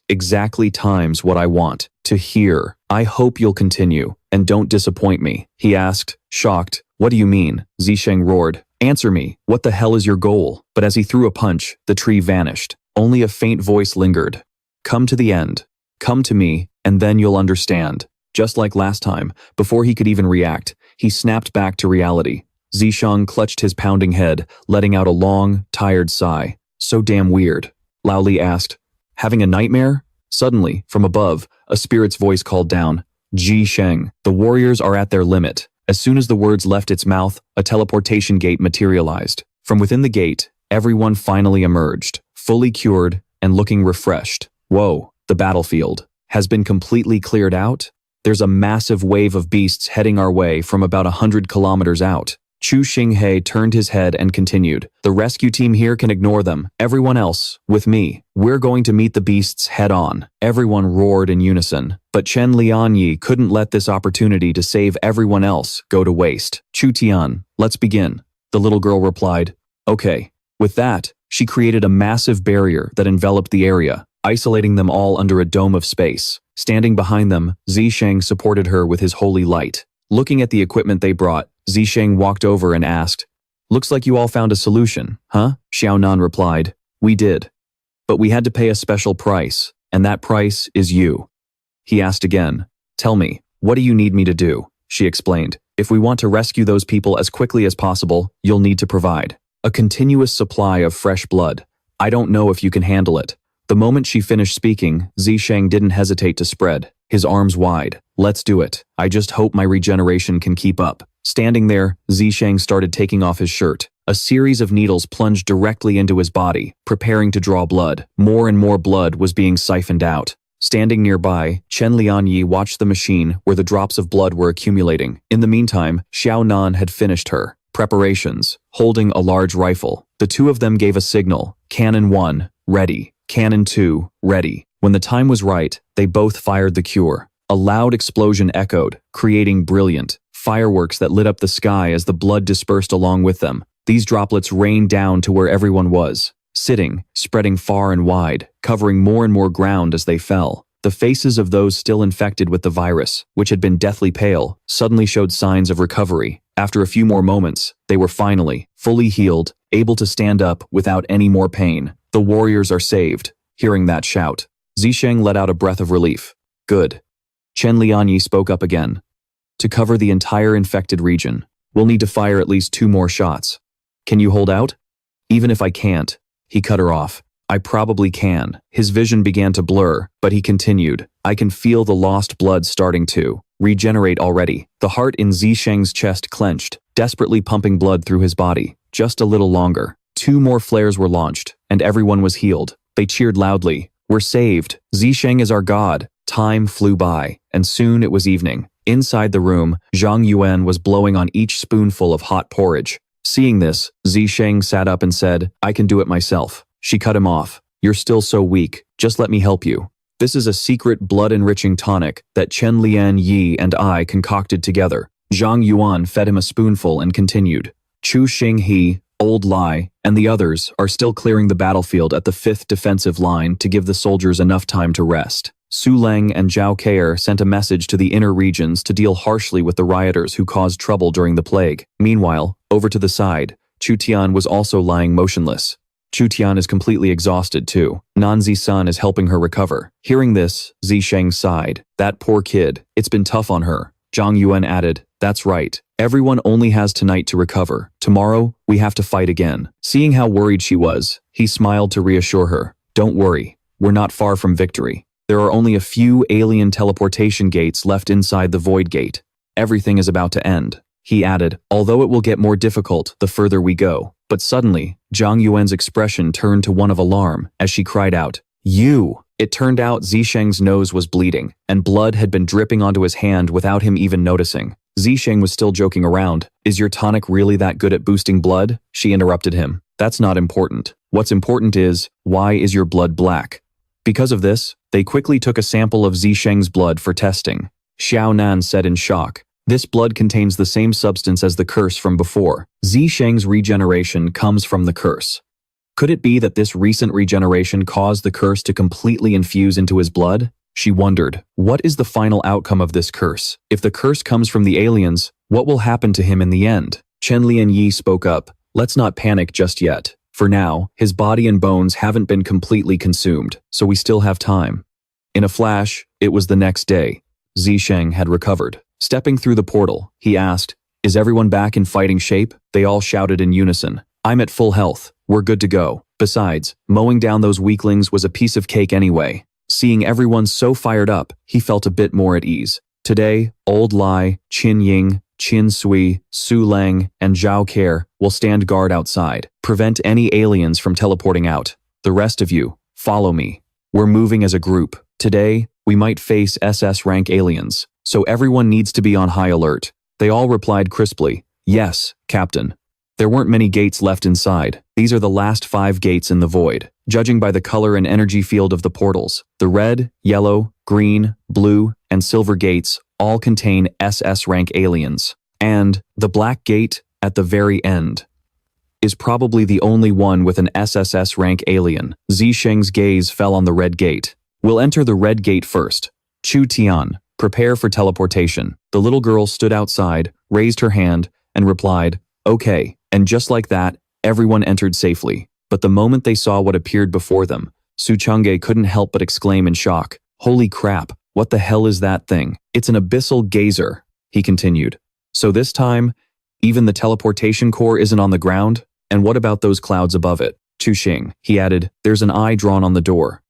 exactly times what I want to hear. I hope you'll continue, and don't disappoint me. He asked, shocked. What do you mean? Zisheng roared. Answer me, what the hell is your goal? But as he threw a punch, the tree vanished. Only a faint voice lingered. Come to the end. Come to me, and then you'll understand. Just like last time, before he could even react, he snapped back to reality. Zisheng clutched his pounding head, letting out a long, tired sigh. So damn weird. Lao Li asked, having a nightmare? Suddenly, from above, a spirit's voice called down, Ji Sheng, the warriors are at their limit. As soon as the words left its mouth, a teleportation gate materialized. From within the gate, everyone finally emerged, fully cured and looking refreshed. Whoa, the battlefield has been completely cleared out? There's a massive wave of beasts heading our way from about 100 kilometers out. Chu Xinghe turned his head and continued, the rescue team here can ignore them. Everyone else, with me, we're going to meet the beasts head on. Everyone roared in unison. But Chen Lianyi couldn't let this opportunity to save everyone else go to waste. Chu Tian, let's begin. The little girl replied, okay. With that, she created a massive barrier that enveloped the area, isolating them all under a dome of space. Standing behind them, Zisheng supported her with his holy light. Looking at the equipment they brought, Zisheng walked over and asked, looks like you all found a solution, huh? Xiaonan replied, we did. But we had to pay a special price, and that price is you. He asked again, tell me, what do you need me to do? She explained, if we want to rescue those people as quickly as possible, you'll need to provide a continuous supply of fresh blood. I don't know if you can handle it. The moment she finished speaking, Zisheng didn't hesitate to spread, his arms wide. Let's do it. I just hope my regeneration can keep up. Standing there, Zisheng started taking off his shirt. A series of needles plunged directly into his body, preparing to draw blood. More and more blood was being siphoned out. Standing nearby, Chen Lianyi watched the machine where the drops of blood were accumulating. In the meantime, Xiaonan had finished her preparations, holding a large rifle. The two of them gave a signal. Cannon 1, ready. Cannon 2, ready. When the time was right, they both fired the cure. A loud explosion echoed, creating brilliant fireworks that lit up the sky as the blood dispersed along with them. These droplets rained down to where everyone was, sitting, spreading far and wide, covering more and more ground as they fell. The faces of those still infected with the virus, which had been deathly pale, suddenly showed signs of recovery. After a few more moments, they were finally, fully healed, able to stand up without any more pain. The warriors are saved. Hearing that shout, Zisheng let out a breath of relief. Good. Chen Lianyi spoke up again. To cover the entire infected region, we'll need to fire at least 2 more shots. Can you hold out? Even if I can't, he cut her off. I probably can. His vision began to blur, but he continued. I can feel the lost blood starting to regenerate already. The heart in Zisheng's chest clenched, desperately pumping blood through his body. Just a little longer. 2 more flares were launched, and everyone was healed. They cheered loudly. We're saved. Zisheng is our god. Time flew by, and soon it was evening. Inside the room, Zhang Yuan was blowing on each spoonful of hot porridge. Seeing this, Zisheng sat up and said, I can do it myself. She cut him off. You're still so weak. Just let me help you. This is a secret blood-enriching tonic that Chen Lian Yi and I concocted together. Zhang Yuan fed him a spoonful and continued. Chu Xinghe, Old Lai, and the others are still clearing the battlefield at the 5th defensive line to give the soldiers enough time to rest. Su Leng and Zhao Keir sent a message to the inner regions to deal harshly with the rioters who caused trouble during the plague. Meanwhile, over to the side, Chu Tian was also lying motionless. Chu Tian is completely exhausted too. Nanzi Sun is helping her recover. Hearing this, Zisheng sighed. That poor kid, it's been tough on her. Zhang Yuan added, that's right. Everyone only has tonight to recover. Tomorrow, we have to fight again. Seeing how worried she was, he smiled to reassure her. Don't worry, we're not far from victory. There are only a few alien teleportation gates left inside the Void Gate. Everything is about to end. He added, although it will get more difficult the further we go. But suddenly, Zhang Yuan's expression turned to one of alarm as she cried out, You! It turned out Zisheng's nose was bleeding, and blood had been dripping onto his hand without him even noticing. Zisheng was still joking around. Is your tonic really that good at boosting blood? She interrupted him. That's not important. What's important is, why is your blood black? Because of this, they quickly took a sample of Zisheng's blood for testing. Xiao Nan said in shock, this blood contains the same substance as the curse from before. Zisheng's regeneration comes from the curse. Could it be that this recent regeneration caused the curse to completely infuse into his blood? She wondered, what is the final outcome of this curse? If the curse comes from the aliens, what will happen to him in the end? Chen Lian Yi spoke up, let's not panic just yet. For now, his body and bones haven't been completely consumed, so we still have time. In a flash, it was the next day. Zisheng had recovered. Stepping through the portal, he asked, is everyone back in fighting shape? They all shouted in unison. I'm at full health. We're good to go. Besides, mowing down those weaklings was a piece of cake anyway. Seeing everyone so fired up, he felt a bit more at ease. Today, Old Lai, Qin Ying, Qin Sui, Su Leng, and Zhao Keir will stand guard outside. Prevent any aliens from teleporting out. The rest of you, follow me. We're moving as a group. Today, we might face SS rank aliens, so everyone needs to be on high alert. They all replied crisply, yes, Captain. There weren't many gates left inside. These are the last 5 gates in the void. Judging by the color and energy field of the portals, the red, yellow, green, blue, and silver gates all contain SS rank aliens. And the black gate, at the very end, is probably the only one with an SSS rank alien. Zisheng's gaze fell on the red gate. We'll enter the red gate first. Chu Tian, prepare for teleportation. The little girl stood outside, raised her hand, and replied, okay. And just like that, everyone entered safely. But the moment they saw what appeared before them, Su Chang'e couldn't help but exclaim in shock, holy crap, what the hell is that thing? It's an abyssal gazer, he continued. So this time, even the teleportation core isn't on the ground? And what about those clouds above it? Chu Xing, he added, there's an eye drawn on the door.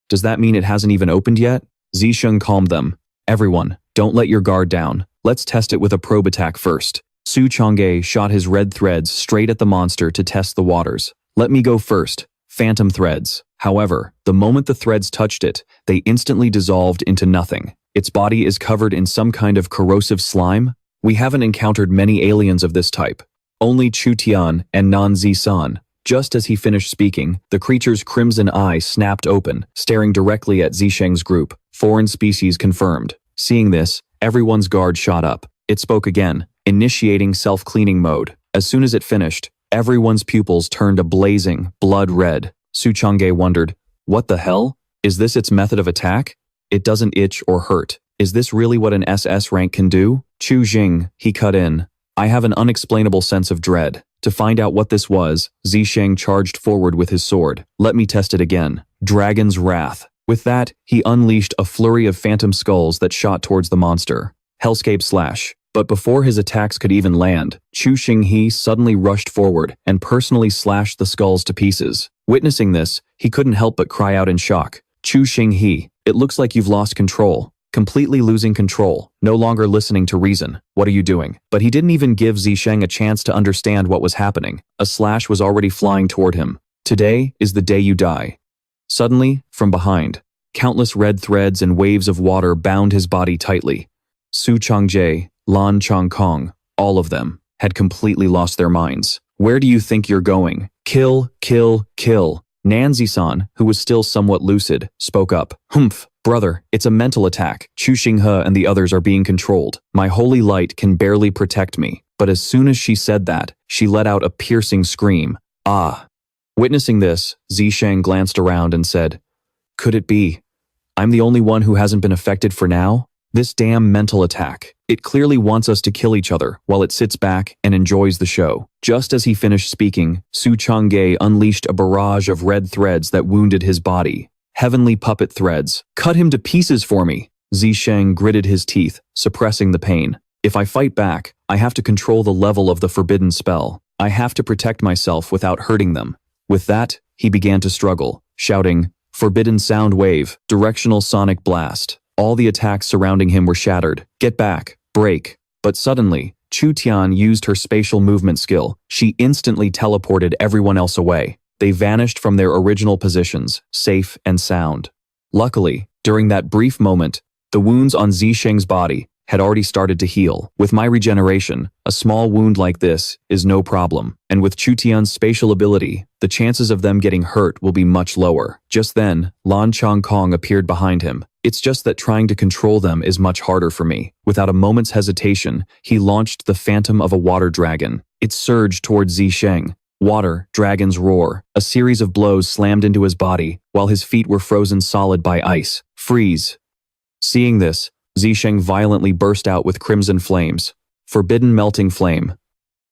Does that mean it hasn't even opened yet? Zisheng calmed them. Everyone, don't let your guard down. Let's test it with a probe attack first. Su Chang'e shot his red threads straight at the monster to test the waters. Let me go first. Phantom threads. However, the moment the threads touched it, they instantly dissolved into nothing. Its body is covered in some kind of corrosive slime? We haven't encountered many aliens of this type. Only Chu Tian and Nanzi San. Just as he finished speaking, the creature's crimson eye snapped open, staring directly at Zisheng's group. Foreign species confirmed. Seeing this, everyone's guard shot up. It spoke again, initiating self-cleaning mode. As soon as it finished, everyone's pupils turned a blazing, blood red. Su Chang'e wondered, what the hell? Is this its method of attack? It doesn't itch or hurt. Is this really what an SS rank can do? Chu Jing, he cut in. I have an unexplainable sense of dread. To find out what this was, Zisheng charged forward with his sword. Let me test it again. Dragon's Wrath. With that, he unleashed a flurry of phantom skulls that shot towards the monster. Hellscape Slash. But before his attacks could even land, Chu Xinghe suddenly rushed forward and personally slashed the skulls to pieces. Witnessing this, he couldn't help but cry out in shock. Chu Xinghe, It looks like you've lost control. Completely losing control, no longer listening to reason. What are you doing? But he didn't even give Zisheng a chance to understand what was happening. A slash was already flying toward him. Today is the day you die. Suddenly, from behind, countless red threads and waves of water bound his body tightly. Su Changjae, Lan Changkong, all of them, had completely lost their minds. Where do you think you're going? Kill, kill, kill. Nanzi-san, who was still somewhat lucid, spoke up. Humph, brother, it's a mental attack. Chu Xinghe and the others are being controlled. My holy light can barely protect me. But as soon as she said that, she let out a piercing scream. Ah. Witnessing this, Zisheng glanced around and said, could it be? I'm the only one who hasn't been affected for now? This damn mental attack. It clearly wants us to kill each other while it sits back and enjoys the show. Just as he finished speaking, Su Changge unleashed a barrage of red threads that wounded his body. Heavenly puppet threads. Cut him to pieces for me. Zisheng gritted his teeth, suppressing the pain. If I fight back, I have to control the level of the forbidden spell. I have to protect myself without hurting them. With that, he began to struggle, shouting, Forbidden sound wave, directional sonic blast. All the attacks surrounding him were shattered. Get back, break. But suddenly, Chu Tian used her spatial movement skill. She instantly teleported everyone else away. They vanished from their original positions, safe and sound. Luckily, during that brief moment, the wounds on Zisheng's body had already started to heal. With my regeneration, a small wound like this is no problem. And with Chu Tian's spatial ability, the chances of them getting hurt will be much lower. Just then, Lan Changkong appeared behind him. It's just that trying to control them is much harder for me. Without a moment's hesitation, he launched the phantom of a water dragon. It surged towards Zisheng. Water, dragon's roar. A series of blows slammed into his body, while his feet were frozen solid by ice. Freeze. Seeing this, Zisheng violently burst out with crimson flames. Forbidden melting flame.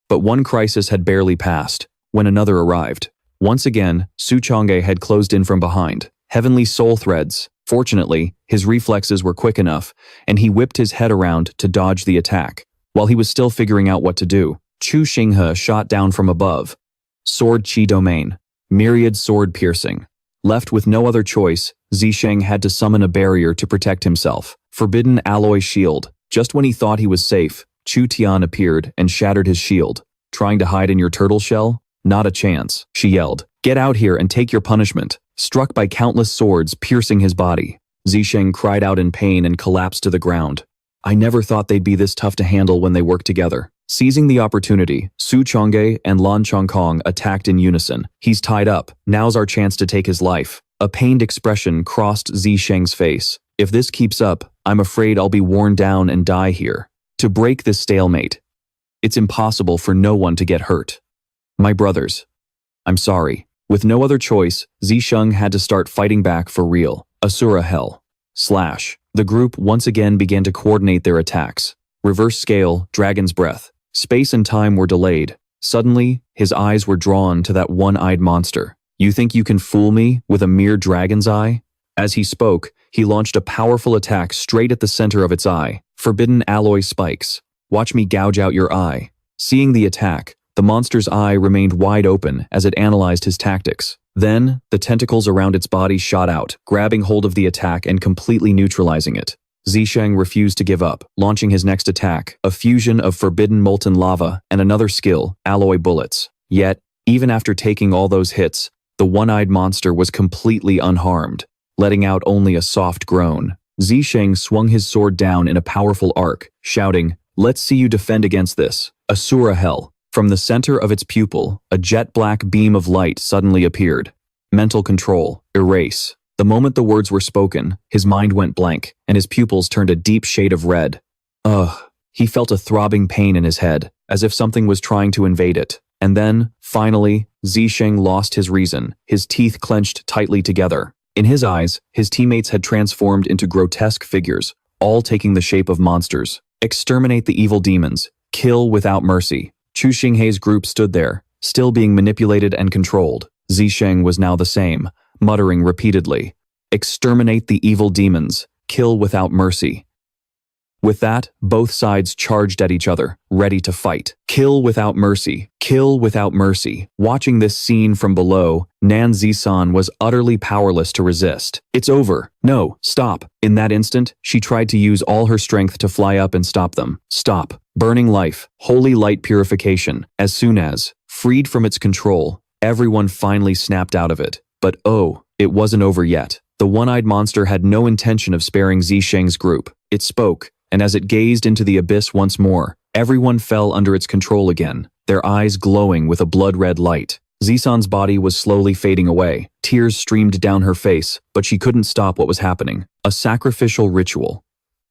But one crisis had barely passed, when another arrived. Once again, Su Changge had closed in from behind. Heavenly soul threads. Fortunately, his reflexes were quick enough, and he whipped his head around to dodge the attack. While he was still figuring out what to do, Chu Xinghe shot down from above. Sword Chi Domain. Myriad sword piercing. Left with no other choice, Zisheng had to summon a barrier to protect himself. Forbidden alloy shield. Just when he thought he was safe, Chu Tian appeared and shattered his shield. Trying to hide in your turtle shell? Not a chance, she yelled. Get out here and take your punishment. Struck by countless swords piercing his body, Zisheng cried out in pain and collapsed to the ground. I never thought they'd be this tough to handle when they worked together. Seizing the opportunity, Su Changge and Lan Changkong attacked in unison. He's tied up. Now's our chance to take his life. A pained expression crossed Zisheng's face. If this keeps up, I'm afraid I'll be worn down and die here. To break this stalemate, it's impossible for no one to get hurt. My brothers, I'm sorry. With no other choice, Zisheng had to start fighting back for real. Asura Hell. Slash. The group once again began to coordinate their attacks. Reverse scale, dragon's breath. Space and time were delayed. Suddenly, his eyes were drawn to that one-eyed monster. You think you can fool me with a mere dragon's eye? As he spoke, he launched a powerful attack straight at the center of its eye. Forbidden alloy spikes. Watch me gouge out your eye. Seeing the attack, the monster's eye remained wide open as it analyzed his tactics. Then, the tentacles around its body shot out, grabbing hold of the attack and completely neutralizing it. Zisheng refused to give up, launching his next attack, a fusion of forbidden molten lava and another skill, alloy bullets. Yet, even after taking all those hits, the one-eyed monster was completely unharmed, letting out only a soft groan. Zisheng swung his sword down in a powerful arc, shouting, Let's see you defend against this. Asura Hell. From the center of its pupil, a jet-black beam of light suddenly appeared. Mental control. Erase. The moment the words were spoken, his mind went blank, and his pupils turned a deep shade of red. Ugh. He felt a throbbing pain in his head, as if something was trying to invade it. And then, finally, Zisheng lost his reason, his teeth clenched tightly together. In his eyes, his teammates had transformed into grotesque figures, all taking the shape of monsters. Exterminate the evil demons. Kill without mercy. Chu Xinghe's group stood there, still being manipulated and controlled. Zisheng was now the same, muttering repeatedly, Exterminate the evil demons. Kill without mercy. With that, both sides charged at each other, ready to fight. Kill without mercy. Kill without mercy. Watching this scene from below, Nan Zisan was utterly powerless to resist. It's over. No, stop. In that instant, she tried to use all her strength to fly up and stop them. Stop. Burning life. Holy light purification. As soon as, freed from its control, everyone finally snapped out of it. But oh, it wasn't over yet. The one-eyed monster had no intention of sparing Zisheng's group. It spoke, and as it gazed into the abyss once more, everyone fell under its control again, their eyes glowing with a blood-red light. Zisan's body was slowly fading away. Tears streamed down her face, but she couldn't stop what was happening. A sacrificial ritual.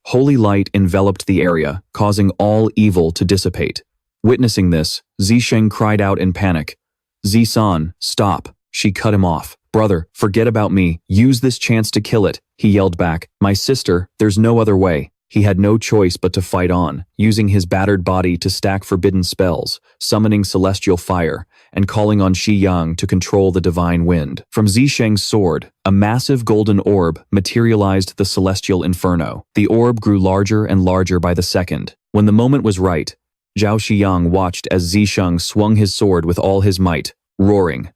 Holy light enveloped the area, causing all evil to dissipate. Witnessing this, Zisheng cried out in panic. "Zisan, stop." She cut him off. "Brother, forget about me. Use this chance to kill it," he yelled back. "My sister, there's no other way." He had no choice but to fight on, using his battered body to stack forbidden spells, summoning celestial fire, and calling on Shi Yang to control the divine wind. From Zisheng's sword, a massive golden orb materialized the celestial inferno. The orb grew larger and larger by the second. When the moment was right, Zhao Shiyang watched as Zisheng swung his sword with all his might, roaring.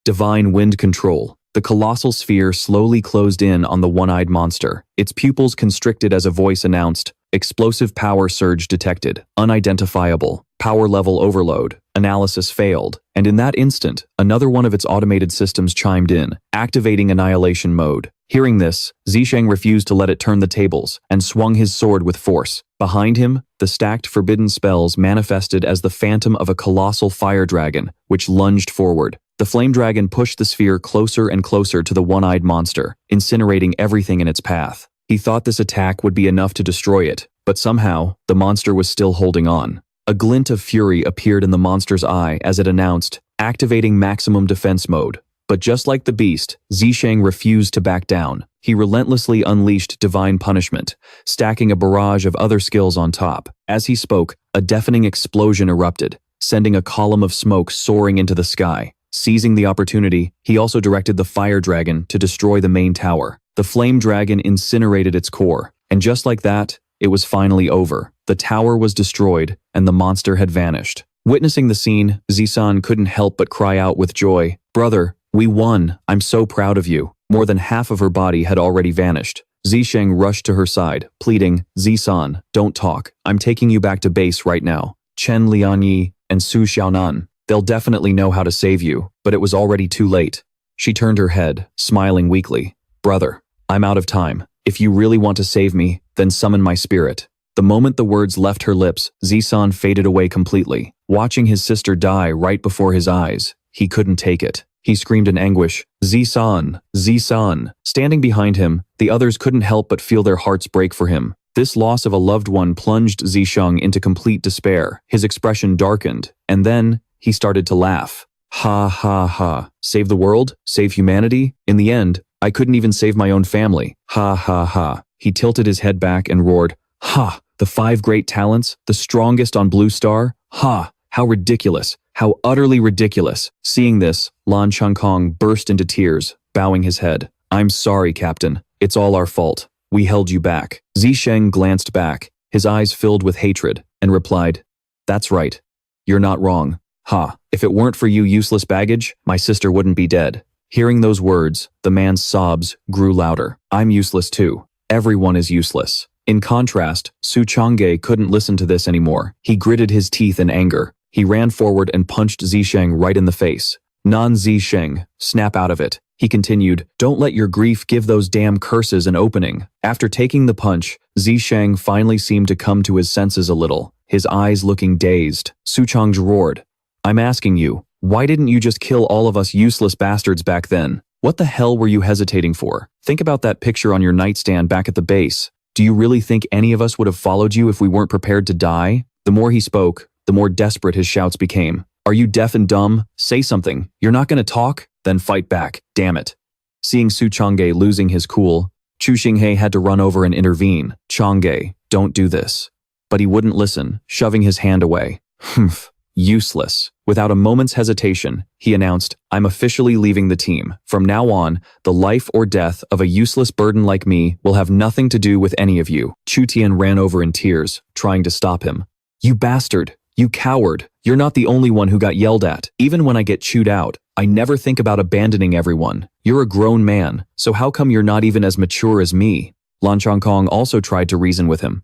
Divine wind control. The colossal sphere slowly closed in on the one-eyed monster. Its pupils constricted as a voice announced, "Explosive power surge detected. Unidentifiable. Power level overload. Analysis failed." And in that instant, another one of its automated systems chimed in, activating annihilation mode. Hearing this, Zisheng refused to let it turn the tables, and swung his sword with force. Behind him, the stacked forbidden spells manifested as the phantom of a colossal fire dragon, which lunged forward. The flame dragon pushed the sphere closer and closer to the one-eyed monster, incinerating everything in its path. He thought this attack would be enough to destroy it, but somehow, the monster was still holding on. A glint of fury appeared in the monster's eye as it announced, activating maximum defense mode. But just like the beast, Zisheng refused to back down. He relentlessly unleashed divine punishment, stacking a barrage of other skills on top. As he spoke, a deafening explosion erupted, sending a column of smoke soaring into the sky. Seizing the opportunity, he also directed the fire dragon to destroy the main tower. The flame dragon incinerated its core, and just like that, it was finally over. The tower was destroyed, and the monster had vanished. Witnessing the scene, Zisan couldn't help but cry out with joy, "Brother, we won. I'm so proud of you." More than half of her body had already vanished. Zisheng rushed to her side, pleading, "Zisan, don't talk. I'm taking you back to base right now. Chen Lianyi and Su Xiaonan. They'll definitely know how to save you," but it was already too late. She turned her head, smiling weakly. "Brother, I'm out of time. If you really want to save me, then summon my spirit." The moment the words left her lips, Zisan faded away completely. Watching his sister die right before his eyes, he couldn't take it. He screamed in anguish, "Zisan! Zisan!" Standing behind him, the others couldn't help but feel their hearts break for him. This loss of a loved one plunged Zisheng into complete despair. His expression darkened, and then he started to laugh. "Ha ha ha. Save the world? Save humanity? In the end, I couldn't even save my own family. Ha ha ha." He tilted his head back and roared, "Ha! The 5 great talents? The strongest on Blue Star? Ha! How ridiculous. How utterly ridiculous." Seeing this, Lan Changkong burst into tears, bowing his head. "I'm sorry, Captain. It's all our fault. We held you back." Zisheng glanced back, his eyes filled with hatred, and replied, "That's right. You're not wrong. Ha, if it weren't for you useless baggage, my sister wouldn't be dead." Hearing those words, the man's sobs grew louder. "I'm useless too. Everyone is useless." In contrast, Su Changge couldn't listen to this anymore. He gritted his teeth in anger. He ran forward and punched Zisheng right in the face. "Nan Zisheng, snap out of it." He continued, "Don't let your grief give those damn curses an opening." After taking the punch, Zisheng finally seemed to come to his senses a little, his eyes looking dazed. Su Changge roared, "I'm asking you, why didn't you just kill all of us useless bastards back then? What the hell were you hesitating for? Think about that picture on your nightstand back at the base. Do you really think any of us would have followed you if we weren't prepared to die?" The more he spoke, the more desperate his shouts became. "Are you deaf and dumb? Say something. You're not going to talk? Then fight back, damn it." Seeing Su Changge losing his cool, Chu Xinghe had to run over and intervene. "Changge, don't do this." But he wouldn't listen, shoving his hand away. "Humph. Useless. Without a moment's hesitation, he announced, I'm officially leaving the team. From now on, the life or death of a useless burden like me will have nothing to do with any of you. Chu Tian ran over in tears, trying to stop him. You bastard! You coward! You're not the only one who got yelled at. Even when I get chewed out, I never think about abandoning everyone. You're a grown man, so how come you're not even as mature as me? Lan Chongkong also tried to reason with him.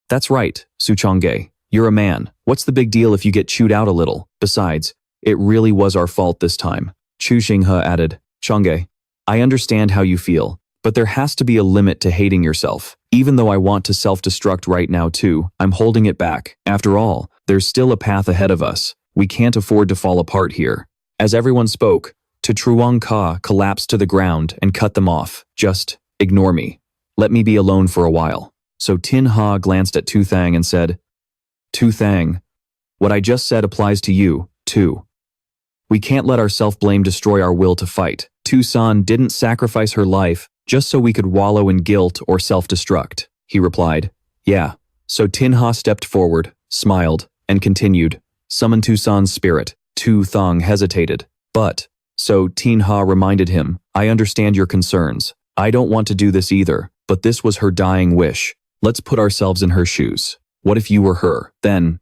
That's right, Su Chongge. You're a man. What's the big deal if you get chewed out a little? Besides, it really was our fault this time. Chu Xinghe added, Chongge, I understand how you feel, but there has to be a limit to hating yourself. Even though I want to self-destruct right now too, I'm holding it back. After all, there's still a path ahead of us. We can't afford to fall apart here. As everyone spoke, Tu Truong Ka collapsed to the ground and cut them off. Just ignore me. Let me be alone for a while. So Tin Ha glanced at Tu Thang and said, Tu Thang, what I just said applies to you, too. We can't let our self-blame destroy our will to fight. Tu San didn't sacrifice her life just so we could wallow in guilt or self-destruct, he replied. Yeah. So Tin Ha stepped forward, smiled, and continued, summon Tu San's spirit. Tu Thang hesitated. But, so Tin Ha reminded him, I understand your concerns. I don't want to do this either, but this was her dying wish. Let's put ourselves in her shoes. What if you were her? Then,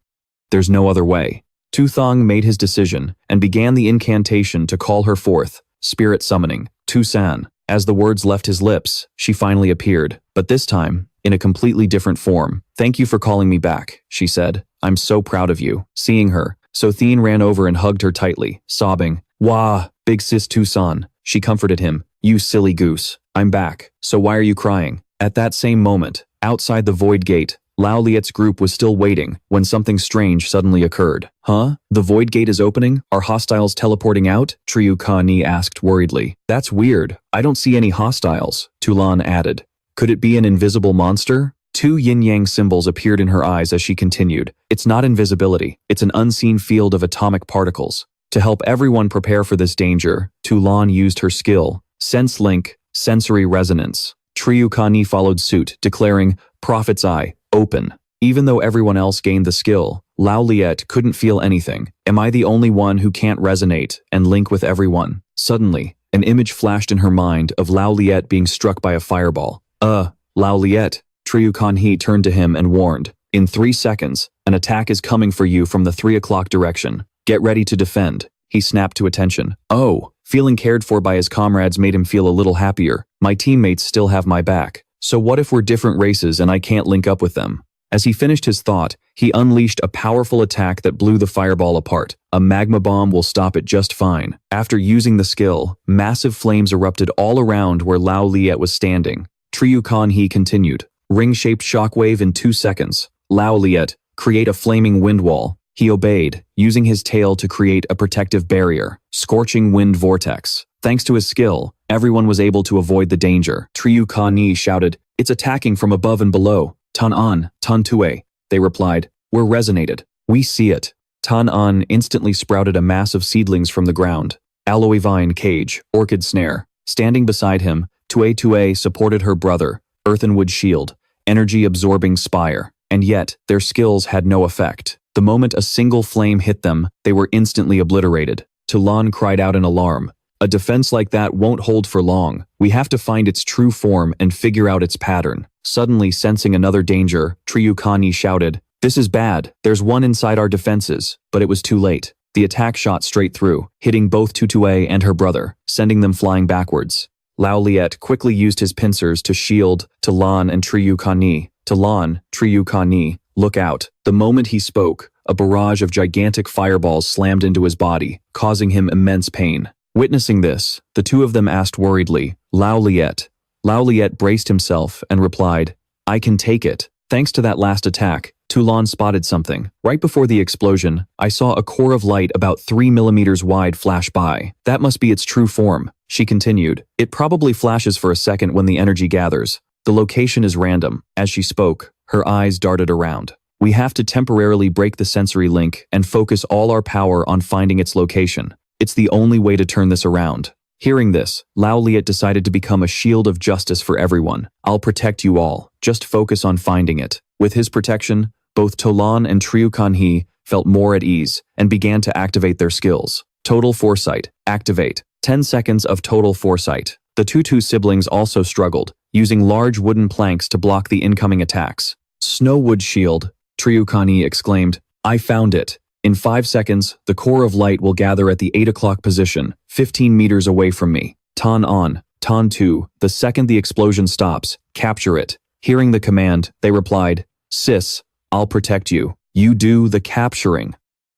there's no other way. Tu Thang made his decision and began the incantation to call her forth, spirit summoning, Tu San. As the words left his lips, she finally appeared, but this time, in a completely different form. Thank you for calling me back, she said. I'm so proud of you. Seeing her, So Thien ran over and hugged her tightly, sobbing, Wah, big sis Tu San. She comforted him. You silly goose. I'm back. So why are you crying? At that same moment, outside the void gate, Lao Liet's group was still waiting when something strange suddenly occurred. Huh? The void gate is opening? Are hostiles teleporting out? Triu Ka Ni asked worriedly. That's weird. I don't see any hostiles, Tulan added. Could it be an invisible monster? Two yin-yang symbols appeared in her eyes as she continued. It's not invisibility. It's an unseen field of atomic particles. To help everyone prepare for this danger, Tulan used her skill, Sense Link, Sensory Resonance. Triu Ka Ni followed suit, declaring, Prophet's Eye, open. Even though everyone else gained the skill, Lao Liet couldn't feel anything. Am I the only one who can't resonate and link with everyone? Suddenly, an image flashed in her mind of Lao Liet being struck by a fireball. Lao Liet. Triu Ka Ni turned to him and warned, in 3 seconds, an attack is coming for you from the 3 o'clock direction. Get ready to defend. He snapped to attention. Oh, feeling cared for by his comrades made him feel a little happier. My teammates still have my back. So what if we're different races and I can't link up with them? As he finished his thought, he unleashed a powerful attack that blew the fireball apart. A magma bomb will stop it just fine. After using the skill, massive flames erupted all around where Lao Liet was standing. Triu Ka Ni continued. Ring-shaped shockwave in 2 seconds. Lao Liet, create a flaming wind wall. He obeyed, using his tail to create a protective barrier. Scorching wind vortex. Thanks to his skill, everyone was able to avoid the danger. Triu Ka Ni shouted, It's attacking from above and below. Tan An, Tan Tue. They replied, We're resonated. We see it. Tan An instantly sprouted a mass of seedlings from the ground. Aloe vine cage, orchid snare. Standing beside him, Tue Tue supported her brother, earthenwood shield, energy-absorbing spire. And yet, their skills had no effect. The moment a single flame hit them, they were instantly obliterated. Tulan cried out in alarm. A defense like that won't hold for long. We have to find its true form and figure out its pattern. Suddenly sensing another danger, Triu Ka Ni shouted, This is bad. There's one inside our defenses. But it was too late. The attack shot straight through, hitting both Tutue and her brother, sending them flying backwards. Lao Liet quickly used his pincers to shield Tulan and Triu Ka Ni. Tulan, Triu Ka Ni, look out. The moment he spoke, a barrage of gigantic fireballs slammed into his body, causing him immense pain. Witnessing this, the two of them asked worriedly, Lao Liet. Lao Liet braced himself and replied, I can take it. Thanks to that last attack, Tulan spotted something. Right before the explosion, I saw a core of light about 3 millimeters wide flash by. That must be its true form. She continued. It probably flashes for a second when the energy gathers. The location is random. As she spoke, her eyes darted around. We have to temporarily break the sensory link and focus all our power on finding its location. It's the only way to turn this around. Hearing this, Lao Liet decided to become a shield of justice for everyone. I'll protect you all. Just focus on finding it. With his protection, Both Tolan and Tu Thang felt more at ease and began to activate their skills. Total Foresight, activate. 10 seconds of total foresight. The Tutu siblings also struggled, using large wooden planks to block the incoming attacks. Snowwood shield, Tu Thang exclaimed. I found it. In 5 seconds, the core of light will gather at the 8 o'clock position, 15 meters away from me. Tan on, Tan 2, the second the explosion stops, capture it. Hearing the command, they replied, Sis, I'll protect you. You do the capturing.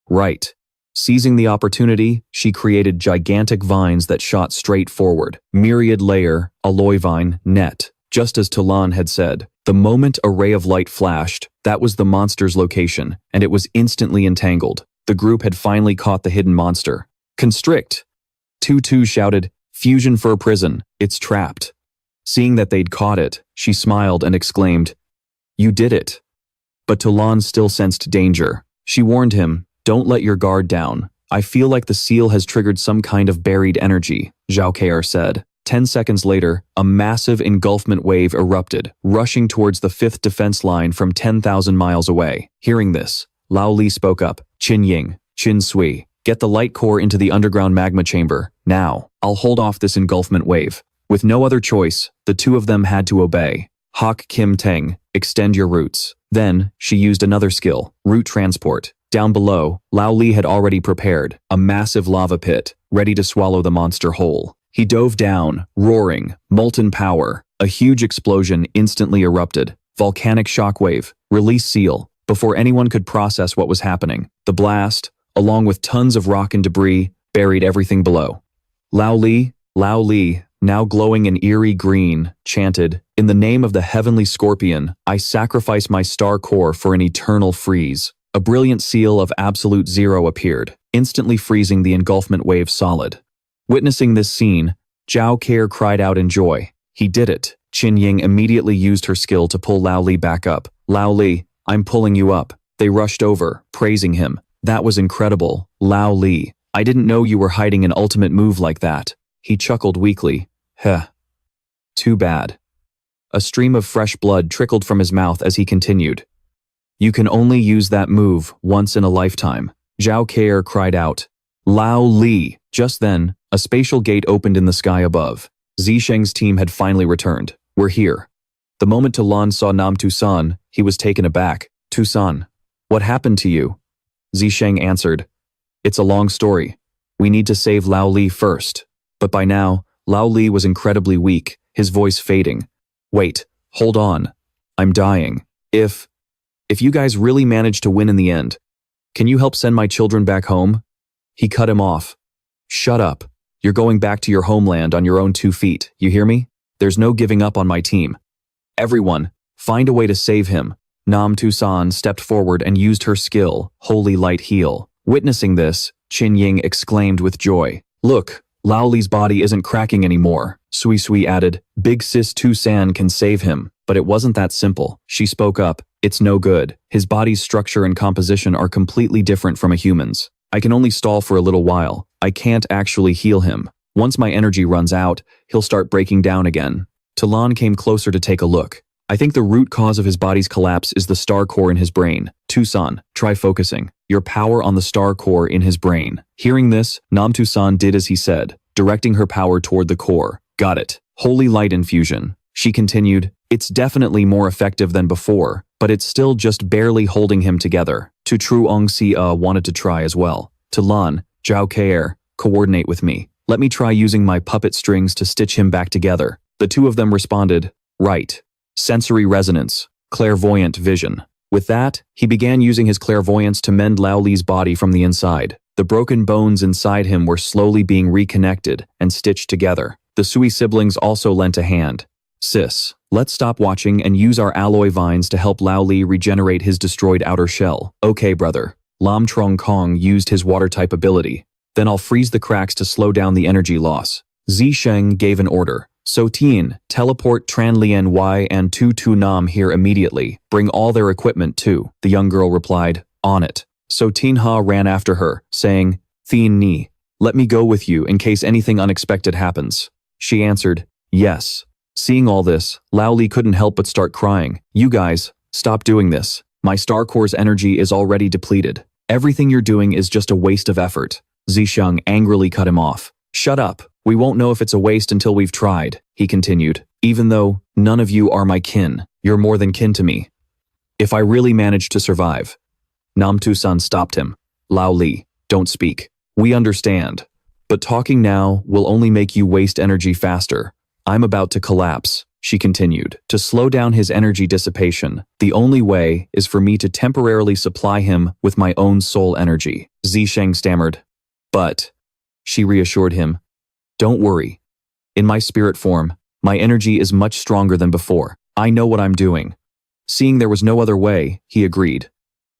Right. Seizing the opportunity, she created gigantic vines that shot straight forward. Myriad layer, alloy vine, net. Just as Tolan had said, the moment a ray of light flashed, that was the monster's location, and it was instantly entangled. The group had finally caught the hidden monster. Constrict! Tu shouted, Fusion for a prison, it's trapped. Seeing that they'd caught it, she smiled and exclaimed, You did it. But Tolan still sensed danger. She warned him, Don't let your guard down. I feel like the seal has triggered some kind of buried energy, Zhao Keir said. 10 seconds later, a massive engulfment wave erupted, rushing towards the 5th defense line from 10,000 miles away. Hearing this, Lao Li spoke up, Qin Ying, Qin Sui, get the light core into the underground magma chamber, now. I'll hold off this engulfment wave. With no other choice, the two of them had to obey. Hawk Kim Teng, extend your roots. Then, she used another skill, root transport. Down below, Lao Li had already prepared, a massive lava pit, ready to swallow the monster whole. He dove down, roaring, molten power. A huge explosion instantly erupted. Volcanic shockwave, release seal. Before anyone could process what was happening, the blast, along with tons of rock and debris, buried everything below. Lao Li, now glowing an eerie green, chanted, In the name of the heavenly scorpion, I sacrifice my star core for an eternal freeze. A brilliant seal of absolute zero appeared, instantly freezing the engulfment wave solid. Witnessing this scene, Zhao Keir cried out in joy. He did it. Qin Ying immediately used her skill to pull Lao Li back up. Lao Li, I'm pulling you up. They rushed over, praising him. That was incredible. Lao Li, I didn't know you were hiding an ultimate move like that. He chuckled weakly. Heh. Too bad. A stream of fresh blood trickled from his mouth as he continued. You can only use that move once in a lifetime. Zhao Keir cried out. Lao Li. Just then, a spatial gate opened in the sky above. Zisheng's team had finally returned. We're here. The moment Tolan saw Nam Tusan, he was taken aback. Tusan, what happened to you? Zisheng answered. It's a long story. We need to save Lao Li first. But by now, Lao Li was incredibly weak, his voice fading. Wait, hold on. I'm dying. If you guys really manage to win in the end, can you help send my children back home? He cut him off. Shut up. You're going back to your homeland on your own 2 feet, you hear me? There's no giving up on my team. Everyone, find a way to save him. Nam Tusan stepped forward and used her skill, Holy Light Heal. Witnessing this, Qin Ying exclaimed with joy. Look, Lao Li's body isn't cracking anymore. Sui added, Big Sis Tusan can save him. But it wasn't that simple. She spoke up. It's no good. His body's structure and composition are completely different from a human's. I can only stall for a little while. I can't actually heal him. Once my energy runs out, he'll start breaking down again. Tolan came closer to take a look. I think the root cause of his body's collapse is the star core in his brain. Tusan, try focusing. Your power on the star core in his brain. Hearing this, Nam Tusan did as he said, directing her power toward the core. Got it. Holy light infusion. She continued, It's definitely more effective than before, but it's still just barely holding him together. Tu Truong Sia wanted to try as well. Tolan, Zhao Keir, coordinate with me. Let me try using my puppet strings to stitch him back together. The two of them responded, Right. Sensory resonance, clairvoyant vision. With that, he began using his clairvoyance to mend Lao Li's body from the inside. The broken bones inside him were slowly being reconnected and stitched together. The Sui siblings also lent a hand. Sis, let's stop watching and use our alloy vines to help Lao Li regenerate his destroyed outer shell. Okay, brother. Lam Trong Kong used his water-type ability. Then I'll freeze the cracks to slow down the energy loss. Zisheng gave an order. So Tien, teleport Tran Lian Y and Tu Nam here immediately. Bring all their equipment too. The young girl replied, On it. So Tien Ha ran after her, saying, Thien Ni, let me go with you in case anything unexpected happens. She answered, Yes. Seeing all this, Lao Li couldn't help but start crying. You guys, stop doing this. My star core's energy is already depleted. Everything you're doing is just a waste of effort. Zisheng angrily cut him off. Shut up. We won't know if it's a waste until we've tried, he continued. Even though none of you are my kin, you're more than kin to me. If I really manage to survive. Namtu-san stopped him. Lao Li, don't speak. We understand. But talking now will only make you waste energy faster. I'm about to collapse, she continued. To slow down his energy dissipation, the only way is for me to temporarily supply him with my own soul energy. Zisheng stammered. But, she reassured him, don't worry. In my spirit form, my energy is much stronger than before. I know what I'm doing. Seeing there was no other way, he agreed.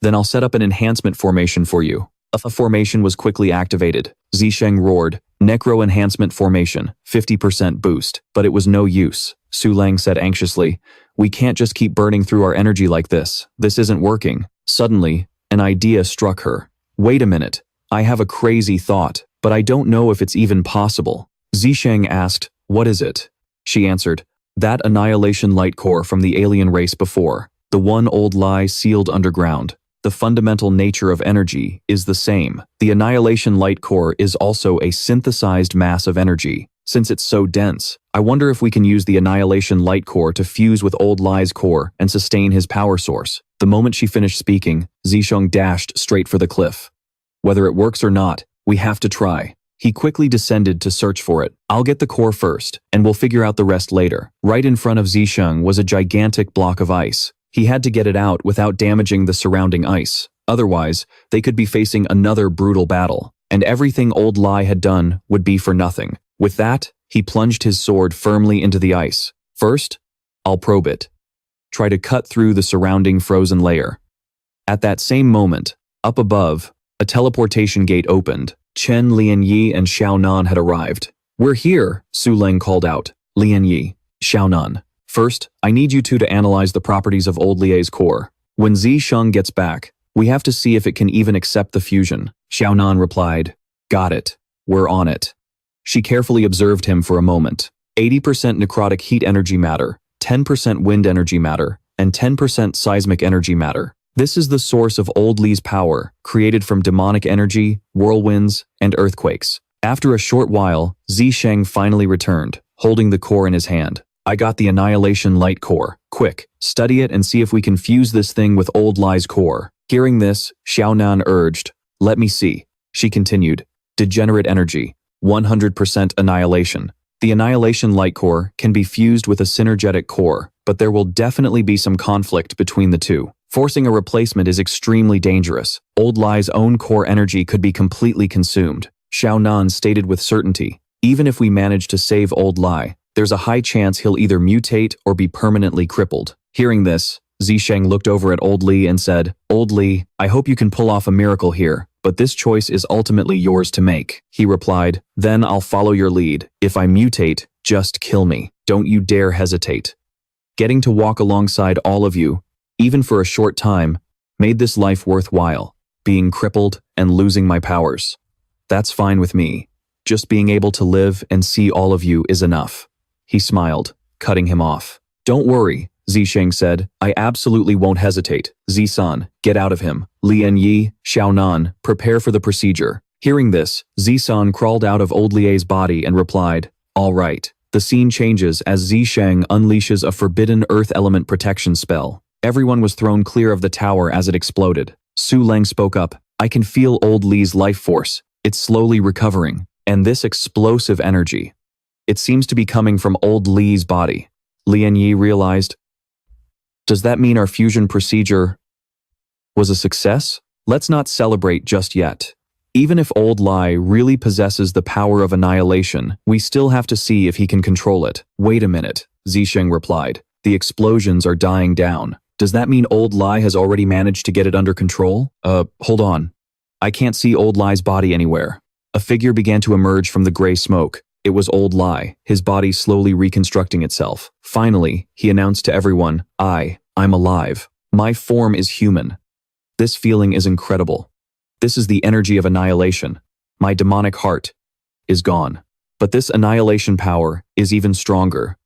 Then I'll set up an enhancement formation for you. A formation was quickly activated. Zisheng roared, Necro Enhancement Formation, 50% boost. But it was no use. Su Lang said anxiously, we can't just keep burning through our energy like this. This isn't working. Suddenly, an idea struck her. Wait a minute. I have a crazy thought, but I don't know if it's even possible. Zisheng asked, what is it? She answered, that annihilation light core from the alien race before. The one old lie sealed underground. The fundamental nature of energy is the same. The annihilation light core is also a synthesized mass of energy. Since it's so dense, I wonder if we can use the annihilation light core to fuse with old lie's core and sustain his power source. The moment she finished speaking, Zisheng dashed straight for the cliff. Whether it works or not, we have to try. He quickly descended to search for it. I'll get the core first, and we'll figure out the rest later. Right in front of Zisheng was a gigantic block of ice. He had to get it out without damaging the surrounding ice. Otherwise, they could be facing another brutal battle, and everything old Lai had done would be for nothing. With that, he plunged his sword firmly into the ice. First, I'll probe it. Try to cut through the surrounding frozen layer. At that same moment, up above, a teleportation gate opened. Chen Lianyi and Xiaonan had arrived. We're here, Su Leng called out. Lianyi, Xiaonan. First, I need you two to analyze the properties of old Lie's core. When Zisheng gets back, we have to see if it can even accept the fusion. Xiaonan replied, got it. We're on it. She carefully observed him for a moment. 80% necrotic heat energy matter, 10% wind energy matter, and 10% seismic energy matter. This is the source of old Lie's power, created from demonic energy, whirlwinds, and earthquakes. After a short while, Zisheng finally returned, holding the core in his hand. I got the annihilation light core. Quick, study it and see if we can fuse this thing with old Lie's core. Hearing this, Xiaonan urged, let me see. She continued, degenerate energy, 100% annihilation. The annihilation light core can be fused with a synergetic core, but there will definitely be some conflict between the two. Forcing a replacement is extremely dangerous. Old Lie's own core energy could be completely consumed. Xiaonan stated with certainty, even if we manage to save old Lie, there's a high chance he'll either mutate or be permanently crippled. Hearing this, Zisheng looked over at Old Li and said, Old Li, I hope you can pull off a miracle here, but this choice is ultimately yours to make. He replied, then I'll follow your lead. If I mutate, just kill me. Don't you dare hesitate. Getting to walk alongside all of you, even for a short time, made this life worthwhile. Being crippled and losing my powers. That's fine with me. Just being able to live and see all of you is enough. He smiled, cutting him off. Don't worry, Zisheng said. I absolutely won't hesitate. Zisan, get out of him. Lian Yi, Xiaonan, prepare for the procedure. Hearing this, Zisan crawled out of old Lie's body and replied, all right. The scene changes as Zisheng unleashes a forbidden earth element protection spell. Everyone was thrown clear of the tower as it exploded. Su Leng spoke up, I can feel old Lie's life force. It's slowly recovering. And this explosive energy. It seems to be coming from old Lie's body. Lian Yi realized. Does that mean our fusion procedure was a success? Let's not celebrate just yet. Even if old Lie really possesses the power of annihilation, we still have to see if he can control it. Wait a minute, Zisheng replied. The explosions are dying down. Does that mean old Lie has already managed to get it under control? Hold on. I can't see old Lie's body anywhere. A figure began to emerge from the gray smoke. It was old Lie, his body slowly reconstructing itself. Finally, he announced to everyone, I'm alive. My form is human. This feeling is incredible. This is the energy of annihilation. My demonic heart is gone. But this annihilation power is even stronger.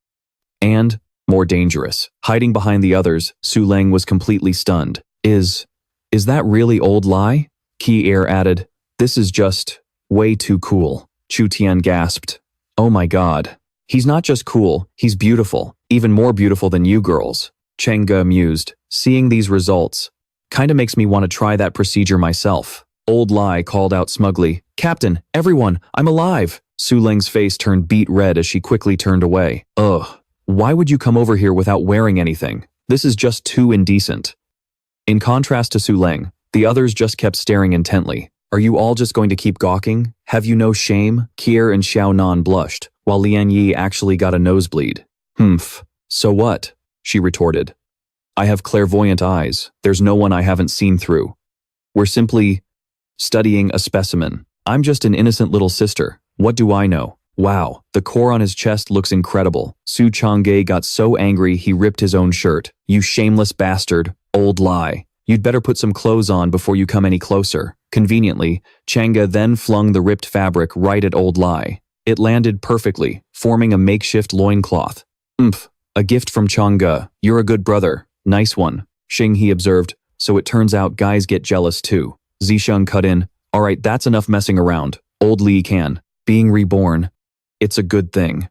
And more dangerous. Hiding behind the others, Su Leng was completely stunned. Is that really old Lai? Ki Air added, this is just way too cool. Chu Tian gasped. Oh my god. He's not just cool, he's beautiful, even more beautiful than you girls. Chengge mused, seeing these results. Kinda makes me want to try that procedure myself. Old Lai called out smugly, Captain, everyone, I'm alive. Su Ling's face turned beet red as she quickly turned away. Ugh, why would you come over here without wearing anything? This is just too indecent. In contrast to Su Ling, the others just kept staring intently. Are you all just going to keep gawking? Have you no shame? Kier and Xiao Nan blushed, while Lian Yi actually got a nosebleed. Humph. So what? She retorted. I have clairvoyant eyes. There's no one I haven't seen through. We're simply studying a specimen. I'm just an innocent little sister. What do I know? Wow, the core on his chest looks incredible. Su Chang'e got so angry he ripped his own shirt. You shameless bastard, old Lai. You'd better put some clothes on before you come any closer. Conveniently, Chang'e then flung the ripped fabric right at old Lai. It landed perfectly, forming a makeshift loincloth. Oomph, a gift from Chang'e. You're a good brother. Nice one. Xing He observed, so it turns out guys get jealous too. Zisheng cut in, alright, that's enough messing around. Old Li can. Being reborn. It's a good thing.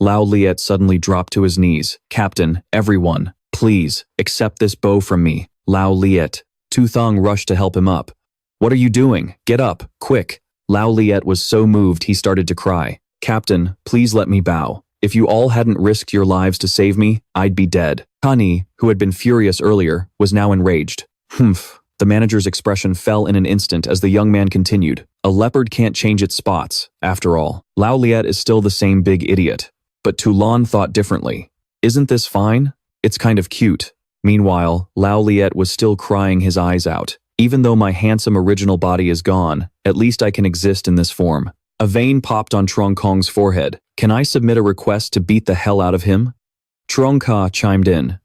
Lao Liet suddenly dropped to his knees. Captain, everyone, please, accept this bow from me. Lao Liet. Tu Thang rushed to help him up. What are you doing? Get up, quick. Lao Liet was so moved he started to cry. Captain, please let me bow. If you all hadn't risked your lives to save me, I'd be dead. Kani, who had been furious earlier, was now enraged. Humph. The manager's expression fell in an instant as the young man continued. A leopard can't change its spots, after all. Lao Liet is still the same big idiot. But Tu Lan thought differently. Isn't this fine? It's kind of cute. Meanwhile, Lao Liet was still crying his eyes out. Even though my handsome original body is gone, at least I can exist in this form. A vein popped on Trong Kong's forehead. Can I submit a request to beat the hell out of him? Trong Ka chimed in.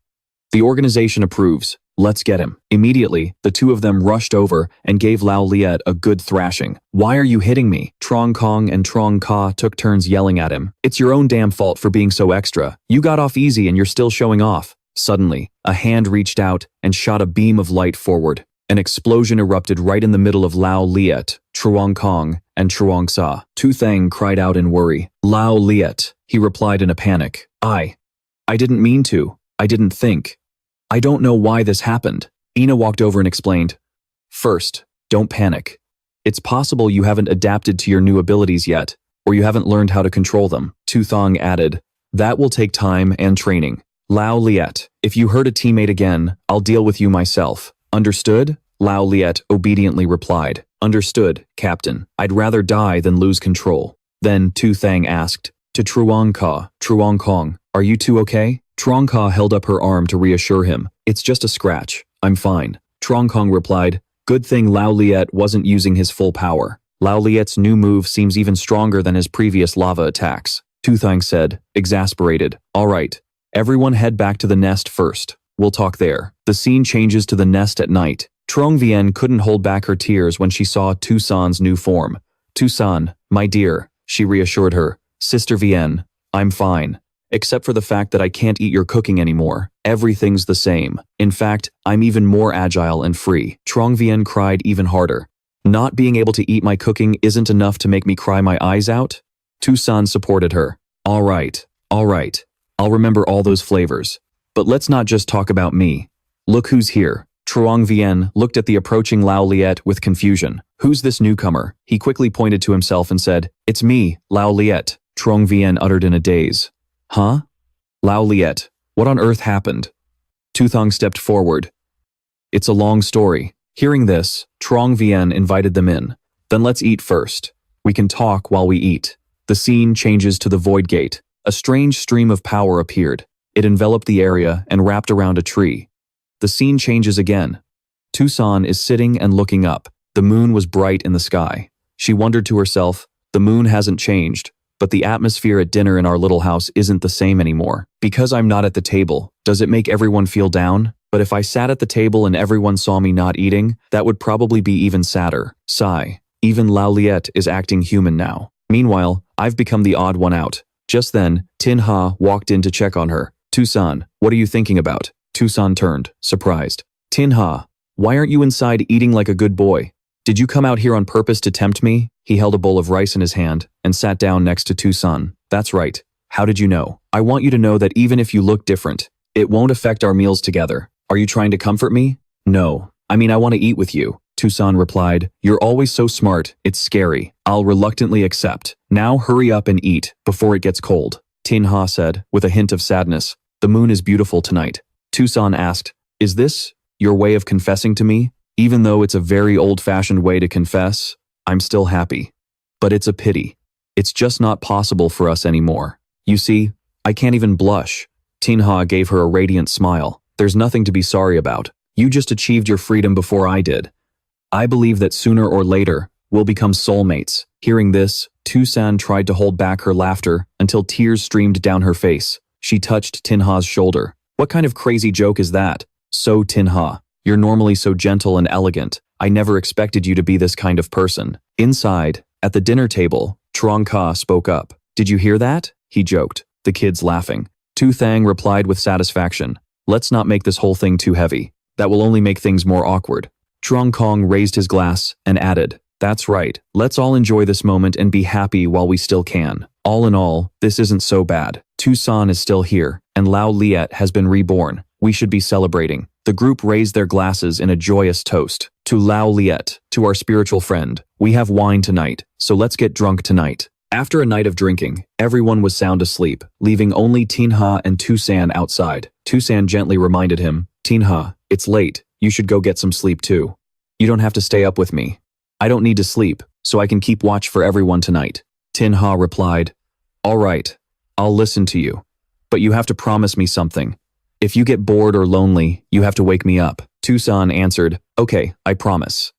The organization approves. Let's get him. Immediately, the two of them rushed over and gave Lao Liet a good thrashing. Why are you hitting me? Trong Kong and Trong Ka took turns yelling at him. It's your own damn fault for being so extra. You got off easy and you're still showing off. Suddenly, a hand reached out and shot a beam of light forward. An explosion erupted right in the middle of Lao Liet, Truong Kong, and Truong Sa. Tu Thang cried out in worry. Lao Liet, he replied in a panic. I didn't mean to. I didn't think. I don't know why this happened. Ina walked over and explained. First, don't panic. It's possible you haven't adapted to your new abilities yet, or you haven't learned how to control them. Tu Thang added. That will take time and training. Lao Liet, if you hurt a teammate again, I'll deal with you myself. Understood? Lao Liet obediently replied. Understood, Captain. I'd rather die than lose control. Then Tu Thang asked. To Truong Ka, Truong Kong, are you two okay? Truong Ka held up her arm to reassure him. It's just a scratch. I'm fine. Truong Kong replied. Good thing Lao Liet wasn't using his full power. Lao Liet's new move seems even stronger than his previous lava attacks. Tu Thang said, exasperated. All right. Everyone head back to the nest first. We'll talk there. The scene changes to the nest at night. Trong Vien couldn't hold back her tears when she saw Tu San's new form. Tu San, my dear, she reassured her. Sister Vien, I'm fine. Except for the fact that I can't eat your cooking anymore. Everything's the same. In fact, I'm even more agile and free. Trong Vien cried even harder. Not being able to eat my cooking isn't enough to make me cry my eyes out? Tu San supported her. All right. I'll remember all those flavors. But let's not just talk about me. Look who's here. Truong Vien looked at the approaching Lao Liet with confusion. Who's this newcomer? He quickly pointed to himself and said, It's me, Lao Liet. Truong Vien uttered in a daze. Huh? Lao Liet, what on earth happened? Tu Thang stepped forward. It's a long story. Hearing this, Truong Vien invited them in. Then let's eat first. We can talk while we eat. The scene changes to the Void Gate. A strange stream of power appeared. It enveloped the area and wrapped around a tree. The scene changes again. Tu San is sitting and looking up. The moon was bright in the sky. She wondered to herself, the moon hasn't changed, but the atmosphere at dinner in our little house isn't the same anymore. Because I'm not at the table, does it make everyone feel down? But if I sat at the table and everyone saw me not eating, that would probably be even sadder. Sigh. Even Lao Liet is acting human now. Meanwhile, I've become the odd one out. Just then, Tin Ha walked in to check on her. Tu San, what are you thinking about? Tu San turned, surprised. Tin Ha, Why aren't you inside eating like a good boy? Did you come out here on purpose to tempt me? He held a bowl of rice in his hand and sat down next to Tu Thang. That's right. How did you know? I want you to know that even if you look different, it won't affect our meals together. Are you trying to comfort me? No. I mean, I want to eat with you. Tu Thang replied. You're always so smart, it's scary. I'll reluctantly accept. Now hurry up and eat, before it gets cold. Tin Ha said, with a hint of sadness. The moon is beautiful tonight. Tu Thang asked, is this your way of confessing to me? Even though it's a very old-fashioned way to confess, I'm still happy. But it's a pity. It's just not possible for us anymore. You see, I can't even blush. Tin Ha gave her a radiant smile. There's nothing to be sorry about. You just achieved your freedom before I did. I believe that sooner or later, we'll become soulmates. Hearing this, Tu Thang tried to hold back her laughter until tears streamed down her face. She touched Tin Ha's shoulder. What kind of crazy joke is that? So Tin Ha, you're normally so gentle and elegant. I never expected you to be this kind of person. Inside, at the dinner table, Trong Ka spoke up. Did you hear that? He joked, the kids laughing. Tu Thang replied with satisfaction. Let's not make this whole thing too heavy. That will only make things more awkward. Trong Kong raised his glass and added, that's right. Let's all enjoy this moment and be happy while we still can. All in all, this isn't so bad. Tu San is still here, and Lao Liet has been reborn. We should be celebrating. The group raised their glasses in a joyous toast. To Lao Liet, to our spiritual friend. We have wine tonight, so let's get drunk tonight. After a night of drinking, everyone was sound asleep, leaving only Tin Ha and Tu San outside. Tu San gently reminded him, Tin Ha, it's late. You should go get some sleep too. You don't have to stay up with me. I don't need to sleep, so I can keep watch for everyone tonight. Tin Ha replied, all right, I'll listen to you. But you have to promise me something. If you get bored or lonely, you have to wake me up. Tu San answered, okay, I promise.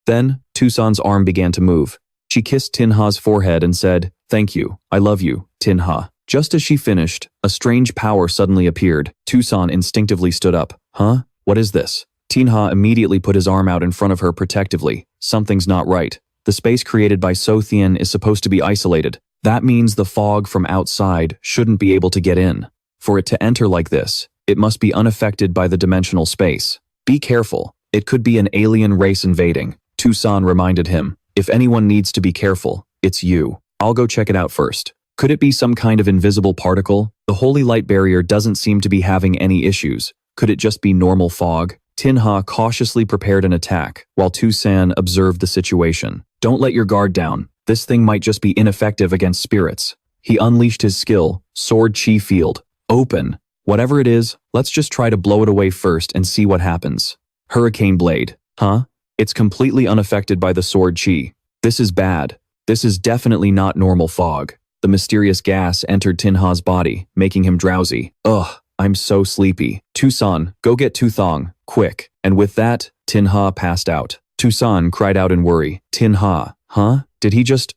Then, Tu San's arm began to move. She kissed Tin Ha's forehead and said, thank you, I love you, Tin Ha. Just as she finished, a strange power suddenly appeared. Tu San instinctively stood up. Huh? What is this? Tin Ha immediately put his arm out in front of her protectively. Something's not right. The space created by So Thien is supposed to be isolated. That means the fog from outside shouldn't be able to get in. For it to enter like this, it must be unaffected by the dimensional space. Be careful. It could be an alien race invading. Tu San reminded him. If anyone needs to be careful, it's you. I'll go check it out first. Could it be some kind of invisible particle? The holy light barrier doesn't seem to be having any issues. Could it just be normal fog? Tin Ha cautiously prepared an attack, while Tu San observed the situation. Don't let your guard down. This thing might just be ineffective against spirits. He unleashed his skill, Sword Chi Field. Open. Whatever it is, let's just try to blow it away first and see what happens. Hurricane Blade. Huh? It's completely unaffected by the Sword Chi. This is bad. This is definitely not normal fog. The mysterious gas entered Tin Ha's body, making him drowsy. Ugh, I'm so sleepy. Tu San, go get Tu Thang, quick. And with that, Tin Ha passed out. Tu San cried out in worry. Tin Ha, huh? Did he just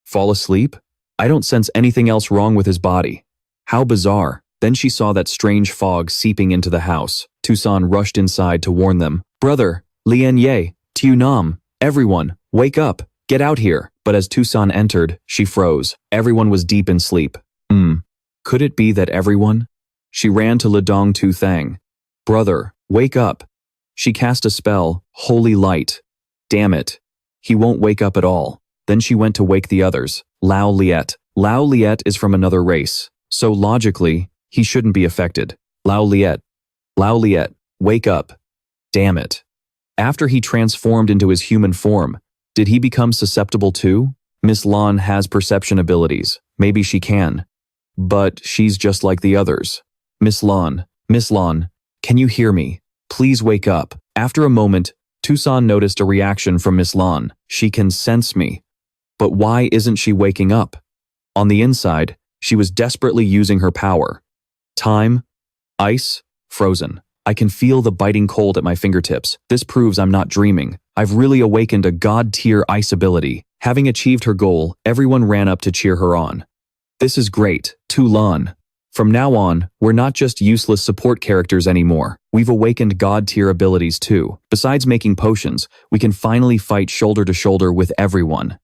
fall asleep? I don't sense anything else wrong with his body. How bizarre. Then she saw that strange fog seeping into the house. Tu San rushed inside to warn them. Brother, Lian Ye, Tu Nam, everyone, wake up, get out here. But as Tu San entered, she froze. Everyone was deep in sleep. Could it be that everyone? She ran to Ledong Tu Thang. Brother, wake up. She cast a spell, Holy Light. Damn it. He won't wake up at all. Then she went to wake the others. Lao Liet. Lao Liet is from another race. So logically, he shouldn't be affected. Lao Liet. Lao Liet, wake up. Damn it. After he transformed into his human form, did he become susceptible too? Miss Lan has perception abilities. Maybe she can. But she's just like the others. Miss Lan, can you hear me? Please wake up. After a moment, Tu San noticed a reaction from Miss Lan. She can sense me. But why isn't she waking up? On the inside, she was desperately using her power. Time, ice, frozen. I can feel the biting cold at my fingertips. This proves I'm not dreaming. I've really awakened a god-tier ice ability. Having achieved her goal, everyone ran up to cheer her on. This is great, Tu Lan. From now on, we're not just useless support characters anymore. We've awakened god-tier abilities too. Besides making potions, we can finally fight shoulder to shoulder with everyone.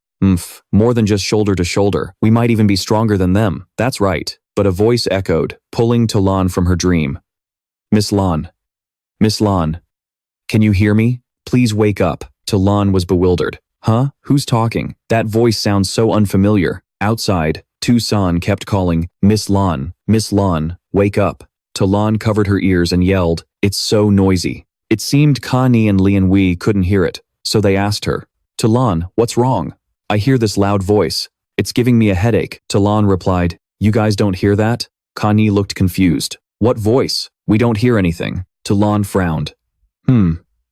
More than just shoulder to shoulder. We might even be stronger than them. That's right. But a voice echoed, pulling Tu Lan from her dream. Miss Lan, Can you hear me? Please wake up. Lan was bewildered. Huh? Who's talking? That voice sounds so unfamiliar. Outside, Tu Thang kept calling, Miss Lan, wake up. Lan covered her ears and yelled, it's so noisy. It seemed Connie and Lian Wei couldn't hear it, so they asked her, Lan, what's wrong? I hear this loud voice. It's giving me a headache. Lan replied, you guys don't hear that? Connie looked confused. What voice? We don't hear anything. Lan frowned.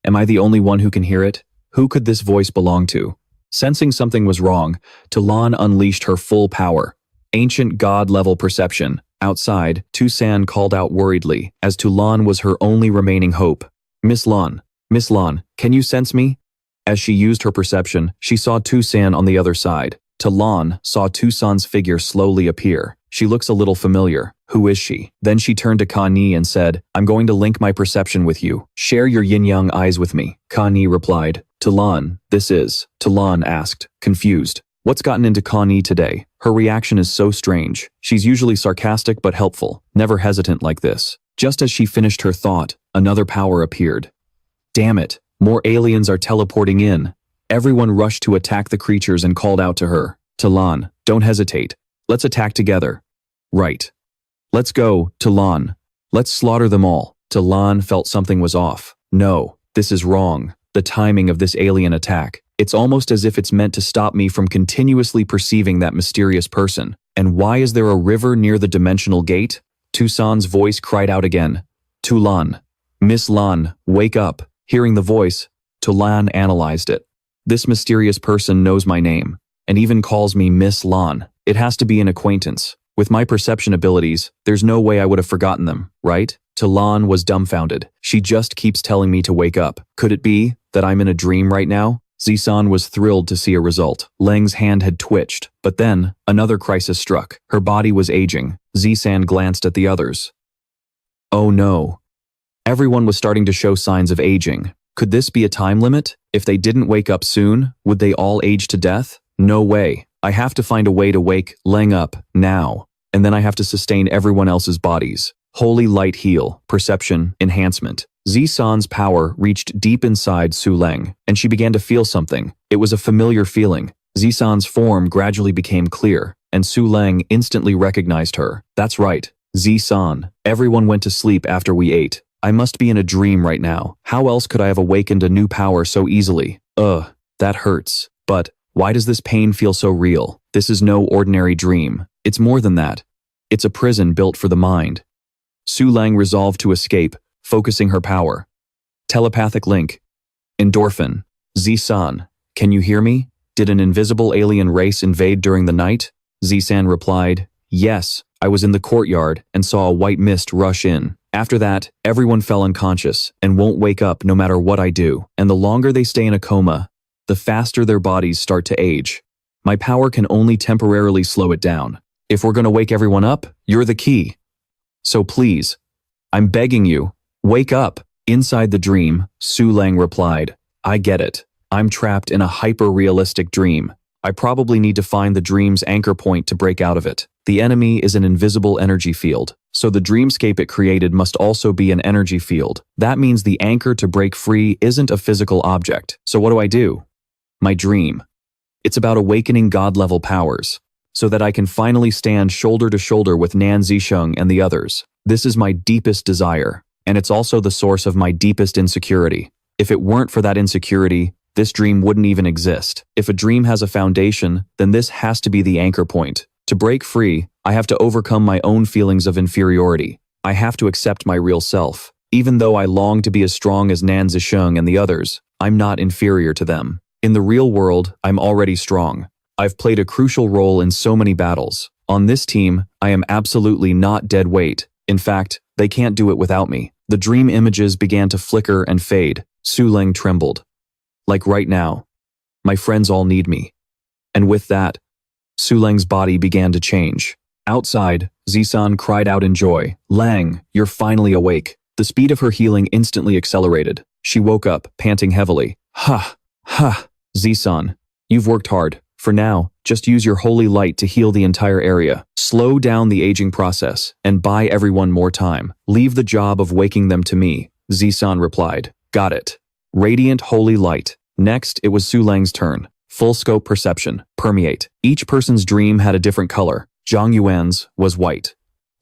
Am I the only one who can hear it? Who could this voice belong to? Sensing something was wrong, Lan unleashed her full power. Ancient god-level perception. Outside, Tu Thang called out worriedly, as Lan was her only remaining hope. Miss Lan, can you sense me? As she used her perception, she saw Tu Thang on the other side. Lan saw Tu Thang's figure slowly appear. She looks a little familiar. Who is she? Then she turned to Connie and said, I'm going to link my perception with you. Share your yin-yang eyes with me. Connie replied. Lan, this is. Lan asked, confused. What's gotten into Connie today? Her reaction is so strange. She's usually sarcastic but helpful, never hesitant like this. Just as she finished her thought, another power appeared. Damn it, more aliens are teleporting in. Everyone rushed to attack the creatures and called out to her. Lan, don't hesitate. Let's attack together. Right. Let's go, Lan. Let's slaughter them all. Lan felt something was off. No, this is wrong. The timing of this alien attack. It's almost as if it's meant to stop me from continuously perceiving that mysterious person. And why is there a river near the dimensional gate? Tu Thang's voice cried out again. Lan. Miss Lan, wake up. Hearing the voice, Lan analyzed it. This mysterious person knows my name, and even calls me Miss Lan. It has to be an acquaintance. With my perception abilities, there's no way I would have forgotten them, right? Lan was dumbfounded. She just keeps telling me to wake up. Could it be that I'm in a dream right now? Zisan was thrilled to see a result. Leng's hand had twitched, but then another crisis struck. Her body was aging. Zisan glanced at the others. Oh no. Everyone was starting to show signs of aging. Could this be a time limit? If they didn't wake up soon, would they all age to death? No way. I have to find a way to wake Leng up, now. And then I have to sustain everyone else's bodies. Holy light heal, perception, enhancement. Zisan's power reached deep inside Su Leng, and she began to feel something. It was a familiar feeling. Zisan's form gradually became clear, and Su Leng instantly recognized her. That's right, Zisan. Everyone went to sleep after we ate. I must be in a dream right now. How else could I have awakened a new power so easily? That hurts. But why does this pain feel so real? This is no ordinary dream. It's more than that. It's a prison built for the mind. Su Leng resolved to escape, focusing her power. Telepathic link. Endorphin. Zisan, can you hear me? Did an invisible alien race invade during the night? Zisan replied, yes, I was in the courtyard and saw a white mist rush in. After that, everyone fell unconscious and won't wake up no matter what I do. And the longer they stay in a coma, the faster their bodies start to age. My power can only temporarily slow it down. If we're gonna wake everyone up, you're the key. So please, I'm begging you, wake up. Inside the dream, Su Leng replied, I get it. I'm trapped in a hyper-realistic dream. I probably need to find the dream's anchor point to break out of it. The enemy is an invisible energy field, so the dreamscape it created must also be an energy field. That means the anchor to break free isn't a physical object. So what do? My dream. It's about awakening god-level powers, so that I can finally stand shoulder to shoulder with Nan Zisheng and the others. This is my deepest desire, and it's also the source of my deepest insecurity. If it weren't for that insecurity, this dream wouldn't even exist. If a dream has a foundation, then this has to be the anchor point. To break free, I have to overcome my own feelings of inferiority. I have to accept my real self. Even though I long to be as strong as Nan Zisheng and the others, I'm not inferior to them. In the real world, I'm already strong. I've played a crucial role in so many battles. On this team, I am absolutely not dead weight. In fact, they can't do it without me. The dream images began to flicker and fade. Su Leng trembled. Like right now. My friends all need me. And with that, Su Leng's body began to change. Outside, Zisan cried out in joy. Lang, you're finally awake. The speed of her healing instantly accelerated. She woke up, panting heavily. Ha! Zisan, you've worked hard. For now, just use your holy light to heal the entire area. Slow down the aging process, and buy everyone more time. Leave the job of waking them to me, Zisan replied. Got it. Radiant holy light. Next, it was Su Lang's turn. Full scope perception. Permeate. Each person's dream had a different color. Zhang Yuan's was white.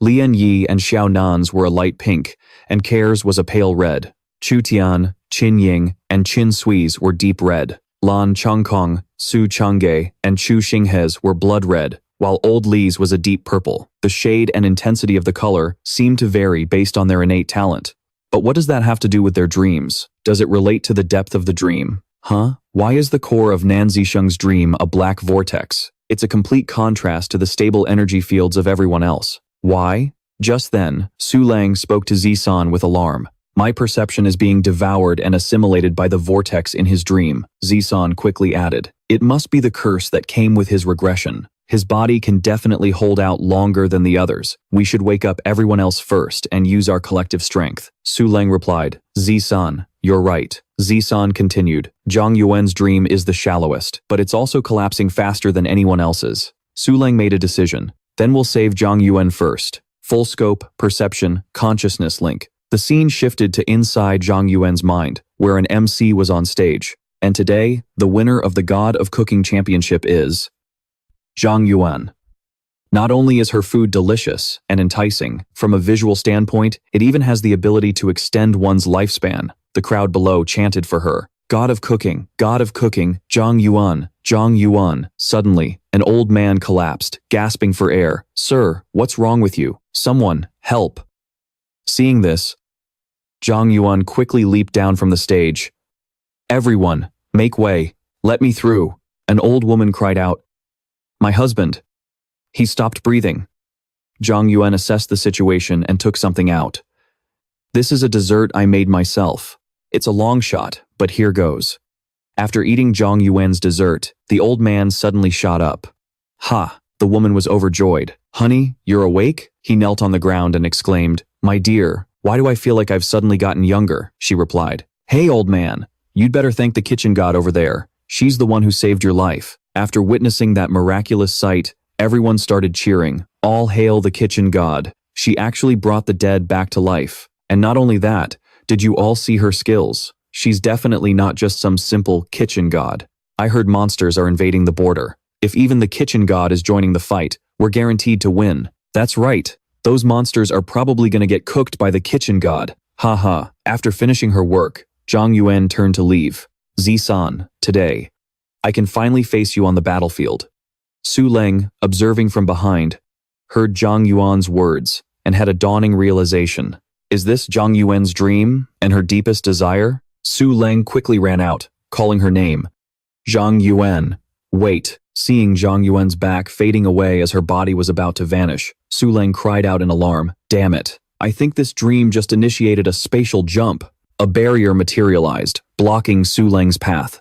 Lian Yi and Xiao Nan's were a light pink, and Care's was a pale red. Chu Tian, Qin Ying, and Qin Sui's were deep red. Lan Chongkong, Su Changge, and Chu Xinghe's were blood red, while Old Li's was a deep purple. The shade and intensity of the color seemed to vary based on their innate talent. But what does that have to do with their dreams? Does it relate to the depth of the dream? Why is the core of Nan Zisheng's dream a black vortex? It's a complete contrast to the stable energy fields of everyone else. Why? Just then, Su Lang spoke to Zisan with alarm. My perception is being devoured and assimilated by the vortex in his dream, Zisan quickly added. It must be the curse that came with his regression. His body can definitely hold out longer than the others. We should wake up everyone else first and use our collective strength. Su Lang replied. Zisan, you're right. Zisan continued. Zhang Yuan's dream is the shallowest, but it's also collapsing faster than anyone else's. Su Lang made a decision. Then we'll save Zhang Yuan first. Full scope, perception, consciousness link. The scene shifted to inside Zhang Yuan's mind, where an MC was on stage. And today, the winner of the God of Cooking Championship is Zhang Yuan. Not only is her food delicious and enticing, from a visual standpoint, it even has the ability to extend one's lifespan. The crowd below chanted for her. God of Cooking, Zhang Yuan, Zhang Yuan. Suddenly, an old man collapsed, gasping for air. Sir, what's wrong with you? Someone, help. Seeing this, Zhang Yuan quickly leaped down from the stage. Everyone, make way. Let me through. An old woman cried out. My husband. He stopped breathing. Zhang Yuan assessed the situation and took something out. This is a dessert I made myself. It's a long shot, but here goes. After eating Zhang Yuan's dessert, the old man suddenly shot up. Ha! The woman was overjoyed. Honey, you're awake? He knelt on the ground and exclaimed, My dear, why do I feel like I've suddenly gotten younger? She replied. Hey, old man, you'd better thank the kitchen god over there. She's the one who saved your life. After witnessing that miraculous sight, everyone started cheering. All hail the kitchen god. She actually brought the dead back to life. And not only that, did you all see her skills? She's definitely not just some simple kitchen god. I heard monsters are invading the border. If even the kitchen god is joining the fight, we're guaranteed to win. That's right. Those monsters are probably going to get cooked by the kitchen god. Haha. After finishing her work, Zhang Yuan turned to leave. Zisan, today, I can finally face you on the battlefield. Su Lang, observing from behind, heard Zhang Yuan's words and had a dawning realization. Is this Zhang Yuan's dream and her deepest desire? Su Lang quickly ran out, calling her name. Zhang Yuan. Wait. Seeing Zhang Yuan's back fading away as her body was about to vanish, Su Lang cried out in alarm. Damn it. I think this dream just initiated a spatial jump. A barrier materialized, blocking Su Lang's path.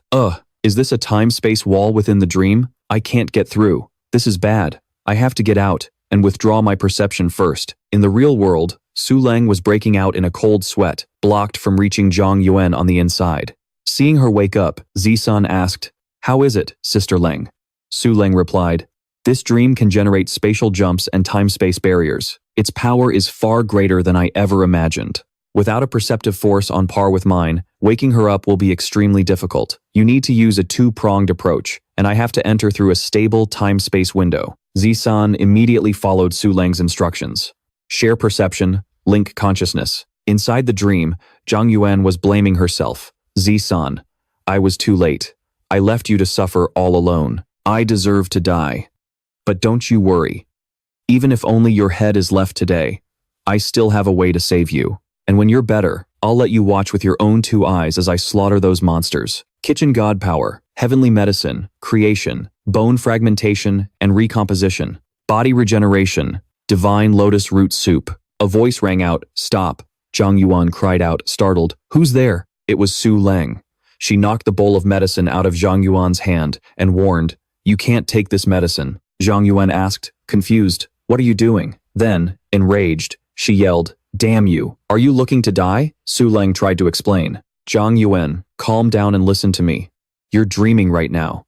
Is this a time-space wall within the dream? I can't get through. This is bad. I have to get out and withdraw my perception first. In the real world, Su Lang was breaking out in a cold sweat, blocked from reaching Zhang Yuan on the inside. Seeing her wake up, Zisan asked, How is it, Sister Lang? Su Lang replied, This dream can generate spatial jumps and time-space barriers. Its power is far greater than I ever imagined. Without a perceptive force on par with mine, waking her up will be extremely difficult. You need to use a two-pronged approach, and I have to enter through a stable time-space window. Zisan immediately followed Su Lang's instructions. Share perception, link consciousness. Inside the dream, Zhang Yuan was blaming herself. Zisan, I was too late. I left you to suffer all alone. I deserve to die. But don't you worry. Even if only your head is left today, I still have a way to save you. And when you're better, I'll let you watch with your own two eyes as I slaughter those monsters. Kitchen god power, heavenly medicine, creation, bone fragmentation and recomposition, body regeneration, divine lotus root soup. A voice rang out, Stop. Zhang Yuan cried out, startled. Who's there? It was Su Lang. She knocked the bowl of medicine out of Zhang Yuan's hand and warned, You can't take this medicine. Zhang Yuan asked, confused, What are you doing? Then, enraged, she yelled, Damn you. Are you looking to die? Su Lang tried to explain. Zhang Yuan, calm down and listen to me. You're dreaming right now.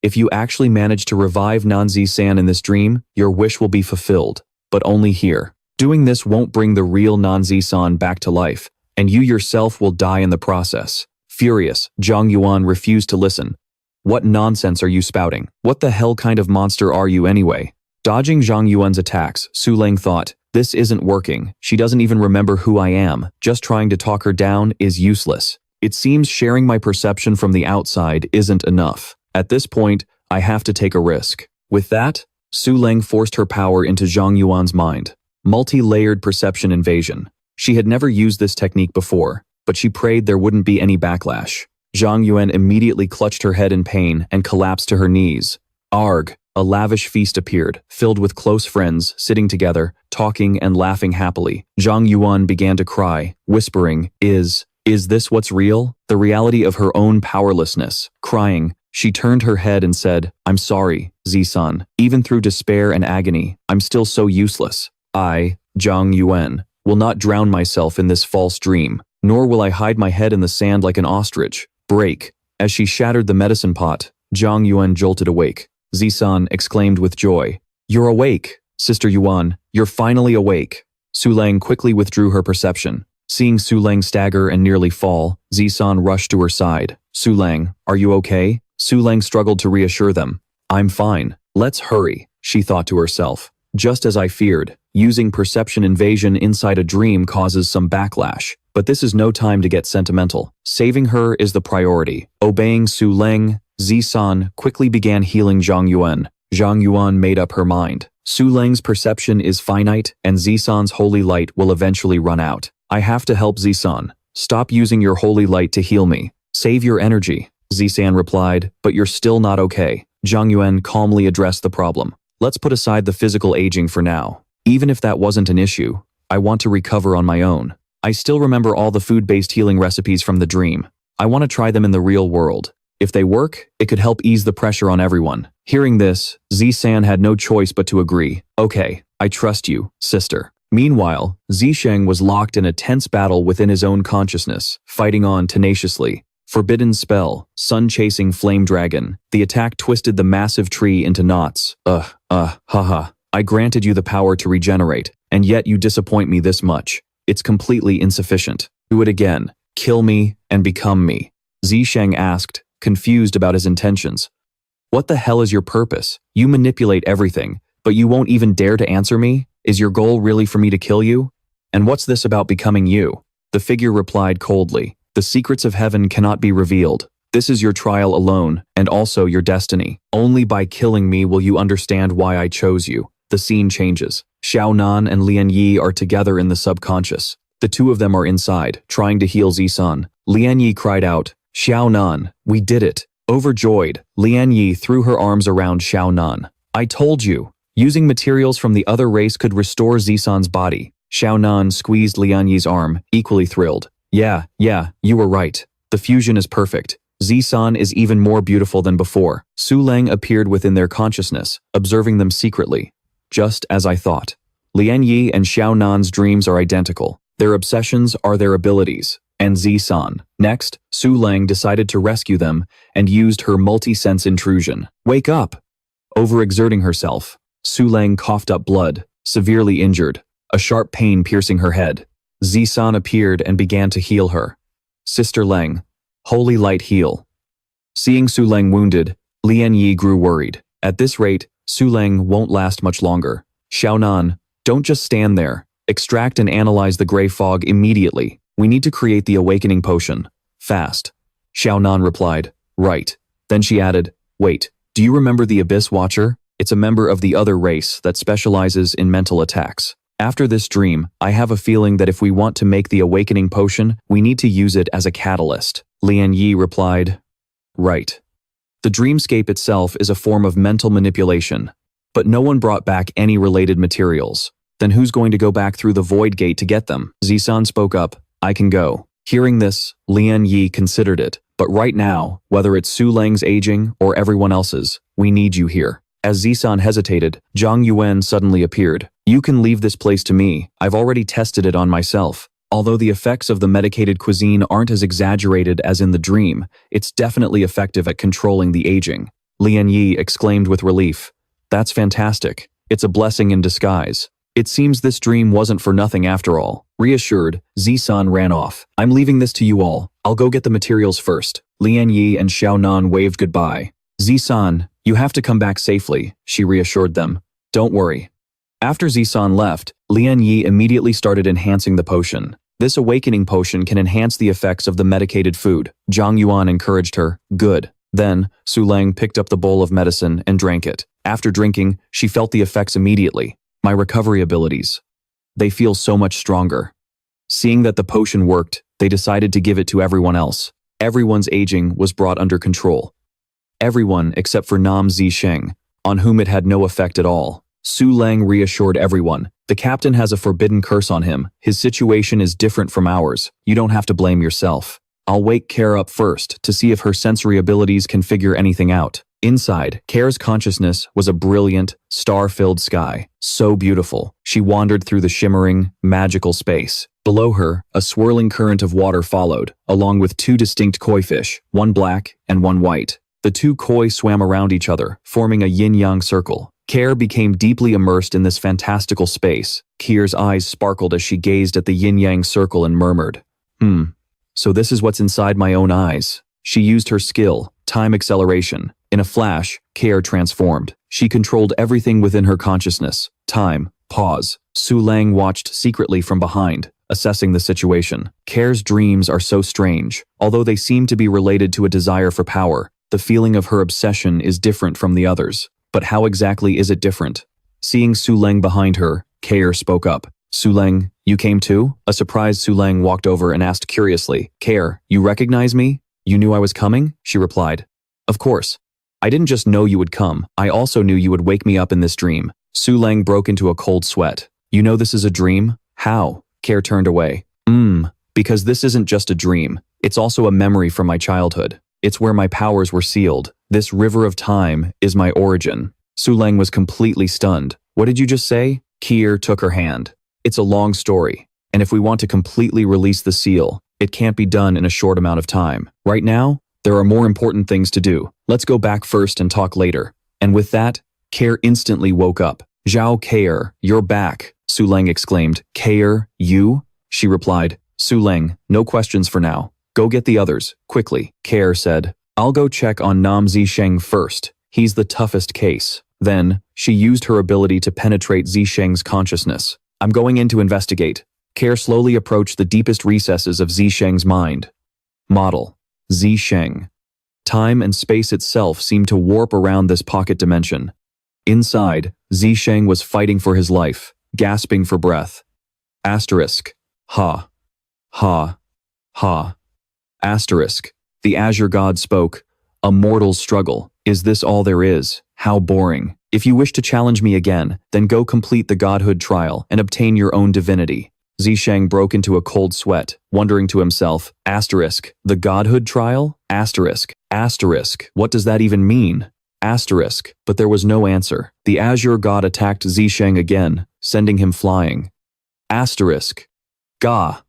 If you actually manage to revive Nanzi-san in this dream, your wish will be fulfilled. But only here. Doing this won't bring the real Nanzi-san back to life, and you yourself will die in the process. Furious, Zhang Yuan refused to listen. What nonsense are you spouting? What the hell kind of monster are you anyway? Dodging Zhang Yuan's attacks, Su Leng thought, this isn't working. She doesn't even remember who I am. Just trying to talk her down is useless. It seems sharing my perception from the outside isn't enough. At this point, I have to take a risk. With that, Su Leng forced her power into Zhang Yuan's mind. Multi-layered perception invasion. She had never used this technique before, but she prayed there wouldn't be any backlash. Zhang Yuan immediately clutched her head in pain and collapsed to her knees. Arg, a lavish feast appeared, filled with close friends sitting together, talking and laughing happily. Zhang Yuan began to cry, whispering, Is this what's real? The reality of her own powerlessness. Crying, she turned her head and said, I'm sorry, Zisan. Even through despair and agony, I'm still so useless. I, Zhang Yuan, will not drown myself in this false dream, nor will I hide my head in the sand like an ostrich. Break. As she shattered the medicine pot, Zhang Yuan jolted awake. Zisan exclaimed with joy, You're awake, Sister Yuan, you're finally awake. Su Leng quickly withdrew her perception. Seeing Su Leng stagger and nearly fall, Zisan rushed to her side. Su Leng, are you okay? Su Leng struggled to reassure them. I'm fine. Let's hurry, she thought to herself. Just as I feared, using perception invasion inside a dream causes some backlash. But this is no time to get sentimental. Saving her is the priority. Obeying Su Leng, Zisan quickly began healing Zhang Yuan. Zhang Yuan made up her mind. Su Leng's perception is finite, and Zisan's holy light will eventually run out. I have to help Zisan. Stop using your holy light to heal me. Save your energy. Zisan replied, but you're still not okay. Zhang Yuan calmly addressed the problem. Let's put aside the physical aging for now. Even if that wasn't an issue, I want to recover on my own. I still remember all the food-based healing recipes from the dream. I want to try them in the real world. If they work, it could help ease the pressure on everyone. Hearing this, Zisan had no choice but to agree. Okay, I trust you, sister. Meanwhile, Zisheng was locked in a tense battle within his own consciousness, fighting on tenaciously. Forbidden spell, sun-chasing flame dragon. The attack twisted the massive tree into knots. Haha. I granted you the power to regenerate, and yet you disappoint me this much. It's completely insufficient. Do it again. Kill me and become me. Zisheng asked, confused about his intentions. What the hell is your purpose? You manipulate everything, but you won't even dare to answer me? Is your goal really for me to kill you? And what's this about becoming you? The figure replied coldly. The secrets of heaven cannot be revealed. This is your trial alone, and also your destiny. Only by killing me will you understand why I chose you. The scene changes. Xiao Nan and Lian Yi are together in the subconscious. The two of them are inside, trying to heal Zisan. Lian Yi cried out, Xiao Nan, we did it. Overjoyed, Lian Yi threw her arms around Xiao Nan. I told you. Using materials from the other race could restore Zisan's body. Xiao Nan squeezed Lian Yi's arm, equally thrilled. Yeah, you were right. The fusion is perfect. Zisan is even more beautiful than before. Su Leng appeared within their consciousness, observing them secretly. Just as I thought. Lian Yi and Xiao Nan's dreams are identical. Their obsessions are their abilities. And Zisan. Next, Su Leng decided to rescue them and used her multi-sense intrusion. Wake up! Overexerting herself, Su Leng coughed up blood, severely injured, a sharp pain piercing her head. Zisan appeared and began to heal her. Sister Leng, holy light heal. Seeing Su Leng wounded, Lian Yi grew worried. At this rate, Su Leng won't last much longer. Xiao Nan, don't just stand there. Extract and analyze the gray fog immediately. We need to create the awakening potion. Fast. Xiao Nan replied, right. Then she added, wait, do you remember the Abyss Watcher? It's a member of the other race that specializes in mental attacks. After this dream, I have a feeling that if we want to make the awakening potion, we need to use it as a catalyst. Lian Yi replied, right. The dreamscape itself is a form of mental manipulation, but no one brought back any related materials. Then who's going to go back through the void gate to get them? Zisan spoke up, I can go. Hearing this, Lian Yi considered it, but right now, whether it's Su Leng's aging or everyone else's, we need you here. As Zisan hesitated, Zhang Yuan suddenly appeared. You can leave this place to me. I've already tested it on myself. Although the effects of the medicated cuisine aren't as exaggerated as in the dream, it's definitely effective at controlling the aging. Lian Yi exclaimed with relief. That's fantastic. It's a blessing in disguise. It seems this dream wasn't for nothing after all. Reassured, Zisan ran off. I'm leaving this to you all. I'll go get the materials first. Lian Yi and Xiao Nan waved goodbye. Zisan, you have to come back safely, she reassured them. Don't worry. After Zisan left, Lian Yi immediately started enhancing the potion. This awakening potion can enhance the effects of the medicated food. Zhang Yuan encouraged her. Good. Then, Su Leng picked up the bowl of medicine and drank it. After drinking, she felt the effects immediately. My recovery abilities. They feel so much stronger. Seeing that the potion worked, they decided to give it to everyone else. Everyone's aging was brought under control. Everyone except for Nam Zisheng, on whom it had no effect at all. Su Leng reassured everyone. The captain has a forbidden curse on him. His situation is different from ours. You don't have to blame yourself. I'll wake Care up first to see if her sensory abilities can figure anything out. Inside, Care's consciousness was a brilliant, star-filled sky. So beautiful. She wandered through the shimmering, magical space. Below her, a swirling current of water followed, along with two distinct koi fish, one black and one white. The two koi swam around each other, forming a yin-yang circle. Care became deeply immersed in this fantastical space. Kier's eyes sparkled as she gazed at the yin-yang circle and murmured, So this is what's inside my own eyes. She used her skill, time acceleration. In a flash, Care transformed. She controlled everything within her consciousness. Time, pause. Su Leng watched secretly from behind, assessing the situation. Care's dreams are so strange. Although they seem to be related to a desire for power, the feeling of her obsession is different from the others. But how exactly is it different? Seeing Su Leng behind her, Care spoke up. Su Leng, you came too? A surprised Su Leng walked over and asked curiously, Care, you recognize me? You knew I was coming? She replied. Of course. I didn't just know you would come, I also knew you would wake me up in this dream. Su Leng broke into a cold sweat. You know this is a dream? How? Care turned away. Because this isn't just a dream. It's also a memory from my childhood. It's where my powers were sealed. This river of time is my origin. Su Leng was completely stunned. What did you just say? Kier took her hand. It's a long story, and if we want to completely release the seal, it can't be done in a short amount of time. Right now, there are more important things to do. Let's go back first and talk later. And with that, Care instantly woke up. Zhao Care, you're back, Su Leng exclaimed. Care, you? She replied. Su Leng, no questions for now. Go get the others, quickly, Care said. I'll go check on Nam Zisheng first. He's the toughest case. Then, she used her ability to penetrate Zisheng's consciousness. I'm going in to investigate. Care slowly approached the deepest recesses of Zisheng's mind. Model. Zisheng. Time and space itself seemed to warp around this pocket dimension. Inside, Zisheng was fighting for his life, gasping for breath. Asterisk. Ha. Ha. Ha. Asterisk. The Azure God spoke. A mortal's struggle. Is this all there is? How boring. If you wish to challenge me again, then go complete the godhood trial and obtain your own divinity. Zisheng broke into a cold sweat, wondering to himself, asterisk, the godhood trial? Asterisk, asterisk, what does that even mean? Asterisk, but there was no answer. The Azure God attacked Zisheng again, sending him flying. Asterisk, Ga,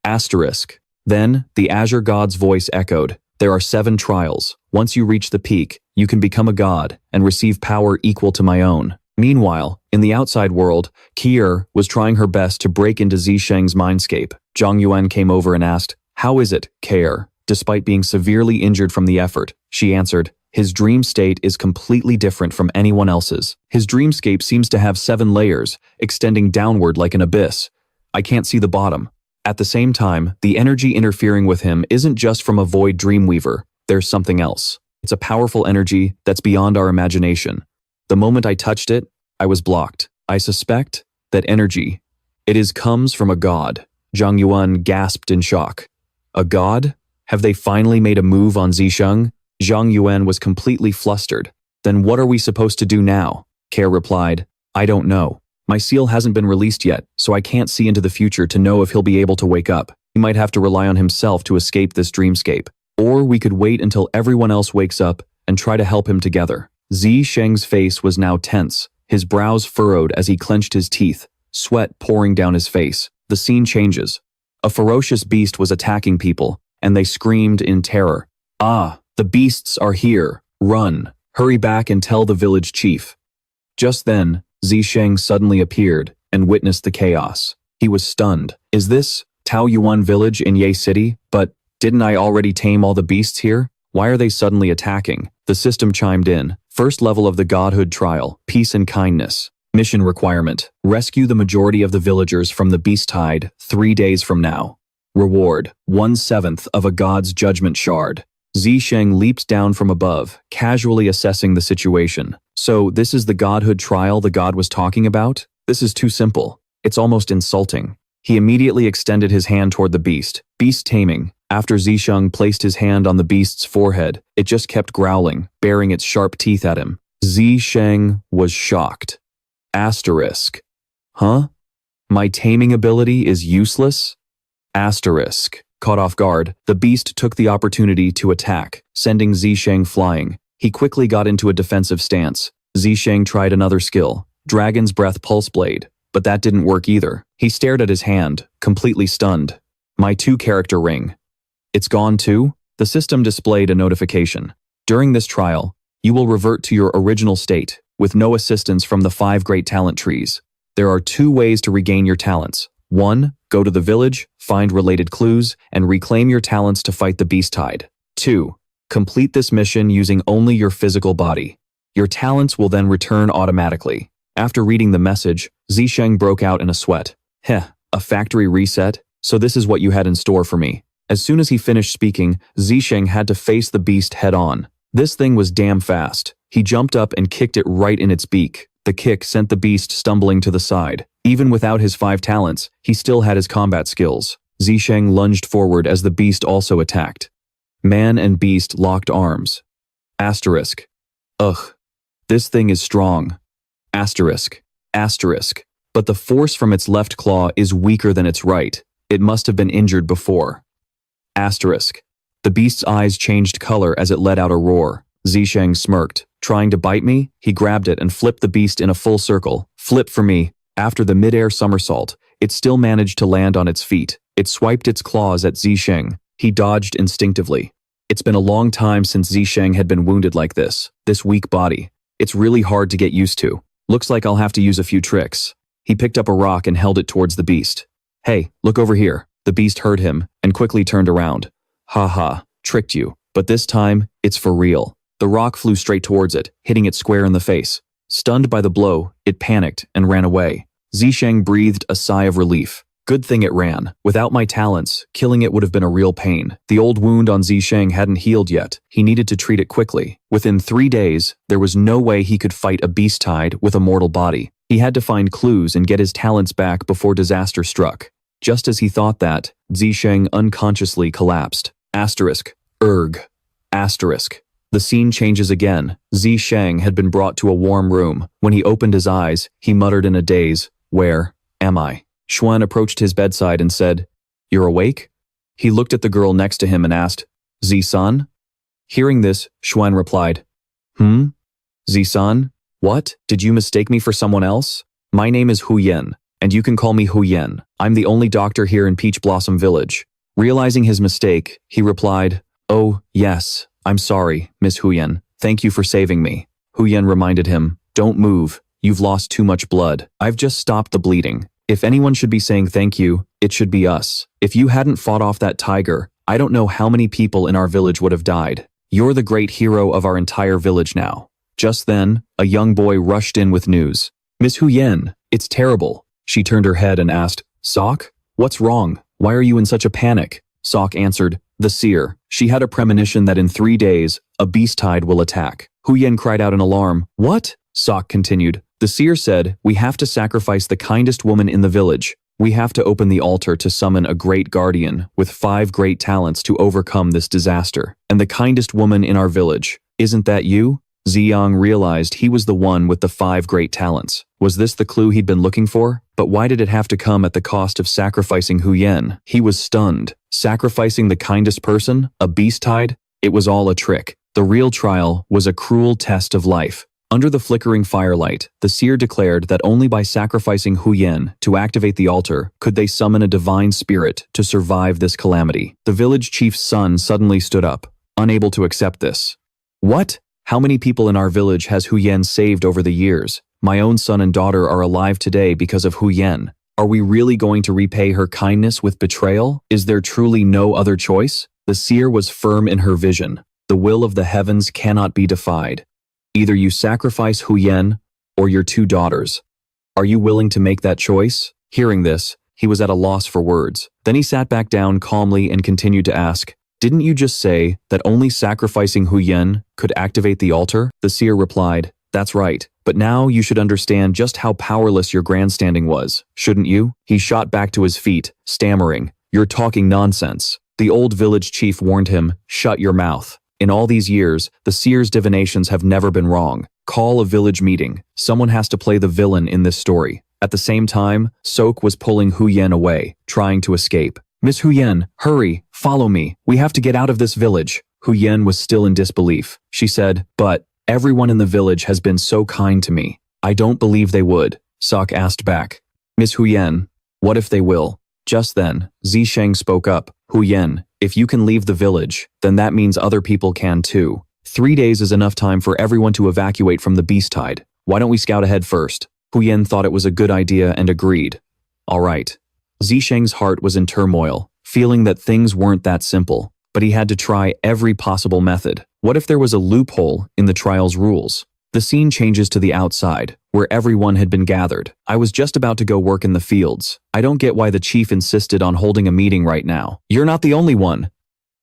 asterisk. Then, the Azure God's voice echoed. There are 7 trials. Once you reach the peak, you can become a god and receive power equal to my own. Meanwhile, in the outside world, Kier was trying her best to break into Zisheng's mindscape. Zhang Yuan came over and asked, How is it, Kier? Despite being severely injured from the effort, she answered, His dream state is completely different from anyone else's. His dreamscape seems to have 7 layers, extending downward like an abyss. I can't see the bottom. At the same time, the energy interfering with him isn't just from a void dreamweaver. There's something else. It's a powerful energy that's beyond our imagination. The moment I touched it, I was blocked. I suspect that energy, comes from a god. Zhang Yuan gasped in shock. A god? Have they finally made a move on Zisheng? Zhang Yuan was completely flustered. Then what are we supposed to do now? Care replied, I don't know. My seal hasn't been released yet, so I can't see into the future to know if he'll be able to wake up. He might have to rely on himself to escape this dreamscape. Or we could wait until everyone else wakes up and try to help him together. Zisheng's face was now tense, his brows furrowed as he clenched his teeth, sweat pouring down his face. The scene changes. A ferocious beast was attacking people, and they screamed in terror. Ah, the beasts are here. Run. Hurry back and tell the village chief. Just then, Zisheng suddenly appeared. and witnessed the chaos. He was stunned. Is this Tao Yuan village in Ye City? But didn't I already tame all the beasts here? Why are they suddenly attacking? The system chimed in. First level of the Godhood trial, peace and kindness. Mission requirement. Rescue the majority of the villagers from the beast tide 3 days from now. Reward, 1/7 of a god's judgment shard. Zisheng leaped down from above, casually assessing the situation. So this is the Godhood trial the god was talking about? This is too simple. It's almost insulting. He immediately extended his hand toward the beast. Beast taming. After Zisheng placed his hand on the beast's forehead, it just kept growling, baring its sharp teeth at him. Zisheng was shocked. Asterisk. Huh? My taming ability is useless? Asterisk. Caught off guard, the beast took the opportunity to attack, sending Zisheng flying. He quickly got into a defensive stance. Zisheng tried another skill, Dragon's Breath Pulse Blade, but that didn't work either. He stared at his hand, completely stunned. My 2-character ring. It's gone too? The system displayed a notification. During this trial, you will revert to your original state, with no assistance from the 5 great talent trees. There are 2 ways to regain your talents. 1. Go to the village, find related clues, and reclaim your talents to fight the beast tide. 2. Complete this mission using only your physical body. Your talents will then return automatically. After reading the message, Zisheng broke out in a sweat. Heh, a factory reset? So this is what you had in store for me. As soon as he finished speaking, Zisheng had to face the beast head-on. This thing was damn fast. He jumped up and kicked it right in its beak. The kick sent the beast stumbling to the side. Even without his 5 talents, he still had his combat skills. Zisheng lunged forward as the beast also attacked. Man and beast locked arms. Asterisk. Ugh. This thing is strong. Asterisk. Asterisk. But the force from its left claw is weaker than its right. It must have been injured before. Asterisk. The beast's eyes changed color as it let out a roar. Zisheng smirked. Trying to bite me? He grabbed it and flipped the beast in a full circle. Flip for me. After the mid-air somersault, it still managed to land on its feet. It swiped its claws at Zisheng. He dodged instinctively. It's been a long time since Zisheng had been wounded like this weak body. It's really hard to get used to. Looks like I'll have to use a few tricks. He picked up a rock and held it towards the beast. Hey, look over here. The beast heard him and quickly turned around. Ha ha, tricked you. But this time, it's for real. The rock flew straight towards it, hitting it square in the face. Stunned by the blow, it panicked and ran away. Zisheng breathed a sigh of relief. Good thing it ran. Without my talents, killing it would have been a real pain. The old wound on Zisheng hadn't healed yet. He needed to treat it quickly. Within 3 days, there was no way he could fight a beast tide with a mortal body. He had to find clues and get his talents back before disaster struck. Just as he thought that, Zisheng unconsciously collapsed. Asterisk. Erg. Asterisk. The scene changes again. Zisheng had been brought to a warm room. When he opened his eyes, he muttered in a daze, "Where am I?" Xuan approached his bedside and said, "You're awake?" He looked at the girl next to him and asked, "Zisan?" Hearing this, Xuan replied, Zisan? What? Did you mistake me for someone else? My name is Huyen, and you can call me Huyen. I'm the only doctor here in Peach Blossom Village. Realizing his mistake, he replied, "Oh, yes, I'm sorry, Miss Huyen. Thank you for saving me." Huyen reminded him, "Don't move. You've lost too much blood. I've just stopped the bleeding. If anyone should be saying thank you, it should be us. If you hadn't fought off that tiger, I don't know how many people in our village would have died. You're the great hero of our entire village now." Just then, a young boy rushed in with news. "Miss Huyen, it's terrible." She turned her head and asked, "Sok? What's wrong? Why are you in such a panic?" Sok answered, "The seer. She had a premonition that in 3 days, a beast tide will attack." Huyen cried out in alarm. "What?" Sok continued. "The seer said, we have to sacrifice the kindest woman in the village. We have to open the altar to summon a great guardian with 5 great talents to overcome this disaster. And the kindest woman in our village. Isn't that you?" Ziyang realized he was the one with the 5 great talents. Was this the clue he'd been looking for? But why did it have to come at the cost of sacrificing Huyen? He was stunned. Sacrificing the kindest person? A beast tide? It was all a trick. The real trial was a cruel test of life. Under the flickering firelight, the seer declared that only by sacrificing Huyen to activate the altar could they summon a divine spirit to survive this calamity. The village chief's son suddenly stood up, unable to accept this. "What? How many people in our village has Huyen saved over the years? My own son and daughter are alive today because of Hu Yen. Are we really going to repay her kindness with betrayal? Is there truly no other choice? The seer was firm in her vision. The will of the heavens cannot be defied. Either you sacrifice Hu Yen or your two daughters. Are you willing to make that choice? Hearing this, he was at a loss for words. Then he sat back down calmly and continued to ask, "Didn't you just say that only sacrificing Hu Yen could activate the altar?" The seer replied, "That's right, but now you should understand just how powerless your grandstanding was, shouldn't you?" He shot back to his feet, stammering, "You're talking nonsense." The old village chief warned him, "Shut your mouth. In all these years, the seer's divinations have never been wrong. Call a village meeting. Someone has to play the villain in this story." At the same time, Sok was pulling Hu Yen away, trying to escape. "Miss Hu Yen, hurry, follow me. We have to get out of this village." Hu Yen was still in disbelief. She said, "But everyone in the village has been so kind to me." "I don't believe they would," Sok asked back. "Miss Hu Yen, what if they will?" Just then, Zisheng spoke up. "Hu Yen, if you can leave the village, then that means other people can too. 3 days is enough time for everyone to evacuate from the beast tide. Why don't we scout ahead first?" Hu Yen thought it was a good idea and agreed. "All right." Zisheng's heart was in turmoil, feeling that things weren't that simple, but he had to try every possible method. What if there was a loophole in the trial's rules? The scene changes to the outside, where everyone had been gathered. "I was just about to go work in the fields. I don't get why the chief insisted on holding a meeting right now." "You're not the only one.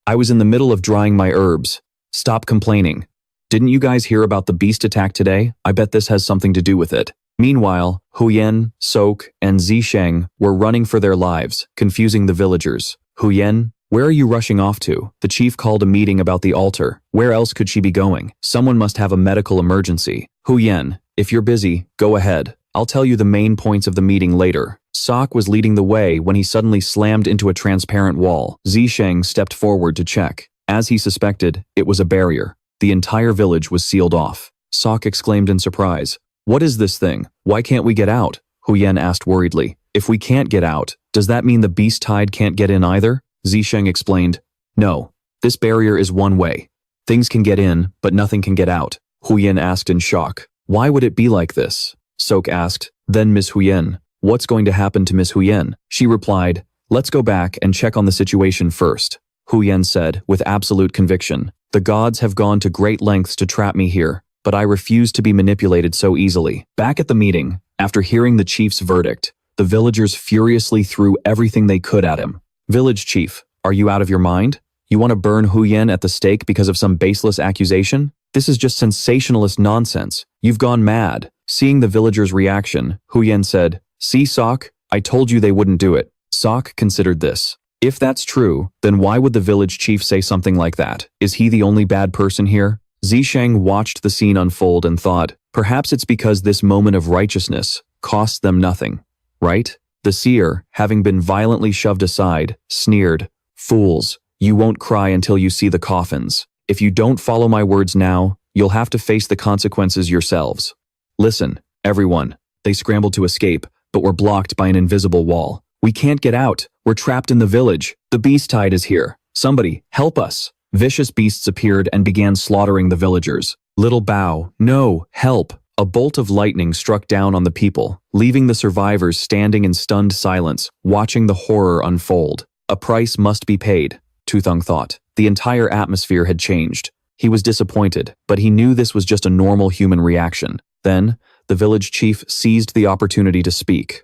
I was in the middle of drying my herbs. Stop complaining. Didn't you guys hear about the beast attack today? I bet this has something to do with it." Meanwhile, Hu Yen, Sok, and Zisheng were running for their lives, confusing the villagers. "Hu Yen, where are you rushing off to?" The chief called a meeting about the altar. Where else could she be going? Someone must have a medical emergency. "Hu Yen, if you're busy, go ahead. I'll tell you the main points of the meeting later." Sok was leading the way when he suddenly slammed into a transparent wall. Zisheng stepped forward to check. As he suspected, it was a barrier. The entire village was sealed off. Sok exclaimed in surprise, "What is this thing? Why can't we get out?" Hu Yen asked worriedly. "If we can't get out, does that mean the beast tide can't get in either?" Zisheng explained, "No, this barrier is one way. Things can get in, but nothing can get out." Hu Yen asked in shock, "Why would it be like this?" Sok asked, "Then Miss Hu Yen, what's going to happen to Miss Hu Yen?" She replied, "Let's go back and check on the situation first." Hu Yen said, with absolute conviction, "The gods have gone to great lengths to trap me here, but I refuse to be manipulated so easily." Back at the meeting, after hearing the chief's verdict, the villagers furiously threw everything they could at him. "Village chief, are you out of your mind? You want to burn Hu Yen at the stake because of some baseless accusation? This is just sensationalist nonsense. You've gone mad." Seeing the villagers' reaction, Hu Yen said, "See, Sok, I told you they wouldn't do it." Sok considered this. If that's true, then why would the village chief say something like that? Is he the only bad person here? Zisheng watched the scene unfold and thought, perhaps it's because this moment of righteousness costs them nothing, right? The seer, having been violently shoved aside, sneered, "Fools, you won't cry until you see the coffins. If you don't follow my words now, you'll have to face the consequences yourselves." "Listen, everyone." They scrambled to escape, but were blocked by an invisible wall. "We can't get out. We're trapped in the village. The beast tide is here. Somebody, help us." Vicious beasts appeared and began slaughtering the villagers. "Little Bao, no, help." A bolt of lightning struck down on the people, leaving the survivors standing in stunned silence, watching the horror unfold. A price must be paid, Tu Thang thought. The entire atmosphere had changed. He was disappointed, but he knew this was just a normal human reaction. Then, the village chief seized the opportunity to speak.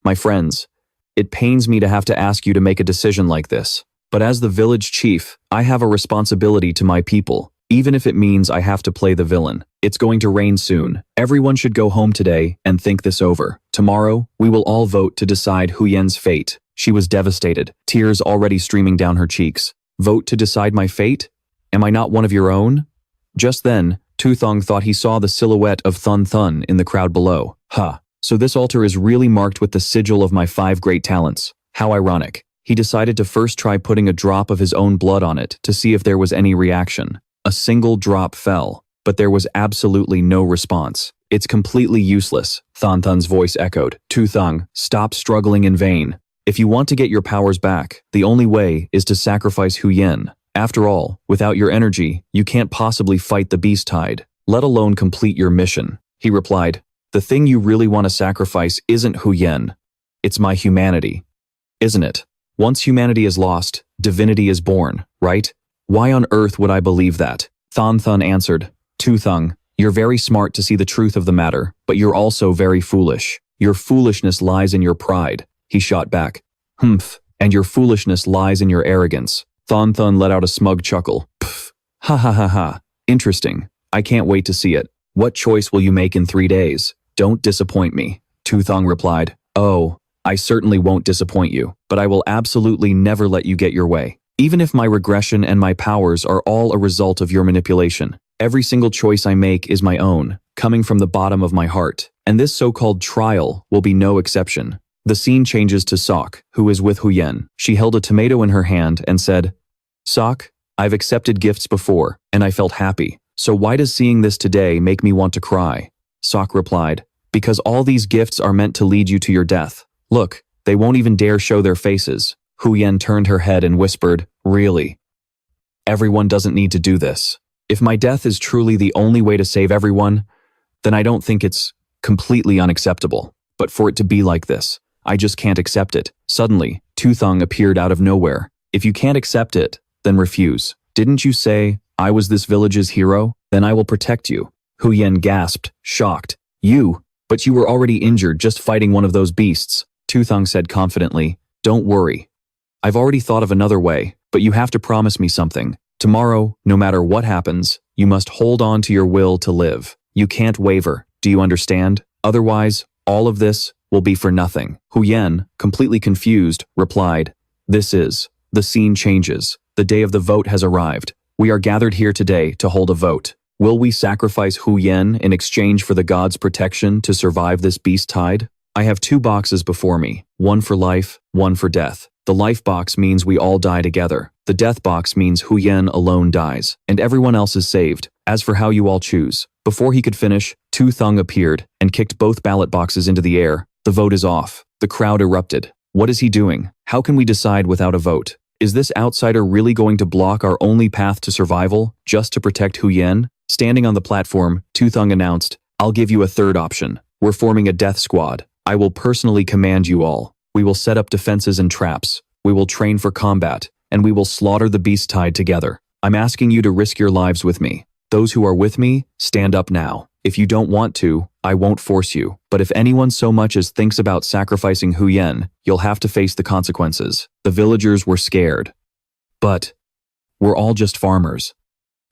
"My friends, it pains me to have to ask you to make a decision like this. But as the village chief, I have a responsibility to my people, even if it means I have to play the villain. It's going to rain soon. Everyone should go home today and think this over. Tomorrow, we will all vote to decide Hu Yen's fate." She was devastated, tears already streaming down her cheeks. "Vote to decide my fate? Am I not one of your own?" Just then, Tu Thang thought he saw the silhouette of Thun Thun in the crowd below. So this altar is really marked with the sigil of my 5 great talents. How ironic. He decided to first try putting a drop of his own blood on it to see if there was any reaction. A single drop fell, but there was absolutely no response. "It's completely useless," Thun Thun's voice echoed. "Tu Thang, stop struggling in vain. If you want to get your powers back, the only way is to sacrifice Hu Yen. After all, without your energy, you can't possibly fight the beast tide, let alone complete your mission." He replied, The thing you really want to sacrifice isn't Hu Yen. It's my humanity. Isn't it? Once humanity is lost, divinity is born, right? Why on earth would I believe that? Thun answered, Tu Thang, you're very smart to see the truth of the matter, but you're also very foolish. Your foolishness lies in your pride. He shot back. Humph, and your foolishness lies in your arrogance. Thun let out a smug chuckle. Pff, ha ha ha ha. Interesting. I can't wait to see it. What choice will you make in 3 days? Don't disappoint me. Tu Thang replied. Oh, I certainly won't disappoint you, but I will absolutely never let you get your way. Even if my regression and my powers are all a result of your manipulation, every single choice I make is my own, coming from the bottom of my heart, and this so-called trial will be no exception. The scene changes to Sok, who is with Hu Yen. She held a tomato in her hand and said, Sok, I've accepted gifts before, and I felt happy, so why does seeing this today make me want to cry? Sok replied, because all these gifts are meant to lead you to your death. Look, they won't even dare show their faces. Hu Yen turned her head and whispered, really? Everyone doesn't need to do this. If my death is truly the only way to save everyone, then I don't think it's completely unacceptable. But for it to be like this, I just can't accept it. Suddenly, Tu Thang appeared out of nowhere. If you can't accept it, then refuse. Didn't you say I was this village's hero? Then I will protect you. Hu Yen gasped, shocked. You? But you were already injured just fighting one of those beasts. Tu Thang said confidently, don't worry. I've already thought of another way, but you have to promise me something. Tomorrow, no matter what happens, you must hold on to your will to live. You can't waver, do you understand? Otherwise, all of this will be for nothing. Hu Yen, completely confused, replied, the scene changes. The day of the vote has arrived. We are gathered here today to hold a vote. Will we sacrifice Hu Yen in exchange for the god's protection to survive this beast tide? I have 2 boxes before me, one for life, one for death. The life box means we all die together. The death box means Hu Yen alone dies, and everyone else is saved. As for how you all choose. Before he could finish, Tu Thang appeared and kicked both ballot boxes into the air. The vote is off. The crowd erupted. What is he doing? How can we decide without a vote? Is this outsider really going to block our only path to survival, just to protect Hu Yen? Standing on the platform, Tu Thang announced, I'll give you a third option. We're forming a death squad. I will personally command you all. We will set up defenses and traps. We will train for combat, and we will slaughter the beast tide together. I'm asking you to risk your lives with me. Those who are with me, stand up now. If you don't want to, I won't force you. But if anyone so much as thinks about sacrificing Hu Yen, you'll have to face the consequences. The villagers were scared. But we're all just farmers.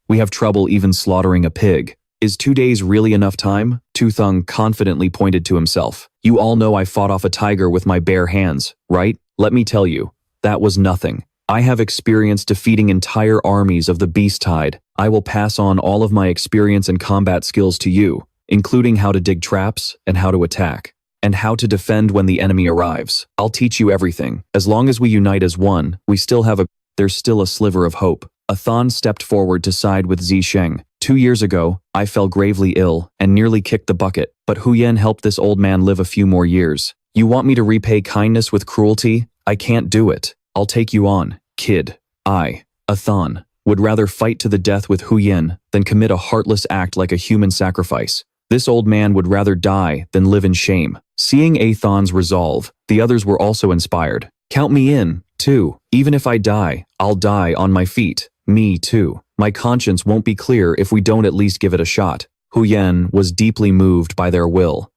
We have trouble even slaughtering a pig. Is 2 days really enough time? Tu Thang confidently pointed to himself. You all know I fought off a tiger with my bare hands, right? Let me tell you, that was nothing. I have experience defeating entire armies of the beast tide. I will pass on all of my experience and combat skills to you, including how to dig traps and how to attack, and how to defend when the enemy arrives. I'll teach you everything. As long as we unite as one, there's still a sliver of hope. Athan stepped forward to side with Zisheng. 2 years ago, I fell gravely ill and nearly kicked the bucket, but Hu Yen helped this old man live a few more years. You want me to repay kindness with cruelty? I can't do it. I'll take you on, kid. I, Athan, would rather fight to the death with Hu Yen than commit a heartless act like a human sacrifice. This old man would rather die than live in shame. Seeing Athan's resolve, the others were also inspired. Count me in, too. Even if I die, I'll die on my feet. Me too. My conscience won't be clear if we don't at least give it a shot. Hu Yen was deeply moved by their will.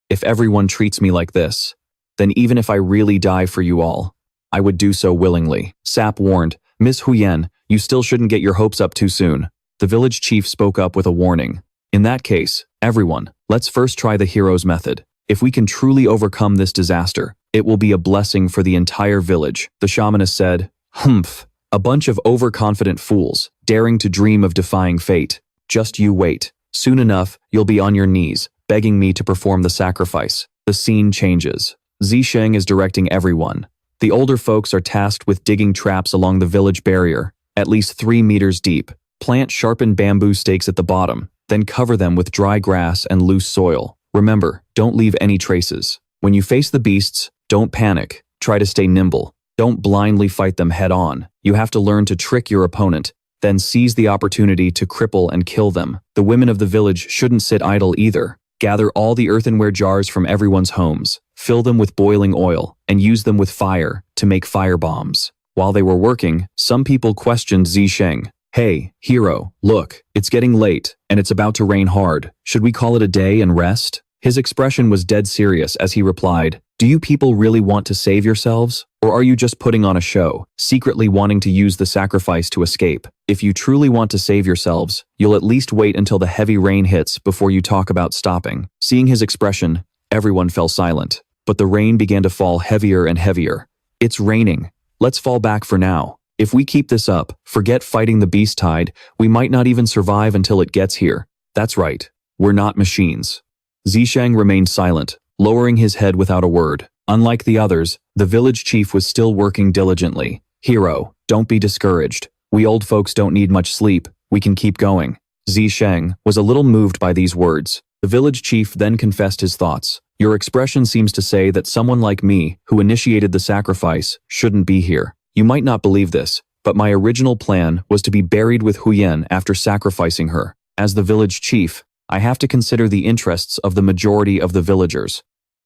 If everyone treats me like this, then even if I really die for you all, I would do so willingly. Sap warned, Miss Hu Yen, you still shouldn't get your hopes up too soon. The village chief spoke up with a warning. In that case, everyone, let's first try the hero's method. If we can truly overcome this disaster, it will be a blessing for the entire village. The shamaness said, Humph. A bunch of overconfident fools, daring to dream of defying fate. Just you wait. Soon enough, you'll be on your knees, begging me to perform the sacrifice. The scene changes. Zisheng is directing everyone. The older folks are tasked with digging traps along the village barrier, at least 3 meters deep. Plant sharpened bamboo stakes at the bottom, then cover them with dry grass and loose soil. Remember, don't leave any traces. When you face the beasts, don't panic. Try to stay nimble. Don't blindly fight them head on. You have to learn to trick your opponent, then seize the opportunity to cripple and kill them. The women of the village shouldn't sit idle either. Gather all the earthenware jars from everyone's homes, fill them with boiling oil, and use them with fire to make fire bombs. While they were working, some people questioned Zisheng. Hey, hero, look, it's getting late, and it's about to rain hard. Should we call it a day and rest? His expression was dead serious as he replied, do you people really want to save yourselves? Or are you just putting on a show, secretly wanting to use the sacrifice to escape? If you truly want to save yourselves, you'll at least wait until the heavy rain hits before you talk about stopping. Seeing his expression, everyone fell silent. But the rain began to fall heavier and heavier. It's raining. Let's fall back for now. If we keep this up, forget fighting the beast tide, we might not even survive until it gets here. That's right. We're not machines. Zisheng remained silent, lowering his head without a word. Unlike the others, the village chief was still working diligently. Hero, don't be discouraged. We old folks don't need much sleep. We can keep going. Zisheng was a little moved by these words. The village chief then confessed his thoughts. Your expression seems to say that someone like me, who initiated the sacrifice, shouldn't be here. You might not believe this, but my original plan was to be buried with Huyen after sacrificing her. As the village chief, I have to consider the interests of the majority of the villagers.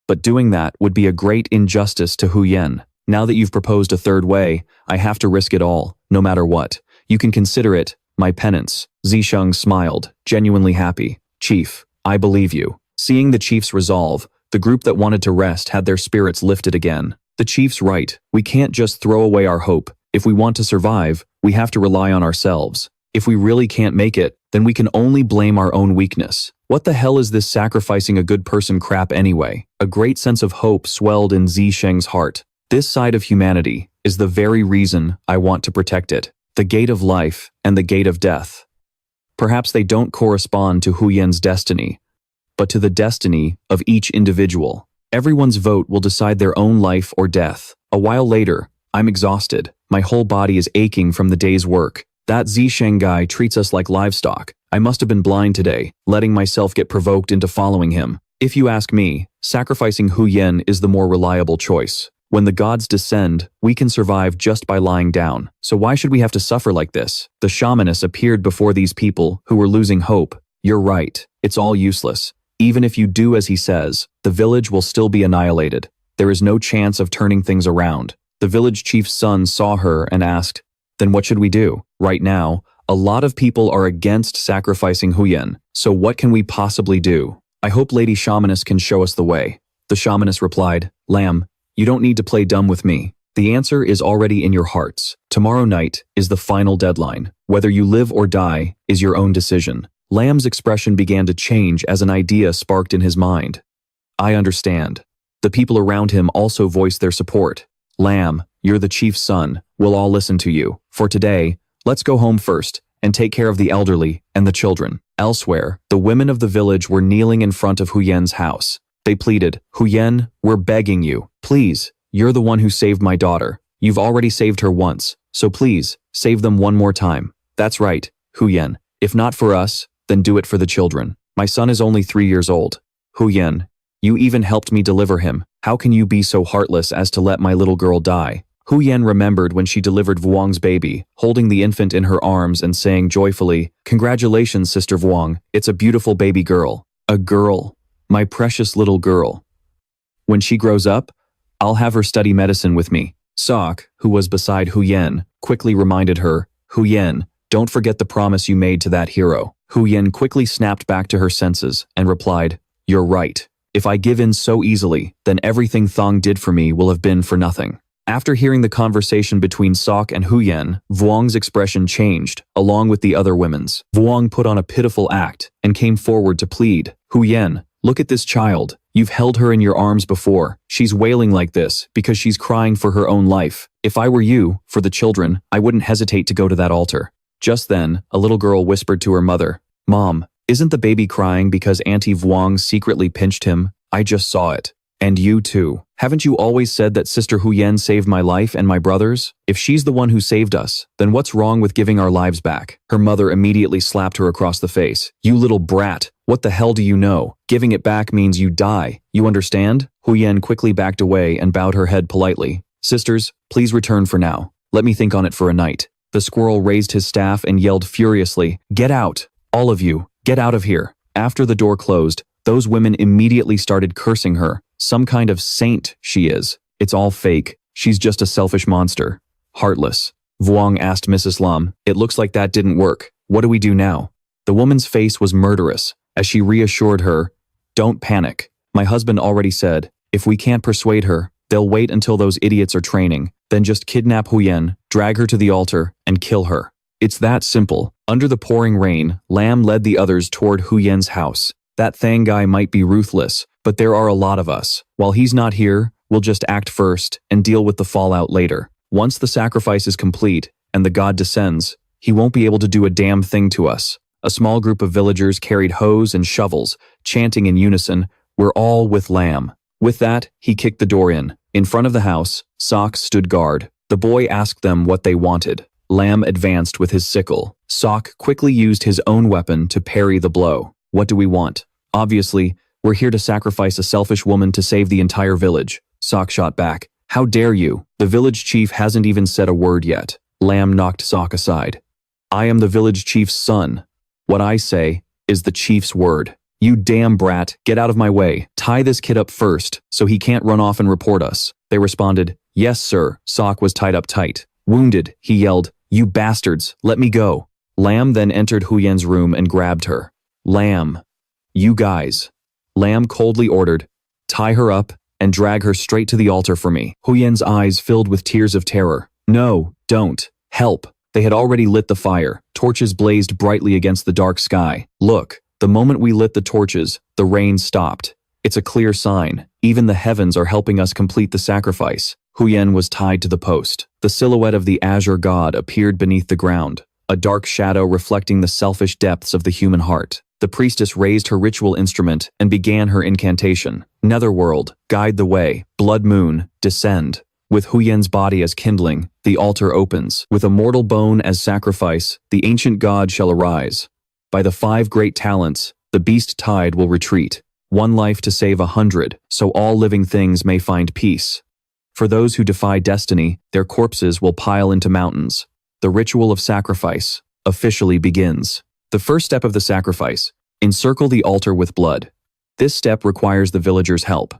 But doing that would be a great injustice to Huyen. Now that you've proposed a third way, I have to risk it all, no matter what. You can consider it my penance. Zisheng smiled, genuinely happy. Chief, I believe you. Seeing the chief's resolve, the group that wanted to rest had their spirits lifted again. The chief's right. We can't just throw away our hope. If we want to survive, we have to rely on ourselves. If we really can't make it, then we can only blame our own weakness. What the hell is this sacrificing a good person crap anyway? A great sense of hope swelled in Zisheng's heart. This side of humanity is the very reason I want to protect it. The gate of life and the gate of death. Perhaps they don't correspond to Huyen's destiny, but to the destiny of each individual. Everyone's vote will decide their own life or death. A while later, I'm exhausted. My whole body is aching from the day's work. That Zisheng guy treats us like livestock. I must have been blind today, letting myself get provoked into following him. If you ask me, sacrificing Huyen is the more reliable choice. When the gods descend, we can survive just by lying down. So why should we have to suffer like this? The shamaness appeared before these people who were losing hope. You're right. It's all useless. Even if you do as he says, the village will still be annihilated. There is no chance of turning things around. The village chief's son saw her and asked, then what should we do? Right now, a lot of people are against sacrificing Huyen, so what can we possibly do? I hope Lady Shamaness can show us the way. The shamaness replied, Lamb, you don't need to play dumb with me. The answer is already in your hearts. Tomorrow night is the final deadline. Whether you live or die is your own decision. Lamb's expression began to change as an idea sparked in his mind. I understand. The people around him also voiced their support. Lamb, you're the chief's son. We'll all listen to you. For today, let's go home first and take care of the elderly and the children. Elsewhere, the women of the village were kneeling in front of Huyen's house. They pleaded, Huyen, we're begging you. Please, you're the one who saved my daughter. You've already saved her once, so please, save them one more time. That's right, Huyen. If not for us, then do it for the children. My son is only 3 years old. Huyen, you even helped me deliver him. How can you be so heartless as to let my little girl die? Huyen remembered when she delivered Vuong's baby, holding the infant in her arms and saying joyfully, Congratulations, Sister Vuong, it's a beautiful baby girl. A girl. My precious little girl. When she grows up, I'll have her study medicine with me. Sok, who was beside Huyen, quickly reminded her, Huyen, don't forget the promise you made to that hero. Huyen quickly snapped back to her senses and replied, You're right. If I give in so easily, then everything Thang did for me will have been for nothing. After hearing the conversation between Sok and Huyen, Vuong's expression changed, along with the other women's. Vuong put on a pitiful act and came forward to plead, Huyen, look at this child. You've held her in your arms before. She's wailing like this because she's crying for her own life. If I were you, for the children, I wouldn't hesitate to go to that altar. Just then, a little girl whispered to her mother, Mom, isn't the baby crying because Auntie Vuong secretly pinched him? I just saw it. And you too. Haven't you always said that Sister Huyen saved my life and my brother's? If she's the one who saved us, then what's wrong with giving our lives back? Her mother immediately slapped her across the face. You little brat, what the hell do you know? Giving it back means you die. You understand? Huyen quickly backed away and bowed her head politely. Sisters, please return for now. Let me think on it for a night. The squirrel raised his staff and yelled furiously, Get out! All of you, get out of here. After the door closed, Those women immediately started cursing her. Some kind of saint she is. It's all fake. She's just a selfish monster. Heartless. Vuong asked Mrs. Lam. It looks like that didn't work. What do we do now? The woman's face was murderous as she reassured her, don't panic. My husband already said, if we can't persuade her, they'll wait until those idiots are training, then just kidnap Huyen, drag her to the altar, and kill her. It's that simple. Under the pouring rain, Lam led the others toward Huyen's house. That Thang guy might be ruthless, but there are a lot of us. While he's not here, we'll just act first and deal with the fallout later. Once the sacrifice is complete and the god descends, he won't be able to do a damn thing to us. A small group of villagers carried hoes and shovels, chanting in unison, we're all with Lam. With that, he kicked the door in. In front of the house, Sok stood guard. The boy asked them what they wanted. Lam advanced with his sickle. Sok quickly used his own weapon to parry the blow. What do we want? Obviously, we're here to sacrifice a selfish woman to save the entire village. Sok shot back. How dare you? The village chief hasn't even said a word yet. Lam knocked Sok aside. I am the village chief's son. What I say is the chief's word. You damn brat, get out of my way. Tie this kid up first, so he can't run off and report us. They responded, yes, sir. Sok was tied up tight. Wounded, he yelled, you bastards, let me go. Lam then entered Huyen's room and grabbed her. Lam, you guys. Lam coldly ordered, tie her up and drag her straight to the altar for me. Huyen's eyes filled with tears of terror. No, don't. Help. They had already lit the fire. Torches blazed brightly against the dark sky. Look. The moment we lit the torches, the rain stopped. It's a clear sign. Even the heavens are helping us complete the sacrifice. Huyen was tied to the post. The silhouette of the azure god appeared beneath the ground, a dark shadow reflecting the selfish depths of the human heart. The priestess raised her ritual instrument and began her incantation. Netherworld, guide the way. Blood moon, descend. With Huyen's body as kindling, the altar opens. With a mortal bone as sacrifice, the ancient god shall arise. By the 5 great talents, the beast tide will retreat. 1 life to save 100, so all living things may find peace. For those who defy destiny, their corpses will pile into mountains. The ritual of sacrifice officially begins. The first step of the sacrifice, encircle the altar with blood. This step requires the villagers' help.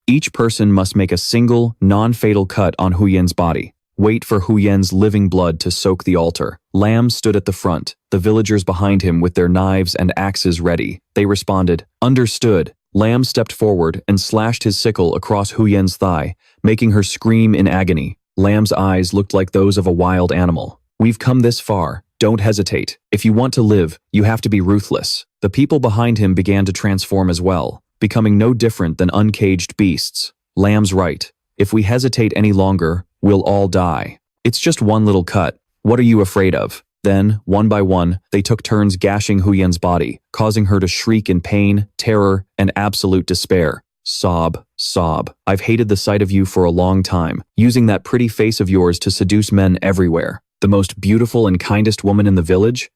Each person must make a single, non-fatal cut on Huyen's body. Wait for Huyen's living blood to soak the altar. Lam stood at the front, the villagers behind him with their knives and axes ready. They responded, understood. Lam stepped forward and slashed his sickle across Huyen's thigh, making her scream in agony. Lam's eyes looked like those of a wild animal. We've come this far. Don't hesitate. If you want to live, you have to be ruthless. The people behind him began to transform as well, becoming no different than uncaged beasts. Lam's right. If we hesitate any longer, we'll all die. It's just one little cut. What are you afraid of? Then, one by one, they took turns gashing Huyen's body, causing her to shriek in pain, terror, and absolute despair. Sob, sob. I've hated the sight of you for a long time, using that pretty face of yours to seduce men everywhere. The most beautiful and kindest woman in the village?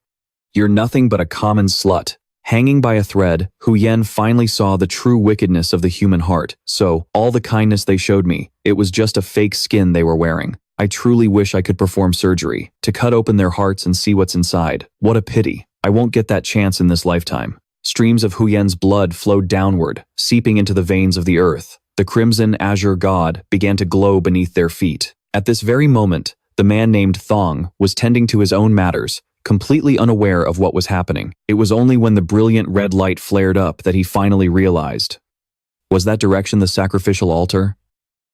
You're nothing but a common slut. Hanging by a thread, Huyen finally saw the true wickedness of the human heart. So, all the kindness they showed me, it was just a fake skin they were wearing. I truly wish I could perform surgery, to cut open their hearts and see what's inside. What a pity. I won't get that chance in this lifetime. Streams of Huyen's blood flowed downward, seeping into the veins of the earth. The crimson azure god began to glow beneath their feet. At this very moment, the man named Thong was tending to his own matters, completely unaware of what was happening. It was only when the brilliant red light flared up that he finally realized. Was that direction the sacrificial altar?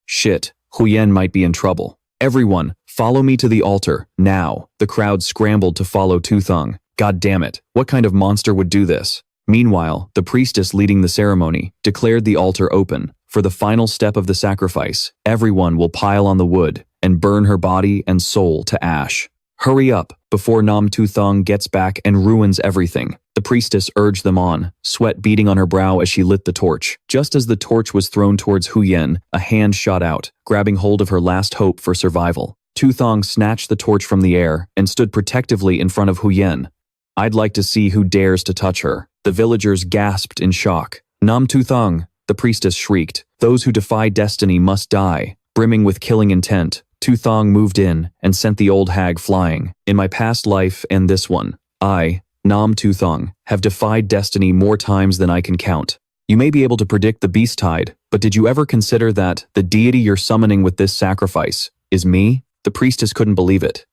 Shit, Huyen might be in trouble. Everyone, follow me to the altar, now. The crowd scrambled to follow Tu Thang. God damn it, what kind of monster would do this? Meanwhile, the priestess leading the ceremony declared the altar open. For the final step of the sacrifice, everyone will pile on the wood and burn her body and soul to ash. Hurry up, before Nam Tu Thang gets back and ruins everything. The priestess urged them on, sweat beading on her brow as she lit the torch. Just as the torch was thrown towards Huyen, a hand shot out, grabbing hold of her last hope for survival. Tu Thang snatched the torch from the air and stood protectively in front of Huyen. I'd like to see who dares to touch her. The villagers gasped in shock. Nam Tu Thang, the priestess shrieked. Those who defy destiny must die. Brimming with killing intent, Tu Thang moved in and sent the old hag flying. In my past life and this one, I, Nam Tu Thang, have defied destiny more times than I can count. You may be able to predict the beast tide, but did you ever consider that the deity you're summoning with this sacrifice is me? The priestess couldn't believe it.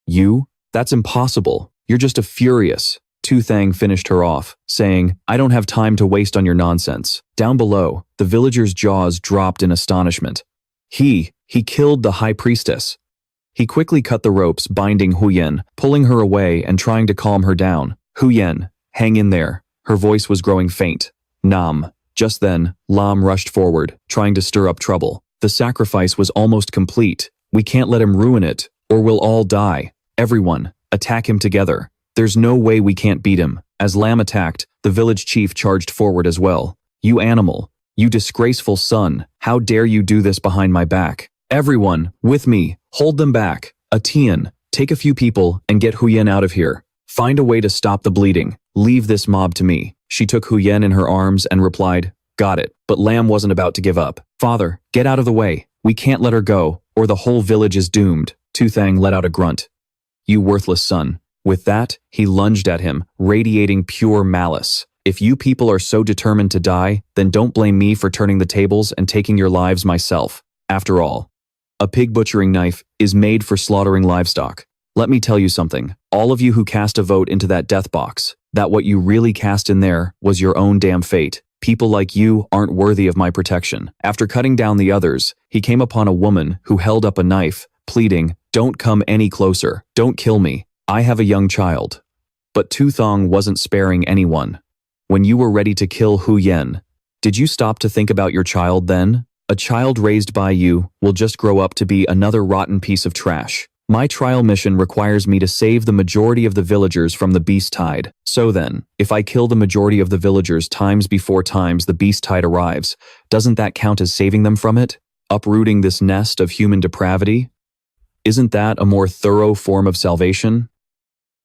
You? That's impossible. You're just a furious. Tu Thang finished her off, saying, I don't have time to waste on your nonsense. Down below, the villagers' jaws dropped in astonishment. He killed the high priestess. He quickly cut the ropes binding Huyen, pulling her away and trying to calm her down. Huyen, hang in there. Her voice was growing faint. Nam. Just then, Lam rushed forward, trying to stir up trouble. The sacrifice was almost complete. We can't let him ruin it, or we'll all die. Everyone, attack him together. There's no way we can't beat him. As Lam attacked, the village chief charged forward as well. You animal. You disgraceful son. How dare you do this behind my back? Everyone, with me. Hold them back. Atian, take a few people and get Huyen out of here. Find a way to stop the bleeding. Leave this mob to me. She took Huyen in her arms and replied, Got it. But Lam wasn't about to give up. Father, get out of the way. We can't let her go, or the whole village is doomed. Tu Thang let out a grunt. You worthless son. With that, he lunged at him, radiating pure malice. If you people are so determined to die, then don't blame me for turning the tables and taking your lives myself. After all, a pig butchering knife is made for slaughtering livestock. Let me tell you something. All of you who cast a vote into that death box, that what you really cast in there was your own damn fate. People like you aren't worthy of my protection. After cutting down the others, he came upon a woman who held up a knife, pleading, Don't come any closer. Don't kill me. I have a young child. But Tu Thang wasn't sparing anyone. When you were ready to kill Huyen, did you stop to think about your child then? A child raised by you will just grow up to be another rotten piece of trash. My trial mission requires me to save the majority of the villagers from the beast tide. So then, if I kill the majority of the villagers times before times the beast tide arrives, doesn't that count as saving them from it? Uprooting this nest of human depravity? Isn't that a more thorough form of salvation?